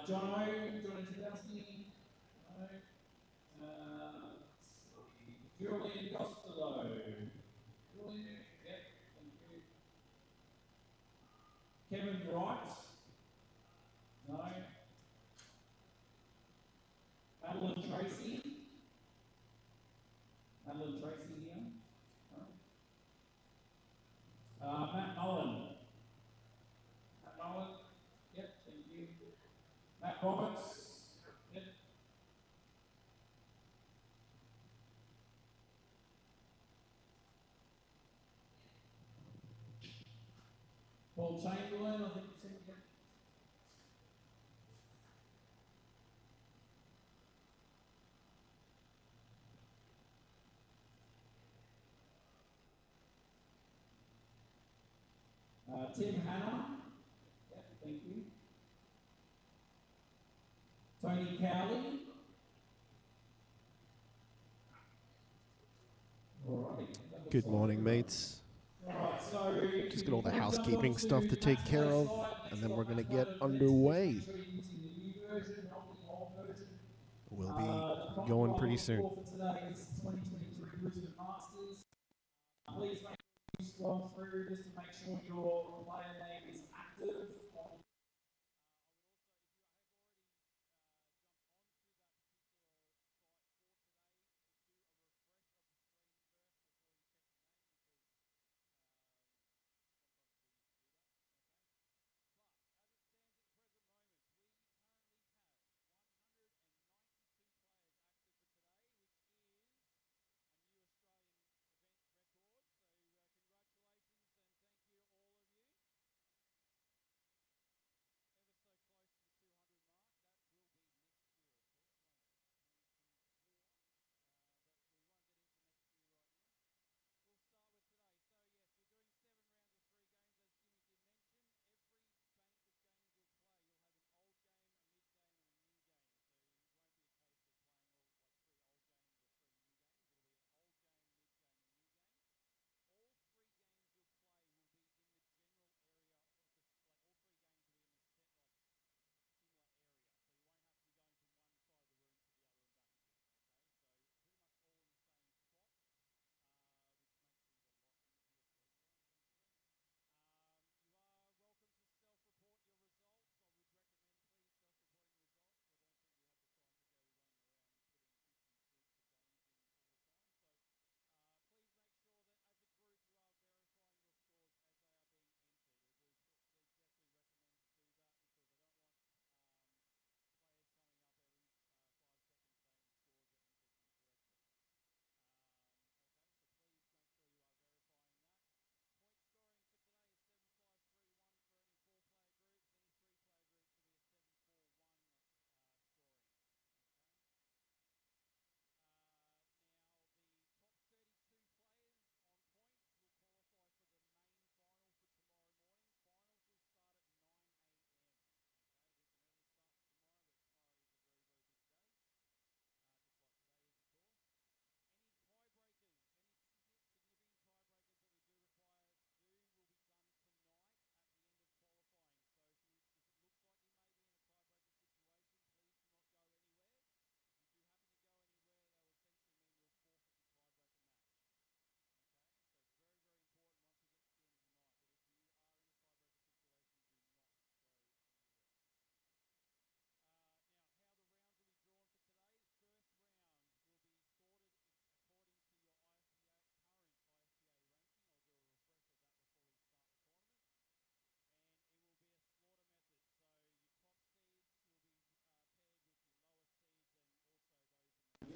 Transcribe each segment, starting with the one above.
Jono Tedowski. Julian Costello. Julian, yep, thank you. Kevin Wright. No. Madeline Tracy. Madeline Tracy here. No. Matt Mullen. Matt Mullen. Yep, thank you. Matt Roberts. Yep. Paul Chamberlain, I think you said, yep. Tim Hanna. Yep, thank you. Tony Cowley. Good morning, mates. Just got all the housekeeping stuff to take care of, and then we're going to get underway. We'll be going pretty soon. Please make sure you scroll through just to make sure your player name is active.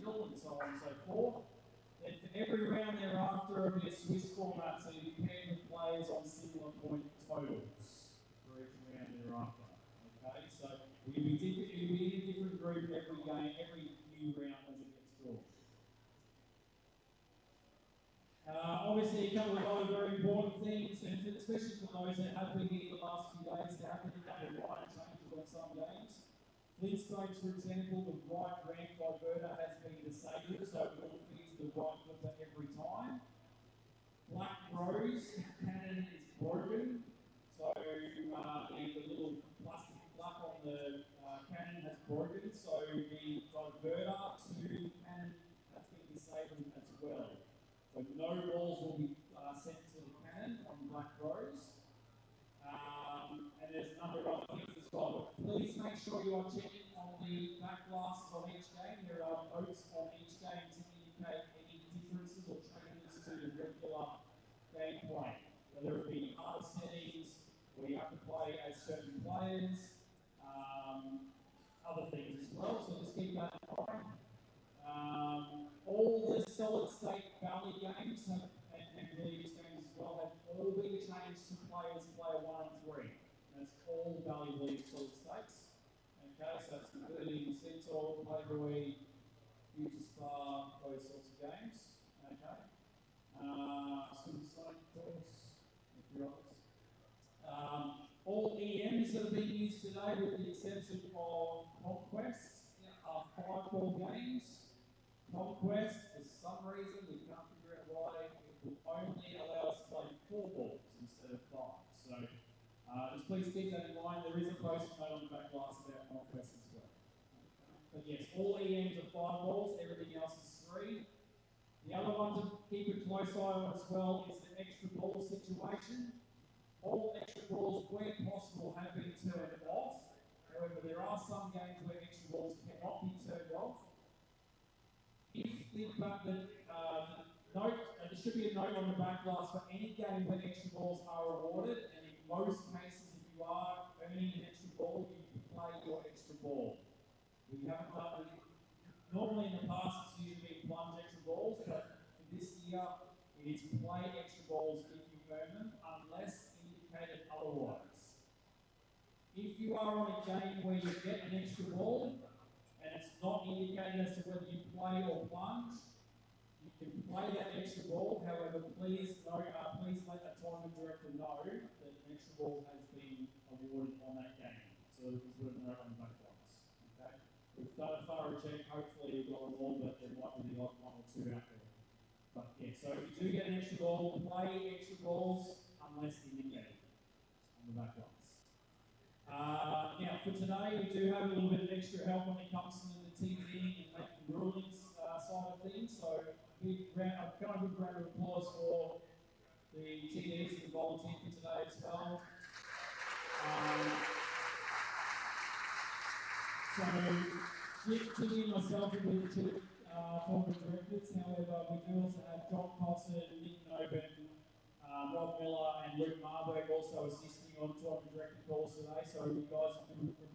And so on and so forth. And for every round thereafter of this Swiss format, so you paired with players on similar point totals for each round thereafter. Okay, so you'll be in a different group every game, every new round as it gets drawn. Obviously, a couple of other very important things, and especially for those that have been here the last few days, there have been a couple of line changes on some games. Flintstones, for example, the right ramp diverter has been disabled, so it will feed the right flipper every time. Black Rose cannon is broken, so the little plastic flap on the cannon diverter to the cannon that's been disabled as well. So no balls will be sent to the cannon on black rows. And there's a number of other things as well. But please make sure you are checking on the back glasses on each game. There are notes on each game to indicate any differences or changes to the regular gameplay. Whether it be other settings, where you have to play as certain players, other things as well. So just keep that in mind. All the solid state valley games have, and leagues games as well have all been changed to players player 1 and 3. That's all Valley League solid states. Okay, so that's including Centaur, Playboy, Future Star, those sorts of games. Okay. Suicide Course, a few others. All EMs that have been used today, with the exception of Conquest, are 5-ball games. Conquest, for some reason, we can't figure out why, it will only allow us to play 4 balls instead of 5. So just please keep that in mind. There is a post note on the back glass about Conquest as well. But yes, all EMs are 5 balls, everything else is 3. The other one to keep a close eye on as well is the extra ball situation. All extra balls, where possible, have been turned off. However, there are some games where extra balls cannot be turned off. If the note, there should be a note on the back glass for any game where extra balls are awarded, and in most cases, if you are earning an extra ball, you can play your extra ball. We haven't done it. Normally in the past, it's usually been plunge extra balls, but for this year, it is play extra balls if you earn them, unless indicated otherwise. If you are on a game where you get an extra ball, and it's not indicated as to whether you play or plunge, you can play that extra ball. However, please let the tournament director know that an extra ball has been awarded on that game. So we can put a note on the back box. Okay? We've done a thorough check. Hopefully we've got them all, but there might be like 1 or 2 out there. But yeah, so if you do get an extra ball, play extra balls unless indicated on the back box. Now, for today, we do have a little bit of extra help when it comes to the TV and making rulings side of things. So, big round of applause for the TDs and the volunteer for today as well. So, Jimmy and myself will be the two former directors. However, we do also have John Cosson, Nick Noben, Rob Miller and Luke Marburg also assisting on tournament director calls today. So you guys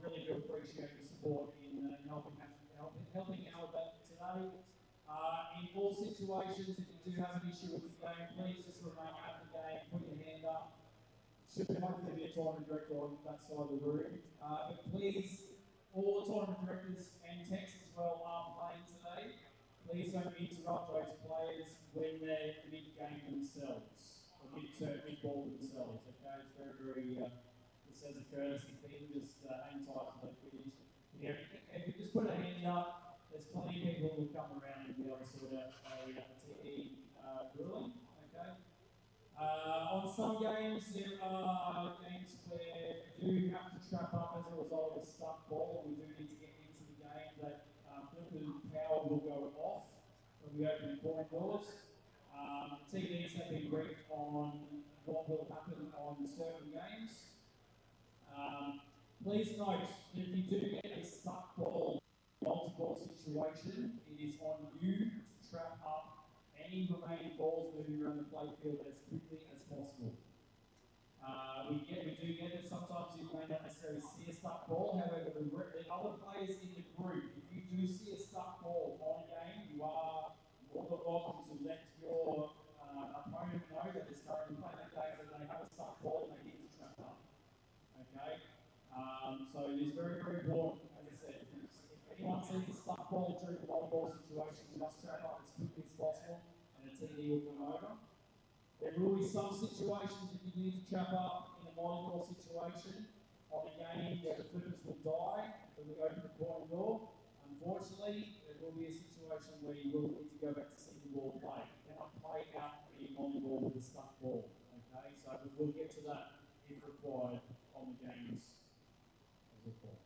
really do appreciate your support in helping out with that today. In all situations, if you do have an issue with the game, please just remain at the game, put your hand up. Should hopefully be a tournament director on that side of the room. But please, all the tournament directors and techs as well are playing today. Please don't interrupt those players when they're mid-game themselves. Mid-ball themselves, okay? It's very, just as a courtesy thing, just hang tight to the finish. Yeah, if you just put a hand up, there's plenty of people who will come around and be able to sort out a TE ruling, okay? On some games, there are games where you do have to trap up as a result of a stuck ball, and we do need to get into the game that flipping power will go off when we open the point doors. TDs have been briefed on what will happen on certain games. Please note, if you do get a stuck ball, multi-ball situation, it is on you to trap up any remaining balls moving around the playfield as quickly as possible. We do get it, sometimes you may not necessarily see a stuck ball, however, the other players in the group, if you do see a stuck ball on a game, you are more than welcome to let your opponent know that it's currently playing that game, that they have a stuck ball and they need to trap up. Okay? So it is very, very important, as I said, if anyone sees a stuck ball during the ball situation, you must trap up as quickly as possible and a TD will come over. There will be some situations if you need to trap up in a multi-ball situation on a game where the flippers will die when we open the point door. Unfortunately, there will be a situation where you will need to go back to single ball play. You cannot play out a multi-ball with a stuck ball. Okay, so we'll get to that if required on the games as required.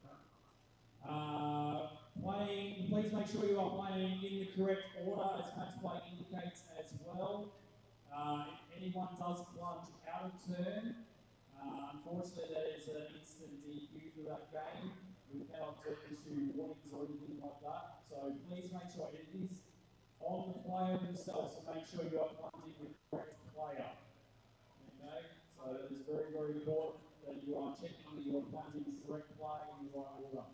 Okay. playing, please make sure you are playing in the correct order as match play indicates as well. If anyone does plunge out of turn, unfortunately that is an instant DQ for that game. We cannot issue warnings or anything like that. So please make sure it is on the player themselves, so make sure you are plunging with the correct player. Okay, so that is very, very important that you are checking that you are plunging the correct player in the right order.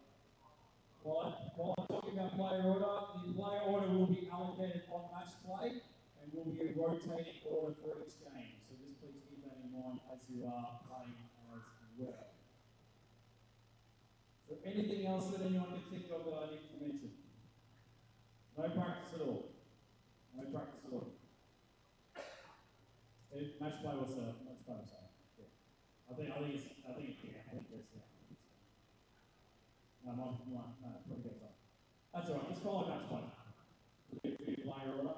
While I'm talking about player order, the player order will be allocated on match play and will be a rotating order for each game. So just please keep that in mind as you are playing as well. So anything else that anyone can think of that I need to mention? No practice at all. No practice at all. Match play was match play was yeah. I think it's no, probably gets up. That's all right. Just follow match play. Player order.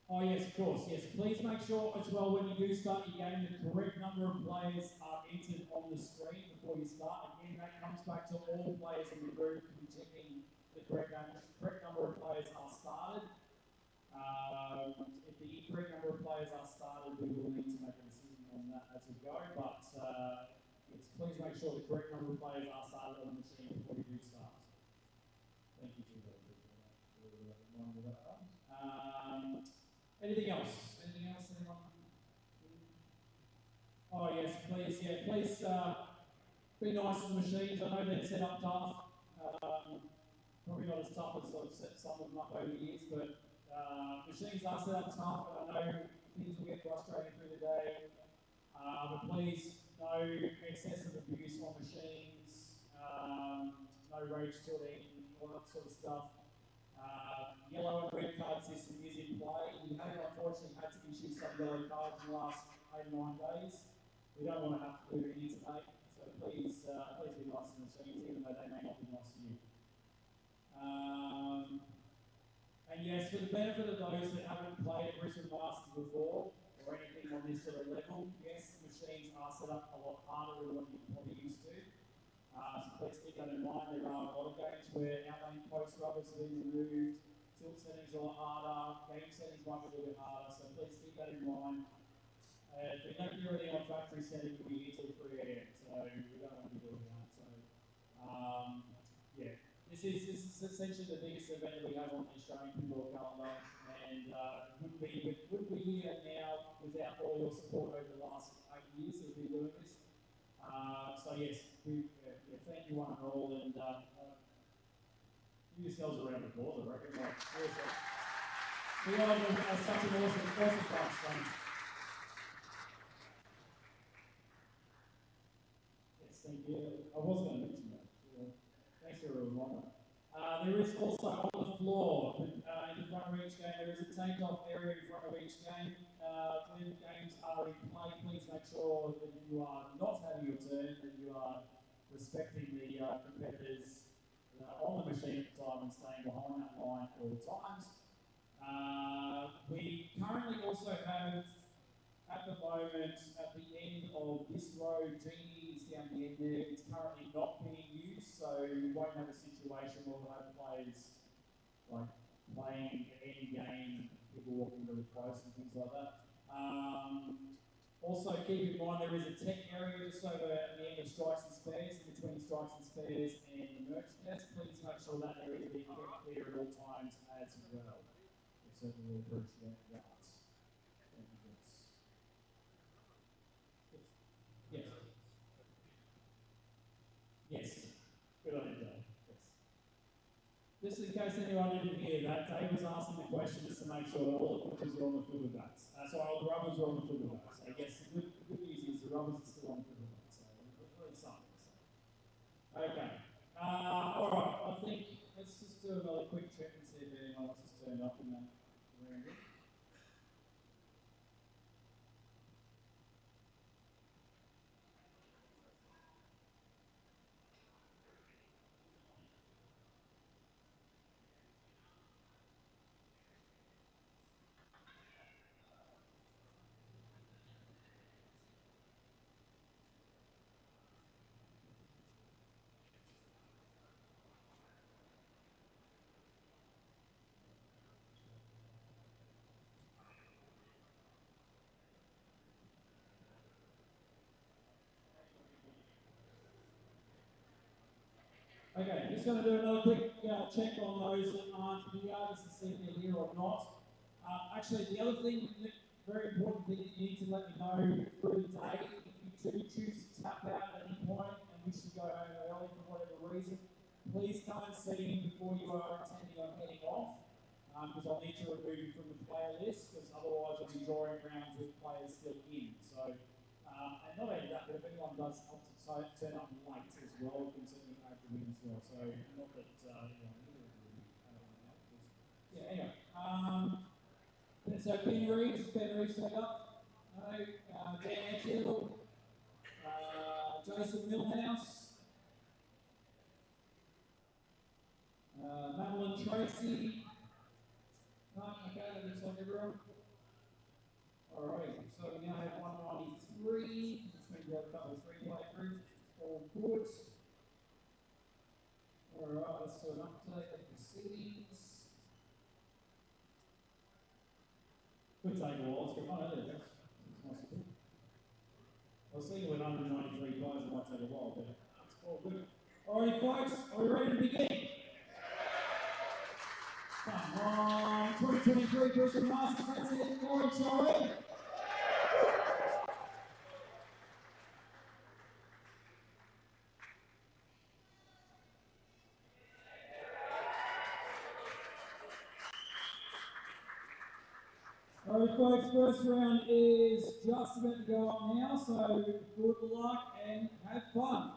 Oh yes, of course. Yes, please make sure as well when you do start your game, the correct number of players are entered on the screen before you start. Again, that comes back to all players in the group to be checking the correct number of players are started. If the incorrect number of players are started, we will need to make a decision on that as we go. But yes, please make sure the correct number of players are started on the machine before you do start. Thank you for that. Anything else? Anything else? Anyone? Oh yes, please. Yeah, please be nice to the machines. I know they're set up tough. Probably not as tough as I've set some of them up over the years, but machines are set up tough. I know things will get frustrating through the day, but please, no excessive abuse on machines, no rage tilting, all that sort of stuff. Yellow and red card system is in play. We have unfortunately had to issue some yellow cards in the last 8 or 9 days. We don't want to have to do any today, so please, please be nice to the machines, even though they may not be nice to you. And yes, for the benefit of those that haven't played at Brisbane Masters before, or anything on this sort of level, yes, the machines are set up a lot harder than what you're probably used to. So please keep that in mind. There are a lot of games where outline post rubbers have been removed, tilt settings are a lot harder, game settings might be a little bit harder, so please keep that in mind. If we don't do anything on factory setting, we'll be here till 3 AM, so we don't want to be doing that. So, yeah, this is essentially the biggest event that we have on the Australian Pinball calendar, and wouldn't be here now without all your support over the last 8 years that we've been doing this. So yes, thank you one and all, and give yourselves a round of applause, I reckon. Like, seriously. We are such an awesome bunch, so. Yes, thank you. I was going to mention that. Thanks for a reminder. There is also on the floor, in front of each game, there is a taped off area in front of each game. When games are in play, please make sure that if you are not having your turn, that you are respecting the competitors on the machine at the time and staying behind that line at all times. We currently also have, at the moment, at the end of this row, Genie is down the end there. It's currently not being used, so we won't have a situation where we'll have players like playing any game, people walking really close and things like that. Also keep in mind there is a tech area just over at the end of strikes and spares, in between strikes and spares and the merch desk. Please make sure that area is being kept clear at all times as well. We certainly appreciate that. Thank you, guys. Yes. Yes. Good on you, Dave. Yes. Just in case anyone didn't hear that, Dave was asking the question just to make sure that all the footers are on the footer bats. So all the rubbers are on the footer bats. I guess the good news is the rubbers are still on the footer bats. So it's something. Okay. All right. I think let's just do another quick check and see if anyone else has turned up in that round. Okay, just going to do another quick check on those that aren't here, just to see if they're here or not. Actually, the other thing, very important thing that you need to let me know through the day, if you do choose to tap out at any point and wish to go home early for whatever reason, please come and see me before you are intending on heading off, because I'll need to remove you from the player list, because otherwise I'll be drawing rounds with players still in. So, and not only that, but if anyone does opt to turn up late as well, we can certainly add them in as well. So, not that yeah, anyway. So Ben Reeves set up. No, Dan Etchill, Jason Millhouse, Madeline Tracy. No, okay, that looks like everyone. Alright, so we now have 193. Just maybe have a couple of three-player groups. All good. Alright, let's do an update of the settings. Could take a while, it's good fun, isn't it? That's nice. I was thinking with 193 players it might take a while, but it's all good. Alright folks, are we ready to begin? Come on, 2023 Brisbane Masters, that's it, Orange, shall we? Alright folks, first round is just about to go up now, so good luck and have fun.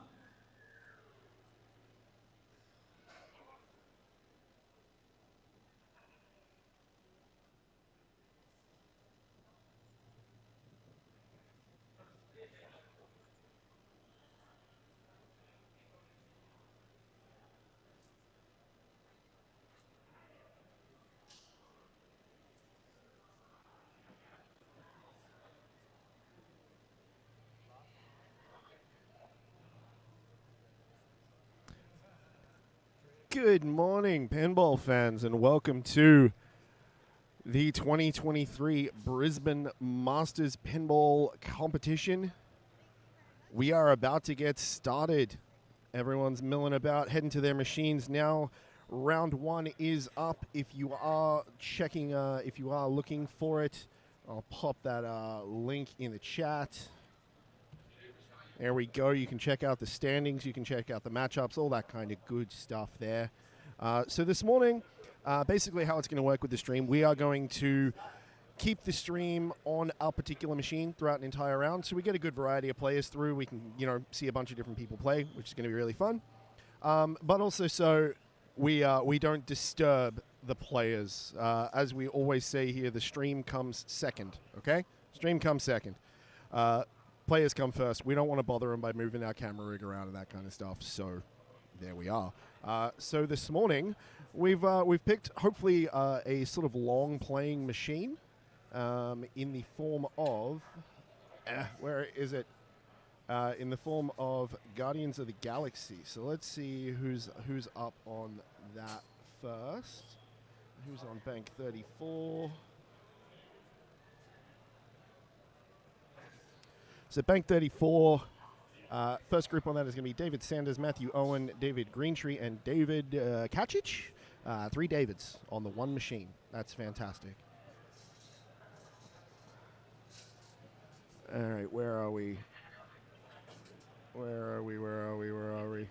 Good morning, pinball fans, and welcome to the 2023 Brisbane Masters Pinball Competition. We are about to get started. Everyone's milling about, heading to their machines now. Round one is up. If you are checking, if you are looking for it, I'll pop that link in the chat. There we go. You can check out the standings. You can check out the matchups, all that kind of good stuff there. So this morning, basically how it's going to work with the stream, we are going to keep the stream on our particular machine throughout an entire round. So we get a good variety of players through. We can, see a bunch of different people play, which is going to be really fun. But also so we don't disturb the players. As we always say here, the stream comes second, okay? Stream comes second. Players come first. We don't want to bother them by moving our camera rig around and that kind of stuff. So there we are. So this morning we've picked hopefully a sort of long playing machine in the form of where is it? In the form of Guardians of the Galaxy. So let's see who's up on that first. Who's on bank 34? So bank 34, first group on that is going to be David Sanders, Matthew Owen, David Greentree, and David Kachich. 3 Davids on the one machine. That's fantastic. All right, where are we? Where are we?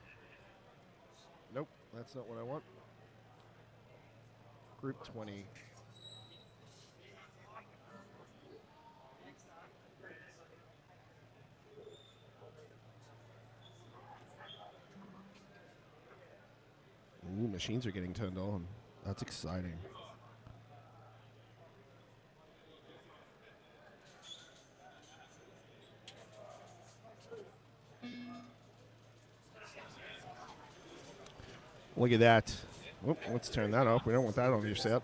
Nope, that's not what I want. Group 20. Ooh, machines are getting turned on. That's exciting. Look at that. Oop, let's turn that off. We don't want that on your set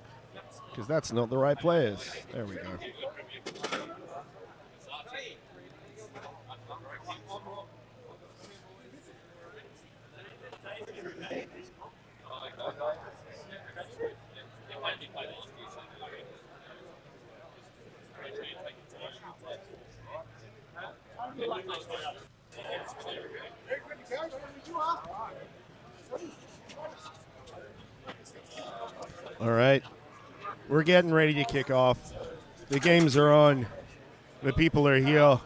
because that's not the right players. There we go. We're getting ready to kick off. The games are on. The people are here.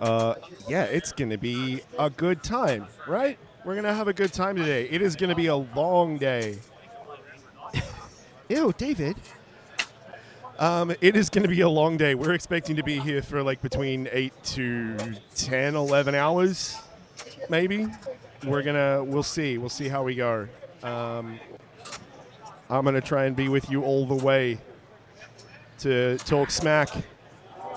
Yeah, it's going to be a good time, right? We're going to have a good time today. It is going to be a long day. Ew, David. It is going to be a long day. We're expecting to be here for like between 8 to 10, 11 hours, maybe. We'll see. We'll see how we go. I'm going to try and be with you all the way to talk smack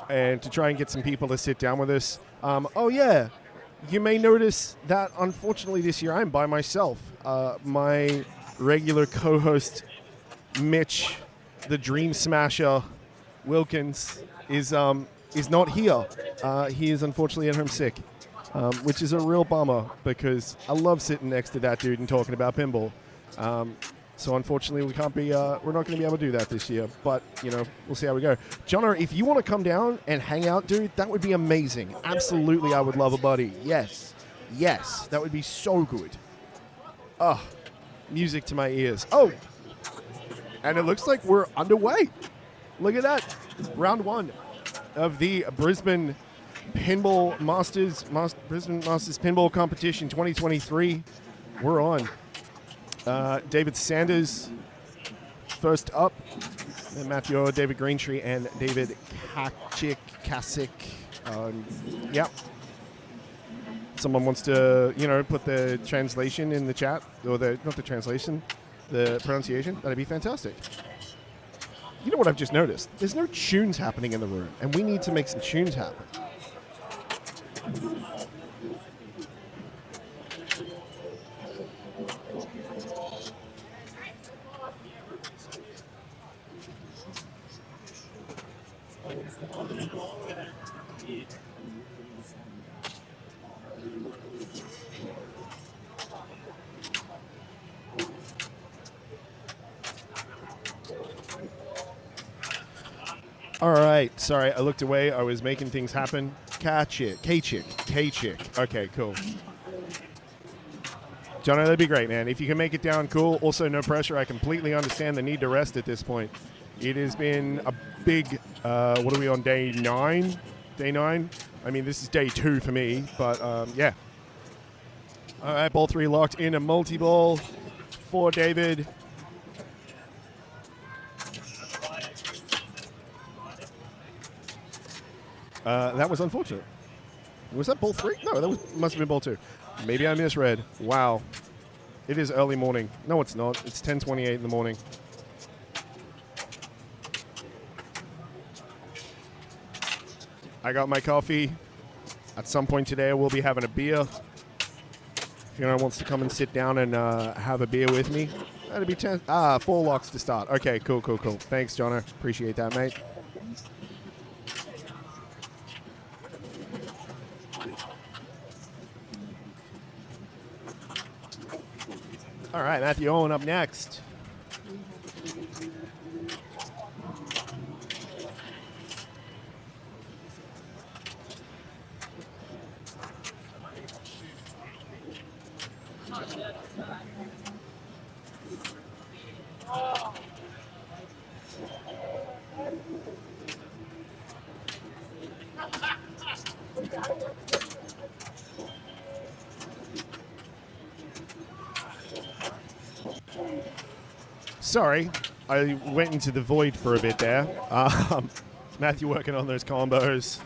and to try and get some people to sit down with us. Oh, yeah. You may notice that, unfortunately, this year I'm by myself. My regular co-host, Mitch, the Dream Smasher Wilkins, is not here. He is unfortunately at home sick, which is a real bummer because I love sitting next to that dude and talking about pinball. So unfortunately, we're not going to be able to do that this year. But we'll see how we go. Jono, if you want to come down and hang out, dude, that would be amazing. Absolutely, I would love a buddy. Yes, that would be so good. Oh, music to my ears. Oh, and it looks like we're underway. Look at that, round 1 of the Brisbane Masters Pinball Competition 2023. We're on. David Sanders first up, and Matthew, David Greentree, and David Kasich. Yep. Someone wants to, put the translation in the chat, or not the translation, the pronunciation. That'd be fantastic. You know what I've just noticed? There's no tunes happening in the room, and we need to make some tunes happen. All right. Sorry, I looked away. I was making things happen. K-Chick. Okay, cool. Jono, that'd be great, man. If you can make it down, cool. Also, no pressure. I completely understand the need to rest at this point. It has been a big, what are we on, day 9? Day 9? I mean, this is day 2 for me, but yeah. All right, ball 3 locked in a multi-ball for David. That was unfortunate. Was that ball 3? No, must have been ball 2. Maybe I misread. Wow. It is early morning. No, it's not. It's 10:28 in the morning. I got my coffee. At some point today, I will be having a beer. If anyone wants to come and sit down and have a beer with me, that'd be 4 locks to start. Okay, cool. Thanks, Jono. Appreciate that, mate. All right, Matthew Owen up next. Sorry, I went into the void for a bit there. Matthew working on those combos.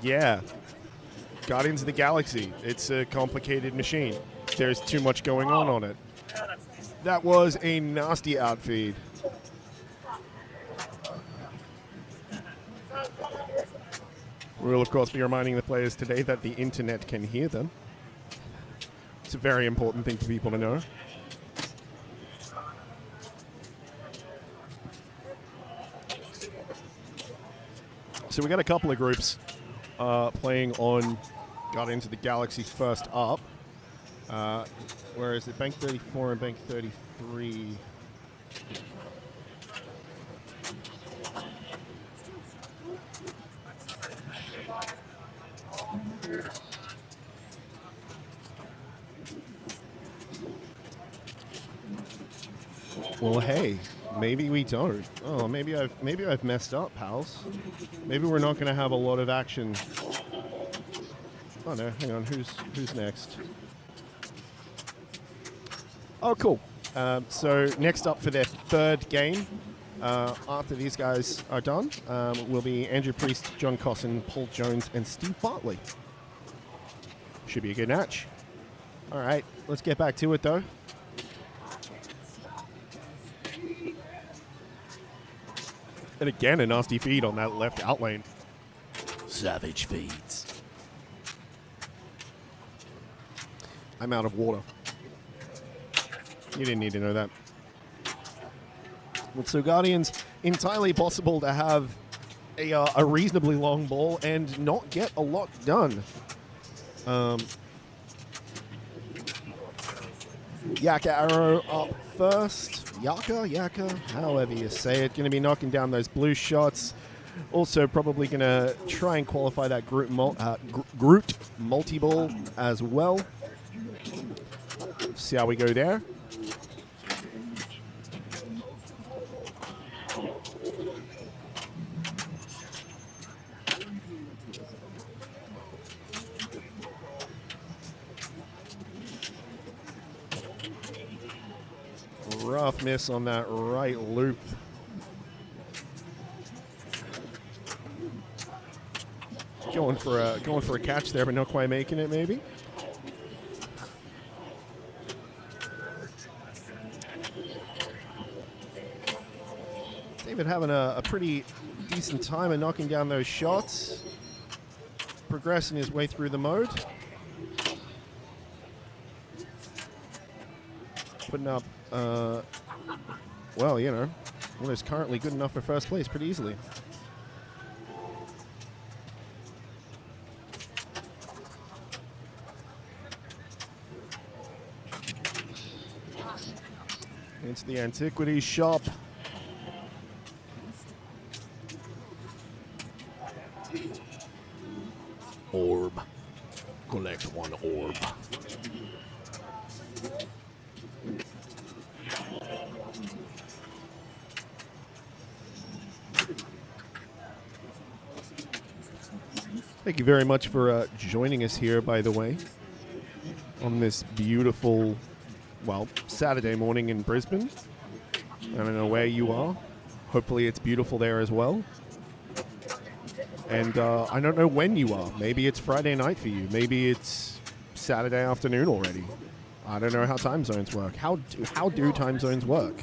Yeah. Guardians of the Galaxy. It's a complicated machine. There's too much going on it. That was a nasty outfeed. We'll, of course, be reminding the players today that the internet can hear them. It's a very important thing for people to know. So we got a couple of groups playing on Guardians of the Galaxy first up. Where is it? Bank 34 and Bank 33. Well, hey, maybe we don't. Oh, maybe I've messed up, pals. Maybe we're not going to have a lot of action. Oh no, hang on. Who's next? Oh, cool. So next up for their third game, after these guys are done, will be Andrew Priest, John Cosson, Paul Jones, and Steve Bartley. Should be a good match. All right, let's get back to it though. And again, a nasty feed on that left out lane. Savage feeds. I'm out of water. You didn't need to know that. Well, so Guardians, entirely possible to have a reasonably long ball and not get a lot done. Yaka Arrow up first. Yaka, however you say it. Going to be knocking down those blue shots. Also probably going to try and qualify that grouped multi-ball as well. See how we go there. Rough miss on that right loop. Going for a catch there, but not quite making it. Maybe. David having a pretty decent time of knocking down those shots, progressing his way through the mode. Putting up, well, you know, what is currently good enough for first place pretty easily. Into the antiquities shop. Orb. Collect one orb. Thank you very much for joining us here, by the way, on this beautiful, well, Saturday morning in Brisbane. I don't know where you are. Hopefully it's beautiful there as well. And I don't know when you are. Maybe it's Friday night for you. Maybe it's Saturday afternoon already. I don't know how time zones work. How do time zones work?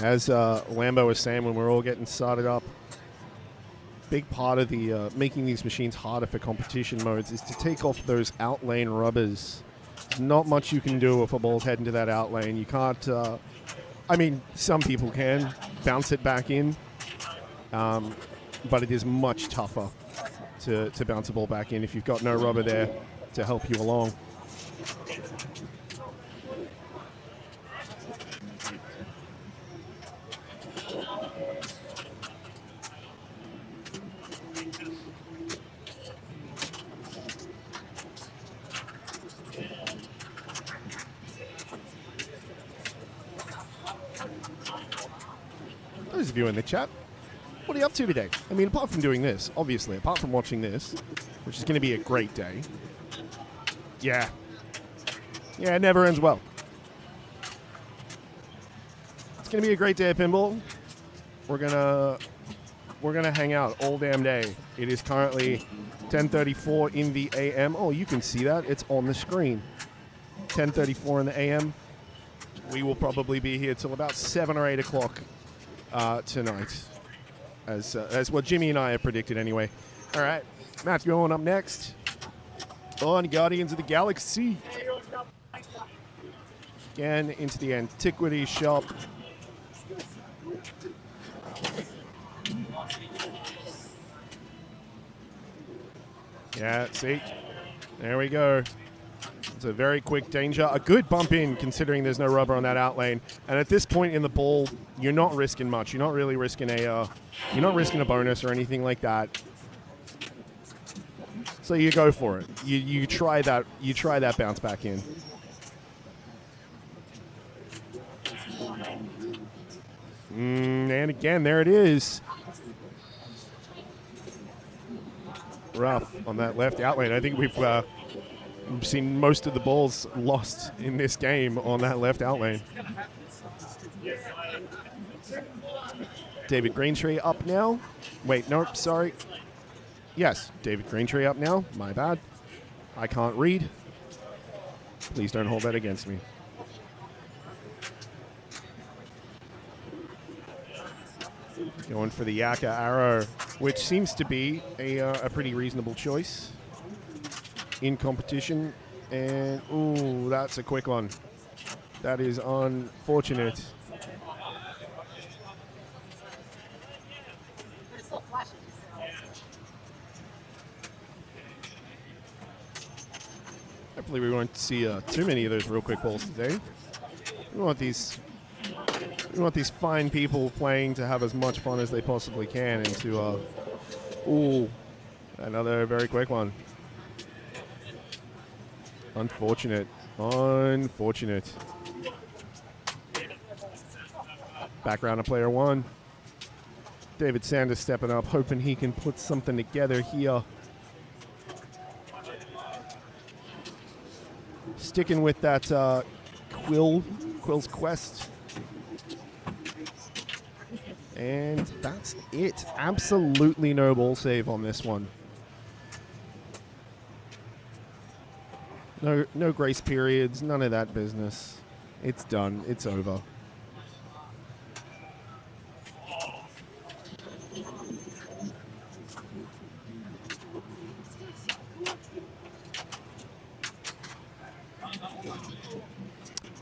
As Lambo was saying when we're all getting started up, big part of the making these machines harder for competition modes is to take off those out lane rubbers. There's not much you can do if a ball's heading to that out lane. You can't, I mean, some people can bounce it back in, but it is much tougher to bounce a ball back in if you've got no rubber there to help you along. Those of you in the chat, what are you up to today? I mean, apart from doing this, obviously, apart from watching this, which is going to be a great day. Yeah, it never ends well. It's going to be a great day of pinball. We're gonna hang out all damn day. It is currently 10:34 in the AM. Oh, you can see that. It's on the screen. 10:34 in the AM. We will probably be here till about 7 or 8 o'clock tonight, as what Jimmy and I have predicted anyway. All right, Matt going up next on Guardians of the Galaxy. Again, into the antiquities shop. Yeah, see? There we go. It's a very quick danger. A good bump in, considering there's no rubber on that out lane. And at this point in the ball, you're not risking much. You're not really risking a bonus or anything like that. So you go for it. You try that. You try that bounce back in. And again, there it is. Rough on that left out lane. I think we've seen most of the balls lost in this game on that left out lane. David Greentree up now. Wait, nope, sorry. Yes, David Greentree up now. My bad. I can't read. Please don't hold that against me. Going for the Yaka arrow, which seems to be a pretty reasonable choice in competition. And, ooh, that's a quick one. That is unfortunate. Hopefully we won't see too many of those real quick balls today. We want these fine people playing to have as much fun as they possibly can and to, ooh, another very quick one. Unfortunate. Unfortunate. Background of player one. David Sanders stepping up, hoping he can put something together here. Sticking with that Quill's Quest. And that's it. Absolutely no ball save on this one. No grace periods, none of that business. It's done. It's over.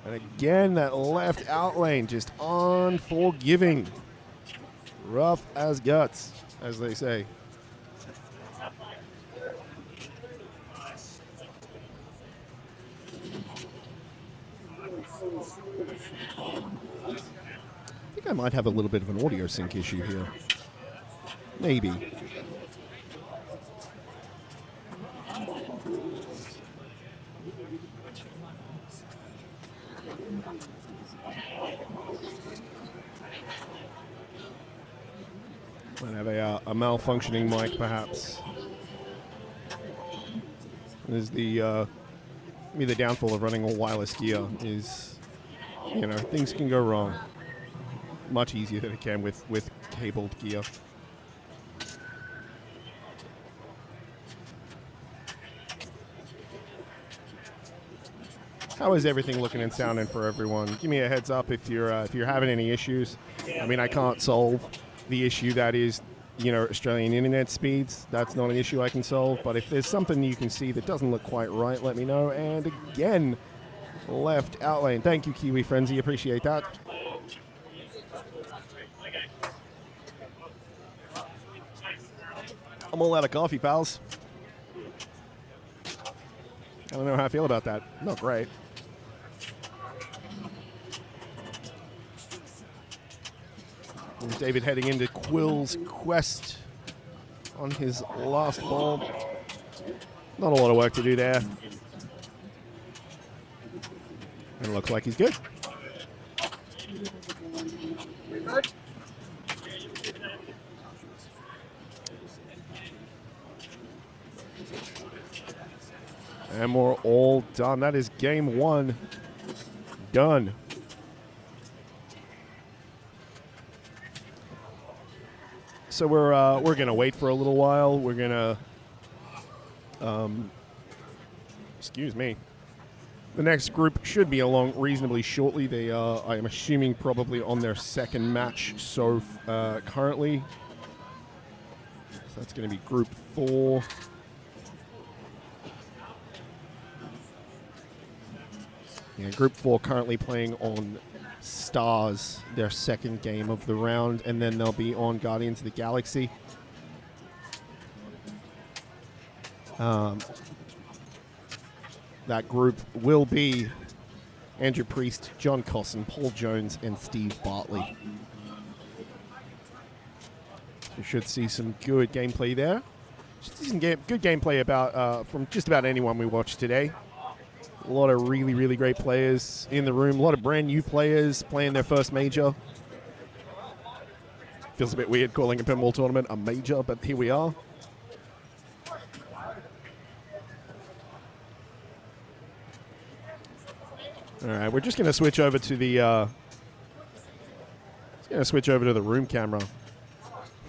And again, that left out lane just unforgiving. Rough as guts, as they say. I think I might have a little bit of an audio sync issue here. Maybe. Might have a malfunctioning mic, perhaps. Is the maybe the downfall of running all wireless gear is, you know, things can go wrong much easier than it can with cabled gear. How is everything looking and sounding for everyone? Give me a heads up if you're having any issues. I mean, I can't solve the issue that is, you know, Australian internet speeds. That's not an issue I can solve. But if there's something you can see that doesn't look quite right, let me know. And again, left out lane. Thank you, Kiwi Frenzy. Appreciate that. I'm all out of coffee, pals. I don't know how I feel about that. Not great. There's David heading into Quill's Quest on his last ball. Not a lot of work to do there. And it looks like he's good. And we're all done. That is game one done. So we're gonna wait for a little while. We're gonna, excuse me. The next group should be along reasonably shortly. They are, I am assuming, probably on their second match. So currently, so that's gonna be group 4. Yeah, Group 4 currently playing on Stars, their second game of the round, and then they'll be on Guardians of the Galaxy. That group will be Andrew Priest, John Cosson, Paul Jones, and Steve Bartley. You should see some good gameplay there. good gameplay from just about anyone we watched today. A lot of really, really great players in the room. A lot of brand new players playing their first major. Feels a bit weird calling a pinball tournament a major, but here we are. All right, we're just going to switch over to the room camera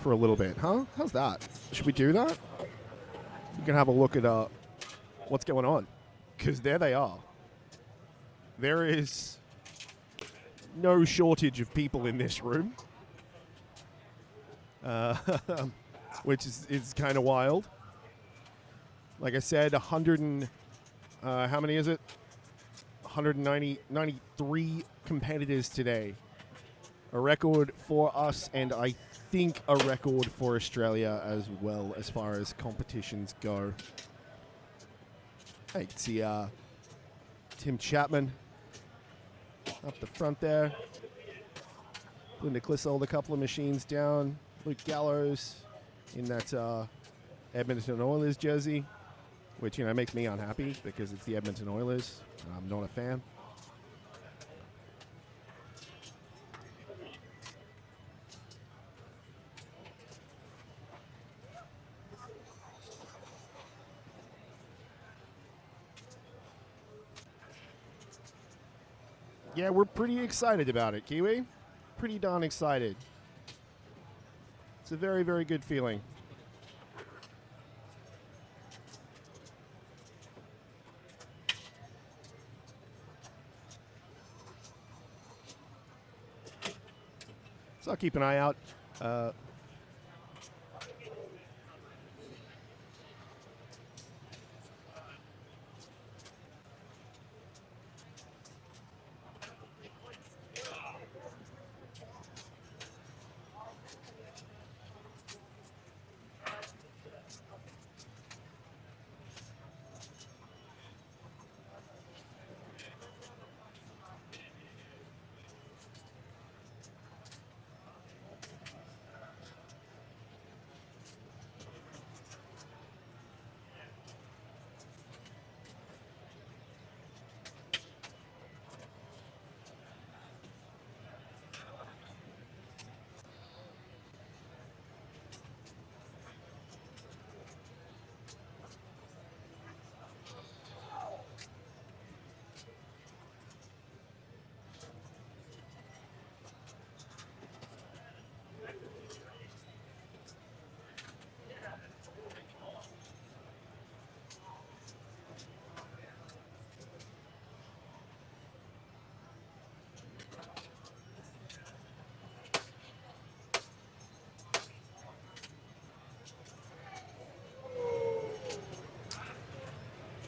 for a little bit, huh? How's that? Should we do that? We can have a look at what's going on, because there they are. There is no shortage of people in this room, which is kind of wild. Like I said, 100 and how many is it? 193 competitors today. A record for us, and I think a record for Australia as well, as far as competitions go. Hey, you can see Tim Chapman up the front there. Linda Clissold, a couple of machines down. Luke Gallows in that Edmonton Oilers jersey, which, makes me unhappy because it's the Edmonton Oilers. I'm not a fan. Yeah, we're pretty excited about it, Kiwi. Pretty darn excited. It's a very, very good feeling. So I'll keep an eye out.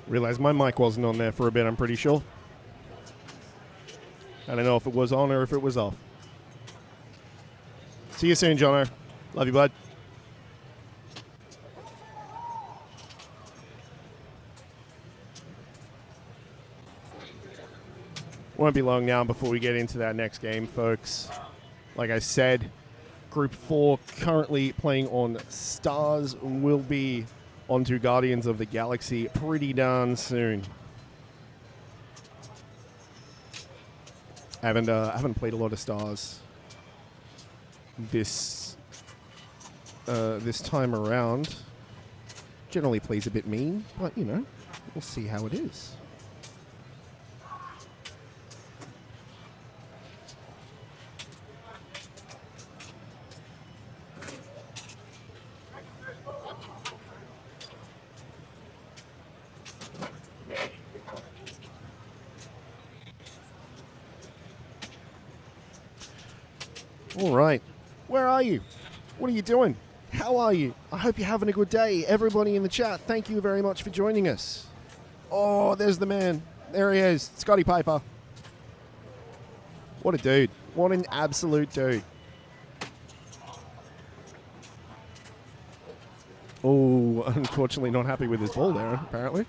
Realized my mic wasn't on there for a bit, I'm pretty sure. I don't know if it was on or if it was off. See you soon, Jono. Love you, bud. Won't be long now before we get into that next game, folks. Like I said, Group 4 currently playing on Stars, will be onto Guardians of the Galaxy pretty darn soon. I haven't played a lot of Stars this time around. Generally plays a bit mean, but we'll see how it is. All right. Where are you? What are you doing? How are you? I hope you're having a good day. Everybody in the chat, thank you very much for joining us. Oh, there's the man. There he is. Scotty Piper. What a dude. What an absolute dude. Oh, unfortunately not happy with his ball there, apparently.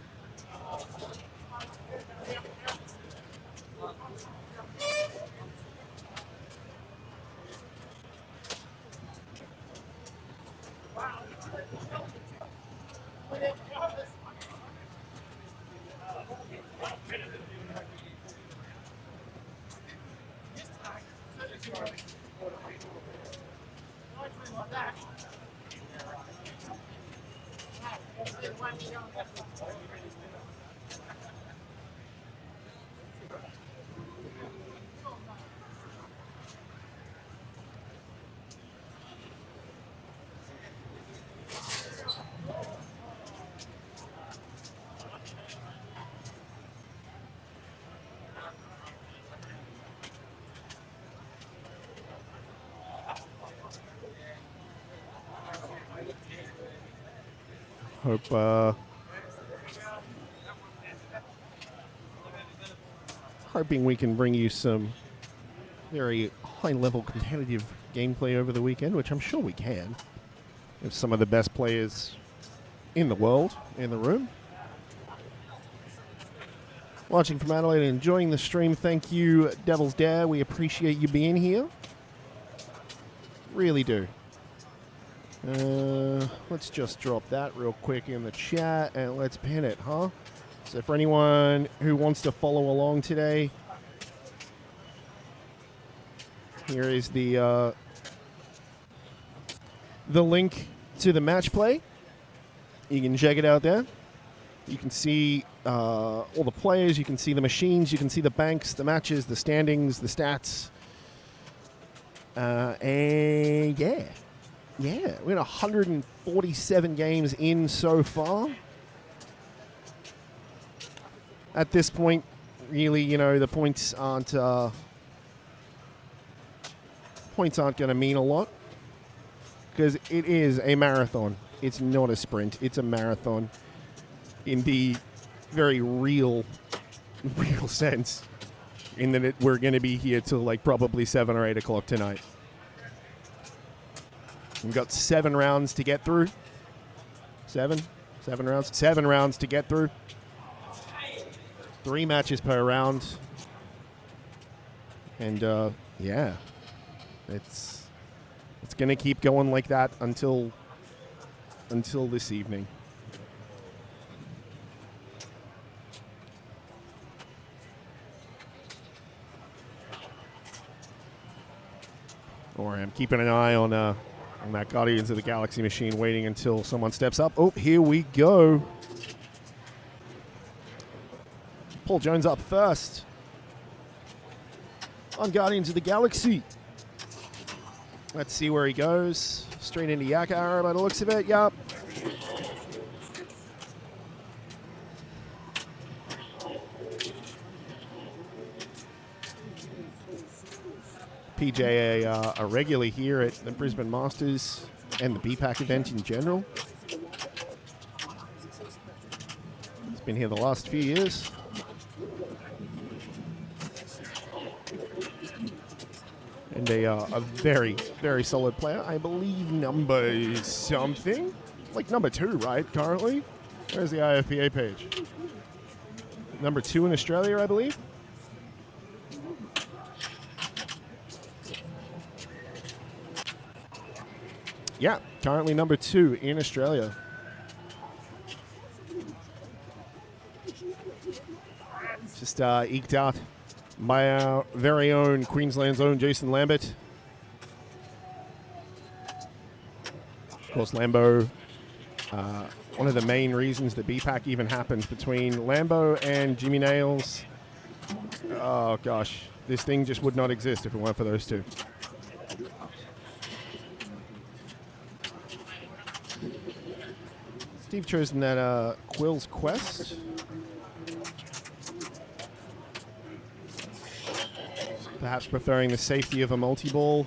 Hoping we can bring you some very high-level competitive gameplay over the weekend, which I'm sure we can. We have some of the best players in the world in the room. Watching from Adelaide and enjoying the stream, thank you, Devil's Dare. We appreciate you being here. Really do. Let's just drop that real quick in the chat and let's pin it, huh? So for anyone who wants to follow along today, here is the link to the match play. You can check it out there. You can see all the players, you can see the machines, you can see the banks, the matches, the standings, the stats. And yeah, we're 147 games in so far. At this point, really, the points aren't going to mean a lot because it is a marathon. It's not a sprint. It's a marathon in the very real sense, in that we're going to be here till like probably 7 or 8 o'clock tonight. We've got 7 rounds to get through. 7 rounds. 7 rounds to get through. 3 matches per round. And yeah, it's going to keep going like that until this evening. Or I'm keeping an eye on that Guardians of the Galaxy machine, waiting until someone steps up. Oh, here we go. Paul Jones up first on Guardians of the Galaxy. Let's see where he goes. Straight into Yakar by the looks of it. Yup. PJ a regular here at the Brisbane Masters and the BPAC event in general. He's been here the last few years. And a very, very solid player. I believe number something. Like number 2, right, currently? Where's the IFPA page? Number 2 in Australia, I believe. Yeah, currently number 2 in Australia. Just eked out by our very own Queensland's own Jason Lambert. Of course, Lambo, one of the main reasons the BPAC even happened between Lambo and Jimmy Nails. Oh gosh, this thing just would not exist if it weren't for those two. Steve chosen that Quill's Quest. Perhaps preferring the safety of a multi-ball.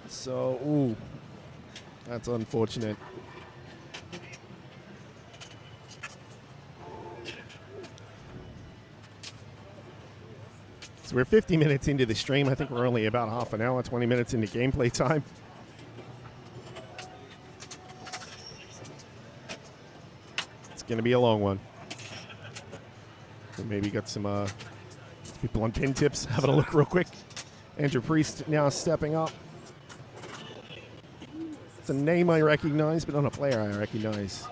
So, ooh, that's unfortunate. So we're 50 minutes into the stream. I think we're only about half an hour, 20 minutes into gameplay time. It's going to be a long one. So maybe got some People on pin tips having a look real quick. Andrew Priest now stepping up. It's a name I recognize, but not a player I recognize.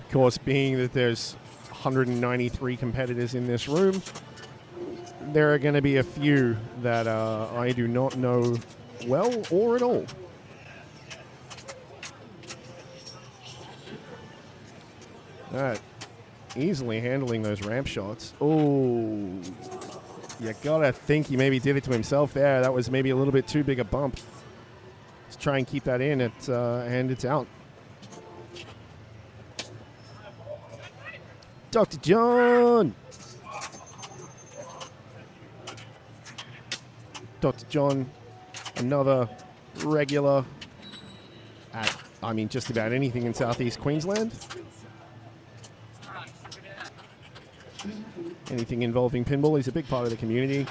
Of course, being that there's 193 competitors in this room, there are going to be a few that I do not know well or at all. That easily handling those ramp shots. Oh, you gotta think he maybe did it to himself there. That was maybe a little bit too big a bump. Let's try and keep that in, and it's out. Dr. John! Dr. John, another regular at, I mean, just about anything in Southeast Queensland. Anything involving pinball, he's a big part of the community.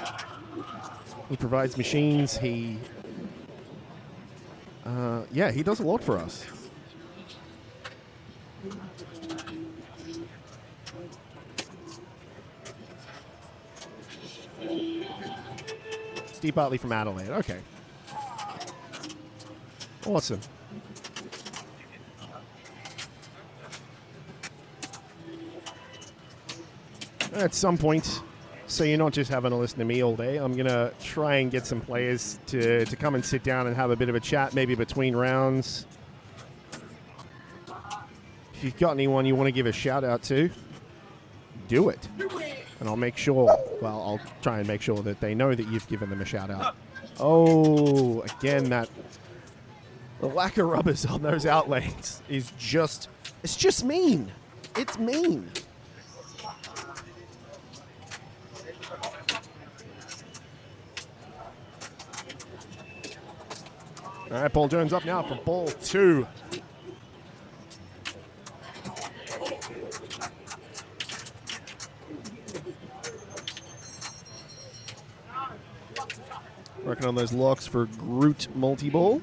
He provides machines, he does a lot for us. Steve Bartley from Adelaide. Okay. Awesome. At some point, so you're not just having to listen to me all day, I'm going to try and get some players to come and sit down and have a bit of a chat, maybe between rounds. If you've got anyone you want to give a shout out to, do it. And I'll make sure, well, I'll try and make sure that they know that you've given them a shout out. Oh, again, the lack of rubbers on those outlanes is it's just mean. It's mean. All right, Paul Jones up now for ball 2. Working on those locks for Groot multi-ball.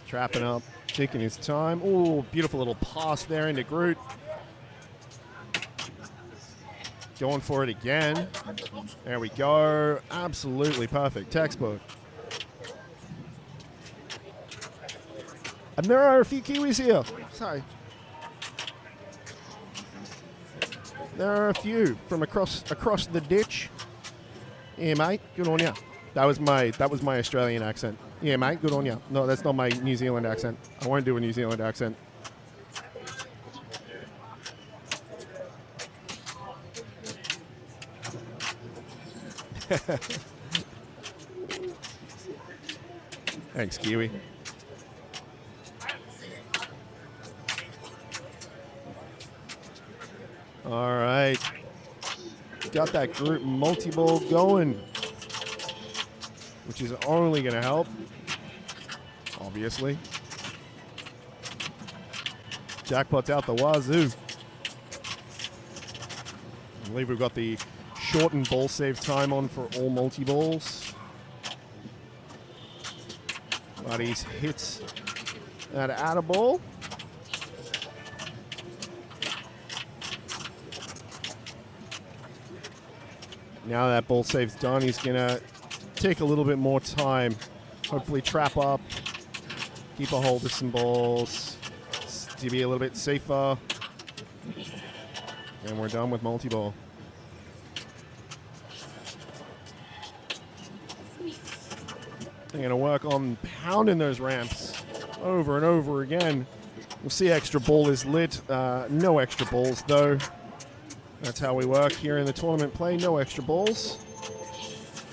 Trapping up, taking his time. Oh, beautiful little pass there into Groot. Going for it again. There we go. Absolutely perfect. Textbook. And there are a few Kiwis here. Sorry. There are a few from across the ditch. Yeah, mate. Good on ya. That was my Australian accent. Yeah, mate. Good on ya. No, that's not my New Zealand accent. I won't do a New Zealand accent. Thanks, Kiwi. All right. Got that group multi-ball going, which is only going to help, obviously. Jackpot's out the wazoo. I believe we've got the shortened ball save time on for all multi-balls. Buddies hits that atta-ball. Now that ball save's done, he's going to take a little bit more time. Hopefully trap up, keep a hold of some balls to be a little bit safer. And we're done with multi-ball. They're going to work on pounding those ramps over and over again. We'll see extra ball is lit. No extra balls, though. That's how we work here in the tournament play. No extra balls.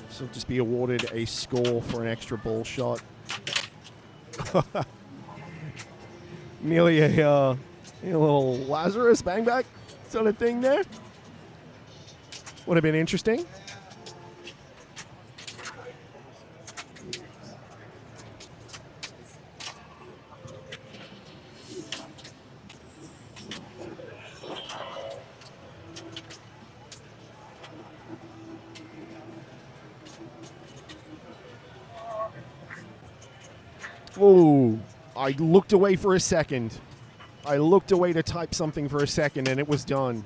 So just be awarded a score for an extra ball shot. Nearly a little Lazarus bang back sort of thing there. Would have been interesting. Oh, I looked away for a second. I looked away to type something for a second, and it was done.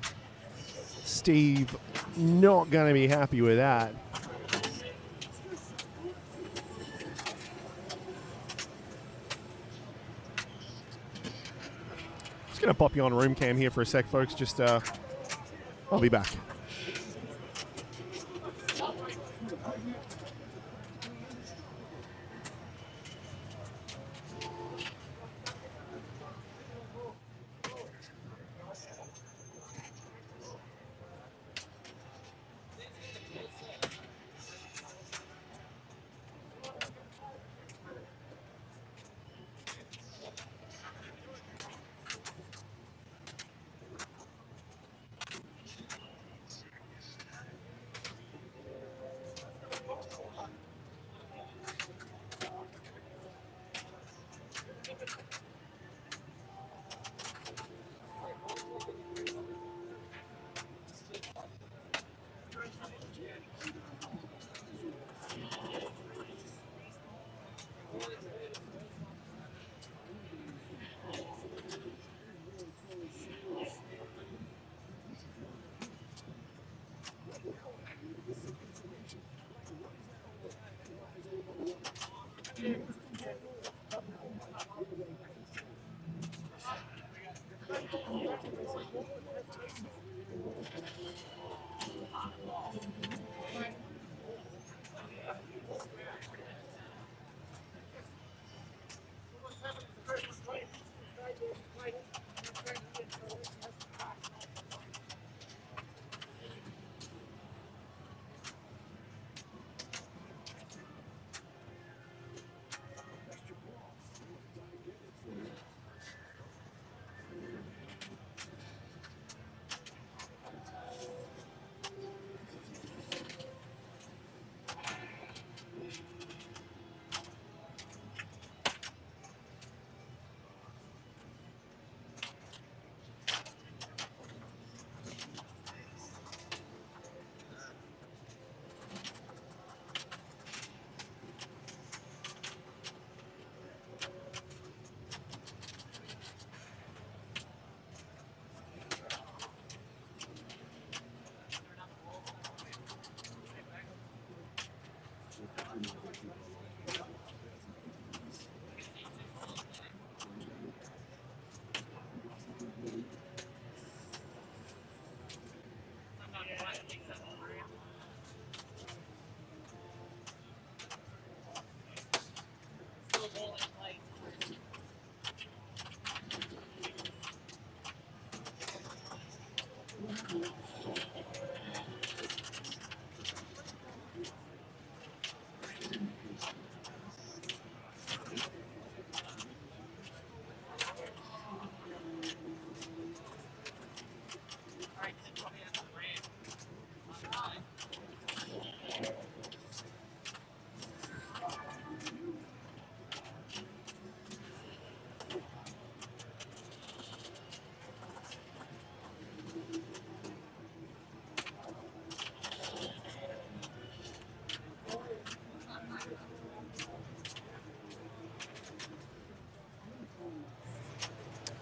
Steve, not going to be happy with that. Just going to pop you on room cam here for a sec, folks. Just, I'll be back.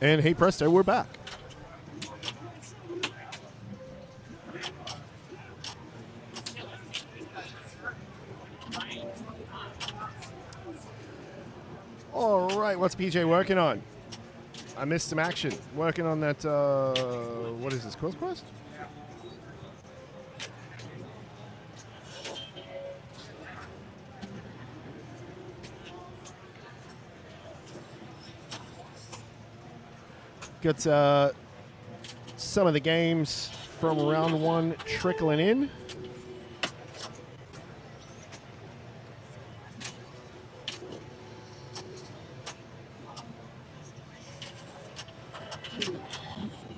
And hey presto, we're back. All right, what's PJ working on? I missed some action. Working on that, what is this, Quest? Got some of the games from round one trickling in.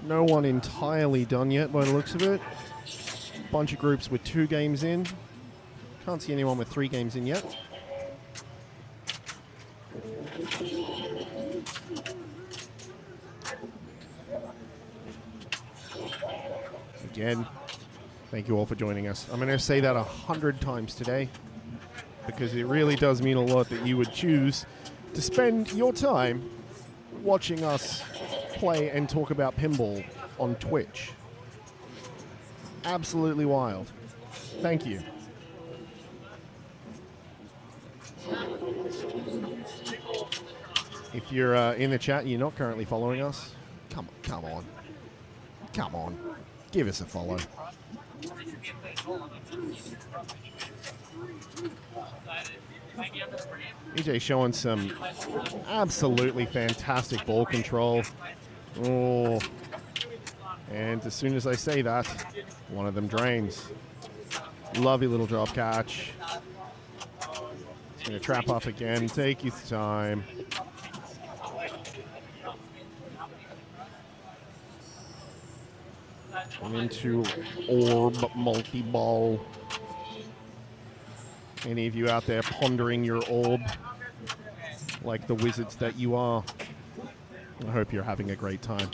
No one entirely done yet by the looks of it. Bunch of groups with 2 games in. Can't see anyone with 3 games in yet. Again, thank you all for joining us. I'm going to say that 100 times today because it really does mean a lot that you would choose to spend your time watching us play and talk about pinball on Twitch. Absolutely wild. Thank you. If you're in the chat and you're not currently following us, come on, give us a follow. EJ showing some absolutely fantastic ball control. Oh, and as soon as I say that, one of them drains. Lovely little drop catch. It's going to trap up again. Take his time. And into orb multi-ball. Any of you out there pondering your orb like the wizards that you are, I hope you're having a great time.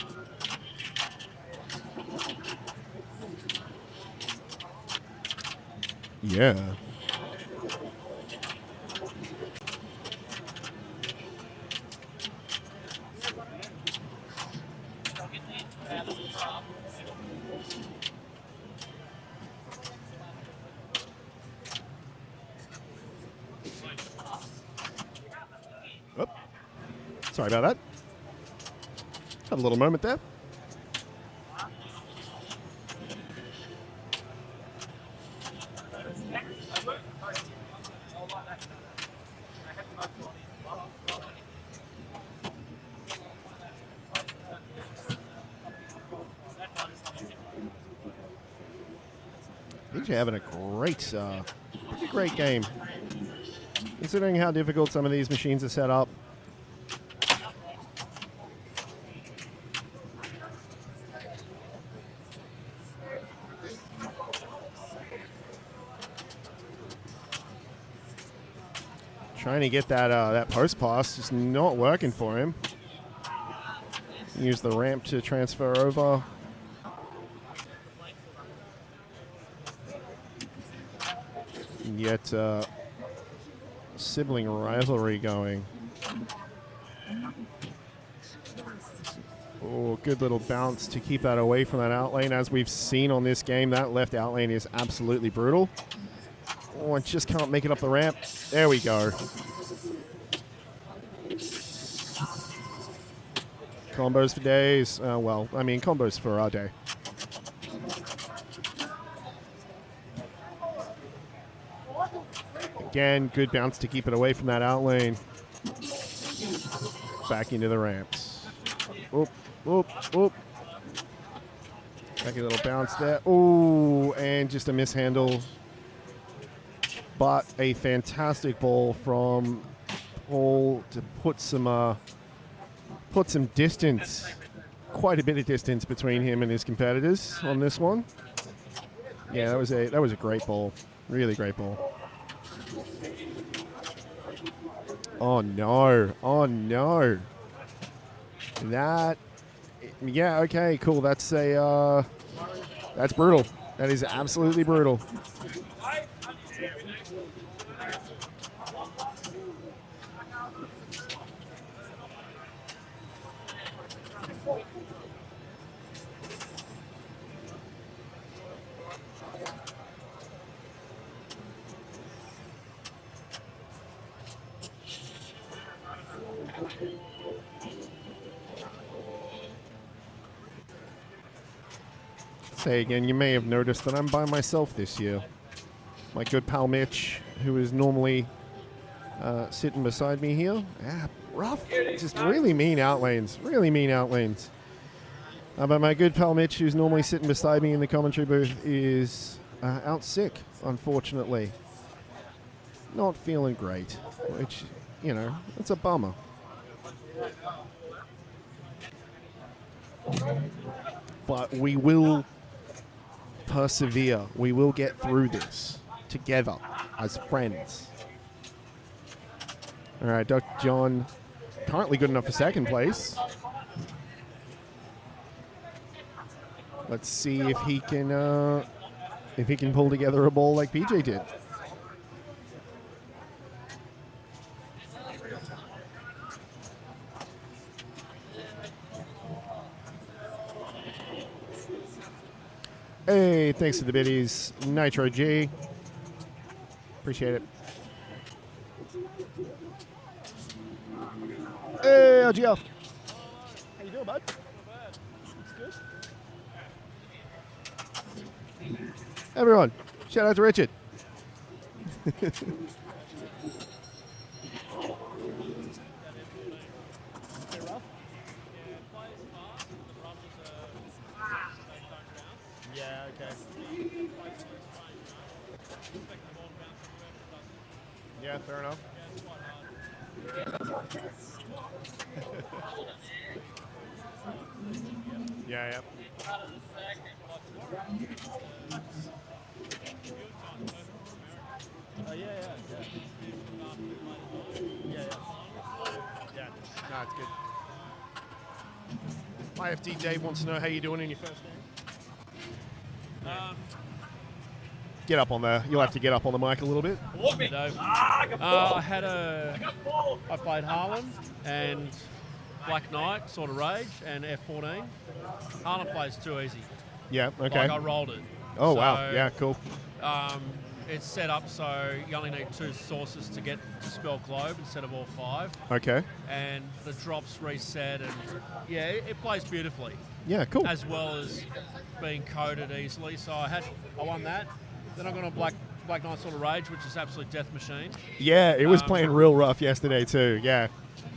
Yeah. Oh, sorry about that. Had a little moment there. BJ having a pretty great game. Considering how difficult some of these machines are set up. Trying to get that post pass, just not working for him. Use the ramp to transfer over. And yet, sibling rivalry going. Oh, good little bounce to keep that away from that out lane. As we've seen on this game, that left out lane is absolutely brutal. Oh, I just can't make it up the ramp. There we go. Combos for days. Well, I mean, combos for our day. Again, good bounce to keep it away from that out lane. Back into the ramps. Oop, oop, oop. Back a little bounce there. Ooh, and just a mishandle. But a fantastic ball from Paul to put some distance, quite a bit of distance between him and his competitors on this one. Yeah, that was a great ball. Really great ball. Oh no. Oh no. That, yeah, okay, cool. That's brutal. That is absolutely brutal. Say again, you may have noticed that I'm by myself this year. My good pal Mitch, who is normally sitting beside me here. Yeah, rough. Just really mean outlanes. Really mean outlanes. But my good pal Mitch, who's normally sitting beside me in the commentary booth, is out sick, unfortunately. Not feeling great, which, you know, it's a bummer. But we will persevere. We will get through this together as friends. All right, Dr. John, currently good enough for second place. Let's see if he can pull together a ball like PJ did. Hey, thanks to the biddies. Nitro G. Appreciate it. Hey, LGL. How you doing, bud? Good. Everyone, shout out to Richard. Yeah, okay. Yeah, fair enough. Yeah, yeah. Oh, yeah. Yeah. No, it's good. IFD Dave wants to know how you're doing in your first game. Get up on there. You'll have to get up on the mic a little bit. I played Harlem and Black Knight, sort of Rage, and F14. Harlem plays too easy. Yeah, okay. Like I rolled it. Oh, So, wow. Yeah, cool. It's set up so you only need 2 sources to get Dispel Globe instead of all 5. Okay. And the drops reset, and yeah, it plays beautifully. Yeah, cool. As well as being coded easily. So I won that. Then I got on Black Knight sort of Rage, which is absolute death machine. Yeah, it was playing real rough yesterday too. Yeah.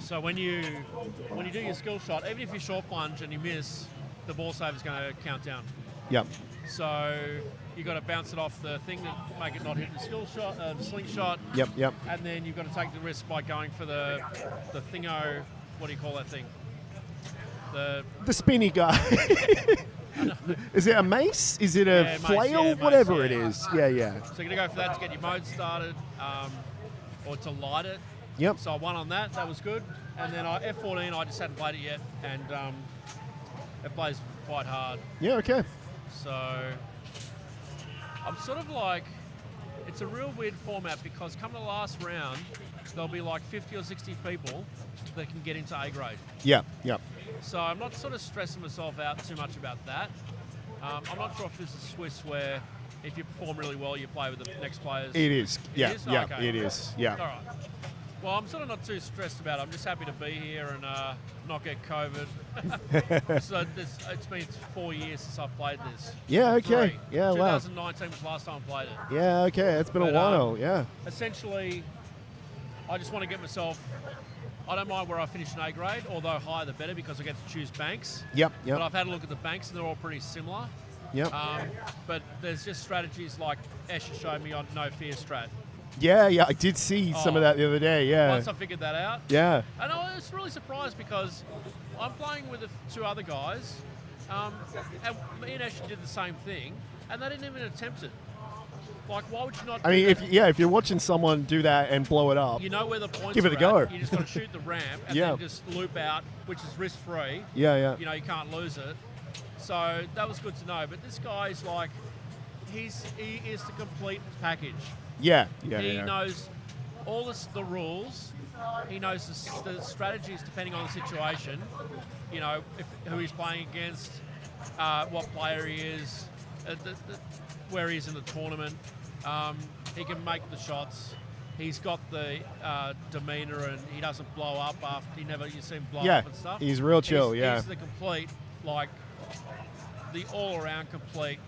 So when you do your skill shot, even if you short plunge and you miss, the ball save is going to count down. Yep. So you got to bounce it off the thing to make it not hit the skill shot, the slingshot. Yep. And then you've got to take the risk by going for the thingo. What do you call that thing? The spinny guy. Is it a mace? Is it a flail? Mace, whatever it is. Yeah. So you're going to go for that to get your mode started, or to light it. Yep. So I won on that. That was good. And then F14, I just hadn't played it yet, and it plays quite hard. Yeah, okay. So I'm sort of like, it's a real weird format because come the last round, there'll be like 50 or 60 people that can get into A grade. Yep. So I'm not sort of stressing myself out too much about that. I'm not sure if this is Swiss where if you perform really well, you play with the next players. It is. Yeah. Okay. It is. Yeah. All right. Well, I'm sort of not too stressed about it. I'm just happy to be here and not get COVID. So it's been 4 years since I've played this. Yeah, okay. 3. Yeah, wow. 2019 was the last time I played it. Yeah, okay. It's been a while. Yeah. Essentially, I just want to get myself. I don't mind where I finish in A grade, although higher the better because I get to choose banks. Yep. But I've had a look at the banks and they're all pretty similar. Yep. But there's just strategies like Escher showed me on No Fear strat. Yeah. I did see some of that the other day. Yeah. Once I figured that out. Yeah. And I was really surprised because I'm playing with 2 other guys, and me and Escher did the same thing, and they didn't even attempt it. Like, why would you not? I mean, if you're watching someone do that and blow it up, you know where the points give it a are go. at. You just got to shoot the ramp and then just loop out, which is risk free. Yeah. You know, you can't lose it. So that was good to know. But this guy's like, he is the complete package. Yeah. He knows all the rules. He knows the strategies depending on the situation. You know, who he's playing against, what player he is, where he is in the tournament. He can make the shots. He's got the demeanour and he doesn't blow up after you see him blow up and stuff. He's real chill. He's the complete, like, the all-around complete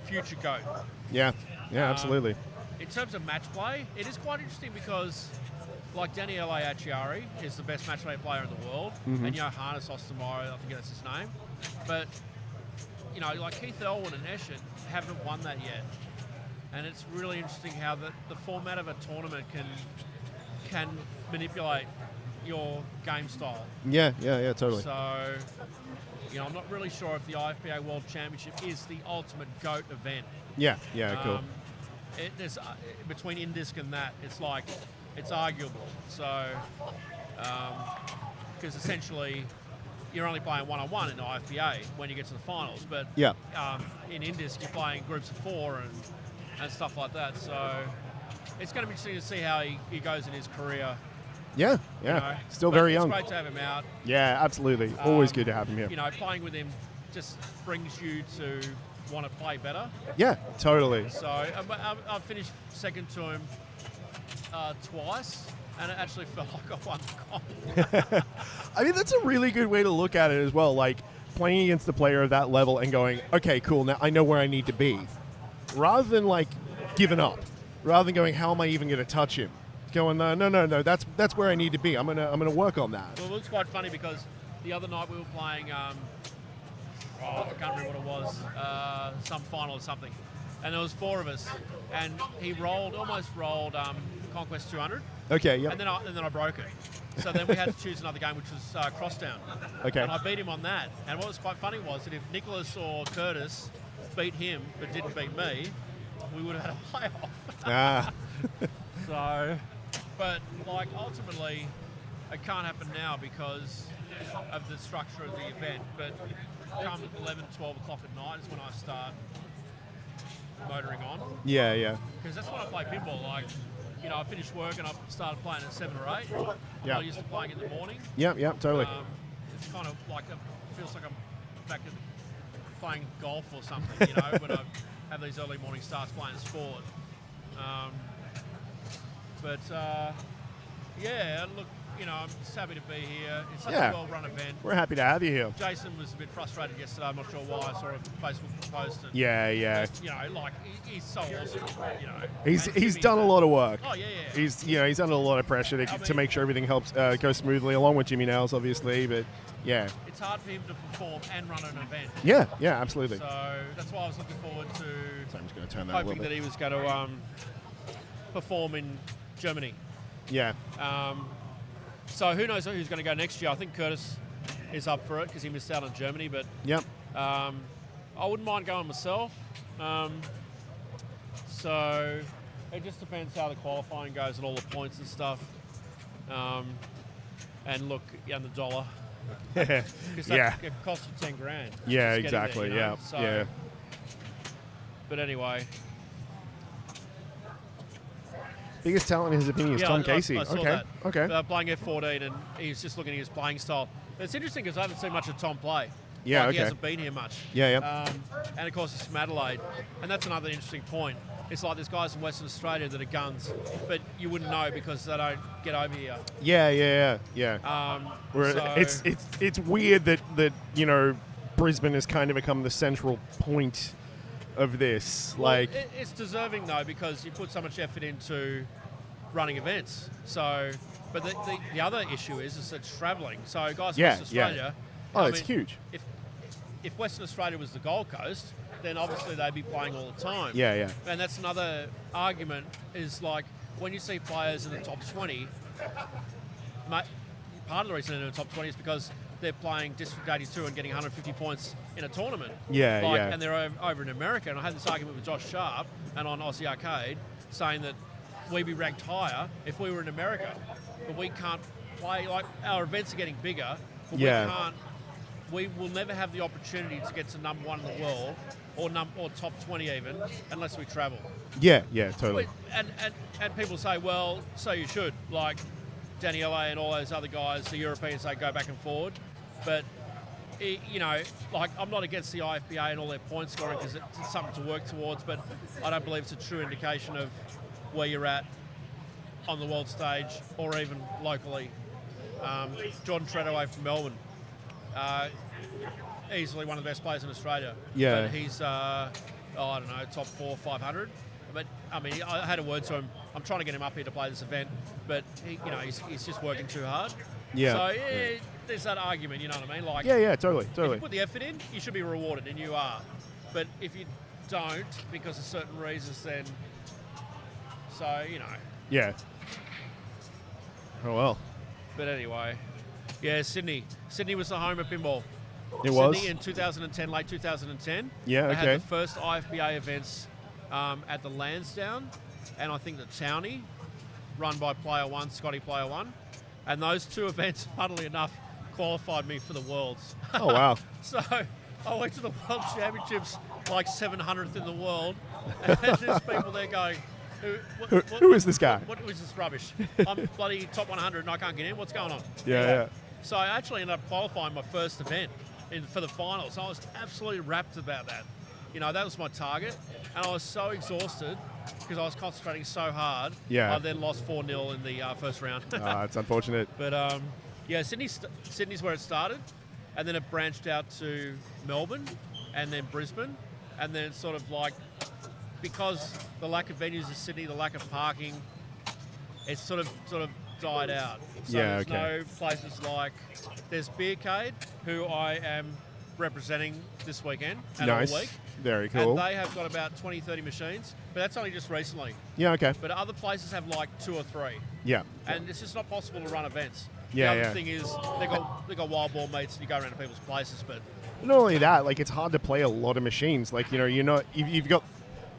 future GOAT. Yeah, absolutely. In terms of match play, it is quite interesting because, like, Daniele Acciari is the best match play player in the world, and Johannes Ostermeyer, I think that's his name. But, you know, like Keith Elwyn and Escher haven't won that yet. And it's really interesting how the format of a tournament can manipulate your game style. Yeah, totally. So, you know, I'm not really sure if the IFBA World Championship is the ultimate GOAT event. Yeah, cool. There's between Indisc and that, it's arguable. So, because essentially you're only playing one-on-one in the IFBA when you get to the finals, but in Indisc you're playing groups of 4 and stuff like that. So it's going to be interesting to see how he goes in his career. Yeah. You know? Still very young. It's great to have him out. Yeah, absolutely. Always good to have him here. You know, playing with him just brings you to want to play better. Yeah, totally. So I finished second to him twice, and it actually felt like I won the comp. I mean, that's a really good way to look at it as well. Like, playing against a player of that level and going, okay, cool, now I know where I need to be. Rather than, like, giving up. Rather than going, how am I even going to touch him? Going, no, that's where I need to be. I'm gonna work on that. Well, it was quite funny because the other night we were playing, I can't remember what it was, some final or something. And there was 4 of us, and he almost rolled Conquest 200. Okay, yep. And then I broke it. So then we had to choose another game, which was Crosstown. Okay. And I beat him on that. And what was quite funny was that if Nicholas or Curtis beat him but didn't beat me, we would have had a playoff. Ah. So, but like ultimately, it can't happen now because of the structure of the event. But come 11, 12 o'clock at night is when I start motoring on. Yeah. Because that's when I play pinball. Like, you know, I finished work and I started playing at 7 or 8. Yeah. I'm used to playing in the morning. Yep, totally. It's kind of like, feels like I'm back at playing golf or something, you know, when I have these early morning starts playing sport. Yeah, look, you know, I'm just happy to be here. It's such a well-run event. We're happy to have you here. Jason was a bit frustrated yesterday. I'm not sure why. I saw a Facebook post. And, Yeah. you know, like, he's so awesome, you know. He's done a lot of work. Oh, yeah. He's under a lot of pressure to make sure everything helps go smoothly, along with Jimmy Nails, obviously. But yeah, it's hard for him to perform and run an event. Yeah, absolutely. So that's why I was looking forward to. So I'm just going to turn that a little hoping bit. that he was going to perform in Germany. Yeah. So who knows who's going to go next year? I think Curtis is up for it because he missed out on Germany. But Yep. I wouldn't mind going myself. So it just depends how the qualifying goes and all the points and stuff. And look, and the dollar. Because it costs you $10,000. Yeah, just getting exactly. there, you know? Yeah. Yeah. But anyway. Biggest talent in his opinion is Tom Casey. I saw Okay. that. Okay. Playing F14, and he's just looking at his playing style. It's interesting because I haven't seen much of Tom play. Yeah, He okay. hasn't been here much. Yeah. And of course, it's from Adelaide, and that's another interesting point. It's like there's guys in Western Australia that are guns, but you wouldn't know because they don't get over here. Yeah. Where So- it's weird that you know Brisbane has kind of become the central point of this. Well, it's deserving though because you put so much effort into running events. So, but the other issue is it's travelling. So guys in Western Australia. Oh, I it's mean, huge. If Western Australia was the Gold Coast, then obviously they'd be playing all the time. Yeah. And that's another argument is like when you see players in the top 20, part of the reason they're in the top 20 is because they're playing District 82 and getting 150 points in a tournament. Yeah. And they're over in America. And I had this argument with Josh Sharp and on Aussie Arcade saying that we'd be ranked higher if we were in America. But we can't play, like our events are getting bigger, but we will never have the opportunity to get to number 1 in the world or top 20 even unless we travel. Yeah, totally. And people say, well, so you should. Like Daniele and all those other guys, the Europeans, they go back and forward. But, you know, like I'm not against the IFBA and all their point scoring because it's something to work towards, but I don't believe it's a true indication of where you're at on the world stage or even locally. Jordan Treadaway from Melbourne, easily one of the best players in Australia. Yeah. But he's, I don't know, top 400, 500. But, I mean, I had a word to him. I'm trying to get him up here to play this event, but, he's just working too hard. Yeah. So, there's that argument, you know what I mean? Like, Yeah, totally. if you put the effort in, you should be rewarded, and you are. But if you don't, because of certain reasons, then, so, you know. Yeah. Oh, well. But anyway, yeah, Sydney. Sydney was the home of pinball. It was? Sydney in 2010, late 2010. Yeah, They okay. had the first IFBA events at the Lansdowne and I think the Townie, run by Player One, Scotty Player One. And those two events, funnily enough, qualified me for the Worlds. Oh, wow. So I went to the World Championships like 700th in the world. And there's people there going, Who is this guy? What is this rubbish? I'm bloody top 100 and I can't get in. What's going on? Yeah. So I actually ended up qualifying my first event for the finals. I was absolutely rapt about that. that was my target. And I was so exhausted because I was concentrating so hard. Yeah. I then lost 4-0 in the first round. It's unfortunate. But, Sydney's where it started. And then it branched out to Melbourne and then Brisbane. And then it's sort of like, because the lack of venues in Sydney, the lack of parking, it's sort of died out. So there's no places like, there's BPAC, who I am representing this weekend and all week. Very cool. And they have got about 20, 30 machines, but that's only just recently. Yeah, okay. But other places have like 2 or 3. Yeah. And it's just not possible to run events. Yeah, the other thing is they got wild ball meets and you go around to people's places, but not only that, like it's hard to play a lot of machines. Like, you've got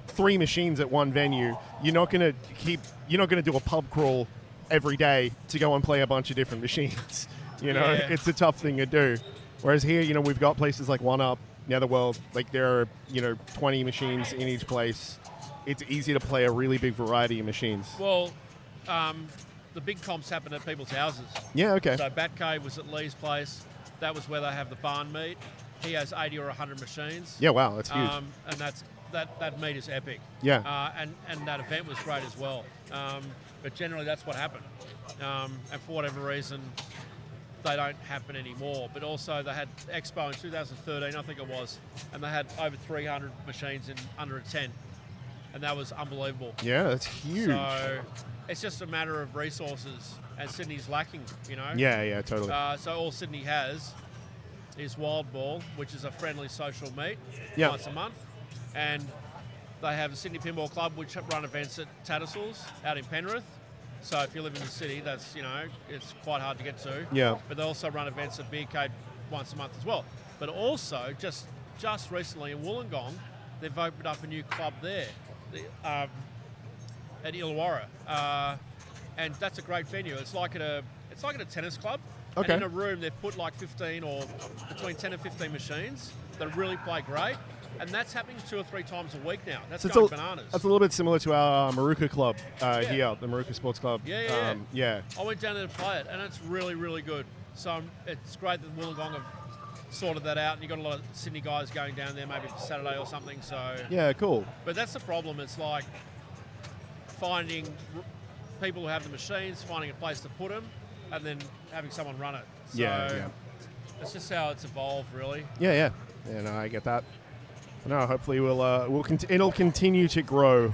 3 machines at one venue. You're not gonna do a pub crawl every day to go and play a bunch of different machines. It's a tough thing to do. Whereas here, we've got places like One Up, Netherworld, like there are, 20 machines in each place. It's easy to play a really big variety of machines. Well, the big comps happen at people's houses. Yeah, okay. So Batcave was at Lee's place. That was where they have the barn meet. He has 80 or 100 machines. Yeah, wow, that's huge. And that meet is epic. Yeah. And that event was great as well. But generally that's what happened. And for whatever reason, they don't happen anymore. But also they had Expo in 2013, I think it was, and they had over 300 machines in under a 10. And that was unbelievable. Yeah, that's huge. So it's just a matter of resources, and Sydney's lacking, Yeah, totally. So all Sydney has is Wild Ball, which is a friendly social meet once a month. And they have the Sydney Pinball Club, which run events at Tattersalls out in Penrith. So if you live in the city, that's, it's quite hard to get to. Yeah. But they also run events at BPAC once a month as well. But also, just recently in Wollongong, they've opened up a new club there at Illawarra. And that's a great venue. It's like at a tennis club. Okay. And in a room, they've put like 15 or between 10 and 15 machines that really play great. And that's happening 2 or 3 times a week now. That's going bananas. That's a little bit similar to our Maruka club here, the Maruka Sports Club. Yeah. I went down there to play it, and it's really, really good. So it's great that Wollongong have sorted that out, and you've got a lot of Sydney guys going down there maybe for Saturday or something. So yeah, cool. But that's the problem. It's like finding people who have the machines, finding a place to put them, and then having someone run it. So that's just how it's evolved, really. Yeah, no, I get that. No, hopefully it'll continue to grow.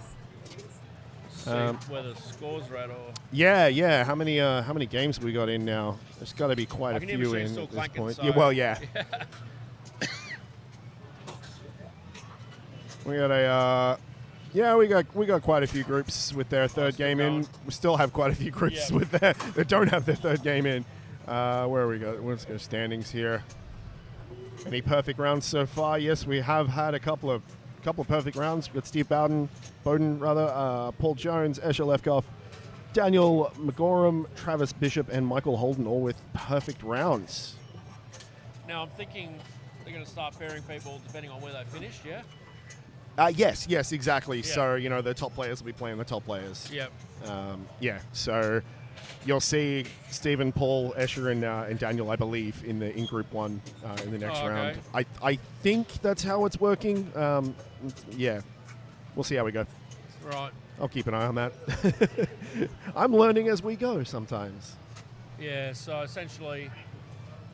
See where the scores are at, or yeah. How many games have we got in now? There's got to be quite a few in at this point. So yeah. We got we got quite a few groups with their third game in. We still have quite a few groups with that don't have their third game in. Where we go? Let's go standings here. Any perfect rounds so far? Yes, we have had a couple of perfect rounds. We've got Steve Bowden, Paul Jones, Escher Lefkoff, Daniel McGorum, Travis Bishop, and Michael Holden, all with perfect rounds. Now I'm thinking they're going to start pairing people depending on where they finished. Yeah. Yes, exactly. Yeah. So the top players will be playing the top players. Yep. So you'll see Stephen, Paul, Escher, and Daniel, I believe, in Group 1 in the next round. I think that's how it's working. We'll see how we go. Right. I'll keep an eye on that. I'm learning as we go sometimes. Yeah, so essentially,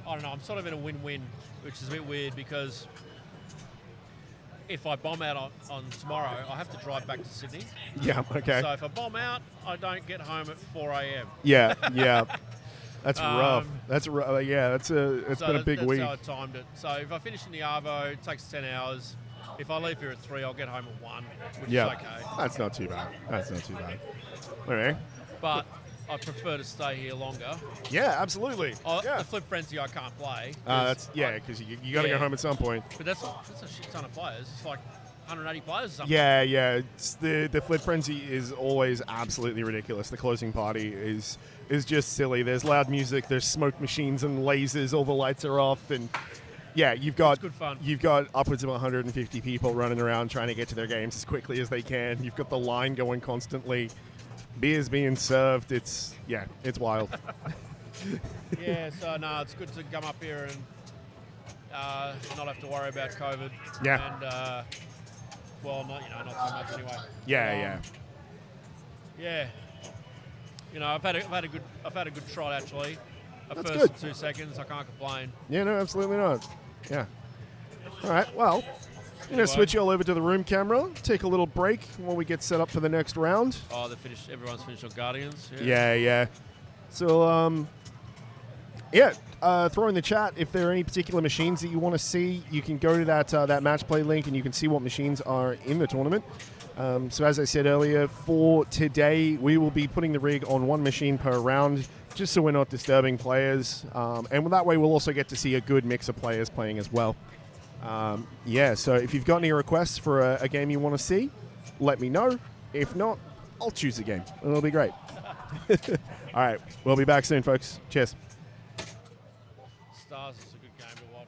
I don't know, I'm sort of in a win-win, which is a bit weird because if I bomb out on tomorrow, I have to drive back to Sydney. Yeah, okay. So if I bomb out, I don't get home at 4 a.m. Yeah. That's rough. That's rough. Yeah, it's been a big week. That's how I timed it. So if I finish in the Arvo, it takes 10 hours. If I leave here at 3, I'll get home at 1, which is okay. That's not too bad. All right. But I prefer to stay here longer. Yeah, absolutely. The Flip Frenzy I can't play. Because you got to go home at some point. But that's a shit ton of players. It's like 180 players or something. Yeah. It's the Flip Frenzy is always absolutely ridiculous. The closing party is just silly. There's loud music. There's smoke machines and lasers. All the lights are off, and you've got good fun. You've got upwards of 150 people running around trying to get to their games as quickly as they can. You've got the line going constantly. Beers being served. It's wild. So no, it's good to come up here and not have to worry about COVID. Yeah. And Well, not not so much anyway. Yeah, But, yeah. I've had a good trot actually. A That's first good. and 2 seconds, I can't complain. Yeah, no, absolutely not. Yeah. All right, well, I'm going to Anyway. switch you all over to the room camera, take a little break while we get set up for the next round. Oh, they finished. Everyone's finished on Guardians. Yeah. So, throw in the chat if there are any particular machines that you want to see. You can go to that match play link and you can see what machines are in the tournament. So as I said earlier, for today, we will be putting the rig on one machine per round, just so we're not disturbing players. And that way we'll also get to see a good mix of players playing as well. So if you've got any requests for a game you want to see, let me know. If not, I'll choose a game. It'll be great. All right, we'll be back soon, folks. Cheers. Stars is a good game to watch.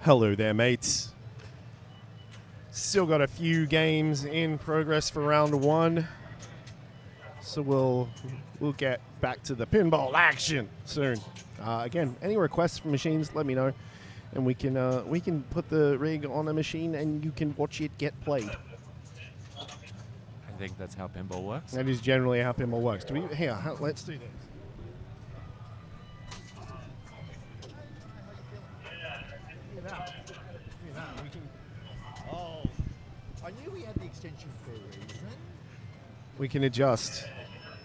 Hello there, mates. Still got a few games in progress for round one, so we'll get back to the pinball action soon. Again, any requests from machines, let me know, and we can put the rig on a machine and you can watch it get played. I think that's how pinball works. That is generally how pinball works. Let's do this. Oh, I knew we had the extension for a reason. We can adjust.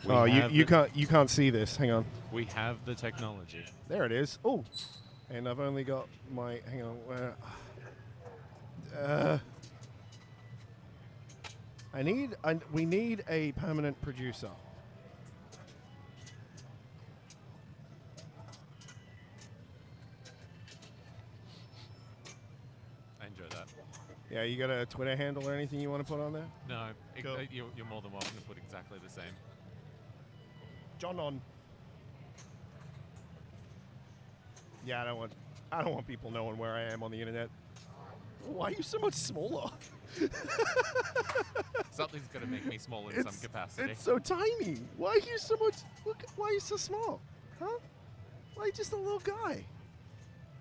We have you the- can't see this. Hang on. We have the technology. There it is. Oh, and I've only got my. Hang on. We need a permanent producer. I enjoy that. Yeah, you got a Twitter handle or anything you want to put on there? No, Cool. you're more than welcome to put exactly the same. John on. Yeah, I don't want people knowing where I am on the internet. Why are you so much smaller? Something's going to make me small in some capacity. It's so tiny. Why are you so much? Why are you so small? Huh? Why are you just a little guy?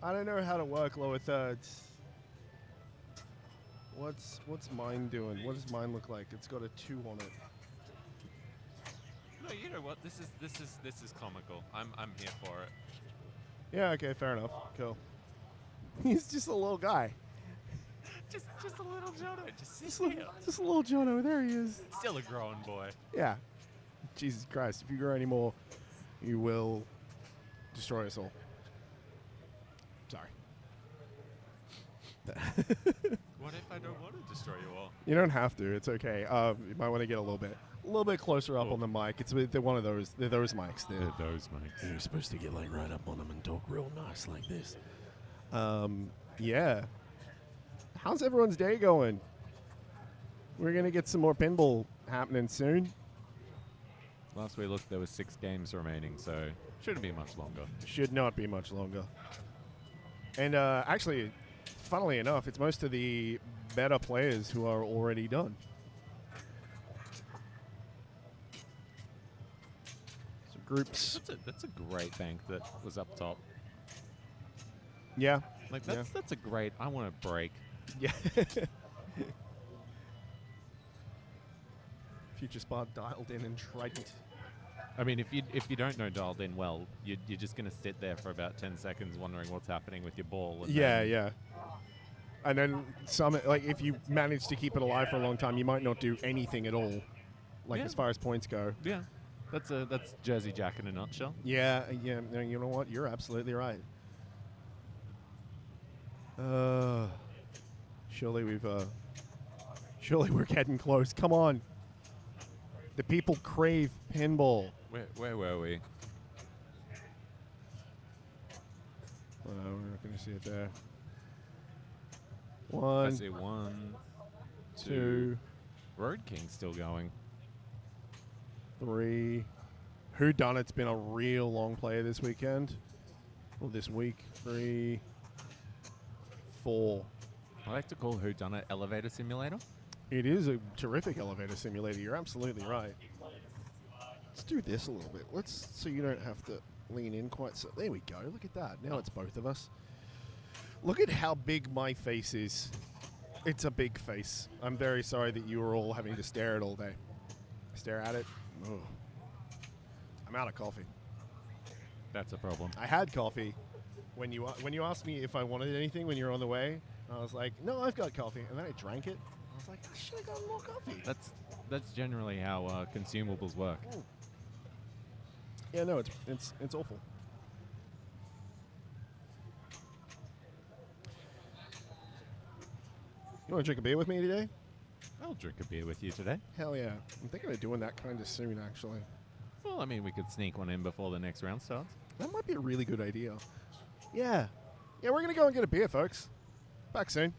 I don't know how to work lower thirds. What's mine doing? What does mine look like? It's got a 2 on it. No, you know what? This is comical. I'm here for it. Yeah, okay, fair enough. Cool. He's just a little guy. Just a little Jono. Just here. Just a little Jono. There he is. Still a growing boy. Yeah. Jesus Christ. If you grow any more, you will destroy us all. Sorry. What if I don't want to destroy you all? You don't have to. It's okay. You might want to get a little bit closer up on the mic. They're one of those. They're those mics. Those mics. You're supposed to get like right up on them and talk real nice like this. Yeah. How's everyone's day going? We're gonna get some more pinball happening soon. Last we looked, there was 6 games remaining, so shouldn't be much longer. Should not be much longer. And actually, funnily enough, it's most of the better players who are already done. So groups. That's a great bank that was up top. Yeah. Like that's a great. I want to break. Yeah. Future Spot dialed in and trident. I mean, if you don't know dialed in well, you're just gonna sit there for about 10 seconds wondering what's happening with your ball. And Yeah. And then if you manage to keep it alive for a long time, you might not do anything at all, Yeah. as far as points go. Yeah, that's Jersey Jack in a nutshell. Yeah. No, you know what? You're absolutely right. Surely we're getting close. Come on. The people crave pinball. Where were we? We're not going to see it there. I 1, see 1, 2, Road King's still going. 3. Whodunit's been a real long player this weekend. Or this week. 3, 4. I like to call Whodunit Elevator Simulator. It is a terrific elevator simulator. You're absolutely right. Let's do this a little bit. So you don't have to lean in quite so. There we go. Look at that. Now it's both of us. Look at how big my face is. It's a big face. I'm very sorry that you were all having to stare at it all day. Stare at it. Ugh. I'm out of coffee. That's a problem. I had coffee when you asked me if I wanted anything when you were on the way. I was like, no, I've got coffee, and then I drank it. I was like, I should have gotten more coffee. That's generally how consumables work. Ooh. Yeah, no, it's awful. You want to drink a beer with me today? I'll drink a beer with you today. Hell yeah. I'm thinking of doing that kind of soon, actually. Well, I mean, we could sneak one in before the next round starts. That might be a really good idea. Yeah. Yeah, we're going to go and get a beer, folks. Back soon.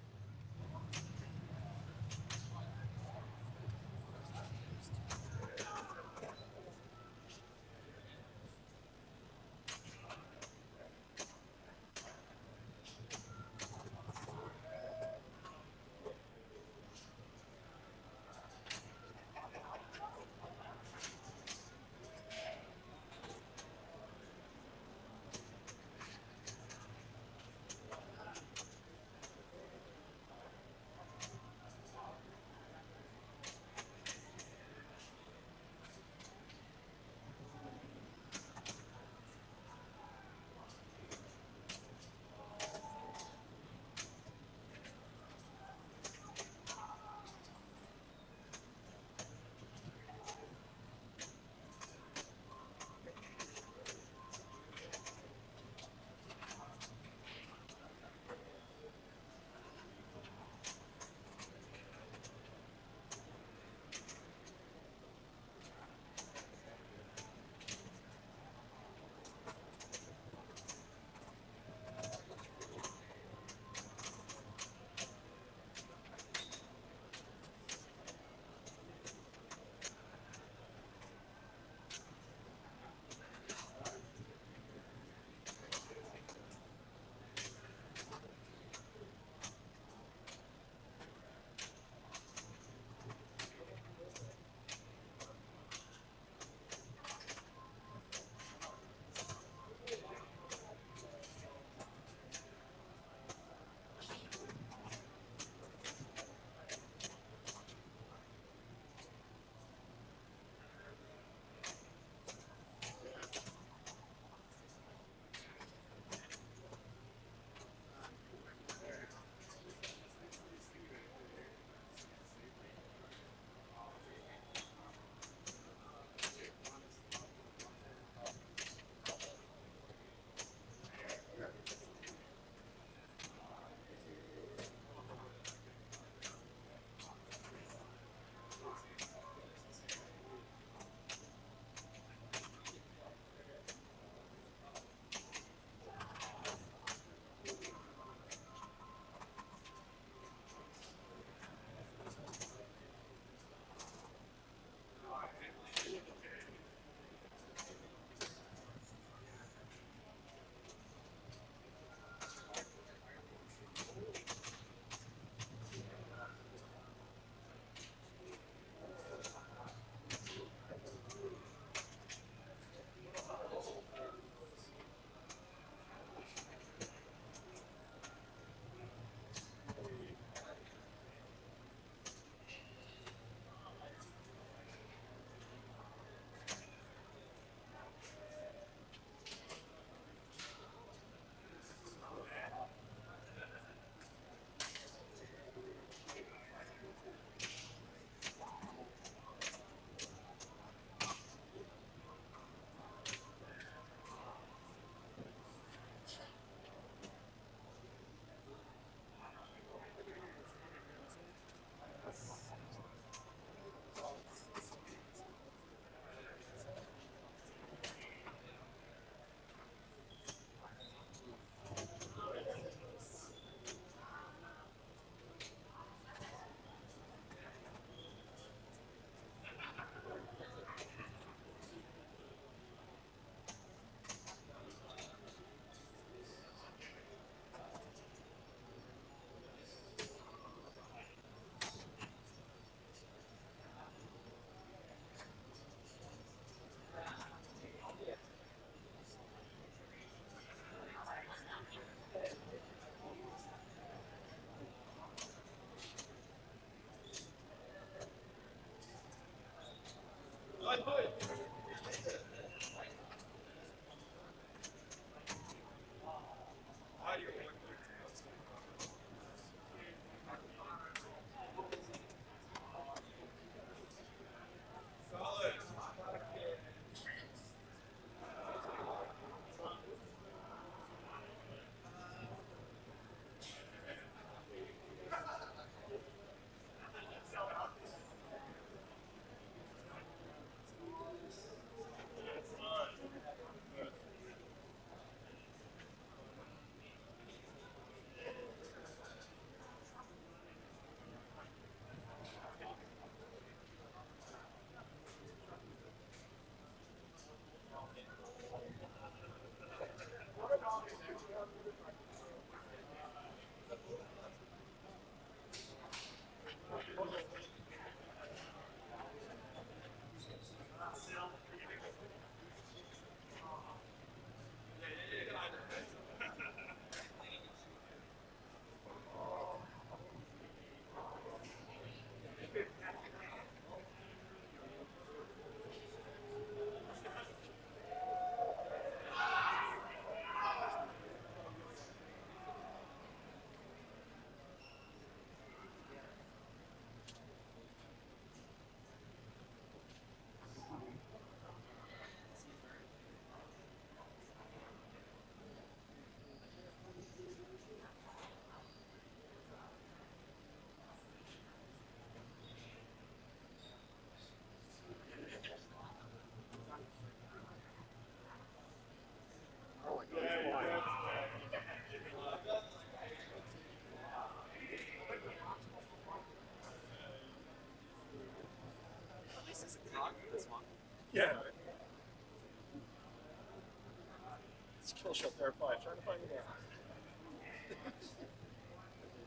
Skill shot there 5, trying to find it out.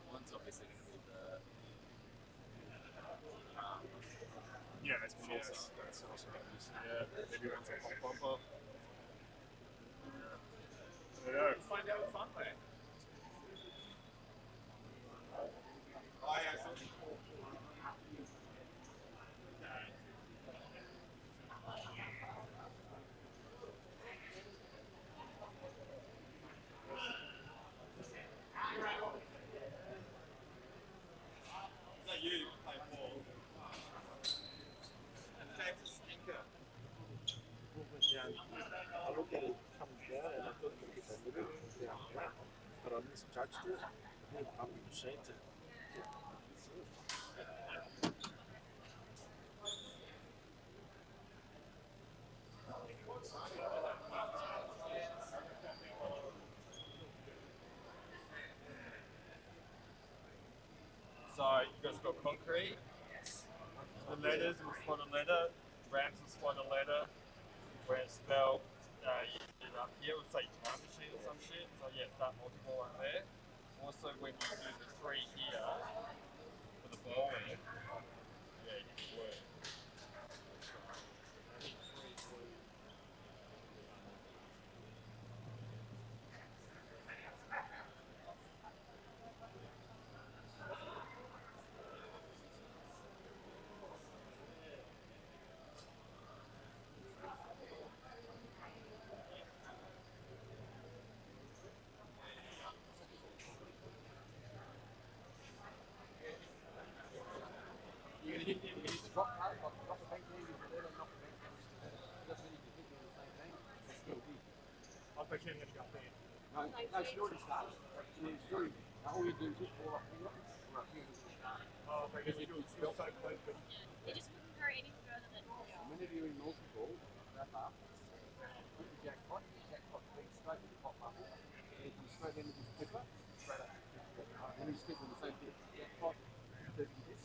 One's obviously going to be the... Yeah, that's going to be that's also going to be maybe one's a pop bumper. I don't know. Find out with fun, mate. I looked at it coming down and I thought it was a little down flat, but I misjudged it. I hit up in the machine to So you guys got concrete. The letters will spot a letter. Ramps will spot a letter. Where it's spelled, you did up here, it would say time machine or some shit. So yeah, it's that multiple one there. Also, when you do the 3 here for the bowling, yeah, you can work. No, she already started. All you do is just pull up here. Oh, okay, because you do it still so close, but It just wouldn't carry any further than here. Whenever you're in multiple, wrap up, put the jackpot feet straight to the top bubble, and you come straight into this flipper, straight up. And you just keep on the same bit. Jackpot, 30 hits.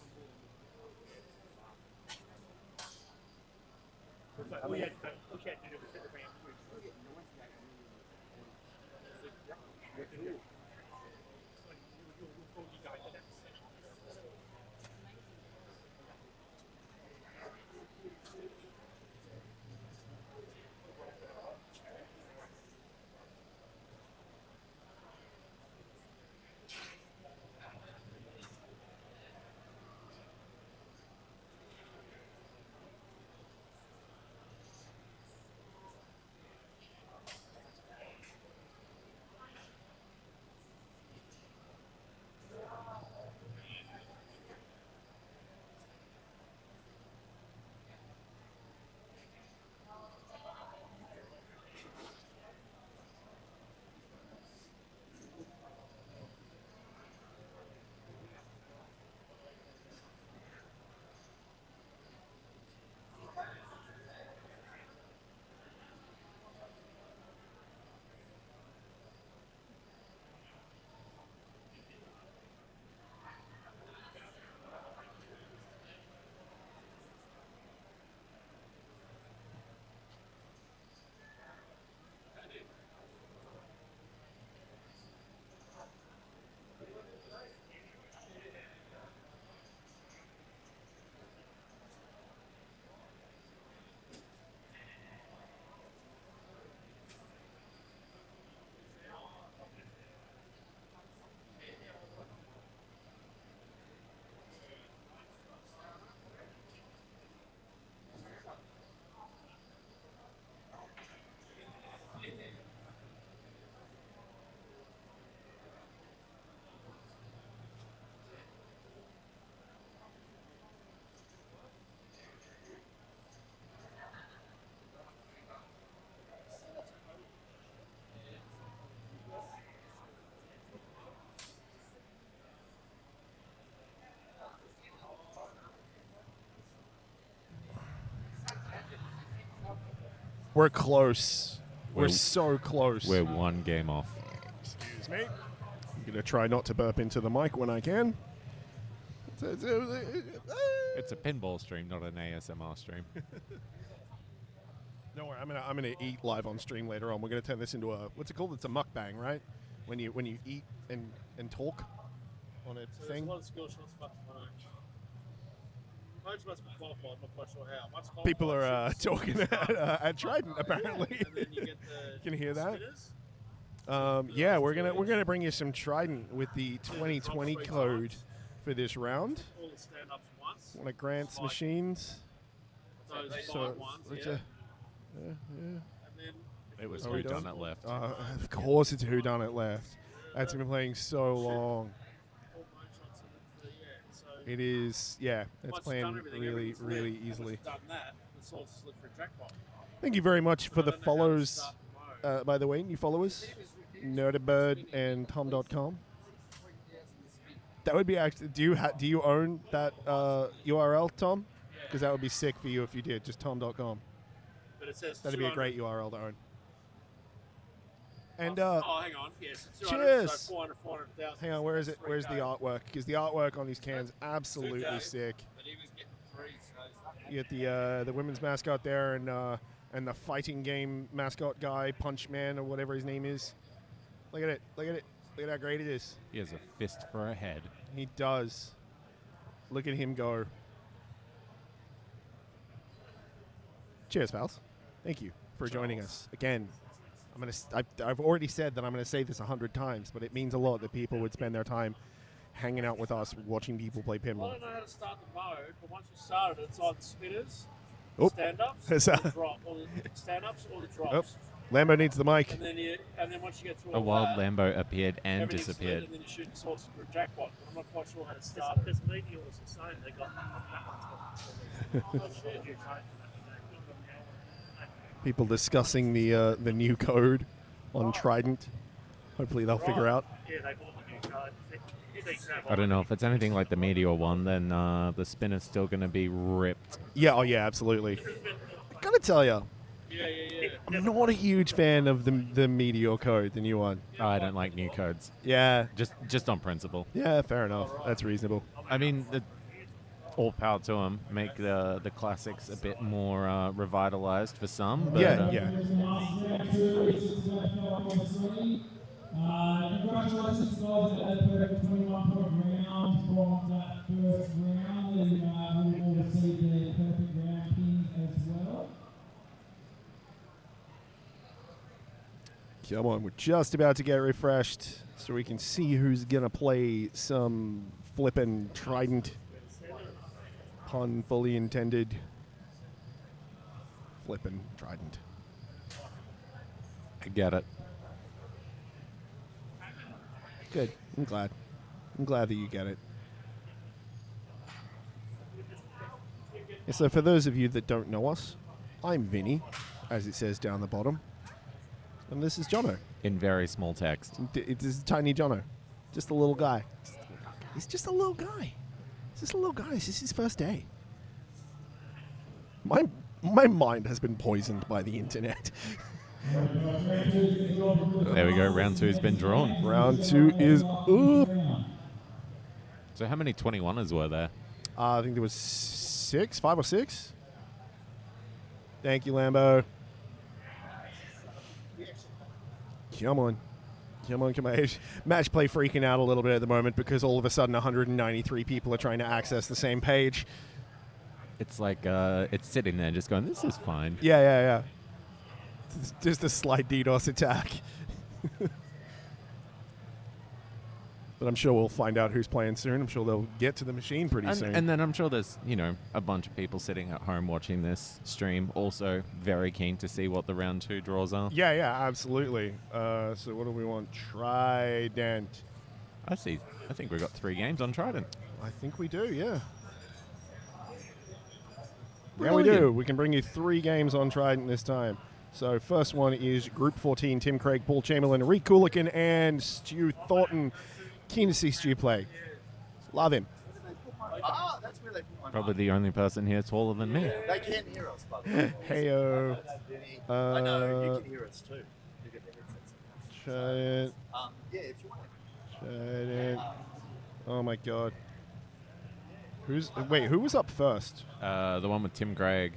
we had to do the fit the ramp with. We're close. We're We're- so close. We're one game off. Excuse me. I'm going to try not to burp into the mic when I can. It's a pinball stream, not an ASMR stream. Don't worry, I'm gonna eat live on stream later on. We're gonna turn this into a what's it called? It's a mukbang, right? When you eat and talk on a So there's thing. a lot of skill shots for Coach must be qualified, I'm not quite sure how. Once qualified, People are shoots talking at Trident apparently. and then you get the Can you hear that? spinners. Yeah, we're gonna bring you some Trident with the 2020 code for this round. All the stand-ups once. One of Grant's machines. Those So, five ones, let's, yeah. yeah. And then It was Are we who done done? it left. Of course, it's Who Done It left. That's been playing so long. all bone shots in it, so It is, yeah. It's once you've playing done everything, really, everything's lit. really Once easily. you've done that, the source is lit for a jackpot. Thank you very much for I the don't know how to follows. start the mode. By the way, new followers, Nerdabird and Tom.com. That would be actually. Do you own that URL, Tom? Because that would be sick for you if you did. Just Tom.com. But it says That'd be a 200. great URL to own. And Oh, hang on. Yes, 200, cheers. So 400, 400,000. hang on, where is it? Where's the artwork? Because the artwork on these cans absolutely 2K. sick. But he was getting free, so You get the women's mascot there, and the fighting game mascot guy, Punch Man or whatever his name is. Look at it! Look at it! Look at how great it is. He has a fist for a head. He does. Look at him go. Cheers, pals. Thank you for joining us again. I've already said that I'm gonna say this 100 times, but it means a lot that people would spend their time hanging out with us, watching people play I pinball. don't know how to start the mode, but once you started, it's either spinners, Oh. stand-ups, It's, or the drop, or the stand-ups, or the drops. Lambo needs the mic. And then once you get through A all wild that, Lambo appeared and everything's lit, disappeared. and then you shoot the source for a jackpot. But I'm not quite sure how to start it. this media was the same. They got People discussing the new code on Trident. Hopefully they'll figure out. yeah, they bought the new card. I don't know if it's anything like the Meteor one, then the spinner's still going to be ripped. Yeah, oh yeah, absolutely. I gotta tell you, Yeah. I'm not a huge fan of the Meteor code, the new one. I don't like new codes, Yeah, just on principle. yeah, fair enough. That's reasonable. I mean, all power to them. Make the classics a bit more revitalized for some. But, Yeah, yeah. Congratulations, guys, at a perfect 21-point round from that first round, and we will receive the perfect round pin as well. Come on, we're just about to get refreshed so we can see who's gonna play some flippin' Trident. Pun fully intended. Flippin' Trident. I get it. Good. I'm glad. I'm glad that you get it. Yeah, so for those of you that don't know us, I'm Vinny, as it says down the bottom. And this is Jono. In very small text. It is tiny Jono. Just a little guy. He's just a little guy. He's just a little guy. This is his first day. My mind has been poisoned by the internet. There we go. Round two's been drawn. Round two is up. So how many 21ers were there? I think there was 5 or 6. Thank you, Lambo. Come on. Come on. Match play freaking out a little bit at the moment because all of a sudden 193 people are trying to access the same page. It's like it's sitting there just going, this is fine. Yeah. It's just a slight DDoS attack. But I'm sure we'll find out who's playing soon. I'm sure they'll get to the machine pretty soon. And then I'm sure there's, a bunch of people sitting at home watching this stream also very keen to see what the round two draws are. Yeah, absolutely. So what do we want? Trident. I see. I think we've got 3 games on Trident. I think we do, yeah. Yeah, we do. We can bring you 3 games on Trident this time. So first one is Group 14, Tim Craig, Paul Chamberlain, Reed Coolican, and Stu Thornton. Keen to see Stu play. Love him. Ah, that's where they put my Probably the only person here taller than me. They can hear us, by the way. Heyo. I know, you can hear us too. You get the headsets. Trident. Yeah, if you want. Trident. Oh my god. Who was up first? The one with Tim Craig.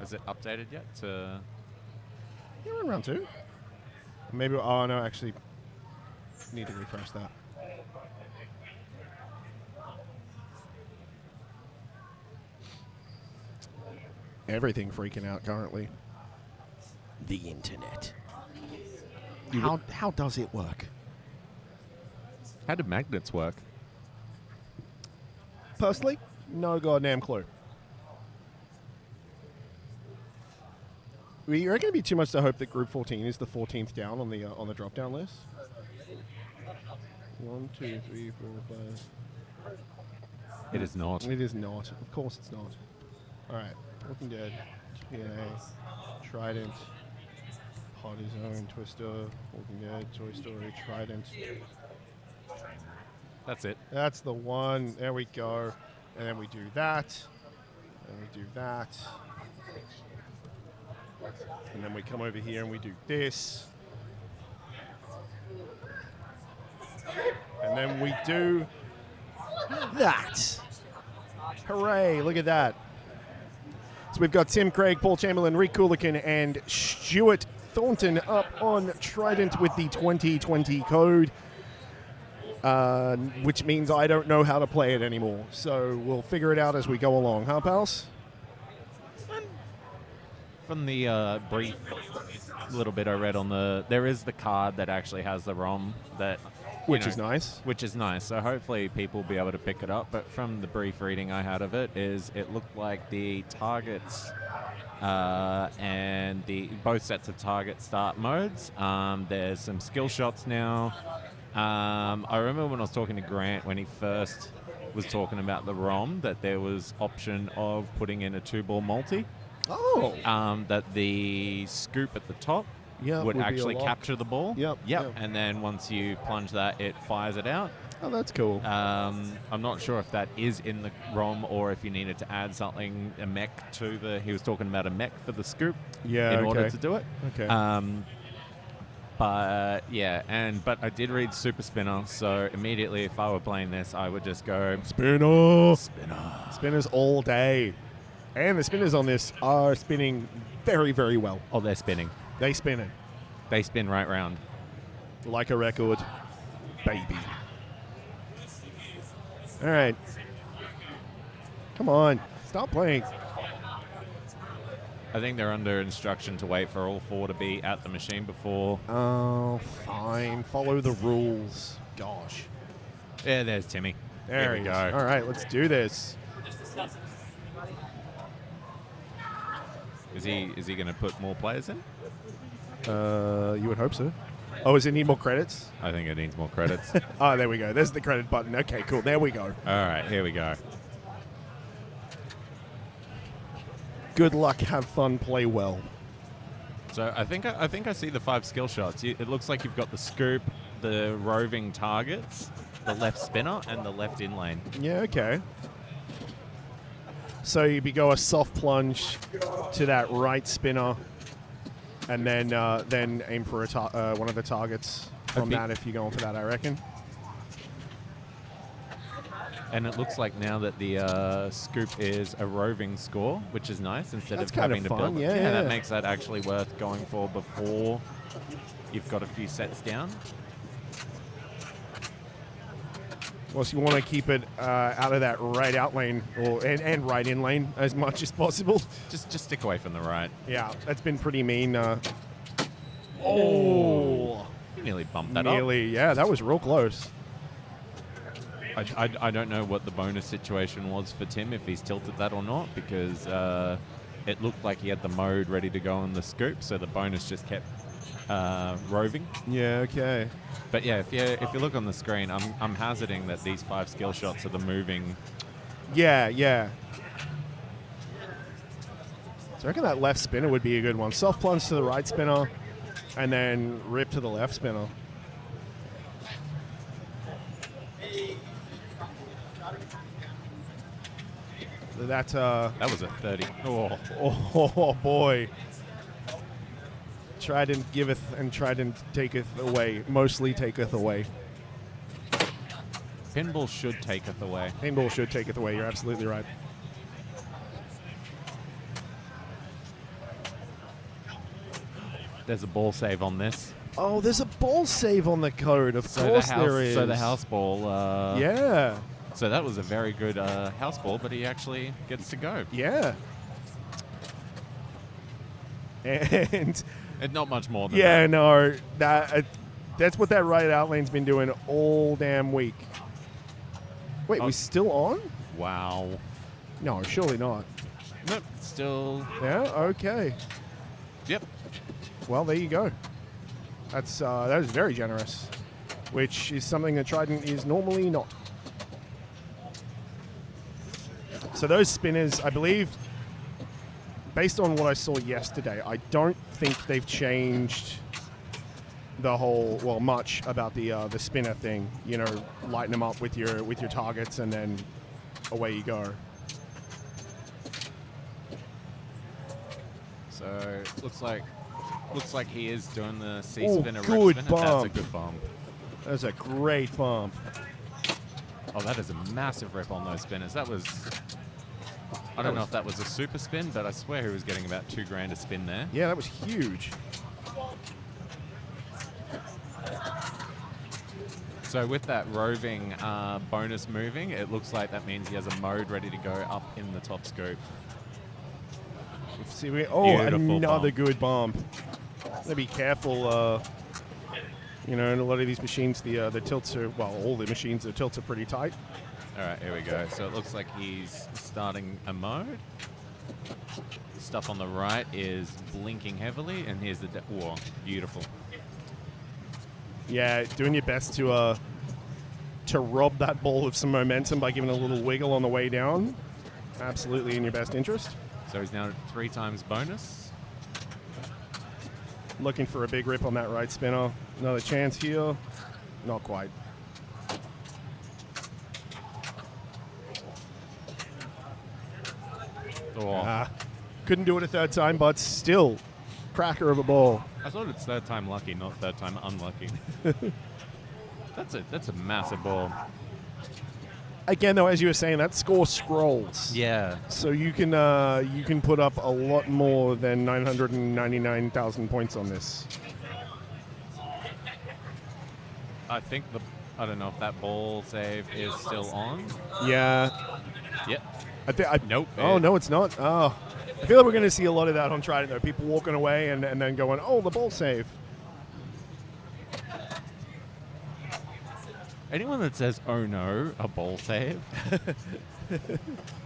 Has it updated yet to... You're in round 2. Maybe. Oh no, actually, need to refresh that. Everything freaking out currently. The internet. How does it work? How do magnets work? Personally, no goddamn clue. You reckon it'd be too much to hope that Group 14 is the 14th down on the drop-down list? 1, 2, 3, 4, 5. It is not. It is not. Of course it's not. All right. Walking Dead, TNA, Trident, Party Zone, Twister, Walking Dead, Toy Story, Trident. That's it. That's the one. There we go. And then we do that. And we do that. And then we come over here and we do this. And then we do that. Hooray, look at that. So we've got Tim Craig, Paul Chamberlain, Rick Coolican, and Stuart Thornton up on Trident with the 2020 code, which means I don't know how to play it anymore. So we'll figure it out as we go along, huh, pals? From the brief little bit I read on there is the card that actually has the ROM that... Which is nice. Which is nice. So hopefully people will be able to pick it up. But from the brief reading I had of it, it looked like the targets and both sets of target start modes. There's some skill shots now. I remember when I was talking to Grant when he first was talking about the ROM that there was option of putting in a 2-ball multi. Oh. That the scoop at the top would actually capture the ball. Yep. And then once you plunge that, it fires it out. Oh, that's cool. I'm not sure if that is in the ROM or if you needed to add something, a mech to the... He was talking about a mech for the scoop in order to do it. Okay. But I did read Super Spinner, so immediately if I were playing this, I would just go... Spinner! Spinners all day. And the spinners on this are spinning very, very well. Oh, they're spinning. They spinning. They spin right round. Like a record. Baby. All right. Come on. Stop playing. I think they're under instruction to wait for all 4 to be at the machine before... Oh, fine. Follow the rules. Gosh. Yeah, there's Timmy. There we go. All right, let's do this. Is he going to put more players in? You would hope so. Oh, does it need more credits? I think it needs more credits. Oh, there we go. There's the credit button. Okay, cool. There we go. All right, here we go. Good luck. Have fun. Play well. So I think I see the 5 skill shots. It looks like you've got the scoop, the roving targets, the left spinner, and the left in lane. Yeah. Okay. So you go a soft plunge to that right spinner, and then aim for one of the targets from that if you're going for that, I reckon. And it looks like now that the scoop is a roving score, which is nice instead of having to build. Yeah, that makes that actually worth going for before you've got a few sets down. Well, so you want to keep it out of that right out lane and right in lane as much as possible. Just stick away from the right. Yeah, that's been pretty mean. You nearly bumped that up. Yeah, that was real close. I don't know what the bonus situation was for Tim, if he's tilted that or not, because it looked like he had the mode ready to go on the scoop, so the bonus just kept roving. Yeah, okay. But yeah, if you look on the screen, I'm hazarding that these 5 skill shots are the moving. Yeah. So I reckon that left spinner would be a good one. Soft plunge to the right spinner, and then rip to the left spinner. That was a 30. Oh boy. Trident giveth and Trident taketh away. Mostly taketh away. Pinball should taketh away. Pinball should taketh away. You're absolutely right. There's a ball save on this. Oh, there's a ball save on the code. Of course there is. So the house ball. Yeah. So that was a very good house ball, but he actually gets to go. Yeah. And Not much more than yeah, that. no, that's what that right out lane's been doing all damn week. Wait, we still on? Wow. No, surely not. Nope. Still. Yeah. Okay. Yep. Well, there you go. That is very generous, which is something that Trident is normally not. So those spinners, I believe, based on what I saw yesterday, I don't think they've changed the whole much about the spinner thing. You know, lighten them up with your targets and then away you go. So looks like he is doing the C Oh, spinner. good rip spinner. That's a bump. good bump. That's a great bump. Oh, that is a massive rip on those spinners. That was. I don't know if that was a super spin, but I swear he was getting about $2,000 a spin there. Yeah, that was huge. So with that roving bonus moving, it looks like that means he has a mode ready to go up in the top scoop. See, Beautiful another bump. good bump. Gotta be careful. You know, in a lot of these machines, the tilts are, all the machines, the tilts are pretty tight. All right, here we go. So it looks like he's starting a mode. Stuff on the right is blinking heavily, and here's the whoa, beautiful. Yeah, doing your best to rob that ball of some momentum by giving it a little wiggle on the way down. Absolutely in your best interest. So he's now at 3 times bonus. Looking for a big rip on that right spinner. Another chance here. Not quite. Oh, Couldn't do it a third time, but still, cracker of a ball. I thought it's third time lucky, not third time unlucky. That's a massive ball. Again, though, as you were saying, that score scrolls. Yeah. So you can put up a lot more than 999,000 points on this. I think I don't know if that ball save is still on. Yeah. Yep. Nope. Oh, no, it's not. Oh. I feel like we're going to see a lot of that on Trident, though. People walking away and then going, oh, the ball save. Anyone that says, oh no, a ball save,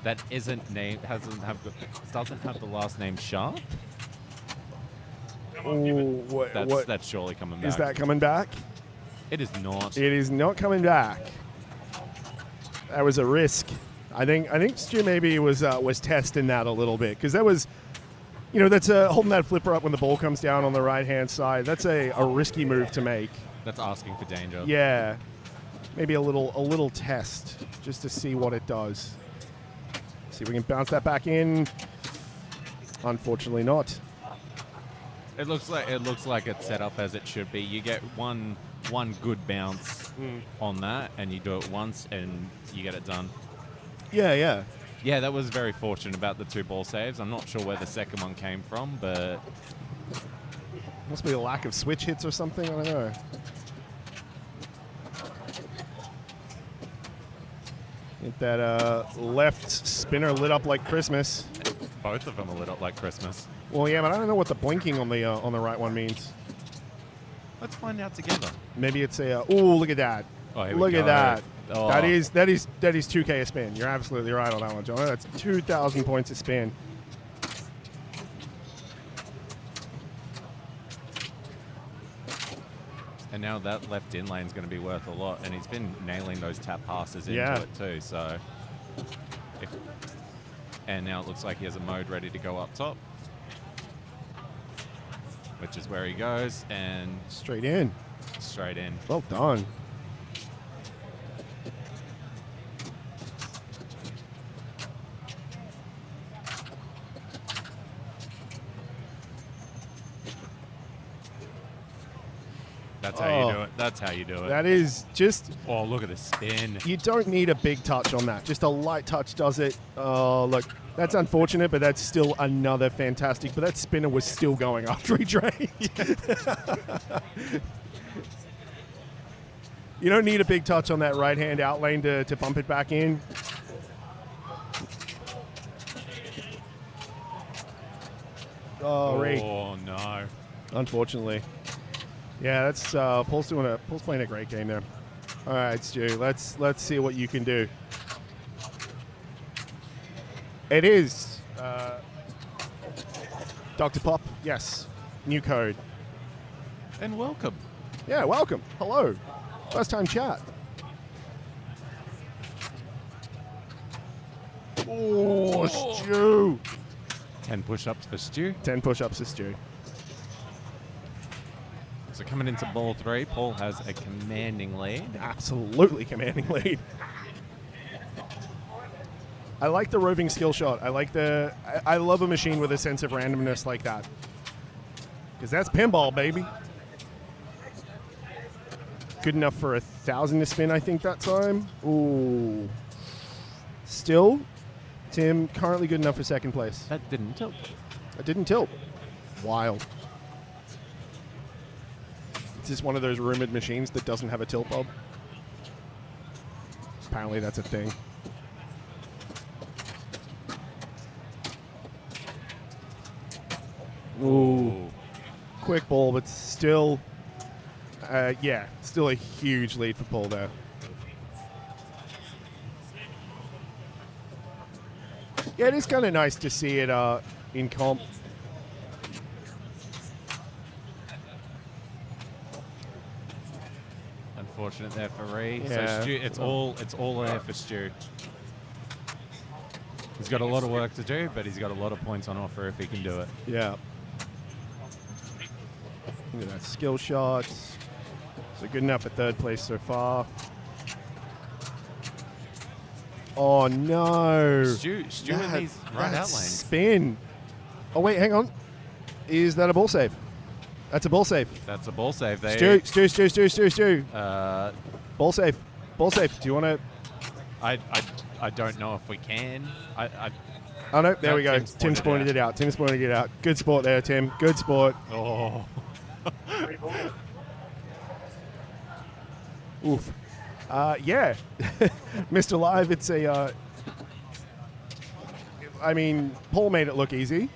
that isn't named, doesn't have the last name Sharp, Oh, that's surely coming back. is that coming back? It is not. It is not coming back. That was a risk. I think Stu maybe was testing that a little bit because that was, that's holding that flipper up when the ball comes down on the right hand side. That's a risky move to make. That's asking for danger. Yeah, maybe a little test just to see what it does. See if we can bounce that back in. Unfortunately, not. It looks like it's set up as it should be. You get one good bounce on that, and you do it once, and you get it done. Yeah. Yeah, that was very fortunate about the 2 ball saves. I'm not sure where the second one came from, but Must be a lack of switch hits or something. I don't know. Get that left spinner lit up like Christmas. both of them are lit up like Christmas. Well, yeah, but I don't know what the blinking on the right one means. Let's find out together. Maybe it's a. Oh, look at that! Oh, here we Look go. at that! Oh. That is 2K a spin. You're absolutely right on that one, John. That's 2,000 points a spin. And now that left in lane is going to be worth a lot, and he's been nailing those tap passes into Yeah. it too. So, and now it looks like he has a mode ready to go up top, which is where he goes, and Straight in. straight in. Well done. That's how you do it. That's how you do it. That is just. Oh, look at the spin. You don't need a big touch on that. Just a light touch does it. Oh, look. That's unfortunate, but that's still another fantastic. But that spinner was still going after he drained. You don't need a big touch on that right-hand out lane to bump it back in. Oh, Reed. Oh, no. Unfortunately. Yeah, that's Paul's playing a great game there. All right, Stu, let's see what you can do. It is Dr. Pop. Yes, new code. And welcome. Yeah, welcome. Hello. First time chat. Oh, Stu. 10 push-ups for Stu. 10 push-ups for Stu. So coming into ball 3, Paul has a commanding lead. Absolutely commanding lead. I like the roving skill shot. I love a machine with a sense of randomness like that. Because that's pinball, baby. Good enough for 1,000 to spin, I think, that time. Ooh. Still, Tim, currently good enough for second place. That didn't tilt. It didn't tilt. Wild. It's just one of those rumored machines that doesn't have a tilt bob. Apparently that's a thing. Ooh. Quick ball, but still, still a huge lead for Paul there. Yeah, it is kind of nice to see it in comp. Unfortunate there for Ree. Yeah. So Stu, it's all there for Stu. He's got a lot of work to do, but he's got a lot of points on offer if he can do it. Yeah. Look at that skill shot. So good enough at third place so far. Oh no! Stu in these right out lanes. Spin. Oh wait, hang on. Is that a ball save? That's a ball save. That's a ball save. Stu. Ball save. Ball save. Do you want to? I don't know if we can. Oh no! There we go. Tim's pointed it out. Tim's pointed it out. Good sport there, Tim. Good sport. Oh. Oof. Yeah. Mr. Live, it's a... I mean, Paul made it look easy.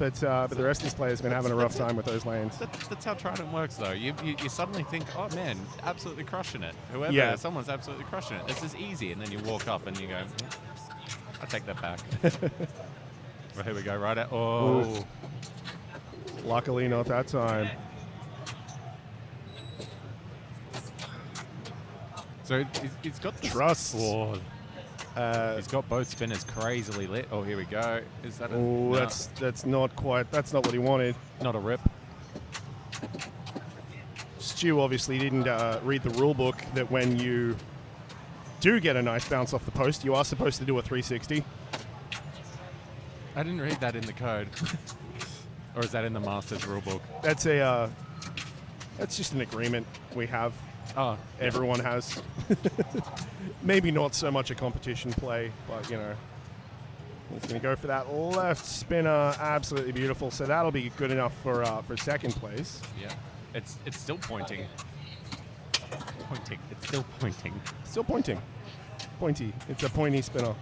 But the rest of these players have been having a rough time with those lanes. That's how Trident works, though. You suddenly think, oh, man, absolutely crushing it. Someone's absolutely crushing it. This is easy. And then you walk up and you go, I take that back. Well, here we go, right at... Oh. Ooh. Luckily, not that time. So he's got trust. He's got both spinners crazily lit. Oh, here we go. Is that? Oh, no. that's not quite. That's not what he wanted. Not a rip. Stu obviously didn't read the rule book that when you do get a nice bounce off the post, you are supposed to do a 360. I didn't read that in the code. Or is that in the Masters rule book? That's just an agreement we have. Oh, everyone has. Maybe not so much a competition play, but you know, he's going to go for that left spinner. Absolutely beautiful. So that'll be good enough for second place. Yeah, it's still pointing. It's still pointing. Still pointing. Pointy. It's a pointy spinner.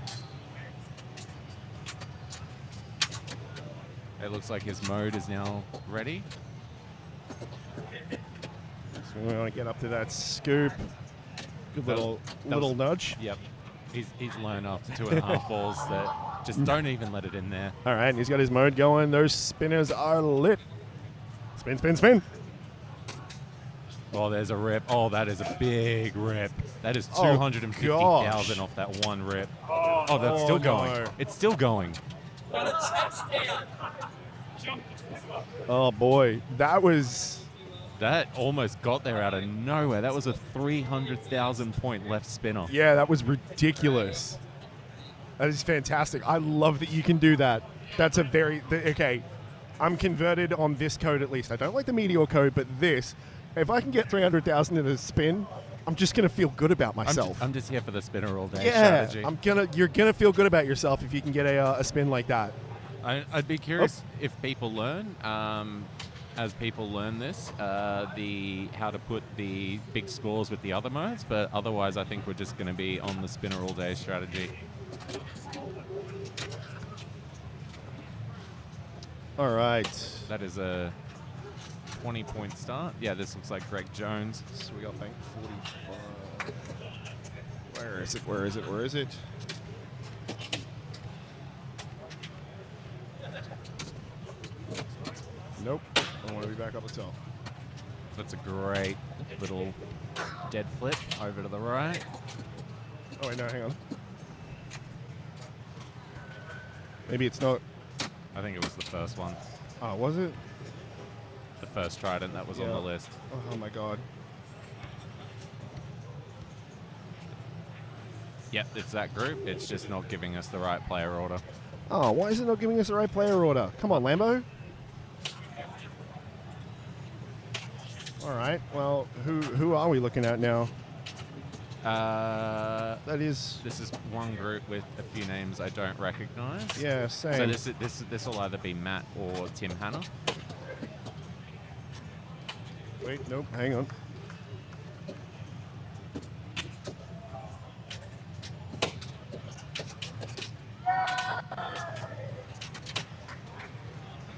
It looks like his mode is now ready. So we want to get up to that scoop. Good little nudge. Yep. He's learned after 2.5 balls that just don't even let it in there. All right, and he's got his mode going. Those spinners are lit. Spin, spin, spin. Oh, there's a rip. Oh, that is a big rip. That is 250,000 off that one rip. Oh, that's still going. No. It's still going. Oh boy, that almost got there out of nowhere. That was a 300,000 point left spinner. Yeah, that was ridiculous. That is fantastic. I love that you can do that. That's a okay. I'm converted on this code at least. I don't like the Meteor code, but this, if I can get 300,000 in a spin, I'm just gonna feel good about I'm myself. I'm just here for the spinner all day yeah, strategy. you're gonna feel good about yourself if you can get a spin like that. I'd be curious if people learn, as people learn this, how to put the big scores with the other modes. But otherwise, I think we're just going to be on the spinner all day strategy. All right. That is a 20-point start. Yeah, this looks like Greg Jones. So we got bank 45. Where is it? Where is it? Where is it? Nope. I want to be back up the top. That's a great little dead flip over to the right. Oh, wait, no, hang on. Maybe it's not. I think it was the first one. Oh, was it? The first trident that was on the list. Oh, my God. Yep, it's that group. It's just not giving us the right player order. Oh, why is it not giving us the right player order? Come on, Lambo. All right. Well, who are we looking at now? That is. This is one group with a few names I don't recognize. Yeah, same. So this will either be Matt or Tim Hanna. Wait, nope. Hang on.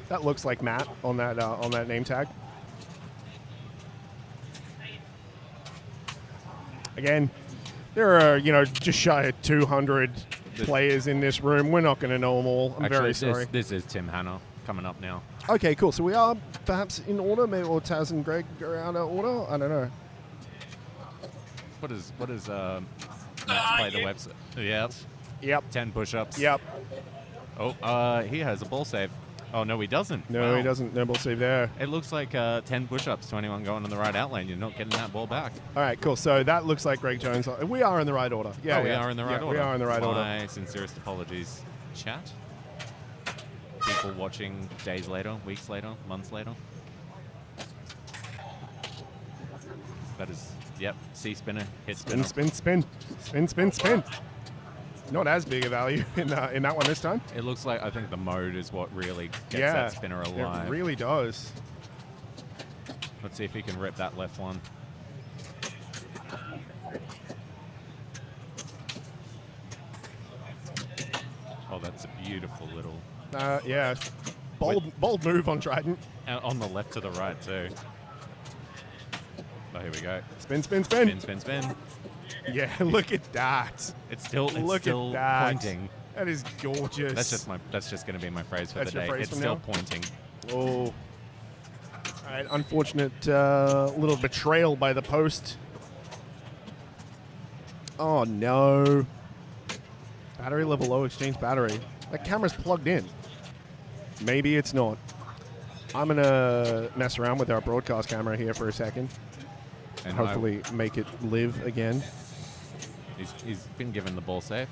That looks like Matt on that name tag. Again, there are just shy of 200 players in this room. We're not going to know them all. I'm very sorry. This is Tim Hanna coming up now. Okay, cool. So we are perhaps in order, maybe, or Taz and Greg are out of order. I don't know. What is Matt's play the website? Yeah. Yep. 10 push-ups. Yep. Oh, he has a ball save. Oh, no, he doesn't. No, Wow. he doesn't. No ball save there. It looks like 10 push-ups to anyone going in the right outlane. You're not getting that ball back. All right, cool. So that looks like Greg Jones. We are in the right order. Yeah, we are in the right order. We are in the right order. My sincerest apologies, chat. People watching days later, weeks later, months later. That is, yep, C spinner, hit spinner. Spin. Not as big a value in that one this time. It looks like, I think the mode is what really gets Yeah, that spinner alive. It really does. Let's see if he can rip that left one. Oh, that's a beautiful little... Yeah. Bold move on Trident. On the left to the right, too. Oh, here we go. Spin. Spin. Yeah, look at that. It's still Look at that. pointing. That is gorgeous. That's just going to be my phrase for That's the your day. phrase It's from still now? pointing. Oh. All right, unfortunate little betrayal by the post. Oh, no. Battery level low, exchange battery. That camera's plugged in. Maybe it's not. I'm going to mess around with our broadcast camera here for a second. And hopefully make it live again. He's been given the ball safe.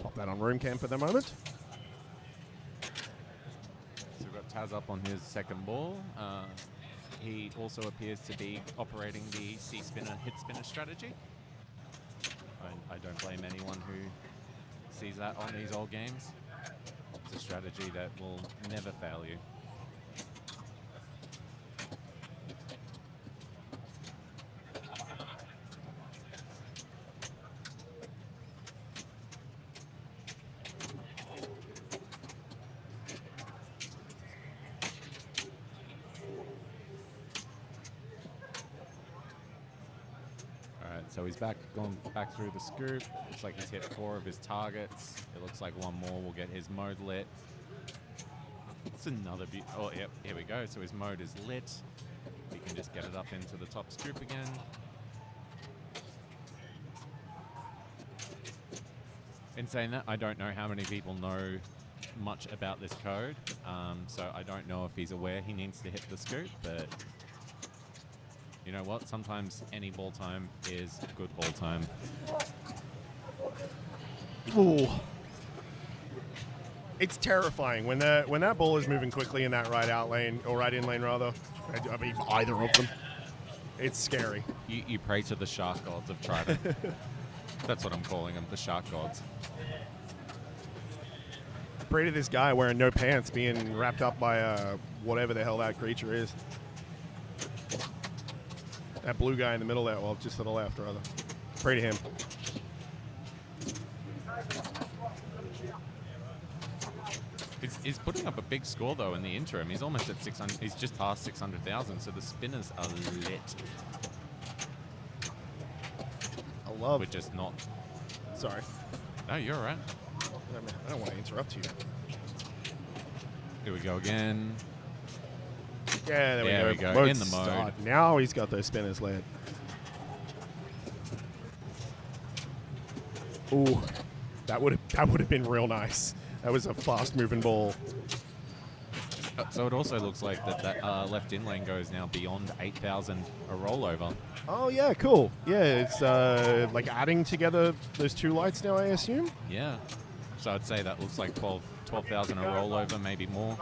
Pop that on room cam for the moment. So we've got Taz up on his second ball. He also appears to be operating the C spinner, hit spinner strategy. I don't blame anyone who sees that on these old games. It's a strategy that will never fail you. So he's gone back through the scoop. Looks like he's hit 4 of his targets. It looks like one more will get his mode lit. It's another oh, yep, here we go. So his mode is lit. He can just get it up into the top scoop again. In saying that, I don't know how many people know much about this code. So I don't know if he's aware he needs to hit the scoop, but you know what? Sometimes any ball time is good ball time. Ooh. It's terrifying when that ball is moving quickly in that right out lane, or right in lane rather. I mean, either of them. It's scary. You pray to the shark gods of Trident. That's what I'm calling them, the shark gods. Pray to this guy wearing no pants being wrapped up by whatever the hell that creature is. That blue guy in the middle there, well, just to the left, rather. Pray to him. He's putting up a big score, though, in the interim. He's almost at 600. He's just past 600,000, so the spinners are lit. I love... We're just not... Sorry. No, you're all right. I don't want to interrupt you. Here we go again. Yeah, there we go. Mode In the mode. Start. Now he's got those spinners lit. Ooh, that would have been real nice. That was a fast-moving ball. So it also looks like that left in lane goes now beyond 8,000 a rollover. Oh, yeah, cool. Yeah, it's like adding together those two lights now, I assume? Yeah. So I'd say that looks like 12,000 a rollover, maybe more.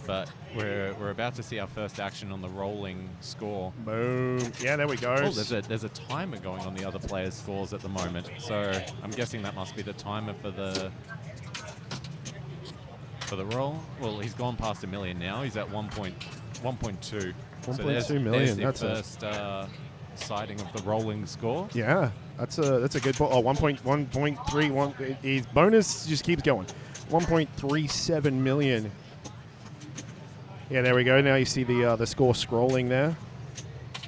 But we're about to see our first action on the rolling score. Boom. Yeah, there we go. Oh, there's a timer going on the other players' scores at the moment. So I'm guessing that must be the timer for the roll. Well, he's gone past a million now. He's at 1.2. 1.2 million. There's the first sighting of the rolling score. Yeah, that's a good ball. Oh, 1.31. His bonus just keeps going. 1.37 million. Yeah, there we go. Now you see the score scrolling there.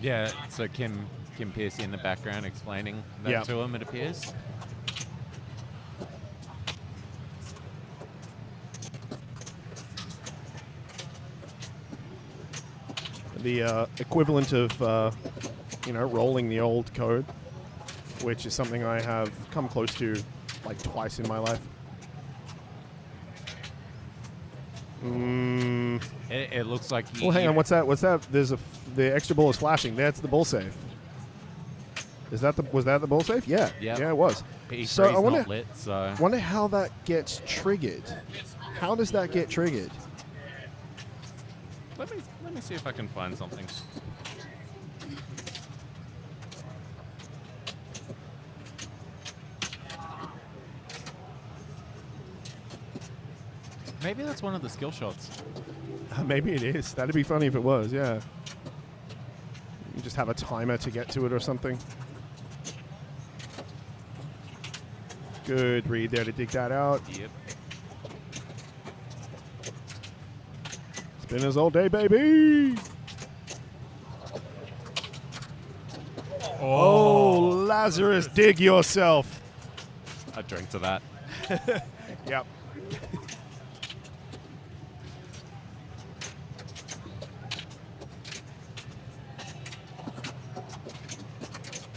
Yeah, so Kim Piercy in the background explaining that to him, it appears. The equivalent of, rolling the old code, which is something I have come close to like twice in my life. It looks like... Well, hang on. What's that? There's the extra ball is flashing. That's the ball save. Was that the ball save? Yeah. Yep. Yeah, it was. So I wonder how that gets triggered. How does that get triggered? Let me see if I can find something. Maybe that's one of the skill shots. Maybe it is. That'd be funny if it was, yeah. You just have a timer to get to it or something. Good read there to dig that out. Yep. Spinners all day, baby! Oh, Lazarus, dig yourself. I drink to that. Yep.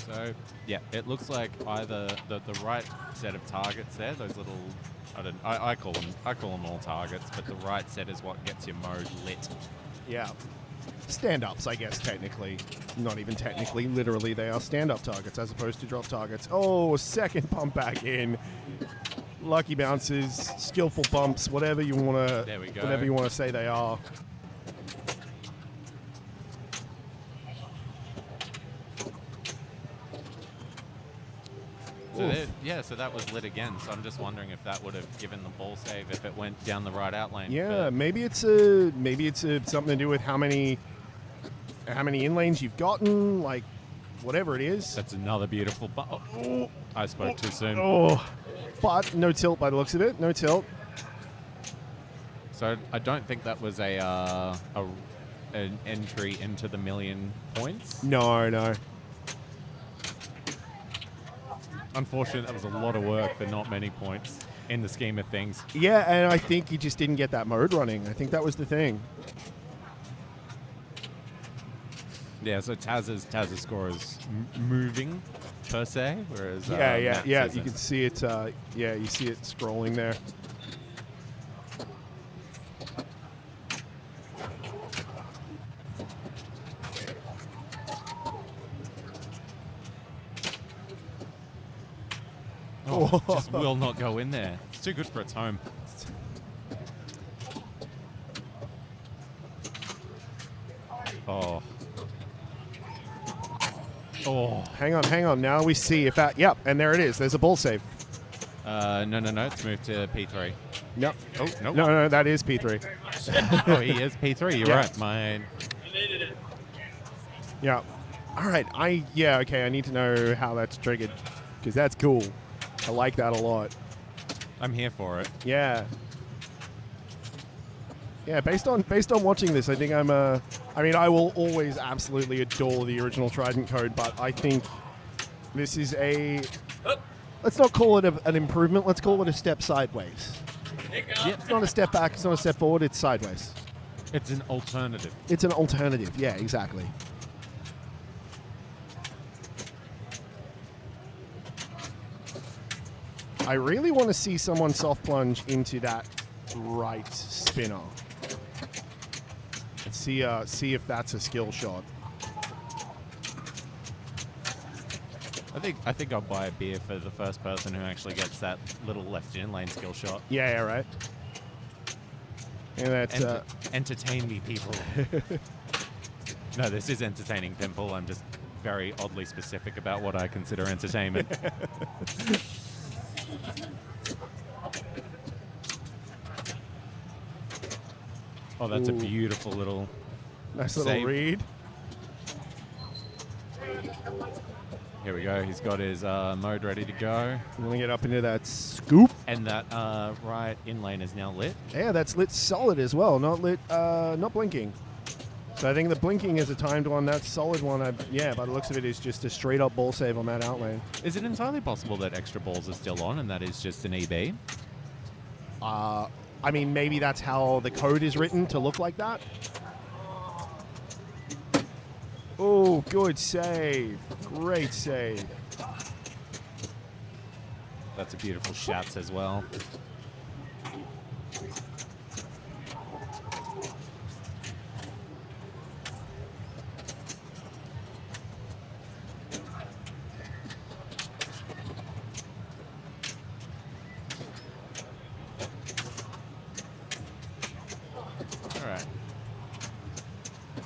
So, yeah, it looks like either the right set of targets there, those little, I call them all targets, but the right set is what gets your mode lit. Yeah. Stand-ups, I guess, technically. Not even technically, literally, they are stand-up targets as opposed to drop targets. Oh, second pump back in. Lucky bounces, skillful bumps, whatever you want to. There we go. Whatever you want to say they are. So that was lit again. So I'm just wondering if that would have given the ball save if it went down the right out lane. Yeah, maybe it's something to do with how many in lanes you've gotten, like whatever it is. That's another beautiful. I spoke too soon. Oh, but no tilt by the looks of it. No tilt. So I don't think that was an entry into the million points. No. Unfortunately, that was a lot of work for not many points in the scheme of things. Yeah, and I think he just didn't get that mode running. I think that was the thing. Yeah, so Taz's score is moving per se, whereas yeah, Matt's you can see it. You see it scrolling there. Just will not go in there. It's too good for its home. Oh. Oh. Hang on. Now we see if that. Yep, and there it is. There's a ball save. No. It's moved to P3. Yep. Oh, nope. No, that is P3. Oh, he is P3. You're right. Mine. Yeah. All right. Okay. I need to know how that's triggered because that's cool. I like that a lot. I'm here for it. Yeah. Yeah. Based on watching this, I think I'm I mean, I will always absolutely adore the original Trident code, but I think this is a. Let's not call it an improvement. Let's call it a step sideways. It's not a step back. It's not a step forward. It's sideways. It's an alternative. It's an alternative. Yeah, exactly. I really want to see someone soft plunge into that right spinner. And see if that's a skill shot. I think I'll buy a beer for the first person who actually gets that little left in lane skill shot. Yeah, right. And that's entertain me, people. No, this is entertaining, Pimple. I'm just very oddly specific about what I consider entertainment. Oh, that's a beautiful little nice little save. read. Here we go. He's got his mode ready to go. I'm going to get up into that scoop. And that right in lane is now lit. Yeah, that's lit solid as well. Not lit, not blinking. So I think the blinking is a timed one. That solid one, by the looks of it, is just a straight up ball save on that out lane. Is it entirely possible that extra balls are still on and that is just an EB? I mean, maybe that's how the code is written to look like that. Oh, good save. Great save. That's a beautiful shouts as well.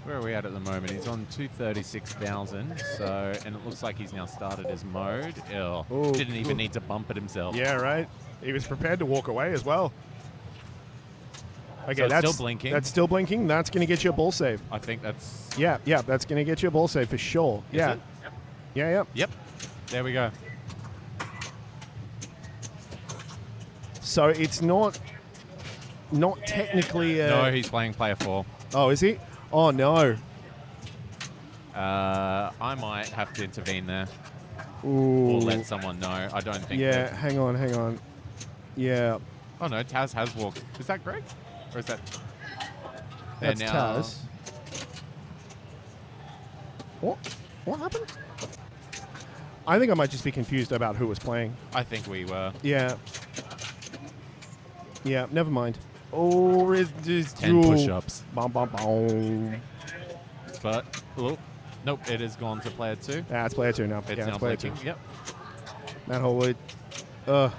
Where are we at the moment? He's on 236,000, and it looks like he's now started his mode. Didn't even need to bump it himself. Yeah, right. He was prepared to walk away as well. Okay, so that's still blinking. That's still blinking. That's going to get you a ball save. I think that's... Yeah, that's going to get you a ball save for sure. Is yeah. it? Yep. Yep. There we go. So it's not technically No, he's playing player 4. Oh, is he? Oh, no. I might have to intervene there. Ooh. Or let someone know. I don't think... Yeah, hang on. Yeah. Oh, no, Taz has walked. Is that Greg? Or is that... That's Taz. What happened? I think I might just be confused about who was playing. I think we were. Yeah. Yeah, never mind. Oh, it's 10 push-ups. Bom, bom, bom. But, nope, it has gone to player 2. It's player 2 now. It's yeah, now player blinking. 2. Yep. That whole would. So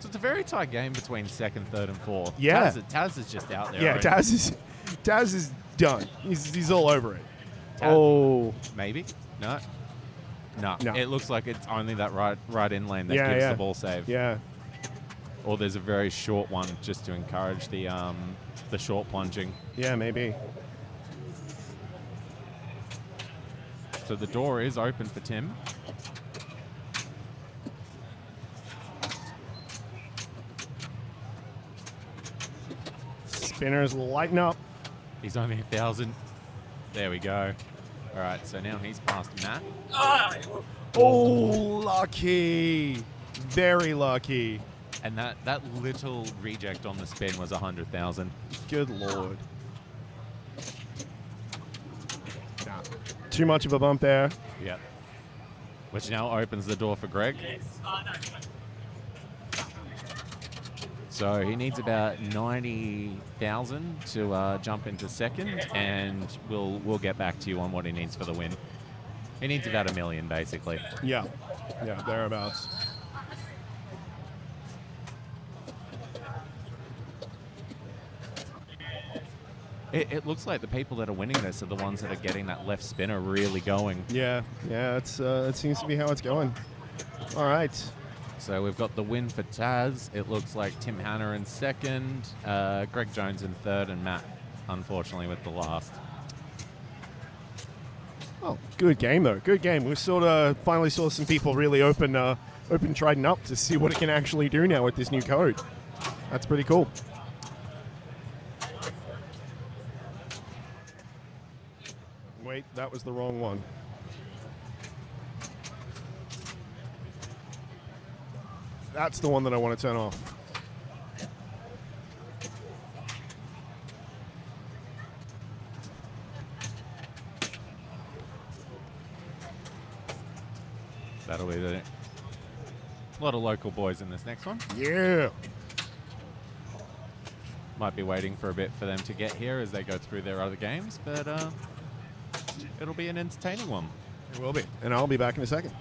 it's a very tight game between 2nd, 3rd, and 4th. Yeah. Taz is just out there. Yeah, already. Taz is done. He's all over it. Taz, maybe? No. No. It looks like it's only that right in lane that gives the ball save. Yeah. Or there's a very short one just to encourage the short plunging. Yeah, maybe. So the door is open for Tim. Spinners lighten up. He's only 1,000. There we go. All right, so now he's past Matt. Oh, lucky. Very lucky. And that little reject on the spin was 100,000. Good Lord. Nah. Too much of a bump there. Yep. Which now opens the door for Greg. So he needs about 90,000 to jump into 2nd, and we'll get back to you on what he needs for the win. He needs about $1 million, basically. Yeah, thereabouts. It looks like the people that are winning this are the ones that are getting that left spinner really going. Yeah, it seems to be how it's going. All right. So we've got the win for Taz. It looks like Tim Hanna in second, Greg Jones in third, and Matt, unfortunately, with the last. Oh, good game, though. Good game. We sort of finally saw some people really open Trident up to see what it can actually do now with this new code. That's pretty cool. Wait, that was the wrong one. That's the one that I want to turn off. That'll be a lot of local boys in this next one. Yeah. Might be waiting for a bit for them to get here as they go through their other games, but it'll be an entertaining one. It will be. And I'll be back in a second.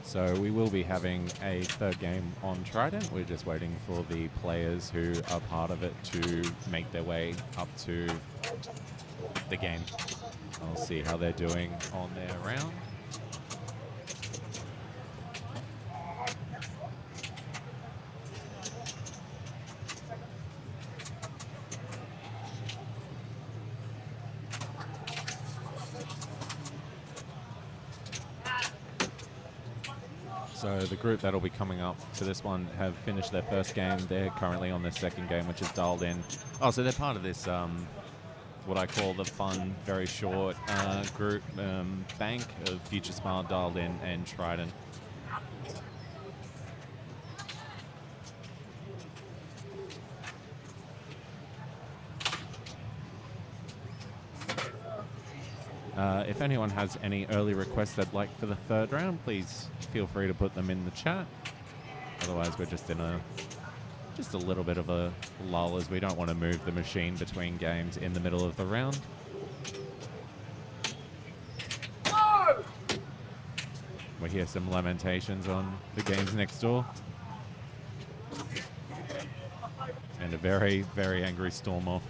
So we will be having a third game on Trident. We're just waiting for the players who are part of it to make their way up to the game. I'll see how they're doing on their round. So the group that'll be coming up to this one have finished their first game. They're currently on their second game, which is dialed in. Oh, so they're part of this, what I call the fun, very short group bank of Future Smile, Dialed In, and Trident. If anyone has any early requests they'd like for the third round, please feel free to put them in the chat. Otherwise, we're just in just a little bit of a lull as we don't want to move the machine between games in the middle of the round. We hear some lamentations on the games next door. And a very, very angry storm off.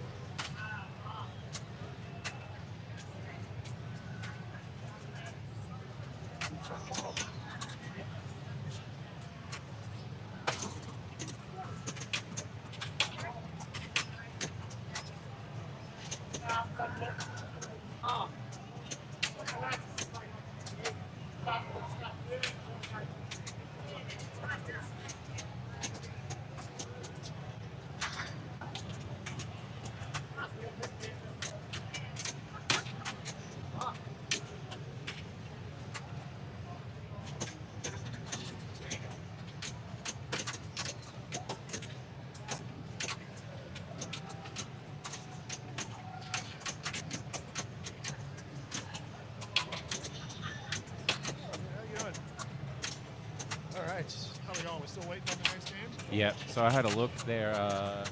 Yep, so I had a look. They're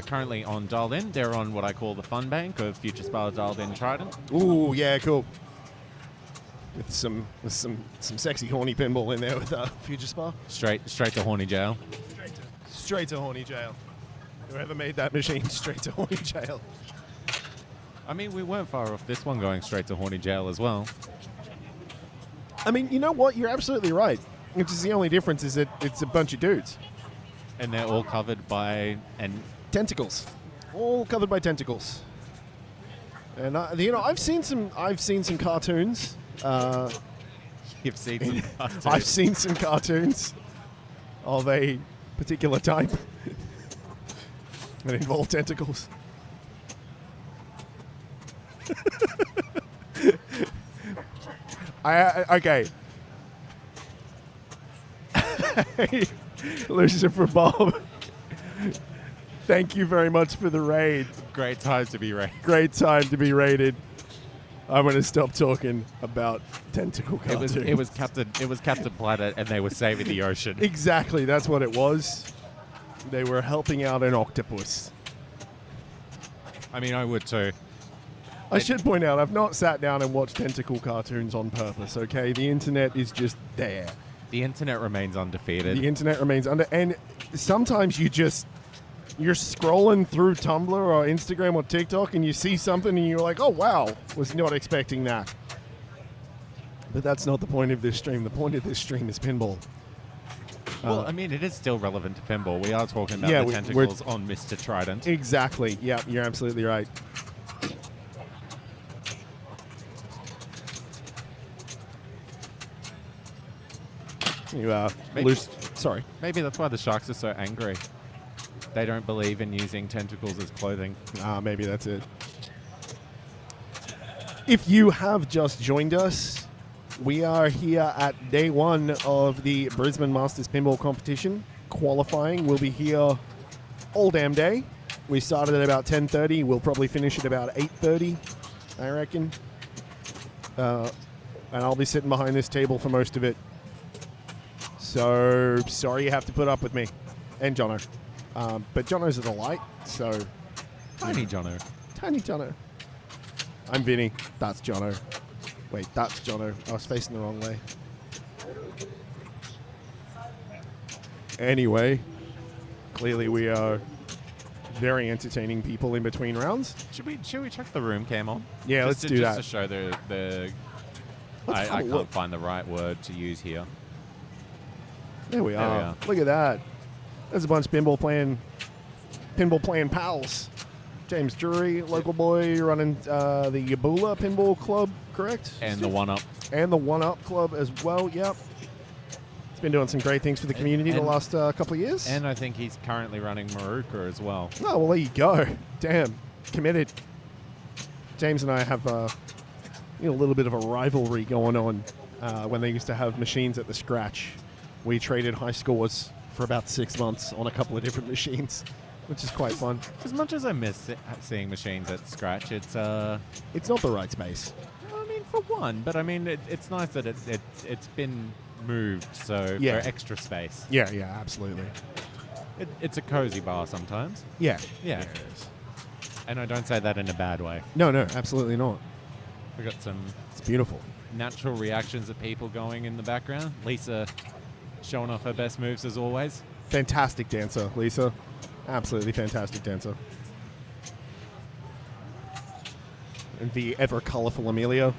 currently on Dialed In. They're on what I call the fun bank of Future Spa, Dialed In, Trident. Ooh, yeah, cool. With some sexy horny pinball in there with Future Spa. Straight to horny jail. Straight to horny jail. Whoever made that machine, straight to horny jail. I mean, we weren't far off this one going straight to horny jail as well. I mean, you know what? You're absolutely right. Which is the only difference is that it's a bunch of dudes. And they're all covered by tentacles. All covered by tentacles. And I've seen some cartoons. You've seen some cartoons. I've seen some cartoons of a particular type that involve tentacles. Okay. Lucifer Bob, thank you very much for the raid. Great time to be raided. Great time to be raided. I'm going to stop talking about tentacle cartoons. It was Captain Planet, and they were saving the ocean. Exactly, that's what it was. They were helping out an octopus. I mean, I would too. I should point out, I've not sat down and watched tentacle cartoons on purpose, okay? The internet is just there. The internet remains undefeated. The internet remains under... And sometimes you're scrolling through Tumblr or Instagram or TikTok and you see something and you're like, oh, wow, was not expecting that. But that's not the point of this stream. The point of this stream is pinball. Well, I mean, it is still relevant to pinball. We are talking about the tentacles on Mr. Trident. Exactly. Yeah, you're absolutely right. You sorry. Maybe that's why the Sharks are so angry. They don't believe in using tentacles as clothing. Maybe that's it. If you have just joined us, we are here at day one of the Brisbane Masters Pinball Competition. Qualifying will be here all damn day. We started at about 10:30. We'll probably finish at about 8:30, I reckon. And I'll be sitting behind this table for most of it. So, sorry you have to put up with me. And Jono. But Jono's a delight, so... Tiny Jono. Tiny Jono. I'm Vinny. That's Jono. Wait, that's Jono. I was facing the wrong way. Anyway, clearly we are very entertaining people in between rounds. Should we check the room cam on? Yeah, let's do that. Just to show the I can't find the right word to use here. There we are. Look at that. There's a bunch of pinball playing pals. James Drury, local boy, running the Yabula Pinball Club, correct? And the One Up. And the One Up Club as well, yep. He's been doing some great things for the community the last couple of years. And I think he's currently running Maruka as well. Oh, well, there you go. Damn, committed. James and I have a little bit of a rivalry going on when they used to have machines at the Scratch. We traded high scores for about 6 months on a couple of different machines, which is quite fun. As much as I miss seeing machines at Scratch, it's not the right space. I mean, for one, but I mean, it's nice that it's been moved, so for extra space. Yeah, absolutely. It's a cozy bar sometimes. Yeah. Yeah. It is. And I don't say that in a bad way. No, absolutely not. We got some. It's beautiful. Natural reactions of people going in the background. Lisa showing off her best moves as always. Fantastic dancer, Lisa. Absolutely fantastic dancer. And the ever colourful Amelia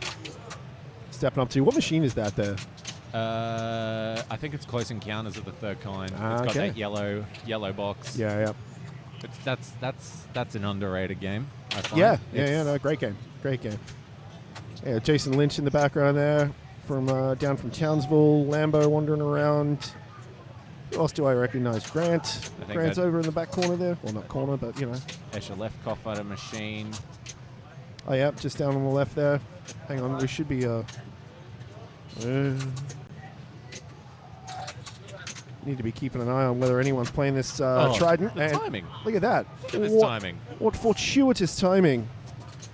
stepping up to. What machine is that there? I think it's Close Encounters of the Third Kind. It's got that yellow box. Yeah. That's an underrated game, I find. Yeah. No, great game. Yeah, Jason Lynch in the background there, from down from Townsville. Lambo wandering around. Who else do I recognize? Grant's over in the back corner there. Well, not corner, but Escher Lefkoff at a machine. Oh yeah, just down on the left there. Hang on, we should be. Need to be keeping an eye on whether anyone's playing this Trident. The timing. Look at that. Look at this timing. What fortuitous timing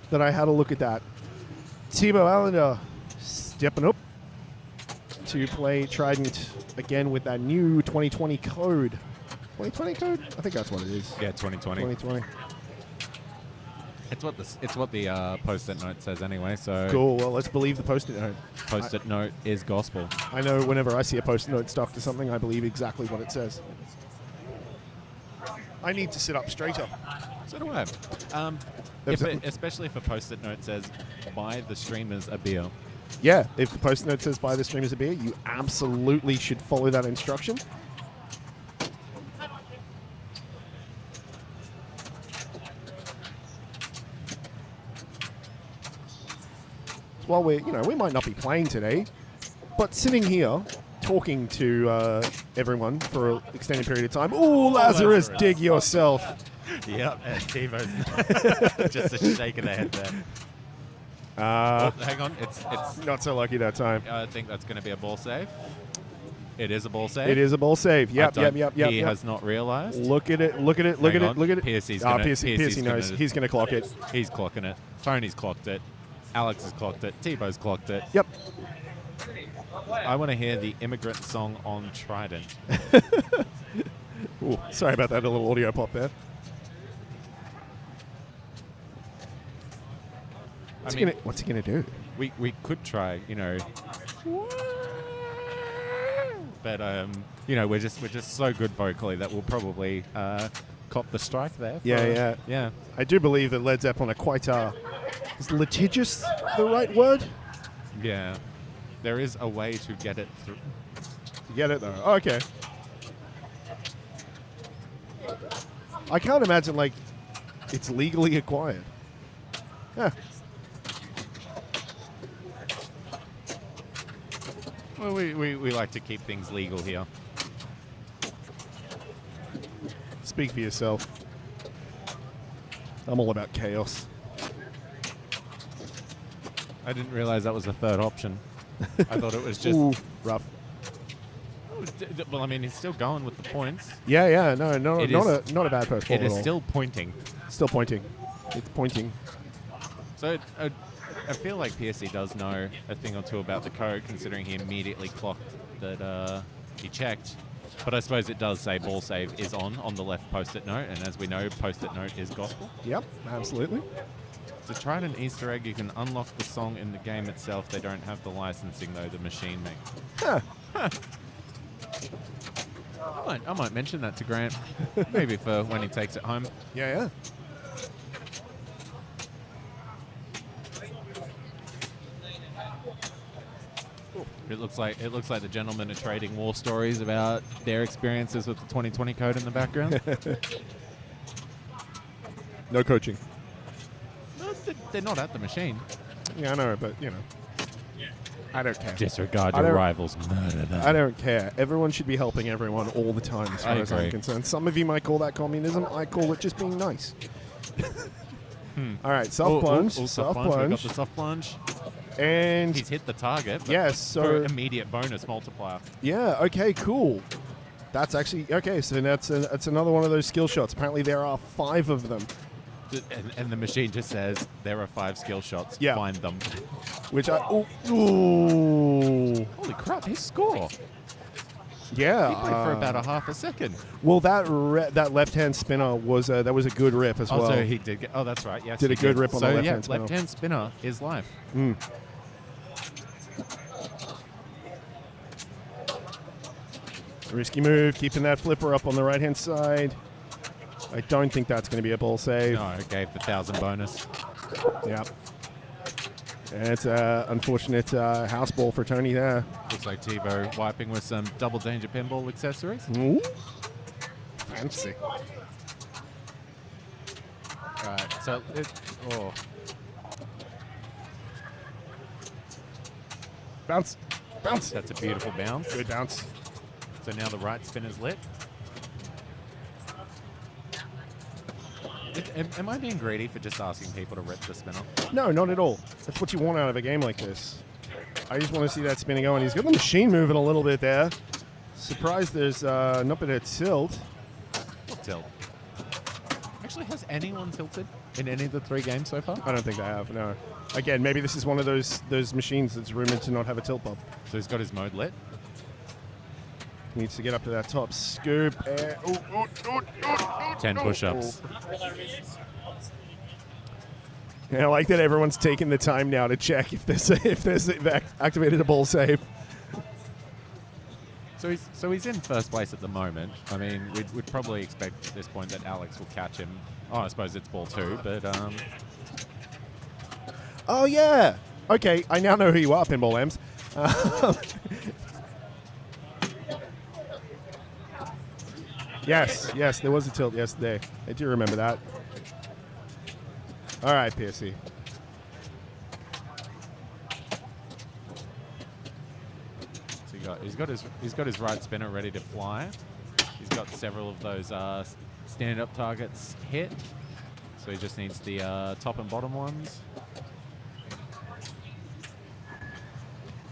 that I had a look at that. Thibaut Allender stepping up to play Trident again with that new 2020 code. 2020 code? I think that's what it is. Yeah, 2020. 2020. It's what the post-it note says anyway. So cool. Well, let's believe the post-it note. Post-it note is gospel. I know whenever I see a post-it note stuff to something, I believe exactly what it says. I need to sit up straighter. So do I. Especially if a post-it note says, buy the streamers a beer. Yeah, if the post-it note says, buy the streamers a beer, you absolutely should follow that instruction. While we might not be playing today, but sitting here talking to everyone for an extended period of time. Ooh, Lazarus, dig yourself. Yep, and Tivo's just a shake of the head there. Hang on, it's not so lucky that time. I think that's going to be a ball save. It is a ball save. It is a ball save. Yep. He has not realised. Look at it. Piercy's Piercy knows. He's going to clock it. He's clocking it. Tony's clocked it. Alex has clocked it. Tivo's clocked it. Yep. I want to hear the immigrant song on Trident. Ooh, sorry about that. A little audio pop there. What's he gonna do? We could try, but we're just so good vocally that we'll probably cop the strike there. Yeah. I do believe that Led Zeppelin are quite is litigious the right word? Yeah. There is a way to get it through. To get it though. Oh, okay. I can't imagine like it's legally acquired. Yeah. Well, we like to keep things legal here. Speak for yourself. I'm all about chaos. I didn't realize that was the third option. I thought it was just... Ooh, rough. Well, I mean, he's still going with the points. Yeah, no, not a bad first ball It at is all. still pointing. Still pointing. It's pointing. So I feel like PSC does know a thing or two about the code, considering he immediately clocked that he checked. But I suppose it does say ball save is on the left post-it note, and as we know, post-it note is gospel. Yep, absolutely. To try an Easter egg, you can unlock the song in the game itself. They don't have the licensing, though, the machine makes. Huh. I might mention that to Grant, maybe for when he takes it home. Yeah. It looks like the gentlemen are trading war stories about their experiences with the 2020 code in the background. No coaching. No, they're not at the machine. Yeah, I know, but I don't care. Disregard I your don't- rivals, murder them. I don't care. Everyone should be helping everyone all the time, as far I as I'm agree. concerned. Some of you might call that communism. I call it just being nice. All right, soft plunge. Soft We plunge. got the soft plunge. And He's hit the target. but yes, so for immediate bonus multiplier. yeah, okay, cool. That's actually okay. So that's another one of those skill shots. Apparently, there are 5 of them, And the machine just says there are 5 skill shots. Yeah. Find them. which I ooh Holy crap! His score. yeah. He played for about a half a second. Well, that left hand spinner was that was a good rip as well. So he did get. Oh, that's right. Yes, Did he a good rip on the So left-hand spinner. left-hand spinner is life. Risky move, keeping that flipper up on the right hand side. I don't think that's going to be a ball save. No, it gave the 1,000 bonus. Yeah. And it's an unfortunate house ball for Tony there. Looks like Tebow wiping with some double danger pinball accessories. Ooh. Fancy. Right. So Bounce. Bounce. that's a beautiful bounce. Good bounce. So now the right spin is lit. Am I being greedy for just asking people to rip the spinner? No, not at all. That's what you want out of a game like this. I just want to see that spinner going. He's got the machine moving a little bit there. Surprised there's not been a tilt. What tilt? Actually, has anyone tilted in any of the 3 games so far? I don't think they have, no. Again, maybe this is one of those machines that's rumored to not have a tilt bob. So he's got his mode lit. Needs to get up to that top scoop. 10 push-ups. Yeah, I like that everyone's taking the time now to check if there's activated a ball save. So he's in first place at the moment. I mean, we'd probably expect at this point that Alex will catch him. Oh, I suppose it's ball 2, but Oh yeah. Okay, I now know who you are, Pinball Lambs. Yes, there was a tilt yesterday. I do remember that. All right, PSC. so he's got his right spinner ready to fly. He's got several of those stand-up targets hit. So he just needs the top and bottom ones.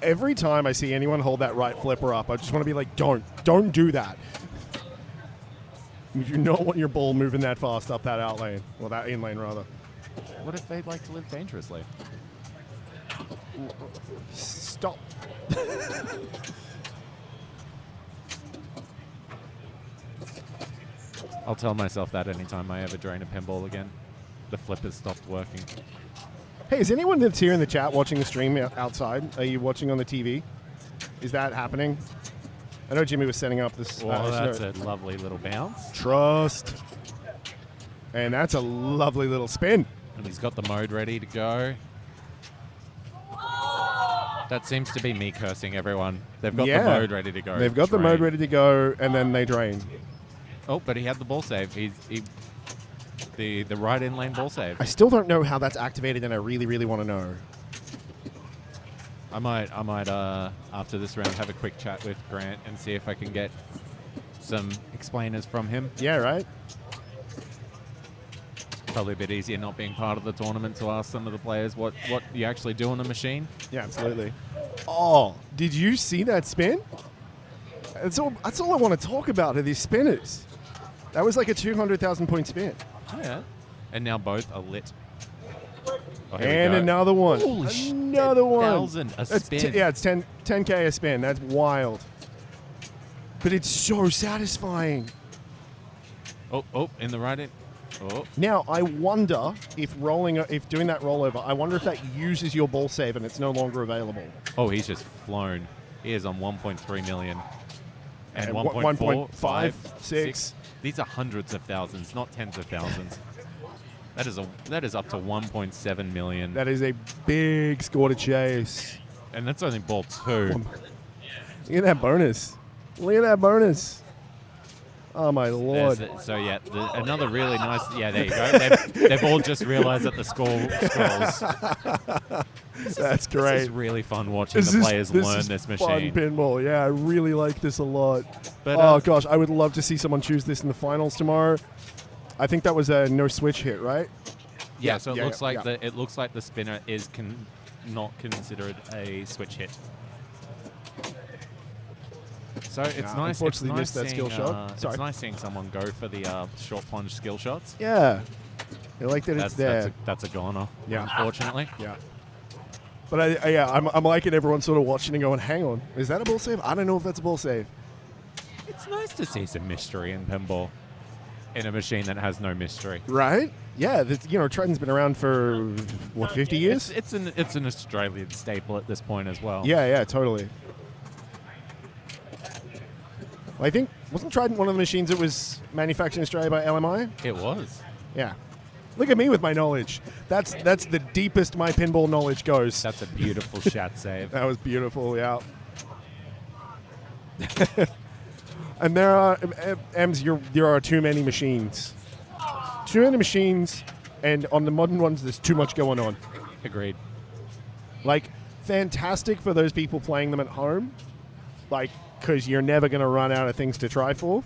Every time I see anyone hold that right flipper up, I just want to be like, don't do that. You do not want your ball moving that fast up that out lane. Well, that in lane, rather. What if they'd like to live dangerously? Stop. I'll tell myself that anytime I ever drain a pinball again. The flipper's stopped working. Hey, is anyone that's here in the chat watching the stream outside? Are you watching on the TV? Is that happening? I know Jimmy was setting up this. Well, that's a lovely little bounce. Trust. And that's a lovely little spin. And he's got the mode ready to go. That seems to be me cursing everyone. They've got the mode ready to go. They've got the mode ready to go, and then they drain. Oh, but he had the ball save. The right in lane ball save. I still don't know how that's activated, and I really, really want to know. I might after this round have a quick chat with Grant and see if I can get some explainers from him. Yeah, right. Probably a bit easier not being part of the tournament to ask some of the players what you actually do on the machine. Yeah, absolutely. Oh, did you see that spin? That's all I want to talk about are these spinners. That was like a 200,000 point spin. Oh, yeah. And now both are lit. Oh, and another one. Holy another one. 10,000 a spin. It's 10K a spin. That's wild. But it's so satisfying. Oh, in the right in. Oh. Now, I wonder if doing that rollover, I wonder if that uses your ball save and it's no longer available. Oh, he's just flown. He is on 1.3 million. And 1.4, 5, 6. These are hundreds of thousands, not tens of thousands. That is up to 1.7 million. That is a big score to chase. And that's only ball 2. Look at that bonus. Look at that bonus. Oh, my Lord. Another really nice... Yeah, there you go. They've all just realized that the score scrolls. That's great. This is really fun watching the players learn this machine. Fun pinball. Yeah, I really like this a lot. But, oh, gosh, I would love to see someone choose this in the finals tomorrow. I think that was a no switch hit, right? Yeah, so it looks like the spinner is not considered a switch hit. So it's nice. Unfortunately, it's nice missed that skill shot. It's nice seeing someone go for the short plunge skill shots. Yeah, I like that it's there. That's a goner. Yeah, unfortunately. Yeah. But I'm liking everyone sort of watching and going, "Hang on, is that a ball save? I don't know if that's a ball save." It's nice to see some mystery in pinball, in a machine that has no mystery. Right? Yeah, Triton's been around for what 50 years. It's an Australian staple at this point as well. Yeah, totally. I think, wasn't Trident one of the machines that was manufactured in Australia by LMI? It was. Yeah. Look at me with my knowledge. That's the deepest my pinball knowledge goes. That's a beautiful shat save. That was beautiful, yeah. And there are, there are too many machines. Too many machines, and on the modern ones, there's too much going on. Agreed. Like, fantastic for those people playing them at home. Like, because you're never going to run out of things to try for.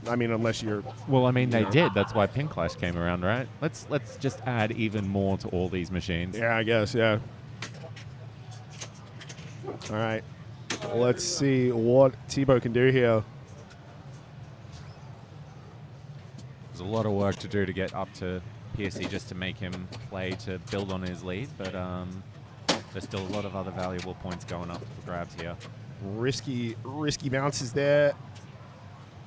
I mean, unless you're... Well, I mean, they did. That's why Pin Clash came around, right? Let's just add even more to all these machines. Yeah, I guess, yeah. All right. Let's see what Tebow can do here. There's a lot of work to do to get up to PSC just to make him play to build on his lead, but there's still a lot of other valuable points going up for grabs here. Risky bounces there.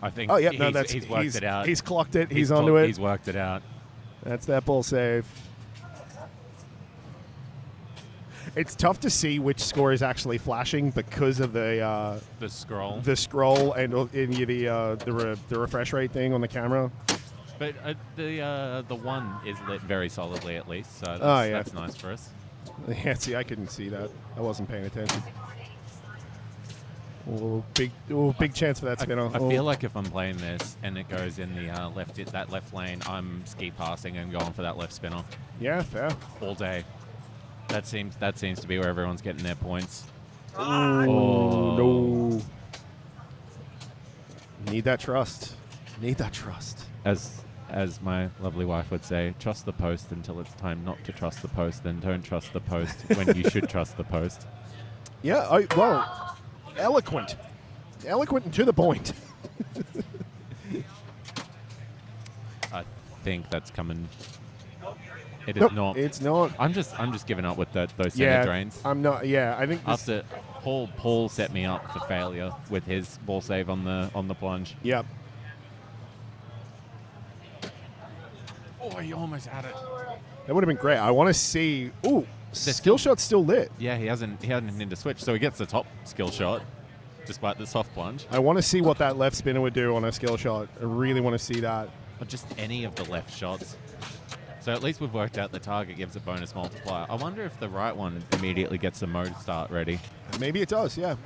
I think he's worked it out. He's clocked it. He's onto it. He's worked it out. That's that ball save. It's tough to see which score is actually flashing because of the scroll. The scroll and the refresh rate thing on the camera. But the one is lit very solidly at least, so that's nice for us. Yeah, see, I couldn't see that. I wasn't paying attention. Big chance for that spinner. I feel like if I'm playing this and it goes in the that left lane, I'm ski passing and going for that left spinner. Yeah, fair. All day. That seems to be where everyone's getting their points. Oh no! Need that trust. Need that trust. As my lovely wife would say, trust the post until it's time not to trust the post, and don't trust the post when you should trust the post. Yeah, well, eloquent and to the point. I think that's coming. It is not. It's not. I'm just giving up with those center drains. I'm not. Yeah, I think after Paul set me up for failure with his ball save on the plunge. Yep. Oh, he almost had it. That would have been great. I want to see. Ooh, skill shot's still lit. Yeah, he hadn't hit a switch, so he gets the top skill shot, despite the soft plunge. I want to see what that left spinner would do on a skill shot. I really want to see that. Or just any of the left shots. So at least we've worked out the target gives a bonus multiplier. I wonder if the right one immediately gets the mode start ready. Maybe it does, yeah.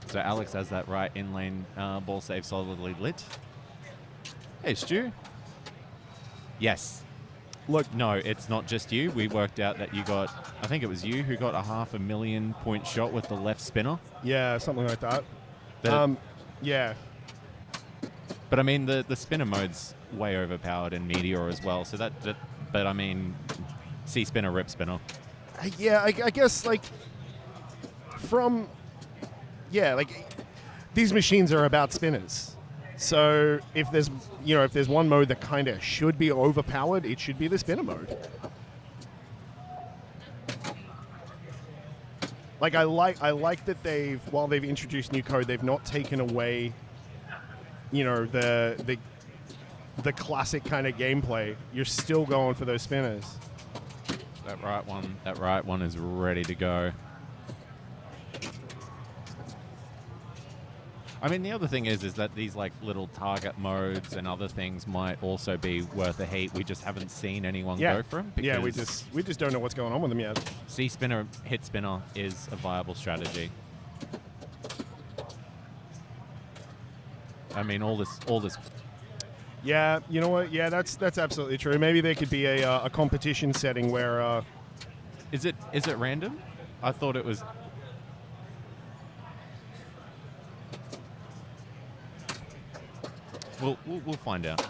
So Alex has that right in-lane ball save solidly lit. Hey, Stu. Yes. Look, no, it's not just you. We worked out that you got, I think it was you who got a 500,000 point shot with the left spinner. Yeah, something like that. Yeah. But I mean, the spinner mode's way overpowered in Meteor as well. So but I mean, C spinner, rip spinner. Yeah, I guess like these machines are about spinners. So if there's one mode that kind of should be overpowered, it should be the spinner mode. Like I like that while they've introduced new code, they've not taken away, the classic kind of gameplay. You're still going for those spinners. That right one is ready to go. I mean, the other thing is that these like little target modes and other things might also be worth a heat. We just haven't seen anyone go for them. Yeah, we just don't know what's going on with them yet. C spinner, hit spinner is a viable strategy. I mean, all this. Yeah, you know what? Yeah, that's absolutely true. Maybe there could be a competition setting where. Is it random? I thought it was. We'll find out.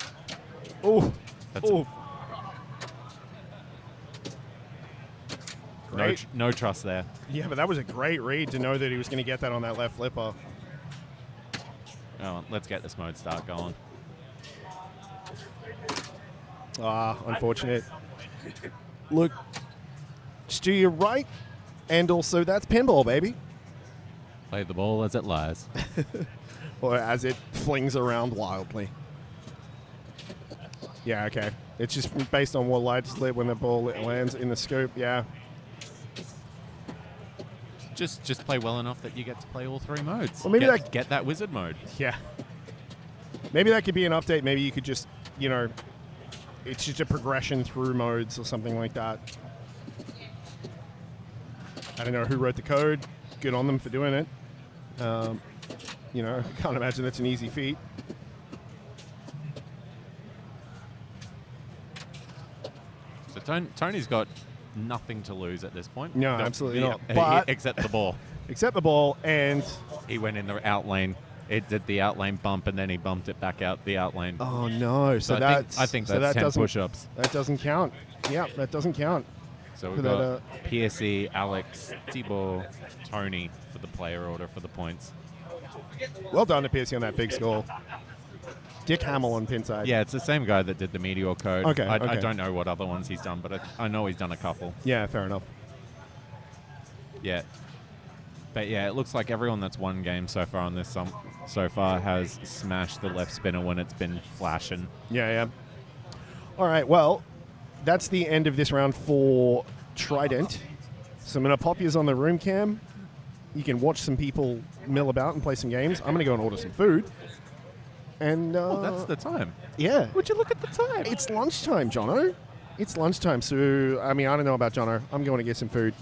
Oh, great. No trust there. Yeah, but that was a great read to know that he was going to get that on that left flipper. Oh, let's get this mode start going. Unfortunate. Look, Stu, you're right, and also that's pinball, baby. Play the ball as it lies. Or as it flings around wildly. Yeah, okay. It's just based on what lights lit when the ball lands in the scoop, yeah. Just play well enough that you get to play all three modes. Well, maybe get that wizard mode. Yeah. Maybe that could be an update. Maybe you could just, it's just a progression through modes or something like that. I don't know who wrote the code. Good on them for doing it. I can't imagine that's an easy feat. So Tony's got nothing to lose at this point. No, absolutely not. But except the ball. Except the ball, and he went in the out lane. It did the out lane bump, and then he bumped it back out the out lane. Oh no! So I think that's 10 push-ups. That doesn't count. Yeah, that doesn't count. So we've got PSE, Alex, Thibaut, Tony for the player order for the points. Well done to PSE on that big score. Dick Hamill on pin side. Yeah, it's the same guy that did the Meteor code. Okay, I don't know what other ones he's done, but I know he's done a couple. Yeah, fair enough. Yeah. But yeah, it looks like everyone that's won game so far on this so far has smashed the left spinner when it's been flashing. Yeah. All right, well, that's the end of this round for Trident. So I'm going to pop yous on the room cam. You can watch some people mill about and play some games. I'm going to go and order some food. And that's the time. Yeah. Would you look at the time? It's lunchtime, Jono. It's lunchtime. So, I mean, I don't know about Jono. I'm going to get some food.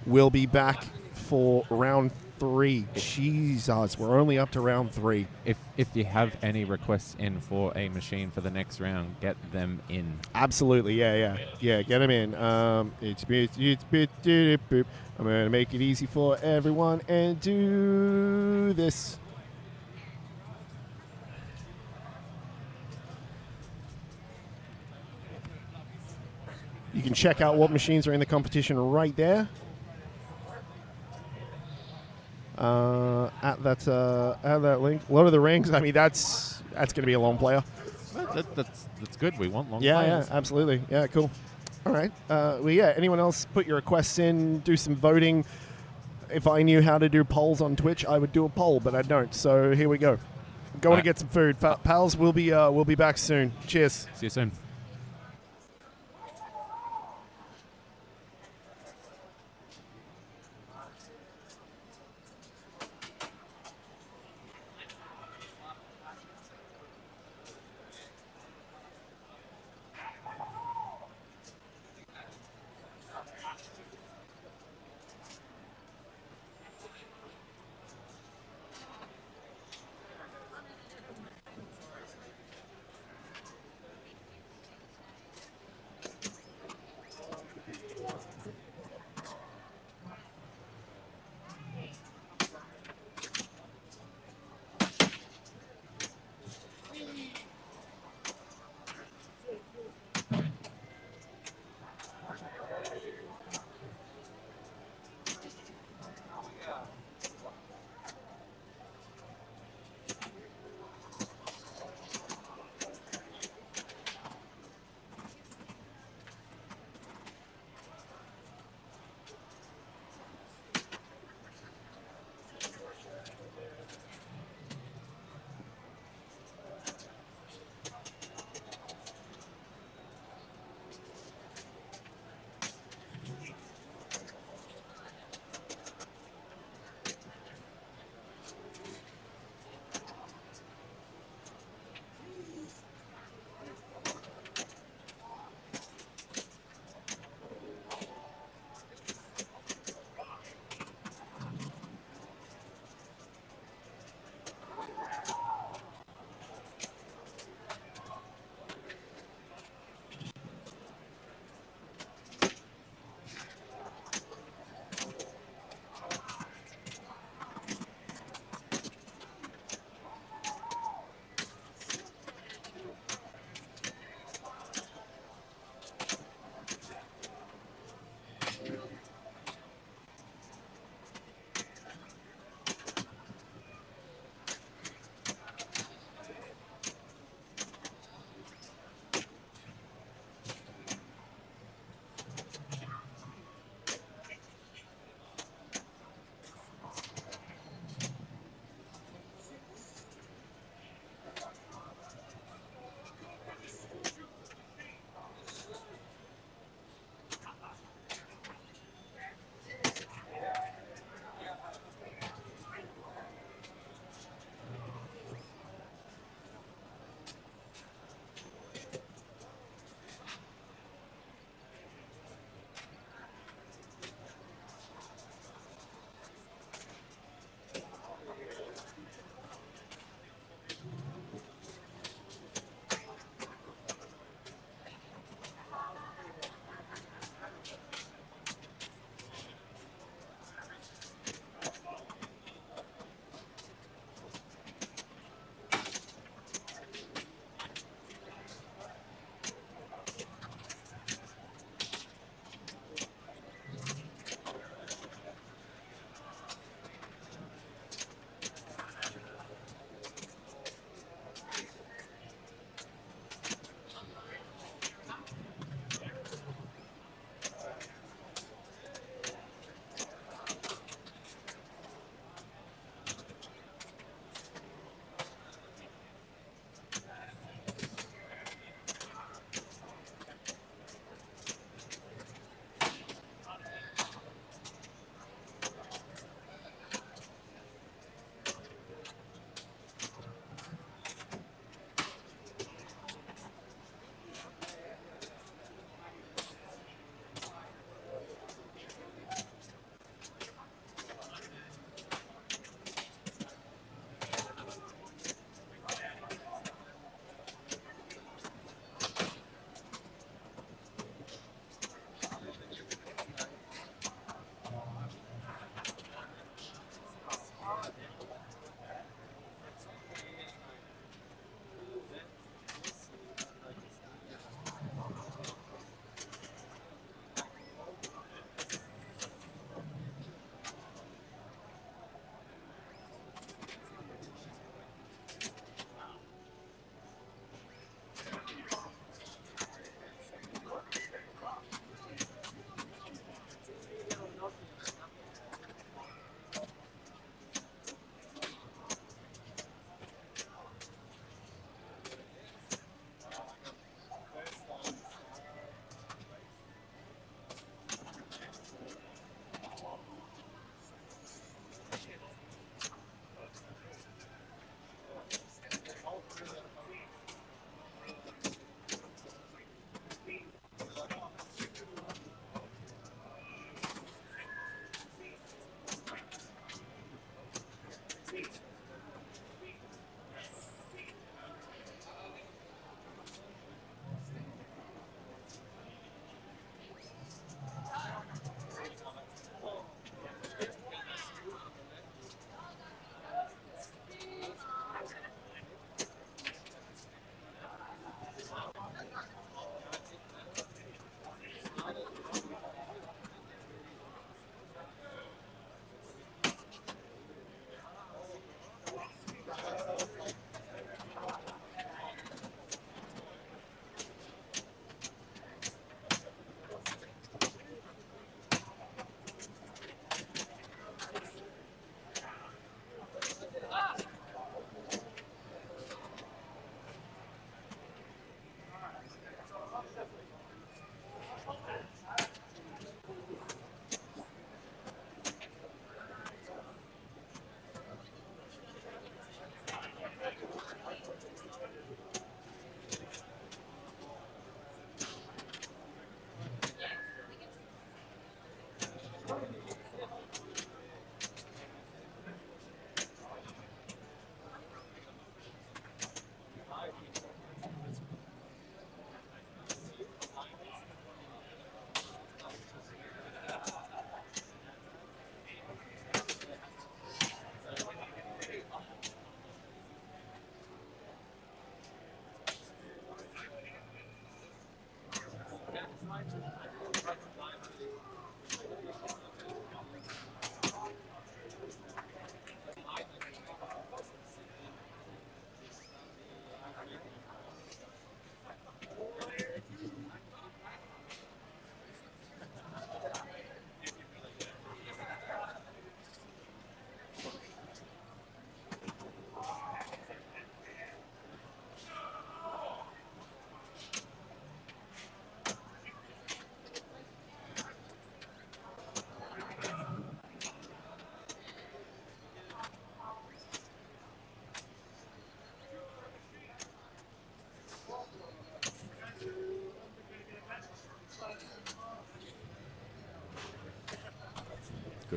We'll be back for round 3. Jesus, we're only up to round 3. If you have any requests in for a machine for the next round, get them in. Absolutely, yeah, get them in. I'm going to make it easy for everyone and do this. You can check out what machines are in the competition right there. At that link. Lord of the Rings. I mean, that's going to be a long player. That's good. We want long players. players. Yeah, absolutely. Yeah, cool. All right. Anyone else put your requests in, do some voting. If I knew how to do polls on Twitch, I would do a poll, but I don't. So here we go. Going to Alright. get some food. Pals, we'll be back soon. Cheers. See you soon.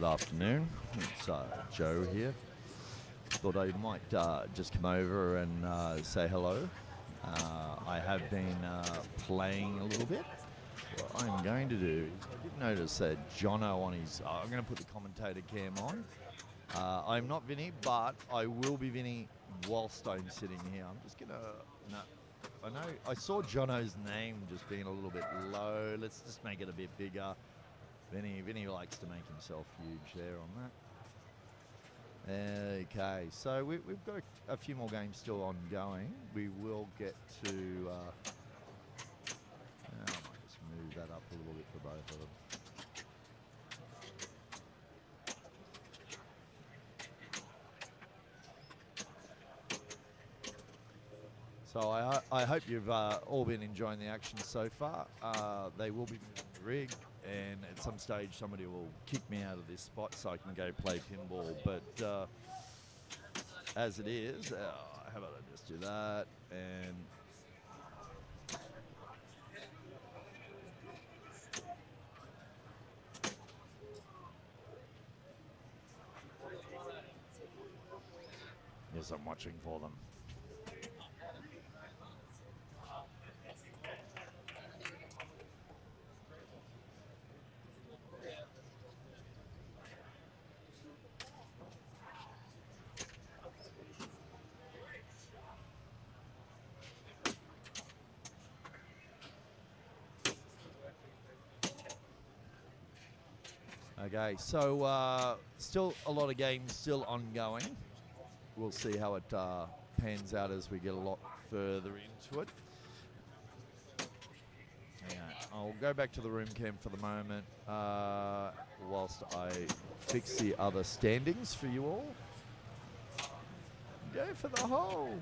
good afternoon. It's Joe here. Thought I might just come over and say hello. I have been playing a little bit. What I'm going to do is, I did notice that Jono on his... I'm going to put the commentator cam on. I'm not Vinny, but I will be Vinny whilst I'm sitting here. I'm just going to... No, I know I saw Jono's name just being a little bit low. Let's just make it a bit bigger. Vinny likes to make himself huge there on that. Okay, so we've got a few more games still ongoing. We will get to... I might just move that up a little bit for both of them. So I hope you've all been enjoying the action so far. They will be moving the rig, and at some stage somebody will kick me out of this spot so I can go play pinball. But as it is, how about I just do that and... Yes, I'm watching for them. Okay, so still a lot of games still ongoing. We'll see how it pans out as we get a lot further into it. Yeah, I'll go back to the room cam for the moment whilst I fix the other standings for you all. Go for the hole.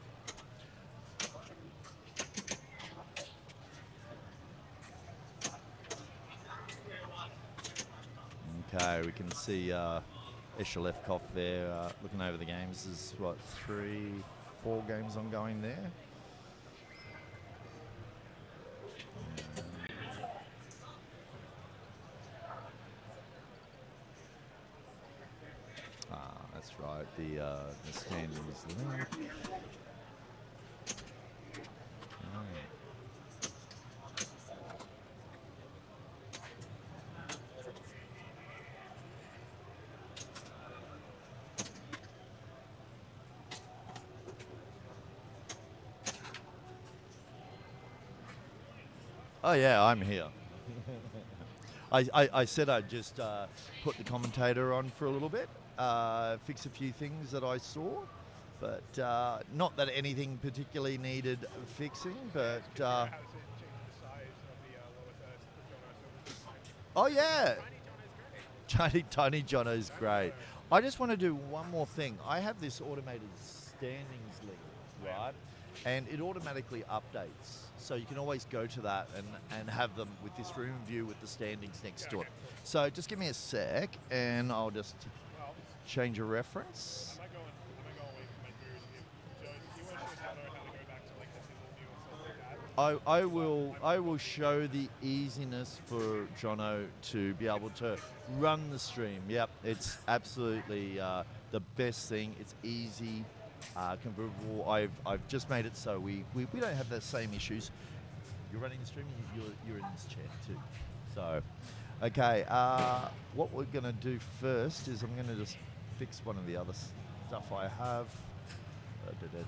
Okay, we can see Eshelevkov there looking over the games. There's, what, 3-4 games ongoing there? That's right, the standings link. Oh yeah, I'm here. I said I'd just put the commentator on for a little bit, fix a few things that I saw, but not that anything particularly needed fixing, but... oh yeah! Tiny Jono's great. I just want to do one more thing. I have this automated standings link, right? And it automatically updates. So you can always go to that and have them with this room view with the standings next to it. So just give me a sec and I'll just change a reference. I will show the easiness for Jono to be able to run the stream. Yep, it's absolutely the best thing. It's easy. Convertible. I've just made it so we don't have the same issues. You're running the stream, you're in this chair too. So, okay, what we're gonna do first is I'm gonna just fix one of the other stuff I have.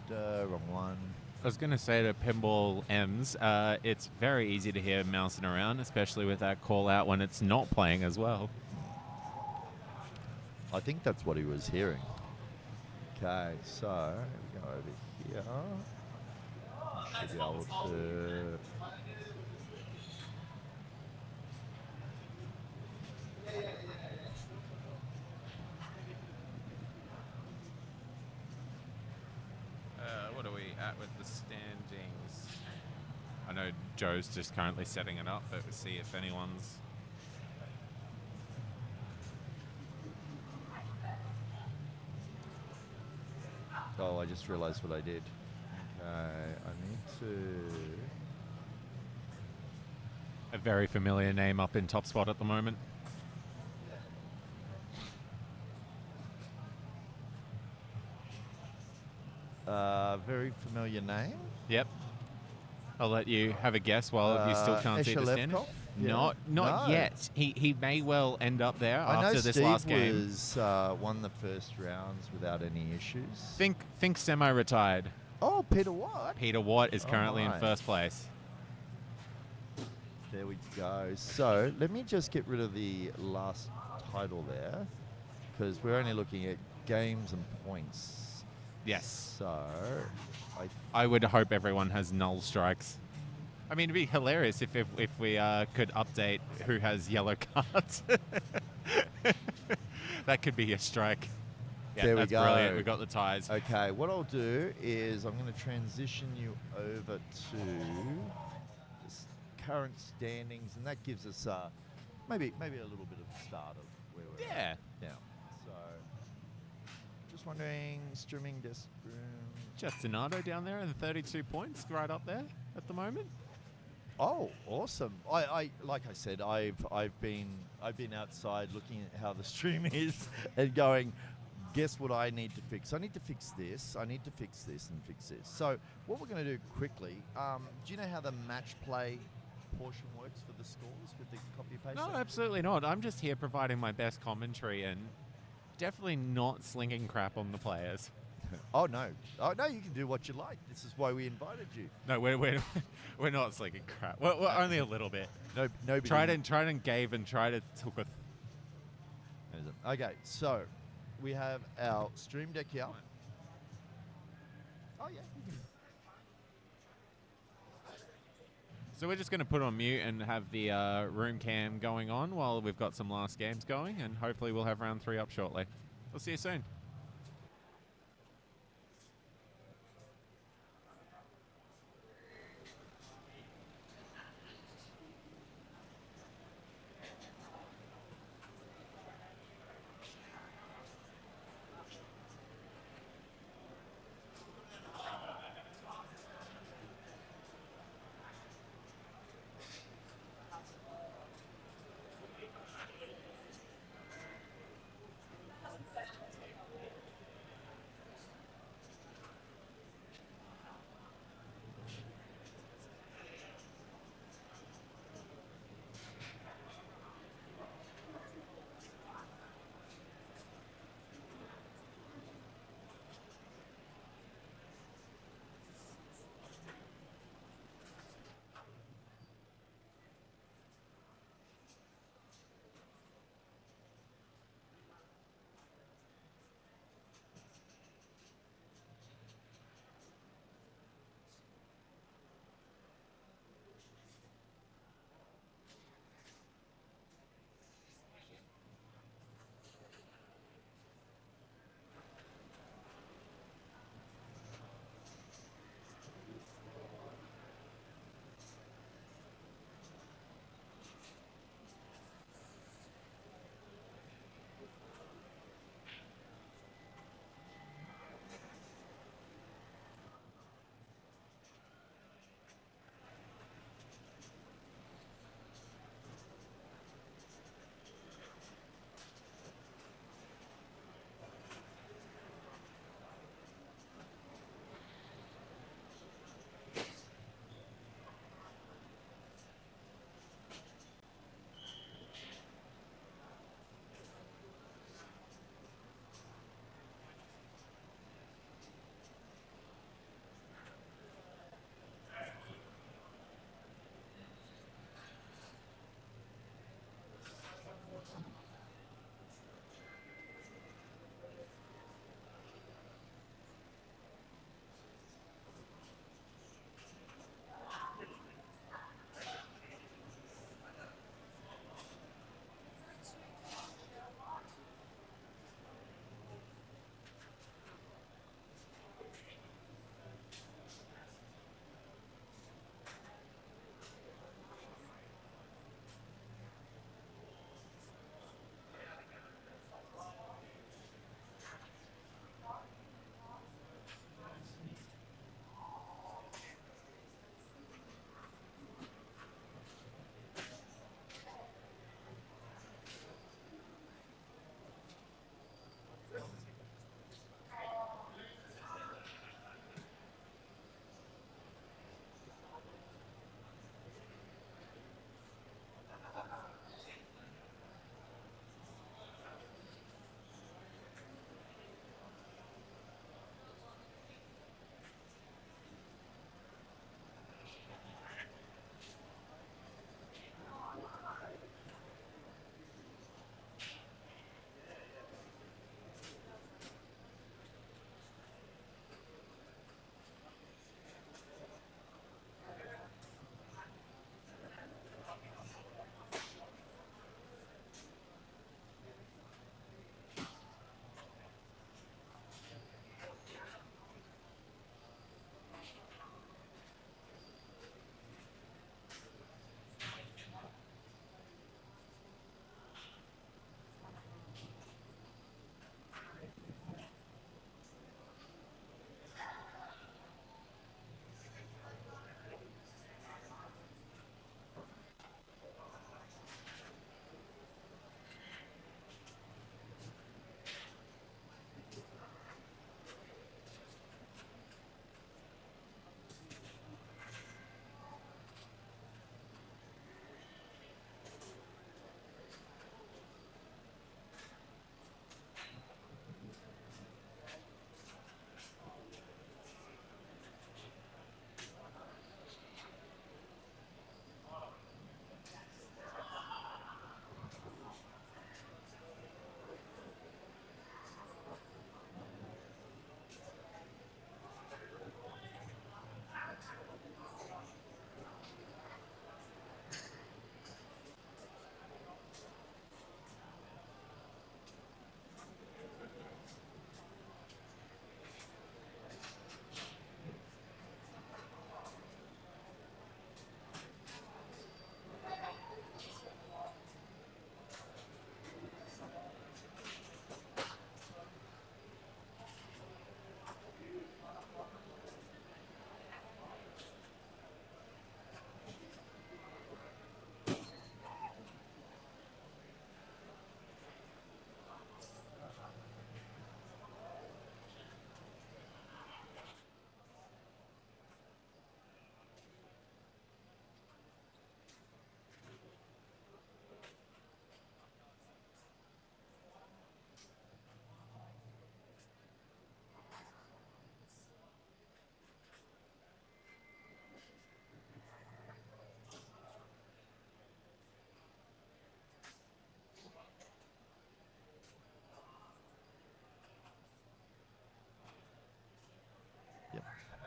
Wrong one. I was going to say to Pinball M's, it's very easy to hear mousing around, especially with that call out when it's not playing as well. I think that's what he was hearing. Okay, so we go over here. I should be able to... What are we at with the standings? I know Joe's just currently setting it up, but we'll see if anyone's... Oh, I just realized what I did. Okay, I need to... A very familiar name up in top spot at the moment. very familiar name. Yep. I'll let you have a guess while you still can't see the standing. Eshelevkov? Yeah. Not No. yet. He may well end up there I know after this Steve last game. was won the first rounds without any issues. Think semi-retired. Oh, Peter Watt. Peter Watt is Oh currently in my. first place. There we go. So let me just get rid of the last title there, because we're only looking at games and points. Yes. So I would hope everyone has null strikes. I mean, it'd be hilarious if we could update who has yellow cards. That could be a strike. Yeah, there we that's go. brilliant. We got the ties. Okay, what I'll do is I'm going to transition you over to this current standings, and that gives us maybe a little bit of a start of where we're at now. So, just wondering, streaming desk room. Justinato down there and 32 points, right up there at the moment. Oh, awesome! I like I said, I've been outside looking at how the stream is and going, guess what I need to fix? I need to fix this. I need to fix this and fix this. So what we're going to do quickly. Do you know how the match play portion works for the scores with the copy paste? No, absolutely not. I'm just here providing my best commentary and definitely not slinging crap on the players. Oh no! You can do what you like. This is why we invited you. No, we're not slinging crap. We're only a little bit. No, nobody. Trident gave and Trident took a. Okay, so we have our stream deck here. Oh yeah. So we're just going to put on mute and have the room cam going on while we've got some last games going, and hopefully we'll have round 3 up shortly. We'll see you soon.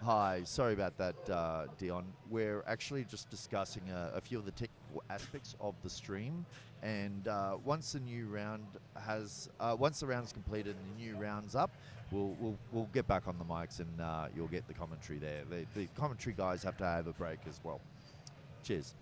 Hi, sorry about that, Dion. We're actually just discussing a few of the technical aspects of the stream, and once the round is completed and the new round's up, we'll get back on the mics and you'll get the commentary there. The commentary guys have to have a break as well. Cheers.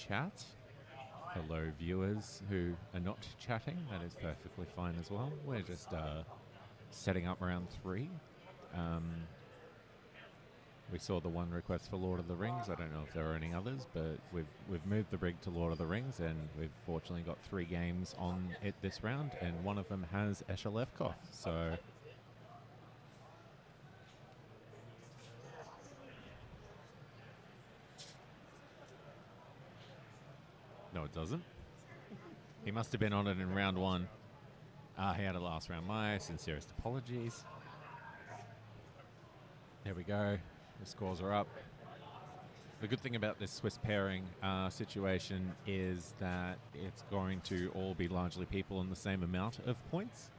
chat. Hello, viewers who are not chatting. That is perfectly fine as well. We're just setting up round 3. We saw the one request for Lord of the Rings. I don't know if there are any others, but we've moved the rig to Lord of the Rings, and we've fortunately got 3 games on it this round, and one of them has Escher Lefkoff. So no, it doesn't. He must have been on it in round 1. He had it last round. My sincerest apologies. There we go. The scores are up. The good thing about this Swiss pairing situation is that it's going to all be largely people in the same amount of points,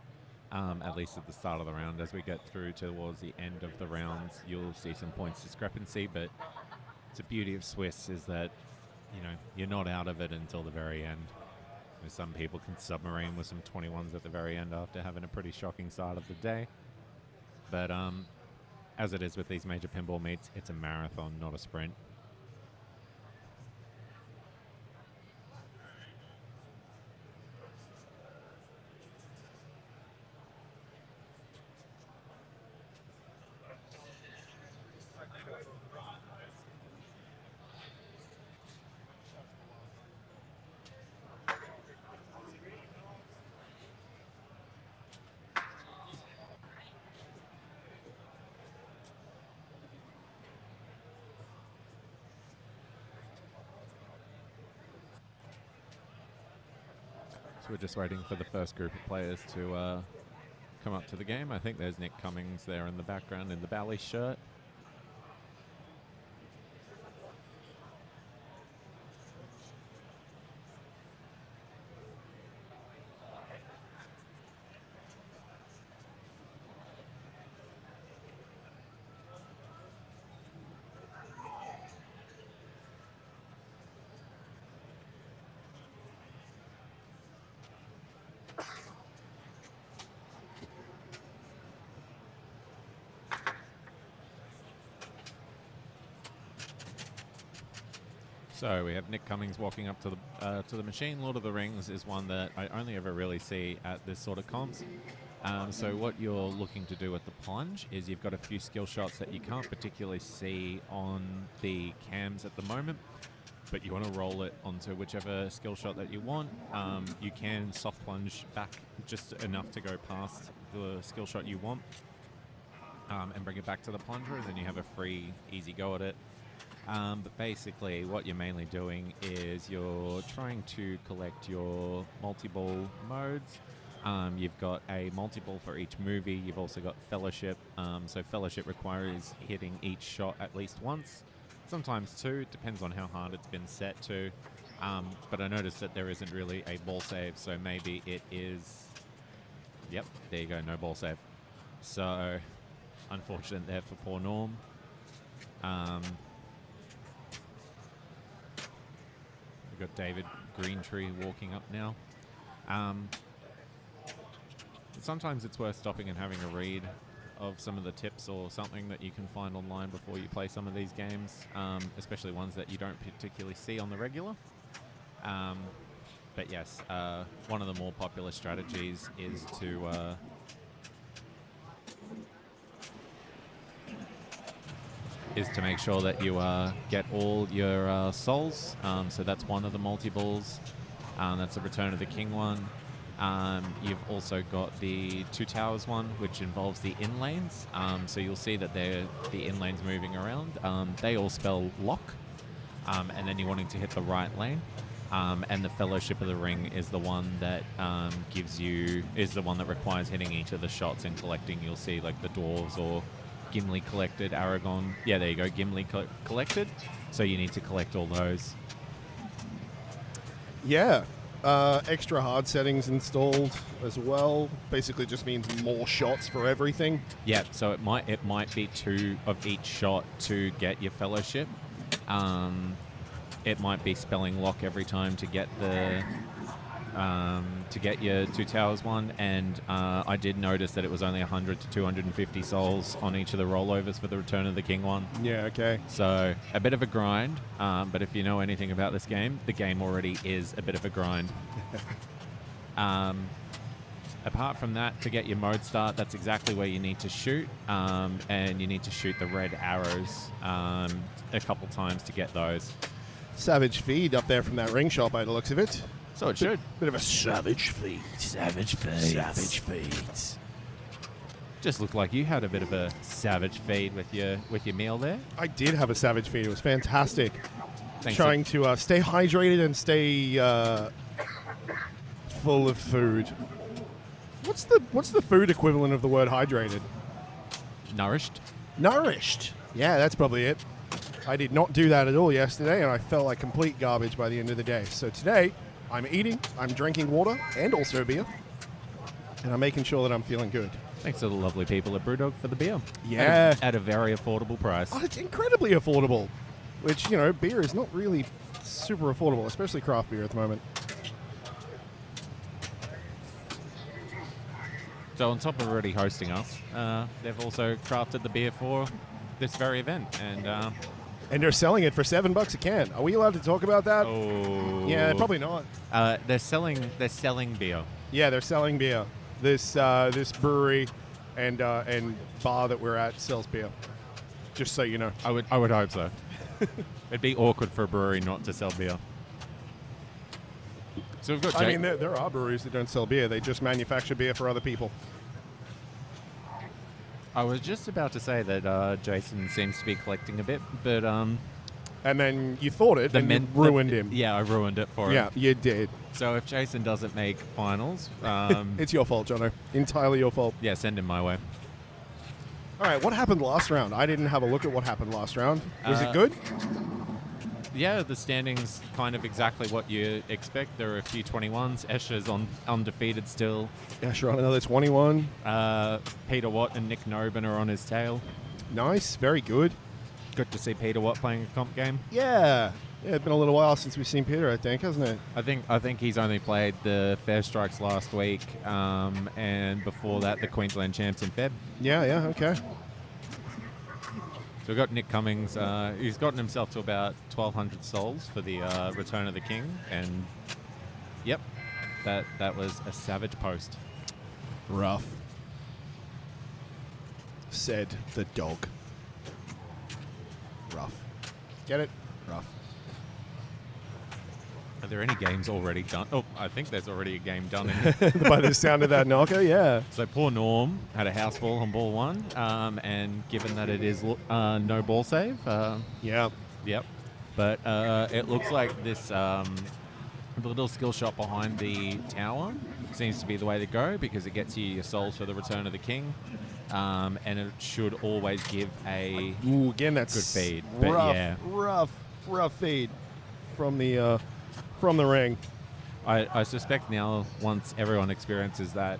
at least at the start of the round. As we get through towards the end of the rounds, you'll see some points discrepancy, but the beauty of Swiss is that, you know, you're not out of it until the very end. Some people can submarine with some 21s at the very end after having a pretty shocking start of the day. But as it is with these major pinball meets, it's a marathon, not a sprint. So we're just waiting for the first group of players to come up to the game. I think there's Nick Cummings there in the background in the Bally shirt. So we have Nick Cummings walking up to the machine. Lord of the Rings is one that I only ever really see at this sort of comps. So what you're looking to do with the plunge is you've got a few skill shots that you can't particularly see on the cams at the moment, but you want to roll it onto whichever skill shot that you want. You can soft plunge back just enough to go past the skill shot you want and bring it back to the plunger, and then you have a free, easy go at it. But basically what you're mainly doing is you're trying to collect your multi-ball modes. You've got a multi-ball for each movie. You've also got Fellowship. So Fellowship requires hitting each shot at least once, sometimes 2. It depends on how hard it's been set to. But I noticed that there isn't really a ball save, so maybe it is... Yep, there you go, no ball save. So unfortunate there for poor Norm. We've got David Greentree walking up now. Sometimes it's worth stopping and having a read of some of the tips or something that you can find online before you play some of these games, especially ones that you don't particularly see on the regular. But yes, one of the more popular strategies is to make sure that you get all your souls. So that's one of the multi-balls. That's the Return of the King one. You've also got the Two Towers one, which involves the in lanes. So you'll see that the in lanes moving around. They all spell lock, and then you're wanting to hit the right lane. And the Fellowship of the Ring is the one that is the one that requires hitting each of the shots and collecting. You'll see like the dwarves or Gimli collected, Aragon. Yeah, there you go, Gimli collected. So you need to collect all those. Yeah. Extra hard settings installed as well. Basically just means more shots for everything. Yeah, so it might be 2 of each shot to get your Fellowship. It might be spelling lock every time to get the to get your Two Towers one, and I did notice that it was only 100 to 250 souls on each of the rollovers for the Return of the King one. Yeah, okay. So a bit of a grind, but if you know anything about this game, the game already is a bit of a grind. Apart from that, to get your mode start, that's exactly where you need to shoot, and you need to shoot the red arrows a couple times to get those. Savage feed up there from that ring shop by the looks of it. So it should. Bit of a savage feed. Savage feed. Savage feeds. Just looked like you had a bit of a savage feed with your meal there. I did have a savage feed. It was fantastic. Thanks Trying to stay hydrated and stay full of food. What's the food equivalent of the word hydrated? Nourished. Nourished. Yeah, that's probably it. I did not do that at all yesterday, and I felt like complete garbage by the end of the day. So today, I'm eating, I'm drinking water, and also beer, and I'm making sure that I'm feeling good. Thanks to the lovely people at Brewdog for the beer. Yeah. At a very affordable price. Oh, it's incredibly affordable, which, beer is not really super affordable, especially craft beer at the moment. So on top of already hosting us, they've also crafted the beer for this very event, And they're selling it for $7 a can. Are we allowed to talk about that? Oh, Yeah, probably not. They're selling beer. Yeah, they're selling beer. This brewery and bar that we're at sells beer. Just so you know. I would hope so. It'd be awkward for a brewery not to sell beer. So we've got. I mean, there are breweries that don't sell beer. They just manufacture beer for other people. I was just about to say that Jason seems to be collecting a bit, but and then you thought it, and you ruined him. Yeah, I ruined it for him. Yeah, you did. So if Jason doesn't make finals, it's your fault, Jono. Entirely your fault. Yeah, send him my way. All right, what happened last round? I didn't have a look at what happened last round. Was it good? Yeah, the standings kind of exactly what you expect. There are a few 21s. Escher's undefeated still. Escher on another 21. Peter Watt and Nick Nobin are on his tail. Nice, very good. Good to see Peter Watt playing a comp game. Yeah, it's been a little while since we've seen Peter, I think, hasn't it? I think he's only played the Fair Strikes last week, and before that, the Queensland Champs in Feb. Yeah, okay. So we've got Nick Cummings. He's gotten himself to about 1,200 souls for the Return of the King, and yep, that was a savage post. Rough. Said the dog. Rough. Get it? Rough. Are there any games already done? Oh, I think there's already a game done. By the sound of that knocker, yeah. So poor Norm had a house ball on ball one, and given that it is no ball save, yeah, yep. But it looks like this the little skill shot behind the tower seems to be the way to go because it gets you your souls for the Return of the King, and it should always give a again that's good feed. Rough, but yeah, rough feed from the ring. I suspect now, once everyone experiences that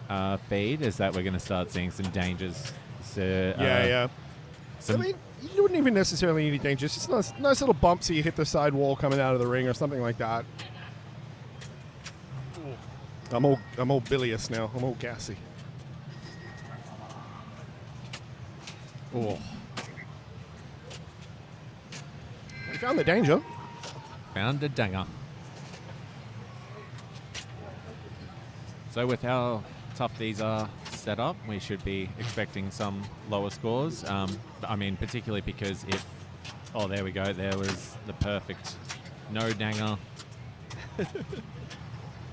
feed, is that we're going to start seeing some dangers. So, yeah. I mean, you wouldn't even necessarily need dangers. Just nice little bumps so you hit the side wall coming out of the ring or something like that. I'm all bilious now. I'm all gassy. Oh. We found the danger. Found a danger. So with how tough these are set up, we should be expecting some lower scores. I mean, particularly because if... Oh, there we go. There was the perfect no danger.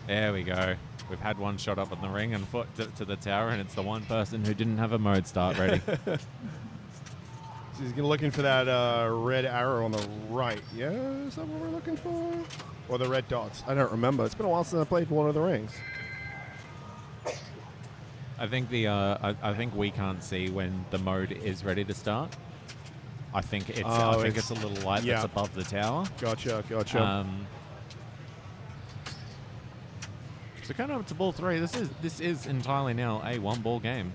There we go. We've had one shot up on the ring and foot to the tower, and it's the one person who didn't have a mode start ready. So he's looking for that red arrow on the right. Yeah, is that what we're looking for? Or the red dots? I don't remember. It's been a while since I played Lord of the Rings. I think I think we can't see when the mode is ready to start. I think it's a little light that's above the tower. Gotcha. So kind of up to ball 3. This is entirely now a one ball game.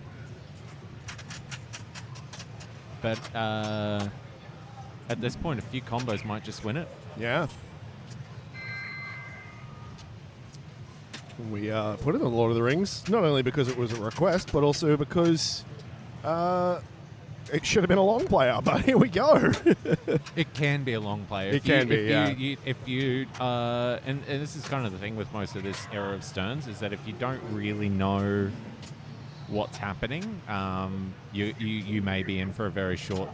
But at this point, a few combos might just win it. Yeah. We put it on Lord of the Rings, not only because it was a request, but also because it should have been a long player, but here we go. It can be a long play. It can be, yeah. And this is kind of the thing with most of this era of Stearns, is that if you don't really know what's happening, you may be in for a very short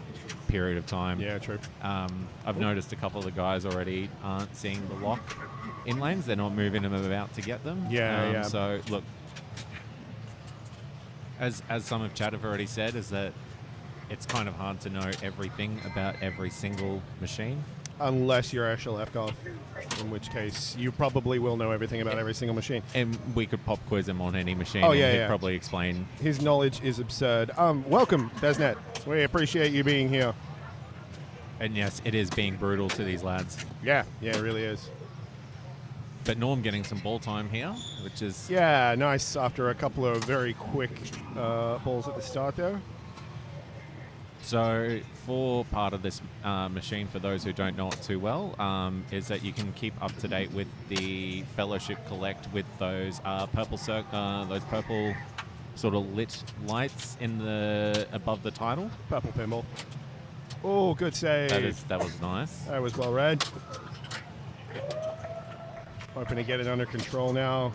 period of time. Yeah, true. I've noticed a couple of the guys already aren't seeing the lock in lanes. They're not moving them about to get them. Yeah. So, look, as some of Chad have already said, is that it's kind of hard to know everything about every single machine. Unless you're Ashel Efkoff, in which case you probably will know everything about every single machine. And we could pop quiz him on any machine. Oh, and yeah, he'd yeah. probably explain. His knowledge is absurd. Welcome, Besnet. We appreciate you being here. And yes, it is being brutal to these lads. Yeah, it really is. But Norm getting some ball time here, which is... Yeah, nice after a couple of very quick balls at the start there. So, for part of this machine, for those who don't know it too well, is that you can keep up to date with the Fellowship Collect with those purple sort of lit lights in the above the title. Purple pinball. Oh, good save. That was nice. That was well read. Hoping to get it under control now.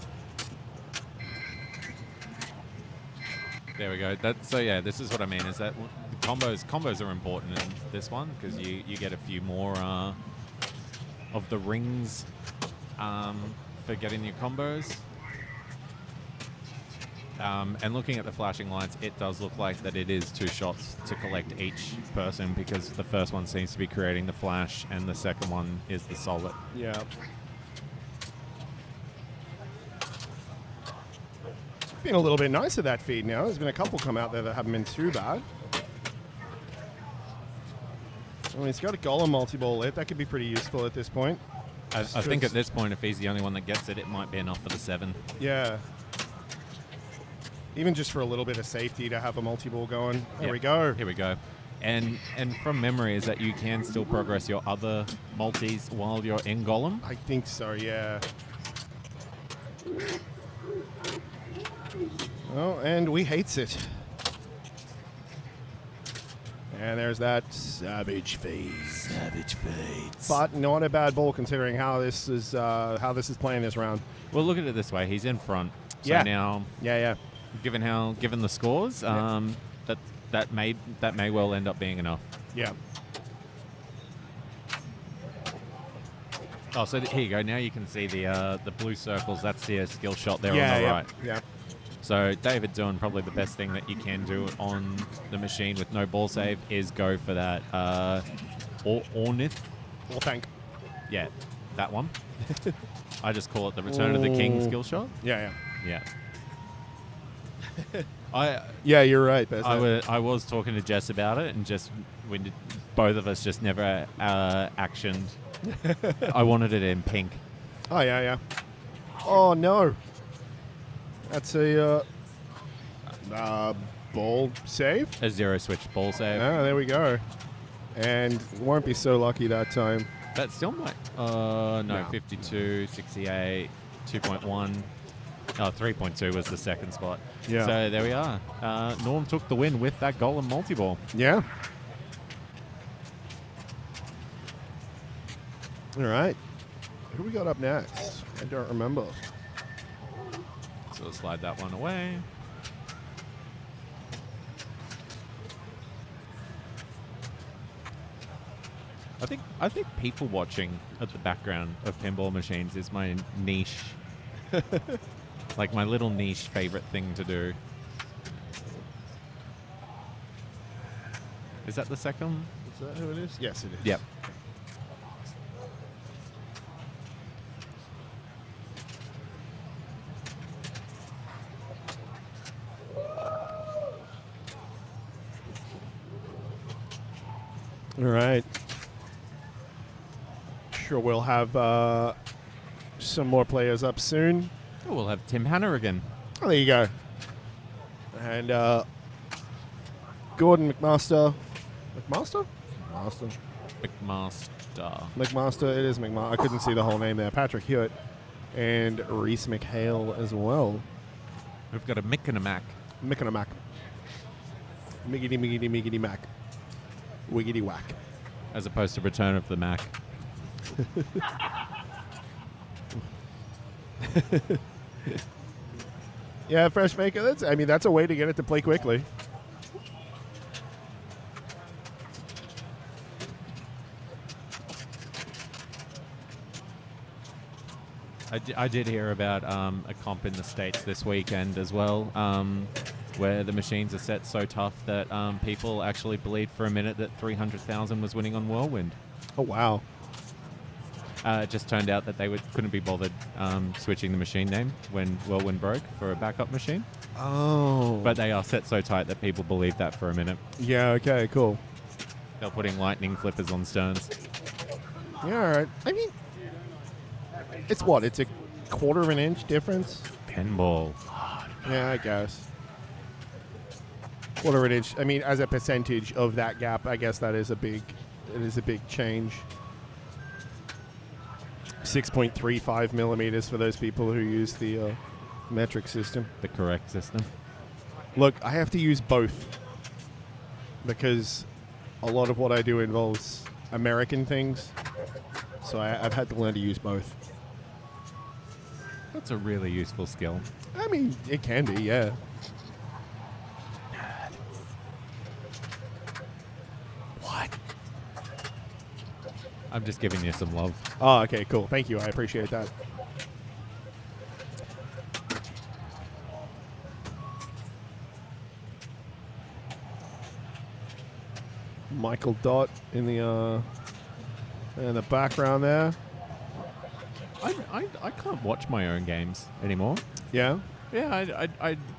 There we go. This is what I mean, is that combos are important in this one, because you get a few more of the rings for getting your combos. And looking at the flashing lights, it does look like that it is 2 shots to collect each person, because the first one seems to be creating the flash and the second one is the solid. Yeah. Been a little bit nicer, that feed now. There's been a couple come out there that haven't been too bad. I mean, he's got a Golem multi-ball lit. That could be pretty useful at this point. I think at this point, if he's the only one that gets it, it might be enough for the 7. Yeah. Even just for a little bit of safety to have a multi-ball going. There we go. Here we go. And from memory, is that you can still progress your other multis while you're in Golem? I think so, yeah. Oh, and we hates it. And there's that savage face. Savage Fates. But not a bad ball considering how this is playing this round. Well, look at it this way. He's in front. So Yeah. now, Yeah. given the scores, that may well end up being enough. Yeah. Oh, so here you go. Now you can see the blue circles. That's the skill shot there on the Yeah. right. Yeah. So David doing probably the best thing that you can do on the machine with no ball save is go for that Ornith. Well, thank. Yeah, that one. I just call it the Return of the King skill shot. Yeah. Yeah. Yeah, you're right, Bez. I was talking to Jess about it, and both of us just never actioned. I wanted it in pink. Oh, yeah. Oh, no. That's a ball save. A 0 switch ball save. Ah, there we go. And won't be so lucky that time. That still might. No, 52, 68, 2.1. 3.2 was the second spot. Yeah. So there we are. Norm took the win with that Golem multi-ball. Yeah. All right. Who we got up next? I don't remember. So we'll slide that one away. I think people watching at the background of pinball machines is my niche, like my little niche favorite thing to do. Is that the second? Is that who it is? Yes, it is. Yep. All right. Sure, we'll have some more players up soon. Oh, we'll have Tim Hannigan. Oh, there you go. And Gordon McMaster. McMaster? McMaster. McMaster. It is McMaster. I couldn't see the whole name there. Patrick Hewitt and Reese McHale as well. We've got a Mick and a Mac. Mick and a Mac. Miggity, miggity, miggity, Mac. Wiggity whack. As opposed to Return of the Mac. Yeah, Fresh Maker, that's a way to get it to play quickly. I did hear about a comp in the States this weekend as well, where the machines are set so tough that people actually believed for a minute that 300,000 was winning on Whirlwind. Oh, wow. It just turned out that they couldn't be bothered switching the machine name when Whirlwind broke for a backup machine. Oh. But they are set so tight that people believed that for a minute. Yeah, okay, cool. They're putting lightning flippers on Sterns. Yeah, all right. I mean, it's what? It's a quarter of an inch difference? Pinball. Yeah, I guess. Quarter of an inch. I mean, as a percentage of that gap, I guess it is a big change. 6.35 millimeters for those people who use the metric system. The correct system. Look, I have to use both because a lot of what I do involves American things, so I've had to learn to use both. That's a really useful skill. I mean, it can be, yeah. What? I'm just giving you some love. Oh, okay, cool. Thank you. I appreciate that. Michael Dot in the background there. I can't watch my own games anymore. Yeah? Yeah,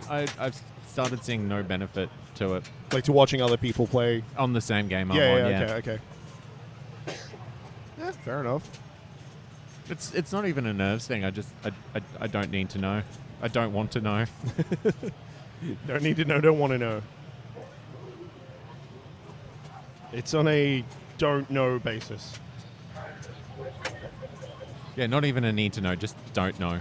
I've started seeing no benefit to it. Like to watching other people play? On the same game I'm Yeah, on, yeah, okay. Yeah, fair enough. It's not even a nerves thing. I don't need to know. I don't want to know. Don't need to know, don't want to know. It's on a don't know basis. Yeah, not even a need to know, just don't know.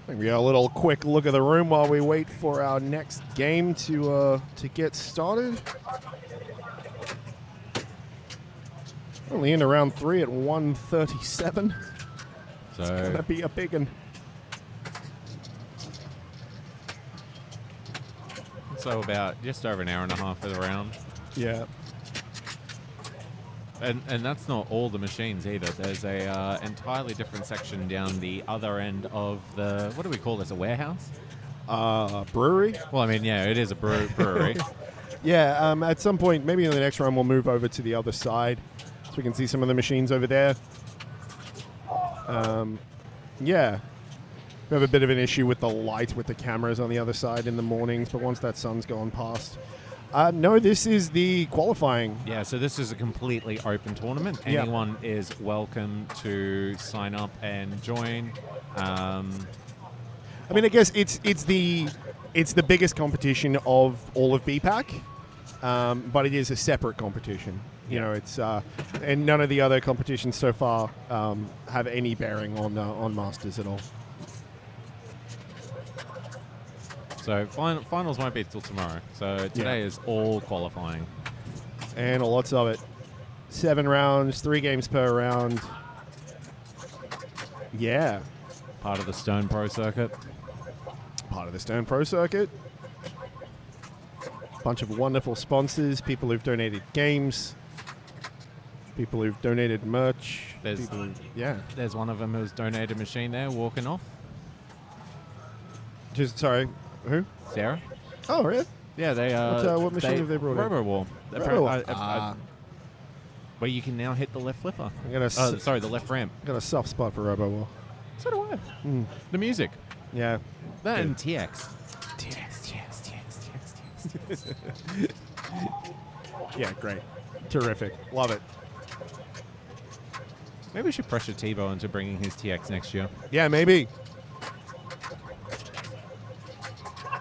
We got a little quick look at the room while we wait for our next game to get started. Only in round 3 at 1:37. So It's gonna be a big one. So about just over an hour and a half for the round. Yeah. And that's not all the machines either. There's a entirely different section down the other end of the, what do we call this, a warehouse? Brewery? Well, I mean, yeah, it is a brewery. Yeah, at some point, maybe in the next round, we'll move over to the other side so we can see some of the machines over there. Yeah. We have a bit of an issue with the light with the cameras on the other side in the mornings, but once that sun's gone past... no, this is the qualifying. Yeah, so this is a completely open tournament. Yeah. Anyone is welcome to sign up and join. I mean, I guess it's the biggest competition of all of BPAC, but it is a separate competition. You know, it's and none of the other competitions so far have any bearing on Masters at all. So finals won't be till tomorrow. So today is all qualifying. And lots of it. 7 rounds, 3 games per round. Yeah. Part of the Stone Pro circuit. Part of the Stone Pro circuit. Bunch of wonderful sponsors, people who've donated games, people who've donated merch. There's one of them who's donated a machine there, walking off. Sorry, who? Sarah. Oh, really? Yeah, they. What machine have they brought in? RoboWall. RoboWall. Where you can now hit the left flipper. The left ramp. Got a soft spot for RoboWall. So do I. The music. Yeah. That and TX. TX. Yeah, great. Terrific. Love it. Maybe we should pressure Tebow into bringing his TX next year. Yeah, maybe.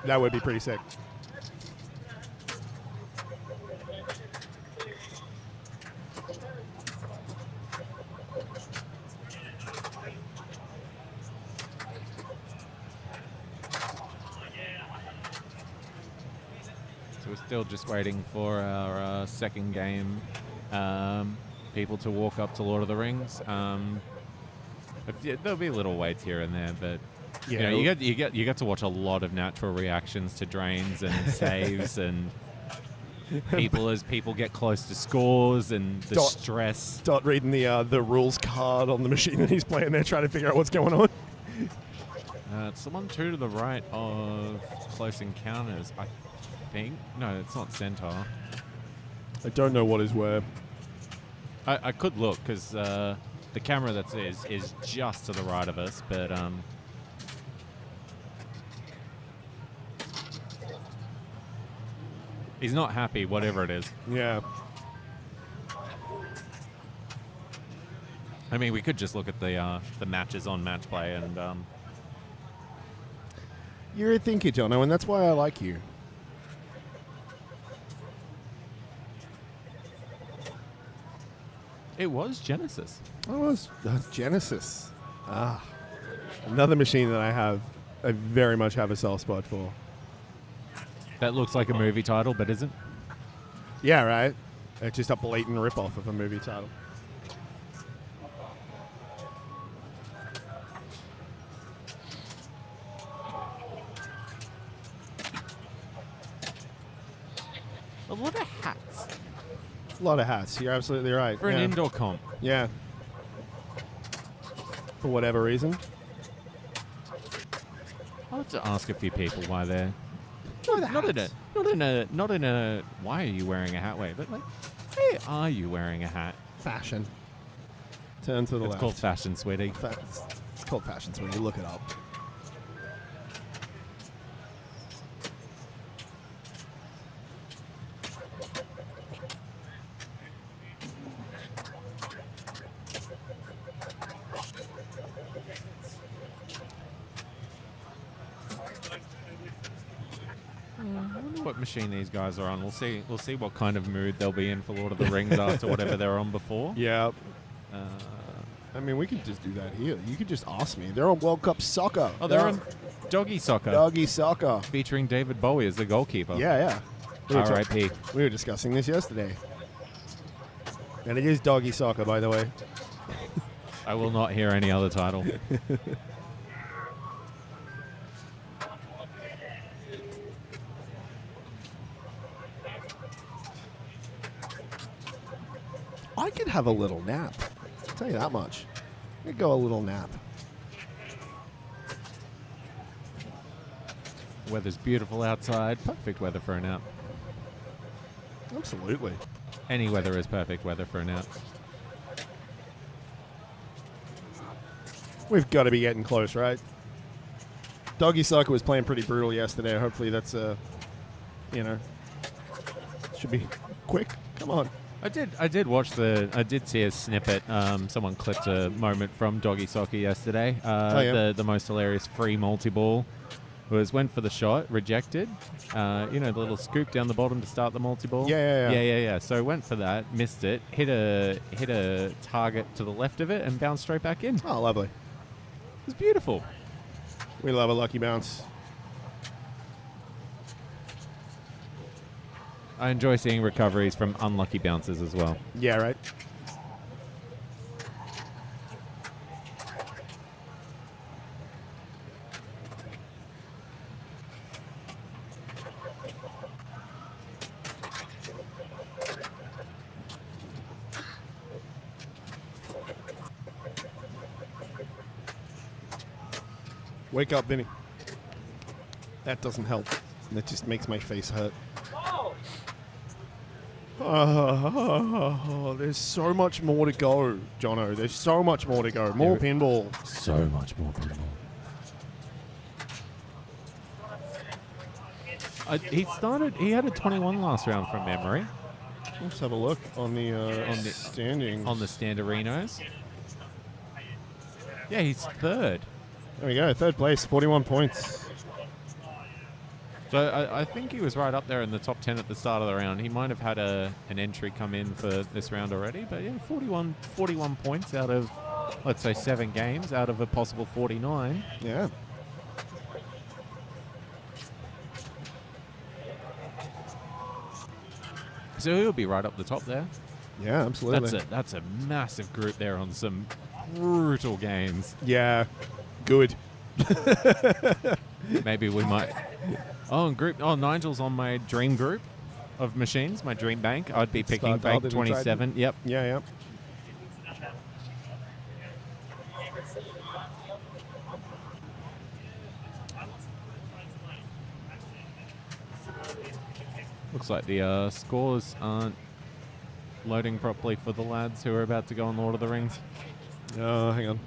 That would be pretty sick. So we're still just waiting for our second game. People to walk up to Lord of the Rings. There'll be little waits here and there, but Yeah, you get to watch a lot of natural reactions to drains and saves and people as people get close to scores and the stress. Start reading the rules card on the machine that he's playing there, trying to figure out what's going on. It's the 1-2 to the right of Close Encounters, I think. No, it's not Centaur. I don't know what is where. I could look because the camera that is just to the right of us, but he's not happy, whatever it is. Yeah. I mean, we could just look at the matches on Match Play and You're a thinker, Jono, and that's why I like you. it was Genesis. Oh, that's Genesis. Another machine that I very much have a soft spot for. That looks like a movie title, but isn't. Yeah, right. It's just a blatant ripoff of a movie title. A lot of hats A lot of hats. You're absolutely right. for an indoor comp. Yeah. For whatever reason. I'll have to ask a few people why they're not in a why are you wearing a hat way, but like, hey, are you wearing a hat? Fashion. Turn to the It's left. called fashion, sweetie. It's called fashion, so when you look it up. I wonder what machine these guys are on. We'll see what kind of mood they'll be in for Lord of the Rings after whatever they're on before. Yeah. I mean, we could just do that here. You could just ask me. They're on World Cup Soccer. Oh, they're on Doggy Soccer. Doggy Soccer. Featuring David Bowie as the goalkeeper. Yeah. R.I.P. We were discussing this yesterday. And it is Doggy Soccer, by the way. I will not hear any other title. I could have a little nap. I'll tell you that much. I could go a little nap. Weather's beautiful outside. Perfect weather for a nap. Absolutely. Any weather is perfect weather for a nap. We've got to be getting close, right? Doggy Soccer was playing pretty brutal yesterday. Hopefully that's, should be quick. Come on. I did see a snippet. Someone clipped a moment from Doggy Soccer yesterday. The most hilarious free multi-ball went for the shot, rejected. The little scoop down the bottom to start the multi-ball. Yeah. So went for that, missed it, hit a target to the left of it, and bounced straight back in. Oh, lovely. It was beautiful. We love a lucky bounce. I enjoy seeing recoveries from unlucky bounces as well. Yeah, right. Wake up, Vinny. That doesn't help. That just makes my face hurt. Oh, there's so much more to go, Jono. There's so much more to go. More pinball. So much more pinball. He had a 21 last round from memory. Let's have a look on the standings. On the Standerinos. Yeah, he's third. There we go. Third place, 41 points. So I think he was right up there in the top 10 at the start of the round. He might have had an entry come in for this round already. But yeah, 41 points out of, let's say, 7 games out of a possible 49. Yeah. So he'll be right up the top there. Yeah, absolutely. That's a massive group there on some brutal games. Yeah, good. Maybe we might. Nigel's on my dream group of machines, my dream bank. I'd be picking Start bank 27. Yep. Yeah. Looks like the scores aren't loading properly for the lads who are about to go on Lord of the Rings. Oh, hang on.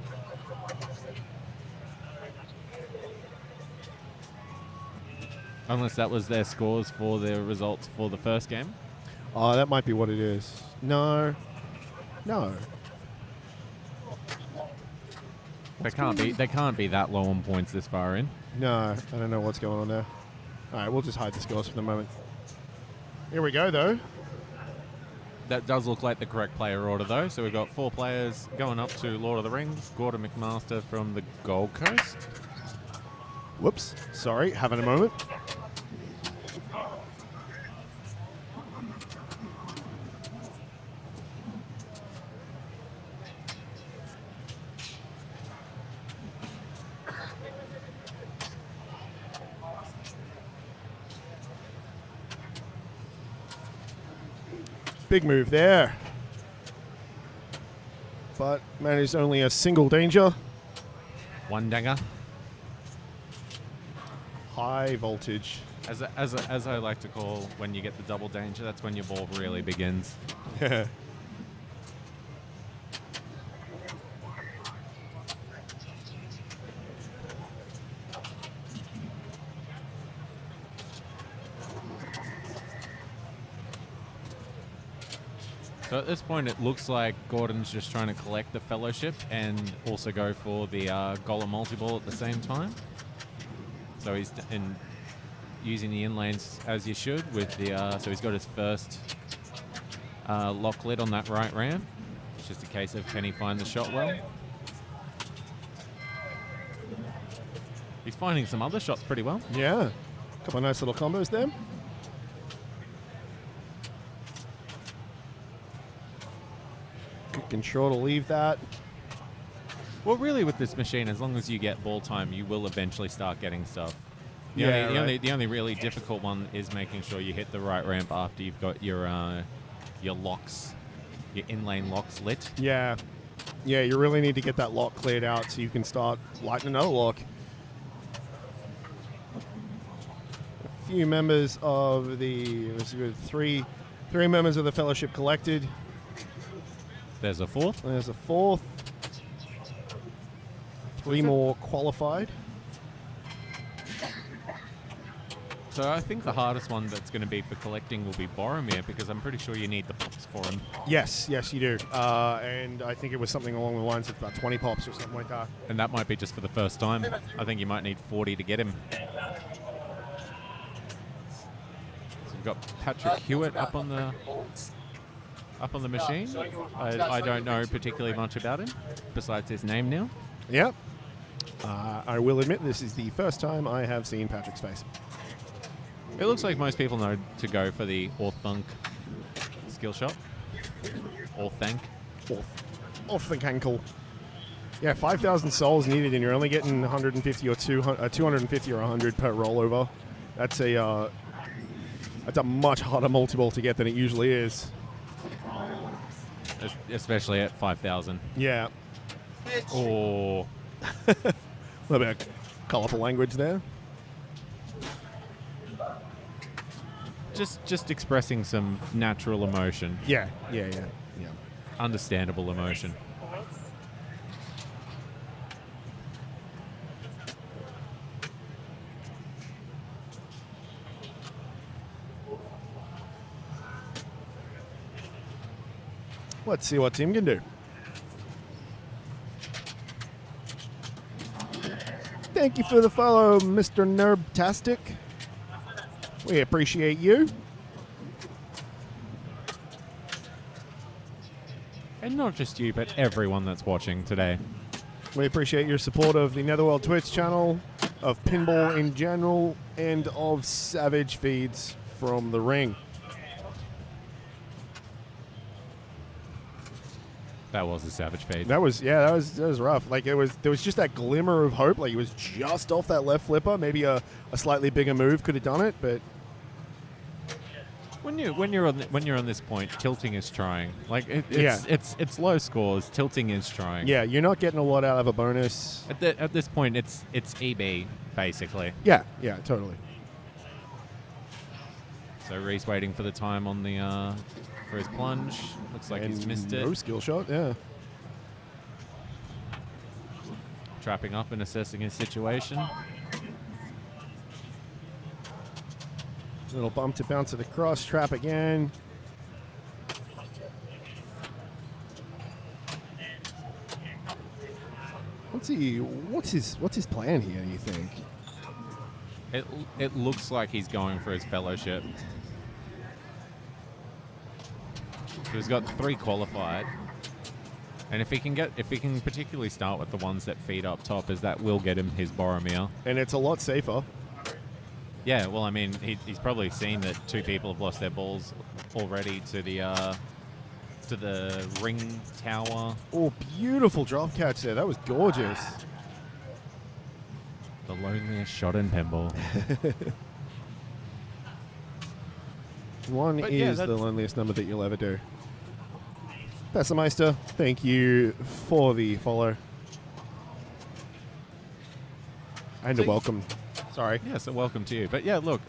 Unless that was their scores for their results for the first game. Oh, that might be what it is. No. They can't be that low on points this far in. No, I don't know what's going on there. All right, we'll just hide the scores for the moment. Here we go, though. That does look like the correct player order, though. So we've got 4 players going up to Lord of the Rings. Gordon McMaster from the Gold Coast. Whoops. Sorry, having a moment. Big move there. But managed only a single danger. One danger. High voltage. As I like to call when you get the double danger, that's when your ball really begins. Yeah. So at this point, it looks like Gordon's just trying to collect the fellowship and also go for the Golem multi-ball at the same time. So he's using the in-lanes as you should with the... so he's got his first lock lid on that right ramp. It's just a case of can he find the shot well. He's finding some other shots pretty well. Yeah. Couple of nice little combos there. Good control to leave that. Well, really, with this machine, as long as you get ball time, you will eventually start getting stuff. The only really difficult one is making sure you hit the right ramp after you've got your locks, your in-lane locks lit. Yeah. Yeah, you really need to get that lock cleared out so you can start lighting another lock. A few members of the... Three members of the Fellowship collected. There's a fourth. There's a fourth. 3 more qualified. So I think the hardest one that's going to be for collecting will be Boromir, because I'm pretty sure you need the pops for him. Yes, you do. And I think it was something along the lines of about 20 pops or something like that. And that might be just for the first time. I think you might need 40 to get him. So we've got Patrick Hewitt up on the machine. I don't know particularly much about him, besides his name now. Yep. I will admit this is the first time I have seen Patrick's face. It looks like most people know to go for the Orthunk skill shot. Orthank. Orthunk ankle. Yeah, 5,000 souls needed, and you're only getting 150 or 250 or 100 per rollover. That's a much harder multi-ball to get than it usually is. Especially at 5,000. Yeah. Oh. A little bit of colourful language there. Just expressing some natural emotion. Yeah. Understandable emotion. Let's see what Tim can do. Thank you for the follow, Mr. Nerbtastic. We appreciate you. And not just you, but everyone that's watching today. We appreciate your support of the Netherworld Twitch channel, of pinball in general, and of Savage feeds from the ring. That was a savage fade. That was rough. Like there was just that glimmer of hope. Like it was just off that left flipper. Maybe a slightly bigger move could have done it, but When you're on this point, tilting is trying. Like Yeah. it's low scores. Tilting is trying. yeah, you're not getting a lot out of a bonus. At this point, it's EB basically. Yeah, totally. So Reese waiting for the time on the for his plunge. Looks like he's missed it. No skill shot. Yeah. Trapping up and assessing his situation. Little bump to bounce it across. Trap again. What's his plan here? Do you think? It looks like he's going for his fellowship. So he's got 3 qualified, and if he can particularly start with the ones that feed up top, as that will get him his Boromir. And it's a lot safer. Yeah, well, I mean, he's probably seen that 2 people have lost their balls already to the ring tower. Oh, beautiful drop catch there. That was gorgeous. The loneliest shot in pinball. One But yeah, is the that's- loneliest number that you'll ever do. Pessimeister, thank you for the follow. And a So- welcome. Sorry. Yeah, so welcome to you. But yeah, look,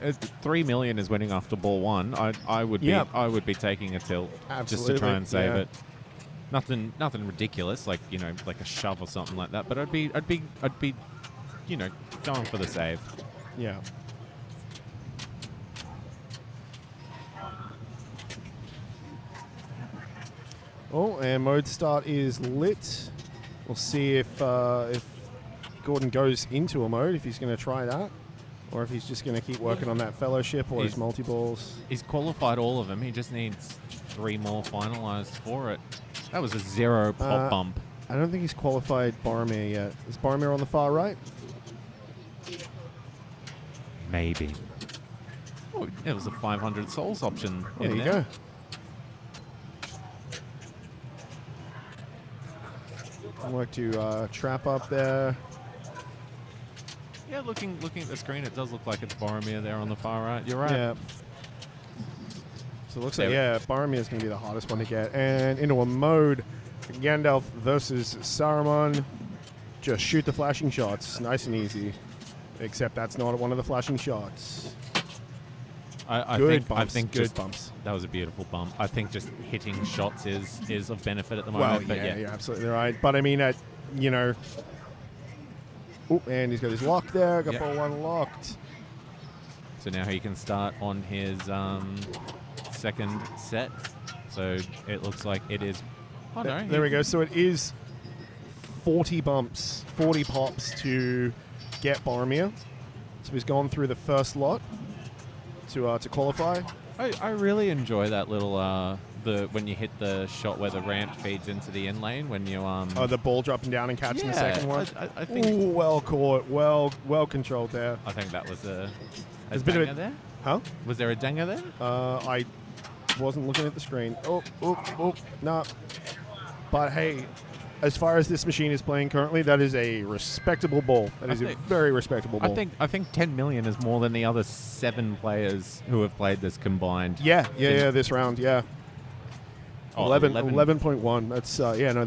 3 million is winning after ball 1. I would be taking a tilt just to try Absolutely, and save yeah. it. Nothing ridiculous like like a shove or something like that. But I'd be going for the save. Yeah. Oh, and mode start is lit. We'll see if Gordon goes into a mode, if he's going to try that, or if he's just going to keep working on that fellowship or his He's- multi-balls. He's qualified all of them. He just needs 3 more finalized for it. That was a 0 pop bump. I don't think he's qualified Boromir yet. Is Boromir on the far right? Maybe. Oh, it was a 500 souls option. There in you there. go. I'd like to trap up there. Yeah, looking at the screen, it does look like it's Boromir there on the far right. You're right. Yeah. So it looks like, There Boromir is going to be the hardest one to get. And into a mode, Gandalf versus Saruman. Just shoot the flashing shots. Nice and easy. Except that's not one of the flashing shots. I Good think bumps. good Good bumps. That was a beautiful bump. I think just hitting shots is of benefit at the Well, moment. but yeah, you're absolutely right. But I mean, Oh, and he's got his lock there. Got Yep. ball 1 locked. So now he can start on his second set. So it looks like it is. Oh no! There we go. So it is 40 bumps, 40 pops to get Boromir. So he's gone through the first lot to qualify. I really enjoy that little when you hit the shot where the ramp feeds into the in lane when you Oh, the ball dropping down and catching the second one. I think Ooh, well caught, well controlled there. I think that was a There's a bit of danger a- there. Huh? Was there a danger there? I wasn't looking at the screen. No. But hey, as far as this machine is playing currently, that is a respectable ball. That is a very respectable ball. I think 10 million is more than the other 7 players who have played this combined. Yeah, this round, yeah. Oh, 11.1. That's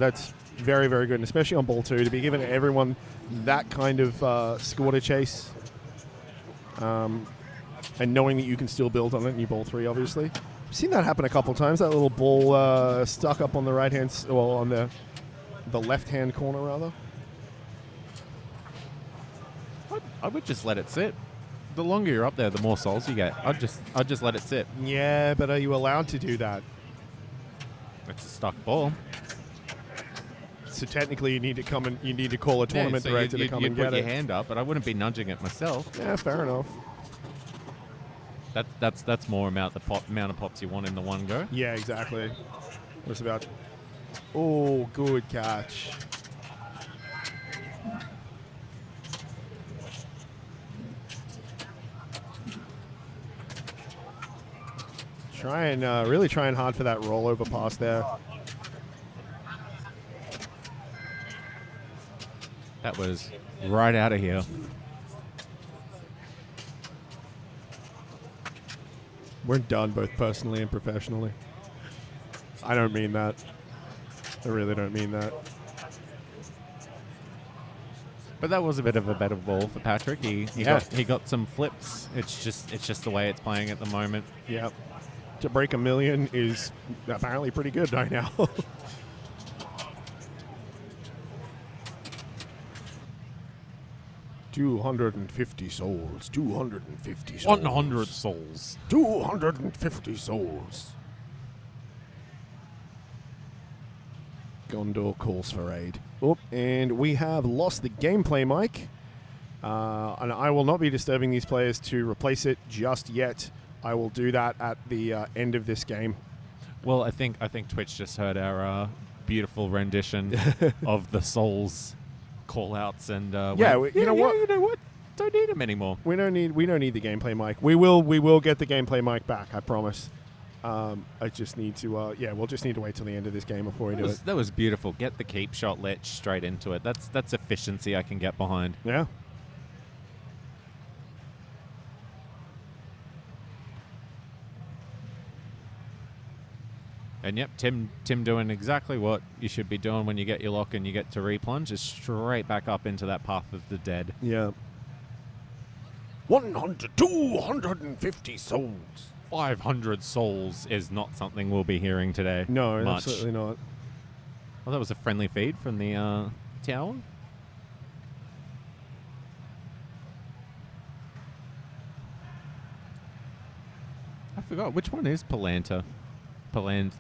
that's very, very good, and especially on ball 2 to be giving everyone that kind of score to chase, and knowing that you can still build on it in your ball 3, obviously. I've seen that happen a couple times. That little ball stuck up on the right hand, on the left hand corner rather. I would just let it sit. The longer you're up there, the more souls you get. I'd just let it sit. Yeah, but are you allowed to do that? It's a stuck ball. so technically you need to call a tournament so director to come you'd and put get your it. hand up, but I wouldn't be nudging it myself. Yeah, fair enough. That's more amount of pops you want in the one go. Yeah, exactly. What's about? Oh, good catch. Really trying hard for that rollover pass there. That was right out of here. We're done both personally and professionally. I don't mean that. I really don't mean that. But that was a bit of a better ball for Patrick. He Yeah. got some flips. It's just the way it's playing at the moment. Yeah. To break 1 million is apparently pretty good right now. $250 souls. 250 souls. 100 souls. 250 souls. Gondor calls for aid. Oh, and we have lost the gameplay mic. And I will not be disturbing these players to replace it just yet. I will do that at the end of this game. Well, I think Twitch just heard our beautiful rendition of the souls call-outs and you know what? Don't need them anymore. We don't need the gameplay mic. We will get the gameplay mic back. I promise. I just need to. We'll just need to wait till the end of this game before we do it. That was beautiful. Get the keep shot ledge straight into it. That's efficiency I can get behind. Yeah. And yep, Tim doing exactly what you should be doing when you get your lock and you get to replunge, is straight back up into that path of the dead. Yeah. 250 souls. 500 souls is not something we'll be hearing today. No, much. absolutely not. Well, that was a friendly feed from the tower. I forgot, which one is Palantir? Palantir?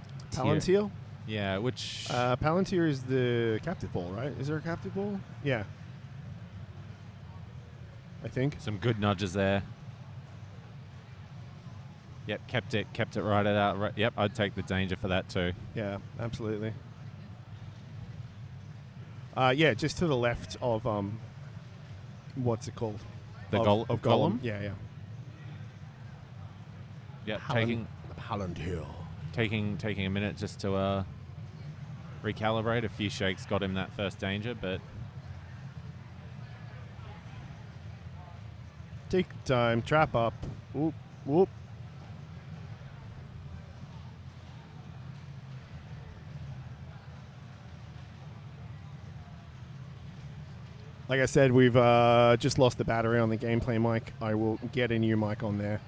Yeah, which... Palantir is the captive ball, right? Is there a captive ball? Yeah. I think. Some good nudges there. Yep, kept it right at out. Right, yep, I'd take the danger for that too. Yeah, absolutely. Just to the left of what's it called? The of Golem? Yeah. Yep, Palantir. taking a minute just to recalibrate. A few shakes got him that first danger, but take time, trap up. Whoop, whoop. Like I said, we've just lost the battery on the gameplay mic. I will get a new mic on there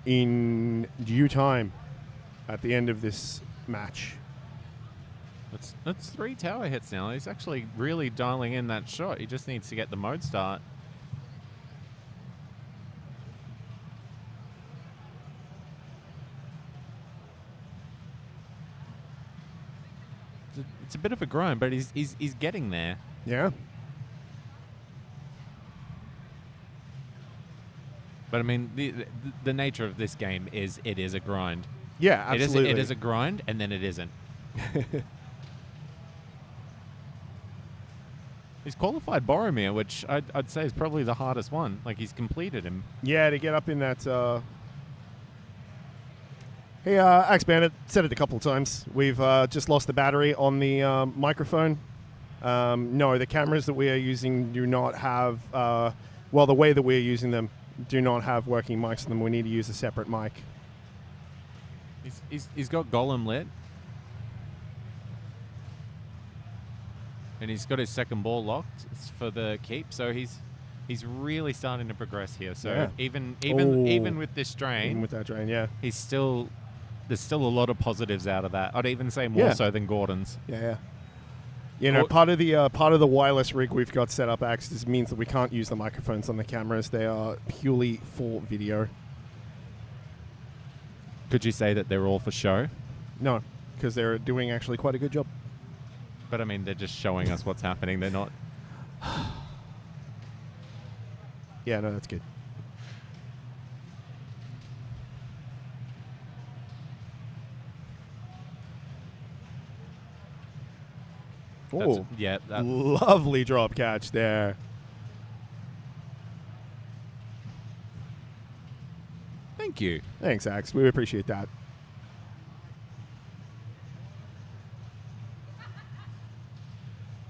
in due time at the end of this match. that's 3 tower hits now. He's actually really dialing in that shot. He just needs to get the mode start. It's a bit of a grind, but he's getting there. Yeah. But I mean, the nature of this game is it is a grind. Yeah, absolutely. It is a grind, and then it isn't. He's qualified Boromir, which I'd say is probably the hardest one. Like, he's completed him. Yeah, to get up in that... Hey, Axe Bandit, said it a couple of times. We've just lost the battery on the microphone. No, the cameras that we are using do not have... the way that we're using them do not have working mics in them. We need to use a separate mic. He's got Golem lit. And he's got his second ball locked for the keep, so he's really starting to progress here. So Yeah. even with this drain, Even with that drain, yeah. there's still a lot of positives out of that. I'd even say more so than Gordon's. Yeah. You know, part of the wireless rig we've got set up, Axe, means that we can't use the microphones on the cameras. They are purely for video. Could you say that they're all for show? No, because they're doing actually quite a good job. But I mean, they're just showing us what's happening. They're not. Yeah, no, that's good. Oh, Yeah. lovely drop catch there. Thank you. Thanks, Axe. We appreciate that.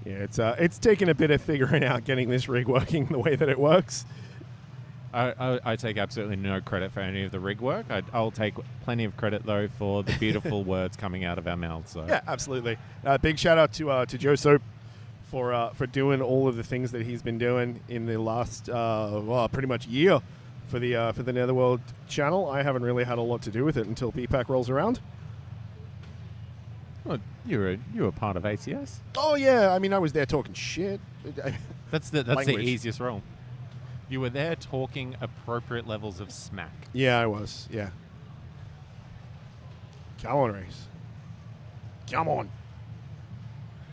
Yeah, it's taken a bit of figuring out getting this rig working the way that it works. I take absolutely no credit for any of the rig work. I'll take plenty of credit, though, for the beautiful words coming out of our mouths. So. Yeah, absolutely. Big shout out to Joe Soap for doing all of the things that he's been doing in the last pretty much year for the Netherworld channel. I haven't really had a lot to do with it until BPAC rolls around. Well, you were part of ACS. Oh yeah, I mean I was there talking shit. That's the Language. easiest role. You were there talking appropriate levels of smack. Yeah, I was. Yeah. Come on, race. Come on.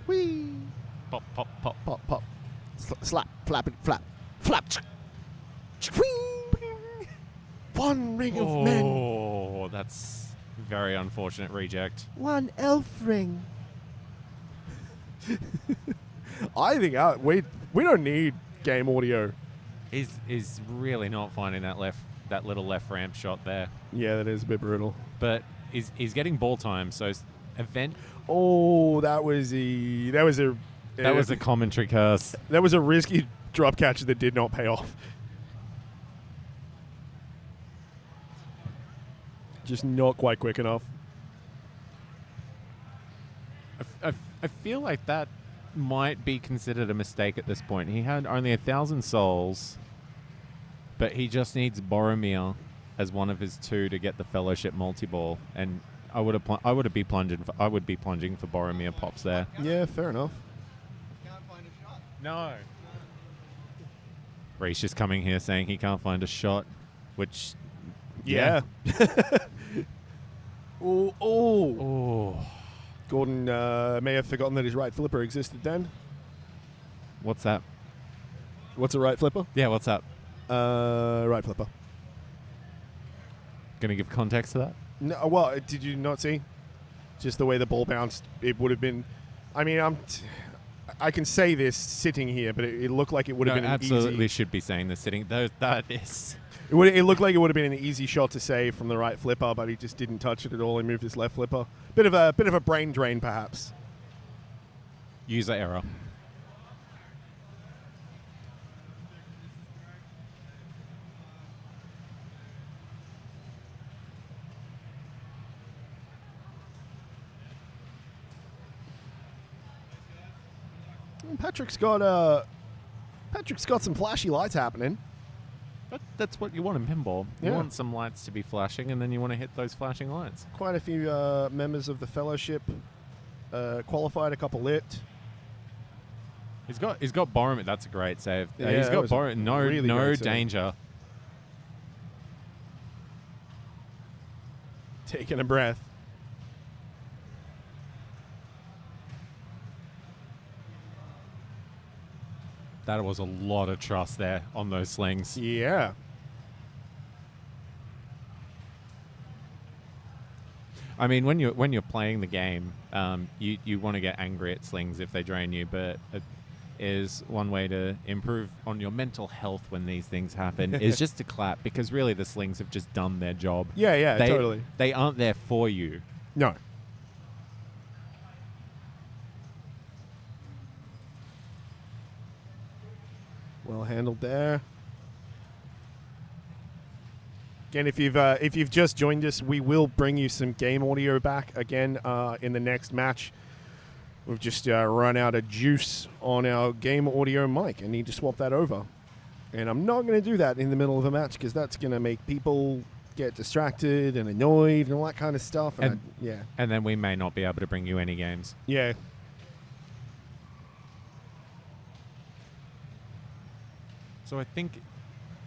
Whee. Pop, pop, pop. Pop, pop. Slap, flap, it, flap, flap. One ring of men. Oh, that's very unfortunate reject. One elf ring. I think we don't need game audio. He's really not finding that little left ramp shot there. Yeah, that is a bit brutal. But he's getting ball time, so event. Oh, that was a commentary curse. That was a risky drop catch that did not pay off. Just not quite quick enough. I feel like that might be considered a mistake at this point. He had only 1,000 souls, but he just needs Boromir as one of his two to get the Fellowship multi-ball, and I would be plunging for Boromir pops there. Yeah, fair enough. No. Reese just coming here saying he can't find a shot, which yeah. Oh. Gordon may have forgotten that his right flipper existed then. What's that? What's a right flipper? Yeah, what's up? Right flipper. Gonna give context to that? No, well, did you not see? Just the way the ball bounced, it would have been. I mean, I can say this sitting here, but it looked like it would have been an absolutely easy. Should be saying this sitting. That is. It looked like it would have been an easy shot to save from the right flipper, but he just didn't touch it at all. He moved his left flipper. Bit of a brain drain, perhaps. User error. Patrick's got some flashy lights happening. But that's what you want in pinball. You Yeah. want some lights to be flashing, and then you want to hit those flashing lights. Quite a few members of the fellowship qualified, a couple lit. He's got Boromir. That's a great save. Yeah, He's that got was a Boromir. No really great save. danger. Taking a breath. That was a lot of trust there on those slings. Yeah. I mean, when you're playing the game, you want to get angry at slings if they drain you, but it is one way to improve on your mental health when these things happen is just to clap, because really the slings have just done their job. Yeah, totally. They aren't there for you. No. Well handled there. Again, if you've just joined us, we will bring you some game audio back again in the next match. We've just run out of juice on our game audio mic and need to swap that over. And I'm not going to do that in the middle of a match because that's going to make people get distracted and annoyed and all that kind of stuff. And And then we may not be able to bring you any games. Yeah. So I think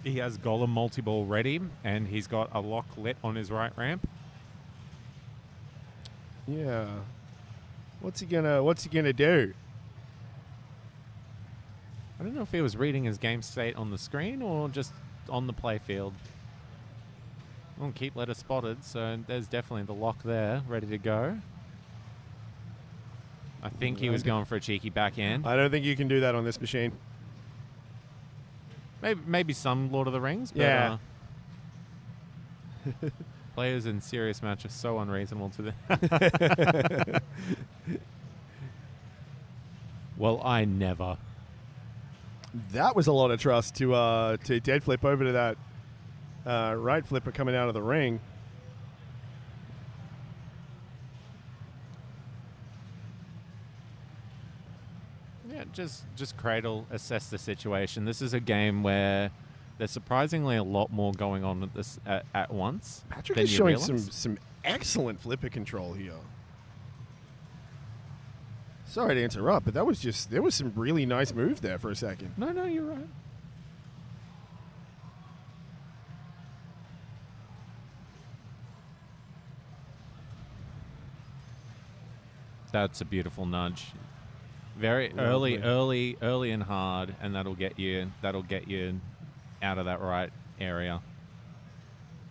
he has Golem multi-ball ready, and he's got a lock lit on his right ramp. Yeah. What's he gonna do? I don't know if he was reading his game state on the screen or just on the playfield. Well, keep letter spotted, so there's definitely the lock there, ready to go. I think he was going for a cheeky backhand. I don't think you can do that on this machine. Maybe some Lord of the Rings, but Yeah. players in serious match are so unreasonable to them. Well, I never. That was a lot of trust to dead flip over to that right flipper coming out of the ring. Yeah, just cradle, assess the situation. This is a game where there's surprisingly a lot more going on at this at once. Patrick than is you showing realize. some excellent flipper control here. Sorry to interrupt, but there was some really nice move there for a second. No, you're right. That's a beautiful nudge. Very Lovely. early and hard, and that'll get you out of that right area.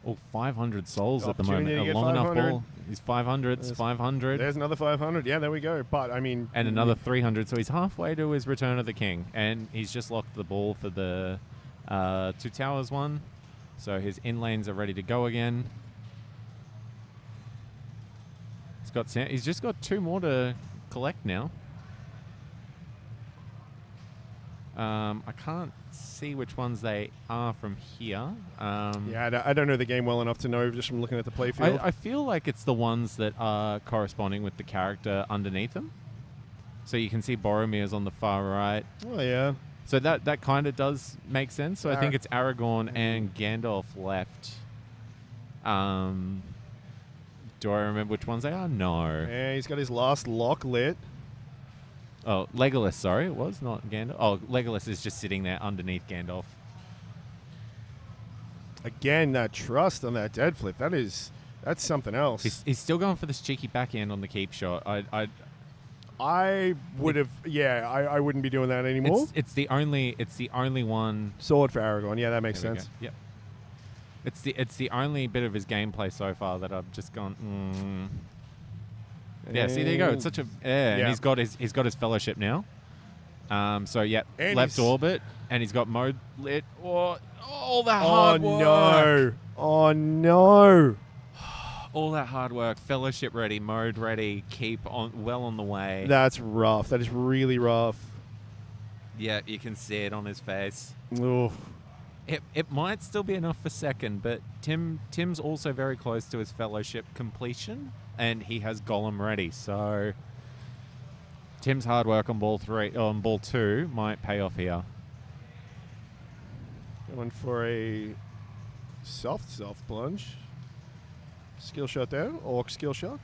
Oh, 500 souls at the moment. Opportunity to A get long enough 500. ball. He's 500. It's 500. There's another 500. Yeah, there we go. But I mean, And another 300, so he's halfway to his Return of the King. And he's just locked the ball for the Two Towers one. So his in lanes are ready to go again. He's just got 2 more to collect now. I can't see which ones they are from here. yeah, I don't know the game well enough to know just from looking at the playfield. I feel like it's the ones that are corresponding with the character underneath them. So you can see Boromir's on the far right. Oh, yeah. So that kind of does make sense. So I think it's Aragorn and Gandalf left. Do I remember which ones they are? No. Yeah, he's got his last lock lit. Oh, Legolas, sorry. It was not Gandalf. Oh, Legolas is just sitting there underneath Gandalf. Again, that trust on that dead flip, that's something else. He's still going for this cheeky backhand on the keep shot. I would have, I wouldn't be doing that anymore. It's the only one. Sword for Aragorn. Yeah, that makes There we sense. go. Yep. It's the only bit of his gameplay so far that I've just gone. Yeah, see, there you go. It's such a and Yeah. he's got his fellowship now. So yeah, And left he's- orbit, and he's got mode lit. Oh, all that Oh, hard work. no. Oh, no. All that hard work. Fellowship ready, mode ready. Keep well on the way. That's rough. That is really rough. Yeah, you can see it on his face. Oof. It might still be enough for second, but Tim's also very close to his fellowship completion, and he has Gollum ready. So Tim's hard work on ball 2 might pay off here. Going for a soft plunge. Skill shot there. Orc skill shot.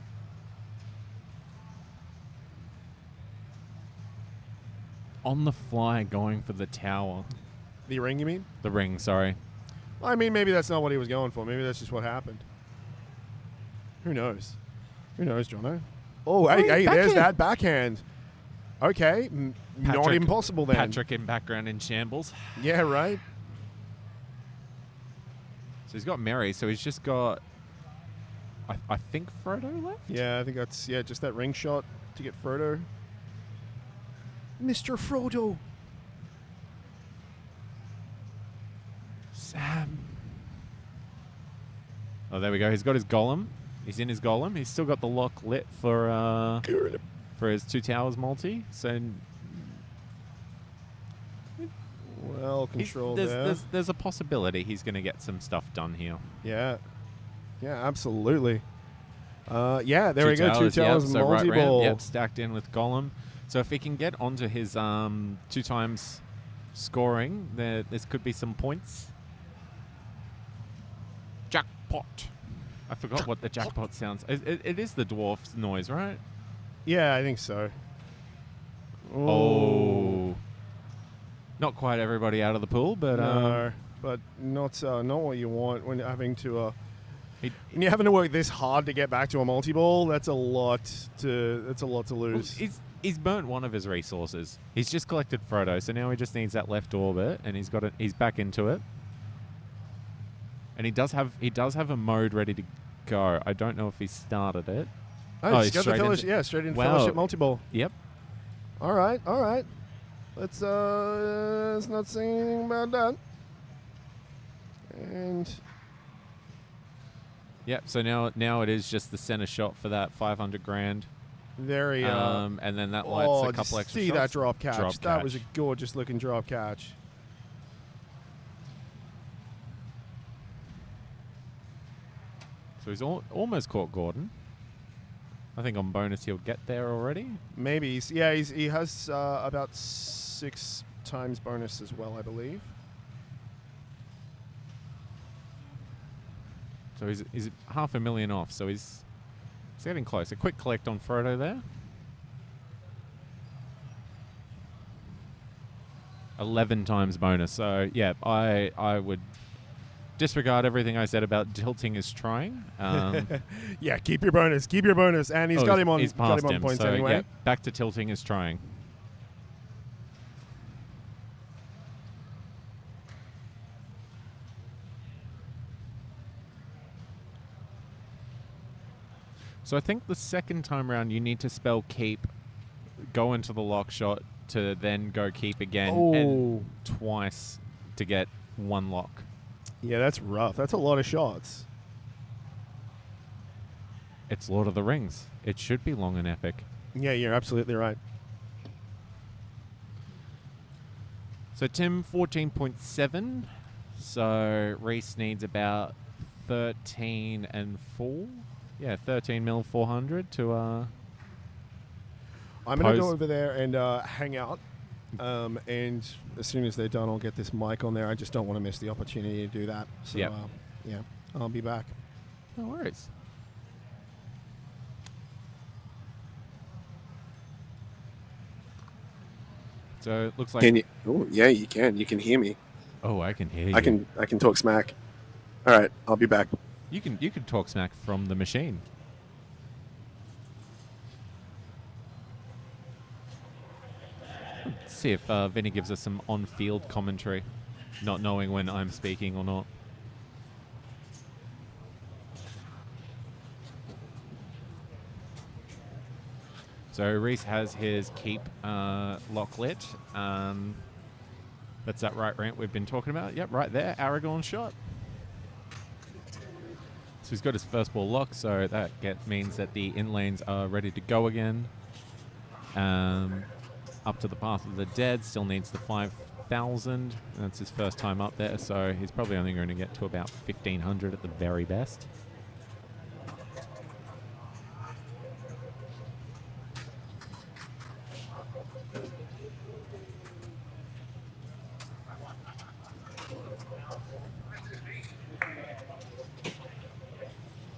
On the fly, going for the tower. The ring, you mean? The ring, sorry. I mean, maybe that's not what he was going for. Maybe that's just what happened. Who knows? Who knows, Jono? Oh, hey, there's backhand. that backhand. Okay, not Patrick- impossible then. Patrick in background in shambles. Yeah, right. So he's got Mary, so he's just got, I think, Frodo left? Yeah, I think that's just that ring shot to get Frodo. Mr. Frodo. Sam. Oh, there we go. He's got his golem. He's in his golem. He's still got the lock lit for his Two Towers multi. So Well controlled there. there's a possibility he's going to get some stuff done here. Yeah. Yeah, absolutely. Yeah, there Two we go. Towers, Two Towers so right round, multi-ball. yep, stacked in with golem. So if he can get onto his 2 times scoring, this could be some points. Jackpot. I forgot what the jackpot sounds. It is the dwarf's noise, right? Yeah, I think so. Oh. Not quite everybody out of the pool, but no, but not what you want when having to When you're having to work this hard to get back to a multi-ball, that's a lot to lose. He's burnt one of his resources. He's just collected Frodo, so now he just needs that left orbit, and he's back into it. And he does have a mode ready to go. I don't know if he started it. Oh, he's got the fellowship, straight in fellowship multi-ball. Yep. All right. Let's not say anything about that. And yep. So now it is just the center shot for that 500 grand. Very. And then that lights a couple extra see shots. that drop catch. Drop that catch. was a gorgeous looking drop catch. So he's almost caught Gordon. I think on bonus he'll get there already. Maybe. He has about 6 times bonus as well, I believe. So he's $500,000 off. So he's getting close. A quick collect on Frodo there. 11 times bonus. So yeah, I would disregard everything I said about tilting is trying. Yeah, keep your bonus, and he's got him on. He's got past him on him, points so anyway. yeah, back to tilting is trying. So I think the second time round you need to spell keep, go into the lock shot to then go keep again, and twice to get 1 lock. Yeah, that's rough. That's a lot of shots. It's Lord of the Rings. It should be long and epic. Yeah, you're absolutely right. So Tim, 14.7. So Reese needs about 13 and 4. Yeah, 13 mil 400 to I'm going to go over there and hang out. And as soon as they're done, I'll get this mic on there. I just don't want to miss the opportunity to do that. So, Yep. yeah, I'll be back. No worries. So it looks like... Can you? Oh, yeah, you can. You can hear me. Oh, I can hear you. I can talk smack. All right, I'll be back. You can talk smack from the machine. Let's see if Vinny gives us some on-field commentary, not knowing when I'm speaking or not. So Reese has his keep lock lit. That's that right ramp we've been talking about. Yep, right there, Aragorn shot. So he's got his first ball lock, so that means that the in lanes are ready to go again. Up to the Path of the Dead, still needs the 5,000. That's his first time up there, so he's probably only going to get to about 1,500 at the very best.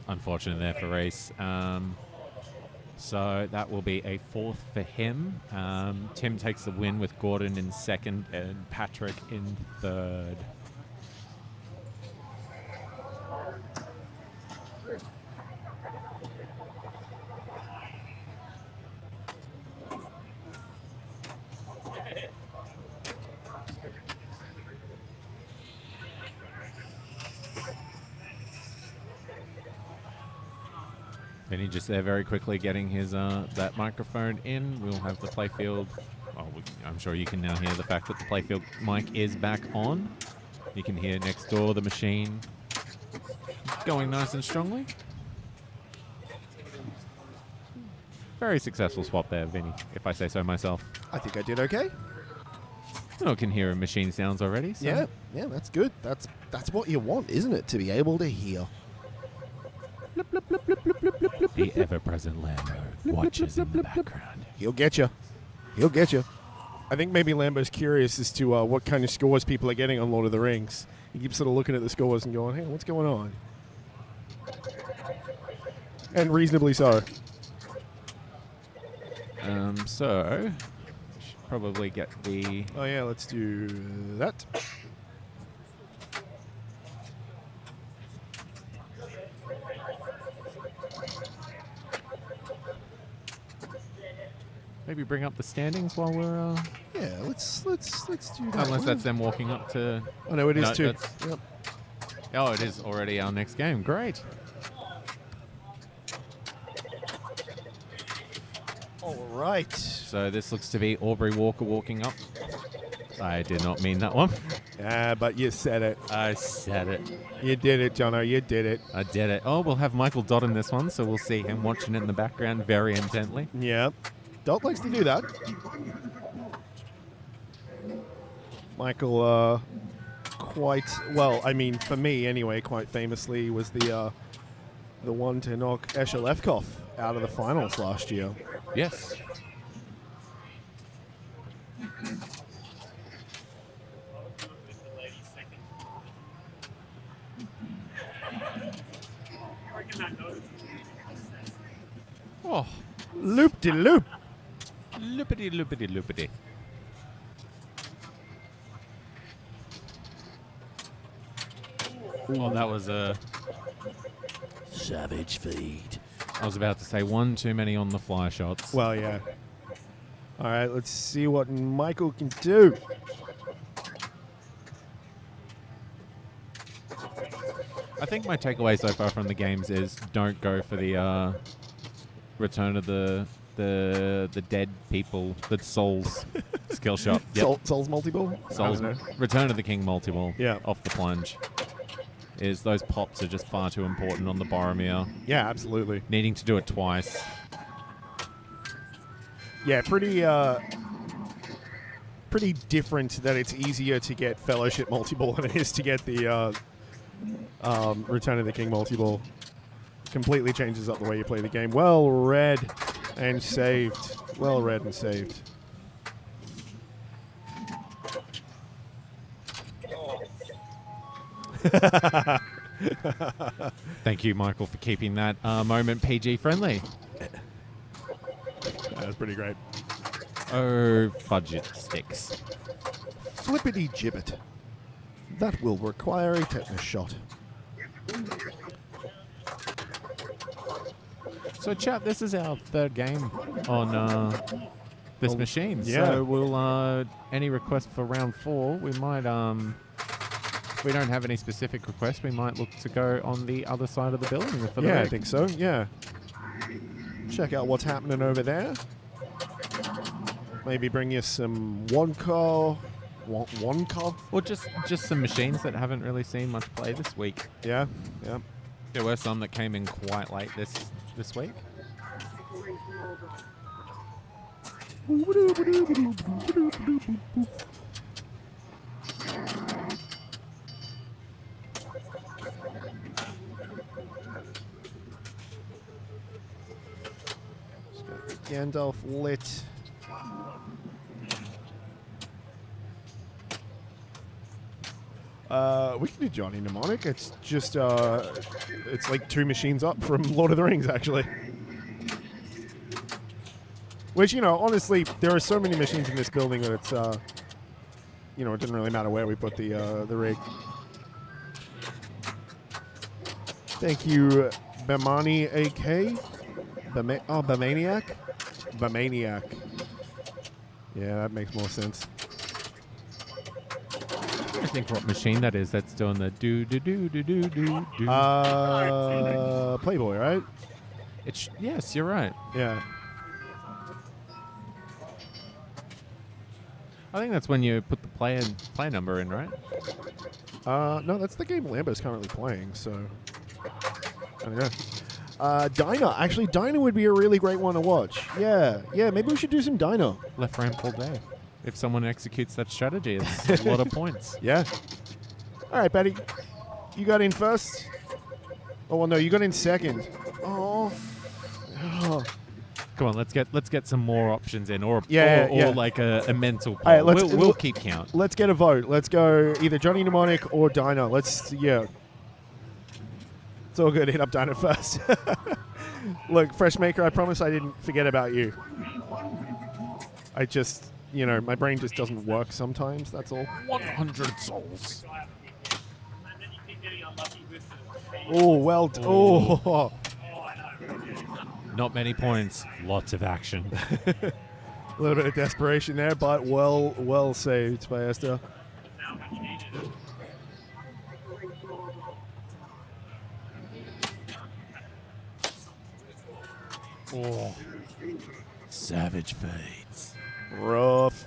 Unfortunate there for Reese. So that will be a 4th for him. Tim takes the win with Gordon in 2nd and Patrick in 3rd. Vinny just there very quickly getting his that microphone in. We'll have the playfield. Well, I'm sure you can now hear the fact that the playfield mic is back on. You can hear next door the machine going nice and strongly. Very successful swap there, Vinny, if I say so myself. I think I did okay. I can hear machine sounds already. So. Yeah, that's good. That's what you want, isn't it? To be able to hear. The ever-present Lambo watches in the background. He'll get you. He'll get you. I think maybe Lambo's curious as to what kind of scores people are getting on Lord of the Rings. He keeps sort of looking at the scores and going, hey, what's going on? And reasonably so. So, should probably get the... Oh, yeah, let's do that. maybe bring up the standings while we're. Yeah, let's do that. Unless that's them walking up to. Oh no, it is No, too. that's- Yep. Oh, it is already our next game. Great. All right. So this looks to be Aubrey Walker walking up. I did not mean that one. Yeah, but you said it. I said it. You did it, Jono. You did it. I did it. Oh, we'll have Michael Dodd in this one, so we'll see him watching it in the background very intently. Yeah. Dot likes to do that. Michael, quite well. I mean, for me anyway, quite famously was the one to knock Escher Lefkoff out of the finals last year. Yes. Oh, Loop-de-loop. loopity loopity loopity. Oh, that was a Savage feed. I was about to say one too many on the fly shots. Well, yeah. All right, let's see what Michael can do. I think my takeaway so far from the games is don't go for the return of the dead people, the souls skill shot. Yep. Souls multi-ball? Souls, I don't know. return of the king multi-ball. Yeah. Off the plunge. Is those pops are just far too important on the Boromir. Yeah, absolutely. Needing to do it twice. Yeah, pretty different that it's easier to get Fellowship multi-ball than it is to get the Return of the King multi-ball. Completely changes up the way you play the game. Well read and saved. Well read and saved. Thank you, Michael, for keeping that moment PG friendly. That was pretty great. Oh, fudge it sticks. Flippity gibbet. That will require a tetanus shot. So, chat, this is our third game on this machine. yeah. So, we'll any request for round 4, we might if we don't have any specific requests, we might look to go on the other side of the building for the Yeah, I break. think so. Yeah. Check out what's happening over there. Maybe bring you some Wonka. Or just some machines that haven't really seen much play this week. Yeah, yeah. There were some that came in quite late this week. Gandalf lit. We can do Johnny Mnemonic. It's just, it's like 2 machines up from Lord of the Rings, actually. Which, you know, honestly, there are so many machines in this building that it's, you know, it doesn't really matter where we put the rig. Thank you, Bamani AK. Bamaniac? Bamaniac. Yeah, that makes more sense. I think what machine that is that's doing the do. Playboy, right? Yes, you're right. Yeah. I think that's when you put the play number in, right? No, that's the game Lambo's currently playing, so I don't know. Dino. Actually, Dino would be a really great one to watch. Yeah, maybe we should do some Dino. Left ramp all day. If someone executes that strategy, it's a lot of points. Yeah. All right, Betty. You got in first? Oh, well, no, you got in second. Oh. Come on, let's get some more options in, or like a mental poll. All right, we'll keep count. Let's get a vote. Let's go either Johnny Mnemonic or Dino. It's all good. Hit up Dino first. Look, Freshmaker, I promise I didn't forget about you. I just, you know, my brain just doesn't work sometimes, that's all. 100 souls. Oh, well. Oh. Not many points, lots of action. A little bit of desperation there, but well saved by Esther. Oh, Savage fades. rough.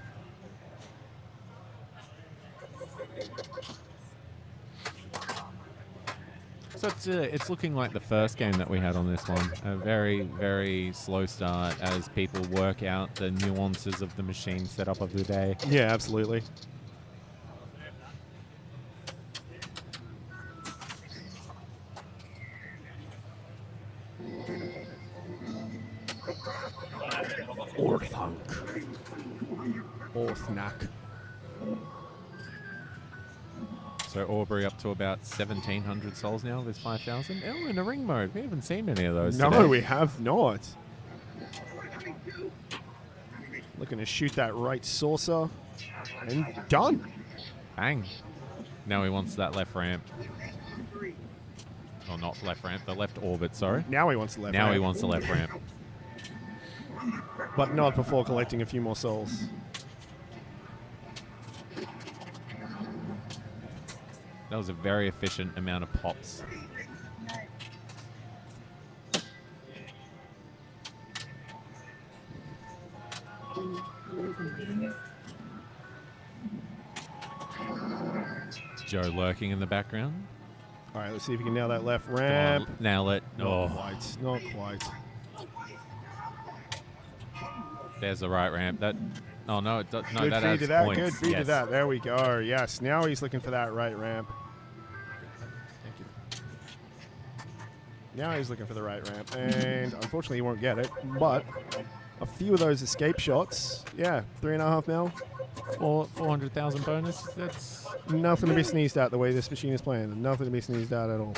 So it's looking like the first game that we had on this one. A very, very slow start as people work out the nuances of the machine setup of the day. Yeah, absolutely. Orthnak. So Aubrey up to about 1,700 souls now with 5,000. Oh, in a ring mode. We haven't seen any of those No, today. we have not. Looking to shoot that right saucer. And done. Bang. Now he wants that left ramp. Oh, not left ramp. The left orbit, sorry. Now he wants the left Now ramp. he wants the left ramp. But not before collecting a few more souls. That was a very efficient amount of pops. Joe lurking in the background. All right, let's see if we can nail that left Come ramp. on, nail it. Not Oh, quite. Not quite. there's the right ramp. That. Oh no, no, Good that feed adds to that. points. Good feed to Yes. that. There we go. Yes. Now he's looking for that right ramp. Thank you. Now he's looking for the right ramp, and unfortunately he won't get it. But a few of those escape shots, yeah, 3.5 mil. 400,000 bonus. That's Nothing to be sneezed at the way this machine is playing. Nothing to be sneezed at all.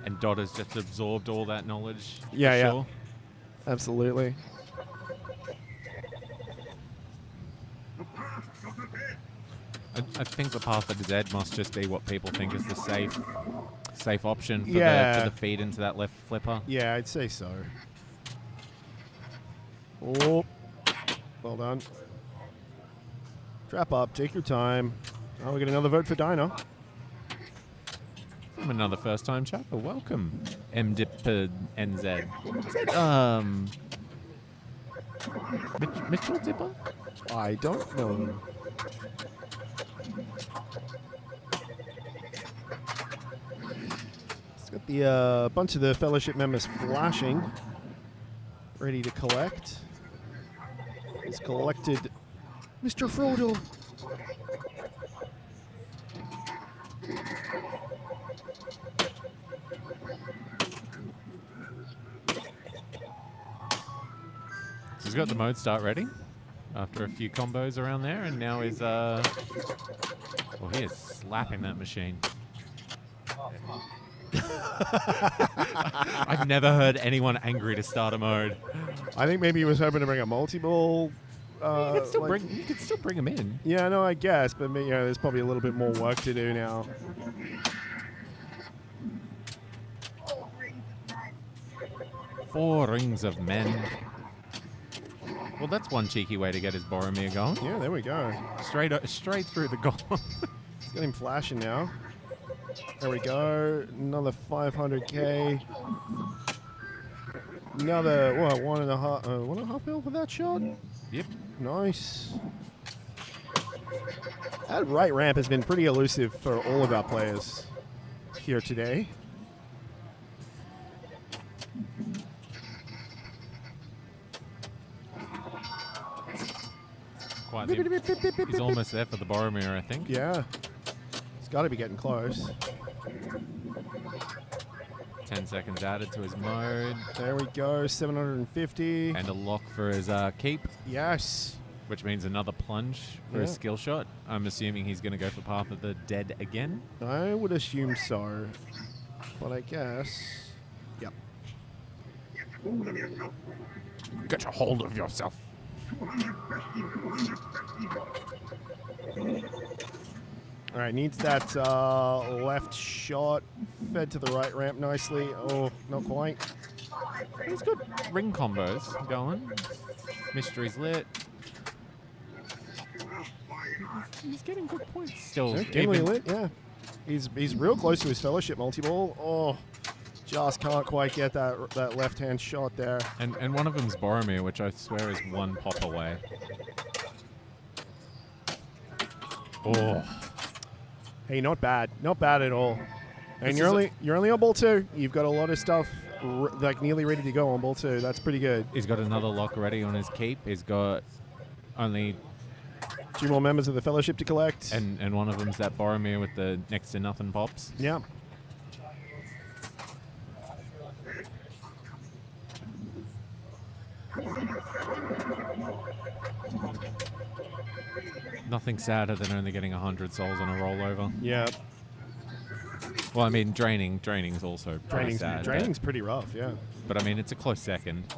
and Dot has just absorbed all that knowledge. for Yeah, yeah. sure. Absolutely. I think the path of Z must just be what people think is the safe option for, Yeah. the feed into that left flipper. Yeah, I'd say so. Oh, well done. Trap up. Take your time. Oh, we get another vote for Dinah. From another first-time chapter. Welcome, MDIP NZ. Is that, Mitchell Dipper? I don't know. It's got the bunch of the fellowship members flashing, ready to collect. He's collected Mr. Frodo. So he's got the mode start ready after a few combos around there, and now he's well, he is slapping that machine. I've never heard anyone angry to start a mode. I think maybe he was hoping to bring a multi-ball. You could still bring him in. Yeah, no, I guess, but you know, there's probably a little bit more work to do now. Four rings of men. Well, that's one cheeky way to get his Boromir going. Yeah, there we go. Straight through the goal. Let's get him flashing now. There we go. Another 500k. Another, what, 1.5 mil for that shot? Yep. Nice. That right ramp has been pretty elusive for all of our players here today. Quite the, he's almost there for the Boromir, I think. Yeah. He's got to be getting close. 10 seconds added to his mode. There we go, 750. And a lock for his keep, Yes. which means another plunge for his Yeah. skill shot. I'm assuming he's going to go for Path of the Dead again. I would assume so. But I guess. Yep. Get a hold of yourself. All right, needs that left shot fed to the right ramp nicely. Oh, not quite. He's got ring combos going. Mystery's lit. He's getting good points still. Yeah, Ginley even- lit, yeah. He's real close to his fellowship multi-ball. Oh, just can't quite get that left-hand shot there. And one of them's Boromir, which I swear is one pop away. Oh, Hey, not bad. Not bad at all. And This you're only on ball 2. You've got a lot of stuff like nearly ready to go on ball 2. That's pretty good. he's got another lock ready on his keep. He's got only 2 more members of the fellowship to collect. and one of them's that Boromir with the next to nothing pops. yeah. Nothing sadder than only getting 100 souls on a rollover. Yeah. Well, I mean, draining's also pretty sad. Draining's pretty rough, yeah. But I mean, it's a close second.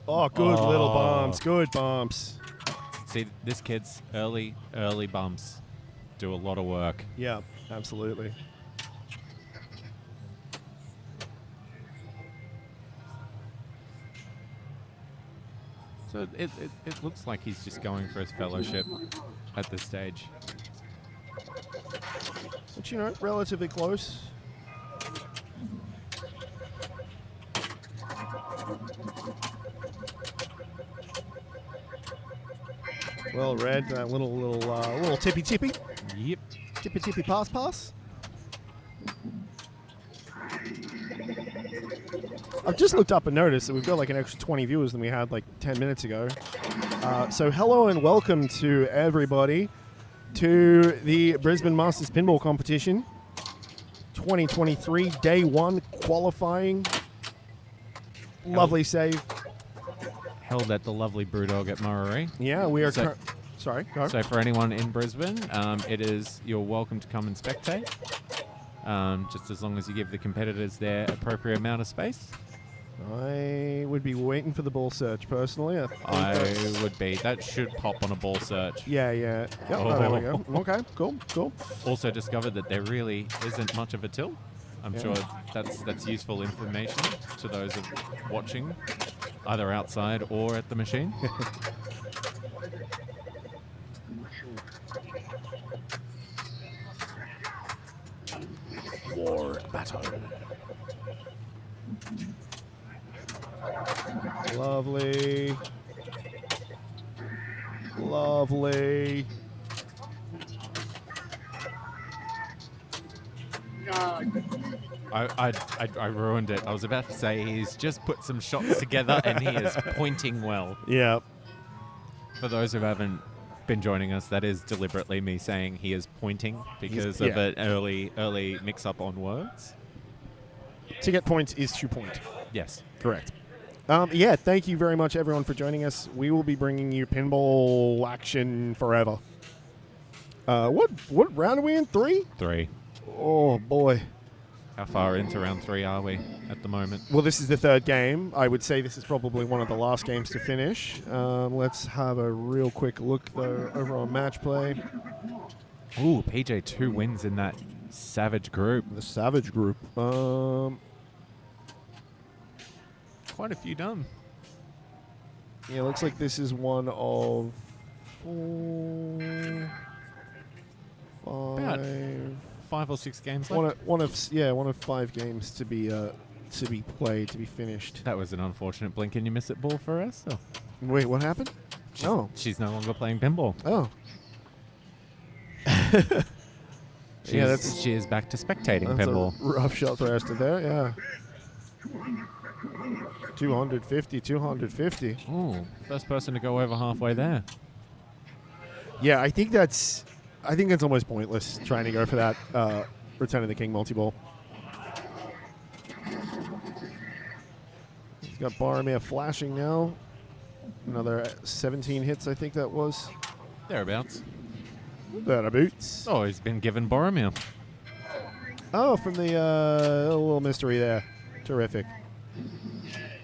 Oh, good little Oh. bumps. Good bumps. See, this kid's early bumps do a lot of work. Yeah, absolutely. So it looks like he's just going for his fellowship at this stage. But, you know, relatively close. Well read, that little tippy. Yep. Tippy pass. I've just looked up and noticed that we've got like an extra 20 viewers than we had like 10 minutes ago. So hello and welcome to everybody to the Brisbane Masters Pinball Competition 2023 Day 1 qualifying. Lovely save. Held at the lovely Brewdog at Murray. Yeah, we are... So- sorry, go. So for anyone in Brisbane, you're welcome to come and spectate. Just as long as you give the competitors their appropriate amount of space. I would be waiting for the ball search, personally. I would be. That should pop on a ball search. Yeah. Yep, there we go. Okay, cool. Also discovered that there really isn't much of a tilt. I'm sure that's useful information to those of watching, either outside or at the machine. War battle. Lovely. I ruined it. I was about to say he's just put some shots together and he is pointing well. Yeah. For those who haven't been joining us, that is deliberately me saying he is pointing because of yeah. an early mix-up on words. To get points is to point. Yes. Correct. Thank you very much, everyone, for joining us. We will be bringing you pinball action forever. What round are we in? 3? 3. Oh, boy. How far into round 3 are we at the moment? Well, this is the 3rd game. I would say this is probably one of the last games to finish. Let's have a real quick look, though, over on match play. Ooh, PJ 2 wins in that Savage group. The Savage group. Quite a few done. Yeah, looks like this is one of 4, 5. About 5 or 6 games left. One of 5 games to be played, to be finished. That was an unfortunate blink and you miss it ball for us. Oh. Wait, what happened? She's no longer playing pinball. Oh. She is back to spectating That's pinball. a rough shot for Esther there, yeah. 250. Ooh, first person to go over halfway there. Yeah, I think it's almost pointless trying to go for that Return of the King multi-ball. He's got Boromir flashing now. Another 17 hits, I think that was. Thereabouts. Thereabouts. Oh, he's been given Boromir. Oh, from the little mystery there. Terrific.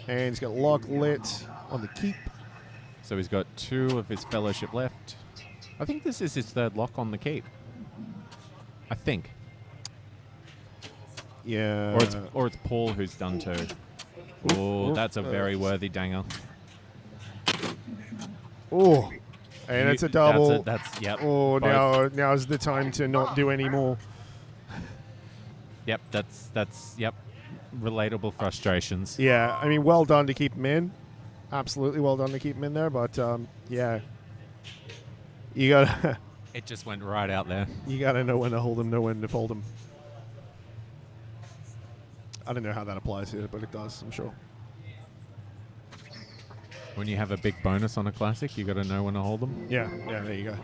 And he's got lock lit on the keep. So he's got 2 of his fellowship left. I think this is his 3rd lock on the keep. I think. Yeah. Or it's Paul who's done 2. Oh, that's a very worthy danger. Oh, and it's a double. That's yep. Oh, both. now's the time to not do any more. Yep, that's yep. Relatable frustrations. Yeah, I mean, well done to keep him in. Absolutely well done to keep him in there, but yeah, you gotta It just went right out there. you gotta know when to hold him, know when to fold him. I don't know how that applies here, but it does, I'm sure. When you have a big bonus on a classic, you got to know when to hold them. Yeah, there you go.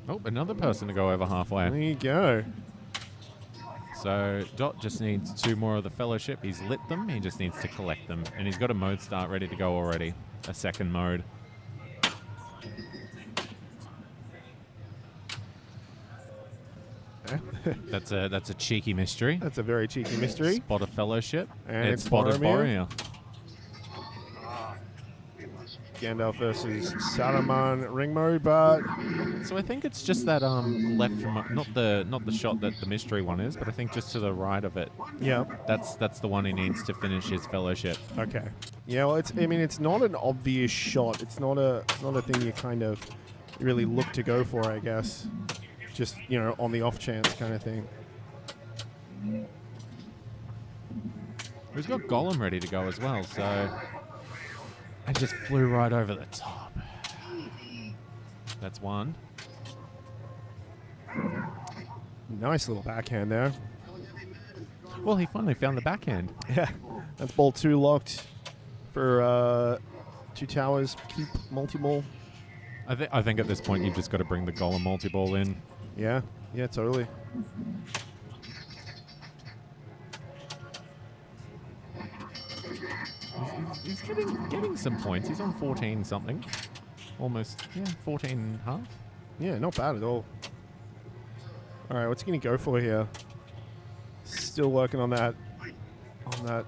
Oh, another person to go over halfway. There you go. So Dot just needs 2 more of the fellowship. He's lit them. He just needs to collect them. And he's got a mode start ready to go already. A second mode. That's a cheeky mystery. That's a very cheeky mystery. Spot a fellowship. And it's spotted Boromir. Boromir. Gandalf versus Saruman ring mode, but So I think it's just that left, not the shot that the mystery one is, but I think just to the right of it. yeah. That's the one he needs to finish his fellowship. Okay. Yeah, well, it's not an obvious shot. It's not a thing you kind of really look to go for, I guess. Just, on the off chance kind of thing. He's got Gollum ready to go as well, so I just flew right over the top. That's one. Nice little backhand there. Well, he finally found the backhand. Yeah. That's ball 2 locked for 2 towers. Keep multi-ball. I think at this point you've just got to bring the Gollum multi-ball in. Yeah, totally. He's getting some points. He's on 14 something. Almost, 14 and a half. Yeah, not bad at all. All right, what's he going to go for here? Still working on that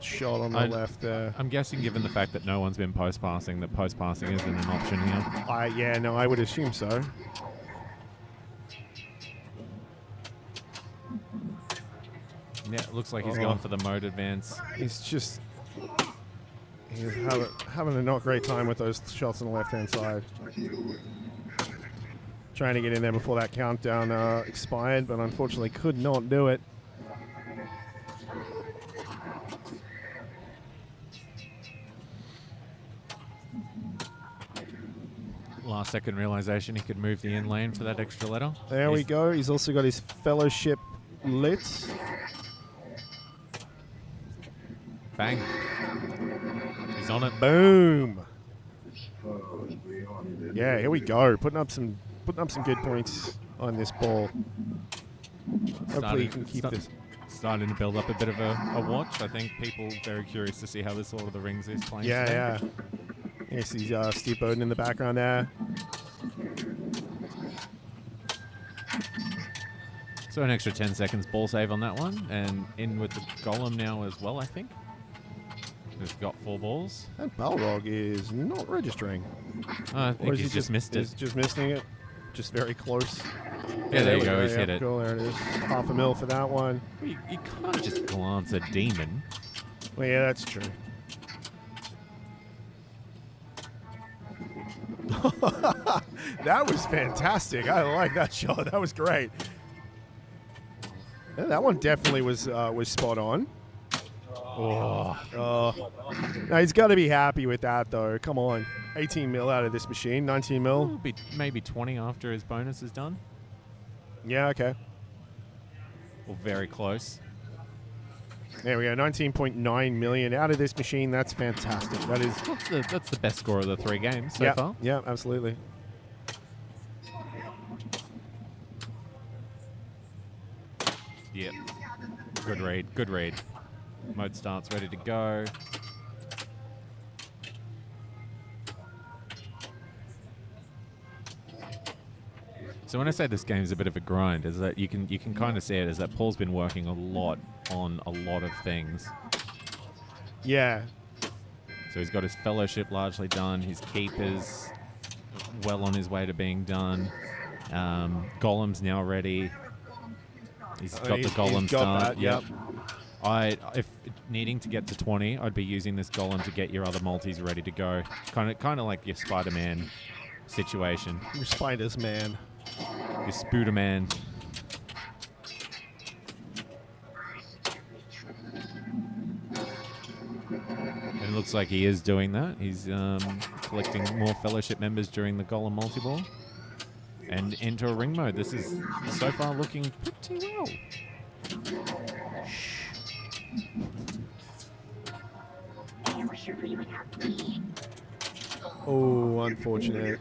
shot on the left there. I'm guessing, given the fact that no one's been post-passing, that post-passing isn't an option here. I would assume so. Yeah, it looks like he's going for the mode advance. He's having a not great time with those shots on the left-hand side. Trying to get in there before that countdown expired, but unfortunately could not do it. Last second realization he could move the in lane for that extra letter. There we go. He's also got his fellowship lit. Bang. He's on it. Boom. Yeah, here we go. Putting up some good points on this ball. Hopefully he can keep this. Starting to build up a bit of a watch. I think people very curious to see how this Lord of the Rings is playing. Yeah. You see Steve Bowden in the background there. So an extra 10 seconds ball save on that one. And in with the Golem now as well, I think. He's got 4 balls. That Balrog is not registering. I think he's just missed it. He's just missing it. Just very close. Yeah, there you go. He's hit it. Cool, there it is. Half a mil for that one. You can't just glance a demon. Well, yeah, that's true. That was fantastic. I like that shot. That was great. Yeah, that one definitely was spot on. Now he's got to be happy with that, though. Come on. 18 mil out of this machine. 19 mil. It'll be maybe 20 after his bonus is done. Yeah, okay. Or very close. There we go. 19.9 million out of this machine. That's fantastic. That's the best score of the 3 games so far. Yeah, absolutely. Yep. Good read. Good read. Mode starts ready to go. So when I say this game is a bit of a grind, is that you can kind of see it as that Paul's been working a lot on a lot of things. Yeah. So he's got his fellowship largely done, his keepers well on his way to being done. Golem's now ready. He's got the Golem he's got start. that, yep. If needing to get to 20, I'd be using this Golem to get your other multis ready to go. Kind of like your Spider-Man situation. Your Spiders, man. Your Spooderman. And it looks like he is doing that. He's collecting more Fellowship members during the Golem multi-ball. And into a ring mode. This is so far looking pretty well. Oh, unfortunate.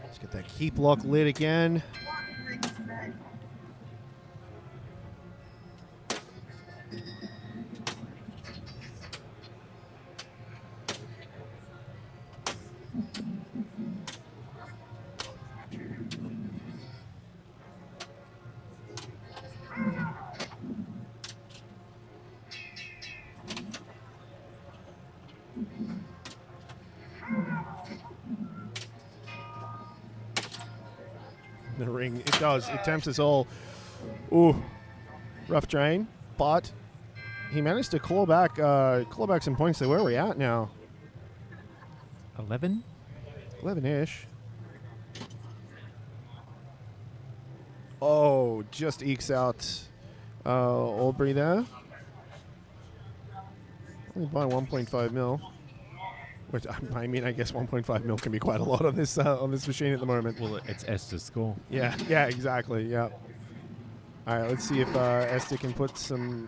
Let's get that keep lock lit again. The ring, it does. It tempts us all. Ooh, rough drain, but he managed to claw back some points. So where are we at now? 11? 11-ish. Oh, just ekes out Aubrey there. Only by 1.5 mil. Which, I mean, I guess 1.5 mil can be quite a lot on this machine at the moment. Well, it's Esther's score. Yeah, exactly. Yeah. All right, let's see if Esther can put some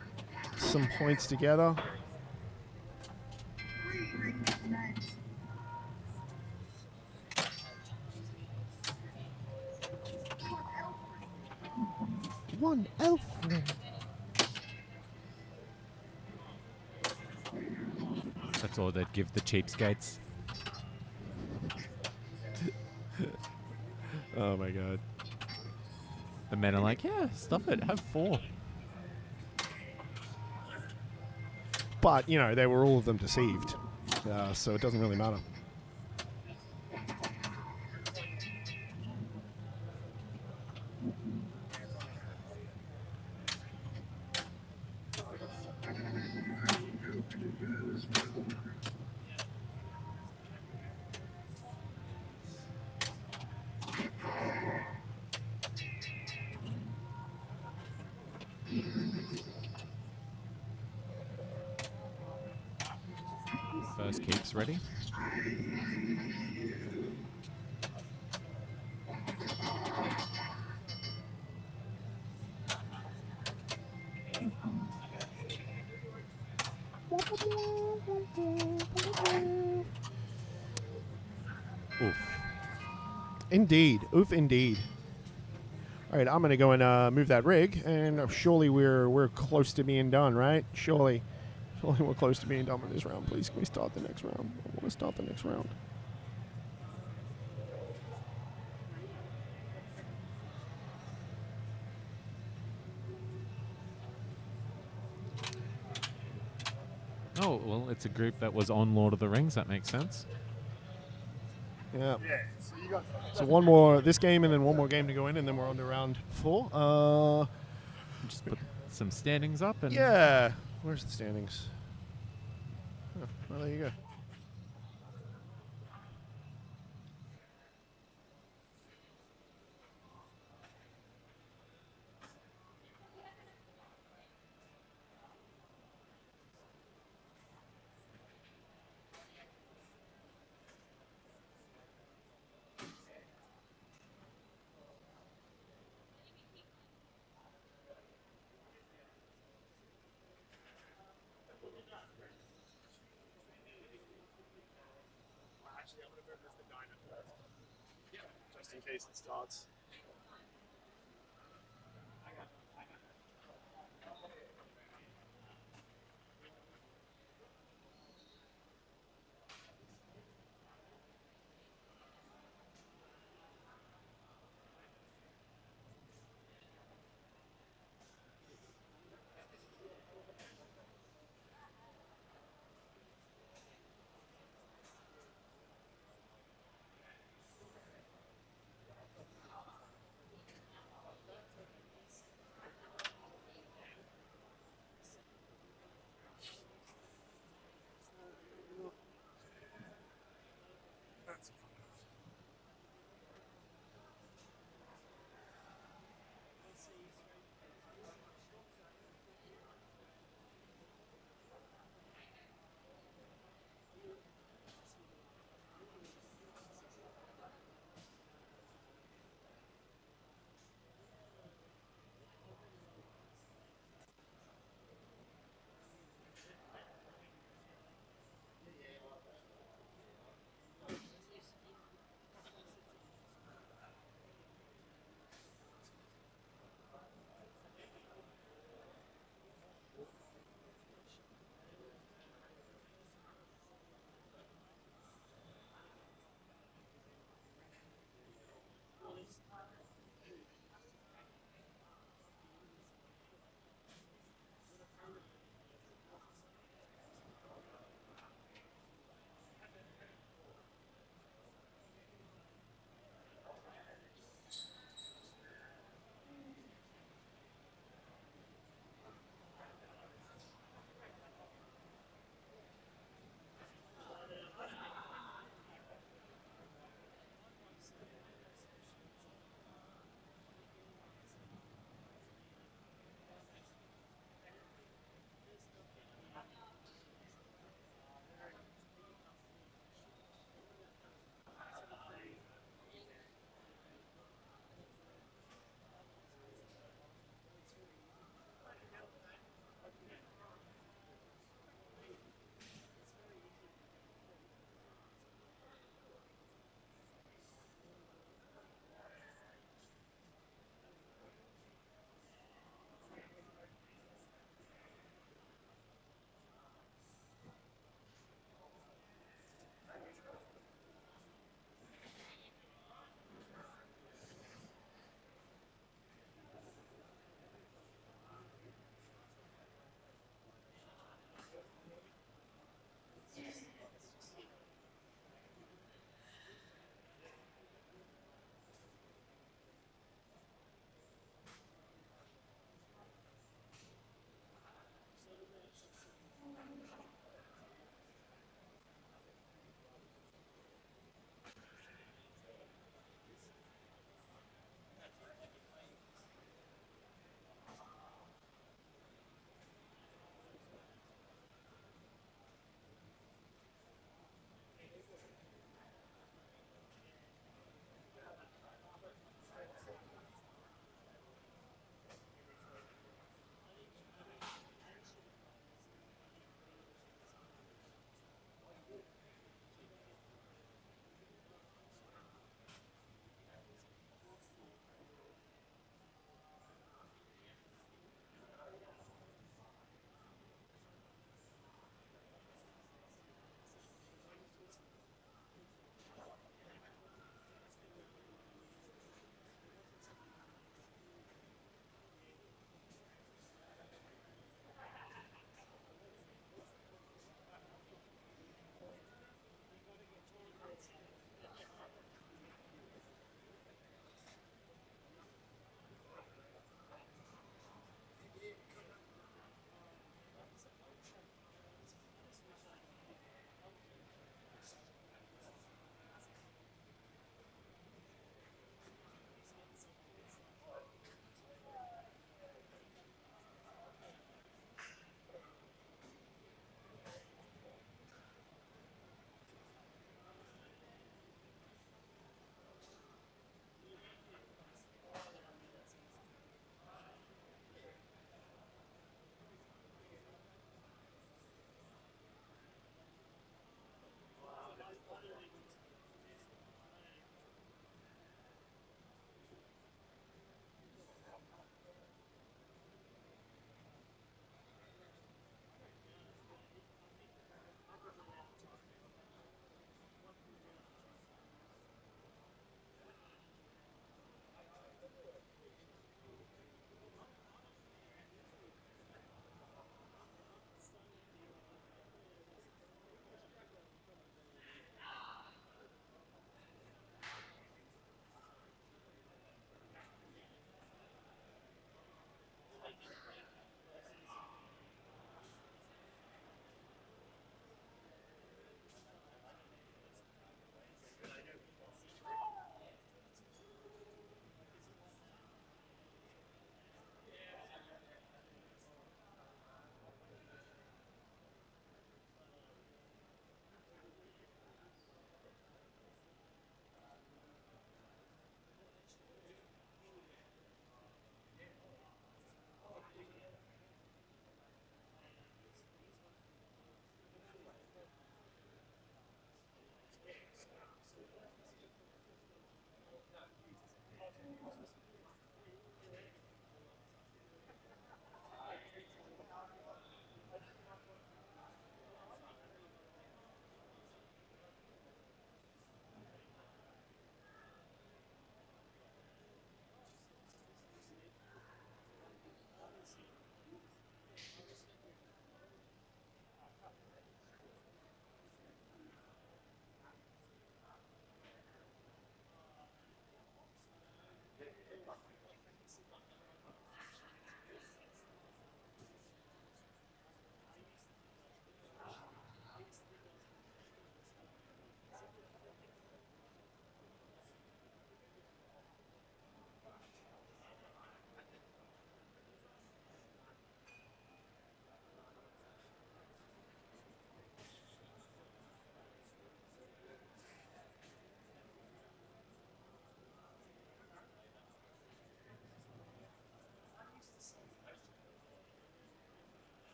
points together. One elf ring. That's all they'd give the cheapskates. Oh my god. The men are like, yeah, stuff it, have 4. But, you know, they were all of them deceived. So it doesn't really matter. First keeps ready. Oof. Indeed. Oof, indeed. All right, I'm going to go and move that rig, and surely we're close to being done, right? Surely we're close to being done with this round. Please, can we start the next round? I want to start the next round. Oh, well, it's a group that was on Lord of the Rings. That makes sense. Yeah. Yeah, so you got So one more this game, and then one more game to go in, and then we're on to round 4. Just put some standings up and Yeah. Where's the standings? Oh, well, there you go. actually, I'm going to move the diner first. Yeah. Just in case it starts.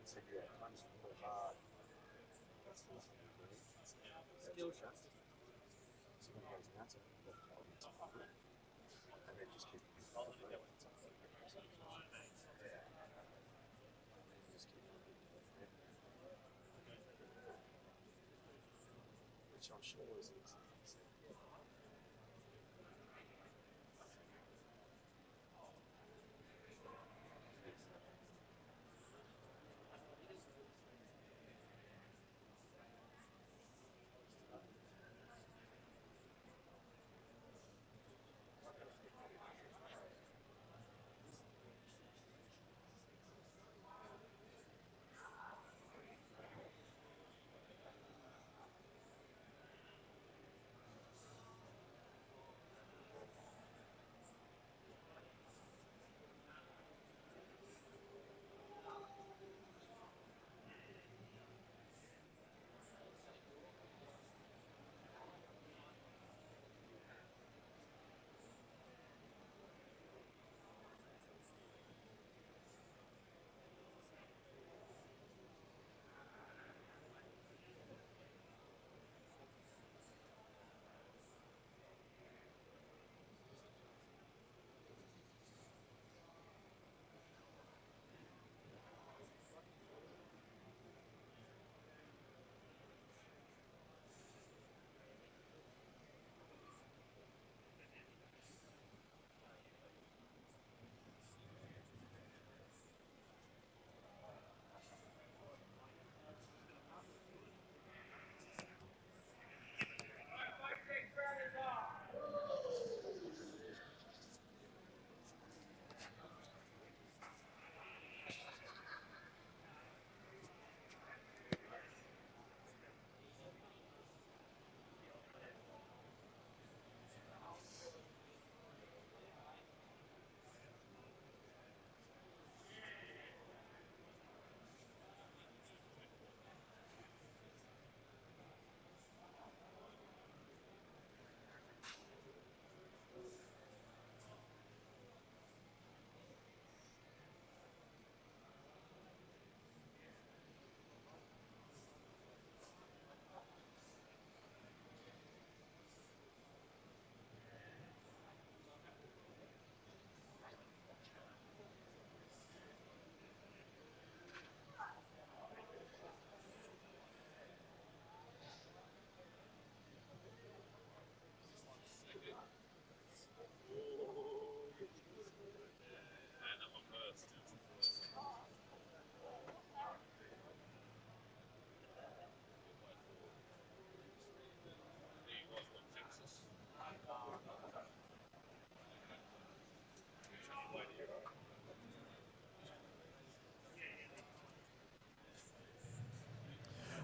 So yeah, I'm just really hard. That's the last thing you do. Skill shots. So when it goes down to and then just keep it free. And then just keep it free. Which I'm sure is easy.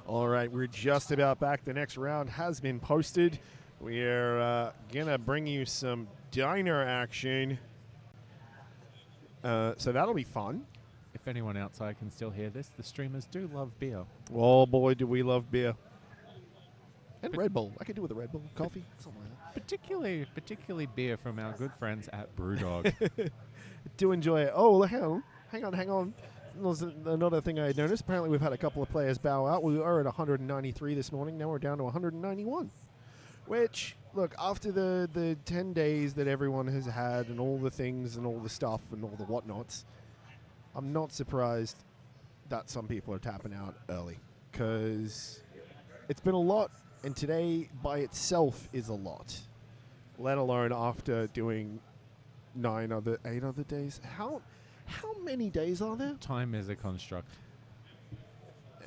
All right, we're just about back. The next round has been posted. We're going to bring you some diner action. So that'll be fun. If anyone outside can still hear this, the streamers do love beer. Oh, boy, do we love beer. And Red Bull. I could do with a Red Bull. Coffee, something like Particularly beer from our good friends at Brewdog. that. Do enjoy it. Oh, hang on. There's another thing I had noticed. Apparently, we've had a couple of players bow out. We are at 193 this morning. Now we're down to 191. Which, look, after the 10 days that everyone has had and all the things and all the stuff and all the whatnots, I'm not surprised that some people are tapping out early. Because it's been a lot, and today by itself is a lot. Let alone after doing 8 other days. How many days are there? Time is a construct.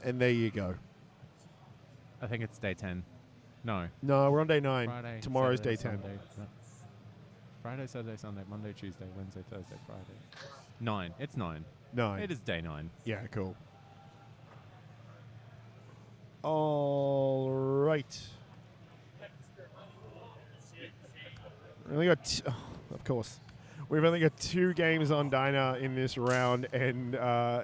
And there you go. I think it's day 10. No. No, we're on day 9. Friday, Tomorrow's Saturday, day 10. Sunday. No. Friday, Saturday, Sunday, Monday, Tuesday, Wednesday, Thursday, Friday. 9. It's 9. 9. It is day 9. Yeah, cool. All right. We only got, of course, we've only got 2 games on Diner in this round, and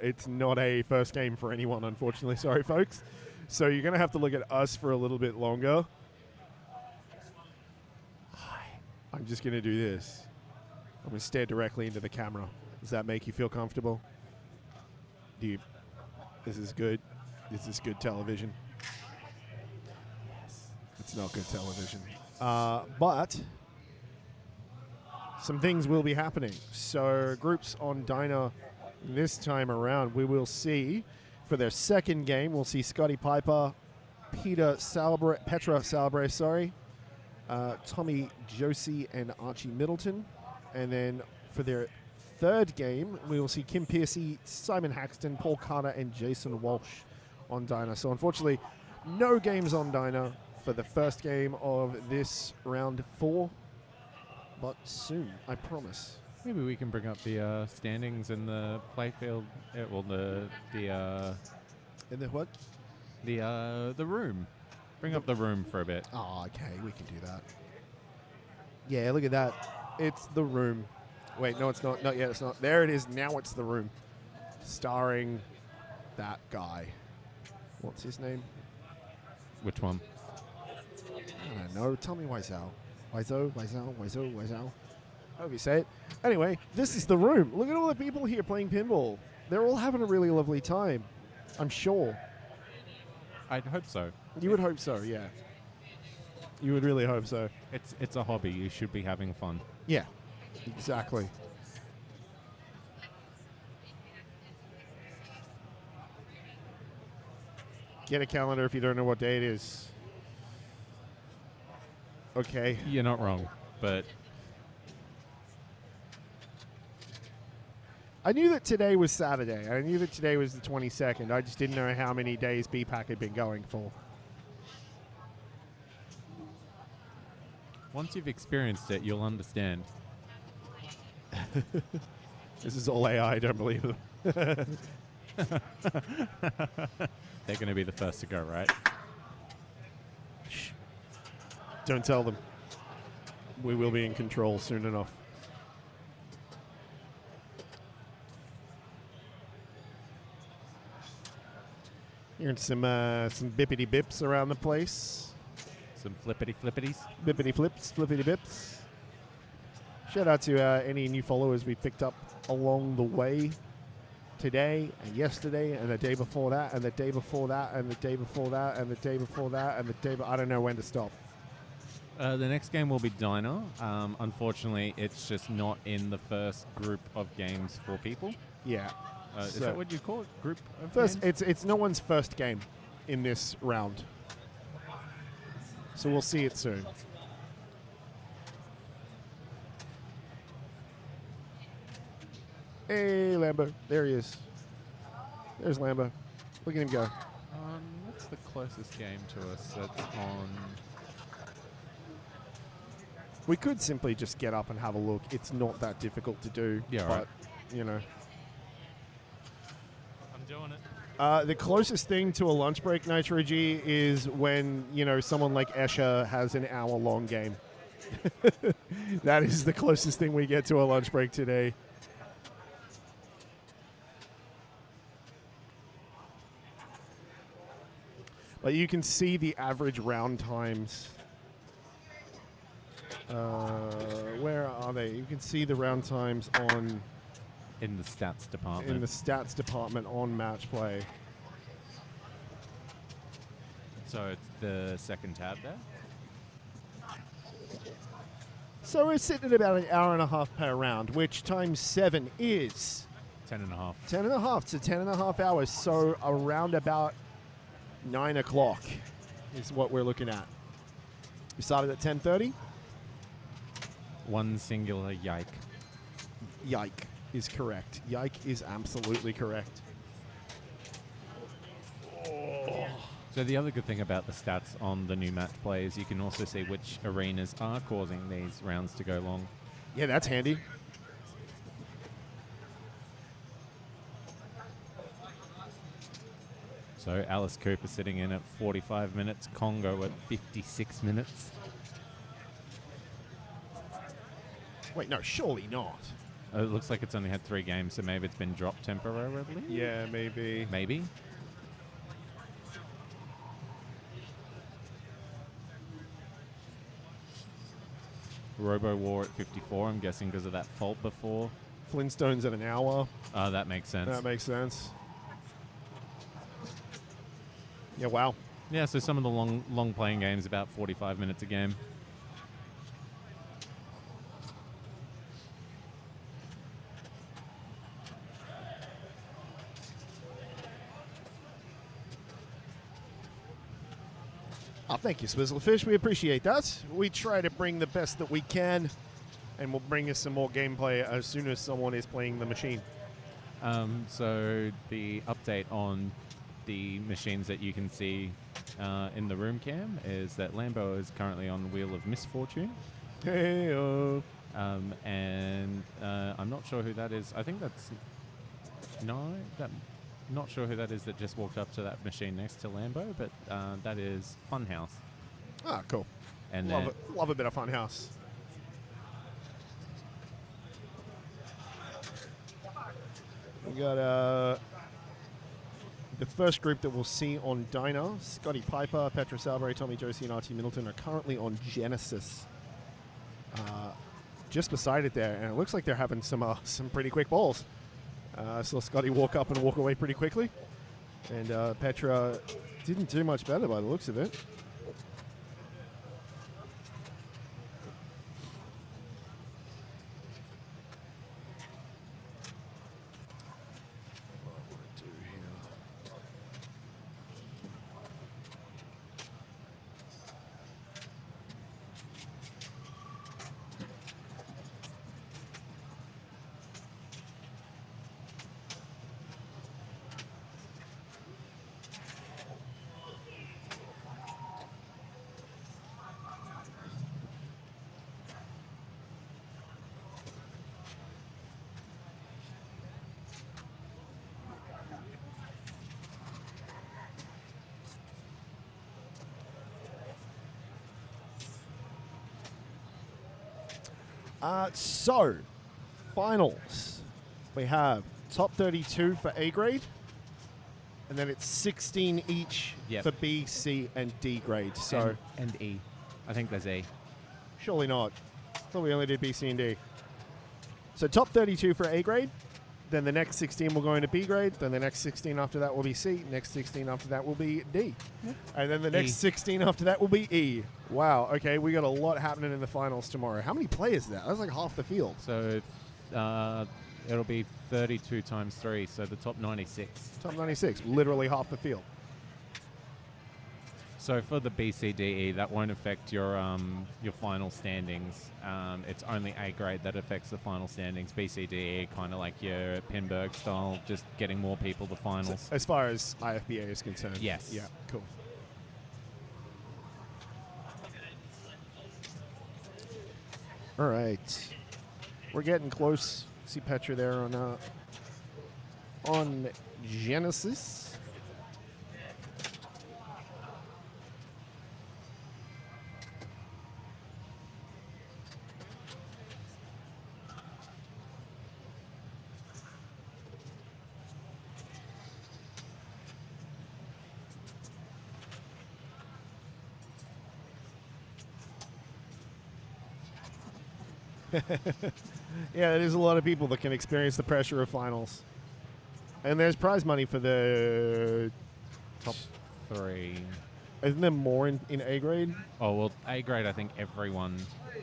it's not a first game for anyone, unfortunately. Sorry, folks. So you're going to have to look at us for a little bit longer. I'm just going to do this. I'm going to stare directly into the camera. Does that make you feel comfortable? Do you This is good. This is good television. It's not good television. But some things will be happening. So groups on Dyna this time around, we will see for their second game, we'll see Scotty Piper, Petra Salabre, Tommy Josie, and Archie Middleton. And then for their third game, we will see Kim Piercy, Simon Haxton, Paul Carter, and Jason Walsh on Dyna. So unfortunately, no games on Dyna for the first game of this round 4. But soon, I promise. Maybe we can bring up the standings in the playfield. Well, And then what? the room. Bring up the room for a bit. Oh, okay, we can do that. Yeah, look at that. It's the room. Wait, no, it's not. Not yet, it's not. There it is. Now it's the room. Starring that guy. What's his name? Which one? I don't know. Tell me Wiseau. Wiseau. However you say it. Anyway, this is the room. Look at all the people here playing pinball. They're all having a really lovely time. I'm sure. I'd hope so. You would hope so, yeah. You would really hope so. It's a hobby. You should be having fun. Yeah, exactly. Get a calendar if you don't know what day it is. Okay. You're not wrong, but I knew that today was Saturday. I knew that today was the 22nd. I just didn't know how many days BPAC had been going for. once you've experienced it, you'll understand. This is all AI. I don't believe them. They're going to be the first to go, right? Shh. Don't tell them. We will be in control soon enough. Hearing some bippity bips around the place. Some flippity flippities. Bippity flips, flippity bips. Shout out to any new followers we picked up along the way today and yesterday and the day before that and the day before that and the day before that and the day before that and the day I don't know when to stop. The next game will be Diner. Unfortunately, it's just not in the first group of games for people. Yeah. Is that what you call it? Group of first, games? it's no one's first game in this round. So we'll see it soon. Hey, Lambo. There he is. There's Lambo. Look at him go. What's the closest game to us that's on? We could simply just get up and have a look. It's not that difficult to do. Yeah, but, right. you know. I'm doing it. The closest thing to a lunch break, Nitro G, is when, you know, someone like Escher has an hour-long game. That is the closest thing we get to a lunch break today. But you can see the average round times. Where are they? You can see the round times on... In the stats department. In the stats department on match play. So it's the second tab there? So we're sitting at about an hour and a half per round, which times 7 is... 10.5. 10.5, so 10.5 hours. So around about 9 o'clock is what we're looking at. We started at 10:30. One singular yike. Yike is correct. Yike is absolutely correct. Oh. So the other good thing about the stats on the new match play is you can also see which arenas are causing these rounds to go long. Yeah, that's handy. So Alice Cooper sitting in at 45 minutes, Congo at 56 minutes. Wait, no, surely not. It looks like it's only had 3 games, so maybe it's been dropped temporarily? Yeah, maybe. Maybe? Robo War at 54, I'm guessing because of that fault before. Flintstones at an hour. Oh, that makes sense. That makes sense. Yeah, wow. Yeah, so some of the long playing games, about 45 minutes a game. Oh, thank you, Swizzlefish. We appreciate that. We try to bring the best that we can, and we'll bring us some more gameplay as soon as someone is playing the machine. So the update on the machines that you can see in the room cam is that Lambo is currently on Wheel of Misfortune. Hey, And I'm not sure who that is. I think that's... Not sure who that is that just walked up to that machine next to Lambo, but that is Funhouse. Ah, cool. And Love a bit of Funhouse. We got the first group that we'll see on Dyna. Scotty Piper, Petra Salbury, Tommy Josie, and RT Middleton are currently on Genesis. Just beside it there, and it looks like they're having some pretty quick balls. I saw Scotty walk up and walk away pretty quickly, and Petra didn't do much better by the looks of it. So, finals. We have top 32 for A grade, and then it's 16 each for B, C, and D grade. So and E. I think there's E. Surely not. Thought we only did B, C, and D. So top 32 for A grade. Then the next 16 will go into B grade. Then the next 16 after that will be C. Next 16 after that will be D. Yeah. And then the next 16 after that will be E. Wow. Okay, we got a lot happening in the finals tomorrow. How many players is that? That's like half the field. So it'll be 32 times 3, so the top 96. Top 96, literally half the field. So for the BCDE, that won't affect your final standings. It's only A grade that affects the final standings. BCDE, kind of like your Pinberg style, just getting more people to finals. So as far as IFBA is concerned. Yes. Yeah, cool. All right. We're getting close. See Petra there on Genesis. Yeah, there's a lot of people that can experience the pressure of finals. And there's prize money for the top 3. Isn't there more in A grade? Oh, well, A grade, I think everyone...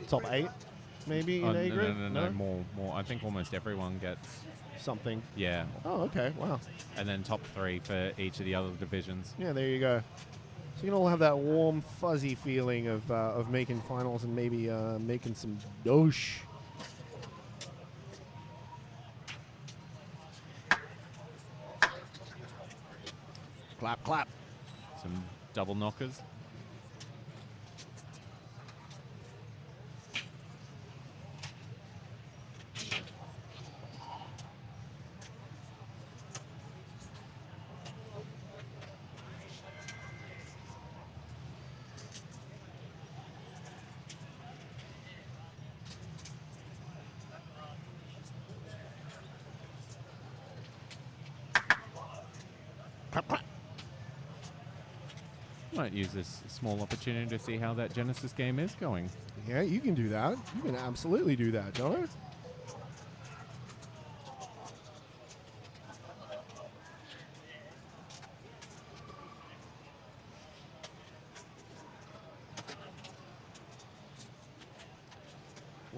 Top 8, maybe, in A grade? No, more. I think almost everyone gets... something. Yeah. Oh, okay, wow. And then top 3 for each of the other divisions. Yeah, there you go. So you can all have that warm, fuzzy feeling of making finals and maybe making some dosh. Clap, clap. Some double knockers. Might use this small opportunity to see how that Genesis game is going. Yeah, you can do that. You can absolutely do that, don't you?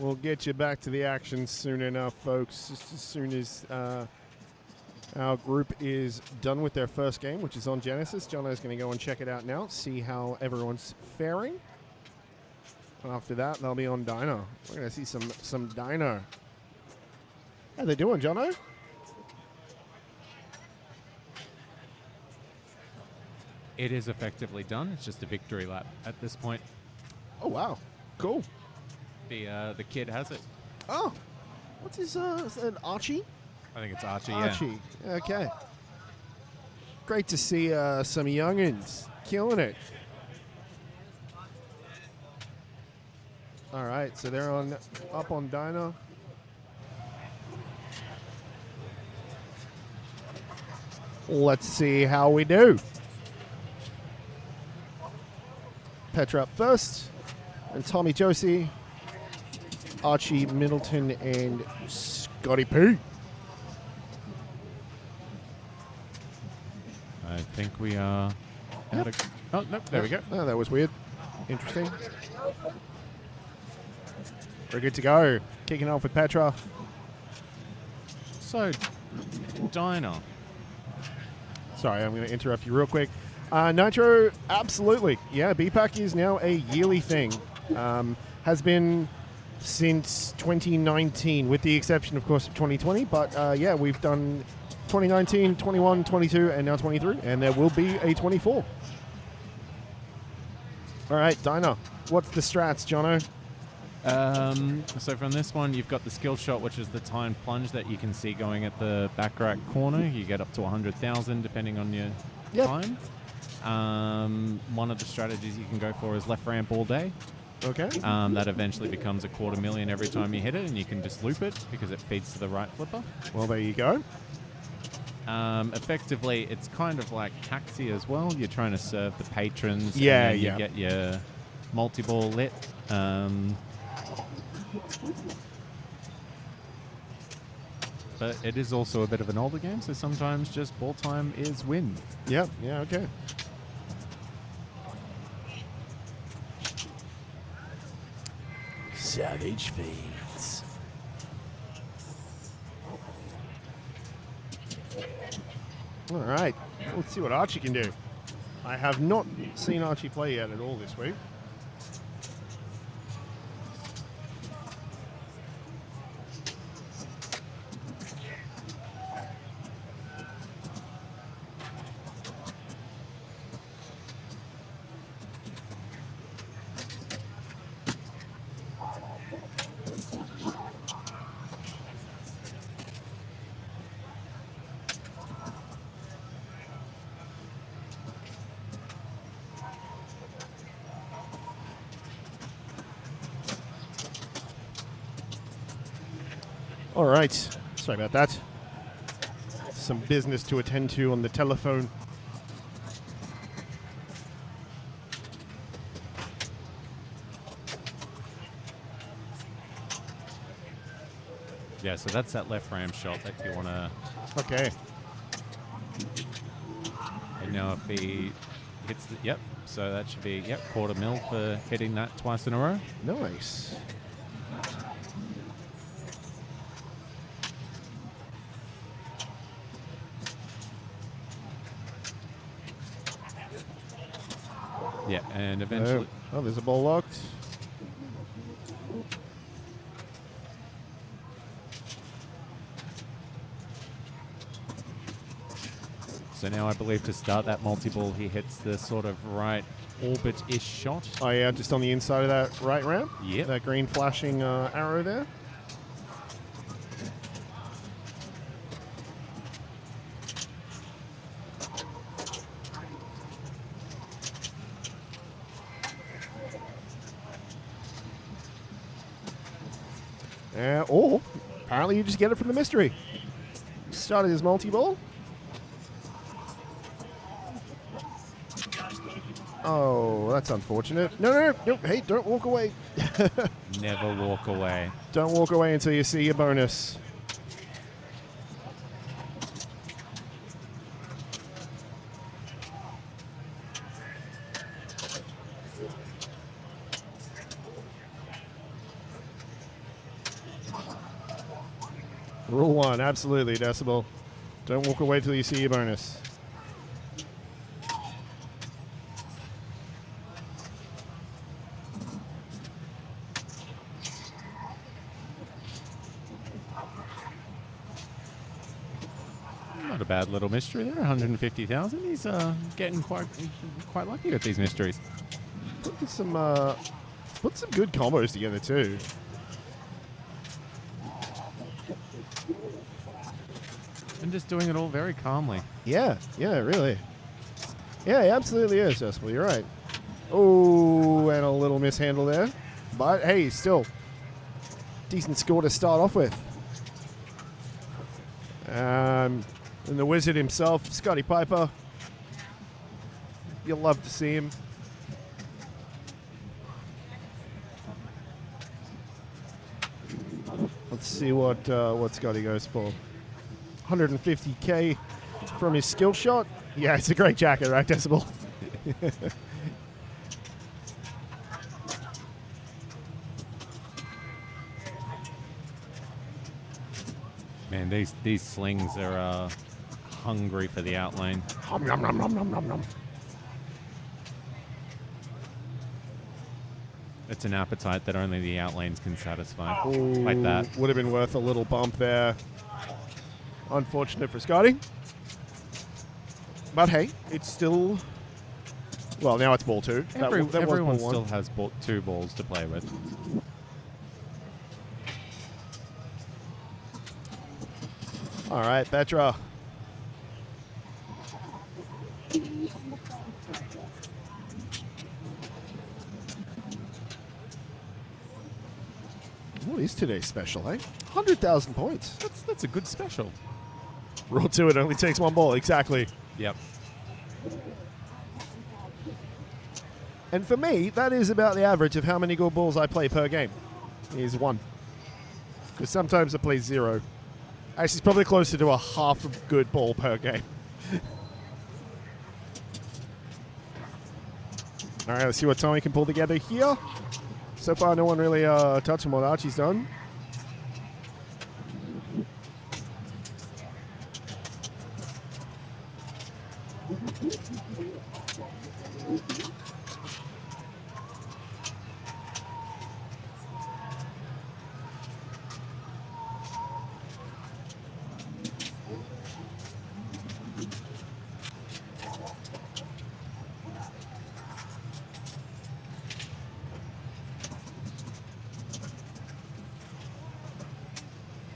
We'll get you back to the action soon enough, folks. Just as soon as our group is done with their first game, which is on Genesis. Jono's going to go and check it out now, see how everyone's faring. After that, they'll be on Dino. We're going to see some Dino. How they doing, Jono? It is effectively done. It's just a victory lap at this point. Oh, wow. Cool. The kid has it. Oh. What's his, is that Archie? I think it's Archie, Archie. Okay. Great to see some youngins killing it. All right, so they're up on Dino. Let's see how we do. Petra up first, and Tommy Josie, Archie Middleton, and Scotty P. I think we are out of... Oh, no, there we go. Oh, that was weird. Interesting. We're good to go. Kicking off with Petra. So, Dino. Sorry, I'm going to interrupt you real quick. Nitro, absolutely. Yeah, BPAC is now a yearly thing. Has been since 2019, with the exception, of course, of 2020. But yeah, we've done 2019, 21, 22, and now 23. And there will be a 24. All right, Dino, what's the strats, Jono? So from this one, you've got the skill shot, which is the timed plunge that you can see going at the back right corner. You get up to 100,000 depending on your time. One of the strategies you can go for is left ramp all day. Okay. That eventually becomes $250,000 every time you hit it, and you can just loop it because it feeds to the right flipper. Well, there you go. Effectively, it's kind of like taxi as well. You're trying to serve the patrons. Yeah, and then you get your multi-ball lit. But it is also a bit of an older game, so sometimes just ball time is win. Yep. Yeah, okay. Savage feeds. All right. Let's see what Archie can do. I have not seen Archie play yet at all this week. All right. Sorry about that. Some business to attend to on the telephone. Yeah, so that's that left ram shot that you want to... Okay. And now if he hits the... Yep, so that should be, $250,000 for hitting that twice in a row. Nice. Yeah, and eventually... Oh, there's a ball locked. So now I believe to start that multi-ball, he hits the sort of right orbit-ish shot. Oh, yeah, just on the inside of that right ramp? Yep. That green flashing arrow there? Or, apparently you just get it from the mystery. Started his multi-ball. Oh, that's unfortunate. No, hey, don't walk away. Never walk away. Don't walk away until you see your bonus. Rule 1, absolutely, Decibel. Don't walk away till you see your bonus. Not a bad little mystery there, 150,000. He's getting quite lucky with these mysteries. Put some good combos together too. And just doing it all very calmly. Yeah, really. Yeah, he absolutely is, Decibel. You're right. Oh, and a little mishandle there. But, hey, still, decent score to start off with. And the wizard himself, Scotty Piper. You'll love to see him. Let's see what Scotty goes for. 150K from his skill shot. Yeah, it's a great jacket, right, Decibel? Man, these slings are hungry for the outlane. Nom, nom, nom, nom, nom, nom, nom. It's an appetite that only the outlanes can satisfy. Ooh, Like that. Would have been worth a little bump there. Unfortunate for Scotty. But hey, it's still... Well, now it's ball 2. That was Everyone ball 1. still has 2 balls to play with. All right, Petra. What is today's special, eh? 100,000 points. That's a good special. Rule 2, it only takes 1 ball. Exactly. Yep. And for me, that is about the average of how many good balls I play per game. Is 1. Because sometimes I play 0. Actually, it's probably closer to a half a good ball per game. All right, let's see what Tommy can pull together here. So far, no one really touching what Archie's done.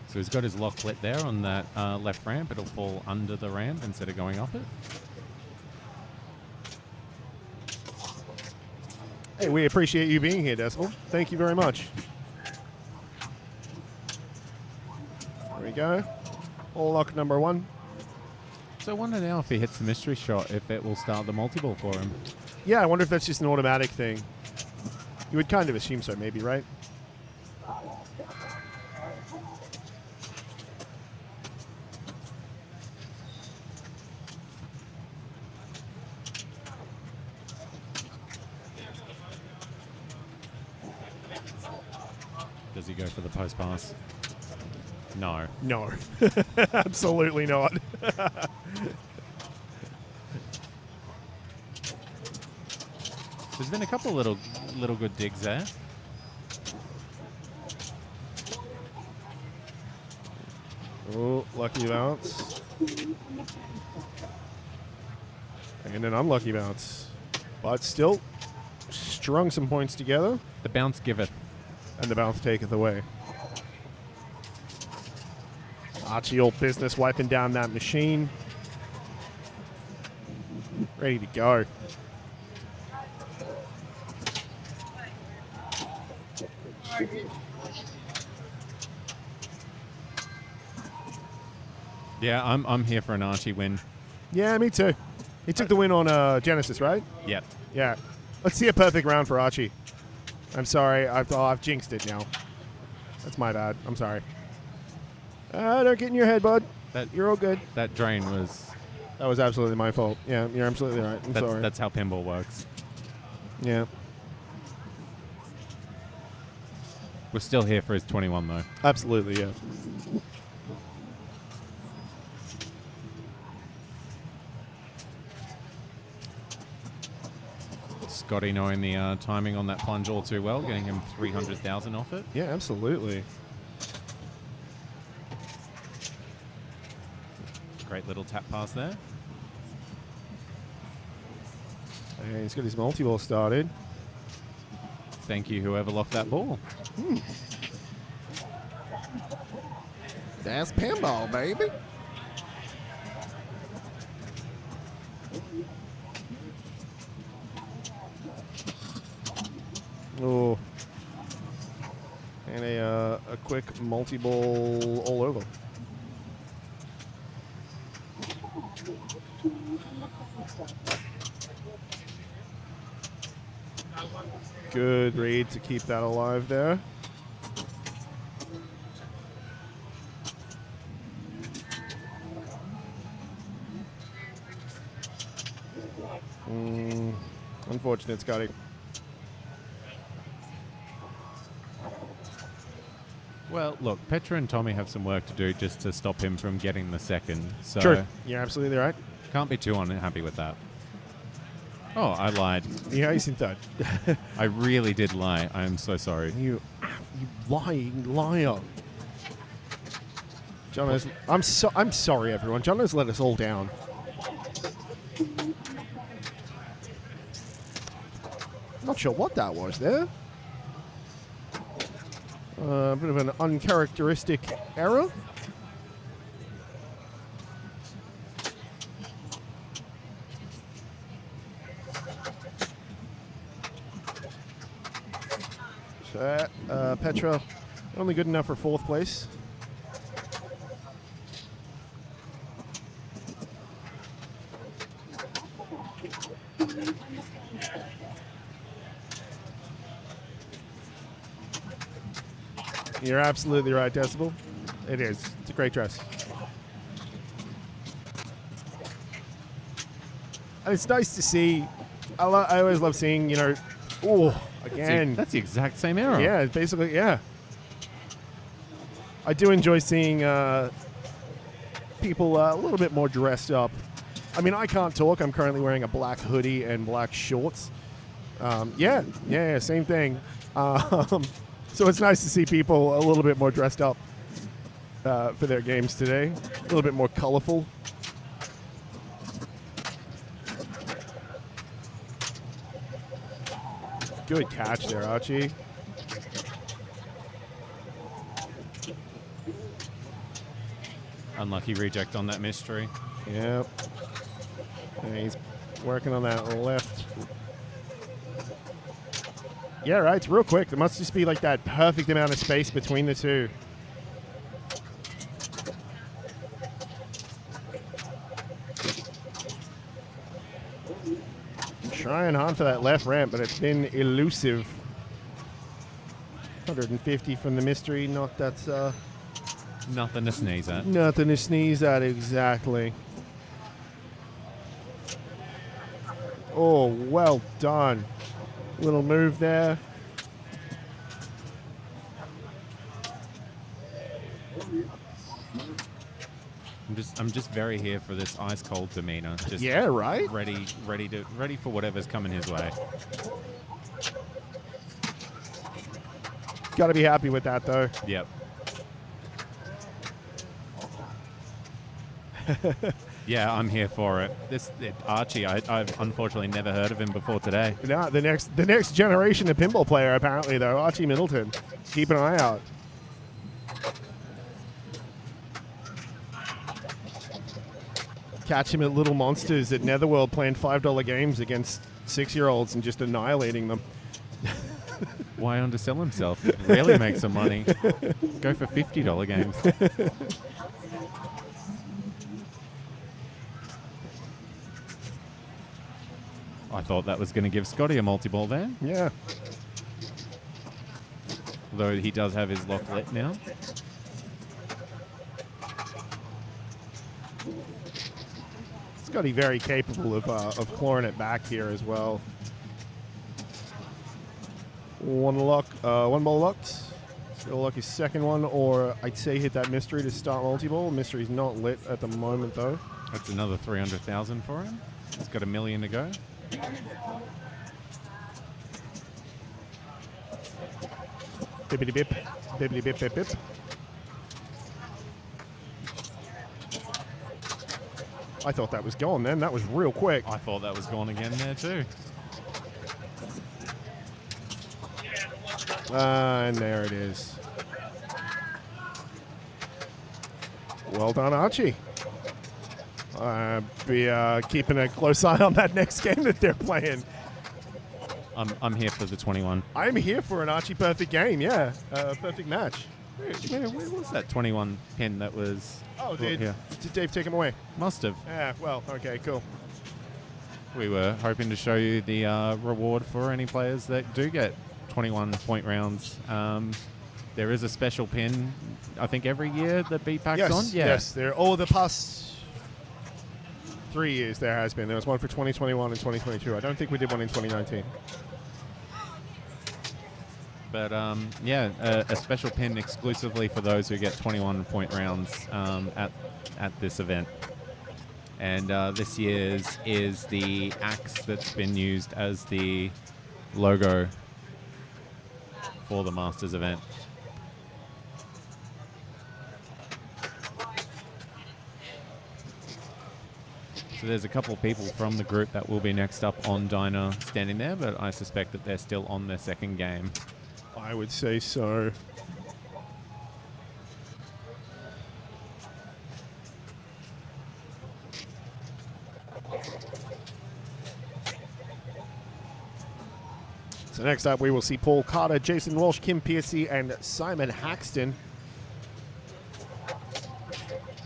So he's got his lock lit there on that left ramp. It'll fall under the ramp instead of going off it. Hey, we appreciate you being here, Decibel. Thank you very much. There we go. All lock number 1. So I wonder now if he hits the mystery shot, if it will start the multi-ball for him. Yeah, I wonder if that's just an automatic thing. You would kind of assume so, maybe, right? Does he go for the post pass? No. No. Absolutely not. There's been a couple little good digs there. Oh, lucky bounce. And an unlucky bounce. But still, strung some points together. The bounce giveth. And the bounce taketh away. Archie, all business, wiping down that machine. Ready to go. Yeah, I'm here for an Archie win. Yeah, me too. He took the win on Genesis, right? Yep. Yeah. Let's see a perfect round for Archie. I'm sorry. I've jinxed it now. That's my bad. I'm sorry. Don't get in your head, bud. You're all good. That drain was... That was absolutely my fault. Yeah, you're absolutely right. I'm sorry. That's how pinball works. Yeah. We're still here for his 21, though. Absolutely, yeah. Scotty knowing the timing on that plunge all too well, getting him 300,000 off it. Yeah, absolutely. Great little tap pass there. Okay, he's got his multi-ball started. Thank you, whoever locked that ball. That's pinball, baby. Oh. And a quick multi-ball all over. Good read to keep that alive there. Unfortunate, Scotty. Well, look, Petra and Tommy have some work to do just to stop him from getting the second. So True. You're absolutely right. Can't be too unhappy with that. Oh, I lied. Yeah, he's in third. I really did lie. I am so sorry. You lying liar. Jono's, I'm sorry, everyone. Jono's let us all down. Not sure what that was there. A bit of an uncharacteristic error. So, Petra, only good enough for fourth place. You're absolutely right, Decibel. It is. It's a great dress. And it's nice to see. I always love seeing, you know, again. That's the exact same error. Yeah, basically, yeah. I do enjoy seeing people a little bit more dressed up. I mean, I can't talk. I'm currently wearing a black hoodie and black shorts. Yeah, same thing. So it's nice to see people a little bit more dressed up for their games today. A little bit more colorful. Good catch there, Archie. Unlucky reject on that mystery. Yep. And he's working on that left. Yeah, right. It's real quick. There must just be like that perfect amount of space between the two. Trying hard for that left ramp, but it's been elusive. 150 from the mystery. Not that's nothing to sneeze at. Nothing to sneeze at, exactly. Oh, well done. Little move there. I'm just very here for this ice cold demeanor. Just yeah, right. Ready for whatever's coming his way. Got to be happy with that, though. Yep. Yeah, I'm here for it. Archie, I've unfortunately never heard of him before today. No, the next generation of pinball player, apparently, though. Archie Middleton. Keep an eye out. Catch him at Little Monsters at Netherworld playing $5 games against 6-year-olds and just annihilating them. Why undersell himself? Really make some money. Go for $50 games. I thought that was going to give Scotty a multi-ball there. Yeah. Although he does have his lock lit now. Scotty very capable of clawing it back here as well. One ball locked. Still lucky second one, or I'd say hit that mystery to start multi-ball. Mystery's not lit at the moment, though. That's another 300,000 for him. He's got $1 million to go. Bippity bip. Bippity bip bip bip. I thought that was gone then. That was real quick. I thought that was gone again there too. And there it is. Well done, Archie. Be keeping a close eye on that next game that they're playing. I'm here for the 21. I'm here for an Archie perfect game, yeah. Perfect match. Where was that 21 pin that was Oh, brought here? did Dave take him away? Must have. Yeah, well, okay, cool. We were hoping to show you the reward for any players that do get 21-point rounds. There is a special pin, I think, every year that BPAC's Yes, on. Yeah. yes. The past 3 years there has been. There was one for 2021 and 2022. I don't think we did one in 2019. But yeah, a special pin exclusively for those who get 21-point rounds at this event. And this year's is the axe that's been used as the logo for the Masters event. So there's a couple of people from the group that will be next up on Diner standing there, but I suspect that they're still on their second game. I would say so. So next up, we will see Paul Carter, Jason Walsh, Kim Piercy, and Simon Haxton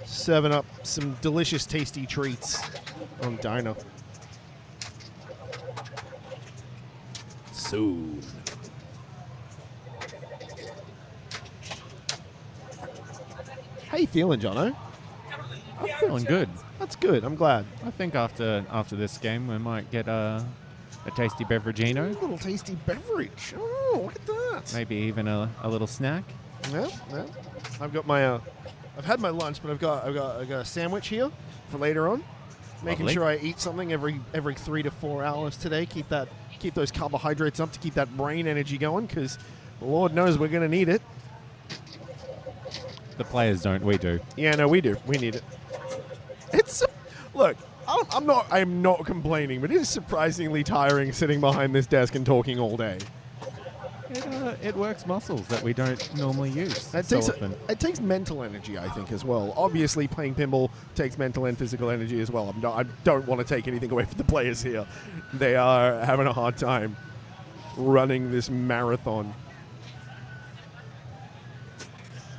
serving up some delicious, tasty treats on Dino. Soon. How you feeling, Jono? I'm feeling good. That's good. I'm glad. I think after this game, we might get a tasty beverageino. A little tasty beverage. Oh, look at that. Maybe even a little snack. Yeah. I've got my. I've had my lunch, but I've got a sandwich here for later on. Making Lovely. sure I eat something every 3 to 4 hours today. Keep those carbohydrates up to keep that brain energy going, because Lord knows we're going to need it. The players don't. We do. Yeah, no, we do. We need it. Look. I'm not complaining, but it is surprisingly tiring sitting behind this desk and talking all day. It works muscles that we don't normally use often. It takes mental energy, I think, as well. Obviously, playing pinball takes mental and physical energy as well. I don't want to take anything away from the players here. They are having a hard time running this marathon.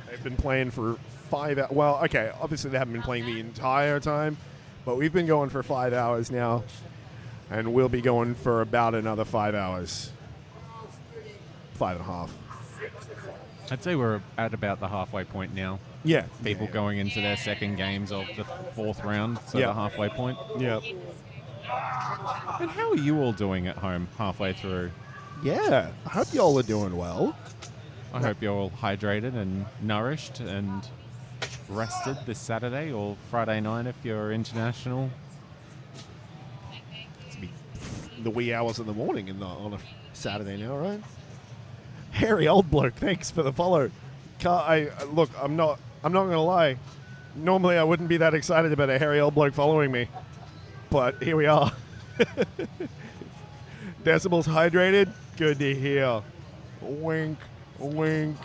They've been playing for 5 hours. Well, okay, obviously they haven't been playing the entire time, but we've been going for 5 hours now, and we'll be going for about another 5 hours. 5.5. I'd say we're at about the halfway point now. Yeah. People going into their second games of the fourth round, so the halfway point. Yeah. And how are you all doing at home halfway through? Yeah. I hope y'all are doing well. I hope you're all hydrated and nourished and rested this Saturday or Friday night if you're international. It's the wee hours of the morning on a Saturday now, right? Harry Old Bloke, thanks for the follow. Look, I'm not gonna lie. Normally I wouldn't be that excited about a Harry Old Bloke following me, but here we are. Decibels hydrated, good to hear. Wink, wink.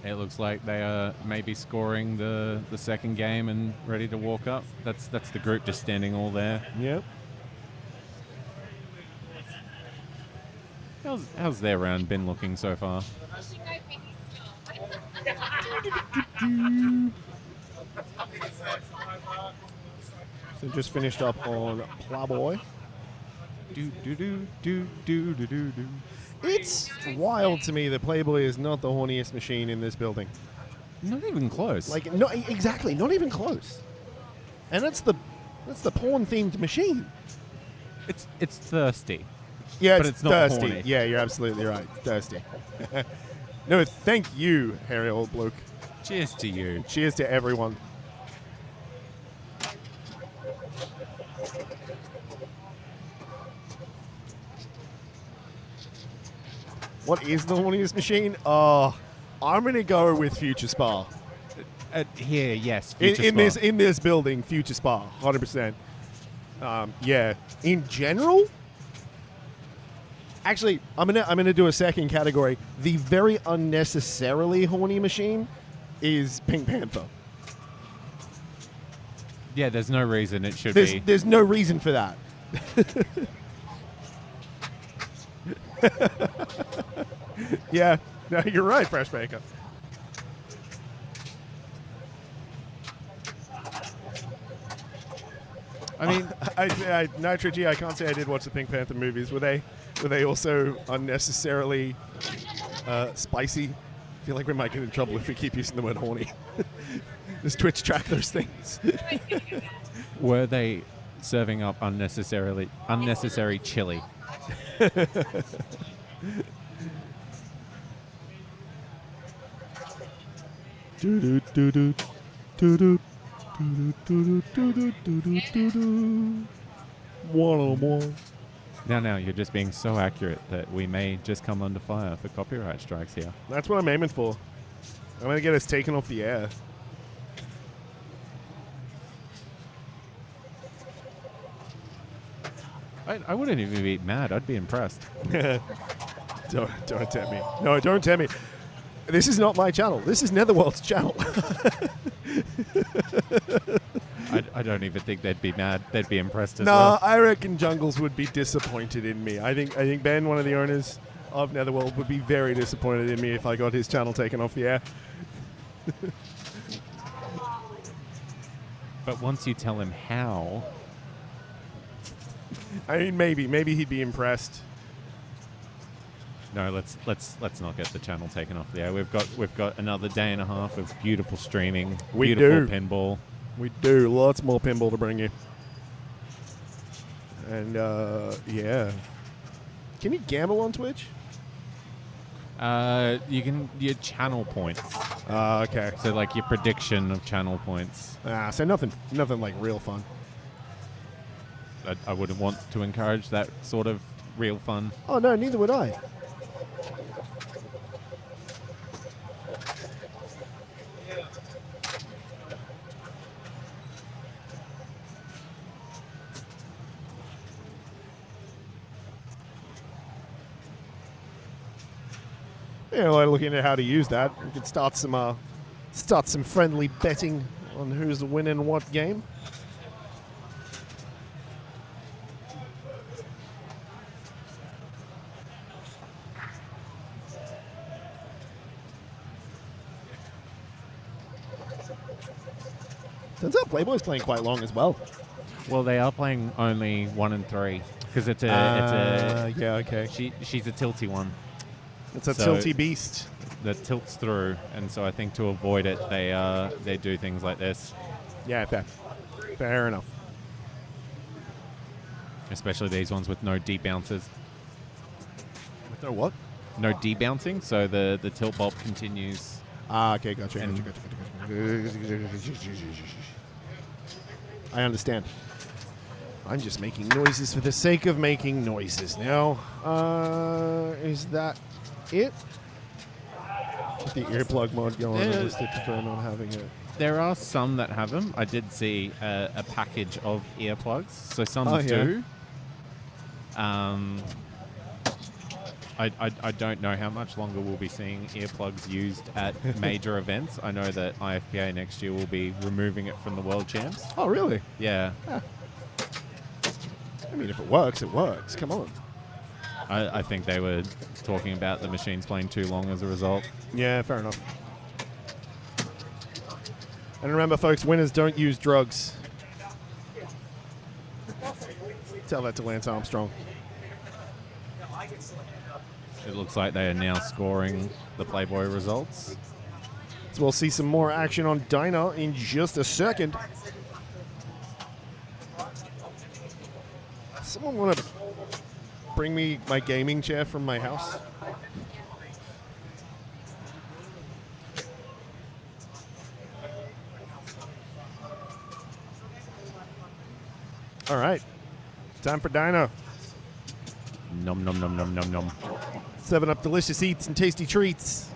It looks like they are maybe scoring the second game and ready to walk up. That's the group just standing all there. Yep. How's their round been looking so far? So just finished up on Plowboy. It's wild to me that Playboy is not the horniest machine in this building. Not even close. Like, no, exactly, not even close. And that's the porn-themed machine. It's thirsty. Yeah, but it's not thirsty. horny. Yeah, you're absolutely right. Thirsty. No, thank you, Harry Old Bloke. Cheers to you. Cheers to everyone. What is the horniest machine? I'm gonna go with Future Spa. Here, yes. In Future Spa. this building, Future Spa, 100%. Yeah. In general, actually, I'm gonna do a second category. The very unnecessarily horny machine is Pink Panther. Yeah, there's no reason it should be. There's no reason for that. Yeah, no, you're right, Fresh Baker. I mean, Nitro G, I can't say I did watch the Pink Panther movies. Were they also unnecessarily spicy? I feel like we might get in trouble if we keep using the word horny. Does Twitch track those things? Were they serving up unnecessary chili? Now, you're just being so accurate that we may just come under fire for copyright strikes here. That's what I'm aiming for. I'm going to get us taken off the air. I wouldn't even be mad. I'd be impressed. Don't tempt me. No, don't tempt me. This is not my channel. This is Netherworld's channel. I don't even think they'd be mad. They'd be impressed as No, well. I reckon Jungles would be disappointed in me. I think Ben, one of the owners of Netherworld, would be very disappointed in me if I got his channel taken off the air. But once you tell him how, I mean, maybe he'd be impressed. no, let's not get the channel taken off the air. We've got another day and a half of beautiful streaming, We beautiful do. pinball. We do. Lots more pinball to bring you. And, yeah. Can you gamble on Twitch? You can your channel points. Okay. So like your prediction of channel points. So nothing like real fun. I wouldn't want to encourage that sort of real fun. Oh, no, neither would I. Yeah, well, looking at how to use that, we can start some friendly betting on who's winning what game. Turns out Playboy's playing quite long as well. Well, they are playing only 1 and 3 because it's a yeah, okay. She's a tilty one. It's a So- tilty beast. That tilts through, and so I think to avoid it, they do things like this. Yeah, fair enough. Especially these ones with no debouncers. With no what? No debouncing, so the tilt bob continues. Okay, gotcha. And- I understand. I'm just making noises for the sake of making noises now. Is that it? With the earplug mod going, I just prefer not having it. There are some that have them. I did see a package of earplugs, so some Oh, yeah. do. I don't know how much longer we'll be seeing earplugs used at major events. I know that IFPA next year will be removing it from the World Champs. Oh, really? Yeah. I mean, if it works, it works. Come on. I think they were talking about the machines playing too long as a result. Yeah, fair enough. And remember, folks, winners don't use drugs. Tell that to Lance Armstrong. It looks like they are now scoring the Playboy results. So we'll see some more action on Dyna in just a second. Someone want to bring me my gaming chair from my house? All right. Time for Dyna. Nom nom nom nom nom nom. Serving up delicious eats and tasty treats.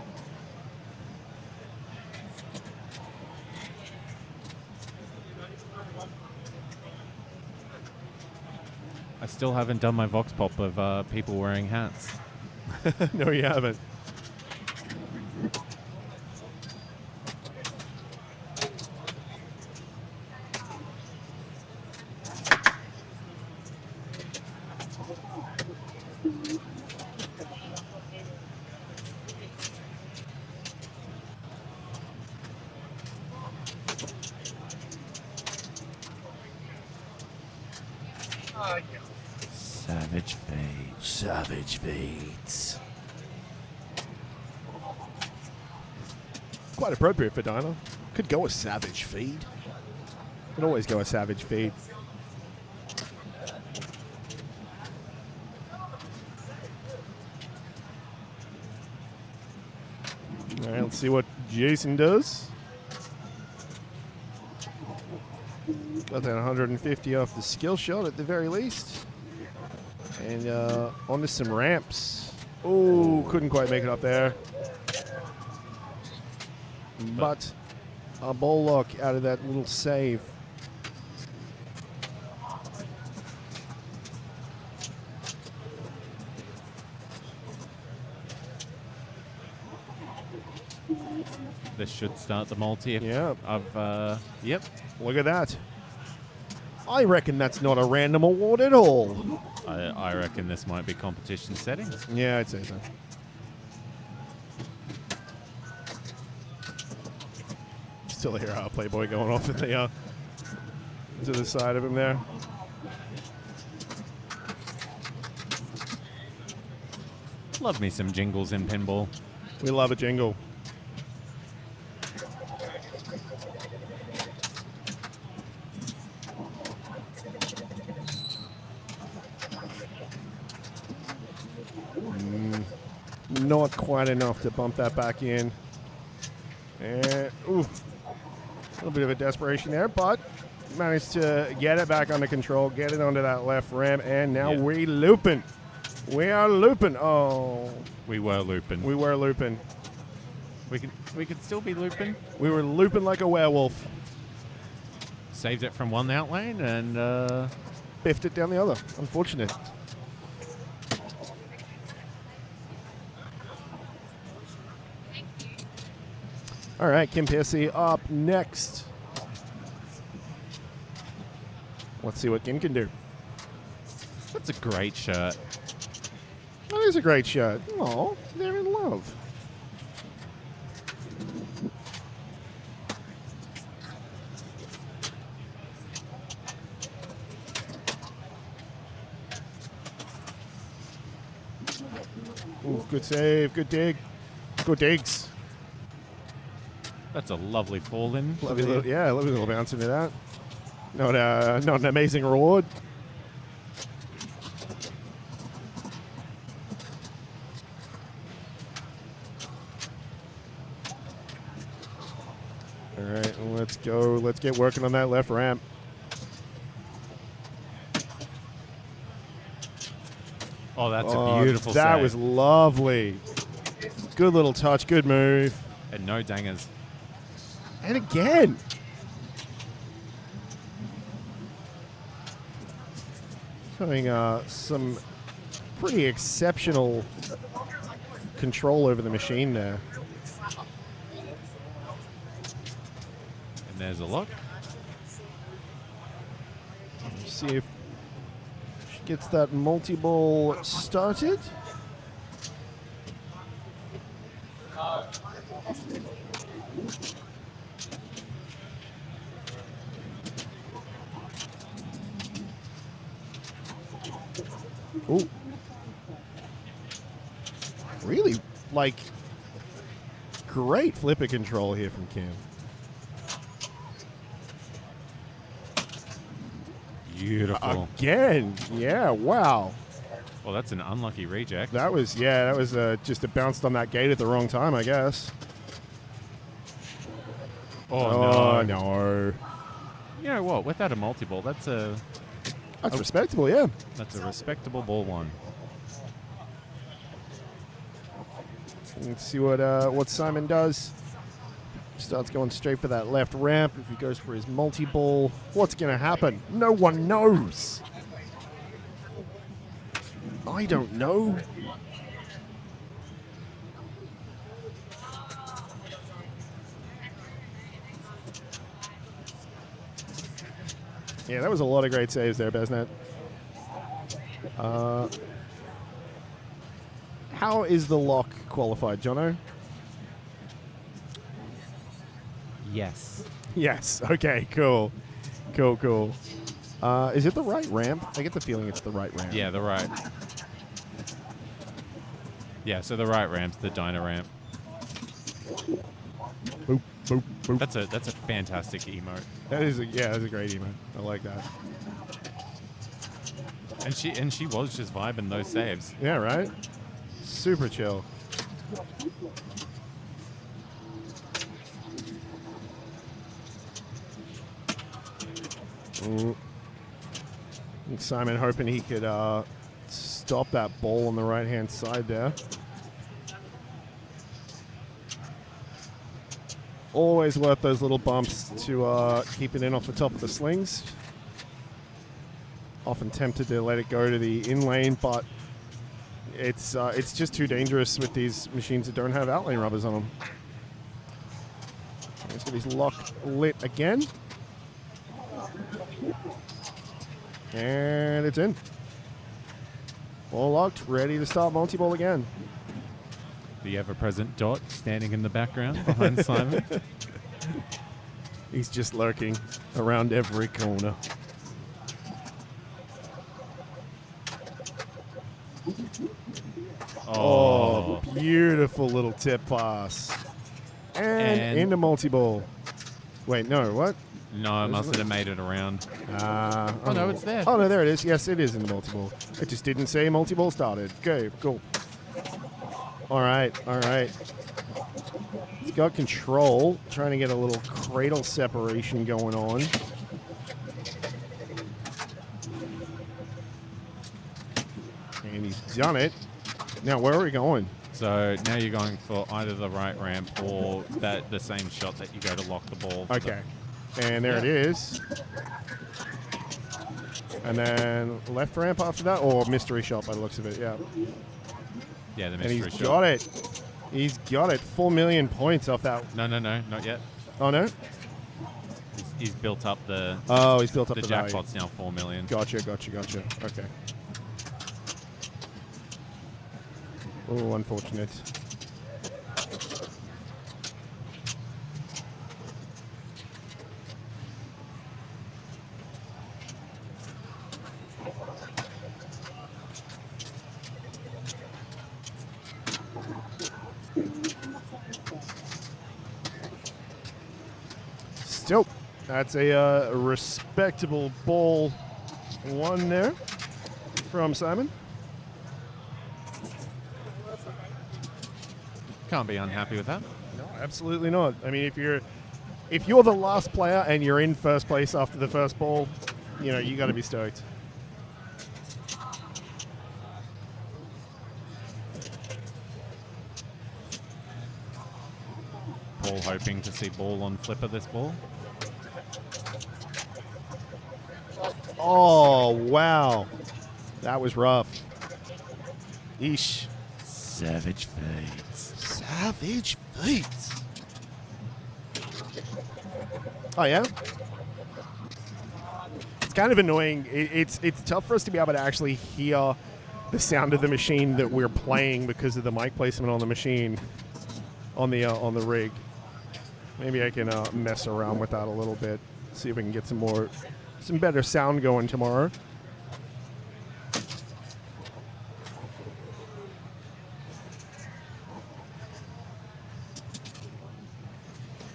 I still haven't done my vox pop of people wearing hats. No, you haven't. Savage fate. Savage Feet. Quite appropriate for Dino. Could go a Savage Feed. Could always go a Savage Feed. All right, let's see what Jason does. Got that 150 off the skill shot at the very least. And onto some ramps. Oh, couldn't quite make it up there. But a ball lock out of that little save. This should start the multi. Yeah. Yep. Look at that. I reckon that's not a random award at all. I reckon this might be competition settings. Yeah, I'd say so. Still hear our Playboy going off in the to the side of him there. Love me some jingles in pinball. We love a jingle. Not quite enough to bump that back in. And, ooh, a little bit of a desperation there, but managed to get it back under control, get it onto that left ramp, and now we looping. We are looping. Oh. We were looping. We were looping. We could still be looping. We were looping like a werewolf. Saved it from one out lane and biffed it down the other. Unfortunate. All right, Kim Piercy up next. Let's see what Kim can do. That's a great shirt. That is a great shot. Oh, they're in love. Ooh, good save, good dig. Good digs. That's a lovely fall in. Lovely little, yeah, lovely little bounce into that. Not an amazing reward. All right, let's go. Let's get working on that left ramp. Oh, that's a beautiful That save. was lovely. Good little touch, good move. And no dangers. And again. Showing some pretty exceptional control over the machine there. And there's a look. See if she gets that multi-ball started. Ooh. Really, like, great flipper control here from Kim. Beautiful. Again. Yeah, wow. Well, that's an unlucky reject. That was just it bounced on that gate at the wrong time, I guess. Oh, no. You know what? Without a multi-ball, that's Respectable, yeah. That's a respectable ball one. Let's see what Simon does. Starts going straight for that left ramp. If he goes for his multi-ball, what's going to happen? No one knows. I don't know. Yeah, that was a lot of great saves there, Besnet. How is the lock qualified, Jono? Yes. Yes. Okay, cool. Cool. Is it the right ramp? I get the feeling it's the right ramp. Yeah, the right. Yeah, so the right ramp's the diner ramp. Boop, boop, boop. That's a fantastic emote. That's a great emote. I like that. And she was just vibing those saves. Yeah, right? Super chill. Simon hoping he could stop that ball on the right-hand side there. Always worth those little bumps to keep it in off the top of the slings. Often tempted to let it go to the in lane, but it's just too dangerous with these machines that don't have outlane rubbers on them. Let's get his lock lit again. And it's in. All locked, ready to start multi-ball again. The ever-present Dot standing in the background behind Simon. He's just lurking around every corner. Oh, beautiful little tip pass. And into multi-ball. Wait, no, what? No, it must have made it around. Oh, no, it's there. Oh, no, there it is. Yes, it is in the multi-ball. It just didn't say multi-ball started. Okay, cool. All right. He's got control. Trying to get a little cradle separation going on. And he's done it. Now, where are we going? So now you're going for either the right ramp or the same shot that you go to lock the ball. Okay. And there it is. And then left ramp after that, or mystery shot by the looks of it, yeah. Yeah, the And mystery he's shot. got it. He's got it. 4 million points off that. No, not yet. Oh, no? He's built up the... Oh, he's built up the jackpot's value. now 4 million. Gotcha. Okay. Oh, unfortunate. Still, that's a respectable ball one there from Simon. Can't be unhappy with that. No, absolutely not. I mean, if you're the last player and you're in first place after the first ball, you got to be stoked. Paul hoping to see ball on flipper this ball. Oh, wow. That was rough. Eesh. Savage fates. Savage fates. Oh, yeah? It's kind of annoying. It's tough for us to be able to actually hear the sound of the machine that we're playing because of the mic placement on the machine on the rig. Maybe I can mess around with that a little bit, see if we can get some better sound going tomorrow.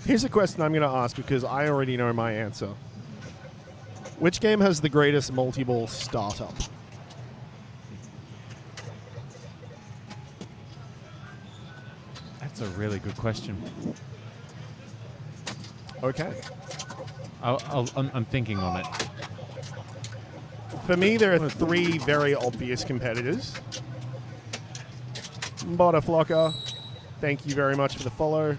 Here's a question I'm going to ask because I already know my answer. Which game has the greatest multi-ball startup? That's a really good question. Okay. I'm thinking on it. For me, there are 3 very obvious competitors. Butterflocker, Thank you very much for the follow.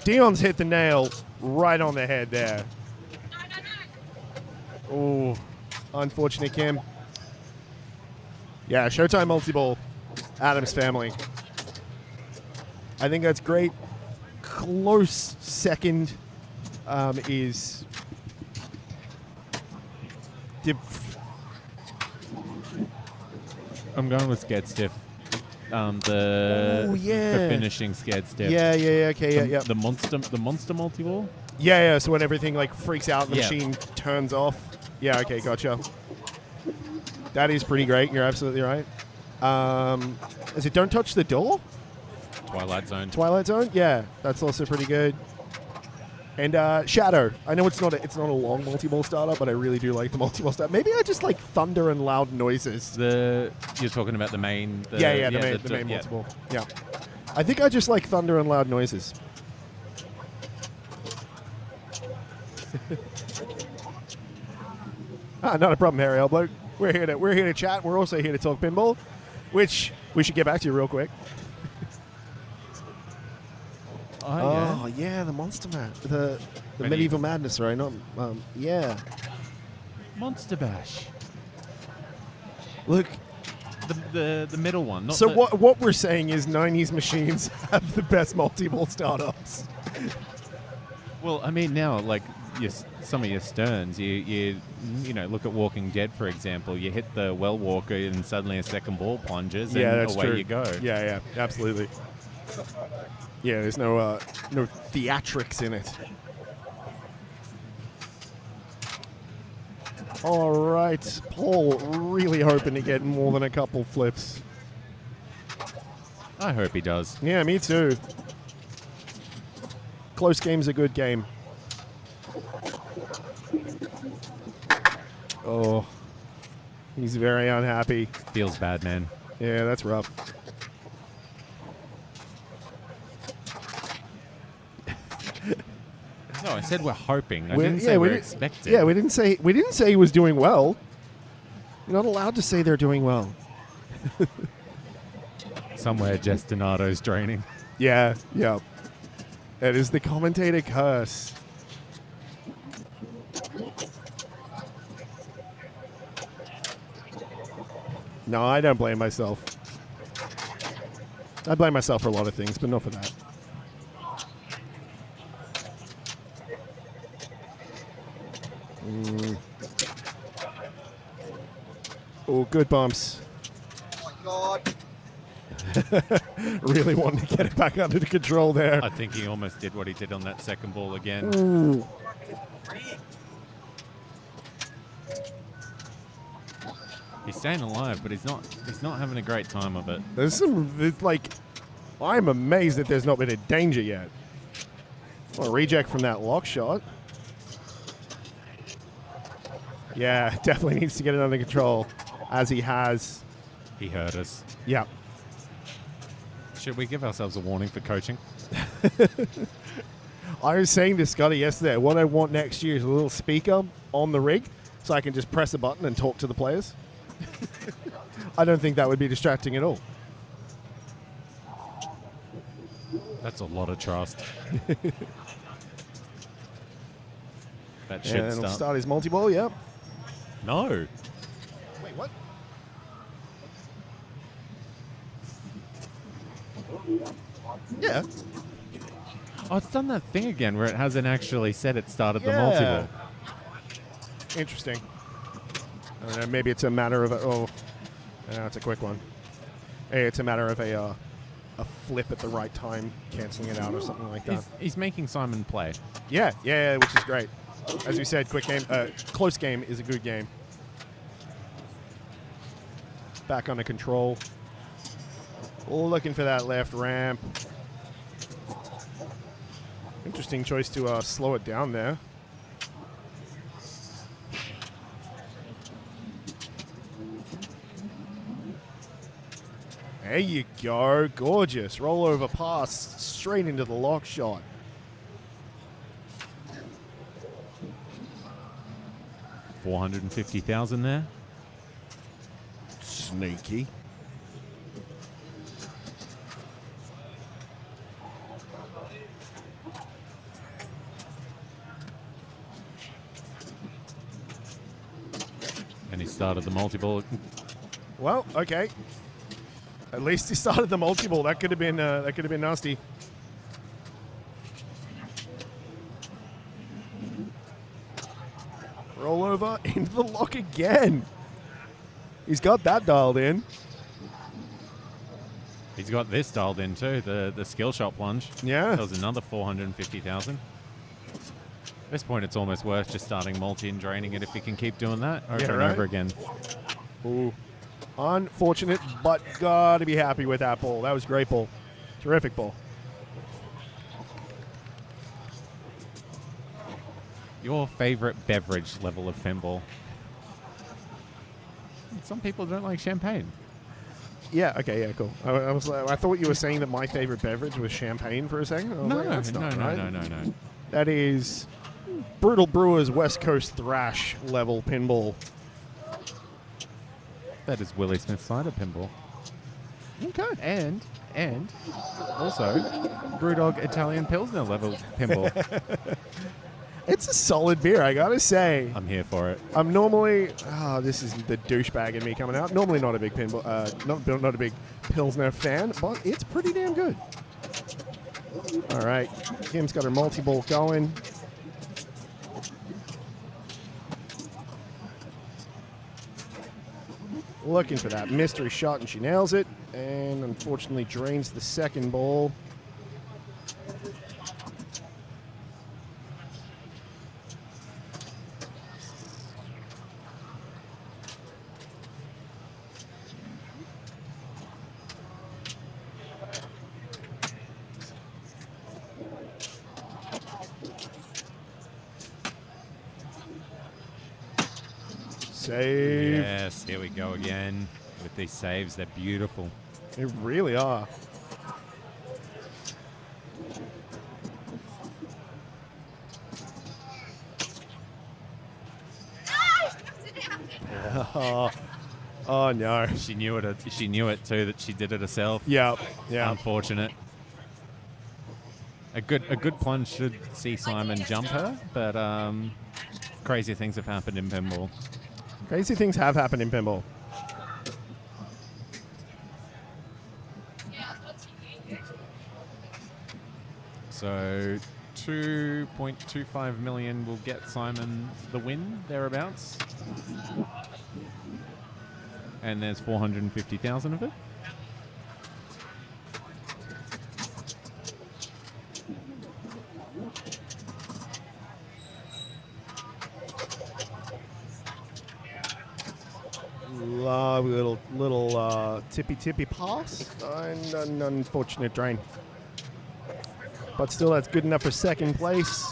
Dion's hit the nail right on the head there. Oh, unfortunate, Kim. Yeah, Showtime multi-ball. Adam's family. I think that's great. Close second is... I'm going with Scared Stiff. The finishing Scared Stiff. Yeah, okay, yeah. The monster multi-ball? Yeah, so when everything like freaks out and the Yeah. machine turns off. Yeah, okay, gotcha. That is pretty great. You're absolutely right. Is it Don't Touch the Door? Twilight Zone. Twilight Zone? Yeah, that's also pretty good. And Shadow. I know it's not a long multi-ball starter, but I really do like the multi-ball starter. Maybe I just like thunder and loud noises. You're talking about the main... The main multi-ball. Yeah. I think I just like thunder and loud noises. Not a problem, Harry L. Bloke. We're here to chat. We're also here to talk pinball, which we should get back to real quick. Oh, yeah, the Monster Mat. The Medieval Madness, right? Not, yeah. Monster Bash. Look. The middle one. Not So the what we're saying is 90s machines have the best multi-ball startups. Well, I mean, now, like, some of your Sterns, you look at Walking Dead, for example. You hit the well walker and suddenly a second ball plunges and that's away true. you go. Yeah, absolutely. Yeah, there's no theatrics in it. All right, Paul really hoping to get more than a couple flips. I hope he does. Yeah, me too. Close game's a good game. Oh, he's very unhappy. Feels bad, man. Yeah, that's rough. No, I said we're hoping. I didn't say we're expecting. Yeah, we didn't say he was doing well. You're not allowed to say they're doing well. Somewhere Jess Donato's draining. Yeah. It is the commentator curse. No, I don't blame myself. I blame myself for a lot of things, but not for that. Oh, good bumps. Oh my God. Really wanting to get it back under control there. I think he almost did what he did on that second ball again. Ooh. He's staying alive, but he's not having a great time of it. I'm amazed that there's not been a danger yet. Well, a reject from that lock shot. Yeah, definitely needs to get it under control, as he has. He hurt us. Yeah. Should we give ourselves a warning for coaching? I was saying to Scotty yesterday, what I want next year is a little speaker on the rig so I can just press a button and talk to the players. I don't think that would be distracting at all. That's a lot of trust. That should And it'll start his multi-ball, yep. No. Wait, what? Yeah. Oh, it's done that thing again where it hasn't actually said it started the multi-ball. Interesting. I don't know, maybe it's a matter of it's a quick one. Hey, it's a matter of a flip at the right time, canceling it out or something like that. He's making Simon play. Yeah, which is great. As we said, close game is a good game. Back under control. Looking for that left ramp. Interesting choice to slow it down there. There you go. Gorgeous. Rollover pass straight into the lock shot. $450,000 there. Sneaky. started the multi-ball. Well, okay. At least he started the multi-ball. That could have been nasty. Roll over into the lock again. He's got that dialed in. He's got this dialed in too, the skill shot plunge. Yeah. That was another 450,000. At this point, it's almost worth just starting multi and draining it if you can keep doing that over and over again. Ooh. Unfortunate, but gotta be happy with that ball. That was a great ball. Terrific ball. Your favorite beverage level of pinball? Some people don't like champagne. Yeah, okay, yeah, cool. I thought you were saying that my favorite beverage was champagne for a second. No, that's not right. no. That is Brutal Brewers West Coast Thrash level pinball. That is Willie Smith cider pinball. Okay. And also Brewdog Italian Pilsner level pinball. It's a solid beer, I gotta say. I'm here for it. I'm normally, this is the douchebag in me coming out. Normally not a big pinball, not a big Pilsner fan, but it's pretty damn good. All right, Kim's got her multi-ball going. Looking for that mystery shot, and she nails it. And unfortunately drains the second ball. Save. Yes, here we go again with these saves. They're beautiful. They really are. Oh no. She knew it. She knew it too that she did it herself. Yeah. Unfortunate. A good plunge should see Simon jump her, but crazy things have happened in pinball. Crazy things have happened in pinball. So 2.25 million will get Simon the win, thereabouts. And there's 450,000 of it. Little tippy pass and an unfortunate drain. But still, that's good enough for second place.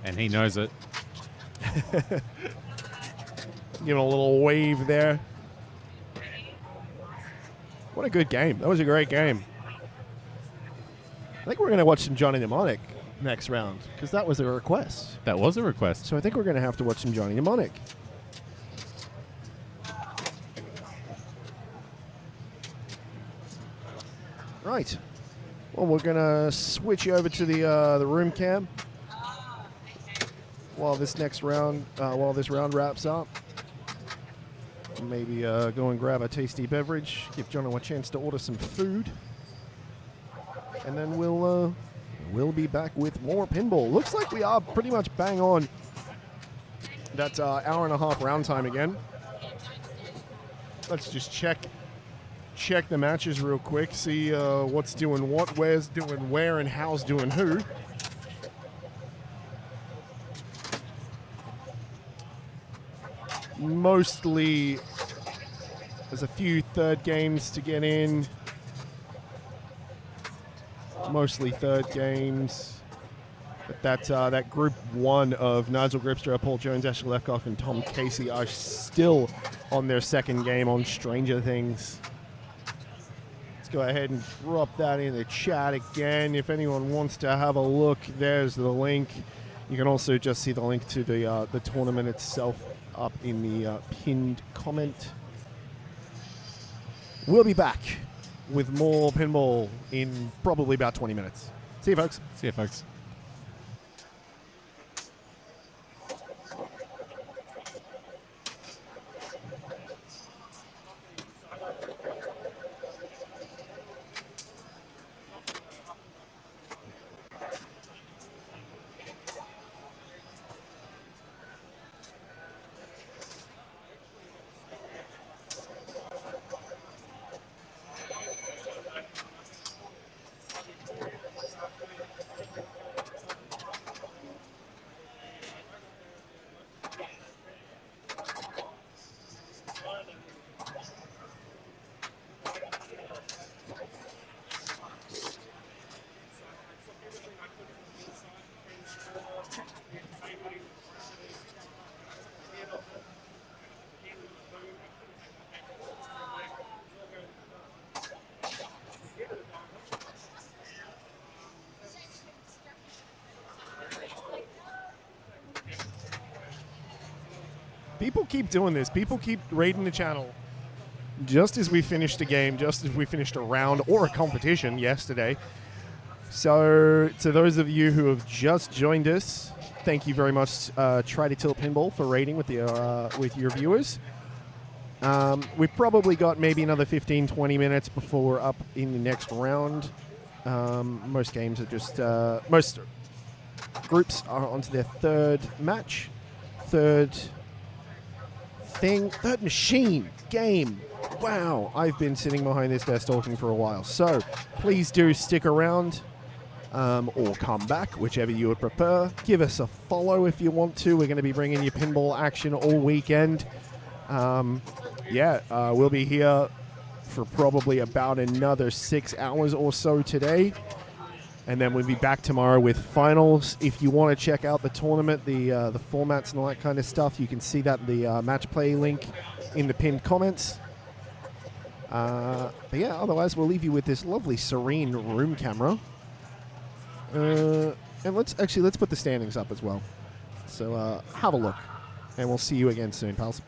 And he knows it. Give him a little wave there. What a good game. That was a great game. I think we're going to watch some Johnny Mnemonic next round because that was a request. That was a request. So I think we're going to have to watch some Johnny Mnemonic. Right. Well, we're going to switch over to the room cam while this next round, while this round wraps up. Maybe go and grab a tasty beverage, give Jono a chance to order some food, and then we'll be back with more pinball. Looks like we are pretty much bang on that hour and a half round time again. Let's just check the matches real quick, see what's doing what, where's doing where, and how's doing who. Mostly, there's a few third games to get in. Mostly third games. But that group one of Nigel Gripster, Paul Jones, Ashley Lefkoff, and Tom Casey are still on their second game on Stranger Things. Let's go ahead and drop that in the chat again. If anyone wants to have a look, there's the link. You can also just see the link to the tournament itself up in the pinned comment. We'll be back with more pinball in probably about 20 minutes. See you, folks. See you, folks. People keep doing this. People keep raiding the channel. Just as we finished a game, just as we finished a round or a competition yesterday. So, to those of you who have just joined us, thank you very much, Try to Tilt Pinball, for raiding with your viewers. We've probably got maybe another 15, 20 minutes before we're up in the next round. Most games are just... most groups are onto their third match. Third machine game. Wow, I've been sitting behind this desk talking for a while. So, please do stick around or come back, whichever you would prefer. Give us a follow if you want to. We're going to be bringing you pinball action all weekend. We'll be here for probably about another 6 hours or so today. And then we'll be back tomorrow with finals. If you want to check out the tournament, the formats and all that kind of stuff, you can see that in the match play link in the pinned comments. But yeah, otherwise we'll leave you with this lovely serene room camera. And let's put the standings up as well. So have a look. And we'll see you again soon, pals.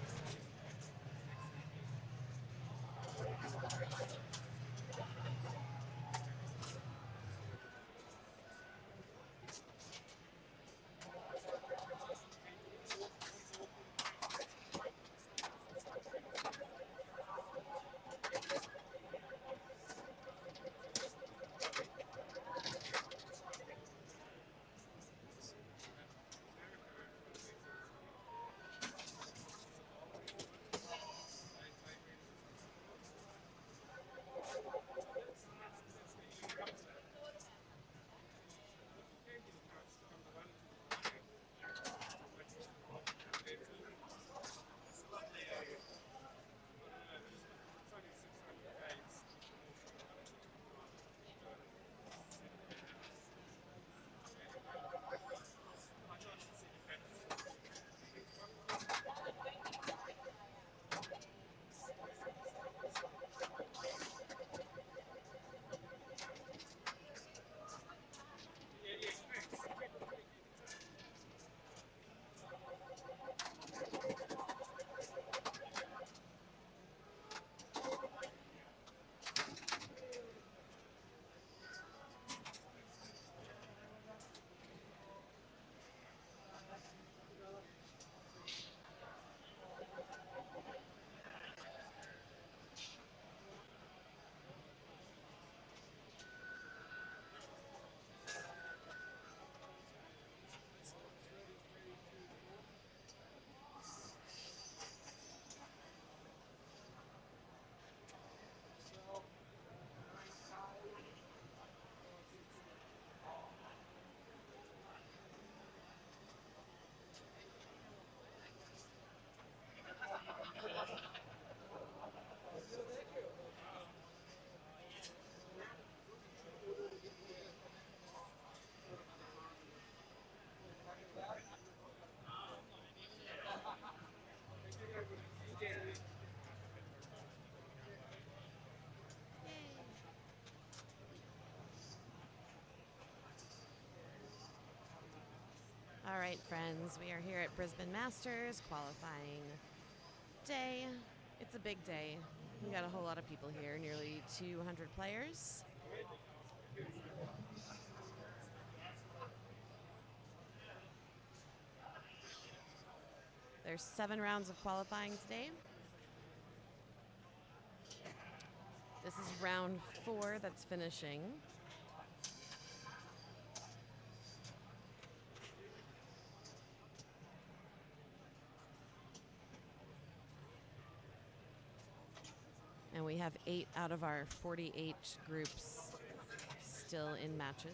All right, friends, we are here at Brisbane Masters qualifying day. It's a big day. We got a whole lot of people here, nearly 200 players. There's 7 rounds of qualifying today. This is round 4 that's finishing. And we have 8 out of our 48 groups still in matches.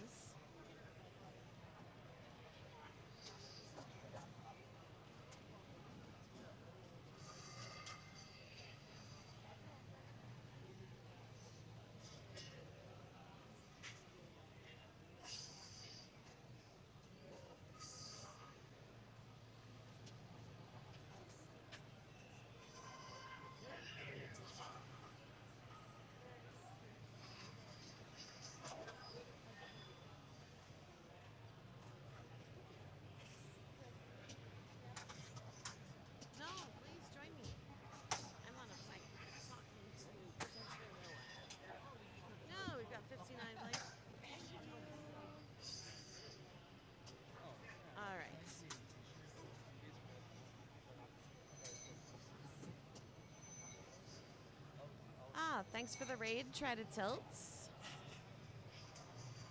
Thanks for the raid, Try to Tilt.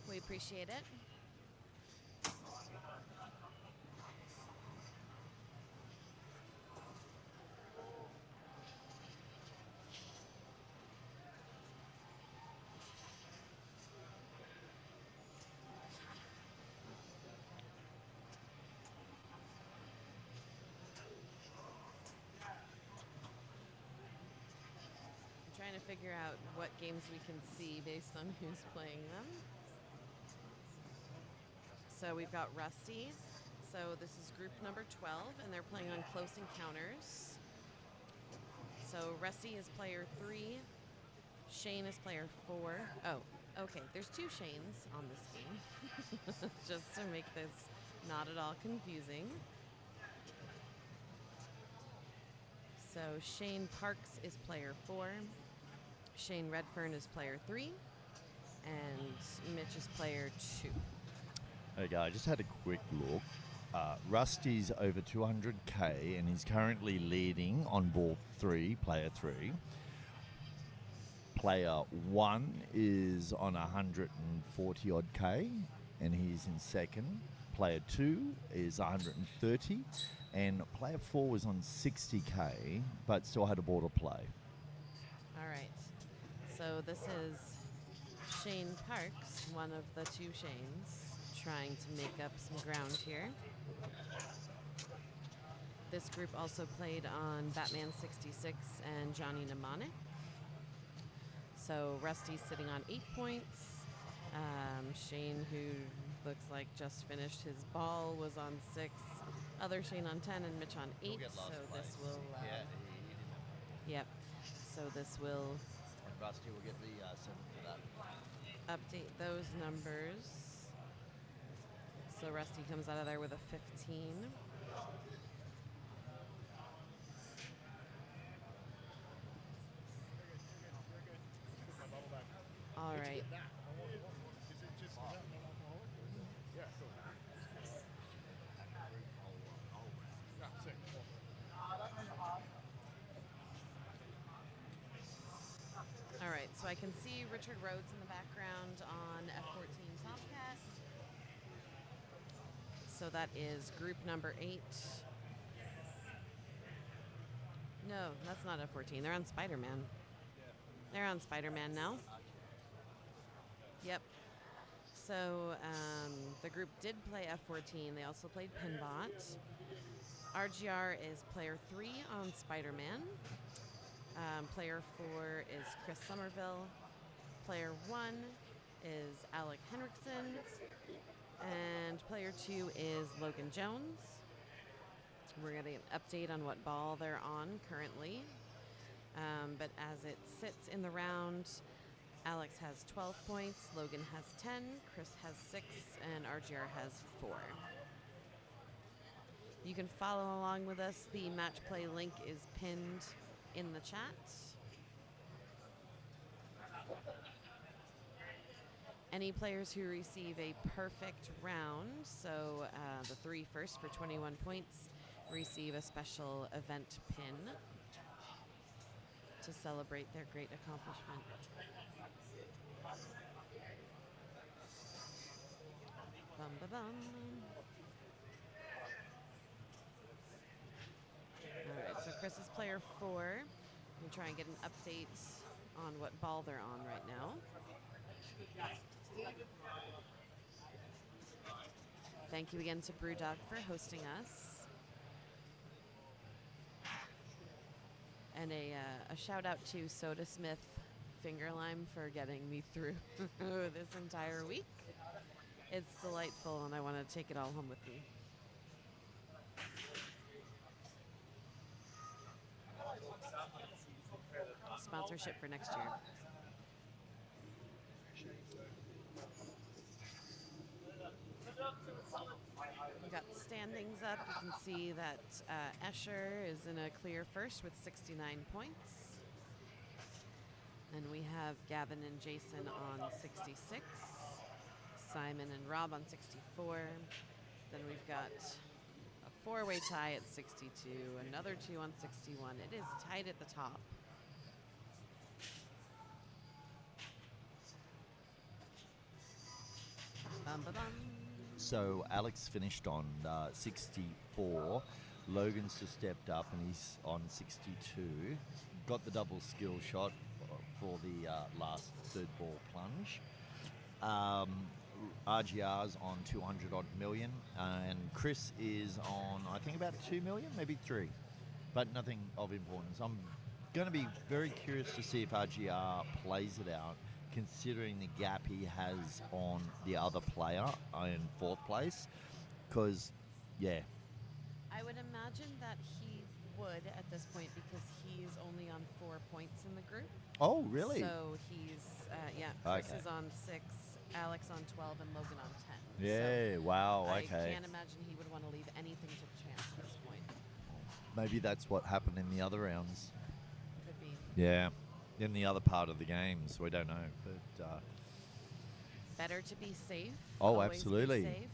We appreciate it. Trying to figure out what games we can see based on who's playing them. So we've got Rusty. So this is group number 12, and they're playing on Close Encounters. So Rusty is player 3. Shane is player 4. Oh, okay. There's 2 Shanes on this game, just to make this not at all confusing. So Shane Parks is player 4. Shane Redfern is player 3, and Mitch is player 2. Okay, I just had a quick look. Rusty's over 200k and he's currently leading on ball 3, player 3. Player 1 is on 140 odd k and he's in second. Player 2 is 130 and player 4 was on 60k but still had a ball to play. All right. So this is Shane Parks, one of the 2 Shanes, trying to make up some ground here. This group also played on Batman 66 and Johnny Mnemonic. So Rusty's sitting on 8 points. Shane, who looks like just finished his ball, was on 6. Other Shane on 10 and Mitch on 8. So this will... Yep. So this will... And Rusty will get the 7 for that. Update those numbers. So Rusty comes out of there with a 15. All right. All right, so I can see Richard Rhodes in the background on F14 Tomcat. So that is group number 8. No, that's not F14. They're on Spider-Man. They're on Spider-Man now. Yep. So the group did play F14. They also played Pinbot. RGR is player 3 on Spider-Man. Player 4 is Chris Somerville. Player 1 is Alec Henriksen. And player 2 is Logan Jones. We're getting an update on what ball they're on currently. But as it sits in the round, Alex has 12 points, Logan has 10, Chris has 6, and RGR has 4. You can follow along with us. The match play link is pinned in the chat. Any players who receive a perfect round, so the 3 first for 21 points, receive a special event pin to celebrate their great accomplishment. Bum, ba, bum. All right, so Chris is player 4. We'll try and get an update on what ball they're on right now. Thank you again to Brewdog for hosting us. And a shout out to Soda Smith Fingerlime for getting me through this entire week. It's delightful and I want to take it all home with me. Sponsorship for next year. We got standings up. You can see that Escher is in a clear first with 69 points. And we have Gavin and Jason on 66. Simon and Rob on 64. Then we've got a 4-way tie at 62. Another 2 on 61. It is tight at the top. Bum. So Alex finished on 64. Logan's just stepped up and he's on 62. Got the double skill shot for the last third ball plunge. RGR's on 200 odd million, and Chris is on, I think, about 2 million, maybe 3, but nothing of importance. I'm going to be very curious to see if RGR plays it out, considering the gap he has on the other player in 4th place, because, yeah. I would imagine that he would at this point because he's only on 4 points in the group. Oh, really? So he's, Chris Okay. is on 6, Alex on 12, and Logan on 10. Yeah, So wow, I okay. can't imagine he would want to leave anything to chance at this point. Maybe that's what happened in the other rounds. Could be. Yeah, in the other part of the games, we don't know, but... Better to be safe. Oh, always absolutely. Be safe.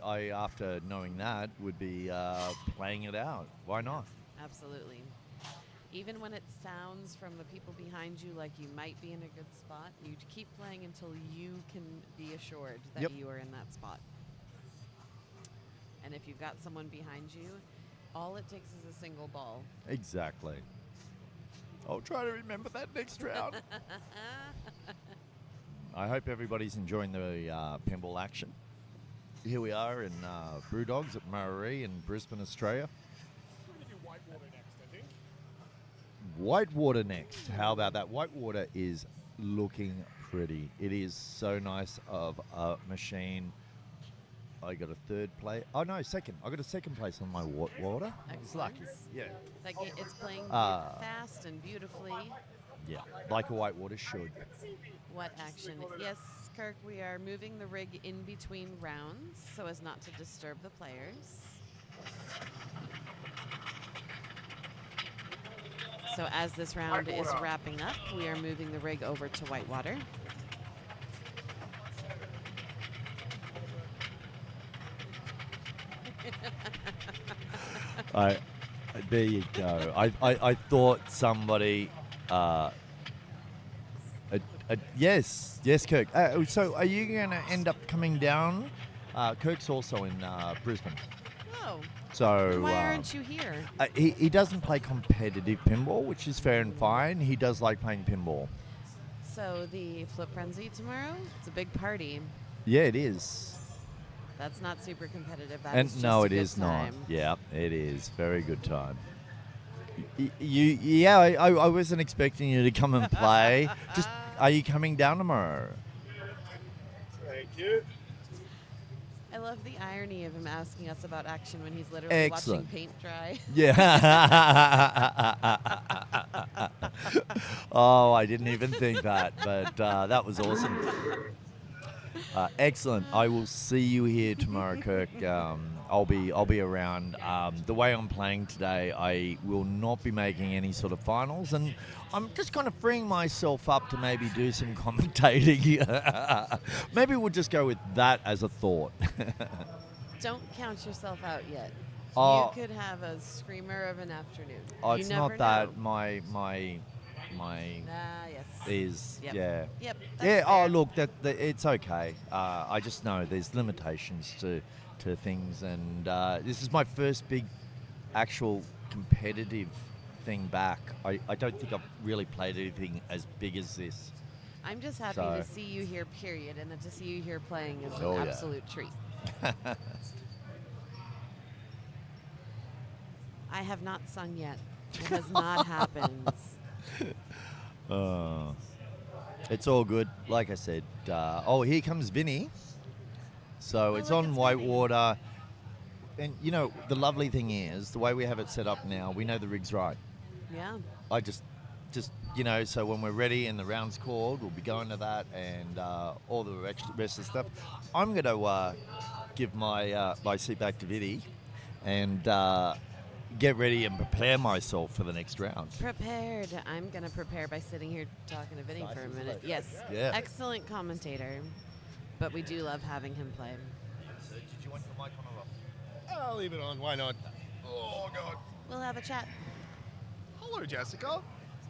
I after knowing that, would be playing it out. Why not? Absolutely. Even when it sounds from the people behind you like you might be in a good spot, you keep playing until you can be assured that you are in that spot. And if you've got someone behind you, all it takes is a single ball. Exactly. I'll try to remember that next round. I hope everybody's enjoying the pinball action. Here we are in Brewdogs at Murray in Brisbane, Australia. We're going to do Whitewater next, I think. Whitewater next. How about that? Whitewater is looking pretty. It is so nice of a machine. I got a 3rd place. Oh, no, 2nd. I got a 2nd place on my Whitewater. I was lucky. Yeah. It's playing fast and beautifully. Yeah, like a Whitewater should. What action? Yes, Kirk, we are moving the rig in between rounds so as not to disturb the players. So as this round is wrapping up, we are moving the rig over to Whitewater. There you go. I thought somebody... yes, Kirk. So are you going to end up coming down? Kirk's also in Brisbane. Oh. So Why aren't you here? He doesn't play competitive pinball, which is fair and fine. He does like playing pinball. So the Flip Frenzy tomorrow, it's a big party. Yeah, it is. That's not super competitive. That And is just no, a it good is time. not. Yeah, it is. Very good time. I wasn't expecting you to come and play. Just, are you coming down tomorrow? Thank you. I love the irony of him asking us about action when he's literally Excellent. watching paint dry. Yeah. Oh, I didn't even think that, but that was awesome. Excellent. I will see you here tomorrow, Kirk. I'll be around. The way I'm playing today, I will not be making any sort of finals, and I'm just kind of freeing myself up to maybe do some commentating. Maybe we'll just go with that as a thought. Don't count yourself out yet. Oh. You could have a screamer of an afternoon. Oh, You it's never not that. know. My Yes. is Yep. yeah. Yep. Yeah. that's Oh, fair. look, that it's okay. I just know there's limitations to things, and this is my first big, actual competitive thing back. I don't think I've really played anything as big as this. I'm just happy So- to see you here, period, and then to see you here playing is Oh, an yeah. absolute treat. I have not sung yet. It has not happened. It's all good. Like I said, here comes Vinny. So it's look, on it's Whitewater. And, you know, the lovely thing is, the way we have it set up now, we know the rig's right. Yeah. I just you know, so when we're ready and the round's called, we'll be going to that and all the rest of the stuff. I'm going to give my seat back to Vinny and get ready and prepare myself for the next round. Prepared. I'm going to prepare by sitting here talking to Vinny for a minute. Yes. Yeah. Excellent commentator. But we do love having him play. So did you want your mic on or off? I'll leave it on. Why not? Oh, God. We'll have a chat. Hello, Jessica.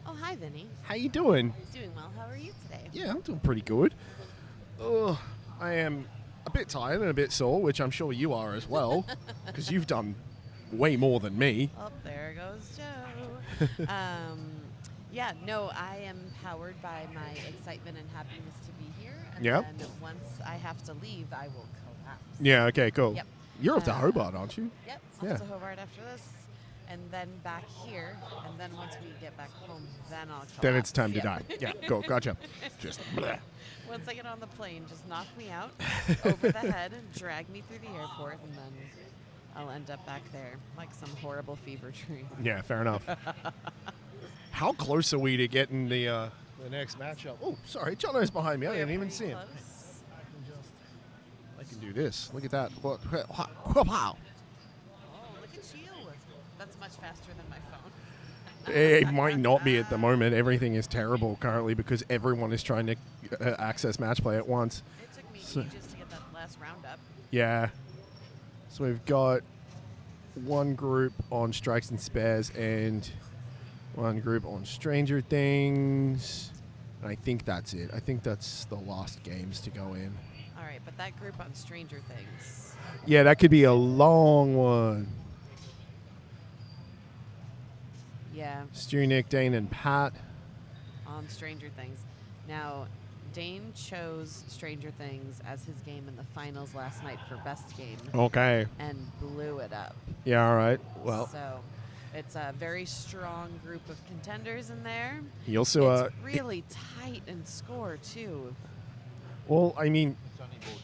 Oh, hi, Vinny. How you doing? Doing well. How are you today? Yeah, I'm doing pretty good. I am a bit tired and a bit sore, which I'm sure you are as well, because you've done way more than me. Oh, there goes Joe. Yeah, no, I am powered by my excitement and happiness to be here. And Yep. then once I have to leave, I will collapse. Yeah, okay, cool. Yep. You're off to Hobart, aren't you? Yep, Yeah. off to Hobart after this. And then back here. And then once we get back home, then I'll collapse. Then it's time to Yep. die. Yeah, cool, gotcha. Just bleh. Once I get on the plane, just knock me out over the head and drag me through the airport, and then I'll end up back there like some horrible fever dream. Yeah, fair enough. How close are we to getting the next matchup? Oh, sorry, Jono's behind me. I didn't even see him. I can do this. Look at that. Wow. Oh, look at you. That's much faster than my phone. It might not be at the moment. Everything is terrible currently because everyone is trying to access match play at once. It took me ages to get that last round up. Yeah. So we've got one group on Strikes and Spares and one group on Stranger Things. And I think that's it. I think that's the last games to go in. All right, but that group on Stranger Things. Yeah, that could be a long one. Yeah. Stu, Nick, Dane, and Pat. On Stranger Things. Now, Dane chose Stranger Things as his game in the finals last night for best game. Okay. And blew it up. Yeah, all right. Well. So it's a very strong group of contenders in there. He also, it's really tight in score, too. Well, I mean. It's only ball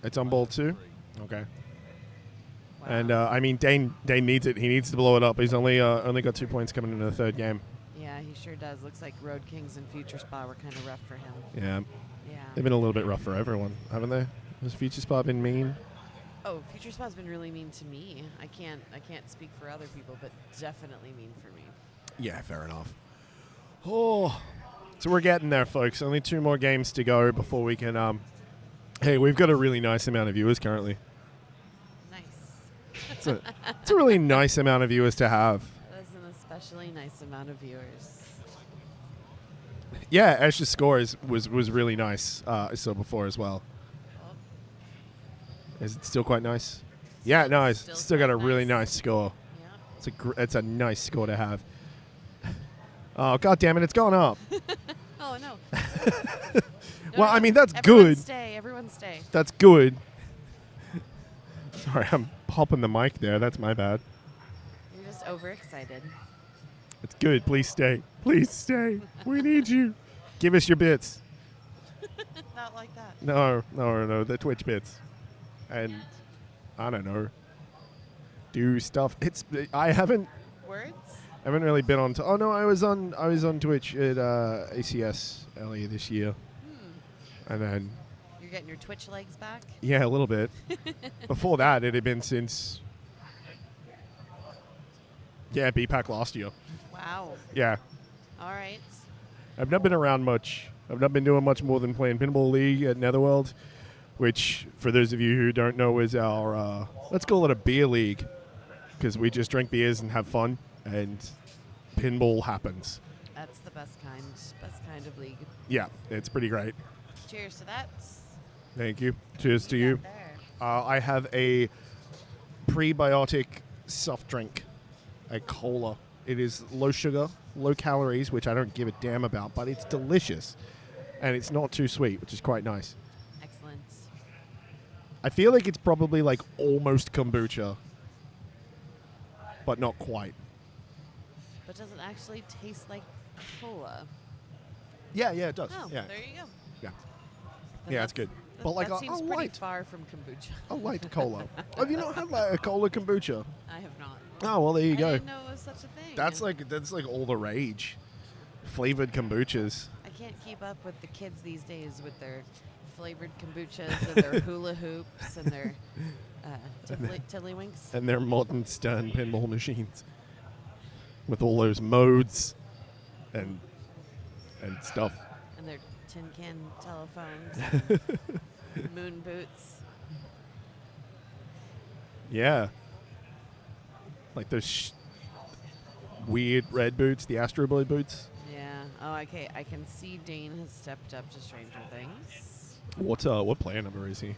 2. It's on ball 2? Okay. Wow. And, I mean, Dane needs it. He needs to blow it up. He's only got 2 points coming into the third game. Yeah, he sure does. Looks like Road Kings and Future Spa were kind of rough for him. Yeah. Yeah. They've been a little bit rough for everyone, haven't they? Has Future Spa been mean? Oh, Future Spa's been really mean to me. I can't speak for other people, but definitely mean for me. Yeah, fair enough. Oh, so we're getting there, folks. Only 2 more games to go before we can. Hey, we've got a really nice amount of viewers currently. Nice. It's a really nice amount of viewers to have. That's an especially nice amount of viewers. Yeah, Ash's score was really nice. I saw before as well. Oh. Is it still quite nice? Yeah, no, it's still got a really nice score. Yeah. It's a nice score to have. Oh, God damn it, it's gone up. Oh, no. Well, I mean, that's Everyone good. Everyone stay. That's good. Sorry, I'm popping the mic there. That's my bad. You're just overexcited. It's good. Please stay. Please stay. We need you. Give us your bits. Not like that. No. The Twitch bits. And I don't know. Do stuff. I haven't Words? really been on. Oh no, I was on Twitch at ACS earlier this year. And then You're getting your Twitch legs back? yeah, a little bit. Before that, it had been since BPAC last year. Wow. Yeah. All right. I've not been around much. I've not been doing much more than playing Pinball League at Netherworld, which, for those of you who don't know, is our, let's call it a beer league, because we just drink beers and have fun, and pinball happens. That's the best kind of league. Yeah, it's pretty great. Cheers to that. Thank you. Cheers to you. There. I have a prebiotic soft drink, a cola. It is low sugar, low calories, which I don't give a damn about, but it's delicious. And it's not too sweet, which is quite nice. Excellent. I feel like it's probably like almost kombucha, but not quite. But does it actually taste like cola? Yeah, it does. Oh, yeah. there you go. Yeah. Then Yeah, it's good. But like that a seems pretty far from kombucha. a light cola. Have you not had like a cola kombucha? I have not. Oh well, there you I go. didn't know it was such a thing. That's like all the rage. Flavored kombuchas. I can't keep up with the kids these days with their flavored kombuchas and their hula hoops and their tiddlywinks. And their modern Stern pinball machines with all those modes and stuff. And their tin can telephones and moon boots. Yeah. Like those weird red boots, the Astro Boy boots. Yeah. Oh, okay. I can see Dane has stepped up to Stranger Things. What player number is he?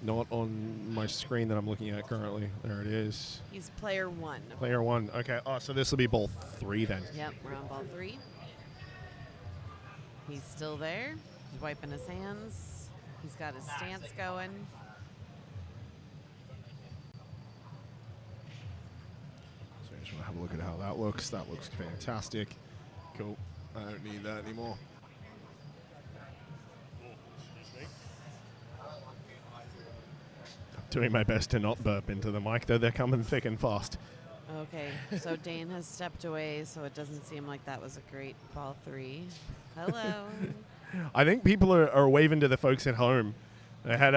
not on my screen that I'm looking at currently. There it is. He's player 1. Player 1. Okay. Oh, so this will be ball 3 then. Yep, we're on ball 3. He's still there. He's wiping his hands. He's got his stance going. So I just want to have a look at how that looks. That looks fantastic. Cool. I don't need that anymore. Doing my best to not burp into the mic, though they're coming thick and fast. Okay, so Dane has stepped away, so it doesn't seem like that was a great ball 3. Hello. I think people are waving to the folks at home. They had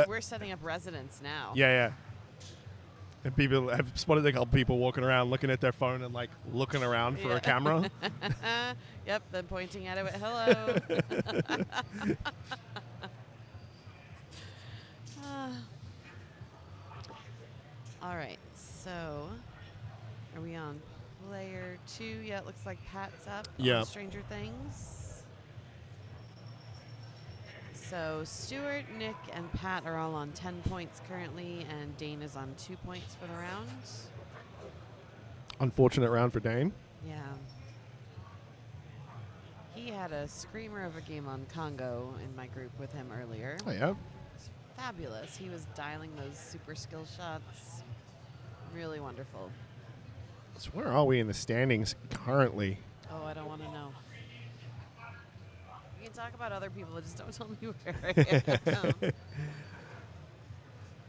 we're setting up residence now. Yeah. And people have spotted a couple people walking around looking at their phone and like looking around for a camera. Yep, then pointing at it. Hello. All right, so are we on player 2? Yeah, it looks like Pat's up on Stranger Things. So Stuart, Nick, and Pat are all on 10 points currently, and Dane is on 2 points for the round. Unfortunate round for Dane. Yeah. He had a screamer of a game on Congo in my group with him earlier. Oh, yeah. Fabulous. He was dialing those super skill shots. Really wonderful. So where are we in the standings currently? Oh, I don't want to know. You can talk about other people, just don't tell me where I am.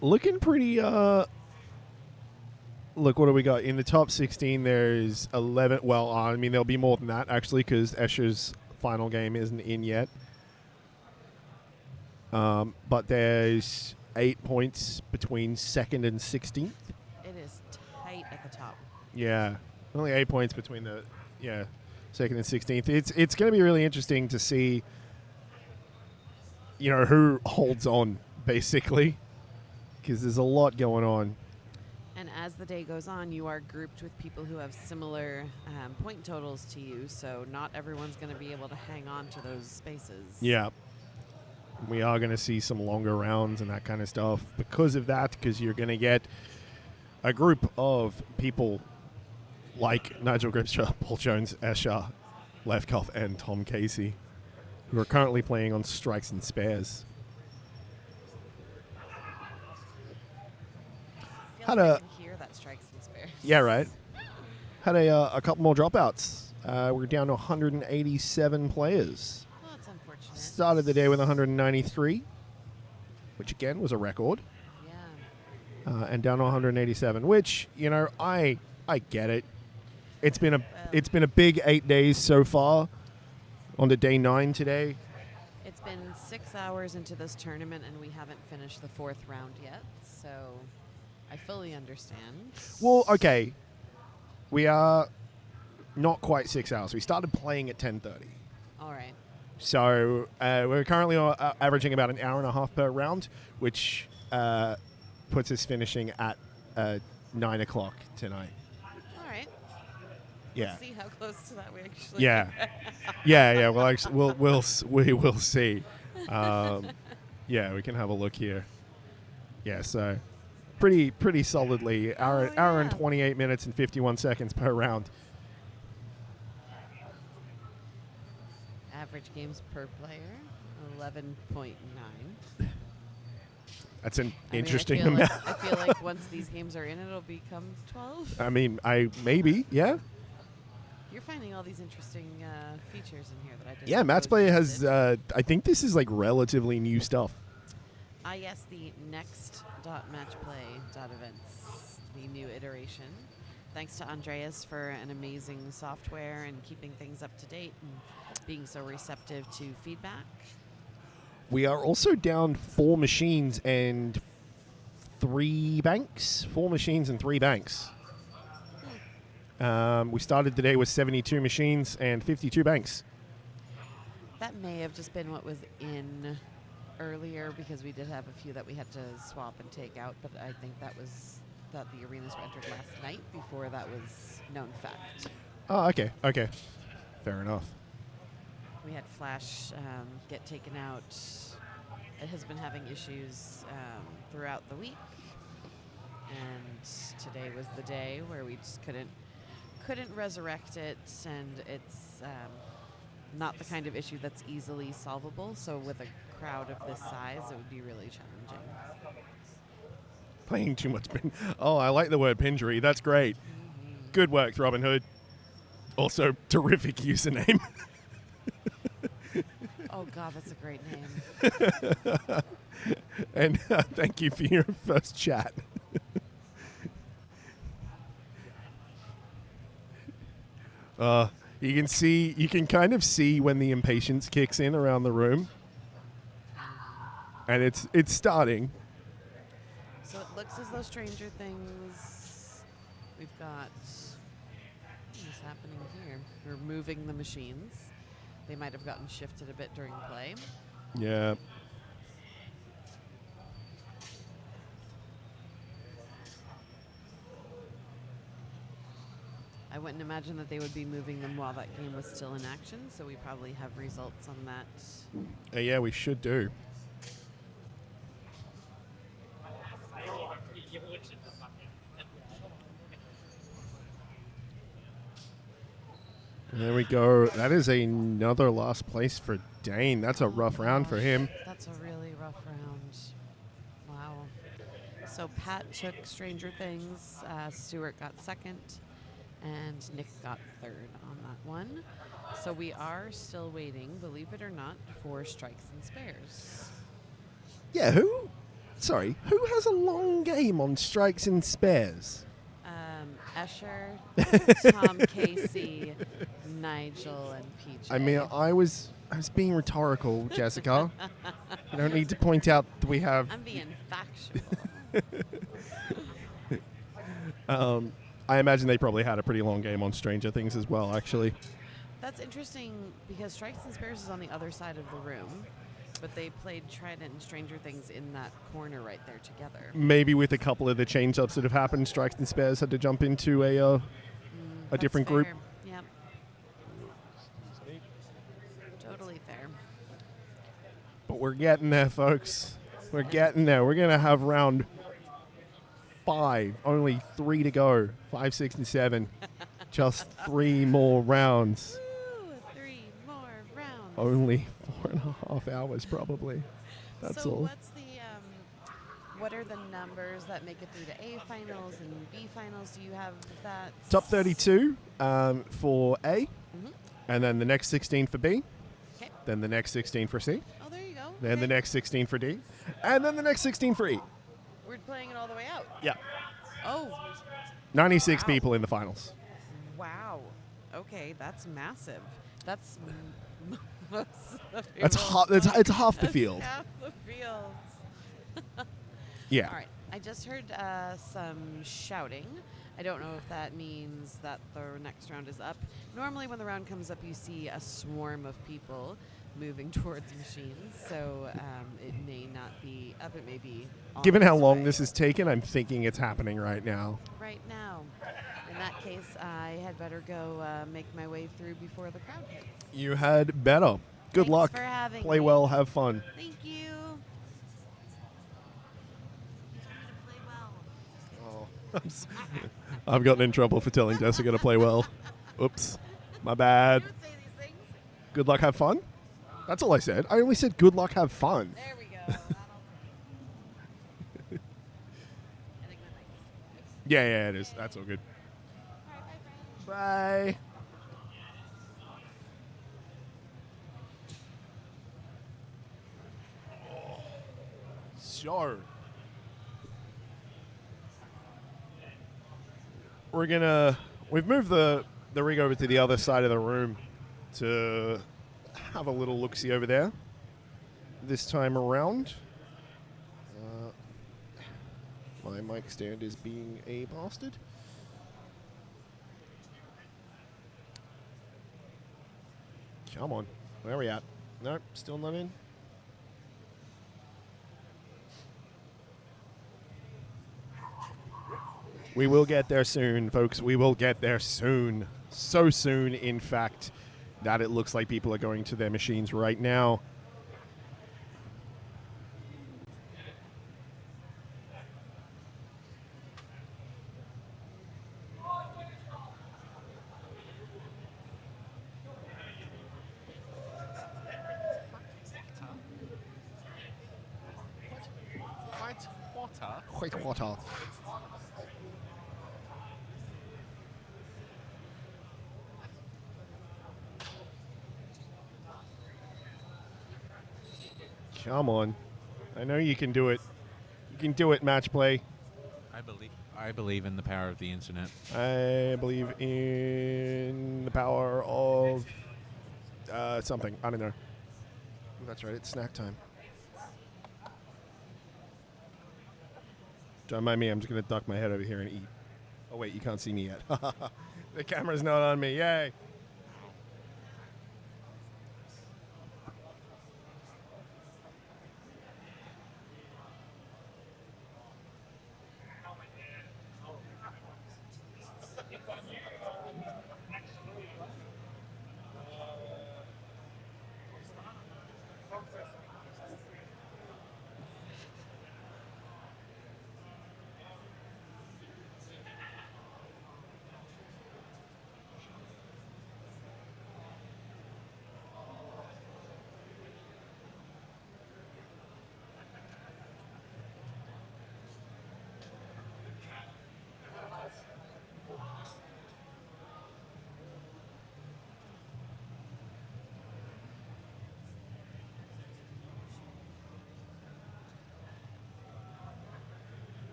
Looking pretty, look, what do we got? In the top 16, there's 11. Well, I mean, there'll be more than that, actually, because Escher's final game isn't in yet. But there's 8 points between 2nd and 16th. It is tight at the top. Yeah. Only 8 points between the, 2nd and 16th. It's going to be really interesting to see, who holds on, basically, because there's a lot going on. And as the day goes on, you are grouped with people who have similar point totals to you, so not everyone's going to be able to hang on to those spaces. Yeah. We are going to see some longer rounds and that kind of stuff because of that, because you're going to get a group of people like Nigel Gripstra, Paul Jones, Escher, Lefkoff, and Tom Casey, who are currently playing on strikes and spares. I feel like I can hear that strikes and spares. Yeah, right. Had a couple more dropouts. We're down to 187 players. Well, that's unfortunate. Started the day with 193, which again was a record. Yeah. And down to 187, which I get it. It's been a big 8 days so far. On to day 9 today. It's been 6 hours into this tournament, and we haven't finished the 4th round yet, so I fully understand. Well, okay. We are not quite 6 hours. We started playing at 10:30. All right. So we're currently averaging about an hour and a half per round, which puts us finishing at 9 o'clock tonight. All right. Yeah. Let's see how close to that we actually Yeah. Yeah. Well, actually, we will see. Yeah, we can have a look here. Yeah, so pretty solidly hour and 28 minutes and 51 seconds per round. Average games per player, 11.9. That's an I interesting feel amount. I feel like once these games are in, it'll become 12. I mean, maybe, yeah. You're finding all these interesting features in here that I didn't. Yeah, Match Play has, I think this is like relatively new stuff. Yes, the next.matchplay.events, the new iteration. Thanks to Andreas for an amazing software and keeping things up to date and being so receptive to feedback. We are also down 4 machines and 3 banks. 4 machines and 3 banks. We started the day with 72 machines and 52 banks. That may have just been what was in earlier, because we did have a few that we had to swap and take out, but I think that the arenas were entered last night before that was known fact. Oh, okay. Fair enough. We had Flash get taken out it has been having issues throughout the week, and today was the day where we just couldn't resurrect it, and it's not the kind of issue that's easily solvable. So with a crowd of this size, it would be really challenging. Playing too much pin. Oh, I like the word pinjury. That's great. Good work, Robin Hood. Also, terrific username. Oh, God, that's a great name. And thank you for your first chat. You can kind of see when the impatience kicks in around the room. And it's starting. So it looks as though Stranger Things, we've got, what's happening here? We're moving the machines. They might have gotten shifted a bit during play. Yeah. I wouldn't imagine that they would be moving them while that game was still in action, so we probably have results on that. Yeah, we should do. There we go. That is another last place for Dane. That's a rough round for him. That's a really rough round. Wow. So Pat took Stranger Things, Stuart got second, and Nick got third on that one. So we are still waiting, believe it or not, for strikes and spares. Yeah, who has a long game on strikes and spares? Escher, Tom Casey, Nigel, and PJ. I mean, I was being rhetorical, Jessica. You don't need to point out that we have... I'm being factual. I imagine they probably had a pretty long game on Stranger Things as well, actually. That's interesting because Strikes and Spares is on the other side of the room, but they played Trident and Stranger Things in that corner right there together. Maybe with a couple of the change-ups that have happened, Strikes and Spares had to jump into a different group. Yep. Totally fair. But we're getting there, folks. We're getting there. We're going to have round 5. Only 3 to go. 5, 6, and 7. Just 3 more rounds. Woo, 3 more rounds. Only 4.5 hours, probably. That's all. What's the what are the numbers that make it through to A finals and B finals? Do you have that? Top 32 for A, and then the next 16 for B. Okay. Then the next 16 for C. Oh, there you go. Then the next 16 for D, and then the next 16 for E. We're playing it all the way out. Yeah. Oh. 96 people in the finals. Wow. Okay, that's massive. That's It's half the field. Half the field. Yeah. All right. I just heard some shouting. I don't know if that means that the next round is up. Normally when the round comes up, you see a swarm of people moving towards machines, so it may not be up. It may be on Given how its long way. this is taken, I'm thinking it's happening right now. Right now. In that case, I had better go make my way through before the crowd hits. You had better. Good Thanks luck. for having Play me. well. Have fun. Thank you. I've gotten in trouble for telling Jessica to play well. Oops. My bad. You would say these things. Good luck, have fun? That's all I said. I only said good luck, have fun. There we go. Yeah, it is. That's all good. Bye. So, we've moved the rig over to the other side of the room to have a little look-see over there this time around. My mic stand is being a bastard. Come on. Where are we at? Nope, still not in. We will get there soon, folks. We will get there soon. So soon, in fact, that it looks like people are going to their machines right now. Whitewater. Come on. I know you can do it. You can do it, match play. I believe in the power of the internet. I believe in the power of something. I don't know. That's right. It's snack time. Don't mind me. I'm just going to duck my head over here and eat. Oh, wait. You can't see me yet. The camera's not on me. Yay.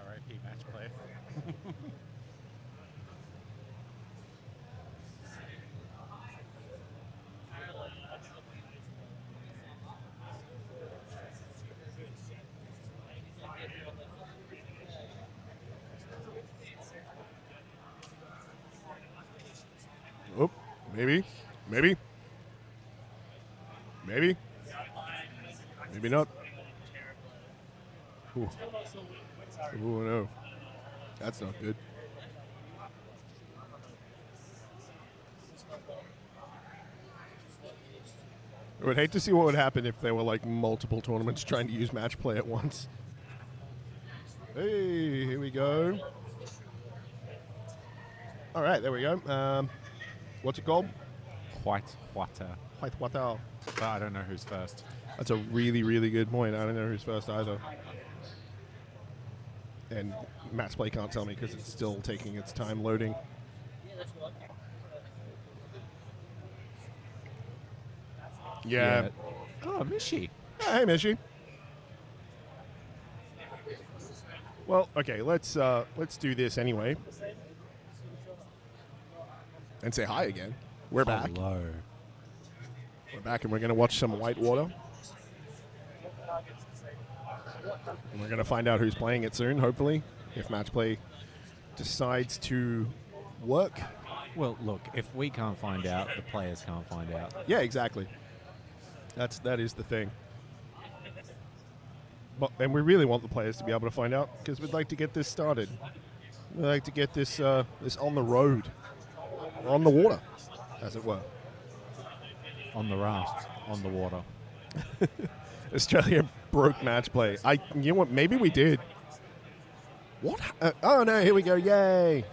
R.I.P. match play. Oh, maybe. Maybe. Maybe. Maybe not. Ooh. Ooh, no. That's not good. I would hate to see what would happen if there were like multiple tournaments trying to use match play at once. Hey, here we go. All right, there we go. What's it called? Whitewater. Whitewater. But I don't know who's first. That's a really, really good point. I don't know who's first either. And match play can't tell me because it's still taking its time loading. Yeah. Oh, Mishi. Hey, Mishi. Well, okay, let's do this anyway. And say hi again. We're back. Hello. We're back and we're going to watch some Whitewater. And we're going to find out who's playing it soon, hopefully, if match play decides to work. Well, look, if we can't find out, the players can't find out. Yeah, exactly. That is the thing. But, and we really want the players to be able to find out because we'd like to get this started. We'd like to get this this on the road, or on the water, as it were. On the raft, on the water. Australia broke match play. You know what? Maybe we did. What? Oh no! Here we go! Yay!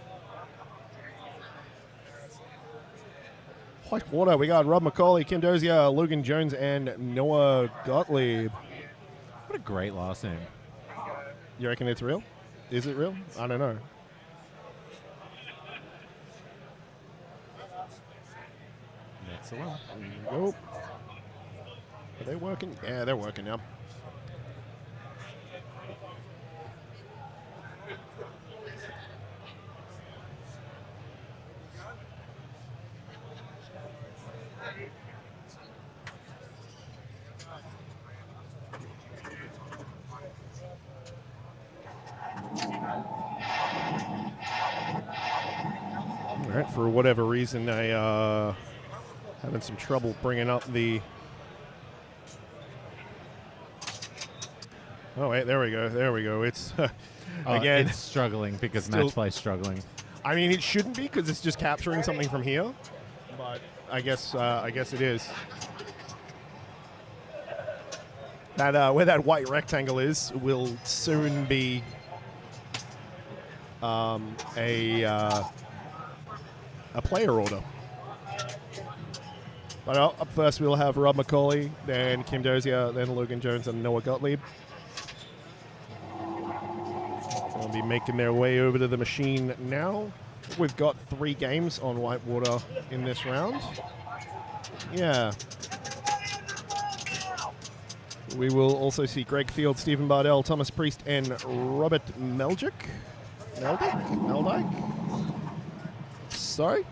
Whitewater. We got Rob McCauley, Kim Dozier, Logan Jones, and Noah Gottlieb. What a great last name. You reckon it's real? Is it real? I don't know. That's the one. There you go. Are they working? Yeah, they're working now. All right, for whatever reason, I having some trouble bringing up the. Oh wait, there we go. There we go. It's again. It's struggling because still, match play's struggling. I mean, it shouldn't be because it's just capturing something from here, but I guess it is. That where that white rectangle is will soon be a player order. But up first, we'll have Rob McCauley, then Kim Dozier, then Logan Jones, and Noah Gottlieb. They'll be making their way over to the machine now. We've got 3 games on Whitewater in this round. Yeah. We will also see Greg Field, Stephen Bardell, Thomas Priest, and Robert Meldyk. Sorry,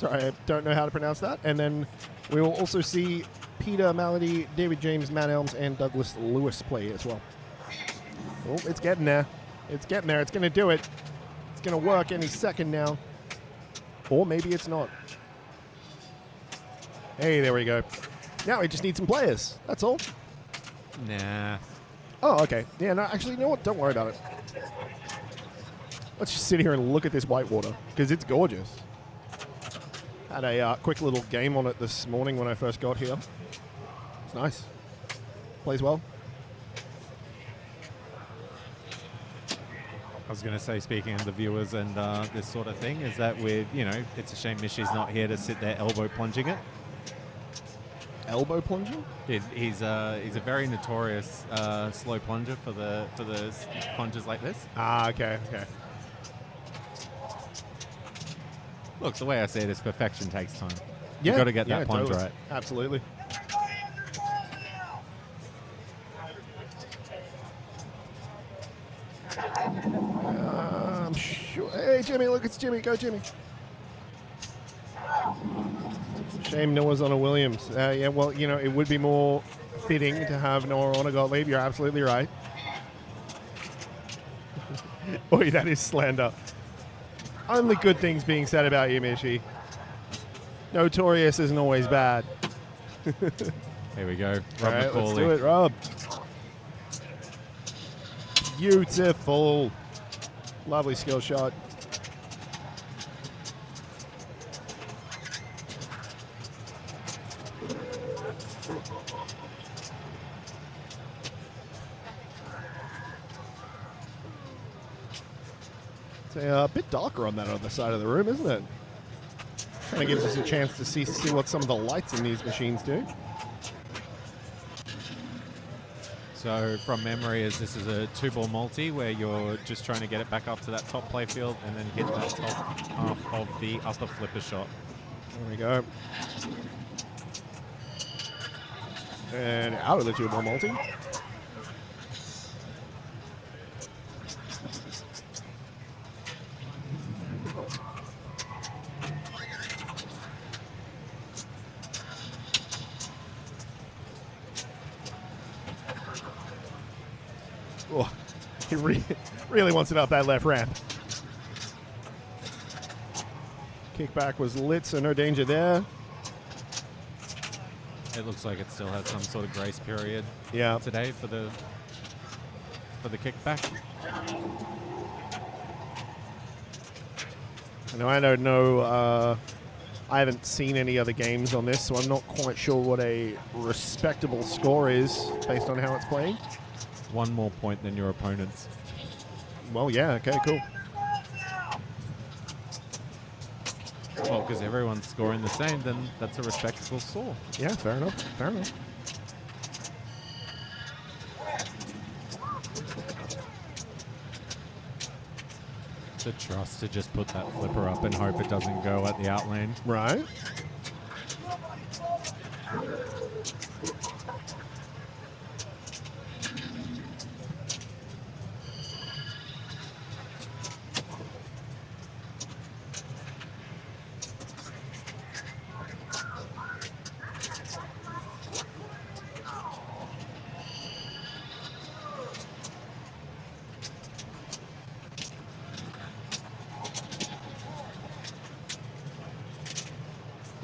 I don't know how to pronounce that. And then we will also see Peter Malady, David James, Matt Elms, and Douglas Lewis play as well. Oh, it's getting there. It's getting there. It's going to do it. It's going to work any second now. Or maybe it's not. Hey, there we go. Now we just need some players. That's all. Nah. Oh, okay. Yeah, no, actually, you know what? Don't worry about it. Let's just sit here and look at this Whitewater, because it's gorgeous. Had a quick little game on it this morning when I first got here. It's nice. Plays well. I was going to say, speaking of the viewers and this sort of thing, is that it's a shame Mishy's not here to sit there elbow plunging it. Elbow plunging? He's a very notorious slow plunger for the plungers like this. Ah, okay. Look, the way I see it is perfection takes time. Yeah, You've got to get that plunge totally. right. Absolutely. I'm sure. Hey, Jimmy, look, it's Jimmy. Go, Jimmy. Shame Noah's on a Williams. Yeah, well, it would be more fitting to have Noah on a Gottlieb. You're absolutely right. Boy, that is slander. Only good things being said about you, Mishy. Notorious isn't always bad. Here we go. Rob All right, McCauley. let's do it, Rob. Beautiful. Lovely skill shot. It's a bit darker on that other side of the room, isn't it? Kind of gives us a chance to see what some of the lights in these machines do. So from memory, this is a 2-ball multi where you're just trying to get it back up to that top play field and then hit that top half of the upper flipper shot. There we go. And out of the 2-ball multi. Oh, he really wants it up that left ramp. Kickback was lit, so no danger there. It looks like it still has some sort of grace period today for the kickback. I don't know. I haven't seen any other games on this, so I'm not quite sure what a respectable score is based on how it's playing. 1 more point than your opponent's. Well, yeah, okay, cool. Well, because everyone's scoring the same, then that's a respectable score. Yeah, fair enough. Fair enough. The trust to just put that flipper up and hope it doesn't go at the out lane. Right.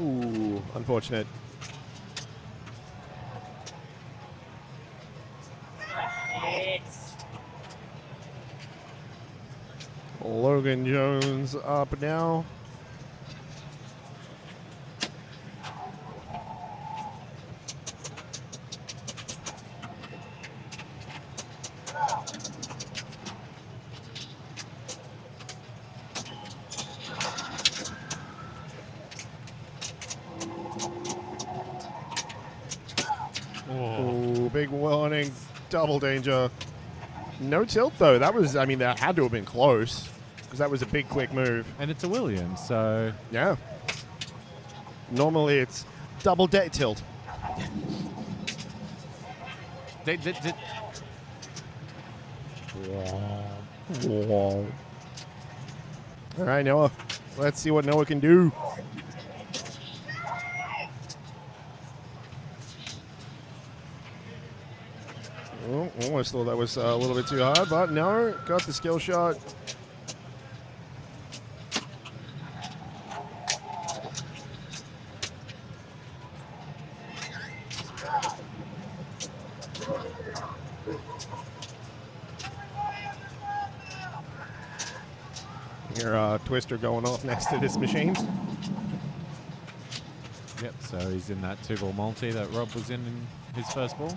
Ooh, unfortunate. Logan Jones up now. big warning. Double danger. No tilt, though. That was, I mean, that had to have been close because that was a big, quick move. And it's a Williams, so... Yeah. Normally, it's double deck tilt. All right, Noah. Let's see what Noah can do. Oh, almost thought that was a little bit too hard, but no, got the skill shot. Hear Twister going off next to this machine. Yep, so he's in that 2-ball multi that Rob was in his first ball.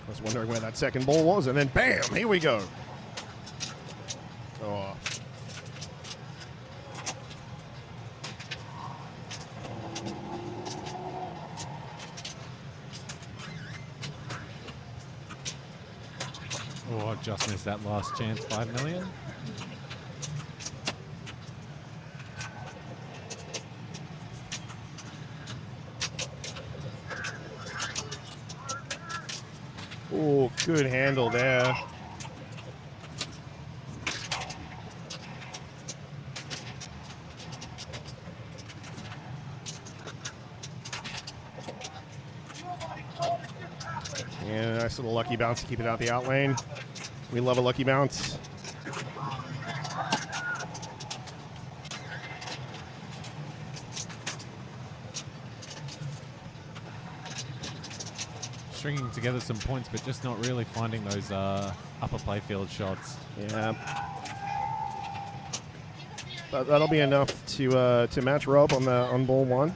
I was wondering where that second ball was, and then bam, here we go. Oh. Oh, just missed that last chance, 5 million. Oh, good handle there. Yeah, nice little lucky bounce to keep it out the out lane. We love a lucky bounce. Stringing together some points, but just not really finding those upper playfield shots. Yeah. But that'll be enough to match Rob on ball one.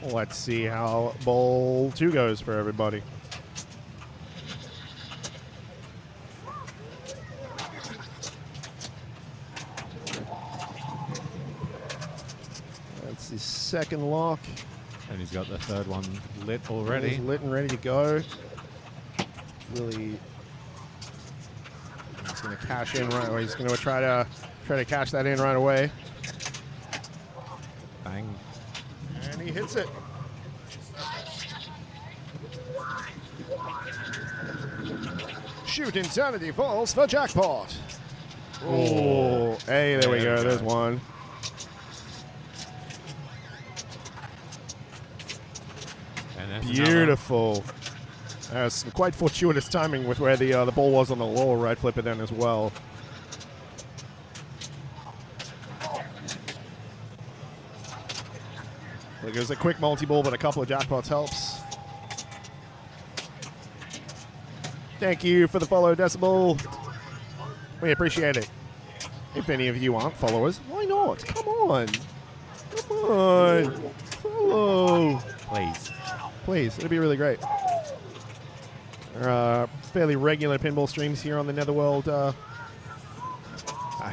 Let's see how ball two goes for everybody. That's the second lock. And he's got the third one lit already. He's lit and ready to go. Really, he's going to cash in right away. He's going to try to cash that in right away. Bang. And he hits it. Shoot, Insanity falls for jackpot. Oh, hey, there we go. There's one. And that's Beautiful. Some quite fortuitous timing with where the ball was on the lower right flipper then as well. Look, it was a quick multi-ball, but a couple of jackpots helps. Thank you for the follow, Decibel. We appreciate it. If any of you aren't followers, why not? Come on. Come on. Follow. Please. Please, it'd be really great. Fairly regular pinball streams here on the Netherworld.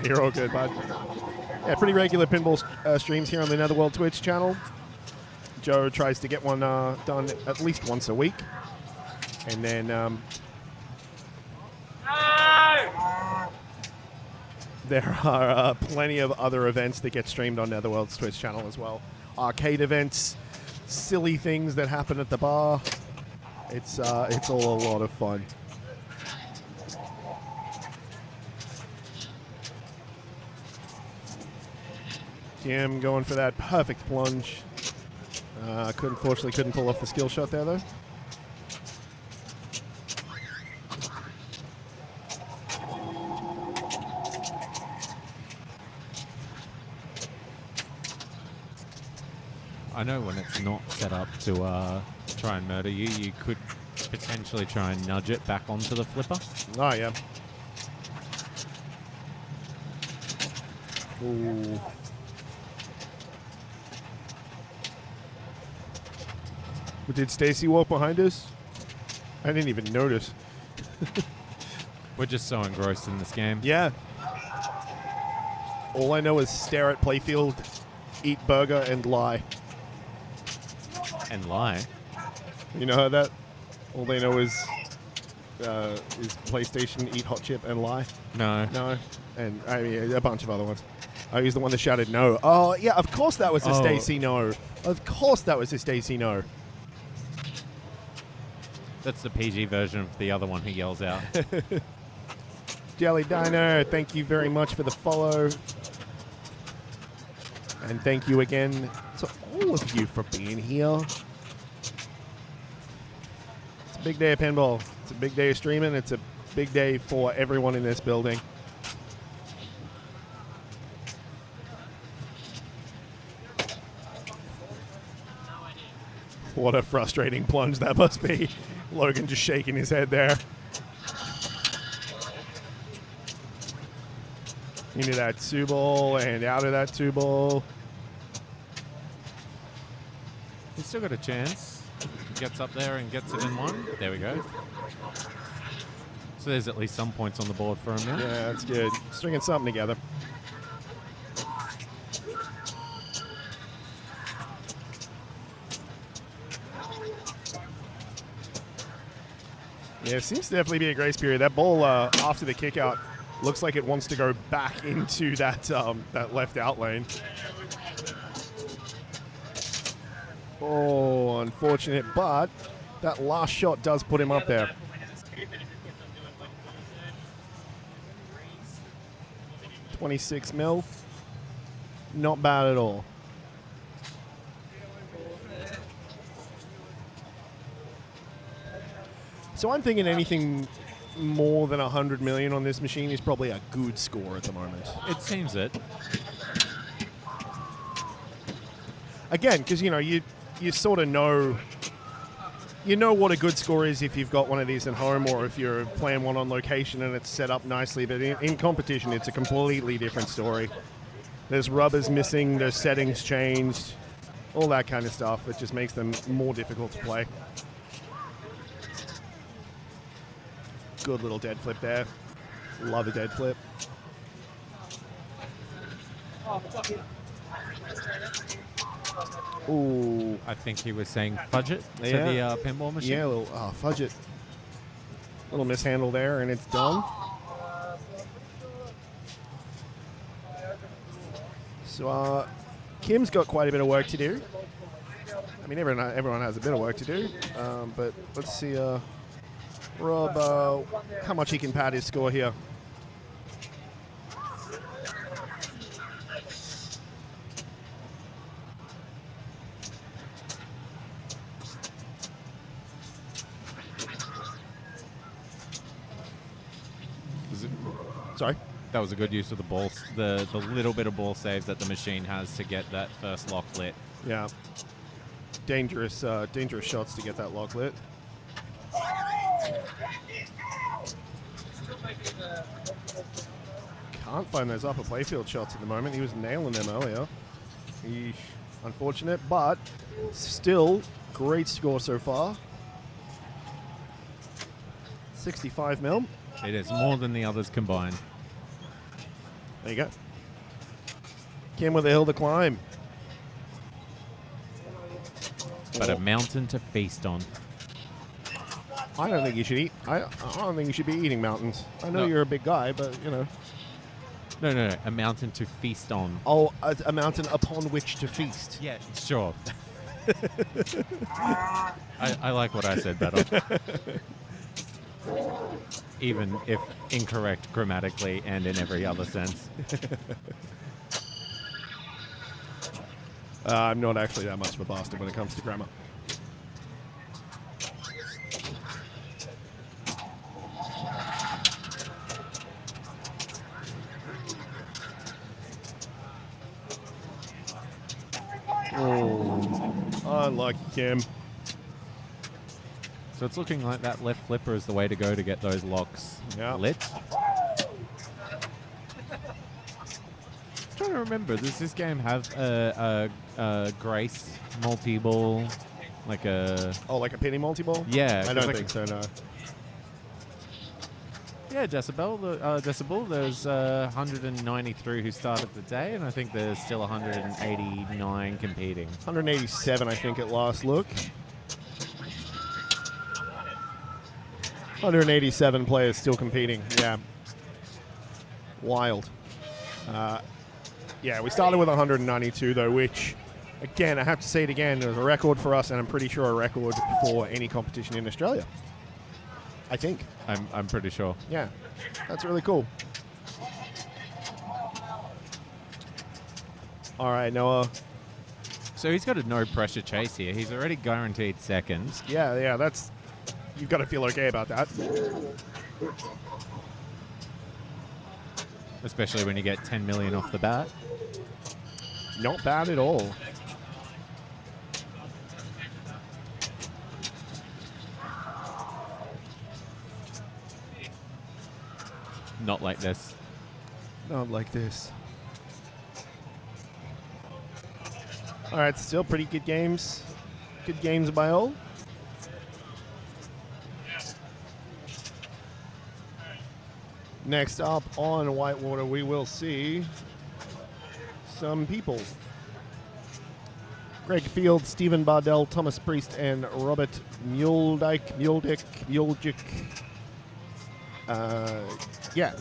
You're all good, bud. Yeah, pretty regular pinball streams here on the Netherworld Twitch channel. Joe tries to get one done at least once a week. And then there are plenty of other events that get streamed on Netherworld's Twitch channel as well. Arcade events, silly things that happen at the bar. It's all a lot of fun. Jim going for that perfect plunge. Unfortunately couldn't pull off the skill shot there though. I know when it's not set up to try and murder you, you could potentially try and nudge it back onto the flipper. Oh, yeah. Ooh. Did Stacy walk behind us? I didn't even notice. We're just so engrossed in this game. Yeah. All I know is stare at playfield, eat burger, and lie. And lie. You know how that? All they know is PlayStation, eat hot chip, and lie. No. No. And I mean a bunch of other ones. Oh, he's the one that shouted no. Oh, yeah, of course that was a Stacy no. Of course that was a Stacy no. That's the PG version of the other one who yells out. Jelly Dino, thank you very much for the follow. And thank you again to all of you for being here. It's a big day of pinball. It's a big day of streaming. It's a big day for everyone in this building. What a frustrating plunge that must be. Logan just shaking his head there. Into that two ball and out of that two ball. He's still got a chance. He gets up there and gets it in one. There we go. So there's at least some points on the board for him now. Yeah, that's good. Stringing something together. Yeah, seems to definitely be a grace period. That ball after the kick out looks like it wants to go back into that that left out lane. Oh, unfortunate, but that last shot does put him up there. $26 mil. Not bad at all. So I'm thinking anything more than 100 million on this machine is probably a good score at the moment. It seems it. Again, because you sort of know, what a good score is if you've got one of these at home or if you're playing one on location and it's set up nicely. But in competition, it's a completely different story. There's rubbers missing, there's settings changed, all that kind of stuff. It just makes them more difficult to play. Good little dead flip there. Love a dead flip. Ooh. I think he was saying fudge it to Yeah. the pinball machine. Yeah, a little fudge it. Little mishandle there, and it's done. So Kim's got quite a bit of work to do. I mean, everyone has a bit of work to do, but let's see, Rob, how much he can pad his score here. Sorry? That was a good use of the ball, the little bit of ball save that the machine has to get that first lock lit. Yeah. Dangerous shots to get that lock lit. Can't find those upper playfield shots at the moment. He was nailing them earlier. Unfortunate, but still great score so far. 65 mil. It is more than the others combined. There you go. Kim with a hill to climb. But a mountain to feast on. I don't think you should eat. I don't think you should be eating mountains. I know No. you're a big guy, but No. A mountain to feast on. Oh, a mountain upon which to feast. Yeah, sure. I like what I said better. Even if incorrect grammatically and in every other sense. I'm not actually that much of a bastard when it comes to grammar. Oh, unlucky Kim. So it's looking like that left flipper is the way to go to get those locks lit. Trying to remember, does this game have a grace multi-ball Like a like a penny multi-ball? Yeah, I 'cause don't like- think so, no. Decibel. There's 193 who started the day, and I think there's still 189 competing. 187, I think, at last look. 187 players still competing. Yeah. Wild. Yeah, we started with 192, though, which, again, I have to say it again, it was a record for us, and I'm pretty sure a record for any competition in Australia. I think. I'm pretty sure. Yeah, that's really cool. All right, Noah. So he's got a no-pressure chase here. He's already guaranteed seconds. Yeah, that's... You've got to feel okay about that. Especially when you get 10 million off the bat. Not bad at all. Not like this. Not like this. All right, still pretty good games. Good games by all. Next up on Whitewater, we will see some people. Greg Field, Stephen Bardell, Thomas Priest, and Robert Muljic. Yeah.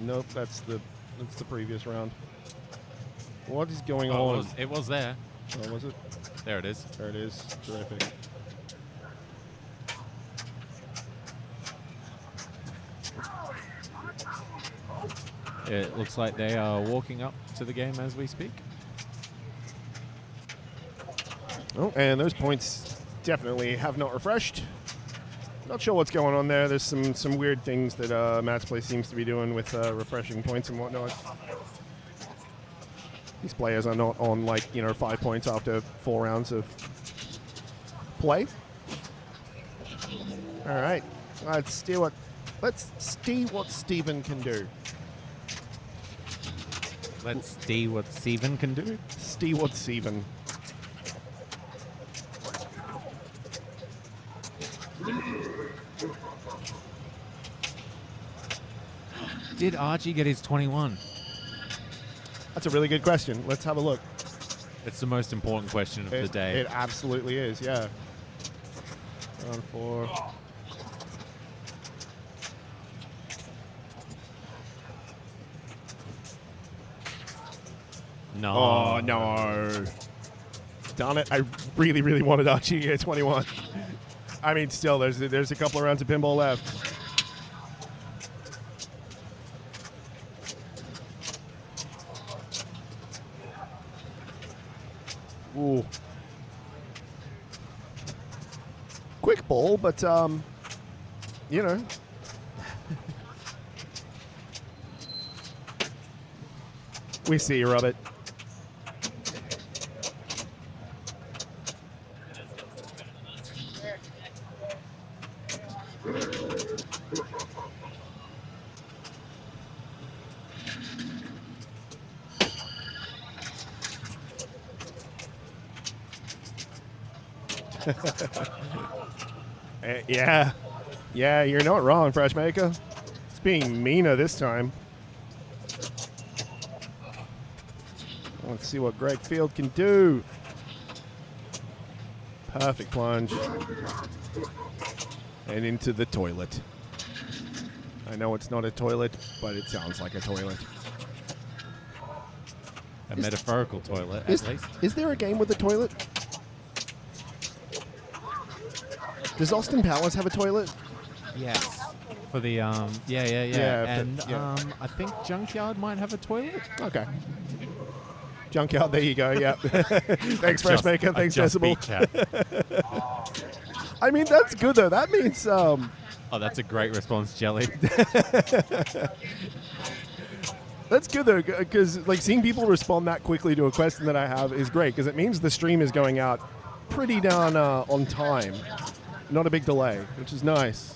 Nope, that's the previous round. What is going on? It was there. Oh, was it? There it is. There it is. Terrific. It looks like they are walking up to the game as we speak. Oh, and those points definitely have not refreshed. Not sure what's going on there. There's some weird things that Match Play seems to be doing with refreshing points and whatnot. These players are not on 5 points after 4 rounds of play. All right, let's see what Stephen can do. Let's see what Steven can do. See what Steven. Did Archie get his 21? That's a really good question. Let's have a look. It's the most important question of the day. It absolutely is, yeah. Round 4. No. Oh, no. Darn it. I really, really wanted Archie to get 21. I mean, still, there's a couple of rounds of pinball left. Ooh. Quick ball, but, you know. We see you, Robert. Yeah, you're not wrong, Freshmaker. It's being meaner this time. Let's see what Greg Field can do. Perfect plunge. And into the toilet. I know it's not a toilet, but it sounds like a toilet. A metaphorical toilet, at least. Is there a game with a toilet? Does Austin Powers have a toilet? Yes. For the, Yeah, and I think Junkyard might have a toilet. Okay. Junkyard, there you go, yeah. Thanks, Freshmaker. Thanks, Decibel. I mean, that's good, though. That means... Oh, that's a great response, Jelly. That's good, though, because seeing people respond that quickly to a question that I have is great, because it means the stream is going out pretty down on time. Not a big delay, which is nice.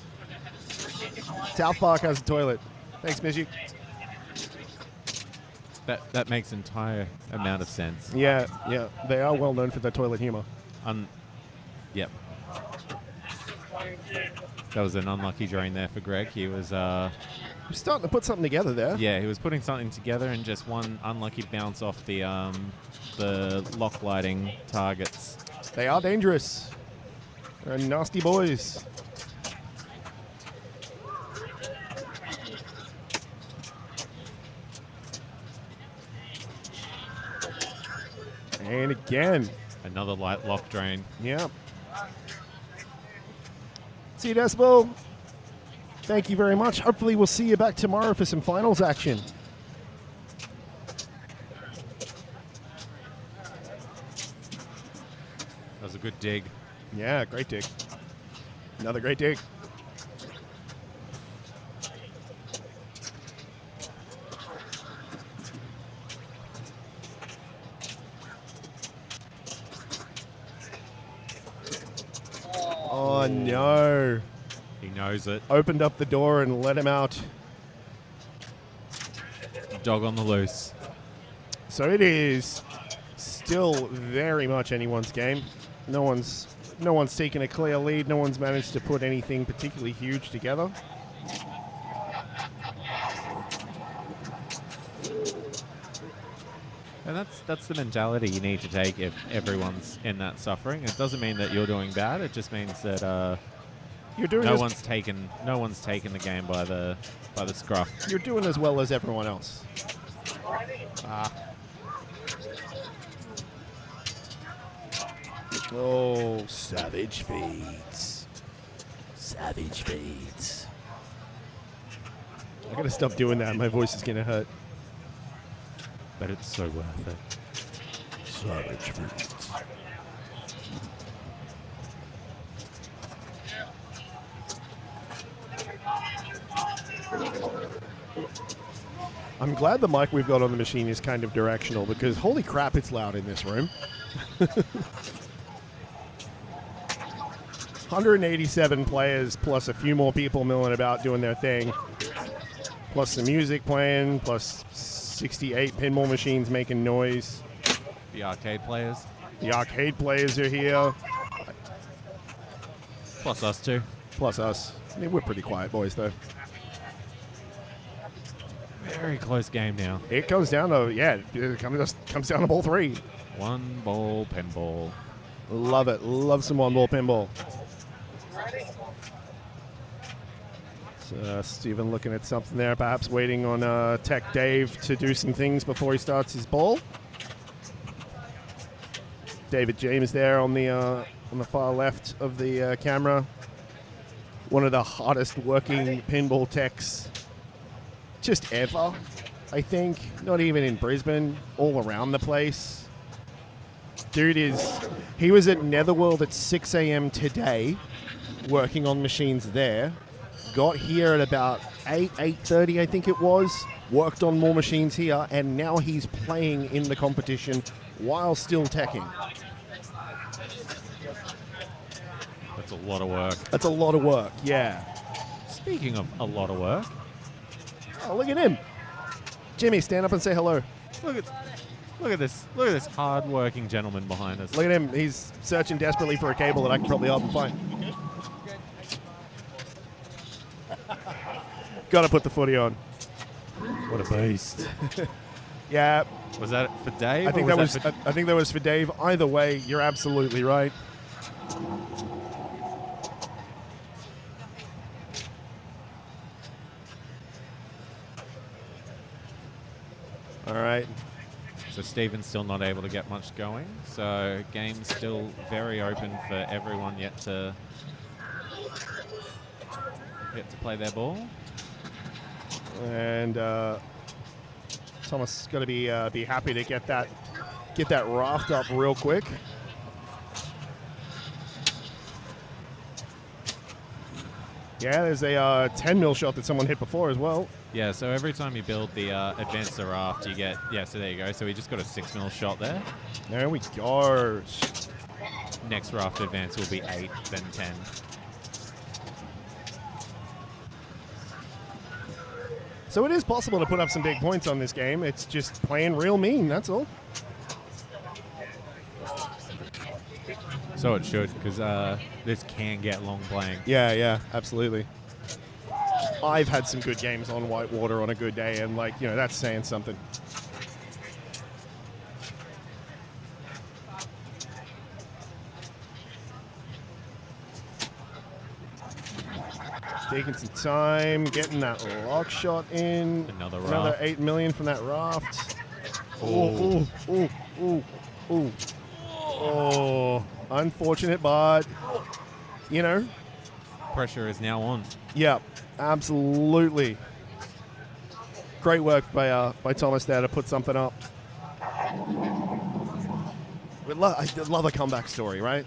South Park has a toilet. Thanks, Missy. That makes entire amount of sense. Yeah, they are well known for their toilet humor. Yep. That was an unlucky drain there for Greg. He was You're starting to put something together there. he was putting something together, and just one unlucky bounce off the lock lighting targets. They are dangerous. They're nasty boys. And again. Another light lock drain. Yeah. See you, Decibel. Thank you very much. Hopefully we'll see you back tomorrow for some finals action. That was a good dig. Yeah, great dig. Another great dig. Oh, no. He knows it. Opened up the door and let him out. Dog on the loose. So it is still very much anyone's game. No one's taken a clear lead. No one's managed to put anything particularly huge together. And that's the mentality you need to take if everyone's in that suffering. It doesn't mean that you're doing bad. It just means that You're doing no as- one's taken the game by the scruff. You're doing as well as everyone else. Oh, savage feeds. Savage feeds. I gotta stop doing that. My voice is gonna hurt. But it's so worth it. Savage feeds. I'm glad the mic we've got on the machine is kind of directional because holy crap, it's loud in this room. 187 players plus a few more people milling about doing their thing, plus the music playing, plus 68 pinball machines making noise. The arcade players. The arcade players are here. Plus us too. Plus us. I mean, we're pretty quiet boys though. Very close game now. It comes down to, it comes down to ball 3. One ball pinball. Love it. Love some one ball pinball. Stephen looking at something there, perhaps waiting on Tech Dave to do some things before he starts his ball. David James there on the far left of the camera. One of the hardest working pinball techs just ever, I think. Not even in Brisbane, all around the place. Dude he was at Netherworld at 6 a.m. today, working on machines there. Got here at about 8:30, I think it was. Worked on more machines here, and now he's playing in the competition while still teching. That's a lot of work. That's a lot of work, yeah. Speaking of a lot of work. Oh, look at him. Jimmy, stand up and say hello. Look at this. Look at this hard-working gentleman behind us. Look at him. He's searching desperately for a cable that I can probably help him find. Got to put the footy on. What a beast. Yeah. Was that for Dave? I think that was for Dave. Either way, you're absolutely right. All right. So Stephen's still not able to get much going. So game's still very open for everyone yet to play their ball. And Thomas got to be happy to get that raft up real quick. Yeah, there's a 10 mil shot that someone hit before as well. Yeah, so every time you build the advance the raft, you get, so there you go. So we just got a 6 mil shot there. There we go. Next raft advance will be 8, then 10. So it is possible to put up some big points on this game. It's just playing real mean, that's all. So it should, because this can get long playing. Yeah, absolutely. I've had some good games on Whitewater on a good day, and, like, you know, that's saying something. Taking some time, getting that lock shot in. Another 8 million from that raft. Oh, unfortunate, but, you know. Pressure is now on. Yeah, absolutely. Great work by Thomas there to put something up. I love a comeback story, right?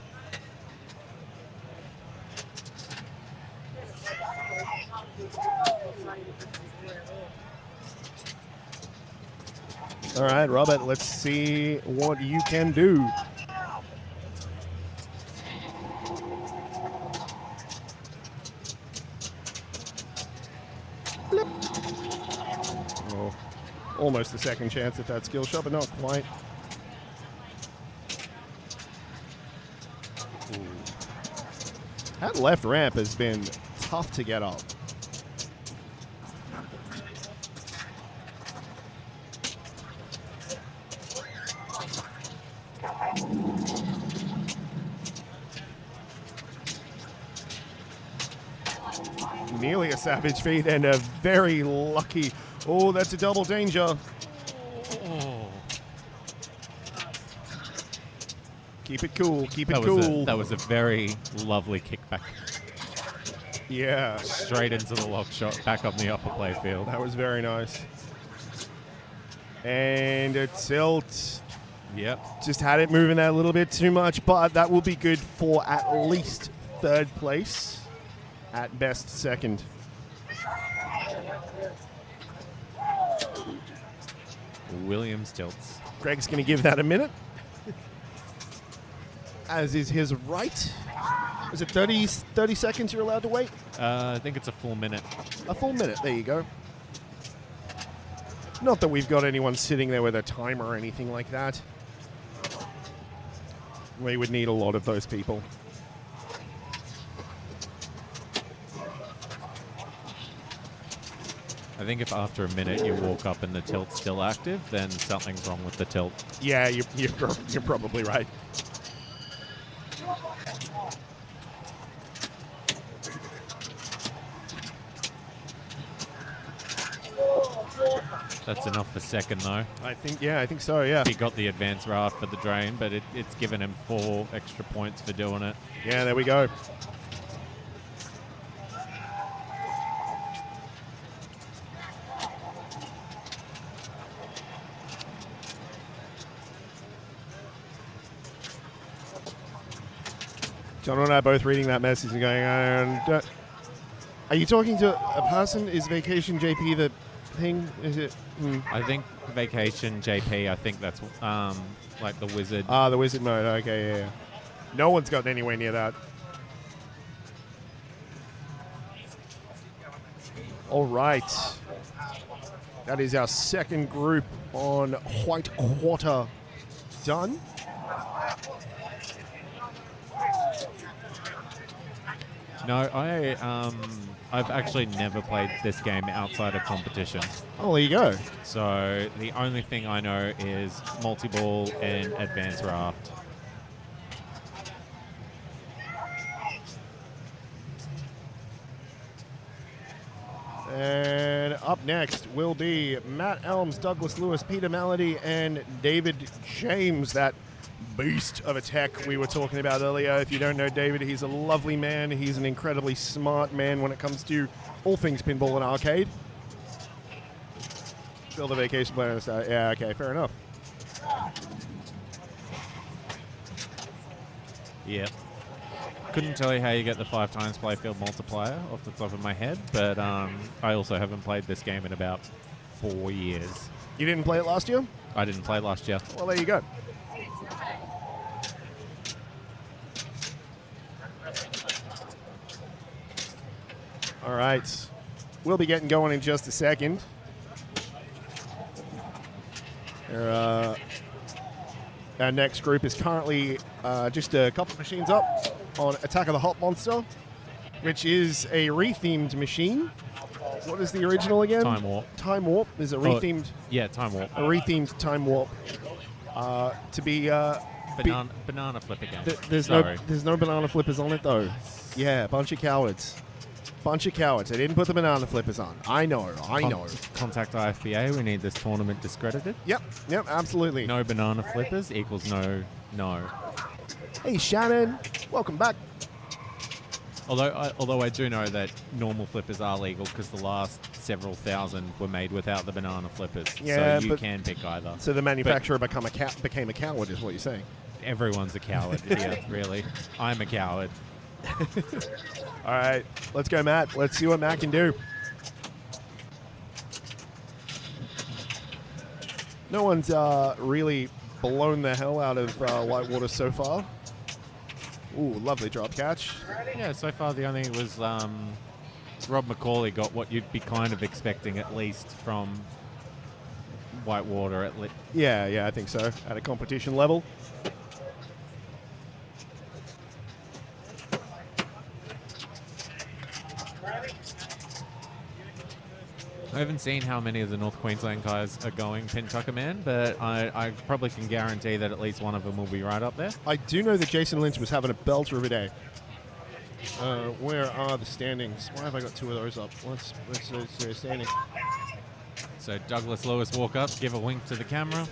All right, Robert, let's see what you can do. Blip. Oh, almost a second chance at that skill shot, but not quite. Ooh. That left ramp has been tough to get up. Nearly a savage feat and a very lucky. Oh, that's a double danger. Oh. Keep it cool. Keep it cool. That was a very lovely kickback. Yeah. Straight into the lock shot, back on the upper play field. That was very nice. And a tilt. Yep. Just had it moving that a little bit too much, but that will be good for at least third place. At best, second. Williams tilts. Greg's going to give that a minute. As is his right. Is it 30 seconds you're allowed to wait? I think it's a full minute. A full minute, there you go. Not that we've got anyone sitting there with a timer or anything like that. We would need a lot of those people. I think if after a minute you walk up and the tilt's still active, then something's wrong with the tilt. Yeah, you're probably right. That's enough for second, though. I think so, yeah. He got the advance raft for the drain, but it's given him 4 extra points for doing it. Yeah, there we go. John and I are both reading that message and going, are you talking to a person? Is Vacation JP the thing? Is it? I think Vacation JP, I think that's like the wizard. Ah, the wizard mode. Okay, yeah. No one's gotten anywhere near that. All right. That is our second group on Whitewater done. No, I've actually never played this game outside of competition. Oh, there you go. So the only thing I know is multi-ball and advanced raft. And up next will be Matt Elms, Douglas Lewis, Peter Malady, and David James, that beast of a tech we were talking about earlier. If you don't know David, he's a lovely man. He's an incredibly smart man when it comes to all things pinball and arcade. Build a vacation plan. Yeah, okay, fair enough. Yeah. Couldn't tell you how you get the 5 times playfield multiplier off the top of my head, but I also haven't played this game in about 4 years. You didn't play it last year? I didn't play last year. Well, there you go. All right. we'll be getting going in just a second. Our next group is currently just a couple of machines up on Attack of the Hot Monster, which is a rethemed machine. What is the original again? Time Warp. Time Warp is a rethemed. Time Warp. A rethemed Time Warp to be. Banana flip again. There's no banana flippers on it though. Yeah, bunch of cowards. Bunch of cowards. They didn't put the banana flippers on. I know. Contact IFBA. We need this tournament discredited. Yep, absolutely. No banana flippers equals no. Hey, Shannon. Welcome back. Although I do know that normal flippers are legal because the last several thousand were made without the banana flippers. Yeah, so you can pick either. So the manufacturer became a coward, is what you're saying. Everyone's a coward here, really. I'm a coward. All right, let's go, Matt. Let's see what Matt can do. No one's really blown the hell out of Whitewater so far. Ooh, lovely drop catch. Yeah, so far the only was Rob McCauley got what you'd be kind of expecting at least from Whitewater. Yeah, I think so. At a competition level. I haven't seen how many of the North Queensland guys are going Pentucker Man, but I probably can guarantee that at least one of them will be right up there. I do know that Jason Lynch was having a belter of a day. Where are the standings? Why have I got two of those up? What's the standings? So Douglas Lewis walk up, give a wink to the camera.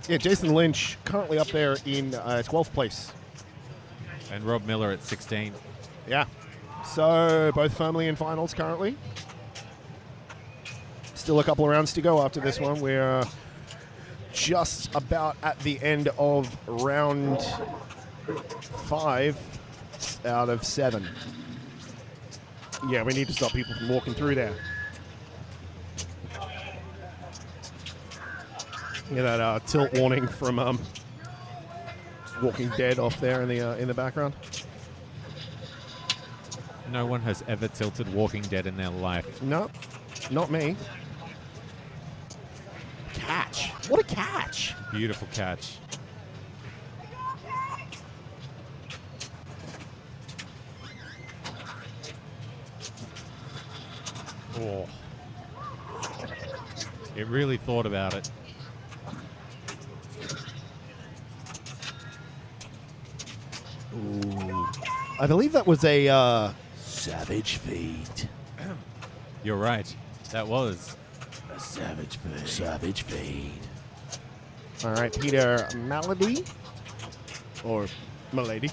Yeah, Jason Lynch currently up there in 12th place. And Rob Miller at 16. Yeah. So both firmly in finals currently. Still a couple of rounds to go after this one. We're just about at the end of round 5 out of 7. Yeah, we need to stop people from walking through there. Yeah, that tilt warning from Walking Dead off there in the background. No one has ever tilted Walking Dead in their life. No, not me. Catch. What a catch. Beautiful catch. Oh. It really thought about it. Ooh. I believe that was a savage feed. You're right. That was a savage feed. Savage feed. All right, Peter Malady. Or Milady.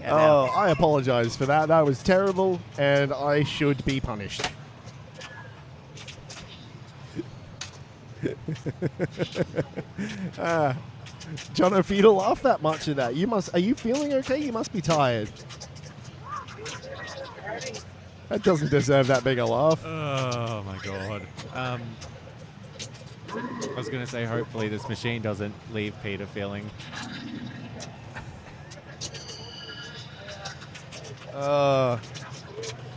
Oh, I apologize for that. That was terrible, and I should be punished. John, if you don't laugh that much at that, are you feeling okay? You must be tired. That doesn't deserve that big a laugh. Oh my god. I was going to say, hopefully this machine doesn't leave Peter feeling.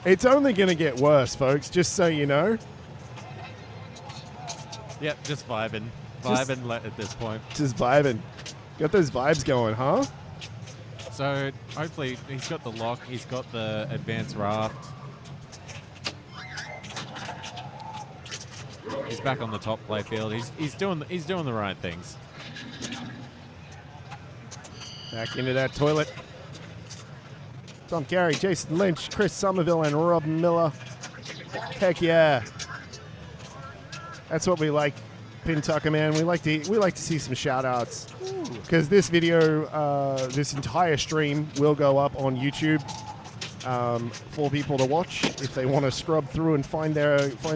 It's only going to get worse, folks, just so you know. Yep, just vibing. Vibing at this point. Just vibing. Got those vibes going, huh? So, hopefully, he's got the lock, he's got the advanced raft. He's back on the top playfield. He's doing the right things. Back into that toilet. Tom Carey, Jason Lynch, Chris Somerville, and Rob Miller. Heck yeah. That's what we like, Pentucker Man. We like to see some shout outs. Because this video, this entire stream will go up on YouTube for people to watch if they want to scrub through and find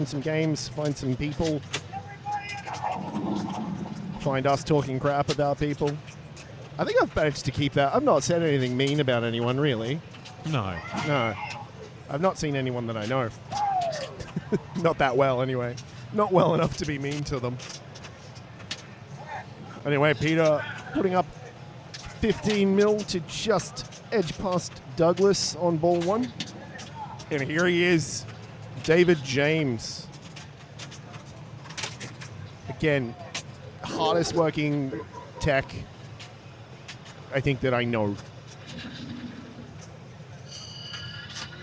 some games, find some people, find us talking crap about people. I think I've managed to keep that. I've not said anything mean about anyone, really. No. I've not seen anyone that I know. Not that well, anyway. Not well enough to be mean to them. Anyway, Peter putting up 15 mil to just edge past Douglas on ball 1. And here he is, David James. Again, hardest working tech I think that I know.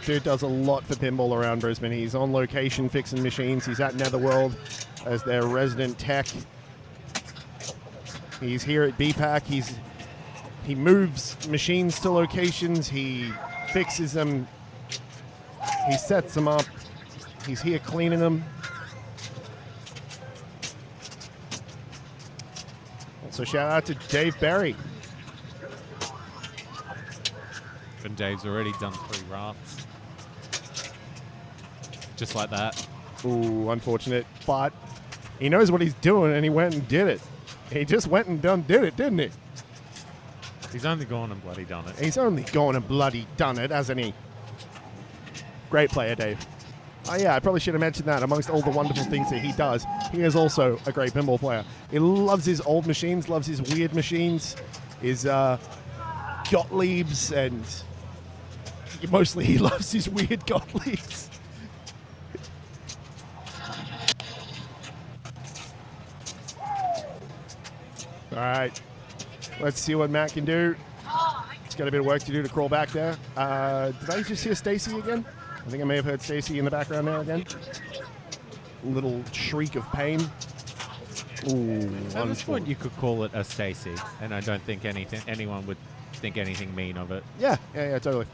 Dude does a lot for pinball around Brisbane. He's on location fixing machines. He's at Netherworld as their resident tech. He's here at BPAC. He moves machines to locations. He fixes them. He sets them up. He's here cleaning them. Also, shout out to Dave Berry. And Dave's already done 3 rafts. Just like that. Ooh, unfortunate. But he knows what he's doing, and he went and did it. He just went and did it, didn't he? He's only gone and bloody done it. He's only gone and bloody done it, hasn't he? Great player, Dave. Oh, yeah, I probably should have mentioned that. Amongst all the wonderful things that he does, he is also a great pinball player. He loves his old machines, loves his weird machines, his Gottliebs, and mostly he loves his weird Gottliebs. All right, let's see what Matt can do. He's got a bit of work to do to crawl back there. Did I just hear Stacy again? I think I may have heard Stacy in the background there again. A little shriek of pain. Ooh, at this point, you could call it a Stacy, and I don't think anyone would think anything mean of it. Yeah, totally.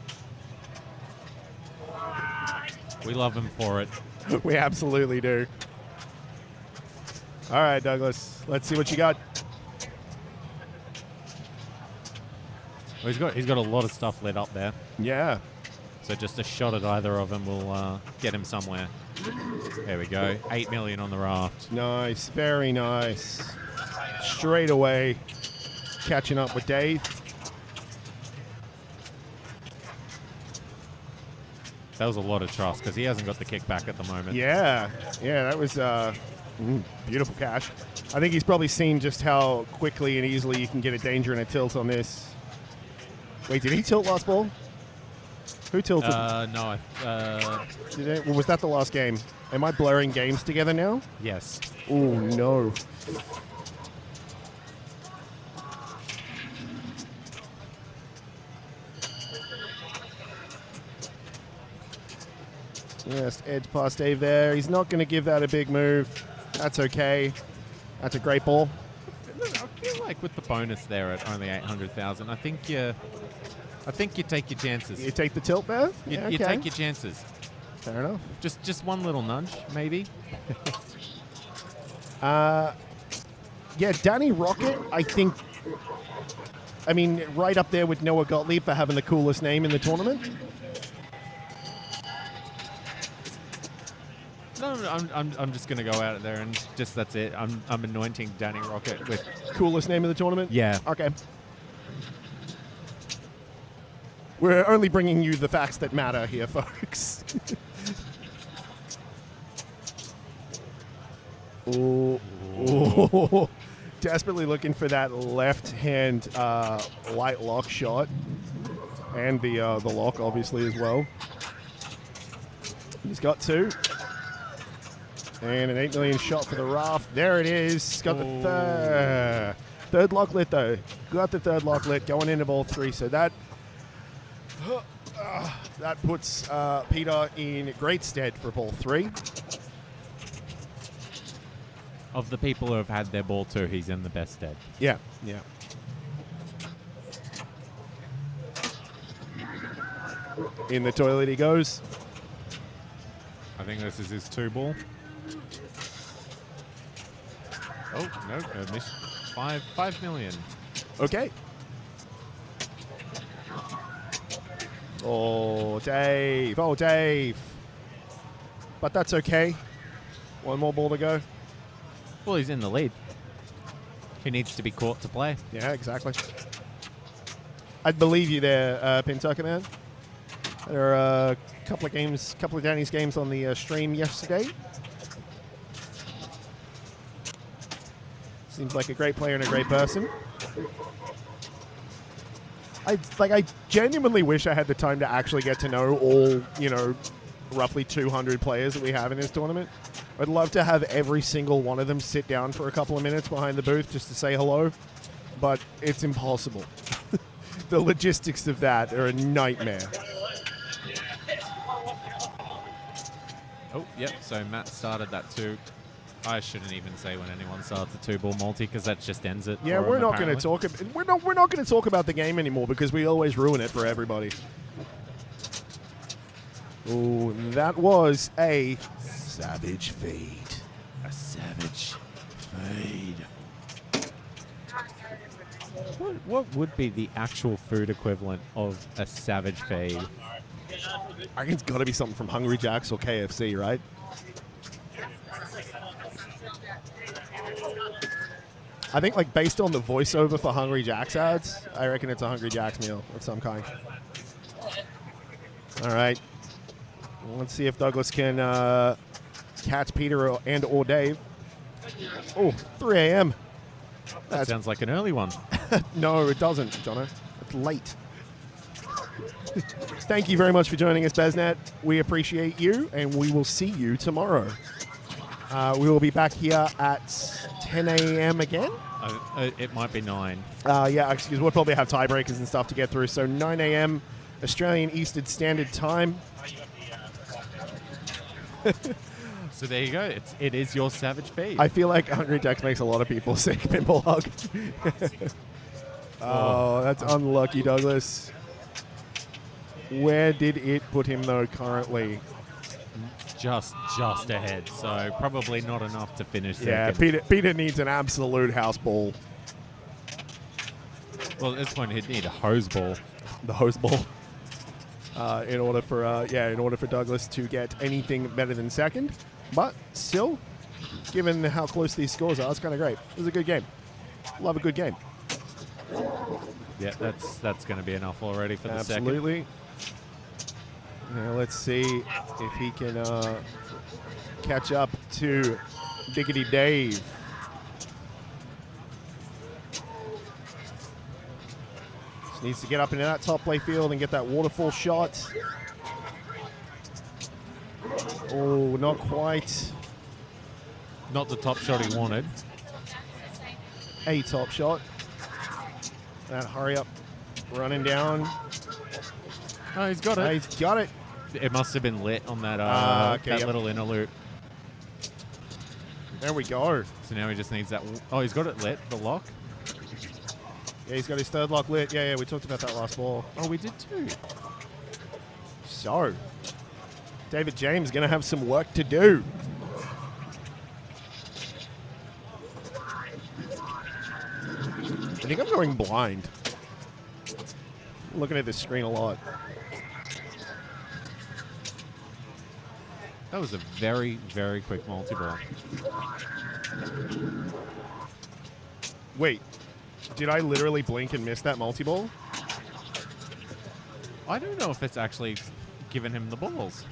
We love him for it. We absolutely do. All right, Douglas, let's see what you got. Well, he's got a lot of stuff lit up there. Yeah. So just a shot at either of them will get him somewhere. There we go. 8 million on the raft. Nice. Very nice. Straight away, catching up with Dave. That was a lot of trust because he hasn't got the kickback at the moment. Yeah, that was beautiful cash. I think he's probably seen just how quickly and easily you can get a danger and a tilt on this. Wait, did he tilt last ball? Who tilted? No. Did it? Well, was that the last game? Am I blurring games together now? Yes. Oh, no. Just edge past Dave there. He's not going to give that a big move. That's okay. That's a great ball. I feel like with the bonus there at only 800,000, I think you take your chances. You take the tilt there? You take your chances. Fair enough. Just one little nudge, maybe. Yeah, Danny Rocket, I think, right up there with Noah Gottlieb for having the coolest name in the tournament. No, I'm just gonna go out there and just that's it. I'm anointing Danny Rocket with coolest name of the tournament. Yeah. Okay. We're only bringing you the facts that matter here, folks. Ooh. Desperately looking for that left-hand light lock shot, and the lock obviously as well. He's got 2. And an 8 million shot for the raft. There it is. Got the third lock lit, though. Got the third lock lit going into ball 3. So that puts Peter in great stead for ball 3. Of the people who have had their ball 2, he's in the best stead. Yeah. In the toilet he goes. I think this is his 2 ball. Oh, no, missed. 5 million. Okay. Oh, Dave. But that's okay. One more ball to go. Well, he's in the lead. He needs to be caught to play. Yeah, exactly. I'd believe you there, Pentucker Man. There are a couple of Danny's games on the stream yesterday. Seems like a great player and a great person. I genuinely wish I had the time to actually get to know all, roughly 200 players that we have in this tournament. I'd love to have every single one of them sit down for a couple of minutes behind the booth just to say hello, but it's impossible. The logistics of that are a nightmare. Oh, yep. So Matt started that too. I shouldn't even say when anyone starts a 2-ball multi because that just ends it. Yeah, we're not going to talk. We're not going to talk about the game anymore because we always ruin it for everybody. Oh, that was a savage fade. A savage fade. What would be the actual food equivalent of a savage fade? I think it's got to be something from Hungry Jack's or KFC, right? I think, like, based on the voiceover for Hungry Jack's ads, I reckon it's a Hungry Jack's meal of some kind. All right. Let's see if Douglas can catch Peter or Dave. Oh, 3 a.m. That sounds like an early one. No, it doesn't, Jono. It's late. Thank you very much for joining us, Beznet. We appreciate you, and we will see you tomorrow. We will be back here at 10 a.m. again. It might be 9. Yeah, excuse me. We'll probably have tiebreakers and stuff to get through. So 9 a.m. Australian Eastern Standard Time. So there you go. It is your savage feed. I feel like Hungry Jack's makes a lot of people sick. Pinball hug. Oh, that's unlucky, Douglas. Where did it put him, though, currently? Just ahead, so probably not enough to finish Yeah, second. Peter needs an absolute house ball. Well, at this point, he'd need a hose ball. The hose ball. In order for Douglas to get anything better than second. But still, given how close these scores are, it's kind of great. It was a good game. Love a good game. Yeah, that's going to be enough already for the second. Absolutely. Now let's see if he can catch up to Diggity Dave. Just needs to get up into that top play field and get that waterfall shot. Oh, not quite. Not the top shot he wanted. A top shot. That hurry up, running down. Oh, he's got it. He's got it. It must have been lit on that okay, that yep. little inner loop. There we go. So now he just needs that. Oh, he's got it lit, the lock. Yeah, he's got his third lock lit. Yeah, we talked about that last ball. Oh, we did too. So, David James going to have some work to do. I think I'm going blind. I'm looking at this screen a lot. That was a very, very quick multi-ball. Wait, did I literally blink and miss that multi-ball? I don't know if it's actually given him the balls.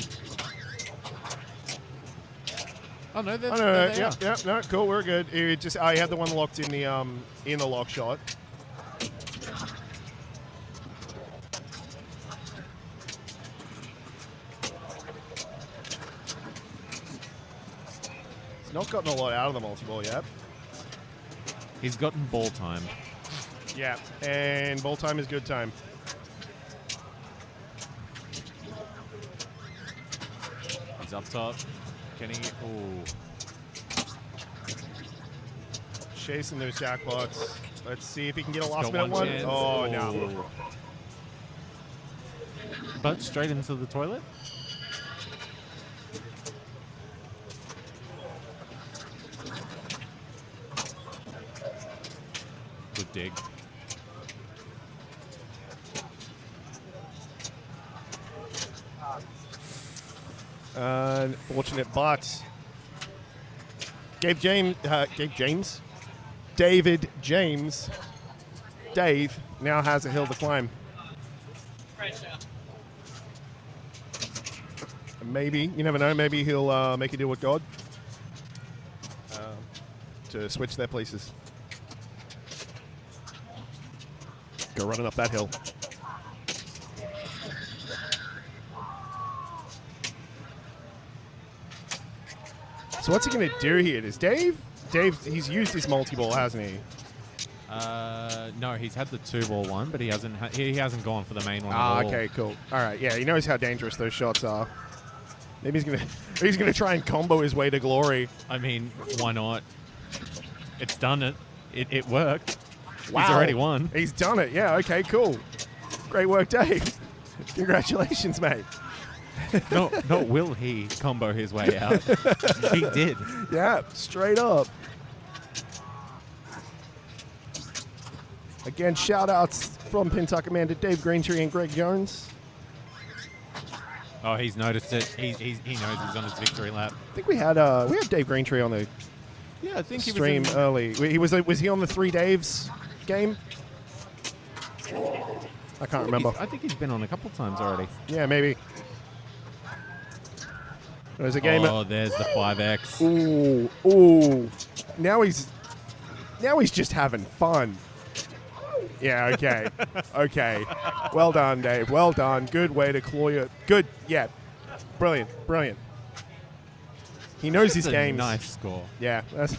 Oh no, no, cool, we're good. It just I had the one locked in the lock shot. He's not gotten a lot out of the multi-ball yet. He's gotten ball time. Yeah, and ball time is good time. He's up top. Can he? Ooh. Chasing those jackpots. Let's see if he can get a last got minute one. chance. Oh, no. But straight into the toilet. Good dig. Unfortunate, but David James, Dave now has a hill to climb. Maybe, you never know, maybe he'll make a deal with God to switch their places. Go running up that hill. So what's he going to do here? Does Dave, he's used his multi-ball, hasn't he? No, he's had the 2-ball one, but he hasn't gone for the main one at Ah, all. okay, cool. All right, yeah, he knows how dangerous those shots are. Maybe he's gonna try and combo his way to glory. I mean, why not? It's done it. It worked. Wow. He's already won. He's done it. Yeah, okay, cool. Great work, Dave. Congratulations, mate. Not will he combo his way out. He did. Yeah, straight up. Again, shout-outs from Pentucket Man to Dave Greentree and Greg Jones. Oh, he's noticed it. He knows he's on his victory lap. I think we had Dave Greentree on the Yeah, I think stream he was early. Was he on the 3 Daves game? I can't remember. I think he's been on a couple times already. Yeah, maybe. There's a game. Oh, there's the 5X. Ooh. Now he's just having fun. Yeah, okay. Okay. Well done, Dave. Well done. Good way to claw your... Good. Yeah. Brilliant. He knows his games. Nice score. Yeah. That's a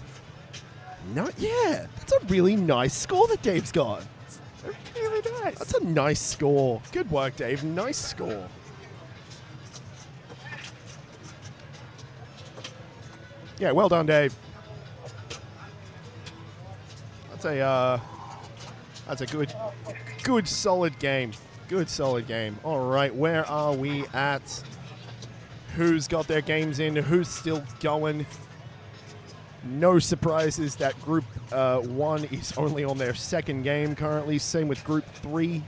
really nice score that Dave's got. Really nice. That's a nice score. Good work, Dave. Nice score. Yeah, well done, Dave. That's a good solid game. Good solid game. All right, where are we at? Who's got their games in? Who's still going? No surprises that Group 1 is only on their second game currently. Same with Group 3.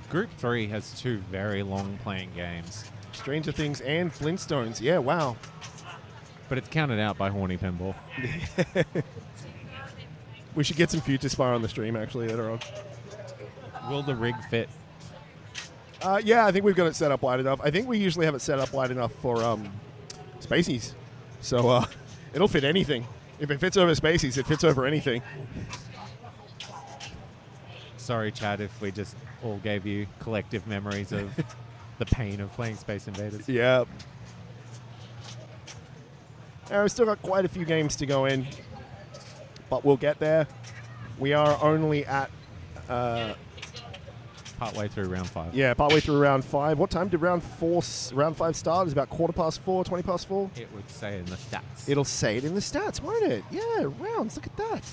Group 3 has 2 very long playing games. Stranger Things and Flintstones. Yeah, wow. But it's counted out by Horny Pinball. We should get some Future Spire on the stream, actually, later on. Will the rig fit? Yeah, I think we've got it set up wide enough. I think we usually have it set up wide enough for Spaceys. So it'll fit anything. If it fits over Spaceys, it fits over anything. Sorry, Chad, if we just all gave you collective memories of the pain of playing Space Invaders. Yeah. We've still got quite a few games to go in, but we'll get there. We are only at... partway through round 5. Yeah, partway through round 5. What time did round 5 start? It's about 4:15, 20 past 4? It would say in the stats. It'll say it in the stats, won't it? Yeah, rounds. Look at that.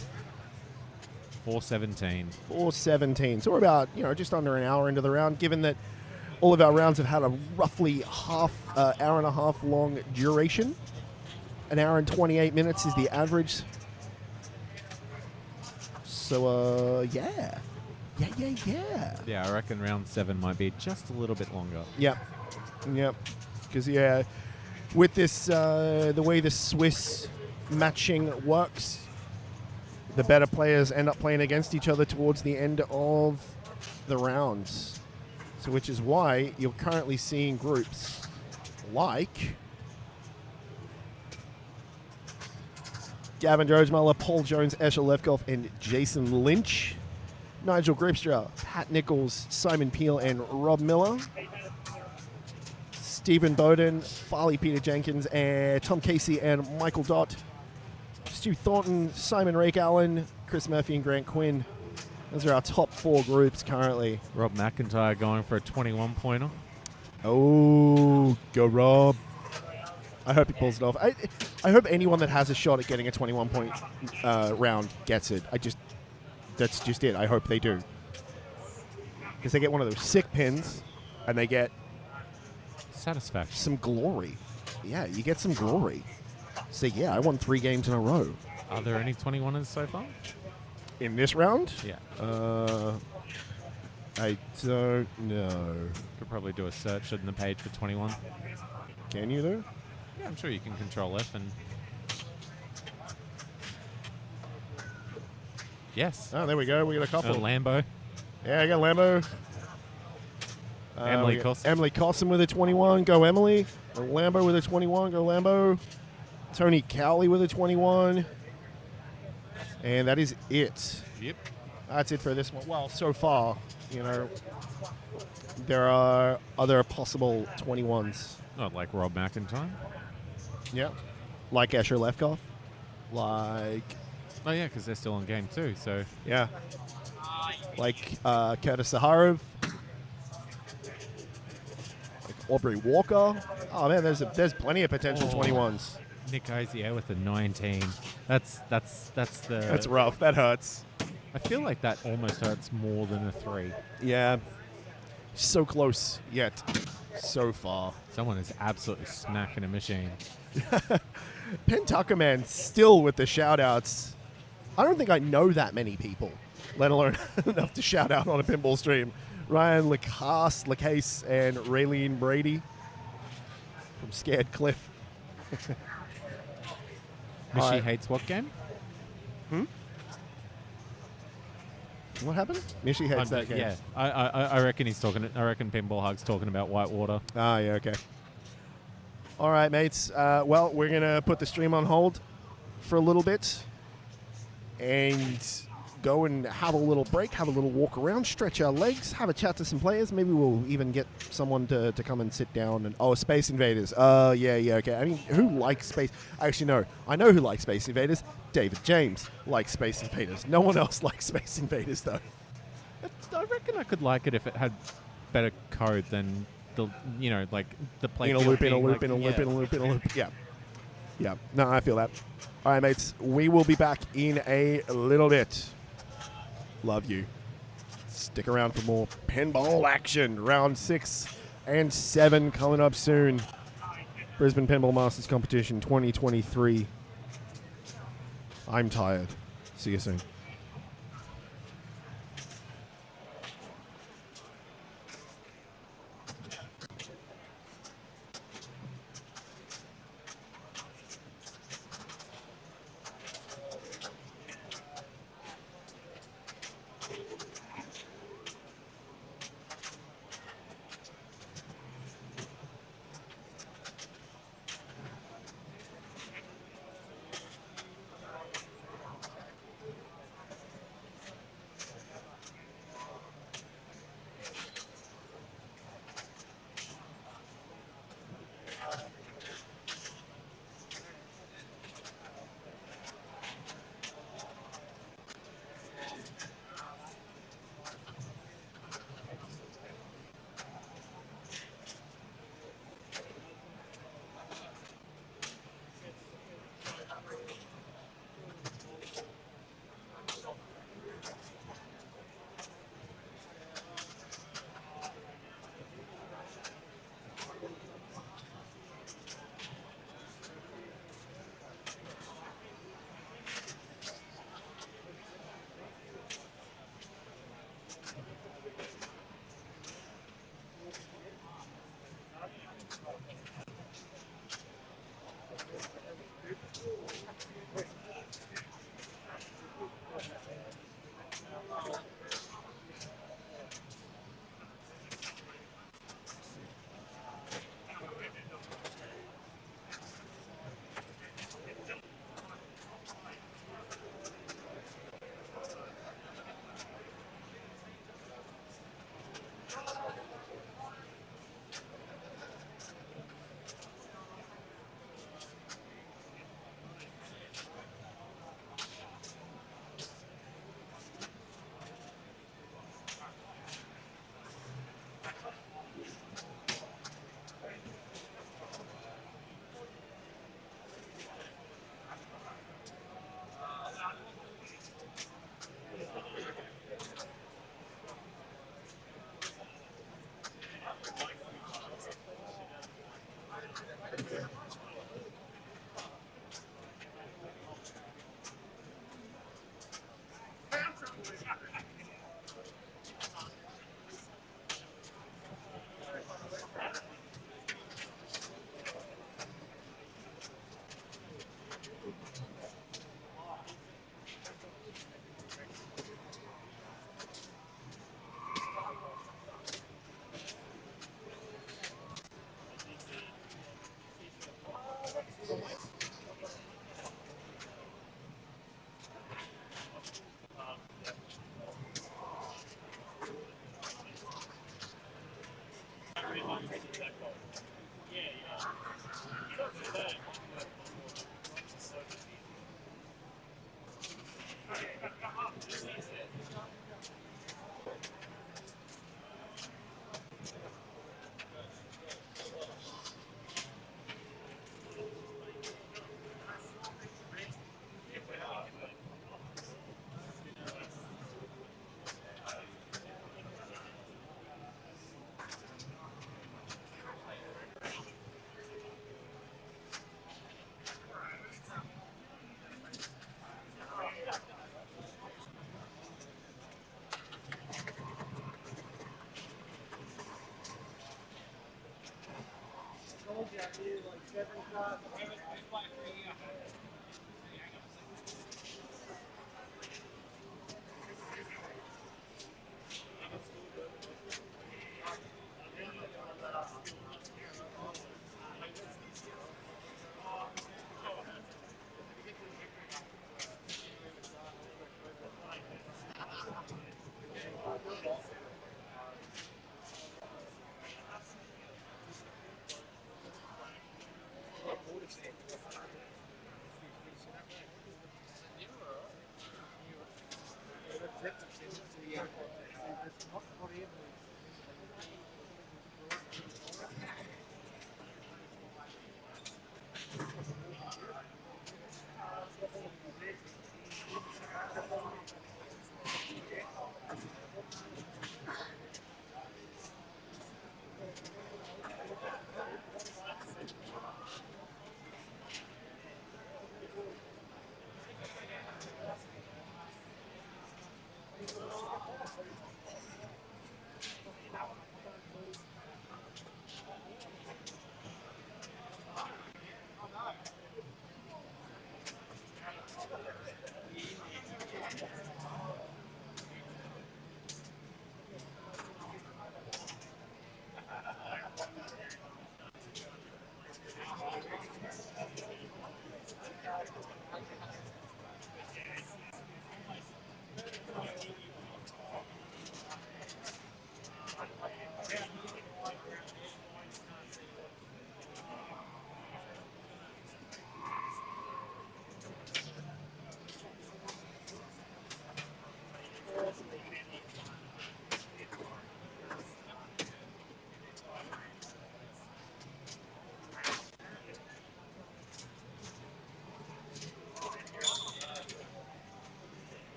4:17. 4:17. So we're about, just under an hour into the round, given that all of our rounds have had a roughly hour and a half long duration. An hour and 28 minutes is the average. So, yeah. Yeah, I reckon round 7 might be just a little bit longer. Yep. Because, with this, the way the Swiss matching works, the better players end up playing against each other towards the end of the rounds. So, which is why you're currently seeing groups like Gavin Drogemuller, Paul Jones, Escher Lefkoff, and Jason Lynch. Nigel Gripstra, Pat Nichols, Simon Peel, and Rob Miller. Stephen Bowden, Farley Peter Jenkins, and Tom Casey and Michael Dott. Stu Thornton, Simon Rake Allen, Chris Murphy, and Grant Quinn. Those are our top 4 groups currently. Rob McIntyre going for a 21-pointer. Oh, go Rob. I hope he pulls it off. I hope anyone that has a shot at getting a 21-point round gets it. That's just it. I hope they do. Because they get one of those sick pins, and they get... satisfaction. Some glory. Yeah, you get some glory. So, yeah, I won 3 games in a row. Are there any 21ers so far? In this round? Yeah. I don't know. Could probably do a search in the page for 21. Can you, though? Yeah, I'm sure you can Control F and... Yes. Oh, there we go. We got a couple. Lambo. Yeah, I got Lambo. Emily Cosson. Emily Cosson with a 21. Go Emily. Lambo with a 21. Go Lambo. Tony Cowley with a 21. And that is it. Yep. That's it for this one. Well, so far, there are other possible 21s. Not like Rob McIntyre. Yep. like Escher Lefkoff, like Oh yeah, because they're still on game 2. So yeah, like Curtis Zaharev, like Aubrey Walker. Oh man, there's plenty of potential 21s. Nick Ozier with a 19. That's the. That's rough. That hurts. I feel like that almost hurts more than a 3. Yeah, so close yet so far. Someone is absolutely smacking a machine. Pentucker man still with the shout outs. I don't think I know that many people, let alone enough to shout out on a pinball stream. Ryan Lacase, and Raylene Brady from Scared Cliff. Mishi hates what game? What happened? Mishi hates that game. Yeah, I reckon he's talking. I reckon Pinball Hug's talking about Whitewater. Ah, yeah, okay. All right, mates. Well, we're going to put the stream on hold for a little bit and go and have a little break, have a little walk around, stretch our legs, have a chat to some players. Maybe we'll even get someone to come and sit down. And Space Invaders. Yeah, okay. I mean, who likes Space? Actually, no. I know who likes Space Invaders. David James likes Space Invaders. No one else likes Space Invaders, though. I reckon I could like it if it had better code than the play. In a loop. Yeah. Yeah. No, I feel that. All right, mates. We will be back in a little bit. Love you. Stick around for more pinball action. Round 6 and 7 coming up soon. Brisbane Pinball Masters Competition 2023. I'm tired. See you soon.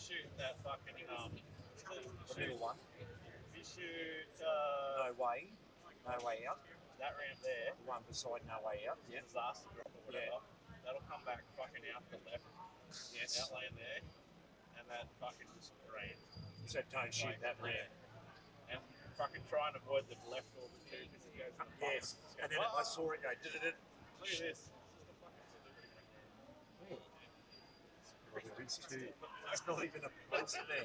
shoot that fucking The middle one. If you shoot No way out. that ramp there, The one beside no way out. Yeah. disaster drop or whatever, that'll come back fucking out the left, Yes. outland there, and that fucking just ran. So don't shoot that ramp. And fucking try and avoid the left or the two because it goes in the Yes. fucking- And then I saw it go. Look at this. It's too. It's not even a place there.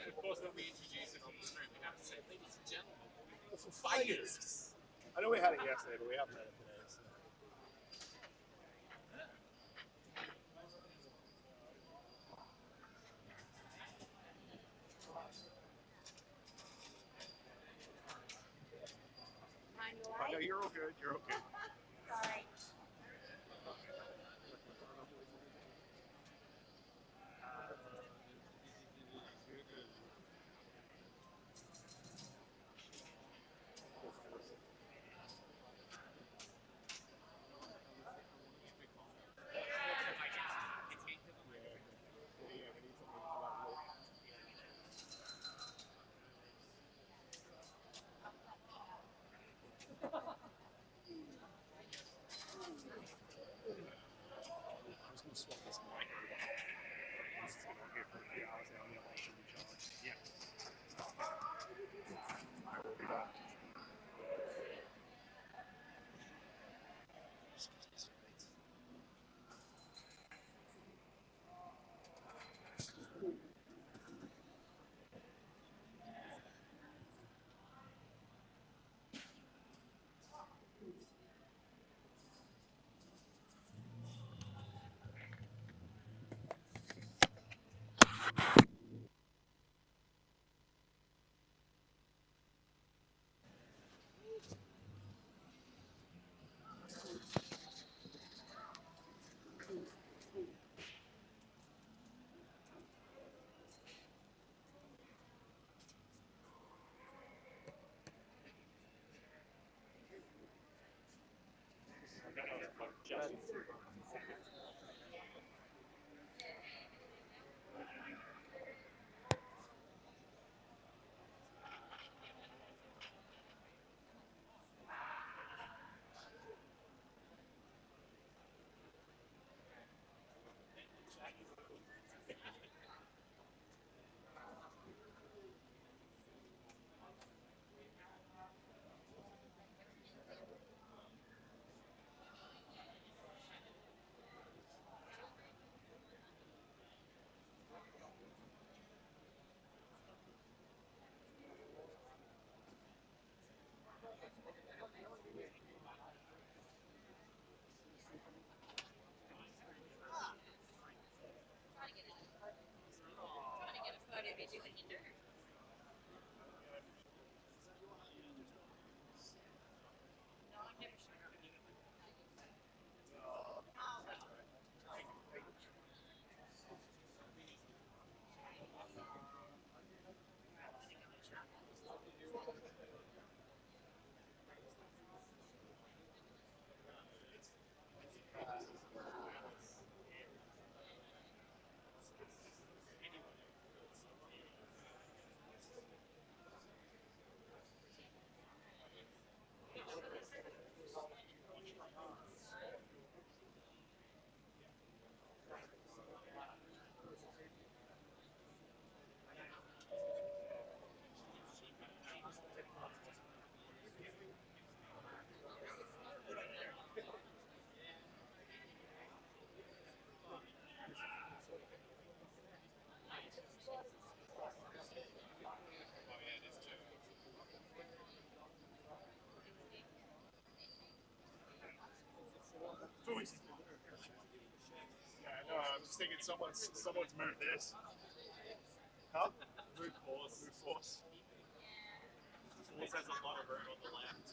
Of course, when we introduce it on the stream, we have to say, ladies and gentlemen, for fighters. I know we had it yesterday, but we haven't had it today. So. I know you're all good. You're all good. Sorry. Yeah, no, I'm just thinking someone's moved this. Huh? Move force. Move force. Force has a lot of room on the left.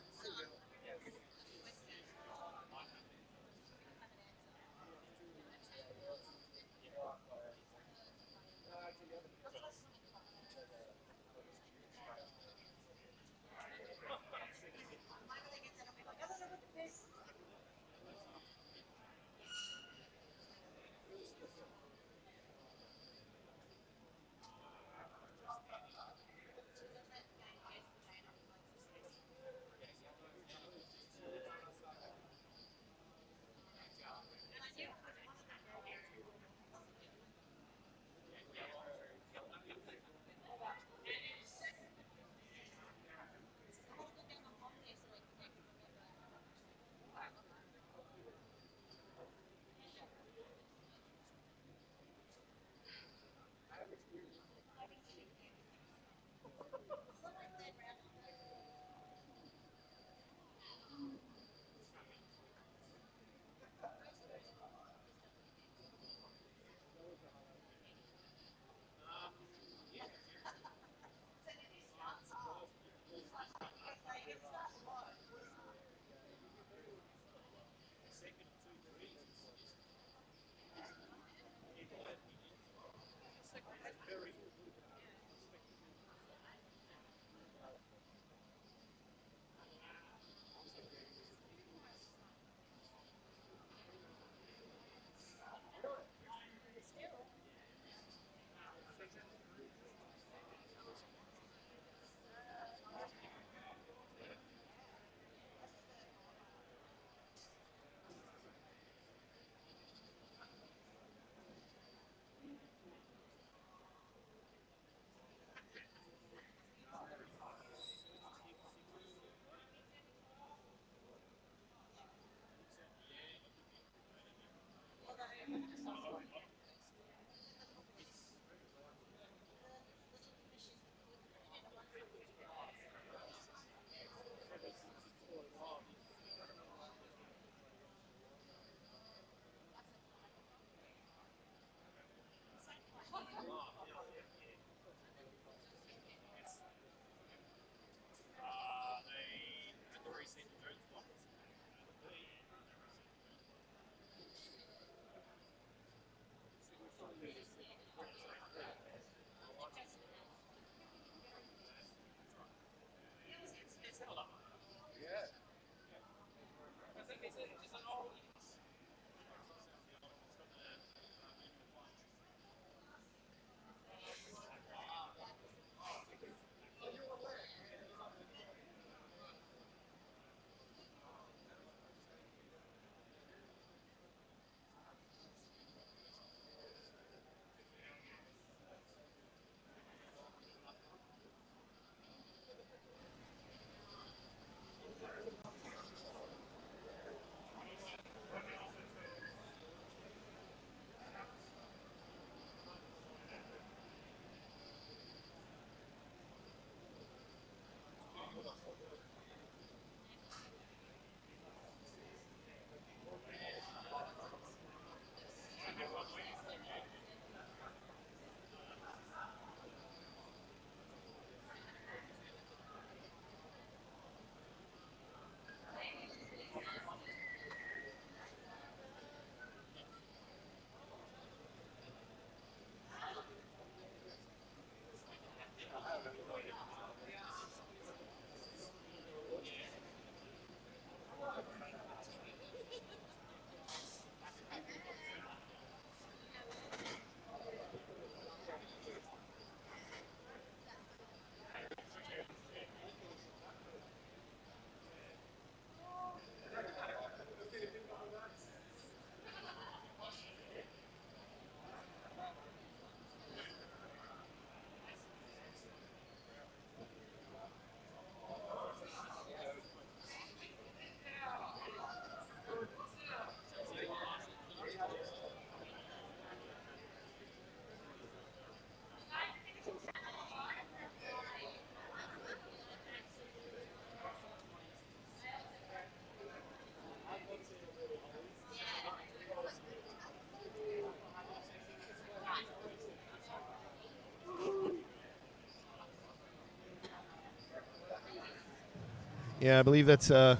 Yeah, I believe that's going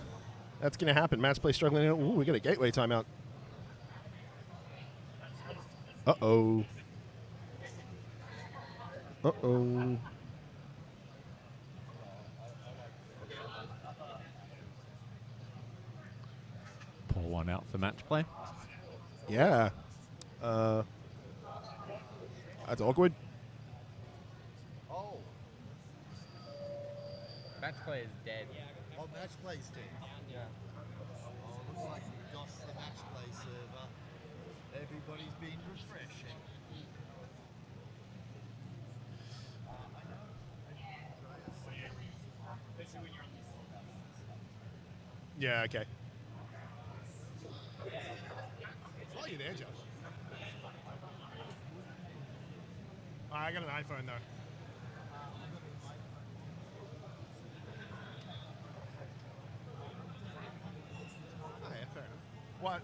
to happen. Match play struggling. Ooh, we got a gateway timeout. Uh-oh. Uh-oh. Pour one out for match play. Yeah. That's awkward. Oh. Match play is dead. Oh, match play's dead. Yeah. Oh, looks like we've got the match play server. Everybody's been refreshing. Yeah, okay. While you're there, Joe. I got an iPhone, though. Oh, yeah, fair enough. What?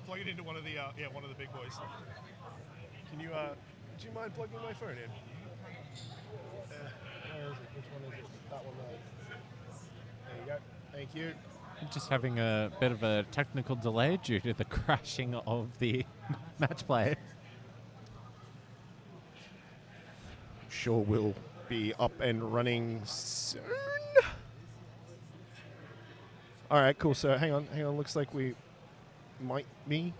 Plug it into one of the big boys. Can you, do you mind plugging my phone in? Where is it? Which one is it? That one there. There you go. Thank you. Just having a bit of a technical delay due to the crashing of the match play. Sure will be up and running soon. All right, cool. So hang on. Looks like we might be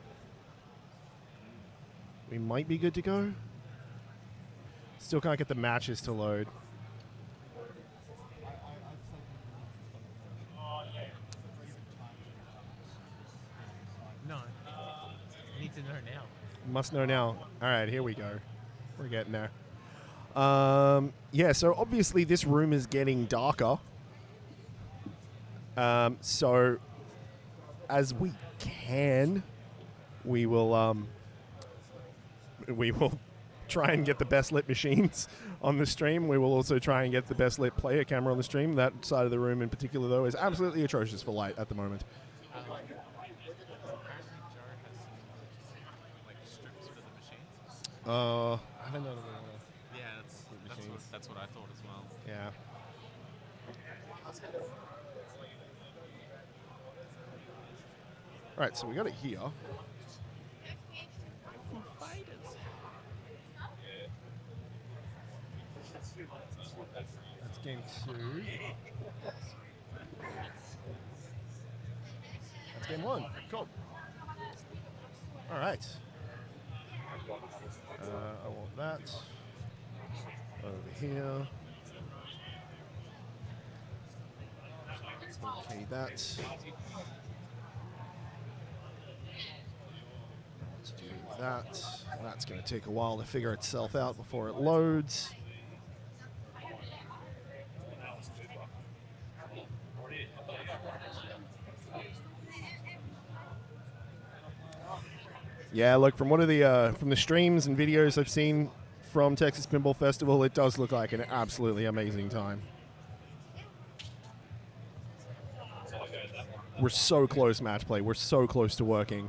good to go. Still can't get the matches to load. No. Need to know now. Must know now. All right, here we go. We're getting there. Yeah, so obviously this room is getting darker. So as we can, we will try and get the best lit machines on the stream. We will also try and get the best lit player camera on the stream. That side of the room in particular, though, is absolutely atrocious for light at the moment. I don't know. Yeah, that's what I thought as well. Yeah. All right, so we got it here. That's game 2. That's game 1. Cool. All right. I want that over here. Okay, that. Let's do that. That's going to take a while to figure itself out before it loads. Yeah, look, from one of the from the streams and videos I've seen from Texas Pinball Festival, it does look like an absolutely amazing time. We're so close, match play. We're so close to working.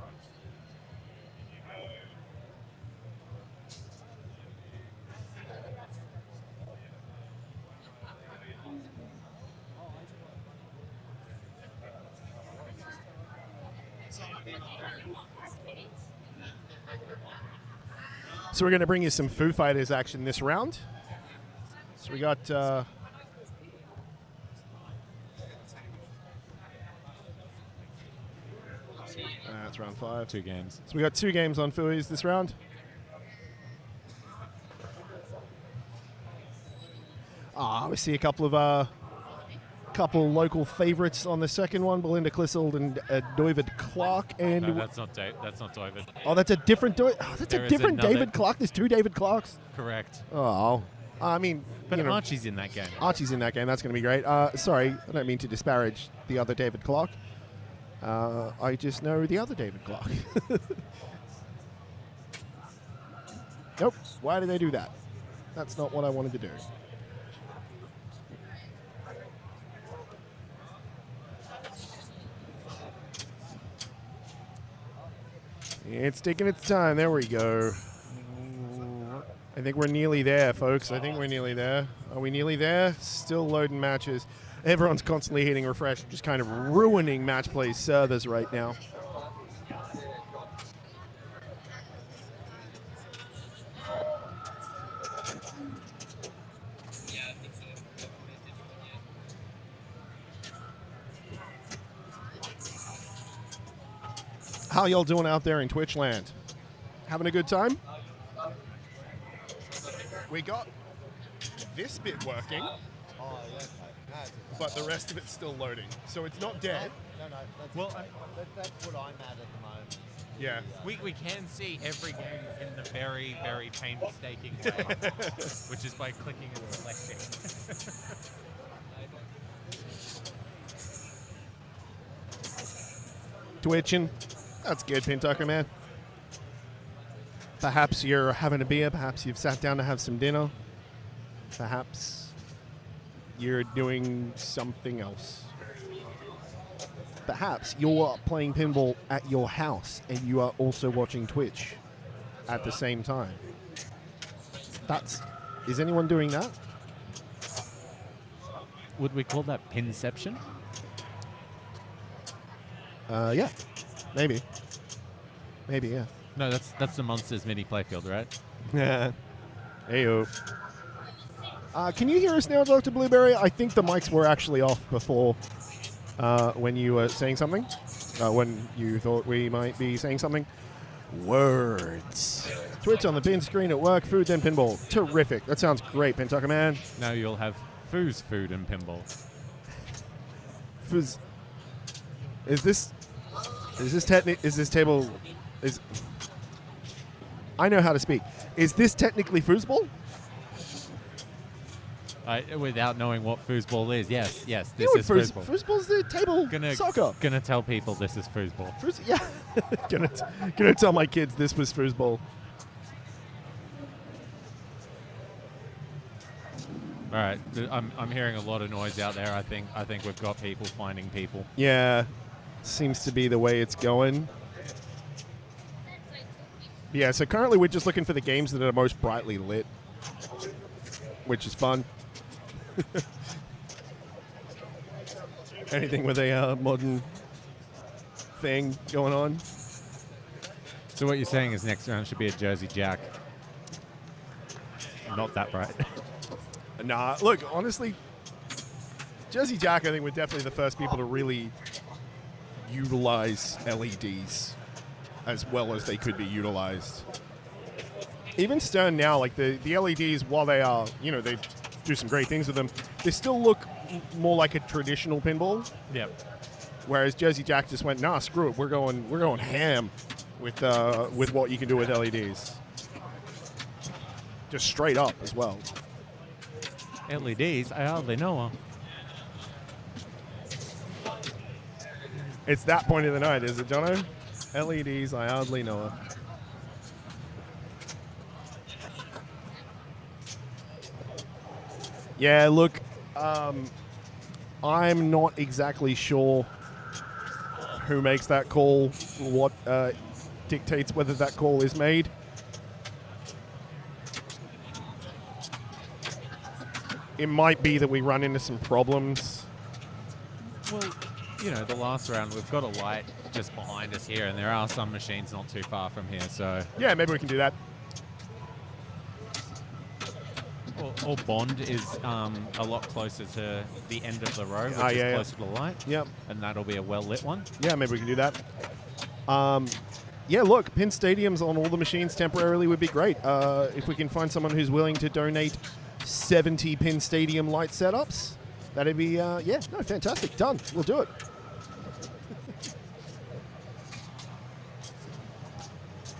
So we're going to bring you some Foo Fighters action this round. So we got... that's round 5. 2 games. So we got 2 games on Fooey's this round. We see a couple of local favourites on the second one, Belinda Clissold and David Clark. And No, that's not David. Oh, that's a different David Clark. There's 2 David Clarks. Correct. Oh, I mean, But Archie's in that game. Archie's in that game. That's going to be great. Sorry, I don't mean to disparage the other David Clark. I just know the other David Clark. Nope. Why did they do that? That's not what I wanted to do. It's taking its time. There we go. I think we're nearly there, folks. I think we're nearly there. Are we nearly there? Still loading matches. Everyone's constantly hitting refresh, just kind of ruining match play servers right now. How y'all doing out there in Twitch land? Having a good time? We got this bit working, but the rest of it's still loading. So it's not dead. No, that's, Well, that's what I'm at the moment. Yeah. we can see every game in the very, very painstaking way, which is by clicking and selecting. Twitching. That's good, Pintucker, man. Perhaps you're having a beer. Perhaps you've sat down to have some dinner. Perhaps you're doing something else. Perhaps you're playing pinball at your house and you are also watching Twitch at the same time. Is anyone doing that? Would we call that pinception? Yeah. Maybe. Maybe, yeah. No, that's the Monsters mini playfield, right? Yeah. Heyo. Can you hear us now, Dr. Blueberry? I think the mics were actually off before when you were saying something. When you thought we might be saying something. Words. Twitch on the pin screen at work, food, then pinball. Terrific. That sounds great, Pintucker Man. Now you'll have Foo's food and pinball. Fuzz. Is this table is I know how to speak. Is this technically foosball? Without knowing what foosball is, yes, this is foosball. Foosball's the table soccer. Gonna tell people this is foosball. Yeah. gonna tell my kids this was foosball. All right, I'm hearing a lot of noise out there. I think we've got people finding people. Yeah, seems to be the way it's going. Yeah, so currently we're just looking for the games that are most brightly lit, which is fun. Anything with a modern thing going on. So what you're saying is next round should be a Jersey Jack. Not that bright. Nah, look, honestly, Jersey Jack, I think, were definitely the first people to really utilize LEDs as well as they could be utilized. Even Stern now, like the LEDs, while they are, they do some great things with them, they still look more like a traditional pinball. Yep. Whereas Jersey Jack just went, nah, screw it, we're going ham with what you can do with LEDs. Just straight up as well. LEDs, I hardly know them. It's that point of the night, is it, Jono? LEDs, I hardly know her. Yeah, look, I'm not exactly sure who makes that call, what dictates whether that call is made. It might be that we run into some problems. Well, the last round, we've got a light just behind us here, and there are some machines not too far from here, so... Yeah, maybe we can do that. Or Bond is a lot closer to the end of the row, which is closer to the light. Yep. And that'll be a well-lit one. Yeah, maybe we can do that. Yeah, look, Pin Stadiums on all the machines temporarily would be great. If we can find someone who's willing to donate 70 Pin Stadium light setups, that'd be, fantastic. Done. We'll do it.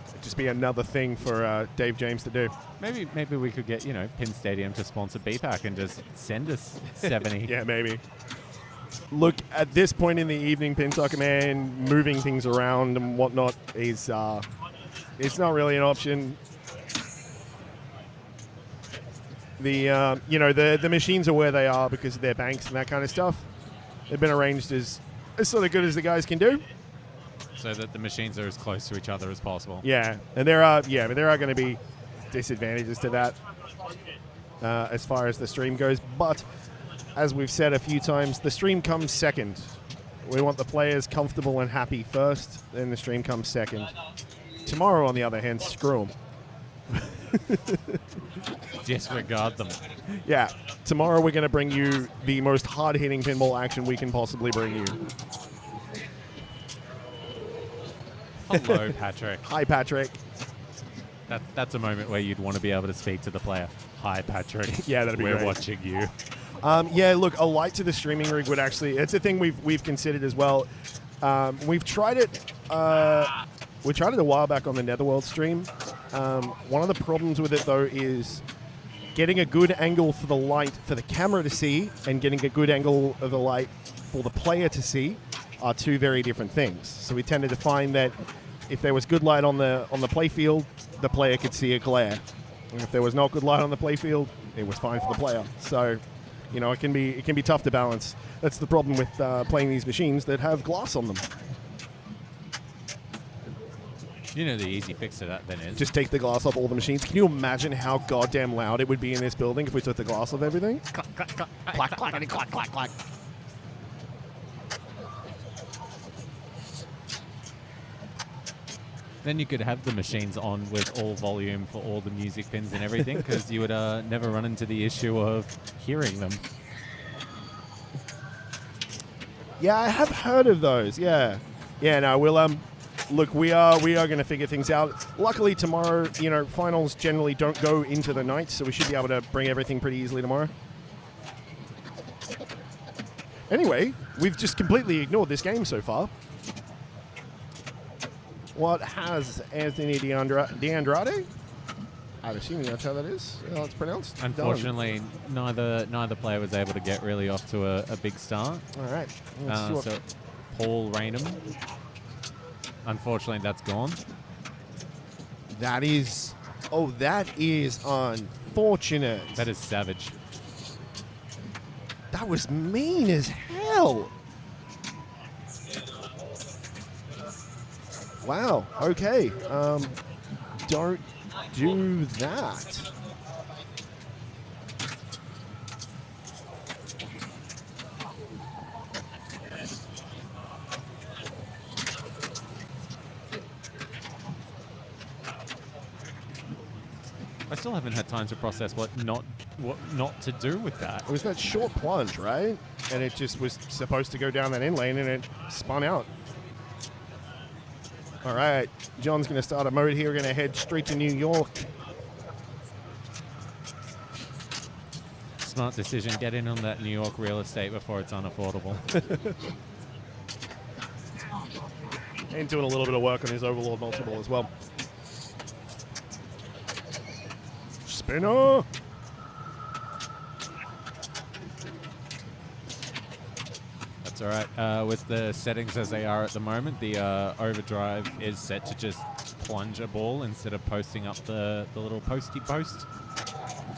It'd just be another thing for Dave James to do. Maybe we could get, Pin Stadium to sponsor BPAC and just send us 70. Yeah, maybe. Look, at this point in the evening, Pintucker Man, moving things around and whatnot is, it's not really an option. The machines are where they are because of their banks and that kind of stuff. They've been arranged as sort of good as the guys can do. So that the machines are as close to each other as possible. Yeah, and there are going to be disadvantages to that as far as the stream goes. But as we've said a few times, the stream comes second. We want the players comfortable and happy first, then the stream comes second. Tomorrow, on the other hand, screw them. Disregard them. Yeah, tomorrow we're going to bring you the most hard-hitting pinball action we can possibly bring you. Hello, Patrick. Hi, Patrick. That's a moment where you'd want to be able to speak to the player. Hi, Patrick. Yeah, that'd be We're great. watching you. Yeah, look, a light to the streaming rig would actually... It's a thing we've considered as well. We've tried it... we tried it a while back on the Netherworld stream. One of the problems with it, though, is getting a good angle for the light for the camera to see and getting a good angle of the light for the player to see are two very different things. So we tended to find that if there was good light on the playfield, the player could see a glare. And if there was not good light on the playfield, it was fine for the player. So, you know, it can be tough to balance. That's the problem with playing these machines that have glass on them. You know the easy fix to that then is Just take the glass off all the machines. Can you imagine how goddamn loud it would be in this building if we took the glass off everything? clack, clack, clack, Clack, clackety, clack, clack, clack. Then you could have the machines on with all volume for all the music pins and everything, because you would never run into the issue of hearing them. Yeah, I have heard of those. Yeah, no, we'll look, we are going to figure things out. Luckily tomorrow, you know, finals generally don't go into the night, so we should be able to bring everything pretty easily tomorrow. Anyway, we've just completely ignored this game so far. What has Anthony DeAndrade? I'm assuming that's how that is. How it's pronounced. Unfortunately, neither player was able to get really off to a big start. All right. Let's see what- So Paul Raynham, unfortunately, that's gone. That is unfortunate. That is savage. That was mean as hell. Wow. Okay. Don't do that. I still haven't had time to process what not to do with that. It was that short plunge, right? And it just was supposed to go down that in lane, and it spun out. All right, John's going to start a mode here. We're going to head straight to New York. Smart decision. Get in on that New York real estate before it's unaffordable. And doing a little bit of work on his Overlord multiple as well. Spinner! That's all right. With the settings as they are at the moment, the overdrive is set to just plunge a ball instead of posting up the little posty post.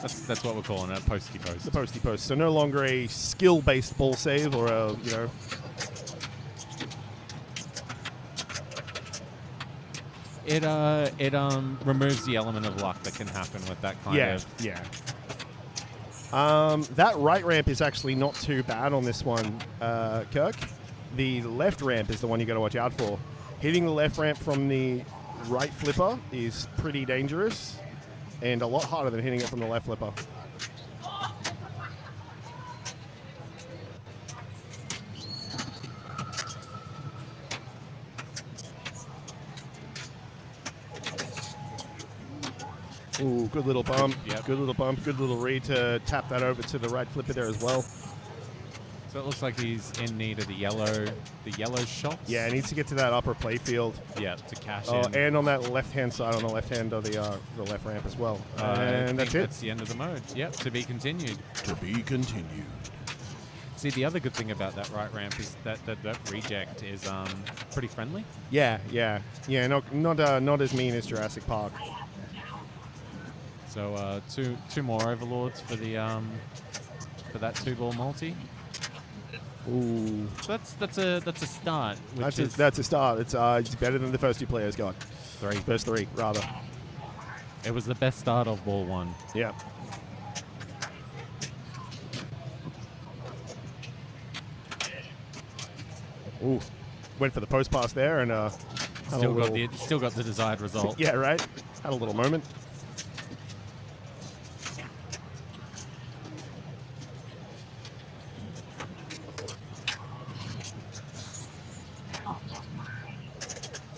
That's what we're calling it, posty post. The posty post. So no longer a skill-based ball save or a, you know... It removes the element of luck that can happen with that kind of... Yeah. That right ramp is actually not too bad on this one, Kirk. The left ramp is the one you got to watch out for. Hitting the left ramp from the right flipper is pretty dangerous and a lot harder than hitting it from the left flipper. Ooh, good little bump. Yep. Good little bump. Good little read to tap that over to the right flipper there as well. So it looks like he's in need of the yellow shots. Yeah, he needs to get to that upper play field. Yeah, to cash Oh, in. and on that left-hand side, on the left hand of the left ramp as well. And that's it. That's the end of the mode. Yep, to be continued. To be continued. See, the other good thing about that right ramp is that reject is pretty friendly. Yeah. Not as mean as Jurassic Park. So two more overlords for the for that 2-ball multi. Ooh, That's a start. that's a start. It's better than the first two players got. First three, rather. It was the best start of ball one. Yeah. Ooh, went for the post pass there and had a Still got the desired result. yeah, right. Had a little moment.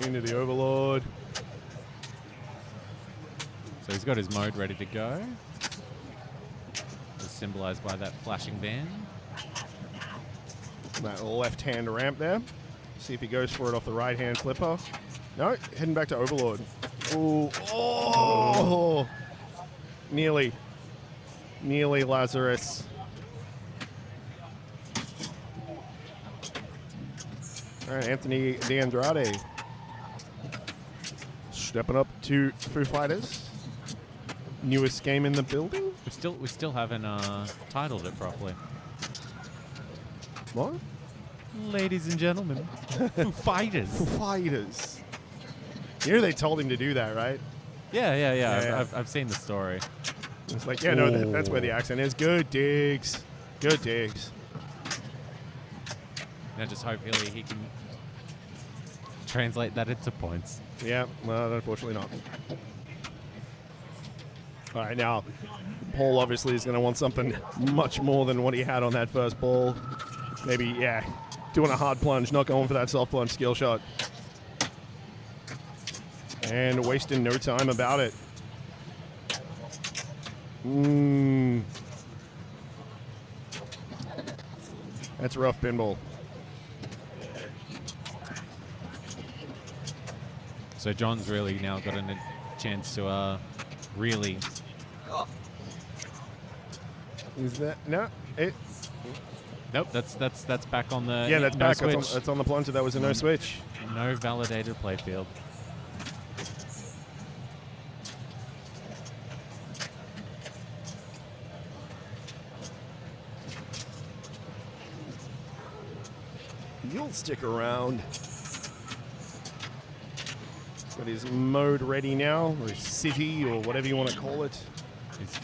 Into the Overlord. So he's got his mode ready to go. As symbolized by that flashing van. That left-hand ramp there. See if he goes for it off the right-hand flipper. No, heading back to Overlord. Ooh. Oh! Nearly. Nearly Lazarus. All right, Anthony DeAndrade. Stepping up to Foo Fighters. Newest game in the building. We still haven't titled it properly. What? Ladies and gentlemen, Foo Fighters. Foo Fighters. You know they told him to do that, right? Yeah. I've seen the story. It's like, yeah, no, that's where the accent is. Good digs. Good digs. Now just hopefully he can translate that into points. Yeah, well, unfortunately not. All right, now, Paul obviously is going to want something much more than what he had on that first ball. Maybe, yeah, doing a hard plunge, not going for that soft plunge skill shot. And wasting no time about it. That's rough pinball. So John's really now got a chance to really... Is that... No, it... Nope, that's back on the... Yeah, that's no back. switch. That's on the plunger. That was a no switch. No validated playfield. You'll stick around. Got his mode ready now, or his city, or whatever you want to call it.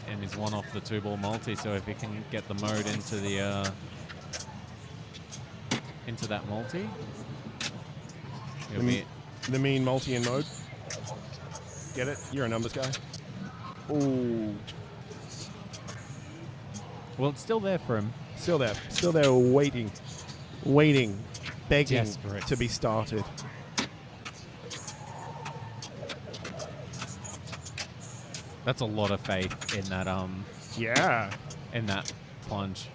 And he's one off the 2-ball multi, so if he can get the mode into the into that multi, the mean multi in mode. Get it? You're a numbers guy. Ooh. Well, it's still there for him. Still there, waiting, begging Desperate. to be started. That's a lot of faith in that Yeah. in that plunge.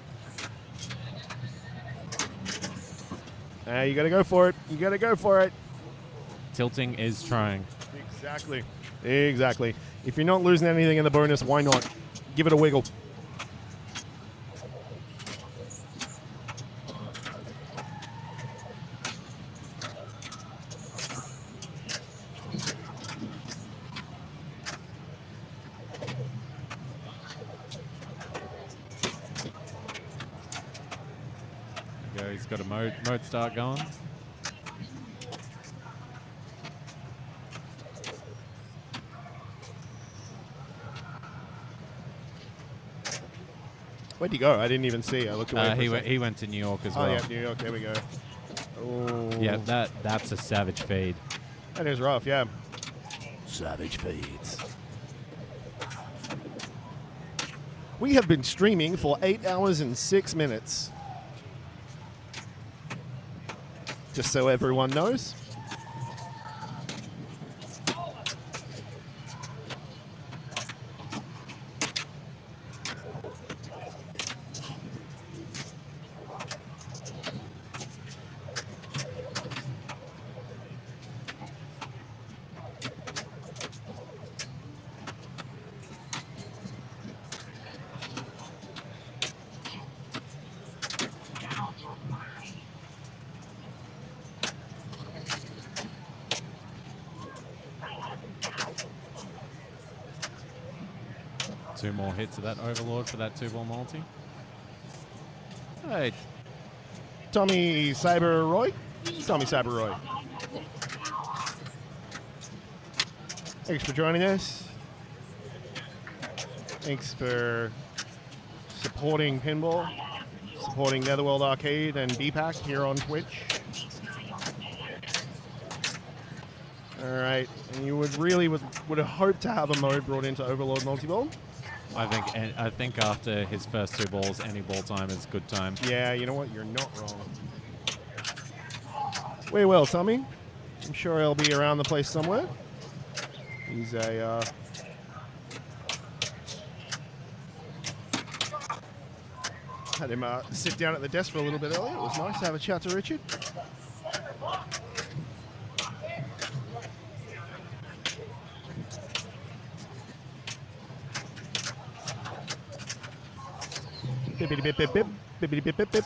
You gotta go for it. You gotta go for it. Tilting is trying. Exactly. If you're not losing anything in the bonus, why not? Give it a wiggle. He's got a mode start going. Where'd he go? I didn't even see. I looked away. He went to New York as well. Oh yeah, New York. There we go. Oh. Yeah, that's a savage feed. That is rough. Yeah. Savage feeds. We have been streaming for 8 hours and 6 minutes. Just so everyone knows. Two more hits of that Overlord for that 2-ball multi. Hey, Tommy Cyberroy. Thanks for joining us. Thanks for supporting Pinball, supporting Netherworld Arcade and BPAC here on Twitch. All right, and you would have hoped to have a mode brought into Overlord Multiball. I think after his first 2 balls, any ball time is good time. Yeah, you know what? You're not wrong. We will, Tommy. I'm sure he'll be around the place somewhere. He's a had him sit down at the desk for a little bit earlier. It was nice to have a chat to Richard.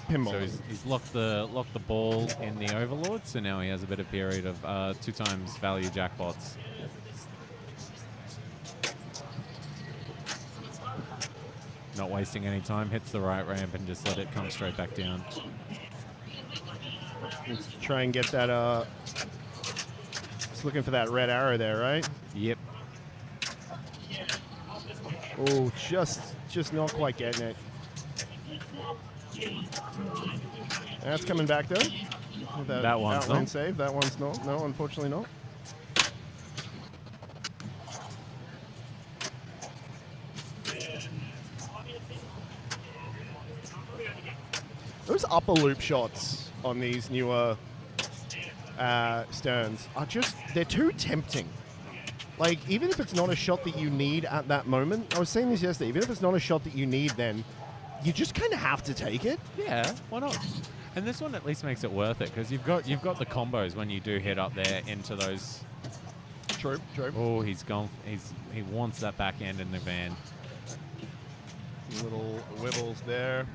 Pinball. So he's locked the ball in the Overlord, so now he has a bit of period of 2 times value jackpots. Not wasting any time, hits the right ramp and just let it come straight back down. Let's try and get that, just looking for that red arrow there, right? Yep. Oh, just not quite getting it. That's coming back though. That one's outland not. save. That one's not. No, unfortunately not. Those upper loop shots on these newer Sterns are they're too tempting. Like, even if it's not a shot that you need at that moment, I was saying this yesterday, even if it's not a shot that you need then, you just kind of have to take it. Yeah, why not? And this one at least makes it worth it, because you've got the combos when you do hit up there into those. True. Oh, he's gone. He wants that back end in the van. Little wibbles there.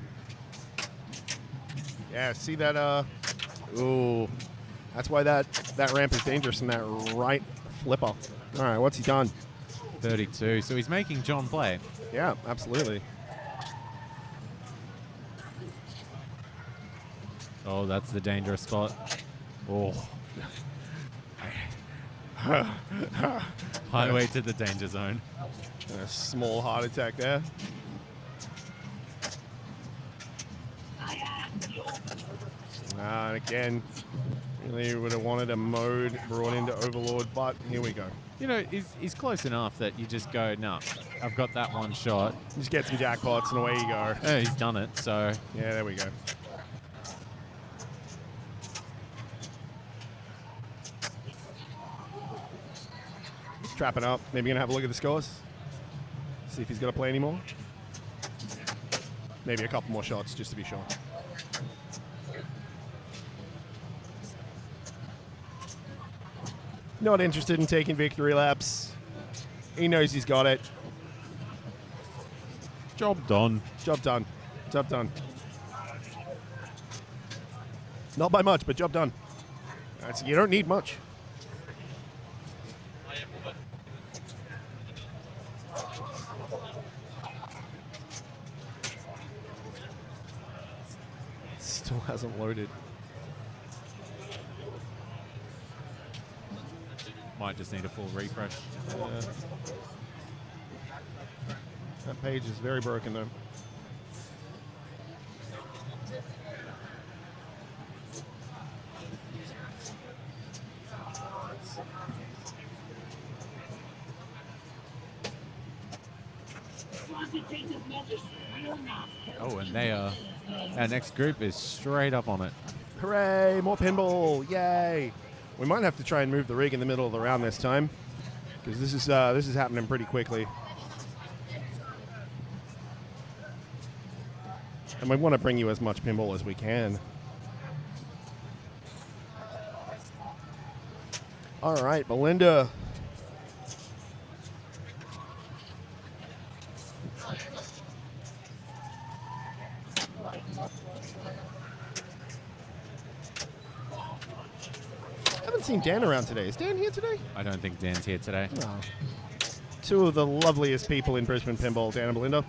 Yeah, see that? Ooh, that's why that ramp is dangerous in that right flipper. All right, what's he done? 32. So he's making John play. Yeah, absolutely. Oh, that's the dangerous spot. Oh. Highway to the danger zone. A small heart attack there. And again, really would have wanted a mode brought into Overlord, but here we go. You know, he's close enough that you just go, no, I've got that one shot. Just get some jackpots and away you go. Oh, he's done it, so. Yeah, there we go. Trapping up. Maybe going to have a look at the scores. See if he's got to play anymore. Maybe a couple more shots just to be sure. Not interested in taking victory laps. He knows he's got it. Job done. Job done. Job done. Not by much, but job done. You don't need much. Still hasn't loaded. Might just need a full refresh. That page is very broken though. Oh, and our next group is straight up on it. Hooray, more pinball, yay. We might have to try and move the rig in the middle of the round this time, because this is happening pretty quickly. And we want to bring you as much pinball as we can. All right, Belinda. I haven't seen Dan around today. Is Dan here today? I don't think Dan's here today. No. Two of the loveliest people in Brisbane pinball, Dan and Belinda.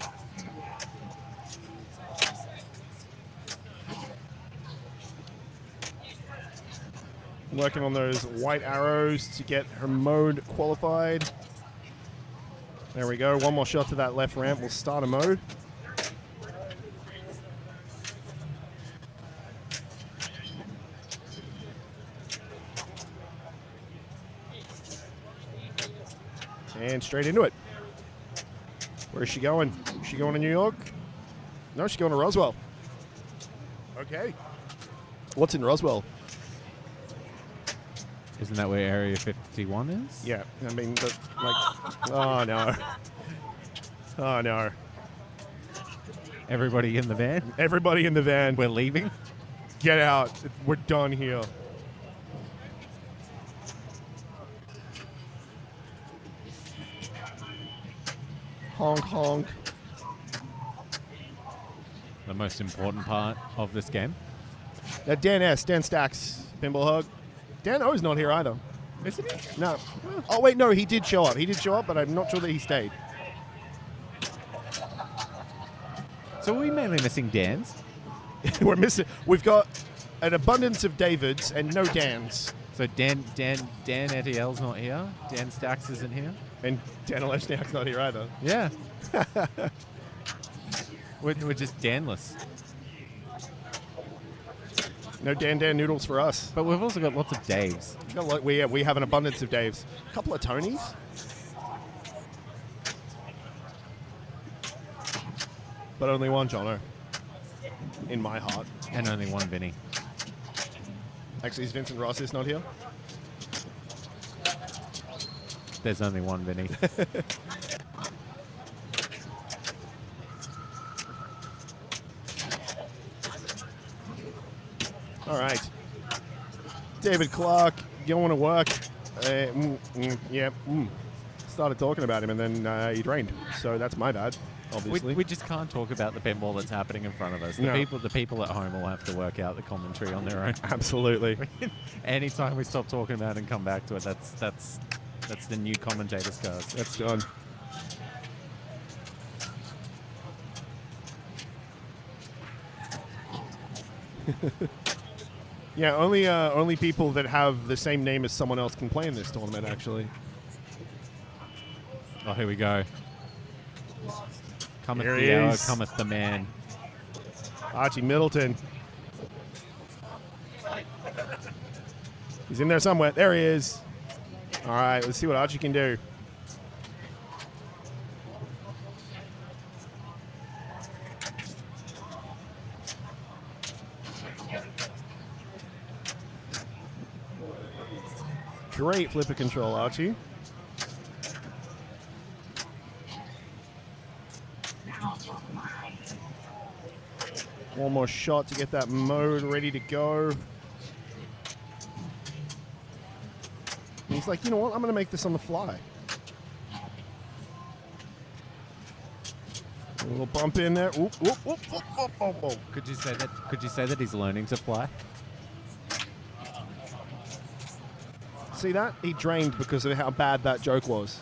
Working on those white arrows to get her mode qualified. There we go. One more shot to that left ramp. We'll start a mode. And straight into it. Where is she going? Is she going to New York? No, she's going to Roswell. Okay. What's in Roswell? Isn't that where Area 51 is? Yeah, I mean, oh no. Oh no. Everybody in the van? Everybody in the van. We're leaving? Get out. We're done here. Honk, honk. The most important part of this game. Dan Stacks, Pinball Hug. Dan O's not here either. Isn't he? No. Oh, wait, no, he did show up. He did show up, but I'm not sure that he stayed. So are we mainly missing Dans? We've got an abundance of Davids and no Dans. So Dan Etiel's not here. Dan Stacks isn't here. And Dan Oleshniak's not here either. Yeah. we're just Danless. No Dan noodles for us. But we've also got lots of Daves. We have an abundance of Daves. A couple of Tonys. But only one Jono. In my heart. And only one Vinny. Actually, is Vincent Ross is not here? There's only one Vinny. All right. David Clark, going to work. Started talking about him and then he drained. So that's my bad, obviously. We just can't talk about the pinball that's happening in front of us. The people at home will have to work out the commentary on their own. Absolutely. Anytime we stop talking about it and come back to it, that's the new commentator's curse. That's done. Yeah, only people that have the same name as someone else can play in this tournament, actually. Oh, here we go. Cometh Here he the hour, is. cometh the man. Archie Middleton. He's in there somewhere. There he is. All right, let's see what Archie can do. Great flipper control, Archie. One more shot to get that mode ready to go. And he's like, you know what? I'm going to make this on the fly. A little bump in there. Oop, oop, oop, oop, oop, oop, oop. Could you say that he's learning to fly? See that? He drained because of how bad that joke was.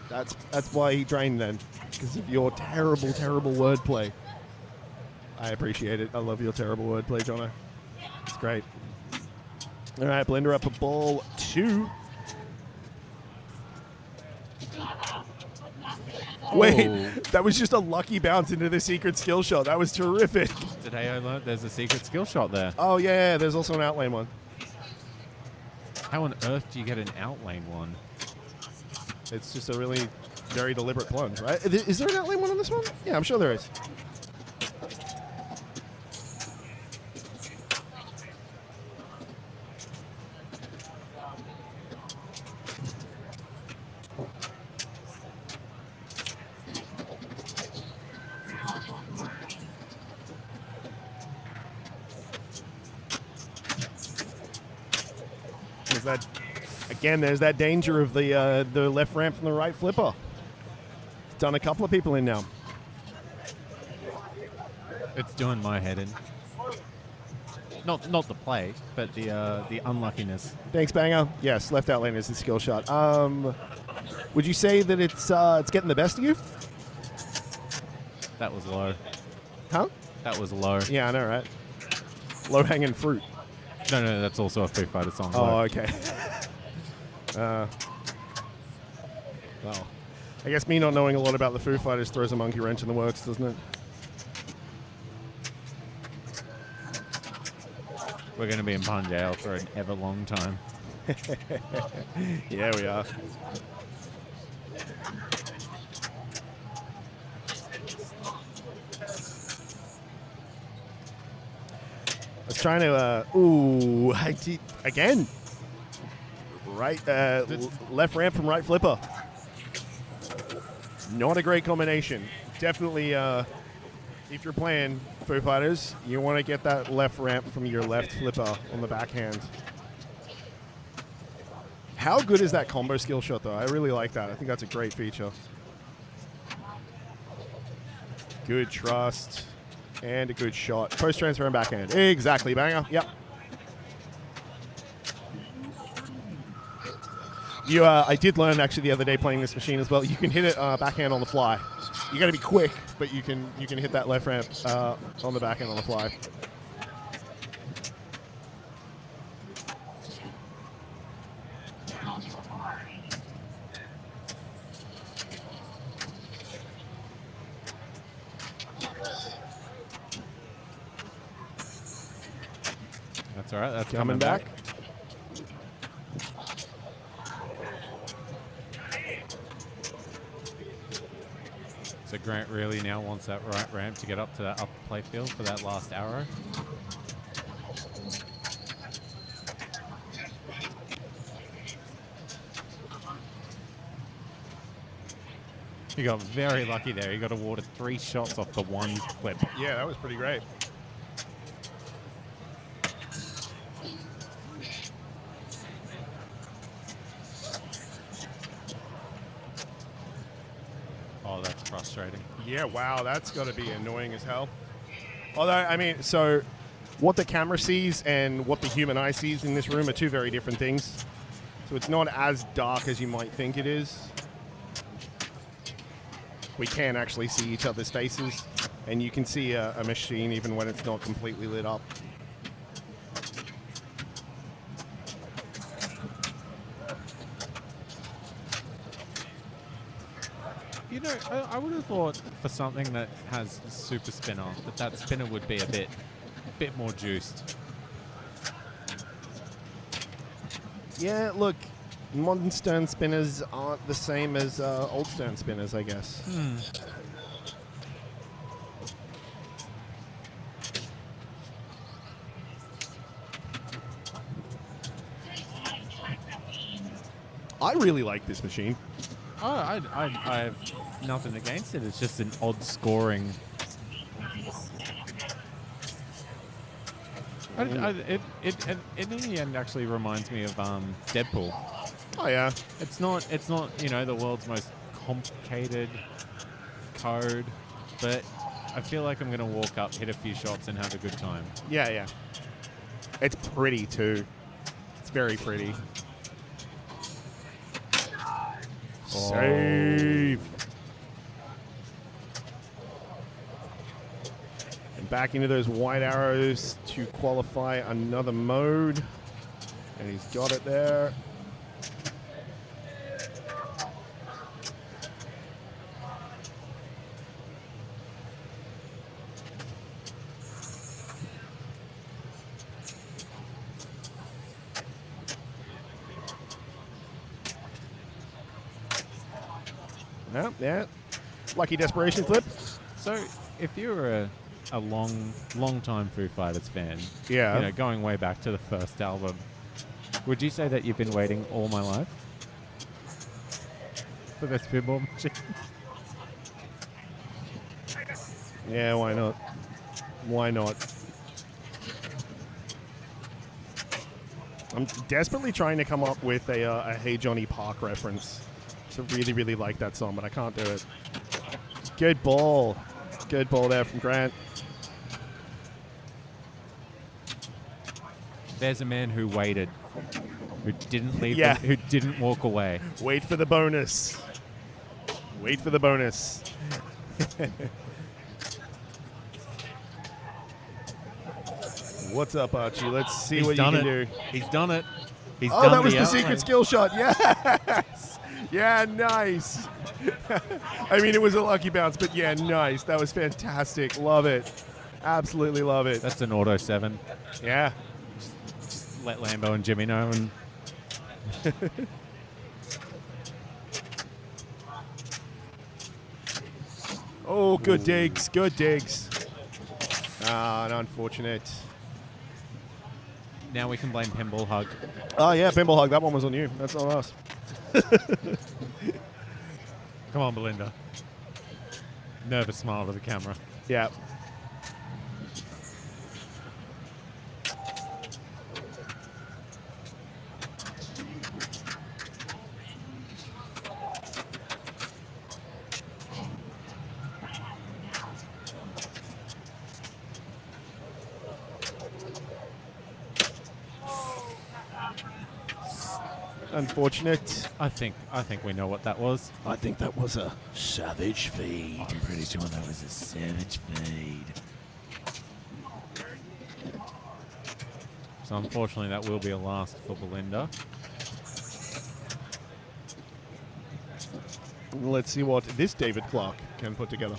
That's why he drained then. Because of your terrible, terrible wordplay. I appreciate it. I love your terrible wordplay, Jono. It's great. All right, Blender up a ball 2. Wait, that was just a lucky bounce into the secret skill shot. That was terrific. Today I learned there's a secret skill shot there. Oh, yeah, there's also an outlane one. How on earth do you get an outlane one? It's just a really very deliberate plunge, right? Is there an outlane one on this one? Yeah, I'm sure there is. There's that danger of the left ramp from the right flipper. Done a couple of people in now. It's doing my head in. Not the play, but the unluckiness. Thanks, Banger. Yes, left outlane is the skill shot. Would you say that it's getting the best of you? That was low. Huh? That was low. Yeah, I know, right? Low hanging fruit. No, that's also a Foo Fighter song. Oh, Low. okay. Well, I guess me not knowing a lot about the Foo Fighters throws a monkey wrench in the works, doesn't it? We're going to be in pun jail for an ever long time. Yeah, we are. I was trying to, again. Right, left ramp from right flipper. Not a great combination. Definitely, if you're playing Foo Fighters, you want to get that left ramp from your left flipper on the backhand. How good is that combo skill shot, though? I really like that. I think that's a great feature. Good trust. And a good shot. Post transfer and backhand. Exactly, banger. Yep. I did learn actually the other day playing this machine as well. You can hit it backhand on the fly. You got to be quick, but you can hit that left ramp on the backhand on the fly. That's all right. That's coming back. So Grant really now wants that right ramp to get up to that upper play field for that last arrow. He got very lucky there. He got awarded 3 shots off the one flip. Yeah, that was pretty great. Oh, that's frustrating. Yeah, wow, that's got to be annoying as hell. Although, I mean, so what the camera sees and what the human eye sees in this room are two very different things. So it's not as dark as you might think it is. We can actually see each other's faces, and you can see a machine even when it's not completely lit up. You know, I would have thought for something that has super spinner, that spinner would be a bit more juiced. Yeah, look, modern stern spinners aren't the same as old stern spinners, I guess. I really like this machine. Oh, I have nothing against it. It's just an odd scoring. It in the end actually reminds me of Deadpool. Oh yeah. It's not the world's most complicated code, but I feel like I'm gonna walk up, hit a few shots, and have a good time. Yeah, yeah. It's pretty too. It's very pretty. Oh. Save. And back into those white arrows to qualify another mode. And he's got it there. Yep, yeah. Lucky desperation flip. So, if you're a long time Foo Fighters fan, yeah, going way back to the first album, would you say that you've been waiting all my life for this pinball machine? Yeah, why not? Why not? I'm desperately trying to come up with a Hey Johnny Park reference. I really, really like that song, but I can't do it. Good ball. Good ball there from Grant. There's a man who waited, who didn't leave, Yeah. who didn't walk away. Wait for the bonus. Wait for the bonus. What's up, Archie? Let's see what you can do. He's done it. He's Oh, done that was the outlay. secret skill shot. Yes. Yeah, nice. I mean, it was a lucky bounce, but yeah, nice. That was fantastic. Love it. Absolutely love it. That's an auto 7. Yeah. Just let Lambo and Jimmy know. And oh, good digs. Good digs. Ah, unfortunate. now we can blame Pinball Hug. Oh, yeah, Pinball Hug. That one was on you. That's on us. Come on, Belinda. Nervous smile to the camera. Yeah. Unfortunate. I think we know what that was. I think that was a savage feed. I'm pretty sure that was a savage feed. So unfortunately, that will be a last for Belinda. Let's see what this David Clark can put together.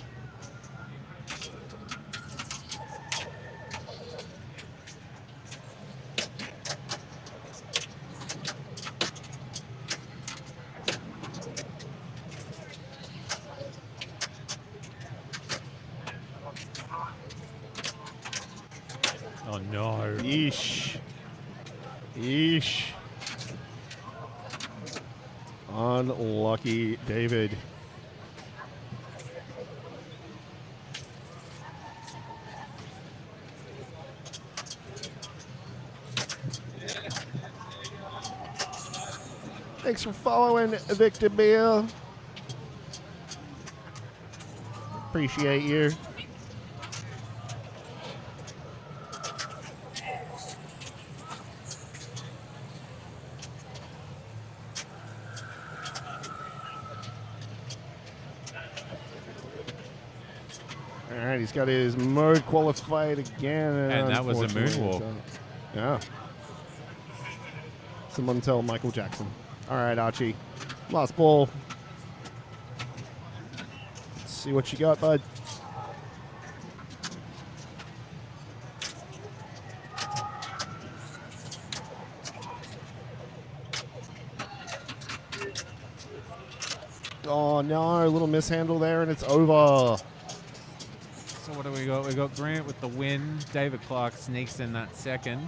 Oh no. Yeesh. Yeesh. Unlucky David. Thanks for following, Victor Beer. Appreciate you. All right, he's got his mode qualified again. And that was a unfortunately, moonwalk. Yeah. Someone tell Michael Jackson. All right, Archie. Last ball. Let's see what you got, bud. Oh, no. A little mishandle there, and it's over. So what do we got? We got Grant with the win. David Clark sneaks in that second.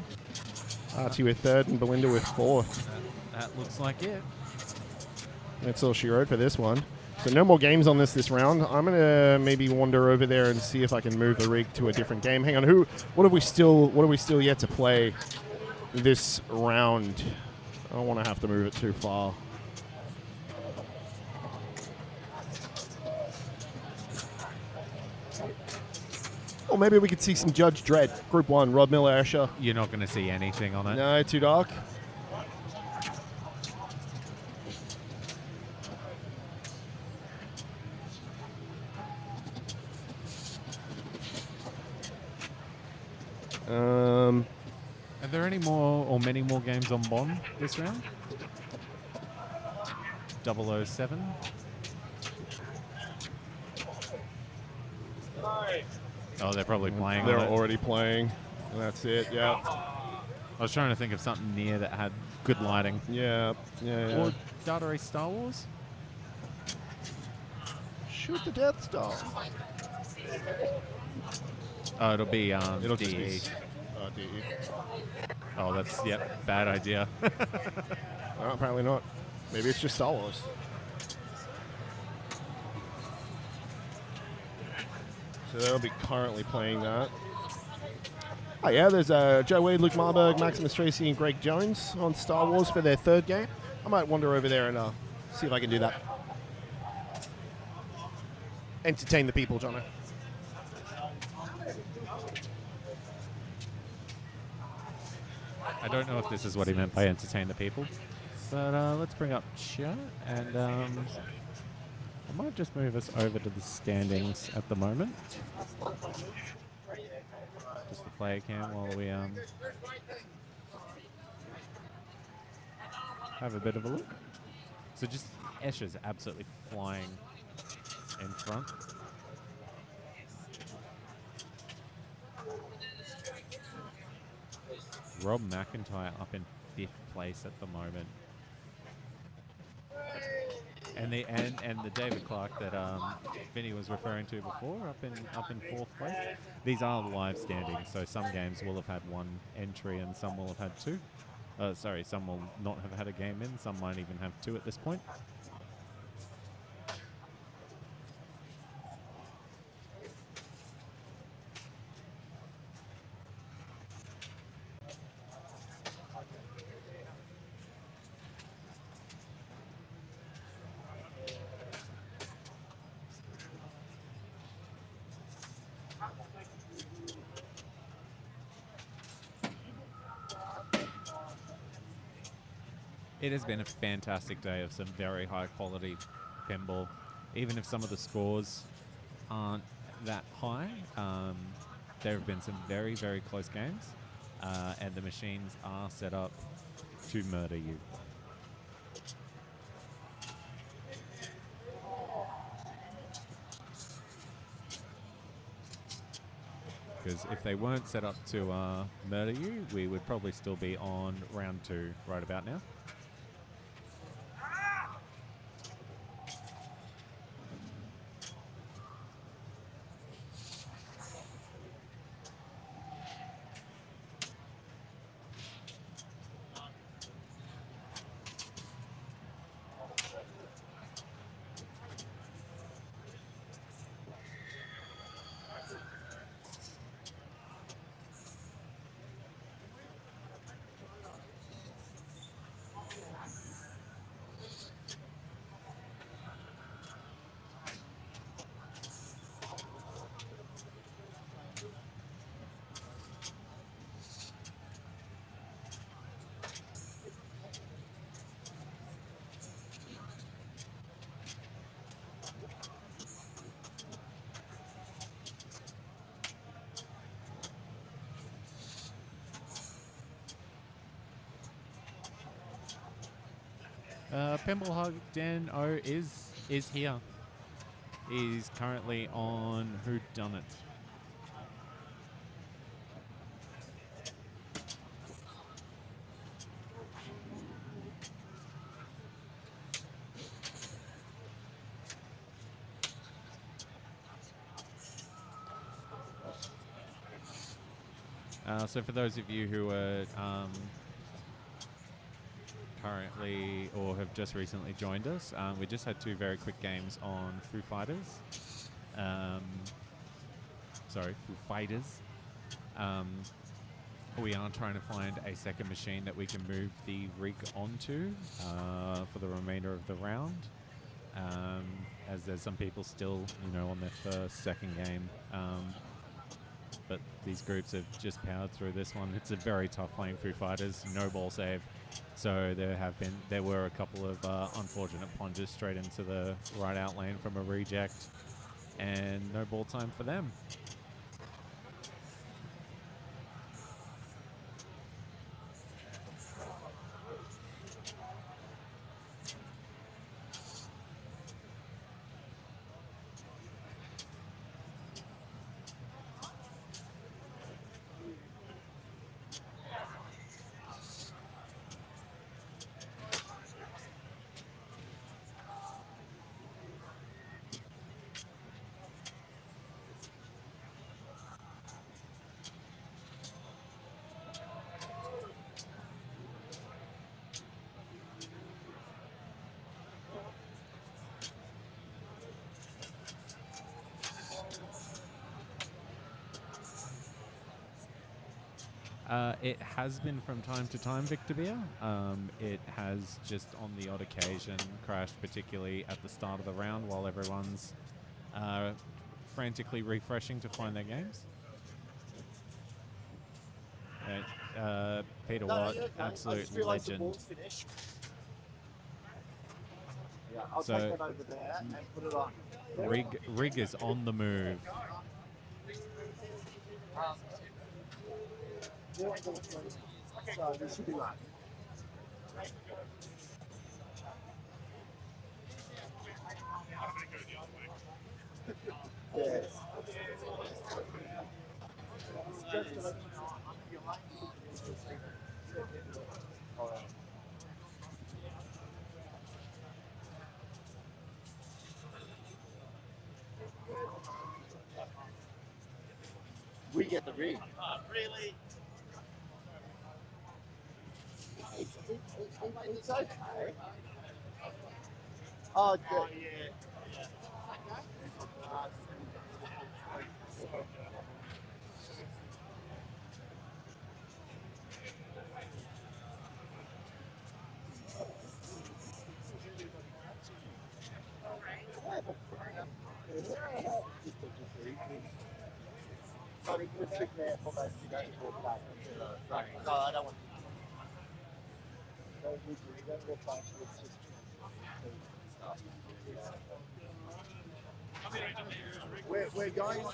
Archie with third and Belinda with fourth. That looks like it. That's all she wrote for this one. So no more games on this round. I'm going to maybe wander over there and see if I can move the rig to a different game. Hang on. What are we still yet to play this round? I don't want to have to move it too far. Or maybe we could see some Judge Dredd. Group 1, Rod Miller, Escher. You're not going to see anything on it. No, too dark. Are there any more or many more games on Bond this round? 007. Oh, they're probably playing. They're on it. already playing. And that's it, yeah. I was trying to think of something near that had good lighting. Yeah. Or Data Race Star Wars? Shoot the Death Star. Oh, it'll be It'll just DE. be DE. Oh, that's, yep, bad idea. No, apparently not. Maybe it's just Star Wars. So they'll be currently playing that. Oh yeah, there's Joe Wade, Luke Marburg, Maximus Tracy, and Greg Jones on Star Wars for their third game. I might wander over there and see if I can do that. Entertain the people, Jono. I don't know if this is what he meant by entertain the people. But let's bring up chat, and I might just move us over to the standings at the moment. Just the player cam while we have a bit of a look. So just Escher's absolutely flying in front. Rob McIntyre up in 5th place at the moment. And the David Clark that Vinny was referring to before, up in 4th place. These are live standings, so some games will have had 1 entry and some will have had 2. Some will not have had a game in. Some might even have 2 at this point. It has been a fantastic day of some very high quality pinball. Even if some of the scores aren't that high, there have been some very, very close games, and the machines are set up to murder you. Because if they weren't set up to murder you, we would probably still be on round 2 right about now. Pinball Hug Dan O is here. He's currently on Who Done It. So for those of you who are currently or have just recently joined us, we just had 2 very quick games on Foo Fighters. Foo Fighters. We are trying to find a second machine that we can move the rig onto for the remainder of the round, as there's some people still, on their first, second game. But these groups have just powered through this one. It's a very tough playing Foo Fighters, no ball save. So there were a couple of unfortunate plunges straight into the right out lane from a reject, and no ball time for them. It has been from time to time, Victor Beer. It has just on the odd occasion crashed, particularly at the start of the round while everyone's frantically refreshing to find their games. Peter Watt, absolute legend. Yeah, I'll take that over there and put it on. Rig is on the move. So there should be one. We get the ring. Really? It's okay. Oh, good. No, I don't want. We're going on.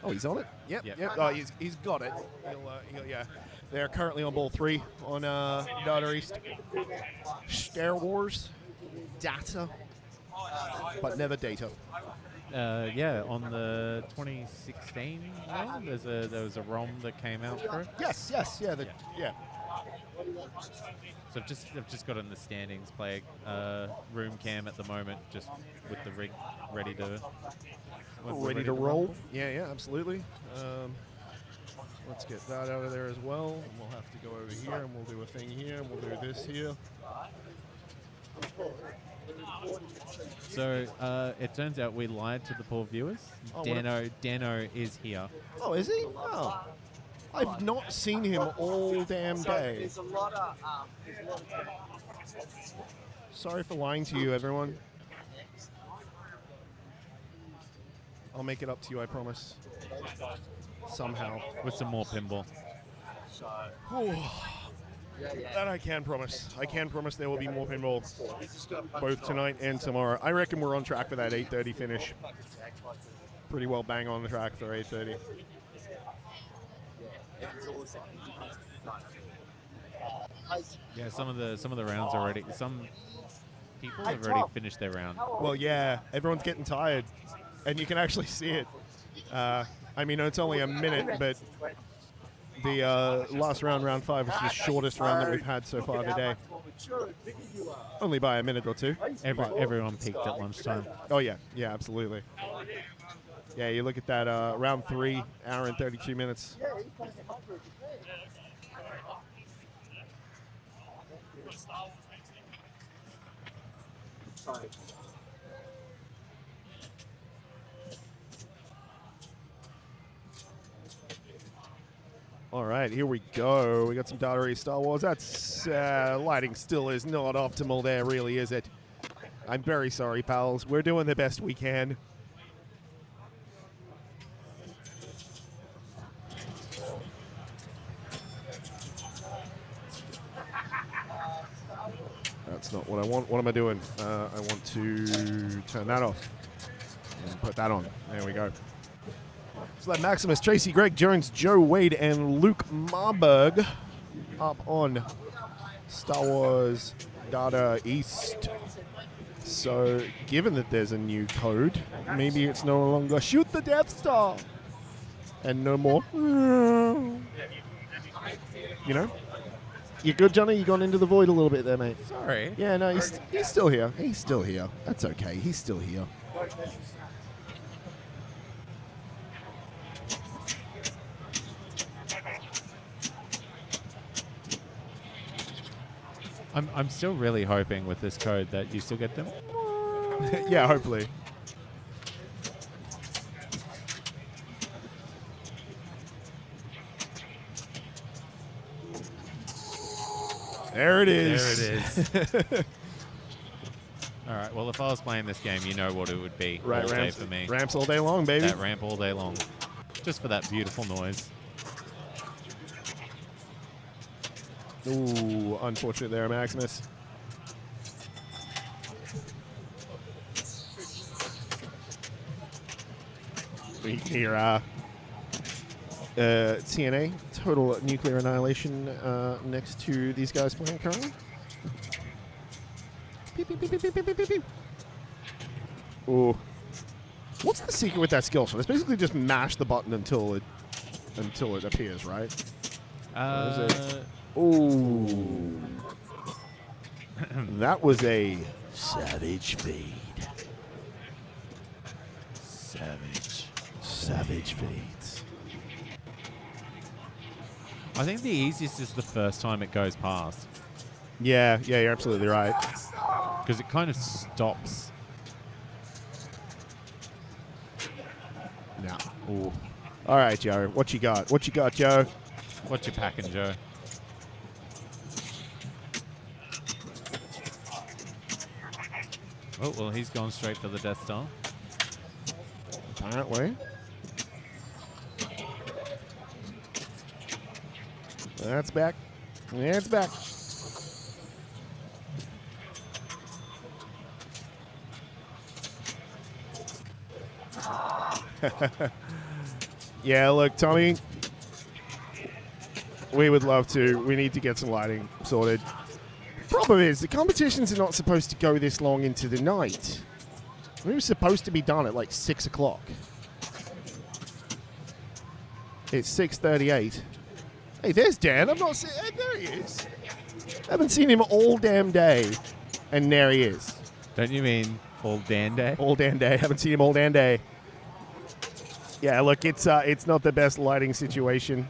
Oh, he's on it. Yep. Oh, he's got it. He'll yeah. They're currently on ball 3 on Data East. Star Wars, data, but never data. Yeah, on the 2016 one, there was a ROM that came out for it. Yes, yeah. So I've just got in the standings, play room cam at the moment, just with the rig ready to Ready to roll. Yeah, absolutely. Let's get that out of there as well. And we'll have to go over here and we'll do a thing here and we'll do this here. So it turns out we lied to the poor viewers. Oh, Dano is here. Oh, is he? Oh. I've not seen him all damn day. There's a lot of. Sorry for lying to you, everyone. I'll make it up to you, I promise. Somehow. With some more pinball. That I can promise. I can promise there will be more pinball, both tonight and tomorrow. I reckon we're on track for that 8:30 finish. Pretty well bang on the track for 8:30. Yeah, some of the rounds already. Some people have already finished their round. Well, yeah, everyone's getting tired, and you can actually see it. I mean, it's only a minute, but the last round, round 5, was the shortest round that we've had so far today. Only by a minute or two. Everyone peaked at lunchtime. Oh, yeah, absolutely. Yeah, you look at that round 3, hour and 32 minutes. All right, here we go. We got some Data Star Wars. That's lighting still is not optimal there, really, is it? I'm very sorry, pals. We're doing the best we can. That's not what I want. What am I doing? I want to turn that off and put that on. There we go. So that Maximus, Tracy, Greg Jones, Joe Wade, and Luke Marburg up on Star Wars Data East. So given that there's a new code, maybe it's no longer shoot the Death Star and no more. You know? You good, Johnny? You gone into the void a little bit there, mate. Sorry. Yeah, no, he's still here. He's still here. That's okay. He's still here. I'm still really hoping with this code that you still get them. Yeah, hopefully. There it is. There it is. All right. Well, if I was playing this game, you know what it would be Right, all day ramps, for me. ramps all day long, baby. That ramp all day long, just for that beautiful noise. Ooh, unfortunate there, Maximus. We can hear TNA, total nuclear annihilation, next to these guys playing currently. Beep, beep, beep, beep, beep, beep, beep, beep. Ooh. What's the secret with that skill shot? It's basically just mash the button until it appears, right? Ooh. That was a savage feed. Savage feeds. I think the easiest is the first time it goes past. Yeah, you're absolutely right. Because it kind of stops. Now, ooh. All right, Joe. What you got? What you got, Joe? What you packing, Joe? Oh, well, he's gone straight for the Death Star. Apparently. That's back. Yeah, it's back. Yeah, look, Tommy, we would love to. We need to get some lighting sorted. Problem is, the competitions are not supposed to go this long into the night. We were supposed to be done at like 6 o'clock. It's 6:38. Hey, there's Dan. I'm not seeing. Hey, there he is. I haven't seen him all damn day, and there he is. Don't you mean all Dan day? All damn day. Haven't seen him all damn day. Yeah, look, it's not the best lighting situation.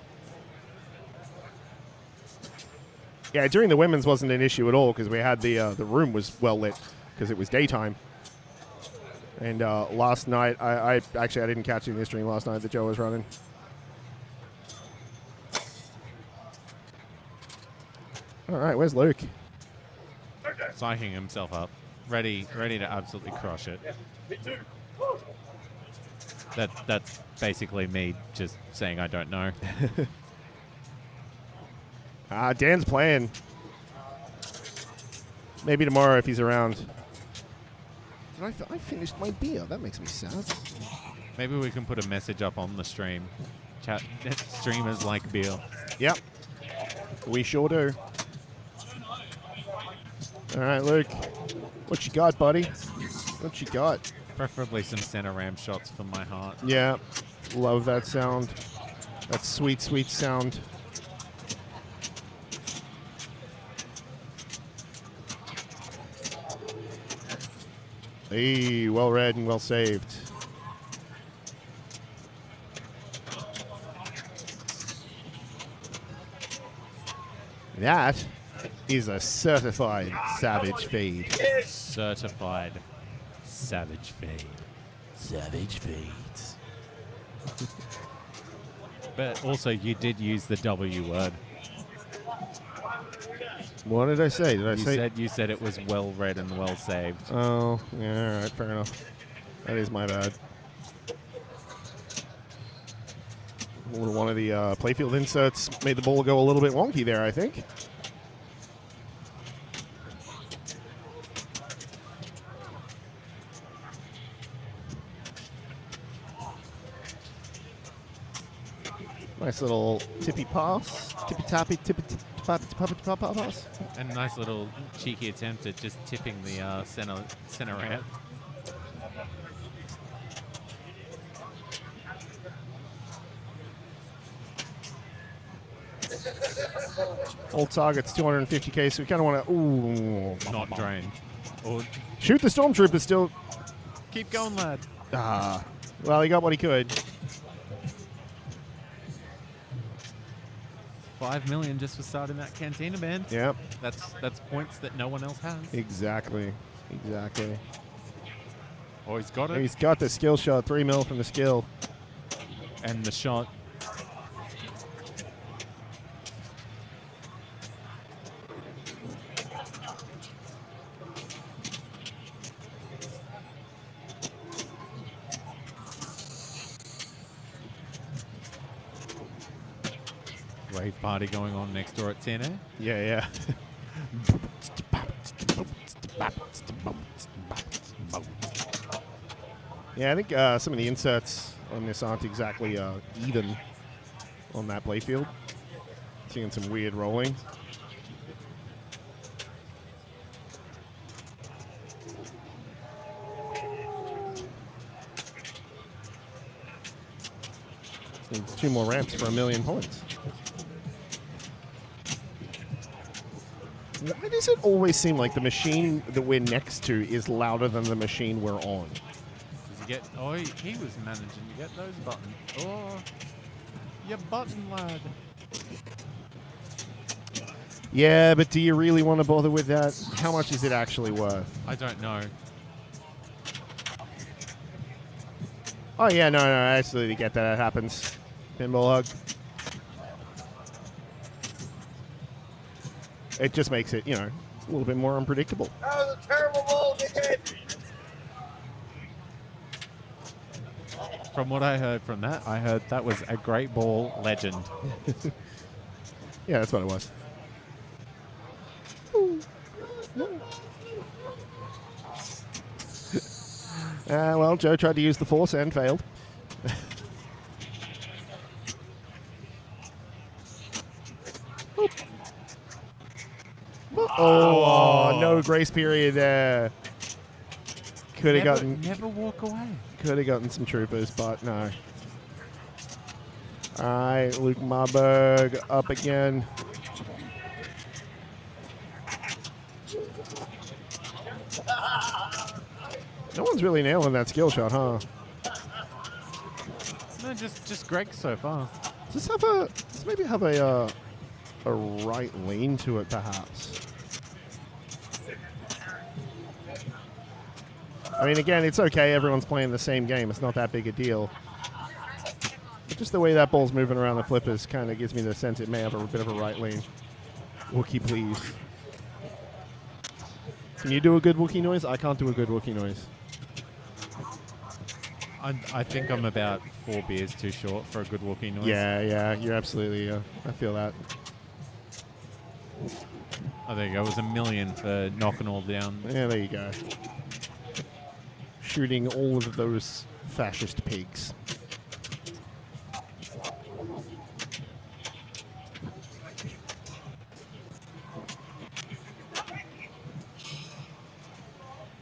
Yeah, during the women's wasn't an issue at all because we had the room was well lit because it was daytime. And last night, I didn't catch it in the stream last night that Joe was running. All right, where's Luke? Psyching himself up, ready to absolutely crush it. That's basically me just saying I don't know. Dan's playing. Maybe tomorrow if he's around. I finished my beer. That makes me sad. Maybe we can put a message up on the stream. Chat streamers like beer. Yep. We sure do. All right, Luke. What you got, buddy? What you got? Preferably some center ram shots for my heart. Yeah. Love that sound. That sweet, sweet sound. Hey, well read and well saved. That is a certified savage feed. Certified savage feed. Savage feeds. But also, you did use the W word. What did I say? You said it was well read and well saved. Oh, yeah, all right, fair enough. That is my bad. One of the playfield inserts made the ball go a little bit wonky there, I think. Nice little tippy pass. Tippy-tappy, tippy-tappy pass. And a nice little cheeky attempt at just tipping the center ramp. Old target's 250k, so we kind of want to. Ooh. Not drain. Or shoot the stormtrooper still. Keep going, lad. Well, he got what he could. 5 million just for starting that cantina band. Yep. That's points that no one else has. Exactly. Oh, he's got it. He's got the skill shot. 3 mil from the skill. And the shot. Rave party going on next door at 10A. Yeah. Yeah, I think some of the inserts on this aren't exactly even on that playfield. Seeing some weird rolling. Needs 2 more ramps for 1 million points. Why does it always seem like the machine that we're next to is louder than the machine we're on? Because you get. Oh, he was managing to get those buttons. Oh, you button lad. Yeah, but do you really want to bother with that? How much is it actually worth? I don't know. Oh, yeah, no, I absolutely get that. It happens. Pinball hug. It just makes it, a little bit more unpredictable. That was a terrible ball, dickhead. From what I heard from that, I heard that was a great ball legend. Yeah, that's what it was. Well, Joe tried to use the force and failed. Oh, no grace period there. Could have gotten. Never walk away. Could have gotten some troopers, but no. All right, Luke Marburg up again. No one's really nailing that skill shot, huh? No, just Greg so far. Does this maybe have a right lean to it, perhaps? I mean, again, it's okay. Everyone's playing the same game. It's not that big a deal. But just the way that ball's moving around the flippers kind of gives me the sense it may have a bit of a right lean. Wookie, please. Can you do a good Wookie noise? I can't do a good Wookie noise. I think I'm about 4 beers too short for a good walking noise. Yeah, you're absolutely. I feel that. Oh, there you go. It was $1 million for knocking all down. Yeah, there you go. Shooting all of those fascist pigs.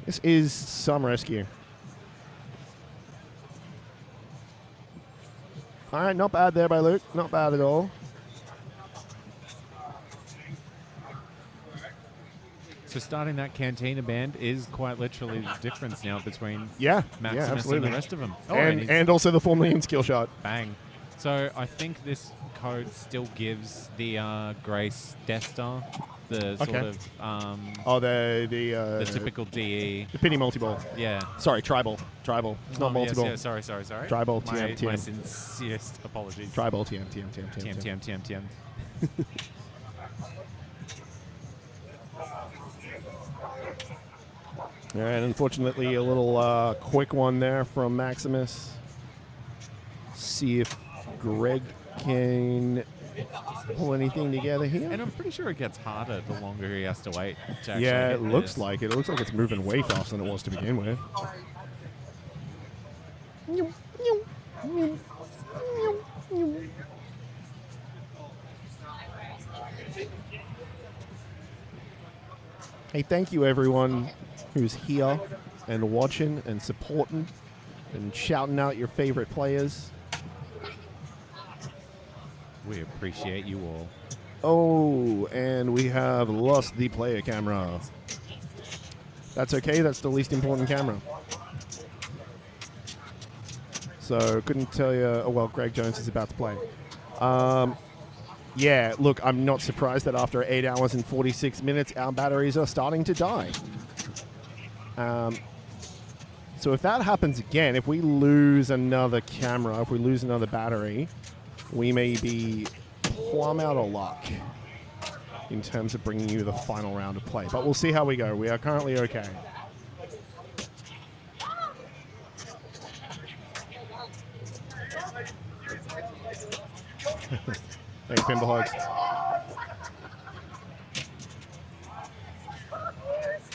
This is some rescue. All right, not bad there by Luke. Not bad at all. So starting that Cantina band is quite literally the difference now between Maximus absolutely. and the rest of them. Oh, and also the 4 million skill shot. Bang. So I think this code still gives the Grace Death Star the sort of the typical DE. The penny multi-ball. Yeah. Sorry, tribal. It's not multi-ball. Yes, sorry. Tribal, My TM. sincerest apologies. Tribal, TM. All right, unfortunately, a little quick one there from Maximus. See if Greg can pull anything together here. And I'm pretty sure it gets harder the longer he has to wait. To actually Yeah, hit it looks this. like it. It looks like it's moving way faster than it was to begin with. Hey, thank you everyone who's here and watching and supporting and shouting out your favorite players. We appreciate you all. Oh, and we have lost the player camera. That's okay, that's the least important camera. So, couldn't tell you, oh well, Greg Jones is about to play. Yeah, look, I'm not surprised that after 8 hours and 46 minutes, our batteries are starting to die. So if that happens again, if we lose another camera, if we lose another battery, we may be plumb out of luck in terms of bringing you the final round of play. But we'll see how we go. We are currently okay. Thanks, Pinball Hugs.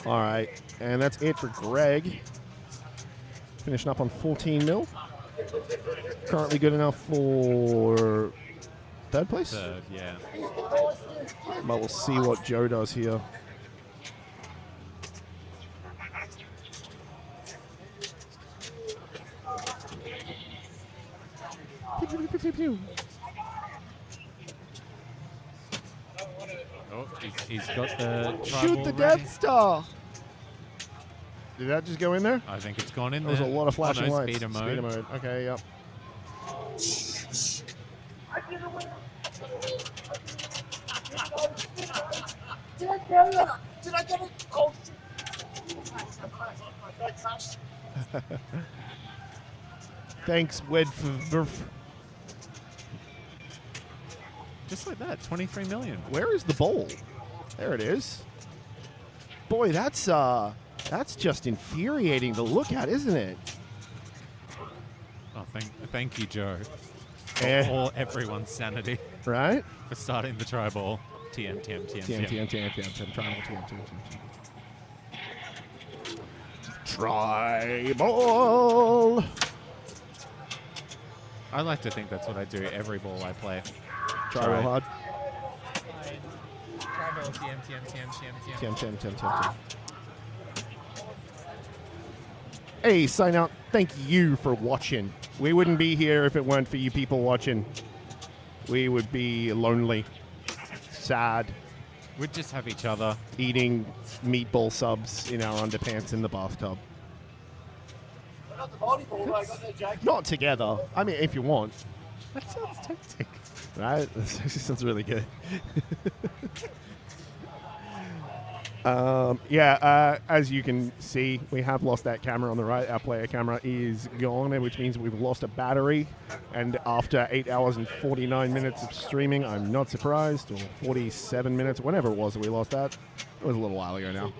All right, and that's it for Greg. Finishing up on 14 mil. Currently good enough for third place? Third, yeah. But we'll see what Joe does here. Oh, he's got the Shoot the Death Star! Did that just go in there? I think it's gone in There was there. a lot of flashing oh, no, lights. Speeder mode. Speeder mode. Okay, yep. Did I get it? Did I get it? Oh, shit. Thanks, Wed for Just like that, 23 million. Where is the bowl? There it is. Boy, that's just infuriating to look at, isn't it? Oh, thank you, Joe. For Eh. all everyone's sanity. Right? For starting the try ball. TM. Try ball. I like to think that's what I do every ball I play. Try real hard. Try ball, TM. TM. Hey, sign out. Thank you for watching. We wouldn't be here if it weren't for you people watching. We would be lonely, sad, We'd just have each other. eating meatball subs in our underpants in the bathtub. I got the volleyball, I got the jacket. Not together. I mean, if you want. That sounds tempting. Right? This actually sounds really good. As you can see, we have lost that camera on the right. Our player camera is gone, which means we've lost a battery. And after 8 hours and 49 minutes of streaming, I'm not surprised, or 47 minutes, whenever it was that we lost that. It was a little while ago now,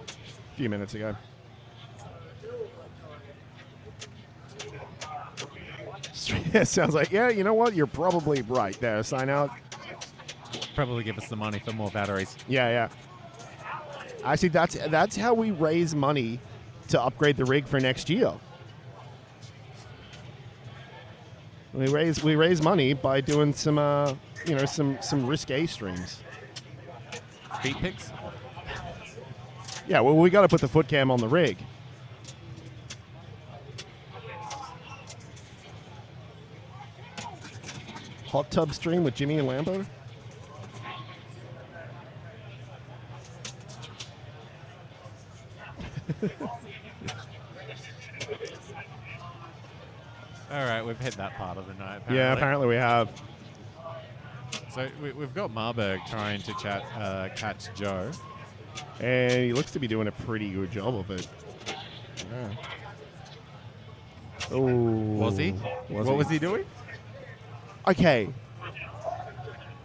a few minutes ago. Sounds like, yeah, you know what? You're probably right there. Sign out. Probably give us the money for more batteries. Yeah. Actually, that's how we raise money to upgrade the rig for next year. We raise money by doing some risque streams. Feet pics? Yeah, well, we got to put the foot cam on the rig. Hot tub stream with Jimmy and Lambo. All right, we've hit that part of the night. Apparently. Yeah, apparently we have. So we've got Marburg trying to catch Joe. And he looks to be doing a pretty good job of it. Yeah. Oh. Was he? What was he doing? Okay.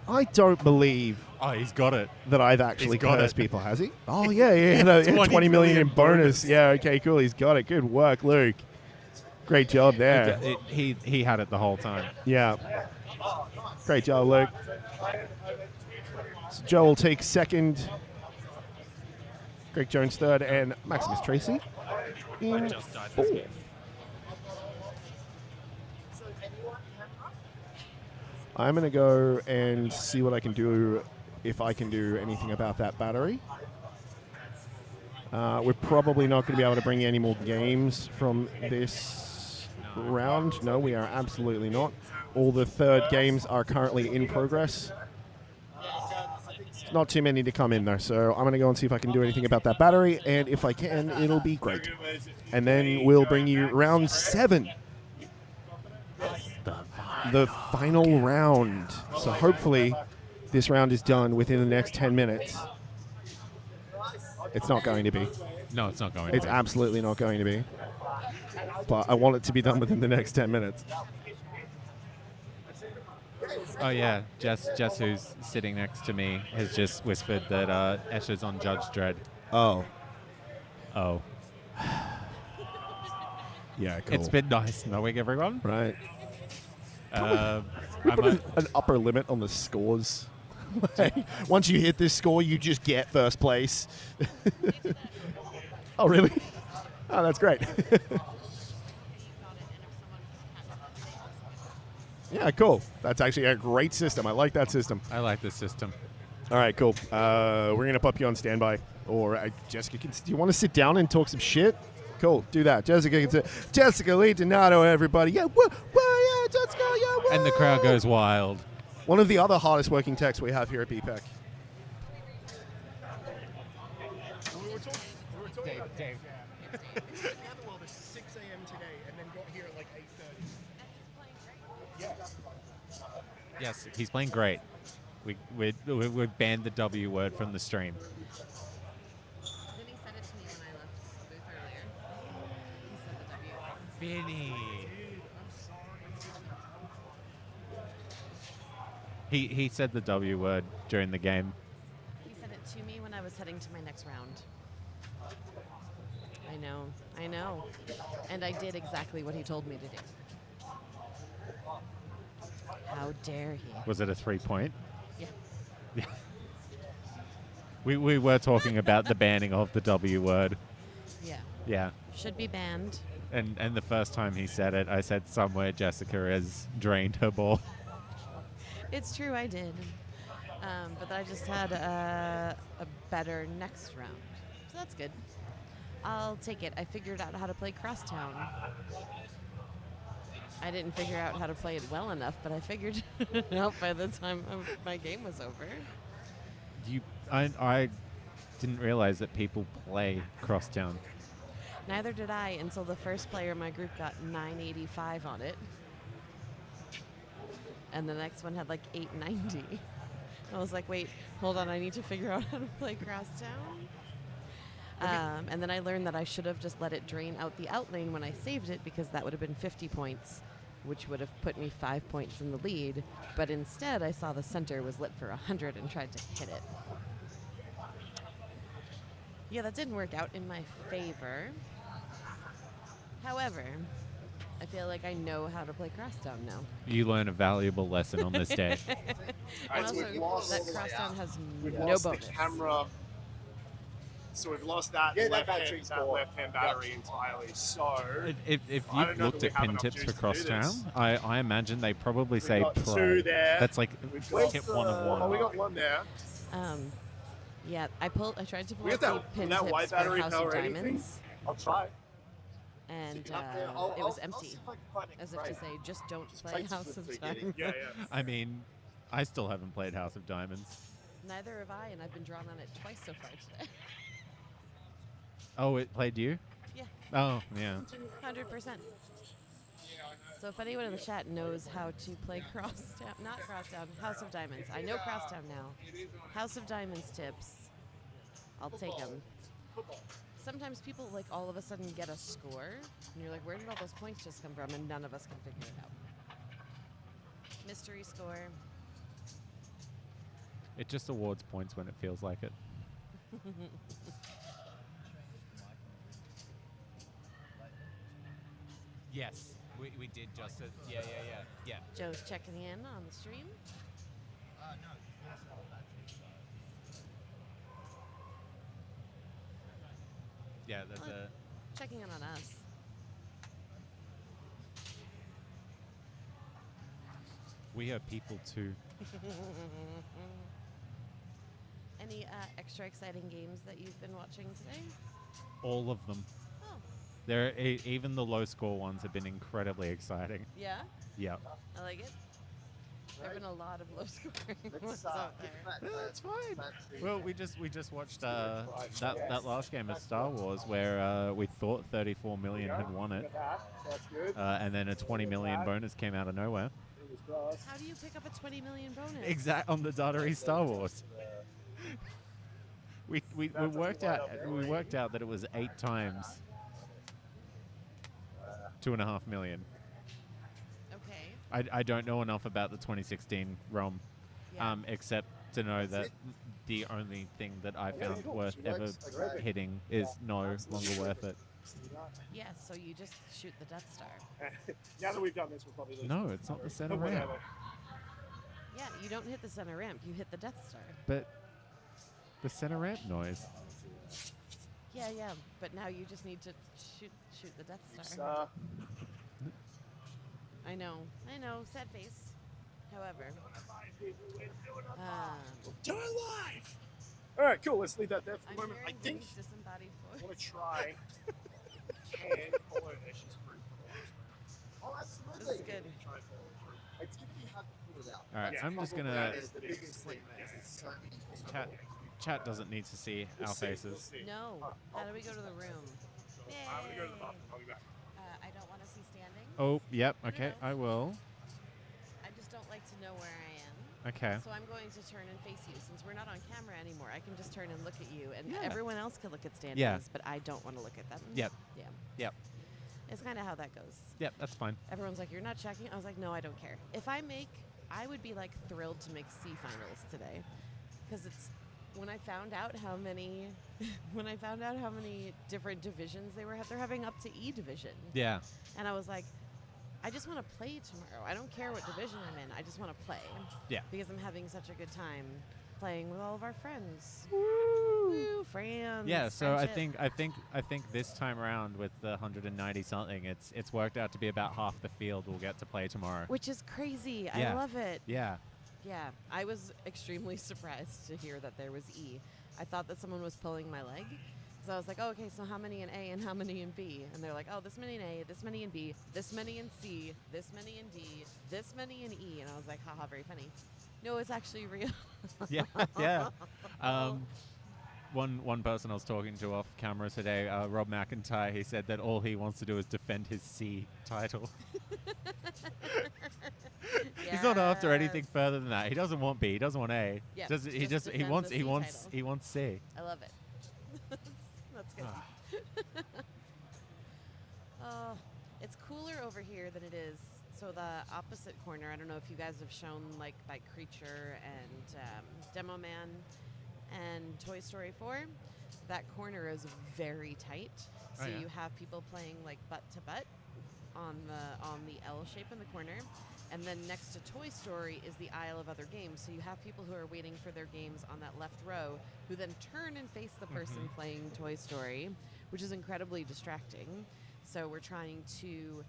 I don't believe Oh, he's got it. that I've actually He's got cursed it. people, has he? Oh, yeah. No, 20 million in bonus. bonus. Yeah, okay, cool. He's got it. Good work, Luke. Great job there. He had it the whole time. Yeah. Great job, Luke. So Joe will take second. Greg Jones third, and Maximus Tracy in fourth. I'm going to go and see what I can do, if I can do anything about that battery. We're probably not going to be able to bring any more games from this round. No, we are absolutely not. All the third games are currently in progress. Not too many to come in, though, so I'm going to go and see if I can do anything about that battery, and if I can, it'll be great. And then we'll bring you round 7. The final round. So hopefully this round is done within the next 10 minutes. It's not going to be. No, it's not going It's to be. absolutely not going to be. But I want it to be done within the next 10 minutes. Oh, yeah. Jess, who's sitting next to me, has just whispered that Escher's on Judge Dredd. Oh. Yeah, cool. It's been nice knowing everyone. Right. I'm An upper limit on the scores. Once you hit this score, you just get first place. Oh, really? Oh, that's great. Yeah, cool. That's actually a great system. I like that system. I like this system. All right, cool. We're going to pop you on standby. Or Jessica, do you want to sit down and talk some shit? Cool, do that. Jessica Lee Donato, everybody. Yeah, yeah, Jessica, yeah, woo. And the crowd goes wild. One of the other hardest working techs we have here at BPAC. Dave. It's in Netherworld at 6 a.m. today, and then got here at like 8:30. Yes, he's playing great. We've banned the W word from the stream. Vinny said it to me when I left the booth earlier. He said the W. Vinny. Dude, I'm sorry. He said the W word during the game. He said it to me when I was heading to my next round. I know. And I did exactly what he told me to do. How dare he? Was it a 3-point? Yeah. Yeah. We were talking about the banning of the W word. Yeah. Yeah. Should be banned. And the first time he said it, I said somewhere Jessica has drained her ball. It's true, I did. But I just had a better next round. So that's good. I'll take it. I figured out how to play Crosstown. I didn't figure out how to play it well enough, but I figured it out by the time my game was over. I didn't realize that people play Crosstown. Neither did I until the first player in my group got 985 on it. And the next one had like 890. I was like, wait, hold on, I need to figure out how to play Crosstown. And then I learned that I should have just let it drain out the out lane when I saved it, because that would have been 50 points, which would have put me 5 points in the lead. But instead, I saw the center was lit for 100 and tried to hit it. Yeah, that didn't work out in my favor. However, I feel like I know how to play Crosstown now. You learn a valuable lesson on this day. And also, that Crosstown has We've no lost bonus. the camera. So we've lost that left-hand battery entirely. So If I you've don't know looked that at we have pin enough tips juice for to do Crosstown, this. I imagine they probably We've say got pro. 2 there. That's like Where's tip the- 1 of 1. Oh, we got 1 there. Yeah, I tried to pull We up got the that, pin that tips white for battery House of power anything? Diamonds, I'll try. and Up it there. was I'll empty, see if I can find it. as if to say, just don't play thanks House for of forgetting. Diamonds. Yeah. I mean, I still haven't played House of Diamonds. Neither have I, and I've been drawn on it twice so far today. Oh, it played you? Yeah. Oh, yeah. 100%. So if anyone in the chat knows how to play not Crosstown, House of Diamonds. I know Crosstown now. House of Diamonds tips. I'll take them. Sometimes people like all of a sudden get a score, and you're like, where did all those points just come from? And none of us can figure it out. Mystery score. It just awards points when it feels like it. Yes, we did just. Yeah. Joe's checking in on the stream. Yeah, there's Well, checking in on us. We are people too. Any extra exciting games that you've been watching today? All of them. Oh. Even the low score ones have been incredibly exciting. Yeah? Yeah. I like it. There have been a lot of low scoring ones out there. That's fine. Well, we just watched that last game of Star Wars where we thought 34 million had won it, and then a 20 million bonus came out of nowhere. How do you pick up a 20 million bonus? Exact on the Daughtery Star Wars. we worked out that it was 8 times 2.5 million. Okay. I don't know enough about the 2016 ROM, except to know that the only thing that I found worth ever hitting is no longer worth it. Yeah, so you just shoot the Death Star. Now that we've done this, we'll probably lose. No, it's not the center ramp. Yeah, you don't hit the center ramp, you hit the Death Star. But the center ramp noise. Yeah, but now you just need to shoot the Death Star. I know, sad face. However, do it live. All right, cool. Let's leave that there for the moment. I think disembodied I want to try and follow Ash's route. Oh, absolutely. This is good. It's going to be hard to pull it out. All right, I'm just gonna. That is the biggest thing there. Chat doesn't need to see our faces. No. How do we go to the room? I'm gonna go to the bathroom. I'll be back. I don't want to see standing. Oh, yep. No, no, Okay, no. I will. I just don't like to know where I am. Okay. So I'm going to turn and face you. Since we're not on camera anymore, I can just turn and look at you, and Yeah. everyone else can look at standings, Yeah. but I don't want to look at them. Yep. Yeah. Yep. It's kind of how that goes. Yep, that's fine. Everyone's like, you're not checking? I was like, no, I don't care. If I would be like thrilled to make C finals today. Because it's, when I found out how many different divisions they're having up to E division. Yeah. And I was like, I just want to play tomorrow. I don't care what division I'm in. I just want to play. Yeah. Because I'm having such a good time playing with all of our friends. Woo, friends. Yeah, so friendship. I think this time around with the 190 something, it's worked out to be about half the field we'll get to play tomorrow. Which is crazy. Yeah. I love it. Yeah. Yeah, I was extremely surprised to hear that there was E. I thought that someone was pulling my leg. So I was like, oh, okay, so how many in A and how many in B? And they're like, oh, this many in A, this many in B, this many in C, this many in D, this many in E. And I was like, haha, very funny. No, it's actually real. Yeah, yeah. One person I was talking to off camera today, Rob McIntyre, he said that all he wants to do is defend his C title. He's not after anything further than that. He doesn't want B. He doesn't want A. Yeah, He defend wants the he C wants title. he wants C. I love it. That's good. It's cooler over here than it is. So the opposite corner, I don't know if you guys have shown like by Creature and Demo Man and Toy Story 4. That corner is very tight. So Oh, yeah. you have people playing like butt to butt on the L shape in the corner. And then next to Toy Story is the aisle of other games. So you have people who are waiting for their games on that left row who then turn and face the person playing Toy Story, which is incredibly distracting. So we're trying to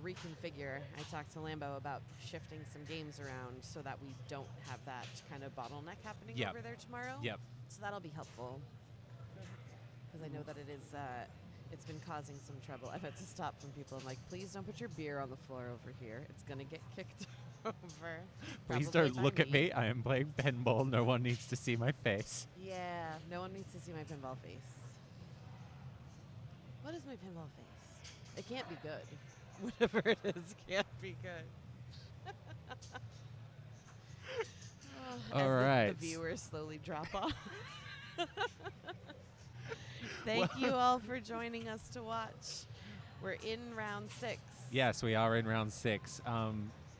reconfigure. I talked to Lambo about shifting some games around so that we don't have that kind of bottleneck happening Yep. over there tomorrow. Yep. So that'll be helpful. Because I know that it is... it's been causing some trouble. I've had to stop from people. I'm like, please don't put your beer on the floor over here. It's going to get kicked over. Please Probably don't by look at me. I am playing pinball. No one needs to see my face. Yeah, no one needs to see my pinball face. What is my pinball face? It can't be good. Whatever it is can't be good. All As right. the viewers slowly drop off. Thank you all for joining us to watch. We're in round 6. Yes, we are in round 6.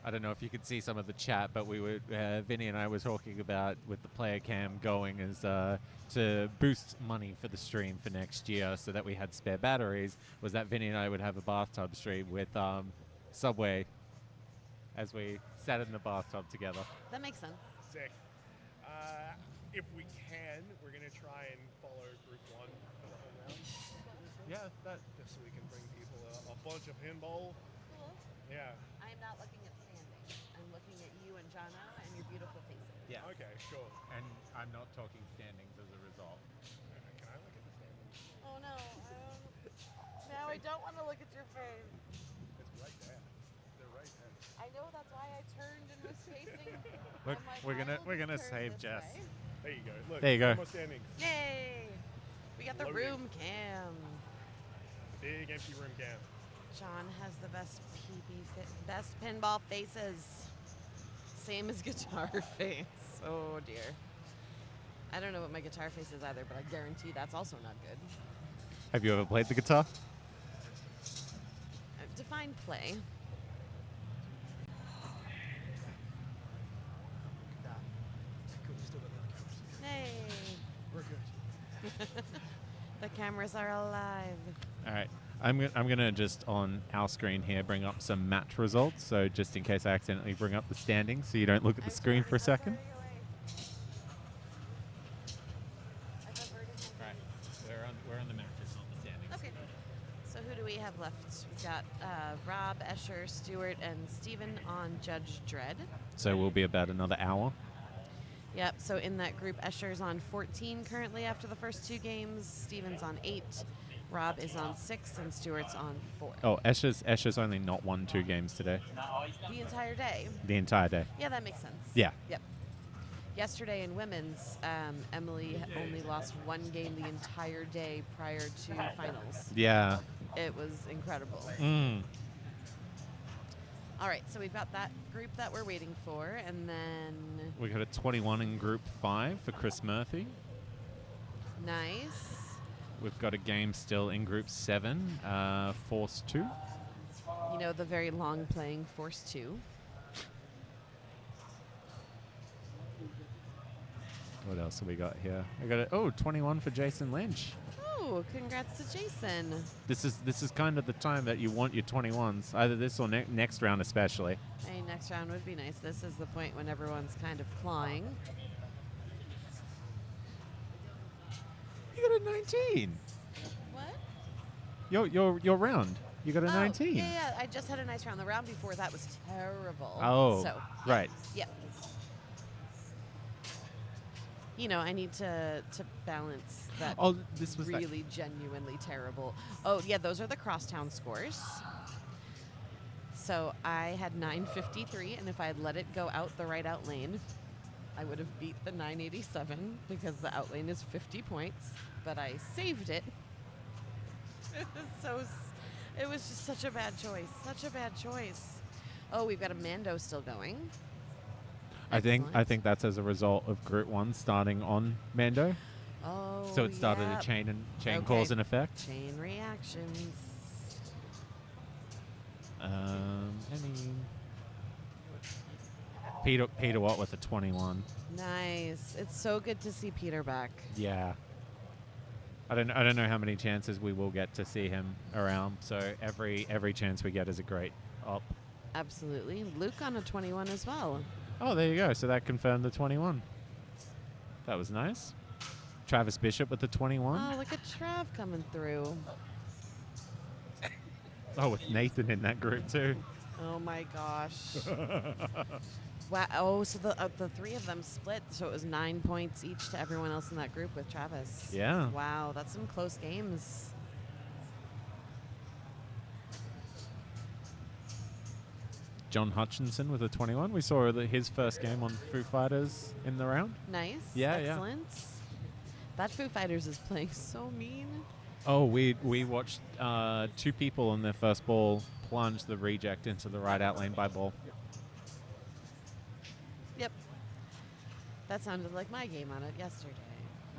I don't know if you could see some of the chat, but we were Vinny and I were talking about with the player cam going as to boost money for the stream for next year, so that we had spare batteries. Was that Vinny and I would have a bathtub stream with Subway as we sat in the bathtub together. That makes sense. Sick. If we can, we're going to try and follow Group 1 for the whole round. Yeah, that. Just so we can bring people a bunch of pinball. Cool. Yeah. I am not looking at standings. I'm looking at you and Jono and your beautiful faces. Yeah. Okay, sure. And I'm not talking standings as a result. Can I look at the standings? Oh no. Now I don't want to look at your face. It's right there. They're right there. I know, that's why I turned and was facing. Look, I'm like, we're I will gonna just turn save this Jess. way. There you go. Look, There you go. more standings. Yay! We got the Loading. room cam. Big empty room cam. John has the best best pinball faces. Same as guitar face. Oh dear. I don't know what my guitar face is either, but I guarantee that's also not good. Have you ever played the guitar? Define play. Hey. We're good. The cameras are alive. All right. I'm gonna just on our screen here bring up some match results. So just in case I accidentally bring up the standings, so you don't look at the screen for a second. Right. We're on the matches, not the standings. Okay. So who do we have left? We've got Rob, Escher, Stewart, and Steven on Judge Dredd. So we'll be about another hour. Yep, so in that group, Escher's on 14 currently after the first 2 games. Steven's on 8. Rob is on 6, and Stewart's on 4. Oh, Escher's only not won 2 games today. The entire day. The entire day. Yeah, that makes sense. Yeah. Yep. Yesterday in women's, Emily only lost one game the entire day prior to finals. Yeah. It was incredible. Mm. All right, so we've got that group that we're waiting for, and then We got a 21 in Group 5 for Chris Murphy. nice. We've got a game still in Group 7, Force 2. You know, the very long playing Force 2. What else have we got here? I got 21 for Jason Lynch. Oh, congrats to Jason. This is kind of the time that you want your 21s, either this or next round especially. Hey, next round would be nice. This is the point when everyone's kind of clawing. You got a 19. What? Your round. You got a 19. Yeah, I just had a nice round. The round before that was terrible. Oh, so, right. Yep. You know, I need to balance that. Oh, this was really genuinely terrible. Oh, yeah, those are the crosstown scores. So I had 953, and if I had let it go out the right out lane, I would have beat the 987 because the out lane is 50 points. But I saved it. It was just such a bad choice. Such a bad choice. Oh, we've got a Mando still going. I think that's as a result of Group 1 starting on Mando. Oh, so it started yep. a chain Okay. cause and effect. Chain reactions. Peter Watt with a 21. Nice. It's so good to see Peter back. Yeah. I don't know how many chances we will get to see him around. So every chance we get is a great op. Absolutely. Luke on a 21 as well. Oh, there you go. So that confirmed the 21. That was nice. Travis Bishop with the 21. Oh, look at Trav coming through. Oh, with Nathan in that group too. Oh my gosh. Wow. Oh, so the three of them split, so it was 9 points each to everyone else in that group with Travis. Yeah. Wow, that's some close games. John Hutchinson with a 21. We saw his first game on Foo Fighters in the round. Nice. Yeah, Excellent. That Foo Fighters is playing so mean. Oh, we watched two people on their first ball plunge the reject into the right out lane by ball. Yep. That sounded like my game on it yesterday.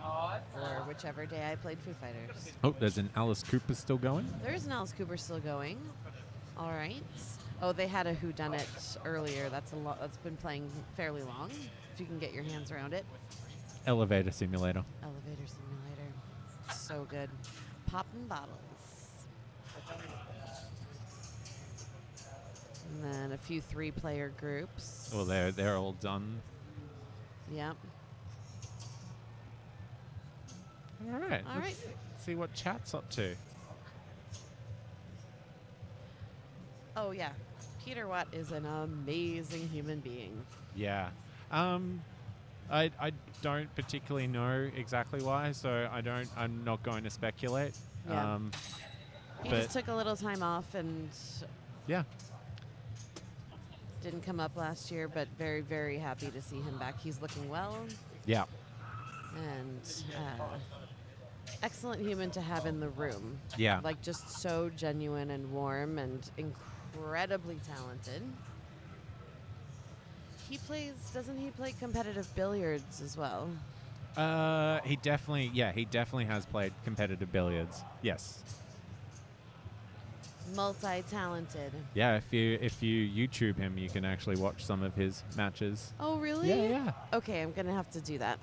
Or whichever day I played Foo Fighters. Oh, there's an Alice Cooper still going. There is an Alice Cooper still going. All right. Oh, they had a whodunit earlier. That's that's been playing fairly long. If you can get your hands around it. Elevator Simulator. Elevator Simulator. So good. Popping bottles. And then a few 3-player groups. Well, they're all done. Yep. All right. All right. Let's see what chat's up to. Oh, yeah. Peter Watt is an amazing human being. Yeah. I don't particularly know exactly why, so I'm not going to speculate. Yeah. He just took a little time off and yeah. Didn't come up last year, but very, very happy to see him back. He's looking well. Yeah. And excellent human to have in the room. Yeah. Like just so genuine and warm and incredibly talented. Doesn't he play competitive billiards as well? He definitely has played competitive billiards. Yes. Multi-talented. Yeah, if you YouTube him, you can actually watch some of his matches. Oh, really? Yeah. Okay, I'm gonna have to do that.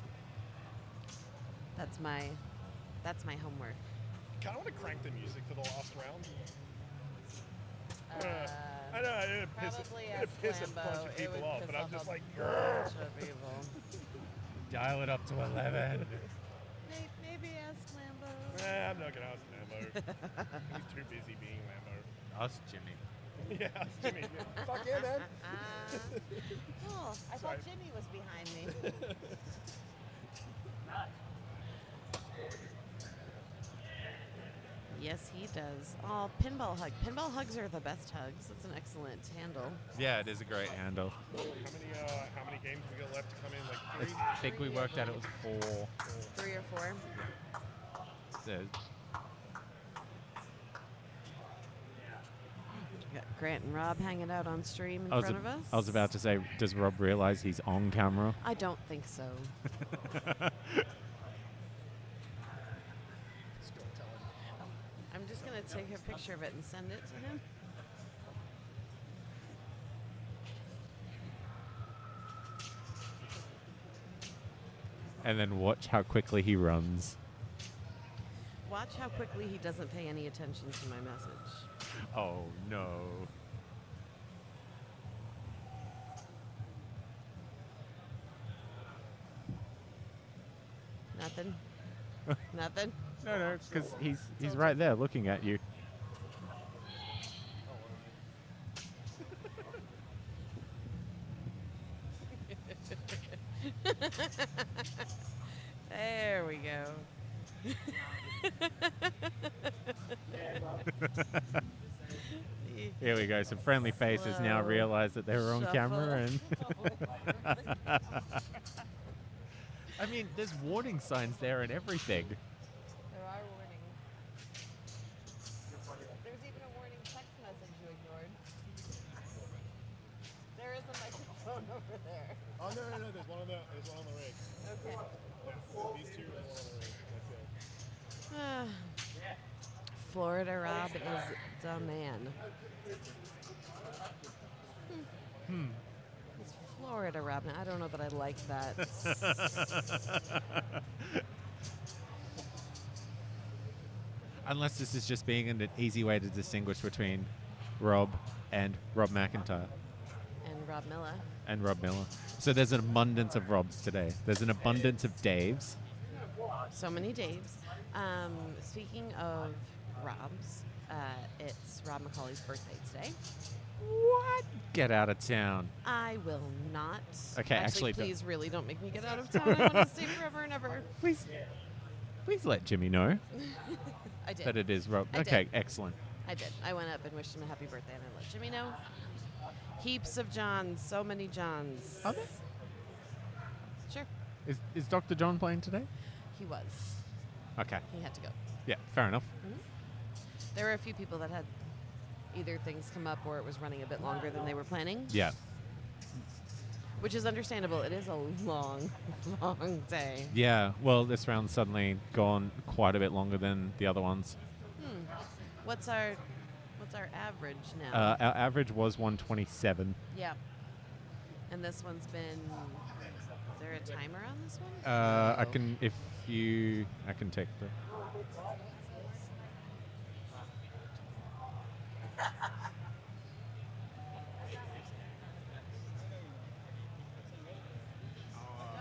That's my homework. Kind of want to crank the music for the last round. I know it'd piss a bunch of people off, but I'm just like, grrr. Dial it up to 11. Maybe ask Lambo. I'm not gonna ask Lambo. He's too busy being Lambo. Us, Jimmy. Yeah, Jimmy. Fuck yeah, man. Oh, I thought Jimmy was behind me. Yes, he does. Oh, pinball hug. Pinball hugs are the best hugs. That's an excellent handle. Yeah, it is a great handle. How many games we got left to come in? Like three? I think we worked out it was 4. 3 or 4. So, We got Grant and Rob hanging out on stream in front of us. I was about to say, does Rob realize he's on camera? I don't think so. I'm just going to take a picture of it and send it to him. And then watch how quickly he runs. Watch how quickly he doesn't pay any attention to my message. Oh, no. Nothing? Nothing? No, because he's right there looking at you. There we go. Here we go. Some friendly faces now realize that they were on camera, and I mean, there's warning signs there and everything. There are warnings. There's even a warning text message you ignored. There is a microphone over there. Oh no! There's one on the rig. Okay. These two and one on the rig. That's it. Florida Rob is the man. It's Florida Rob. Now, I don't know that I like that. Unless this is just being an easy way to distinguish between Rob and Rob McIntyre. And Rob Miller. And Rob Miller. So there's an abundance of Robs today. There's an abundance of Daves. So many Daves. Speaking of Rob's, it's Rob McCauley's birthday today. What? Get out of town. I will not. Okay, actually, please, really don't make me get out of town. I want to stay forever and ever. Please let Jimmy know I did. that it is Rob. I Okay, did. excellent. I did. I went up and wished him a happy birthday, and I let Jimmy know. Heaps of Johns. So many Johns. Are there? Sure. Is Dr. John playing today? He was. Okay. He had to go. Yeah, fair enough. Mm-hmm. There were a few people that had either things come up or it was running a bit longer than they were planning. Yeah. Which is understandable. It is a long, long day. Yeah, well, this round's suddenly gone quite a bit longer than the other ones. What's our average now? Our average was 127. Yeah. And this one's been. Is there a timer on this one? I can take the.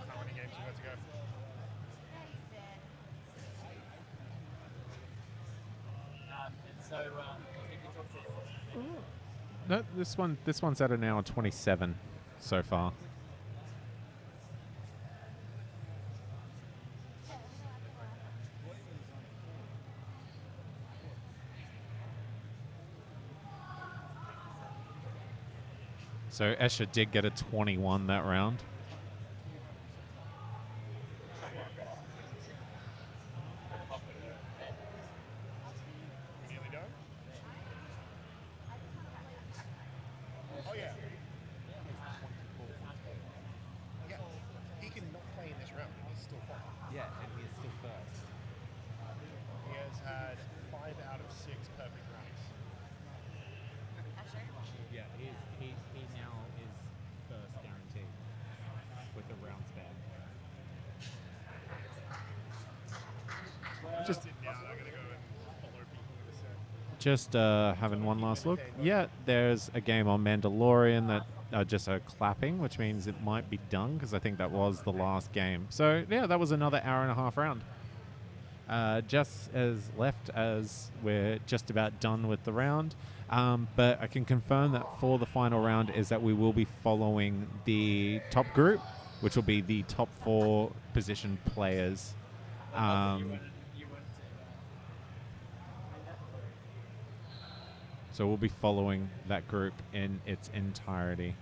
How many games you got to go? No, this one's at an hour 27 so far. So Escher did get a 21 that round. Nearly done? Oh yeah. Yeah. He can not play in this round and he's still fine. Yeah, and he is still first. He has had 5 out of 6 perfect rounds. Yeah, he now is first guaranteed with the round span. Just sit down. I gotta go and follow people in a sec. Just having one last look. Yeah, there's a game on Mandalorian that just clapping, which means it might be done because I think that was the last game. So yeah, that was another hour and a half round. Just as left as we're just about done with the round. But I can confirm that for the final round is that we will be following the top group, which will be the top 4 position players. So we'll be following that group in its entirety.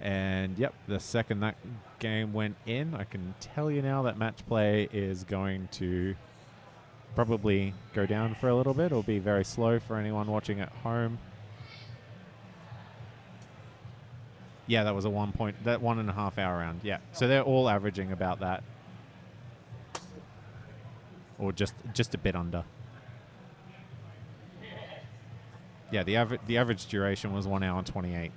And yep, the second that game went in, I can tell you now that match play is going to probably go down for a little bit. It'll be very slow for anyone watching at home. Yeah, that was a 1.5 hour round. Yeah, so they're all averaging about that, or just a bit under. Yeah, the average duration was 1 hour and 28.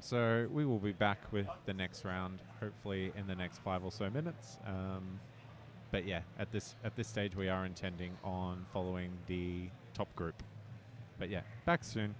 So we will be back with the next round, hopefully in the next 5 or so minutes. But yeah, at this stage, we are intending on following the top group. But yeah, back soon.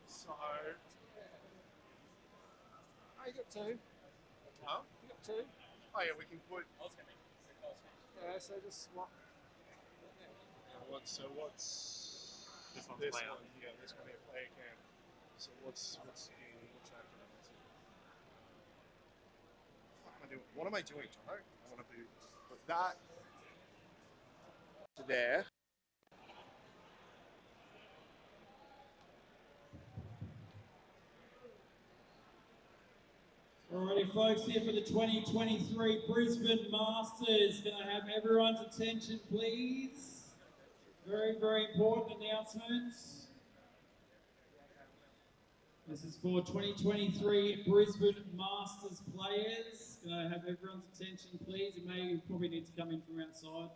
So, you got two. Huh? You got two. Oh yeah, we can put. Yeah, so just swap. Yeah, what's This one's this player. one? Yeah, this one here, player cam. So what's that? What am I doing, Jono? I want to put that to there. Alrighty, folks, here for the 2023 Brisbane Masters. Can I have everyone's attention, please? Very, very important announcements. This is for 2023 Brisbane Masters players. Can I have everyone's attention, please? You probably need to come in from outside,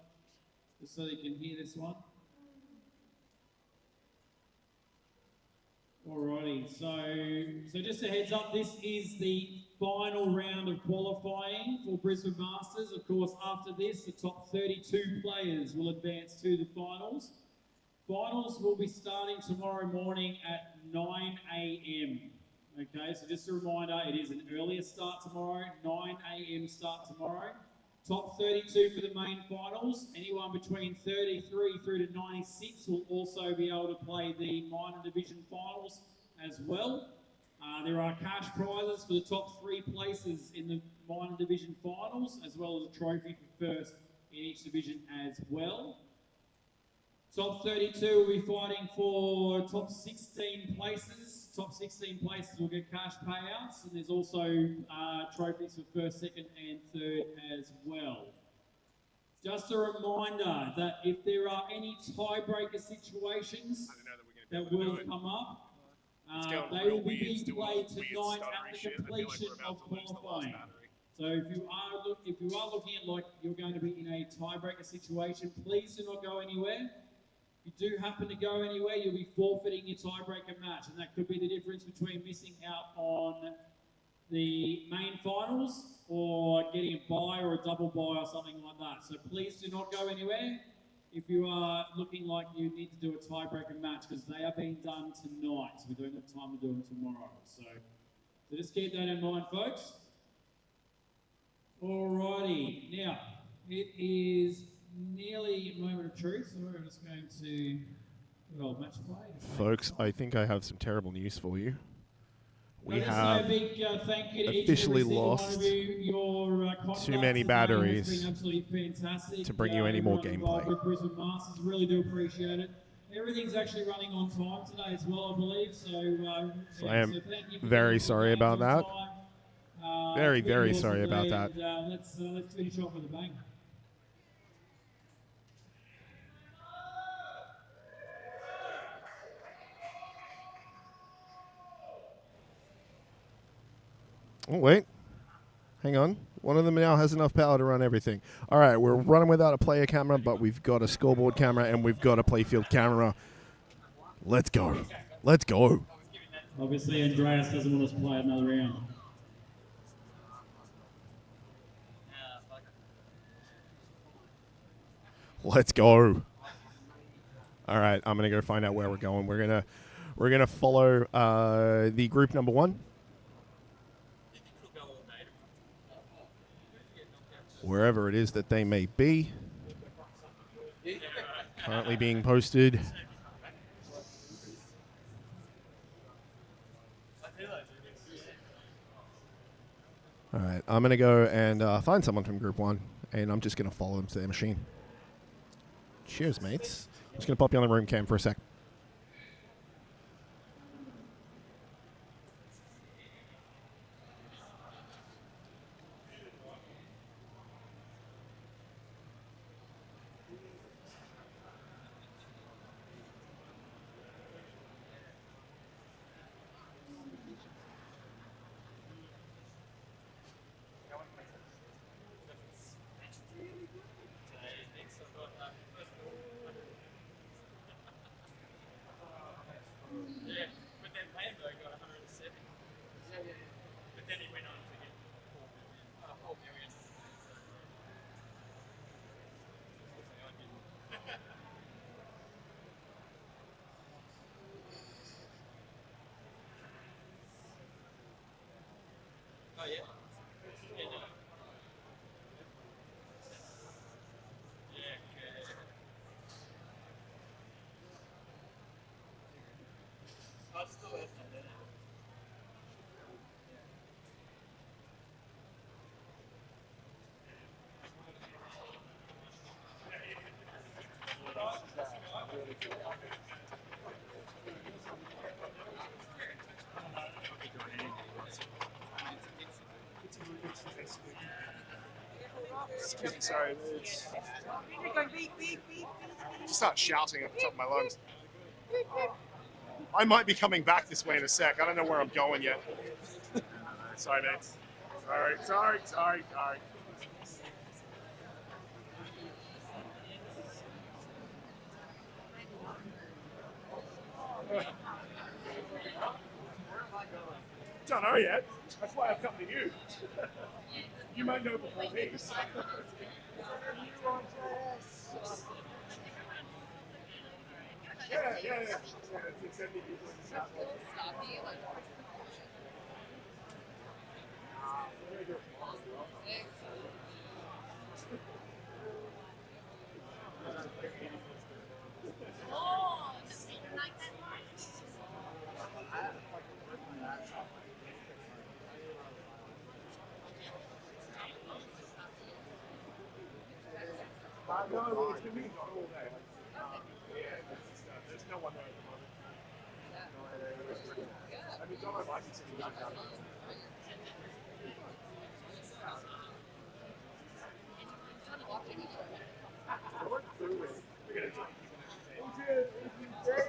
just so you can hear this one. Alrighty, so just a heads up, this is the final round of qualifying for Brisbane Masters. Of course, after this, the top 32 players will advance to the finals. Finals will be starting tomorrow morning at 9 a.m. Okay, so just a reminder, it is an earlier start tomorrow, 9 a.m. start tomorrow. Top 32 for the main finals. Anyone between 33 through to 96 will also be able to play the minor division finals as well. There are cash prizes for the top 3 places in the minor division finals, as well as a trophy for first in each division as well. Top 32 will be fighting for top 16 places. Top 16 places will get cash payouts, and there's also trophies for first, second, and third as well. Just a reminder that if there are any tiebreaker situations that will come up, they will be being played tonight at the completion of qualifying. So if you are looking at like you're going to be in a tiebreaker situation, please do not go anywhere. If you do happen to go anywhere, you'll be forfeiting your tiebreaker match, and that could be the difference between missing out on the main finals or getting a bye or a double bye or something like that. So please do not go anywhere if you are looking like you need to do a tiebreaker match, because they are being done tonight. So we don't have time to do them tomorrow. So just keep that in mind, folks. Alrighty, now it is nearly a moment of truth, so we're just going to well match play. Folks, I think I have some terrible news for you. We Can I just have say a big thank you to each officially and every single one lost of you. Your conduct too many today batteries has been absolutely fantastic. to bring you any more Everyone involved gameplay. with Brisbane Masters, really do appreciate it. Everything's actually running on time today as well, I believe. So, So I am thank you for very getting the sorry games about on that. time. Very, It's been very awesome sorry about today, that. And, let's finish off with a bang. Oh, wait. Hang on. One of them now has enough power to run everything. All right, we're running without a player camera, but we've got a scoreboard camera and we've got a playfield camera. Let's go. Let's go. Obviously, Andreas doesn't want us to play another round. Let's go. All right, I'm gonna go find out where we're going. We're gonna follow the group number 1. Wherever it is that they may be. Currently being posted. All right, I'm gonna go and find someone from group 1, and I'm just gonna follow them to their machine. Cheers, mates. I'm just gonna pop you on the room cam for a sec. Yeah, but then Lambo got 107. But then he went on to get 4 million. Oh, yeah? Yeah, no. Yeah, okay. I still have that. Sorry, it's just start shouting at the top of my lungs. I might be coming back this way in a sec. I don't know where I'm going yet. Sorry, mates. Sorry. Don't know yet. That's why I've come to you. You might know before me. Yeah. No, it's been me all day. There's no one there at the moment. I mean, don't know if I can see you back down.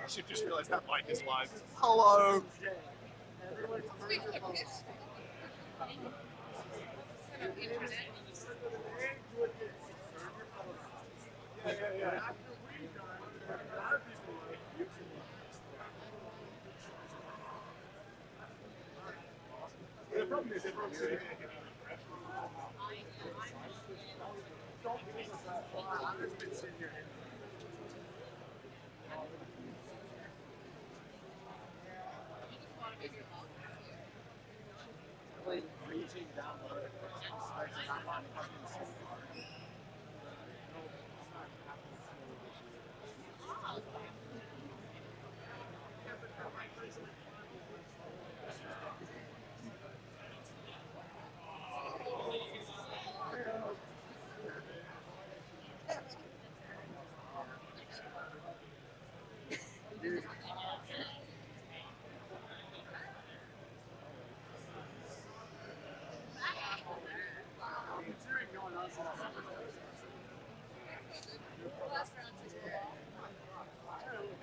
I should just realize that mic is live. Hello. Yeah. The problem is everyone's sitting there getting refreshed. you can download it. Actually, not mine. Considering going on so long.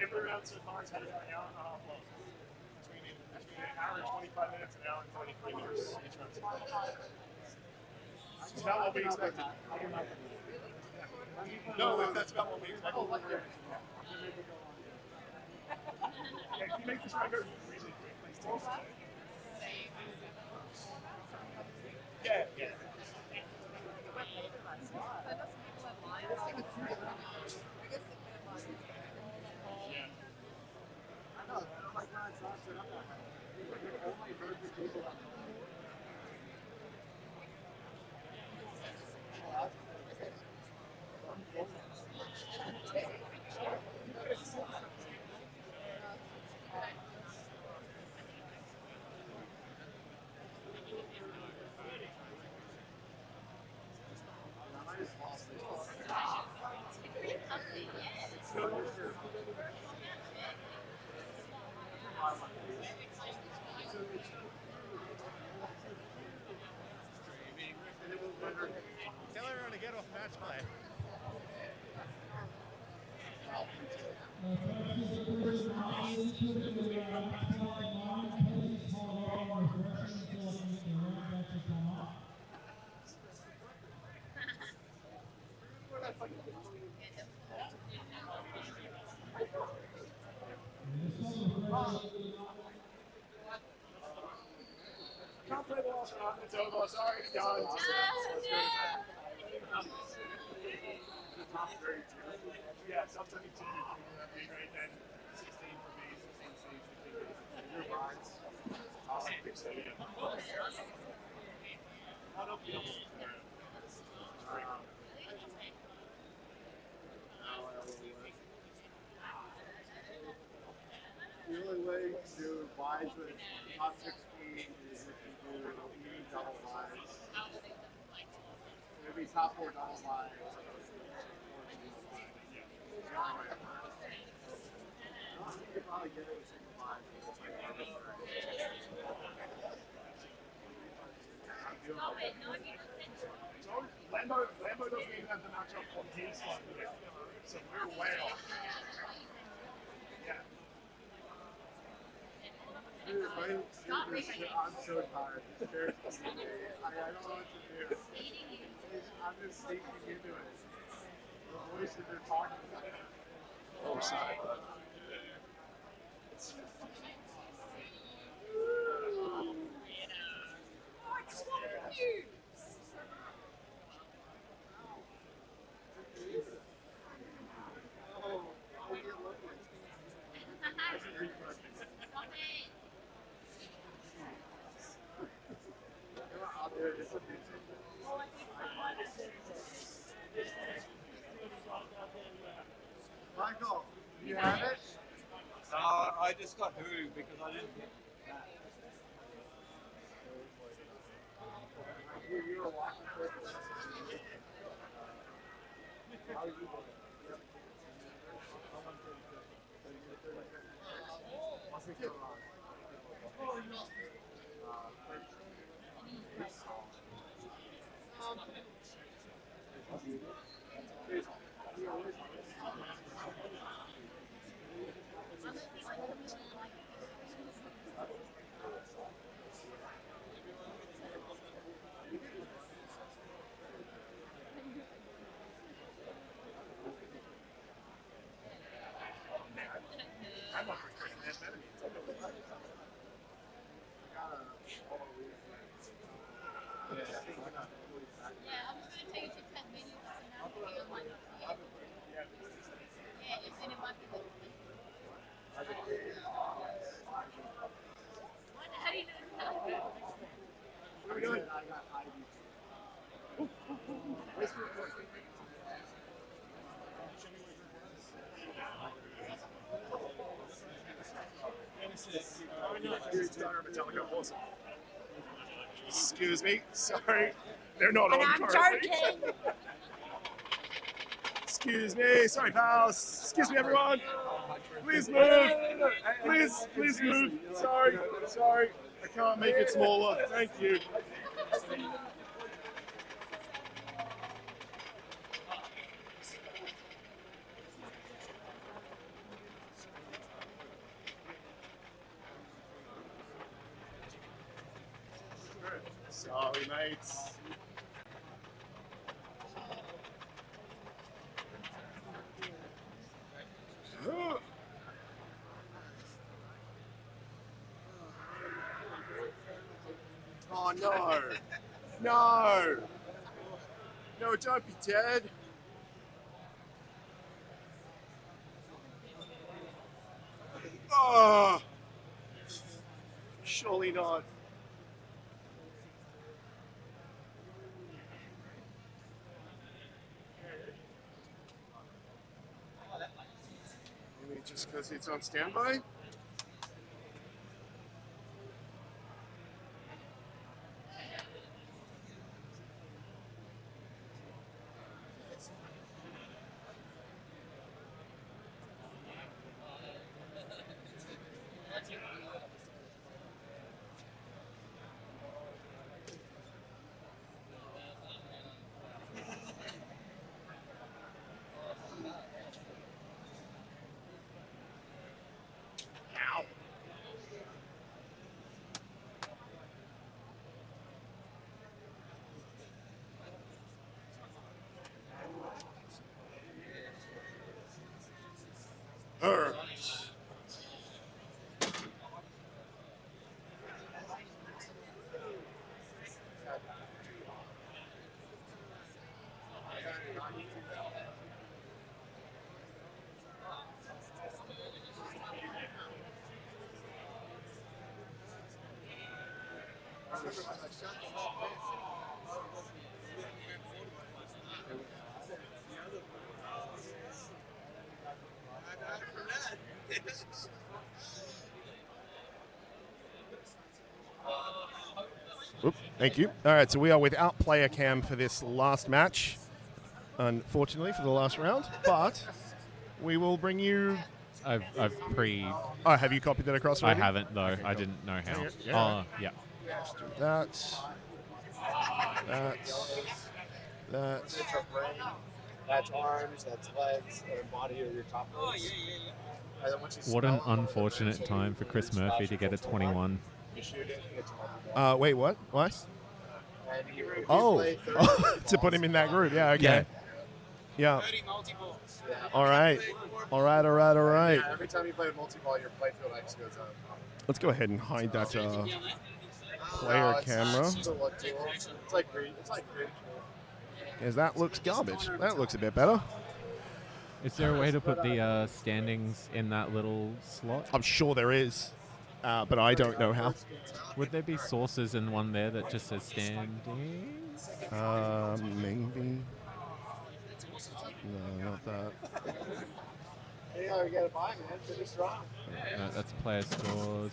Every round so far has had about an hour and a half long. Between an hour and 25 minutes and an hour and 23 minutes each round. It's about what we expected. No, that's about what we expected. Yeah, can you make this round go really quick, please? Yeah, yeah. Tell everyone to get off match play. Can't play the last round. It's over. Sorry, it's done. Yeah, top 32 would be great. Then 16 for B, 16 C, 16 D. Your minds. Big stadium. I don't feel The only way to wise with top 16 is if you do E double wise. Maybe top 4 double wise. You could probably get it with single wise. Lambo doesn't even have the matchup on his side yet. So we're way off. Yeah. Dude, I'm so tired. I don't know what to do. I'm just sneaking into it. The voices are talking about it. Oh, sorry. Michael, you have it? I just got who because I didn't get that. You were walking purpose. How are you doing? I'm not regretting that. good. Awesome. Excuse me. Sorry. They're not And on I'm currently. joking. Excuse me. Sorry, pals. Excuse me, everyone. Please move. Please move. Sorry. I can't make it smaller. Thank you. Sorry, mates. Oh no! No! No, don't be dead. Oh! Surely not. Maybe just because it's on standby? Alright. Oop, thank you. All right, so we are without player cam for this last match, unfortunately, for the last round, but we will bring you... I've Oh, have you copied that across I already? haven't, though. Okay, I cool. didn't know how. Yeah. Yeah. Let's do that. That. That's your brain, that's arms, that's legs, or body, or your top legs. And then once you What an smell it, unfortunate so time you for Chris splash Murphy it to get a into the mark, 21. You shoot it, and it's multi-ball. Wait, what? Why? And if you Oh, play 30 to put him in that group. Yeah, okay. Yeah. 30 multi-balls. Yeah. All right. Yeah, every time you play a multi-ball, your playfield X goes up. Let's go ahead and hide that player No, camera. It's just a look tool. It's like green. It's like green. Because that looks garbage. That looks a bit better. Is there a way to put the standings in that little slot? I'm sure there is, but I don't know how. Would there be sources in one there that just says standings? Maybe. No, not that. Yeah, we gotta buy, man. Finish strong. No, that's player scores.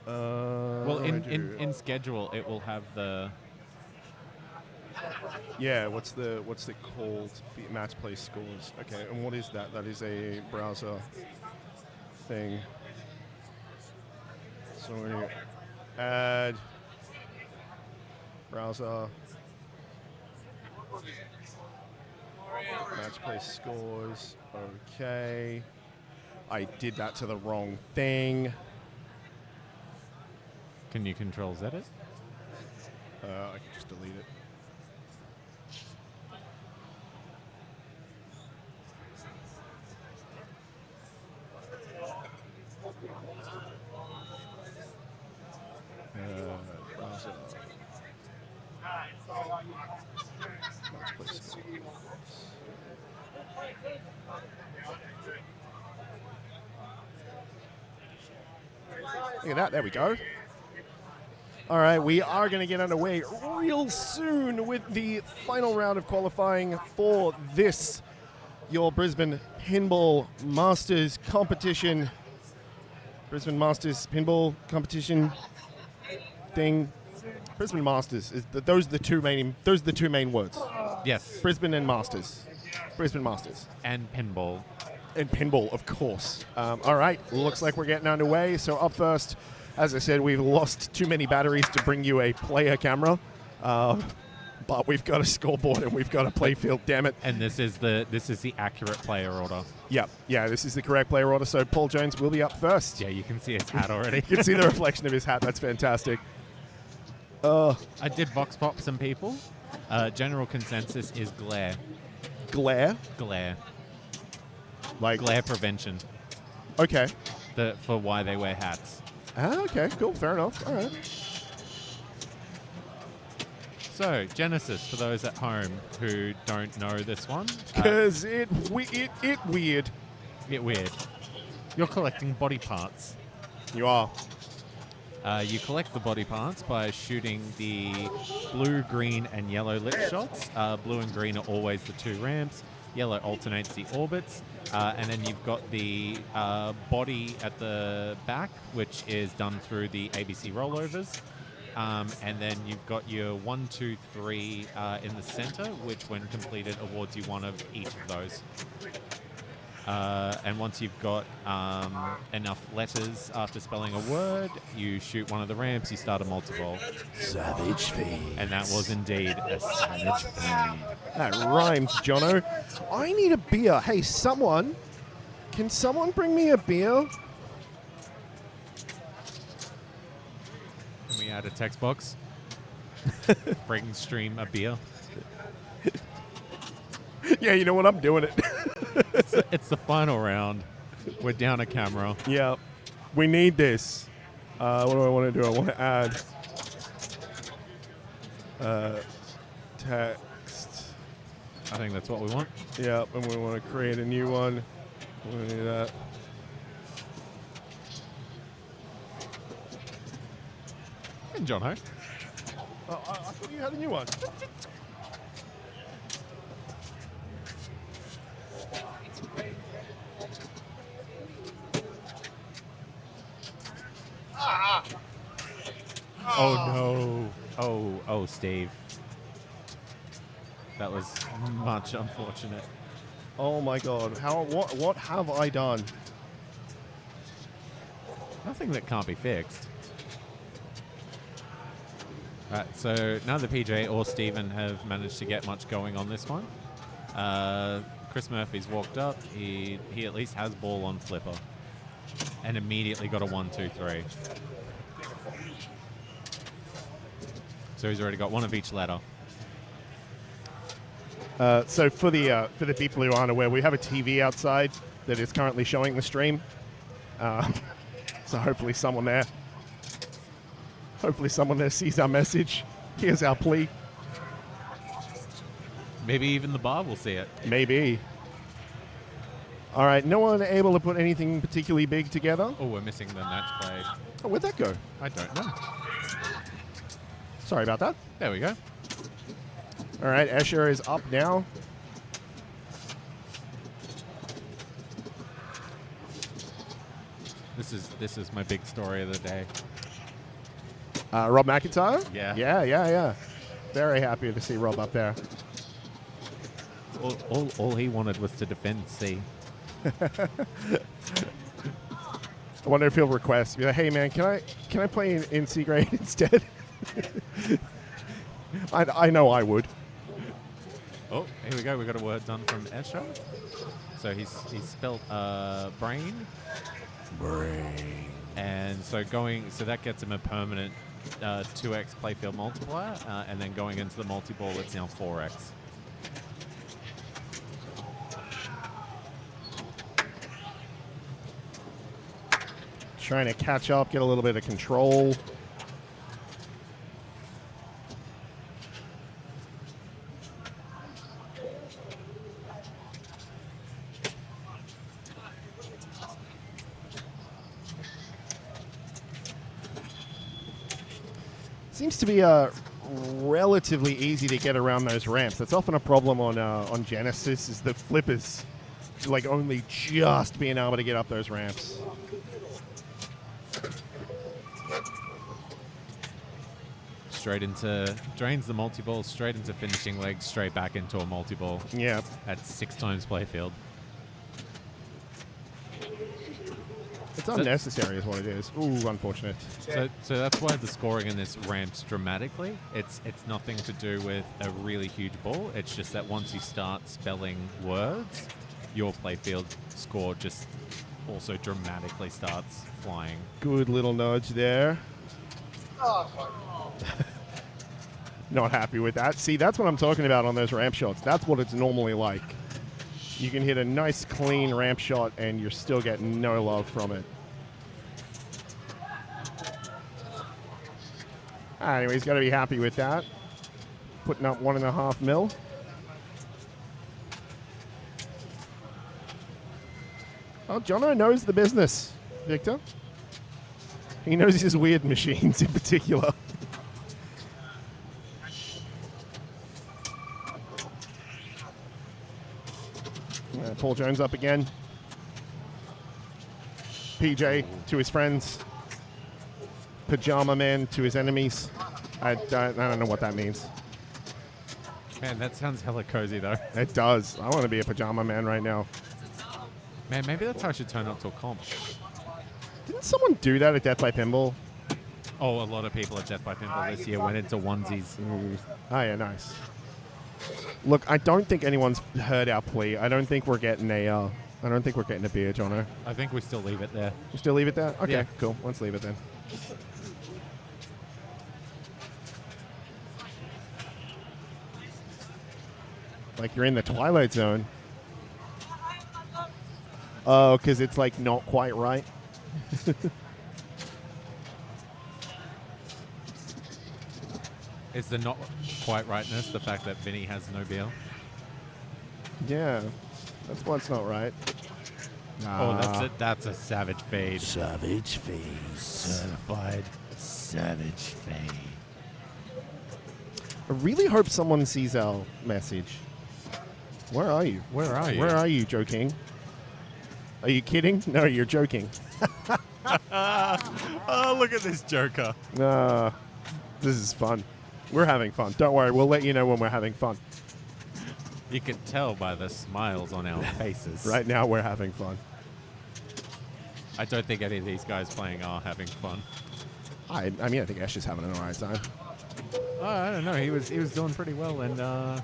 Well, in schedule, it will have the... Yeah, what's it called? The match play scores. Okay, and what is that? That is a browser thing. So we're gonna add browser match play scores. Okay, I did that to the wrong thing. Can you Control Z it? I can just delete it. Browser. Match play scores. Look at that. There we go. All right, we are going to get underway real soon with the final round of qualifying for this, your Brisbane Pinball Masters competition. Brisbane Masters Pinball competition thing. Brisbane Masters those are the two main words. Yes. Brisbane and Masters. Brisbane Masters. And pinball. And pinball, of course. All right, looks like we're getting underway. So up first, as I said, we've lost too many batteries to bring you a player camera. But we've got a scoreboard and we've got a play field, damn it. And this is the accurate player order. Yeah, this is the correct player order. So Paul Jones will be up first. Yeah, you can see his hat already. You can see the reflection of his hat. That's fantastic. I did vox pop some people. General consensus is glare. Glare? Glare. Like glare prevention. Okay. For why they wear hats. Okay, cool. Fair enough. All right. So, Genesis, for those at home who don't know this one. Because it weird. It weird. You're collecting body parts. You are. You collect the body parts by shooting the blue, green, and yellow lit shots. Blue and green are always the two ramps. Yellow alternates the orbits. And then you've got the body at the back, which is done through the ABC rollovers. And then you've got your 1, 2, 3 in the center, which when completed awards you one of each of those. And once you've got enough letters after spelling a word, you shoot one of the ramps, you start a multi-ball. Savage feed. And that was indeed a savage feed. That rhymes, Jono. I need a beer. Hey, can someone bring me a beer? Can we add a text box? Bring stream a beer. Yeah, you know what? I'm doing it. It's the final round. We're down a camera. Yeah, we need this. What do I want to do? I want to add text. I think that's what we want. Yeah, and we want to create a new one. We want to do that. And Jono. Oh, I thought you had a new one. Oh no. Oh, Steve. That was much unfortunate. Oh my God! What have I done? Nothing that can't be fixed. Right, so neither PJ or Steven have managed to get much going on this one. Chris Murphy's walked up. He at least has ball on flipper. And immediately got a 1, 2, 3. So he's already got one of each letter. So for the people who aren't aware, we have a TV outside that is currently showing the stream. So hopefully someone there sees our message, hears our plea. Maybe even the bar will see it. Maybe. All right, no one able to put anything particularly big together? Oh, we're missing the match play. Oh, where'd that go? I don't know. Sorry about that. There we go. All right, Escher is up now. This is my big story of the day. Rob McIntyre? Yeah. Yeah. Very happy to see Rob up there. All he wanted was to defend C. I wonder if he'll request. Be like, hey man, can I play in C grade instead? I know I would. Oh, here we go. We got a word done from Escher. So he's spelled brain. Brain. And so that gets him a permanent 2x playfield multiplier, and then going into the multi-ball, it's now 4x. Trying to catch up, get a little bit of control. Seems to be relatively easy to get around those ramps. That's often a problem on Genesis, is the flippers like only just being able to get up those ramps. Straight into, drains the multi-ball, straight into finishing legs, straight back into a multi-ball. Yeah. At 6 times playfield. It's unnecessary is what it is. Ooh, unfortunate. So that's why the scoring in this ramps dramatically. It's nothing to do with a really huge ball. It's just that once you start spelling words, your playfield score just also dramatically starts flying. Good little nudge there. Not happy with that. See, that's what I'm talking about on those ramp shots. That's what it's normally like. You can hit a nice, clean ramp shot, and you're still getting no love from it. Anyway, he's got to be happy with that. Putting up 1.5 mil. Oh, Jono knows the business, Victor. He knows his weird machines in particular. Paul Jones up again. PJ to his friends. Pajama Man to his enemies. I don't know what that means. Man, that sounds hella cozy, though. It does. I want to be a Pajama Man right now. Man, maybe that's how I should turn up to a comp. Didn't someone do that at Death by Pinball? Oh, a lot of people at Death by Pinball this year went into onesies. Oh, yeah, nice. Look, I don't think anyone's heard our plea. I don't think we're getting a beer, Jono. I think we still leave it there. We still leave it there? Okay, Yeah. cool. Let's leave it then. Like you're in the Twilight Zone. Oh, because it's like not quite right. Is the not quite rightness the fact that Vinny has no beer? Yeah, that's what's not right. Oh, that's a savage fade. Savage fade. Certified savage fade. I really hope someone sees our message. Where are you? Where are you? Where are you, Joe King? Are you kidding? No, you're joking. Oh, look at this Joker. This is fun. We're having fun. Don't worry, we'll let you know when we're having fun. You can tell by the smiles on our faces. Right now, we're having fun. I don't think any of these guys playing are having fun. I mean, I think Ash is having an alright time. Oh, I don't know. He was doing pretty well, and Yeah.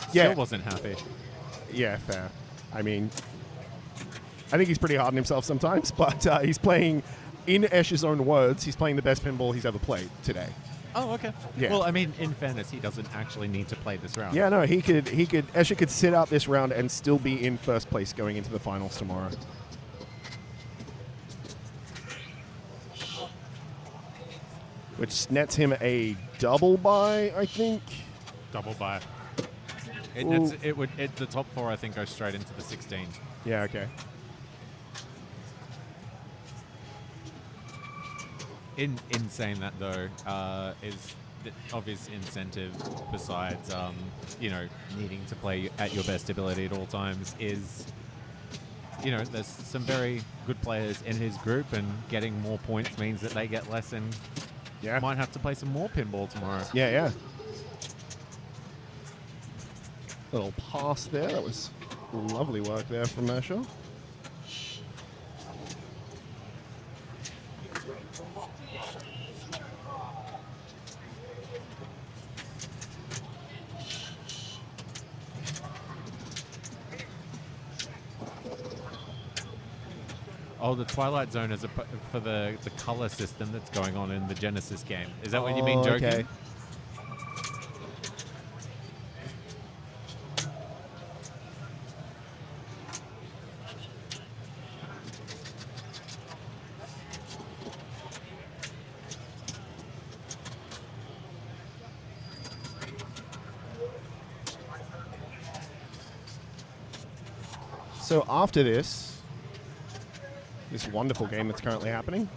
still wasn't happy. Yeah, fair. I mean, I think he's pretty hard on himself sometimes, but he's playing, in Ash's own words, he's playing the best pinball he's ever played today. Oh, okay. Yeah. Well, I mean, in fairness, he doesn't actually need to play this round. Yeah, no, Escher could sit out this round and still be in first place going into the finals tomorrow. Which nets him a double bye, I think. Double bye. The top 4, I think, goes straight into the 16. Yeah, okay. In saying that, though, is the obvious incentive besides, needing to play at your best ability at all times is, there's some very good players in his group, and getting more points means that they get less and might have to play some more pinball tomorrow. Yeah, yeah. Little pass there. That was lovely work there from Escher. Oh, the Twilight Zone is for the color system that's going on in the Genesis game. Is that what you mean, joking? Okay. So after this wonderful game that's currently happening,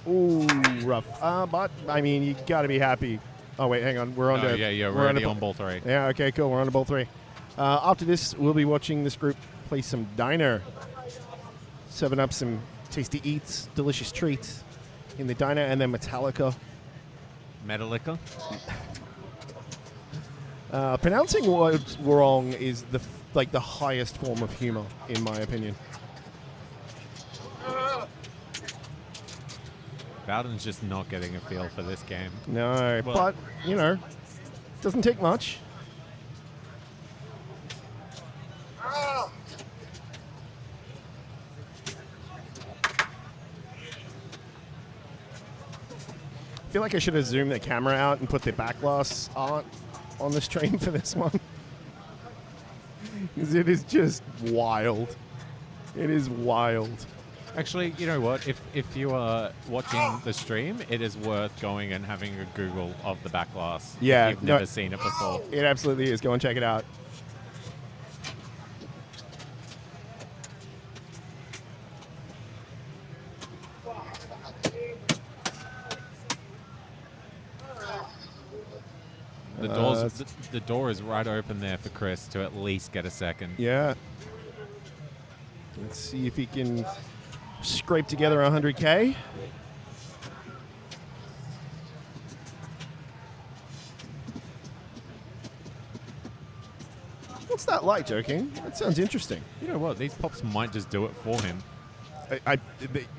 Ooh, rough. But, I mean, you got to be happy. Oh, wait, hang on. We're on to... we're on already to on ball 3. Yeah, okay, cool. We're on to ball 3. After this, we'll be watching this group play some diner. Serving up some tasty eats, delicious treats in the diner, and then Metallica. Metallica? Pronouncing words wrong is the highest form of humor, in my opinion. Bowden's just not getting a feel for this game. No, Well- but, you know, doesn't take much. I feel like I should have zoomed the camera out and put the backglass art on the stream for this one. Because it is just wild. It is wild. Actually, you know what? If you are watching the stream, it is worth going and having a Google of the backlash. Yeah, If you've never seen it before. It absolutely is. Go and check it out. The door is right open there for Chris to at least get a second. Yeah. Let's see if he can scrape together 100K. What's that like, joking? That sounds interesting. You know what? These pops might just do it for him.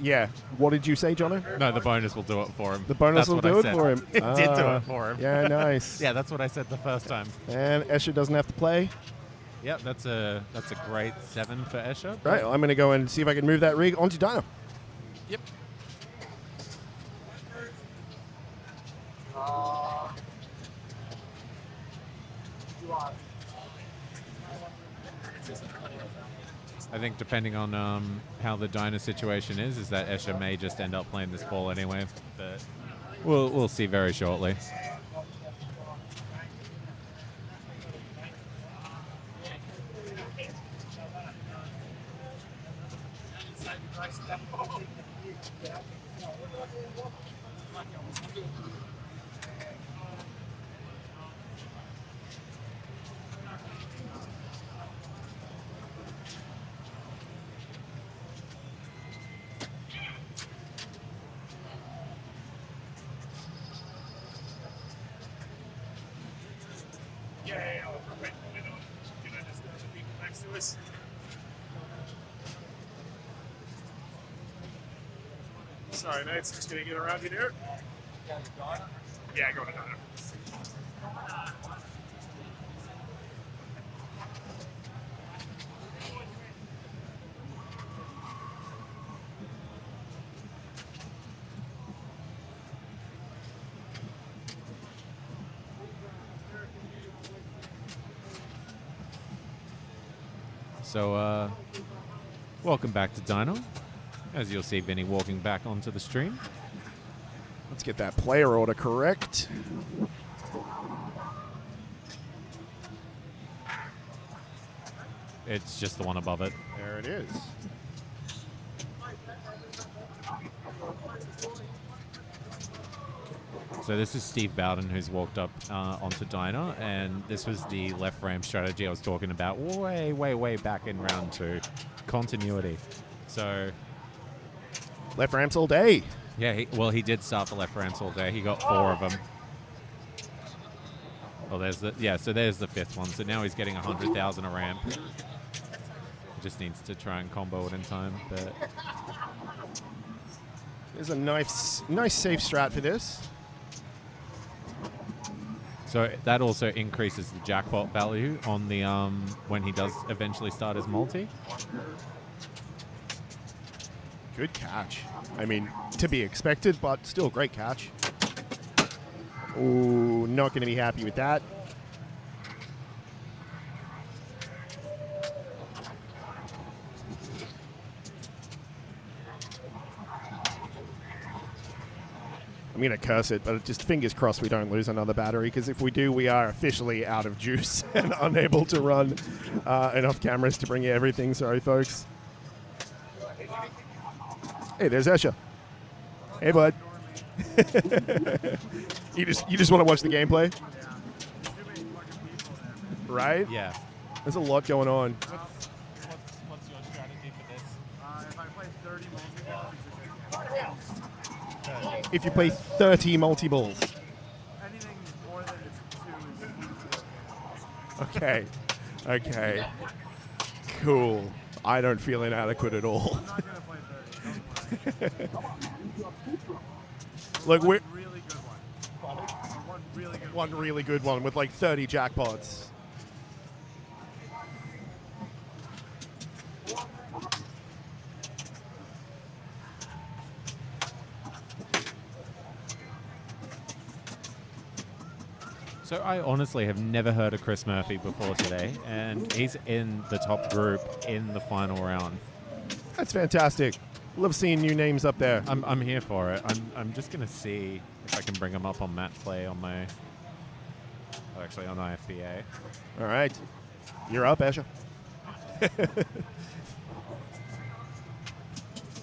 Yeah. What did you say, Jono? No, the bonus will do it for him. The bonus That's will what do I it said. for him. It did do Ah, it for him. Yeah, nice. Yeah, that's what I said the first time. And Escher doesn't have to play. Yep, that's a great 7 for Escher. Right, I'm going to go and see if I can move that rig onto Dino. Yep. I think depending on how the diner situation is that Escher may just end up playing this ball anyway. But we'll see very shortly. Sorry, mates. Just gonna get around you there. Yeah, go to diner. So, welcome back to Dino. As you'll see Vinny walking back onto the stream. Let's get that player order correct. It's just the one above it. There it is. So this is Steve Bowden who's walked up onto Diner, and this was the left ramp strategy I was talking about way back in round 2. Continuity. So left ramps all day. Yeah, he did start the left ramps all day. He got 4 of them. Well, there's the so there's the 5th one. So now he's getting 100,000 a ramp. He just needs to try and combo it in time. But there's a nice safe strat for this. So that also increases the jackpot value on the when he does eventually start his multi. Good catch. I mean, to be expected, but still great catch. Ooh, not going to be happy with that. I'm going to curse it, but just fingers crossed we don't lose another battery, because if we do, we are officially out of juice and unable to run enough cameras to bring you everything. Sorry, folks. Hey, there's Escher. Hey, bud. you just want to watch the gameplay, right? Yeah. There's a lot going on. What's your strategy for this? If I play 30 multi-balls, it's a good. If you play 30 multi-balls. Anything more than 2 is Okay. Okay. Cool. I don't feel inadequate at all. I'm not gonna play 30. Look, we're Really good one. One really good one really good one with like 30 jackpots. So I honestly have never heard of Chris Murphy before today, and he's in the top group in the final round. That's fantastic. Love seeing new names up there. I'm here for it. I'm just gonna see if I can bring him up on Mat Play on my. Oh, actually, on IFBA. All right. You're up, Asher.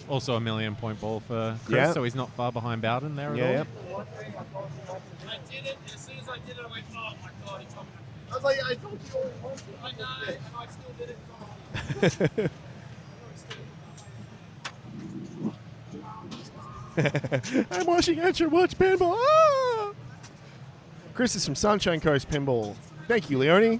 Also a 1,000,000-point ball for Chris, Yeah. so he's not far behind Bowden there Yeah, at I all. did it. As soon as I did it, I went, oh my god, he told me. I was like, I told you. I know, and I still did it. I'm watching Asher watch pinball. Ah! Chris is from Sunshine Coast Pinball. Thank you, Leonie.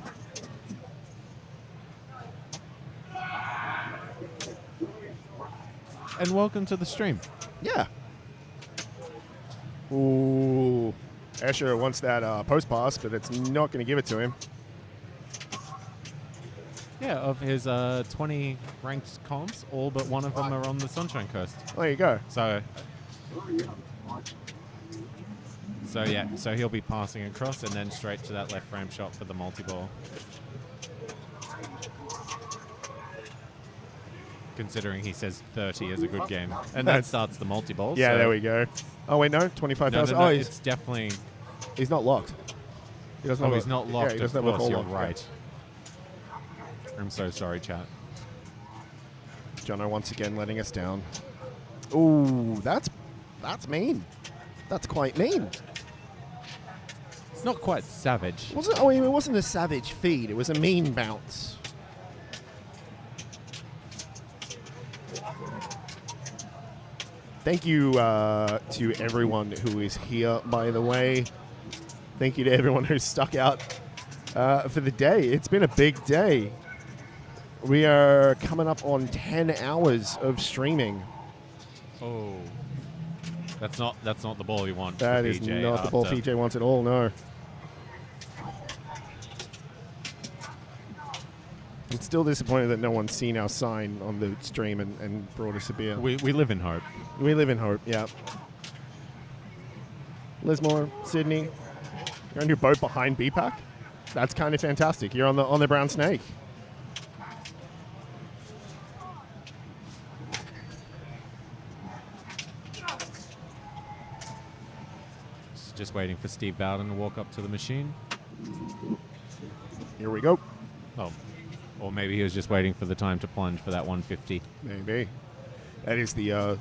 And welcome to the stream. Yeah. Ooh. Asher wants that post pass, but it's not going to give it to him. Yeah, of his 20 ranked comps, all but one of them are on the Sunshine Coast. There you go. So yeah, so he'll be passing across and then straight to that left frame shot for the multi-ball. Considering he says 30 is a good game. And that starts the multi-ball. Yeah, so there we go. Oh, wait, no? 25,000? No, Oh, it's definitely... he's not locked. He doesn't have he's a- not yeah, locked, he of doesn't have a course, ball you're lock, right. I'm so sorry, chat. Jono once again letting us down. Ooh, that's mean. That's quite mean. It's not quite savage. It wasn't a savage feed. It was a mean bounce. Thank you to everyone who is here, by the way. Thank you to everyone who's stuck out for the day. It's been a big day. We are coming up on 10 hours of streaming. Oh. That's not the ball you want. That for is PJ not the ball after- PJ wants at all, no. I'm still disappointed that no one's seen our sign on the stream and brought us a beer. We live in hope. We live in hope, yeah. Lismore, Sydney, you're on your boat behind BPAC? That's kind of fantastic. You're on the Brown Snake. Just waiting for Steve Bowden to walk up to the machine. Here we go. Oh. Or maybe he was just waiting for the time to plunge for that 150. Maybe. That is the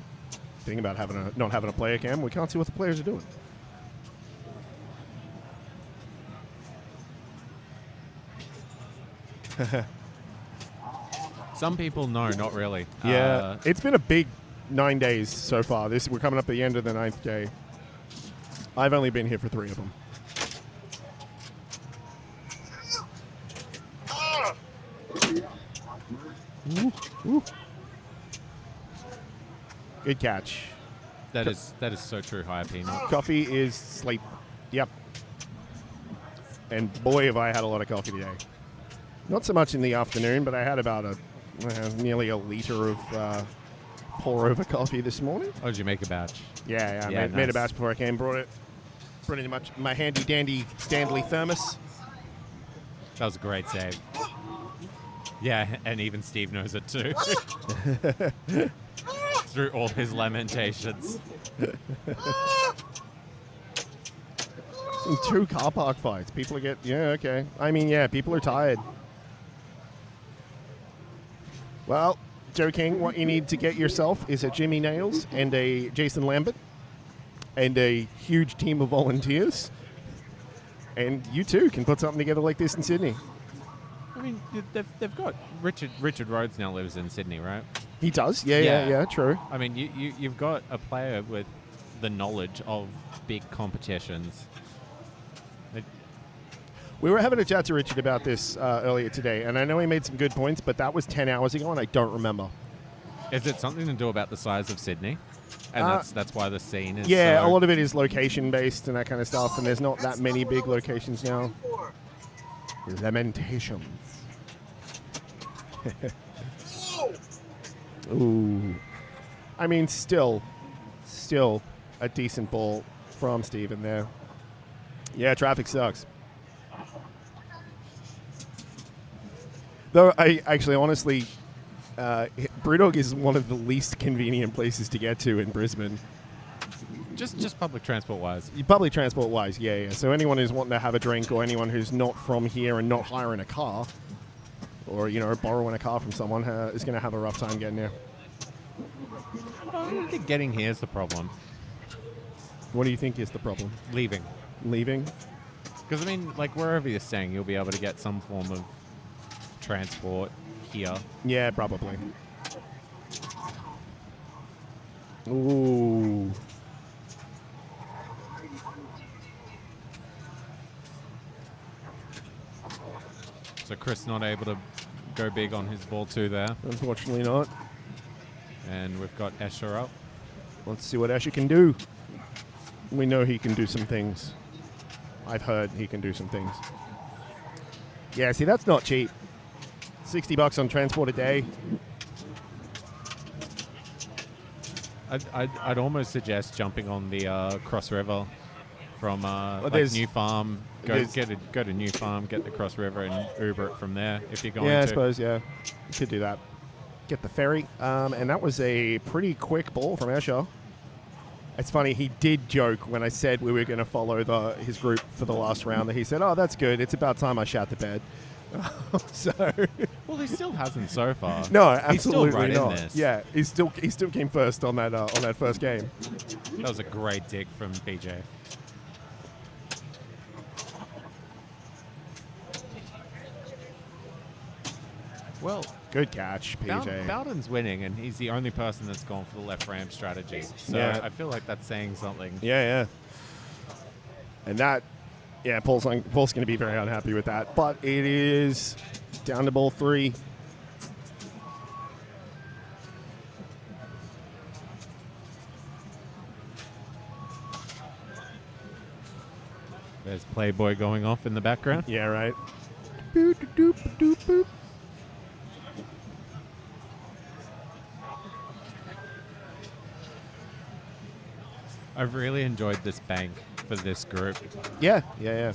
thing about not having a player cam. We can't see what the players are doing. Some people know, not really. Yeah, it's been a big 9 days so far. We're coming up at the end of the 9th day. I've only been here for 3 of them. Ooh, ooh. Good catch. That is so true, higher peanut. Coffee is sleep. Yep. And boy, have I had a lot of coffee today. Not so much in the afternoon, but I had about nearly a liter of pour-over coffee this morning. Oh, did you make a batch? Yeah, Yeah, made a nice. batch before I came. Brought it in my handy-dandy Stanley thermos. That was a great save. Yeah, and even Steve knows it too. Through all his lamentations. Some 2 car park fights. People okay. I mean, yeah, people are tired. Well, Joe King, what you need to get yourself is a Jimmy Nails and a Jason Lambert. and a huge team of volunteers. And you too can put something together like this in Sydney. I mean, they've got Richard Rhodes now lives in Sydney, right? He does, yeah, true. I mean, you've got a player with the knowledge of big competitions. We were having a chat to Richard about this earlier today, and I know he made some good points, but that was 10 hours ago, and I don't remember. Is it something to do about the size of Sydney? And that's why the scene is a lot of it is location-based and that kind of stuff, and there's not that many big locations now. Lamentations. Ooh. I mean, still a decent ball from Steven there. Yeah, traffic sucks. Though, honestly, Brewdog is one of the least convenient places to get to in Brisbane. Just public transport wise. Public transport wise, yeah. So anyone who's wanting to have a drink, or anyone who's not from here and not hiring a car, or borrowing a car from someone, is going to have a rough time getting there. I don't think getting here is the problem. What do you think is the problem? Leaving. Because I mean, like wherever you're staying, you'll be able to get some form of transport here. Yeah, probably. Ooh. So Chris not able to go big on his ball two there. Unfortunately not. And we've got Escher up. Let's see what Escher can do. We know he can do some things. I've heard he can do some things. Yeah, see, that's not cheap. $60 on transport a day. I'd almost suggest jumping on the Cross River from New Farm. Go to New Farm, get the Cross River, and Uber it from there if you're going to. Yeah, I suppose, yeah. You could do that. Get the ferry. And that was a pretty quick ball from Escher. It's funny, he did joke when I said we were going to follow his group for the last round, that he said, "Oh, that's good. It's about time I shat the bed." Well, he still hasn't so far. No, absolutely he's still right not. in this. Yeah, he still came first on that first game. That was a great dig from BJ. Well, good catch, PJ. Bowden's winning, and he's the only person that's gone for the left ramp strategy. So yeah. I feel like that's saying something. Yeah. And that, yeah, Paul's going to be very unhappy with that. But it is down to ball 3. There's Playboy going off in the background. Yeah, right. Boop, doop, doop, boop. I've really enjoyed this bank for this group. Yeah. Yeah,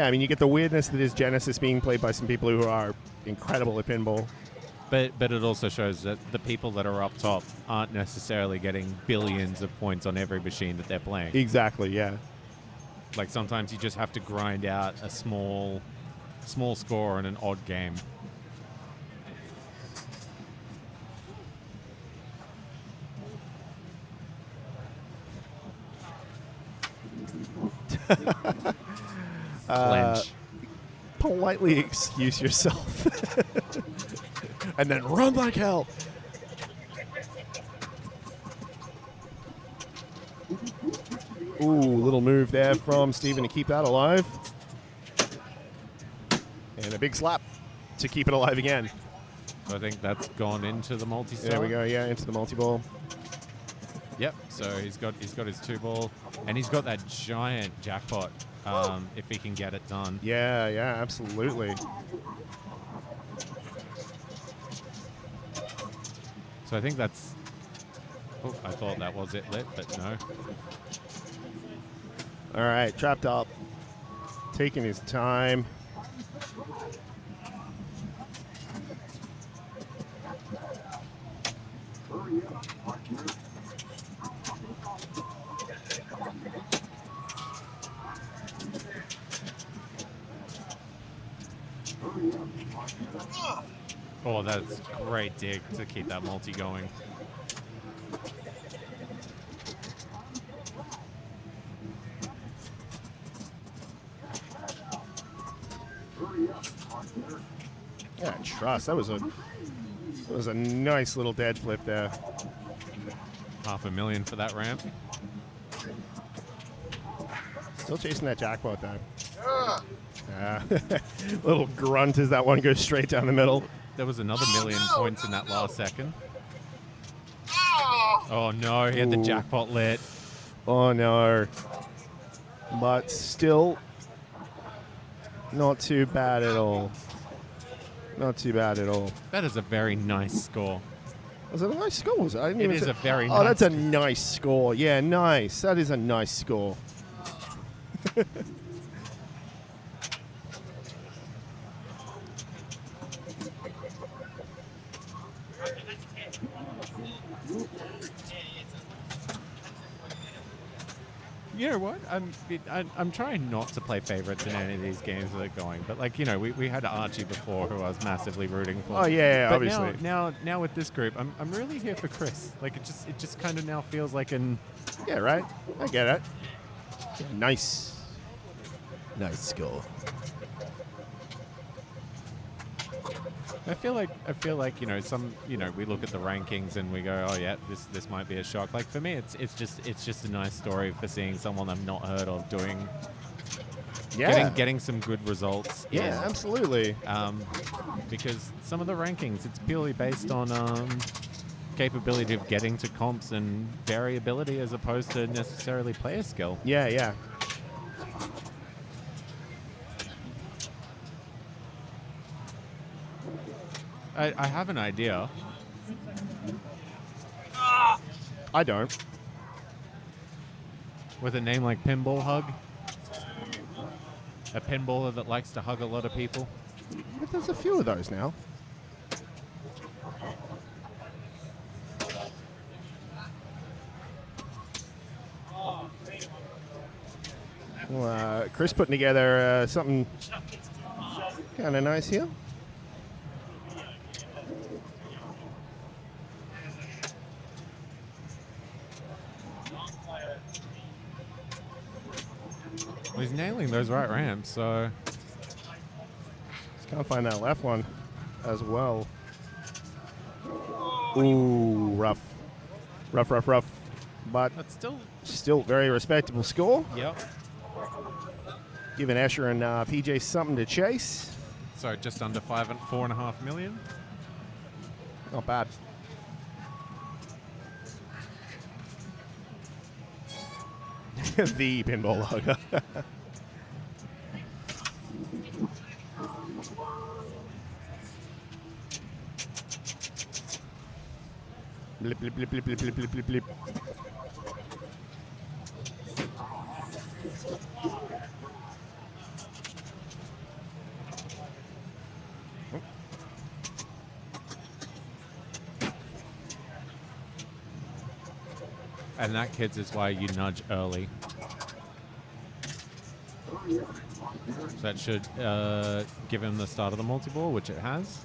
I mean, you get the weirdness that is Genesis being played by some people who are incredible at pinball. But it also shows that the people that are up top aren't necessarily getting billions of points on every machine that they're playing. Exactly, yeah. Like sometimes you just have to grind out a small score in an odd game. Politely excuse yourself. And then run like hell. Ooh, little move there from Steven to keep that alive. And a big slap to keep it alive again. So I think that's gone into the multi-star. There we go, yeah, into the multi-ball. Yep, so he's got his 2-ball, and he's got that giant jackpot if he can get it done. Yeah, absolutely. So I think that's... Oh, I thought that was it lit, but no. All right, trapped up. Taking his time. Oh, that's a great dig to keep that multi going. Yeah, trust. That was a nice little dead flip there. $500,000 for that ramp. Still chasing that jackpot though. Little grunt as that one goes straight down the middle. There was another million points in that last second. Oh no, he had the Ooh. jackpot lit. Oh no. But still not too bad at all. Not too bad at all. That is a very nice score. Was it a nice score? Was it? I didn't It even is say- a very Oh, nice that's a nice score. Yeah, nice. That is a nice score. You know what? I'm trying not to play favorites in any of these games that are going, but like, you know, we had Archie before, who I was massively rooting for. Oh, yeah, but obviously. Now with this group, I'm really here for Chris. Like it just kind of now feels like an Yeah, right. I get it. Nice. Nice score. I feel like you know we look at the rankings and we go, oh yeah, this might be a shock. Like for me, it's just a nice story for seeing someone I've not heard of doing, getting some good results. Yeah, absolutely. Because some of the rankings, it's purely based on capability of getting to comps and variability as opposed to necessarily player skill. Yeah, yeah. I have an idea. I don't. With a name like Pinball Hug. A pinballer that likes to hug a lot of people. But there's a few of those now. Well, Chris putting together something kind of nice here. Well, he's nailing those right ramps, so... Just can't find that left one as well. Ooh, rough. Rough. But that's still very respectable score. Yep. Giving Escher and PJ something to chase. So just under 4.5 million. Not bad. The pinball hugger. Blip, blip, blip, blip, blip, blip, blip, blip, blip. And that, kids, is why you nudge early. So that should give him the start of the multi-ball, which it has.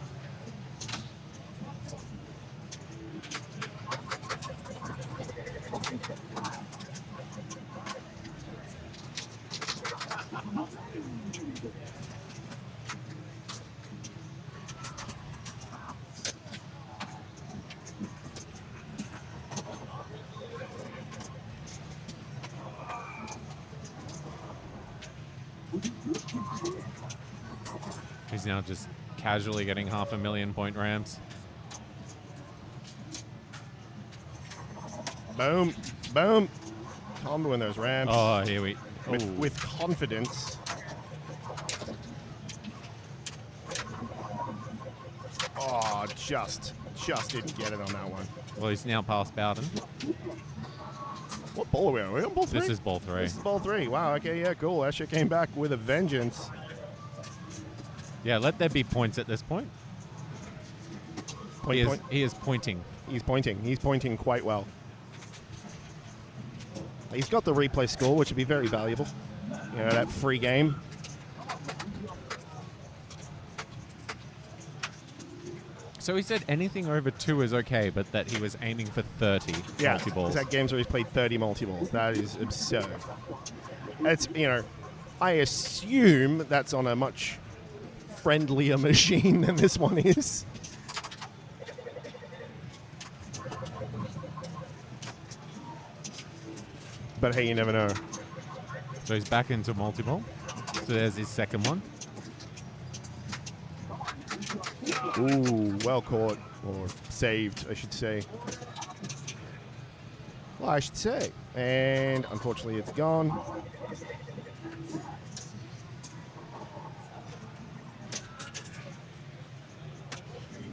He's now just casually getting 500,000 point ramps. Boom. Boom. Comboing those ramps. Oh, here we... With confidence. Oh, just didn't get it on that one. Well, he's now past Bowden. What ball are we on? Are we on ball 3? This is ball 3. This is ball 3. Wow, okay, yeah, cool. Escher came back with a vengeance. Yeah, let there be points at this point. He is pointing. He's pointing. He's pointing quite well. He's got the replay score, which would be very valuable. You know, that free game. So he said anything over 2 is okay, but that he was aiming for 30 Yeah, multi-balls. he's had games where he's played 30 multi-balls. That is absurd. It's, you know, I assume that's on a much friendlier machine than this one is. But hey, you never know. So he's back into multi-ball. So there's his second one. Ooh, well caught. Or saved, I should say. Well, I should say. And unfortunately, it's gone.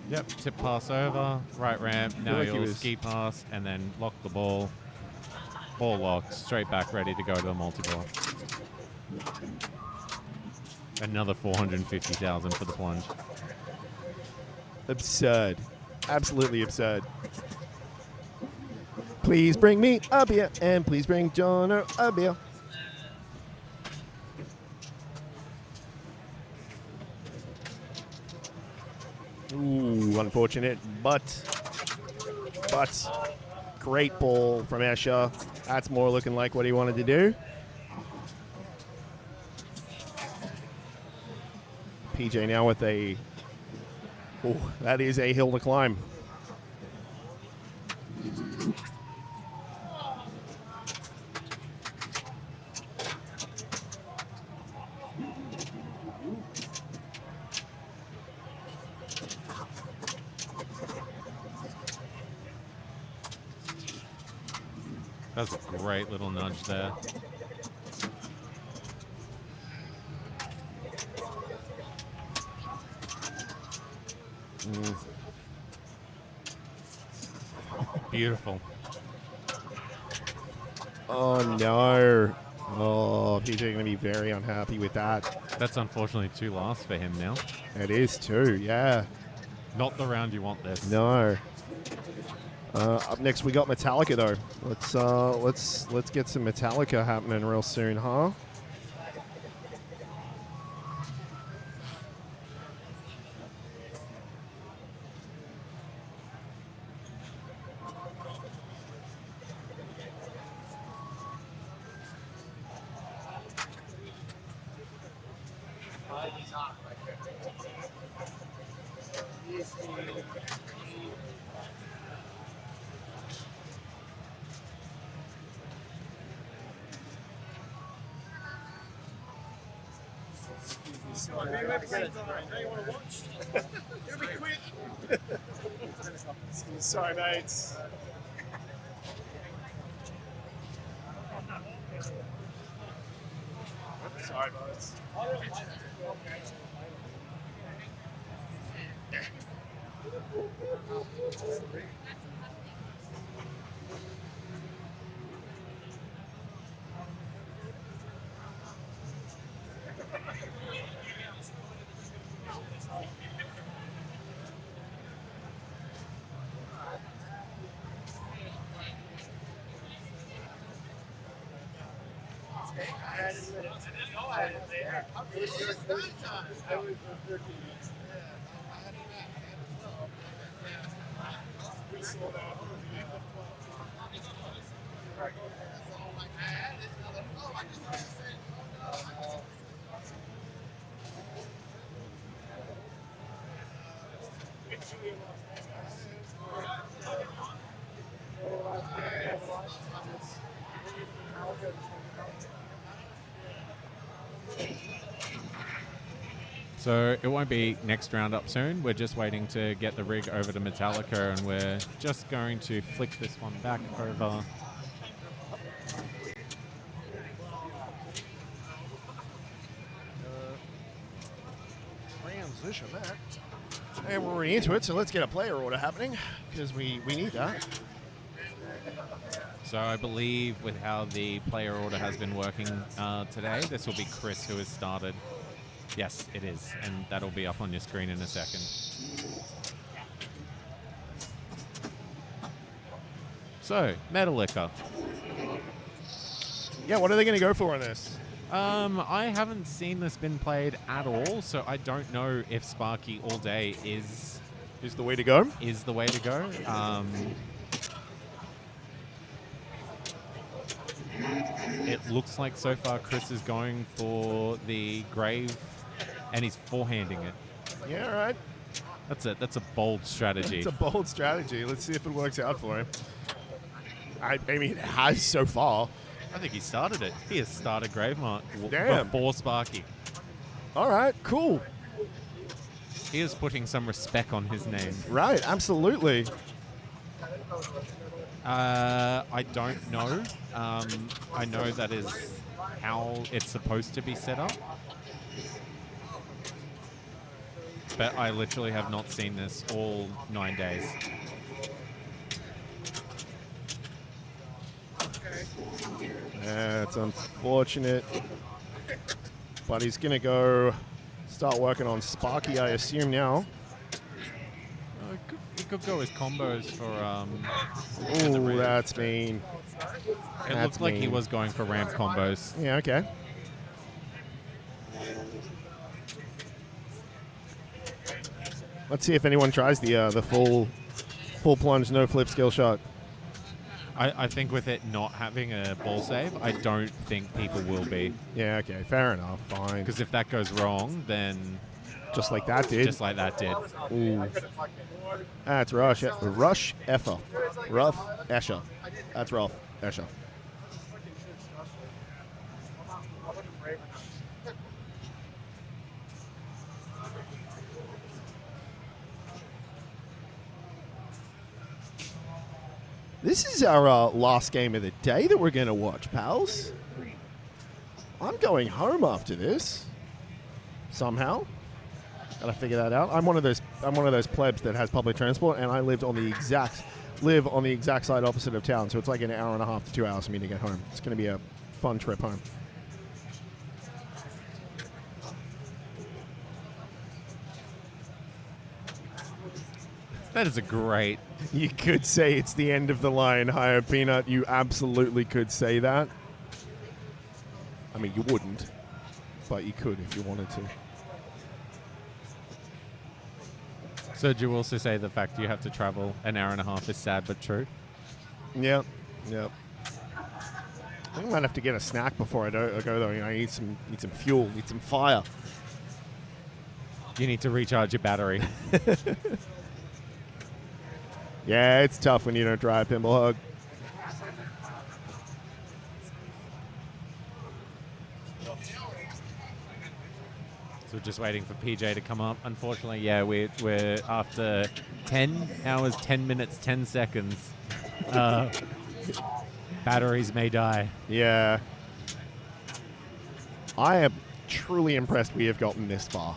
Yep, tip pass over, right ramp, now like he you'll was- ski pass, and then lock the ball. Ball locked, straight back, ready to go to the multi-ball. Another 450,000 for the plunge. Absurd. Absolutely absurd. Please bring me a beer, and please bring Jono a beer. Ooh, unfortunate, but great ball from Escher. That's more looking like what he wanted to do. PJ now with a, that is a hill to climb. That's a great little nudge there. Beautiful. Oh no. Oh, PJ going to be very unhappy with that. That's unfortunately 2 last for him now. It is too, yeah. Not the round you want this. No. Up next we got Metallica though. Let's get some Metallica happening real soon, huh? Sorry, mates. Sorry, mates. So it won't be next round up soon. We're just waiting to get the rig over to Metallica, and we're just going to flick this one back over. Transition that. And we're already into it, so let's get a player order happening, because we need that. So I believe with how the player order has been working today, this will be Chris who has started. Yes, it is, and that'll be up on your screen in a second. So, Metallica. Yeah, what are they going to go for on this? I haven't seen this been played at all, so I don't know if Sparky all day is the way to go. Is the way to go. It looks like so far Chris is going for the grave and he's forehanding it. Yeah, all right. That's a bold strategy. It's a bold strategy. Let's see if it works out for him. I mean, it has so far. I think he started it. He has started Gravemark Damn. before Sparky. All right, cool. He is putting some respect on his name. Right, absolutely. I don't know. I know that is how it's supposed to be set up. But I literally have not seen this all 9 days. That's unfortunate. But he's going to go start working on Sparky, I assume, now. He could go with combos for... Oh, that's mean. It looked like he was going for ramp combos. Yeah, okay. Let's see if anyone tries the full plunge, no flip skill shot. I think with it not having a ball save, I don't think people will be. Yeah, okay, fair enough, fine. Because if that goes wrong, then... Just like that did. Just like that did. Ooh. That's Rush. Rush Effer. Rough Escher. That's Rough Escher. This is our last game of the day that we're going to watch, pals. I'm going home after this. Somehow. Gotta figure that out. I'm one of those plebs that has public transport, and I live on the exact side opposite of town, so it's like an hour and a half to 2 hours for me to get home. It's going to be a fun trip home. That is a great... You could say it's the end of the line, Higher Peanut. You absolutely could say that. I mean, you wouldn't, but you could if you wanted to. So do you also say the fact you have to travel an hour and a half is sad but true? Yep. I might have to get a snack before I go though. You know, I need some fuel, need some fire. You need to recharge your battery. Yeah, it's tough when you don't drive, Pinball Hug. So we're just waiting for PJ to come up. Unfortunately, yeah, we're after 10 hours, 10 minutes, 10 seconds. Batteries may die. Yeah. I am truly impressed we have gotten this far.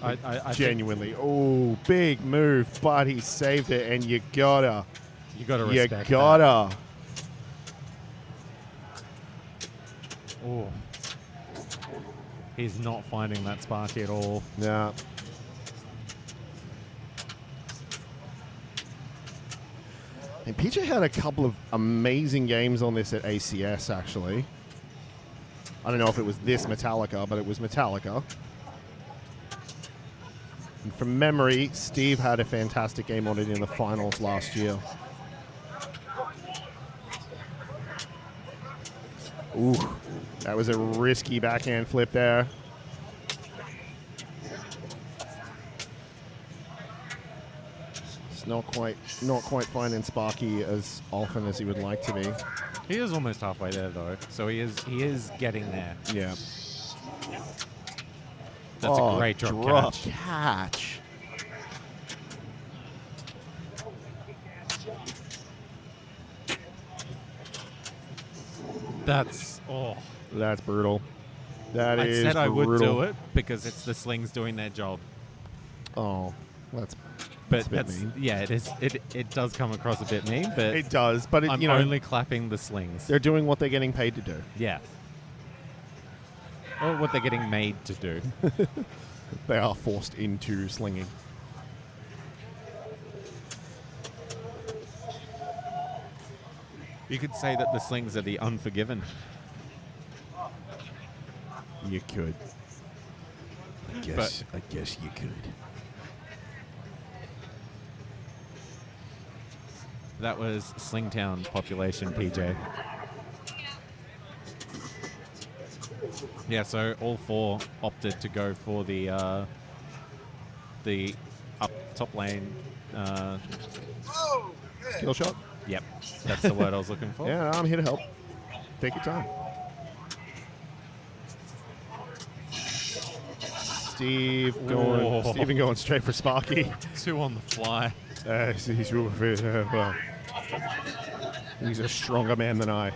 I Genuinely. Oh, big move, but he saved it, and you gotta respect that. Oh. He's not finding that Sparky at all. Yeah. And PJ had a couple of amazing games on this at ACS, actually. I don't know if it was this Metallica, but it was Metallica. And from memory, Steve had a fantastic game on it in the finals last year. Ooh, that was a risky backhand flip there. It's not quite finding Sparky as often as he would like to be. He is almost halfway there though, so he is getting there. Yeah. That's a great drop catch. That's brutal. That I is said I would brutal. do it because it's the slings doing their job. Oh, that's But a bit mean. Yeah, it is. It does come across a bit mean, but It does, but I'm you know, only clapping the slings. they're doing what they're getting paid to do. Yeah. Or what they're getting made to do. They are forced into slinging. You could say that the slings are the unforgiven. You could. I guess you could. That was Slingtown population, PJ. Yeah, so all four opted to go for the up top lane. Skill shot? Yep, that's the word I was looking for. Yeah, I'm here to help. Take your time. Steve going straight for Sparky. 2 on the fly. He's a stronger man than I.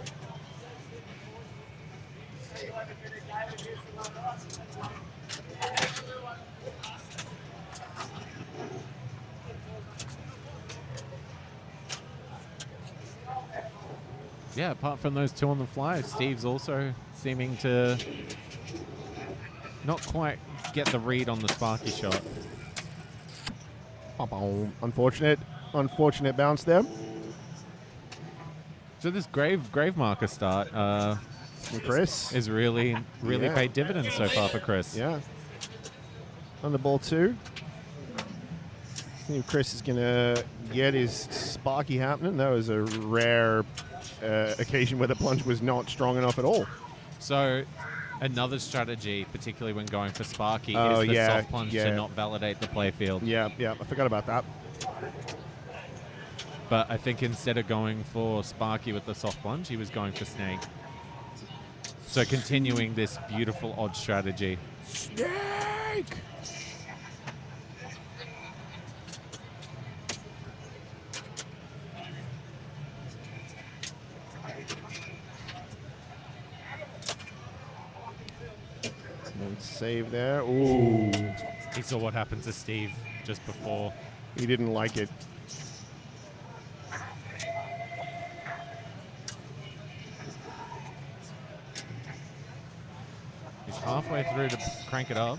Yeah, apart from those 2 on the fly, Steve's also seeming to not quite get the read on the Sparky shot. Unfortunate bounce there. So this grave marker start, Chris is really Yeah. paid dividends so far for Chris. Yeah. On the ball too. I think Chris is going to get his Sparky happening. That was a rare occasion where the plunge was not strong enough at all. So another strategy, particularly when going for Sparky, Oh, is the yeah, soft plunge yeah. to not validate the playfield. Yeah, I forgot about that. But I think instead of going for Sparky with the soft plunge, he was going for Snake. So continuing this beautiful odd strategy. Snake! Save there. Ooh. He saw what happened to Steve just before. He didn't like it. He's halfway through to crank it up.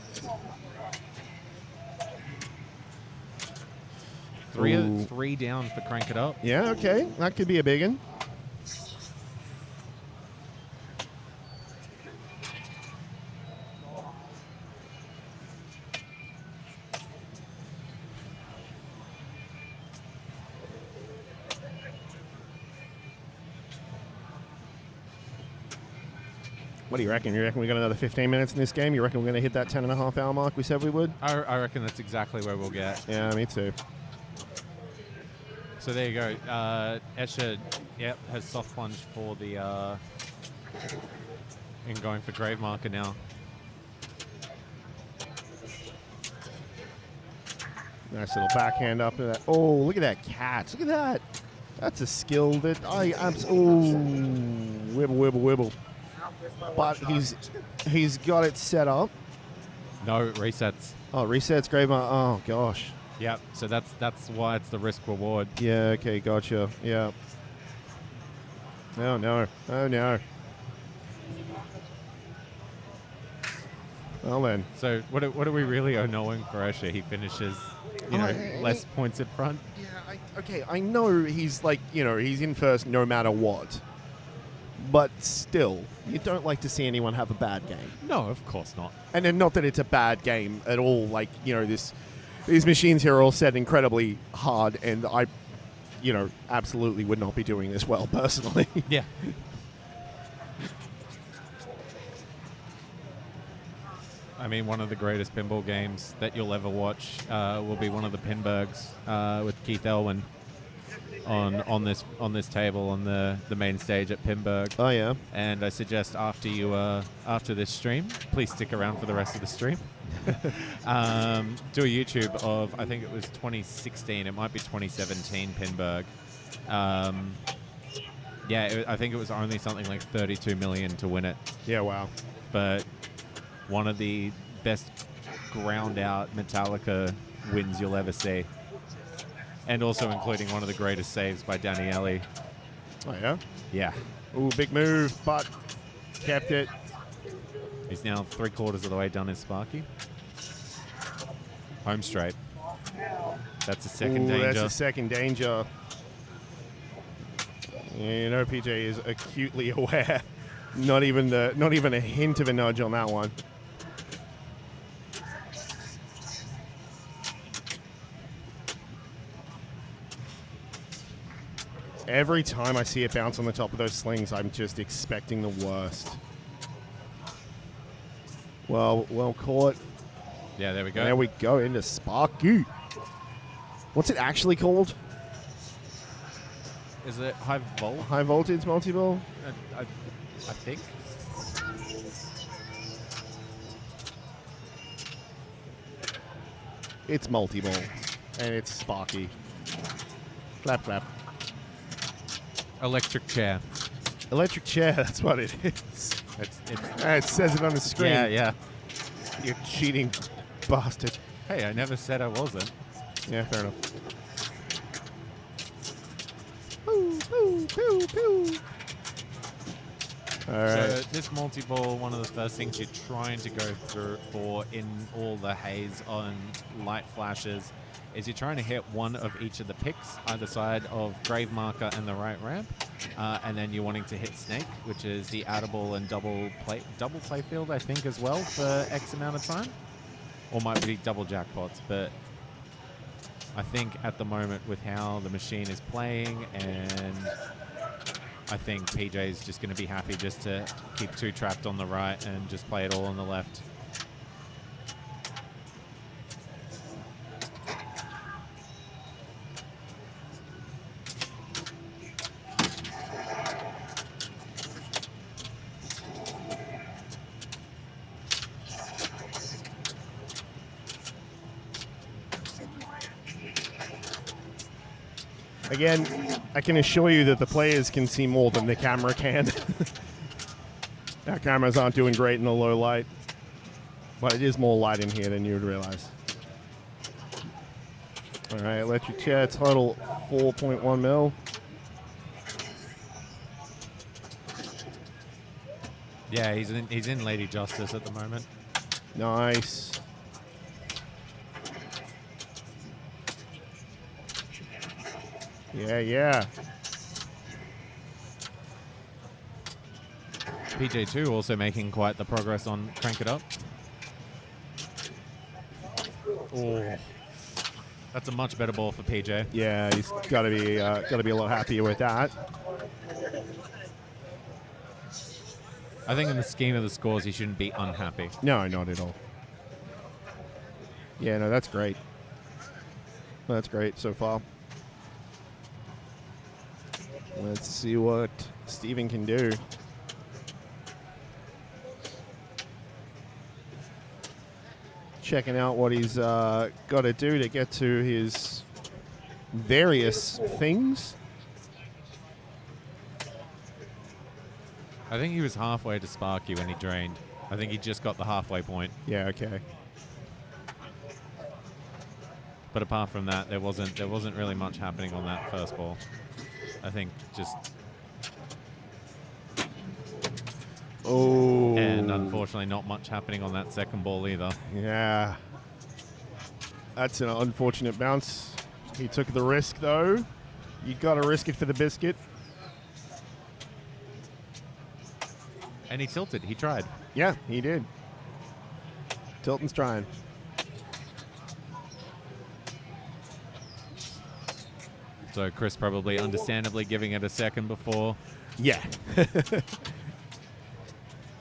Ooh. Three down for crank it up. Yeah, okay. That could be a big one. What do you reckon? You reckon we got another 15 minutes in this game? You reckon we're going to hit that 10.5 hour mark we said we would? I reckon that's exactly where we'll get. Yeah, me too. So there you go. Escher, yep, has soft plunge for the and going for grave marker now. Nice little backhand up to that. Oh, look at that catch. Look at that. That's a skill that I absolutely... Wibble, wibble, wibble. But he's got it set up. No, it resets. Oh, resets grave marker. Oh, gosh. Yep, so that's why it's the risk reward. Yeah, okay, gotcha. Yeah. Oh, no. Oh, no. Well, then. So what are we really knowing for Escher? He finishes, less points in front. Yeah, okay, I know he's like, he's in first no matter what. But still, you don't like to see anyone have a bad game. No, of course not. And then not that it's a bad game at all. Like, these machines here are all set incredibly hard, and I, absolutely would not be doing this well, personally. Yeah. I mean, one of the greatest pinball games that you'll ever watch will be one of the Pinbergs with Keith Elwin on this table on the main stage at Pinberg. Oh yeah. And I suggest after this stream, please stick around for the rest of the stream. Do a YouTube of, I think it was 2016, it might be 2017 Pinberg. I think it was only something like 32 million to win it. Yeah, wow. But one of the best ground out Metallica wins you'll ever see. And also including one of the greatest saves by Daniele. Oh, yeah? Yeah. Ooh, big move, but kept it. He's now 3/4 of the way done his Sparky. Home straight. That's a second danger. That's a second danger. Yeah, PJ is acutely aware. Not even a hint of a nudge on that one. Every time I see it bounce on the top of those slings, I'm just expecting the worst. Well caught. Yeah, there we go. There we go into Sparky. What's it actually called? Is it high volt? High voltage multi-ball? I think. It's multi-ball. And it's Sparky. Clap, clap. Electric chair. Electric chair, that's what it is. It says it on the screen. Yeah. You cheating bastard. Hey, I never said I wasn't. Yeah, fair enough. Poo, poo, poo, poo. All right. So this multi-ball, one of the first things you're trying to go for in all the haze on light flashes is you're trying to hit one of each of the picks, either side of Grave Marker and the right ramp, and then you're wanting to hit Snake, which is the outer ball and double play field, I think, as well for X amount of time, or might be double jackpots. But I think at the moment with how the machine is playing, and I think PJ is just going to be happy just to keep 2 trapped on the right and just play it all on the left. Again, I can assure you that the players can see more than the camera can. Our cameras aren't doing great in the low light, but it is more light in here than you would realize. All right, electric chair, total 4.1 mil. Yeah, he's in Lady Justice at the moment. Nice. Yeah. PJ2 also making quite the progress on Crank It Up. Oh, that's a much better ball for PJ. Yeah, he's got to be a lot happier with that. I think in the scheme of the scores, he shouldn't be unhappy. No, not at all. Yeah, no, that's great. That's great so far. Let's see what Steven can do. Checking out what he's got to do to get to his various things. I think he was halfway to Sparky when he drained. I think he just got the halfway point. Yeah, okay. But apart from that, there wasn't really much happening on that first ball. I think just... Oh. And unfortunately not much happening on that second ball either. Yeah. That's an unfortunate bounce. He took the risk, though. You got to risk it for the biscuit. And he tilted. He tried. Yeah, he did. Tilton's trying. So Chris probably understandably giving it a second before. Yeah.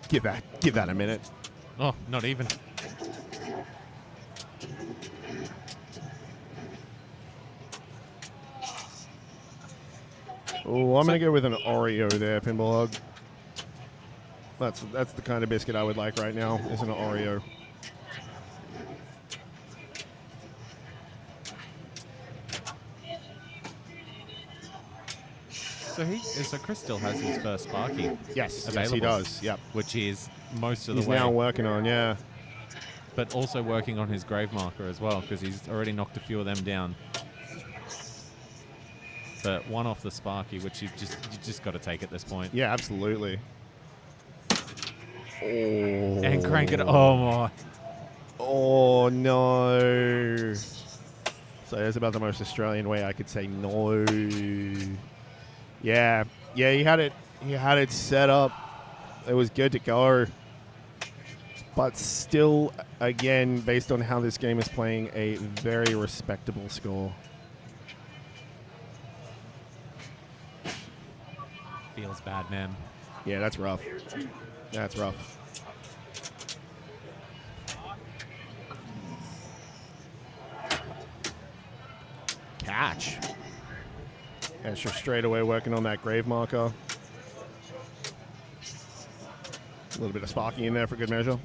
Give that a minute. Oh, not even. Oh, I'm going to go with an Oreo there, Pinball Hug. That's the kind of biscuit I would like right now, is an Oreo. So Chris still has his first Sparky. Yes, available, he does. Yep. Which is most of the He's way. now working on, yeah. But also working on his grave marker as well, because he's already knocked a few of them down. But one off the Sparky, which you just got to take at this point. Yeah, absolutely. Oh. And crank it. Oh my. Oh no. So that's about the most Australian way I could say no. Yeah, he had it set up. It was good to go. But still, again, based on how this game is playing, a very respectable score. Feels bad, man. Yeah, that's rough. That's rough. catch. Escher straight away working on that grave marker. A little bit of sparking in there for good measure.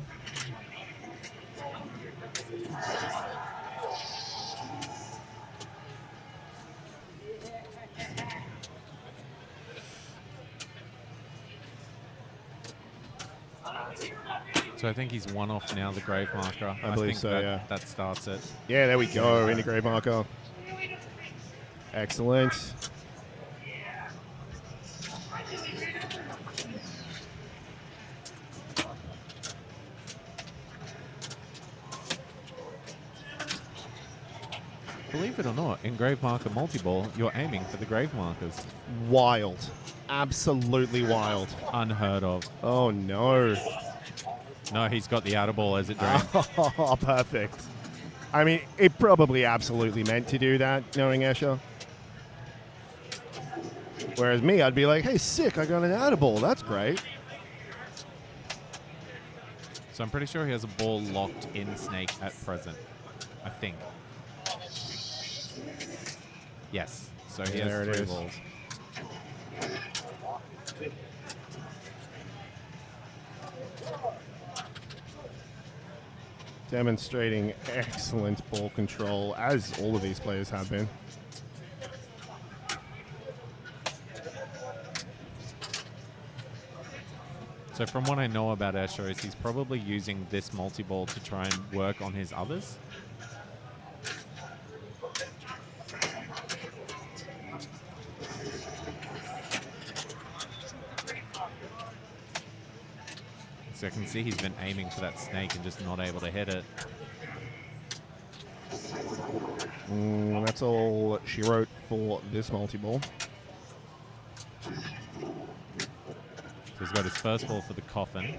So I think he's one off now, the grave marker. I believe think so, that, yeah. That starts it. Yeah, there we go. Into grave marker. Excellent. Believe it or not, in grave marker multi-ball, you're aiming for the grave markers. Wild. Absolutely wild. Unheard of. Oh, no. No, he's got the outer ball as it drained. Oh, perfect. I mean, it probably absolutely meant to do that, knowing Escher. Whereas me, I'd be like, hey, sick, I got an outer ball. That's great. So I'm pretty sure he has a ball locked in snake at present. I think. Yes. So he There has it 3 is. balls. Demonstrating excellent ball control, as all of these players have been. So from what I know about Escher is he's probably using this multi-ball to try and work on his others. So I can see he's been aiming for that snake and just not able to hit it. That's all she wrote for this multi-ball. So he's got his first ball for the coffin.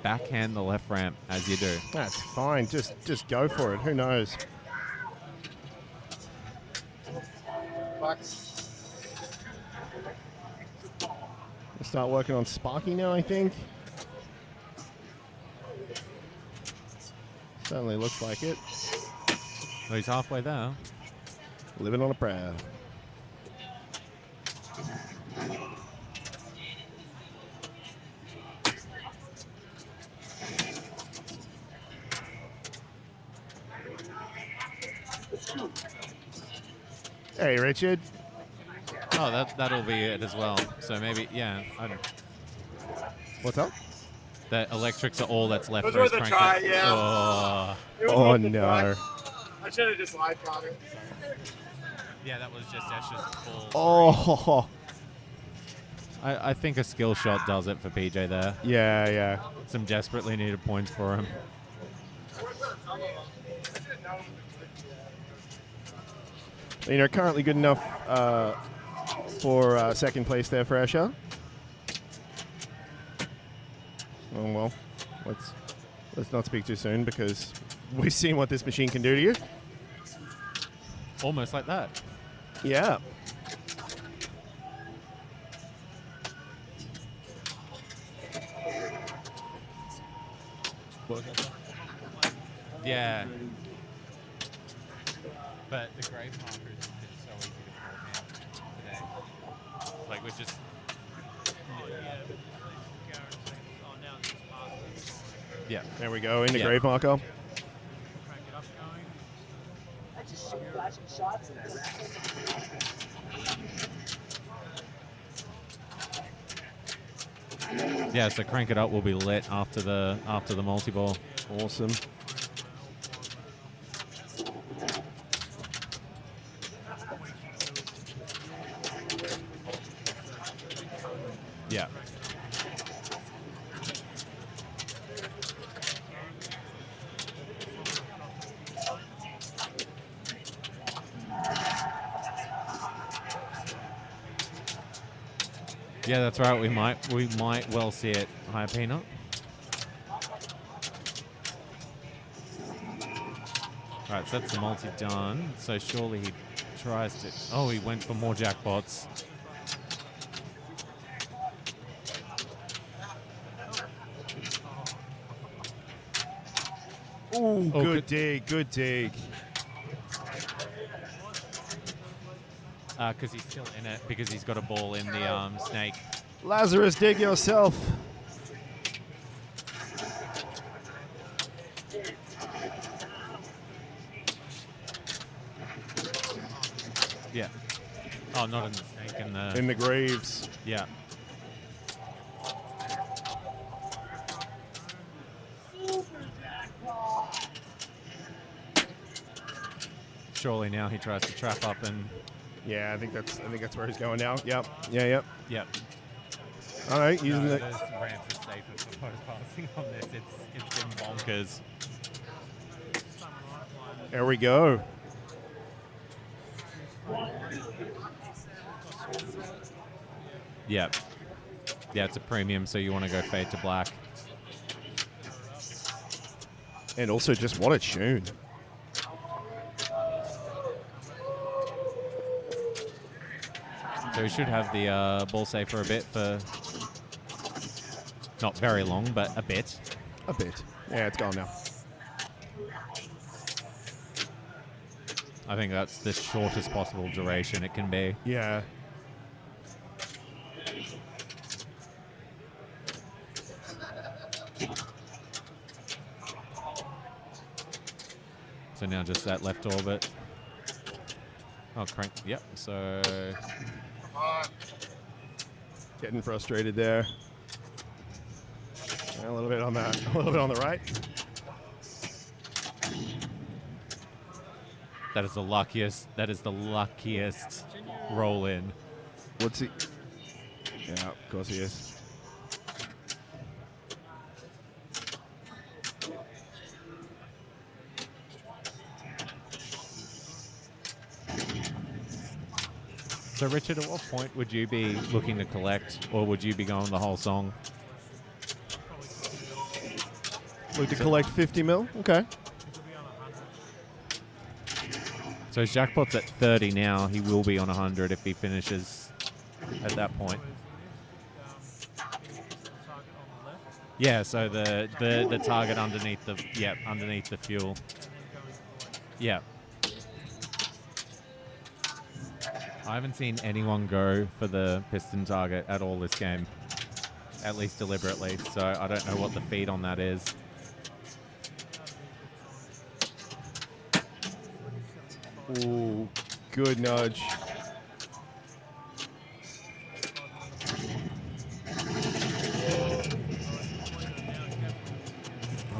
Backhand the left ramp as you do. That's fine. Just go for it. Who knows? We'll start working on Sparky now, I think. Certainly looks like it. Well, he's halfway there. Living on a prayer. Hey, Richard. Oh, that'll be it as well. So maybe, yeah. What's up? The electrics are all that's left Those for his were the crank. try, yeah. Oh. It was Oh, worth the no. try. I should have just live caught it. Yeah, that was just Escher's ball. Oh. I think a skill shot does it for PJ there. Yeah. Some desperately needed points for him. You know, currently good enough for second place there for Escher. Oh, well, let's not speak too soon because we've seen what this machine can do to you. Almost like that. Yeah. Yeah. But the grave marker is so easy to pull in today. Like we're just. Yeah. There we go. Into Yeah. grave marker. Yeah, so crank it up will be lit after the multi-ball. Awesome. Yeah. Yeah, that's right. We might well see it. Higher peanut. Right, so that's the multi done. So surely he tries to. Oh, he went for more jackpots. Oh, good dig, good dig. Because he's still in it, because he's got a ball in the snake. Lazarus, dig yourself. Yeah. Oh, not in the snake, In the graves. Yeah. Surely now he tries to trap up and. Yeah, I think that's where he's going now. Yep. Yeah, yep. Yep. All right, using no, the. This ramp is safer for post passing on this. It's been bonkers. There we go. Yep. Yeah, it's a premium, so you want to go fade to black. And also, just what a tune. So we should have the ball safe for a bit, for not very long, but a bit. A bit. Yeah, it's gone now. I think that's the shortest possible duration it can be. Yeah. So now just that left orbit. Oh, crank. Yep. So. Getting frustrated there. A little bit on that. A little bit on the right. That is the luckiest. That is the luckiest roll in. What's he? Yeah, of course he is. So, Richard, at what point would you be looking to collect, or would you be going the whole song? Look to collect 50 mil? Okay. So his jackpot's at 30 now. He will be on 100 if he finishes at that point. Yeah, so the target underneath the fuel. Yeah. I haven't seen anyone go for the piston target at all this game, at least deliberately, so I don't know what the feed on that is. Ooh, good nudge.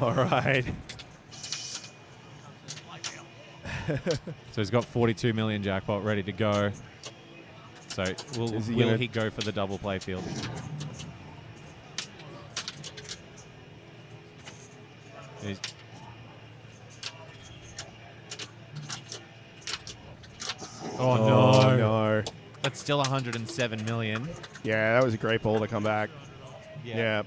All right. So he's got 42 million jackpot ready to go. So will he go for the double play field? Oh no. No. That's still 107 million. Yeah, that was a great ball to come back. Yeah.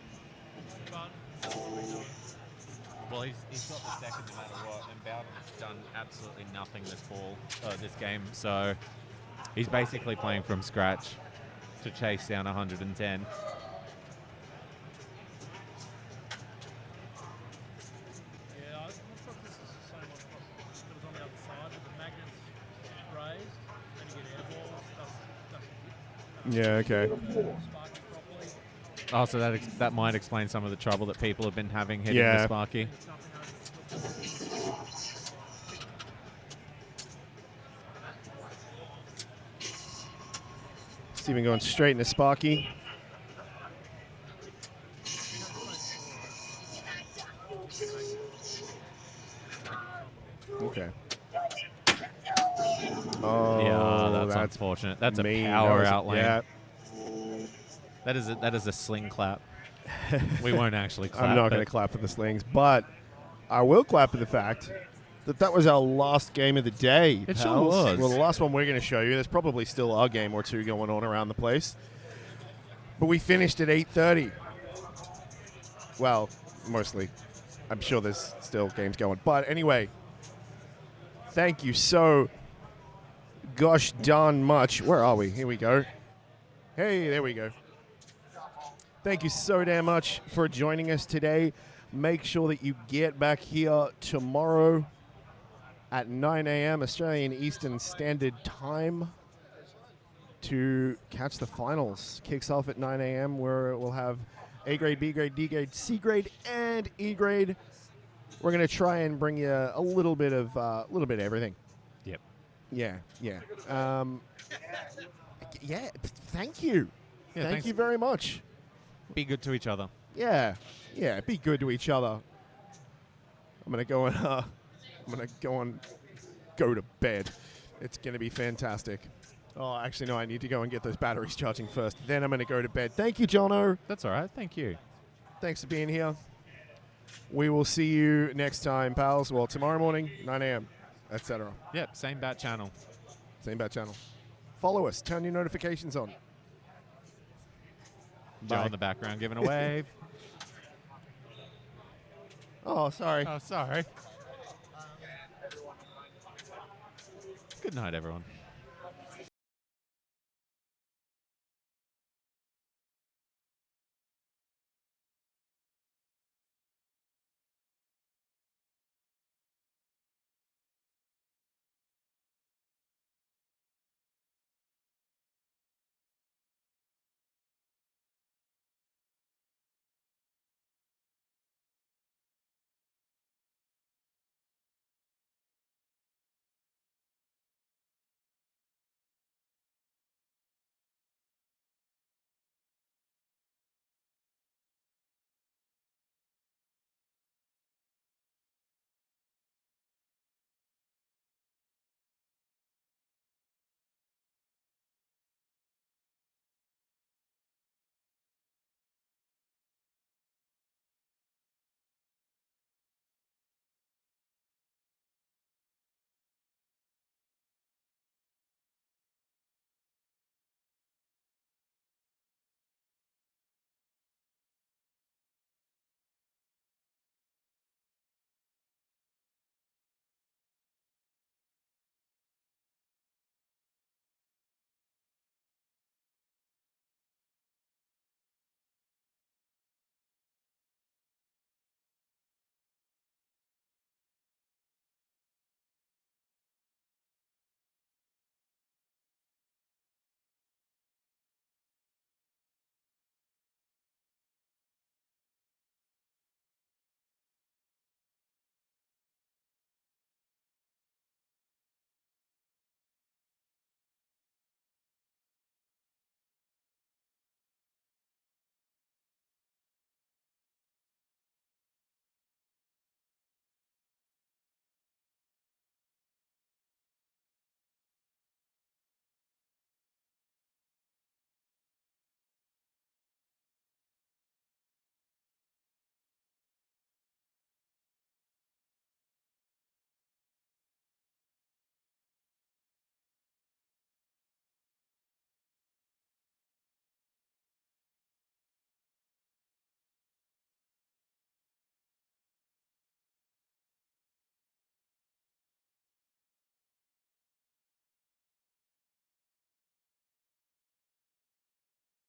Well, he's got the second no matter what, and Bowden's done absolutely nothing this game. So he's basically playing from scratch to chase down 110. Yeah, okay. Oh, so that might explain some of the trouble that people have been having hitting the Sparky. Steven going straight into Sparky. Okay. Oh, yeah, that's unfortunate. That's a mean. power outlane. Yeah. That is a sling clap. We won't actually clap. I'm not going to clap for the slings, but I will clap for the fact that was our last game of the day. It pals. sure was. Well, the last one we're going to show you. There's probably still a game or two going on around the place, but we finished at 8:30. Well, mostly. I'm sure there's still games going, but anyway. Thank you so gosh darn much. Where are we? Here we go. Hey, there we go. Thank you so damn much for joining us today. Make sure that you get back here tomorrow at 9 a.m. Australian Eastern Standard Time to catch the finals. Kicks off at 9 a.m. where we'll have A grade, B grade, D grade, C grade, and E grade. We're gonna try and bring you a little bit of everything. Yep. Yeah. Yeah. Thank you. Yeah, Thank thanks. you very much. Be good to each other. Yeah. Be good to each other. I'm gonna go and go to bed. It's gonna be fantastic. Oh, actually, no. I need to go and get those batteries charging first. Then I'm gonna go to bed. Thank you, Jono. That's all right. Thank you. Thanks for being here. We will see you next time, pals. Well, tomorrow morning, 9 a.m., etc. Yep. Same bat channel. Same bat channel. Follow us. Turn your notifications on. Joe Bye. in the background giving a wave. Oh, sorry. Oh, sorry. Good night, everyone.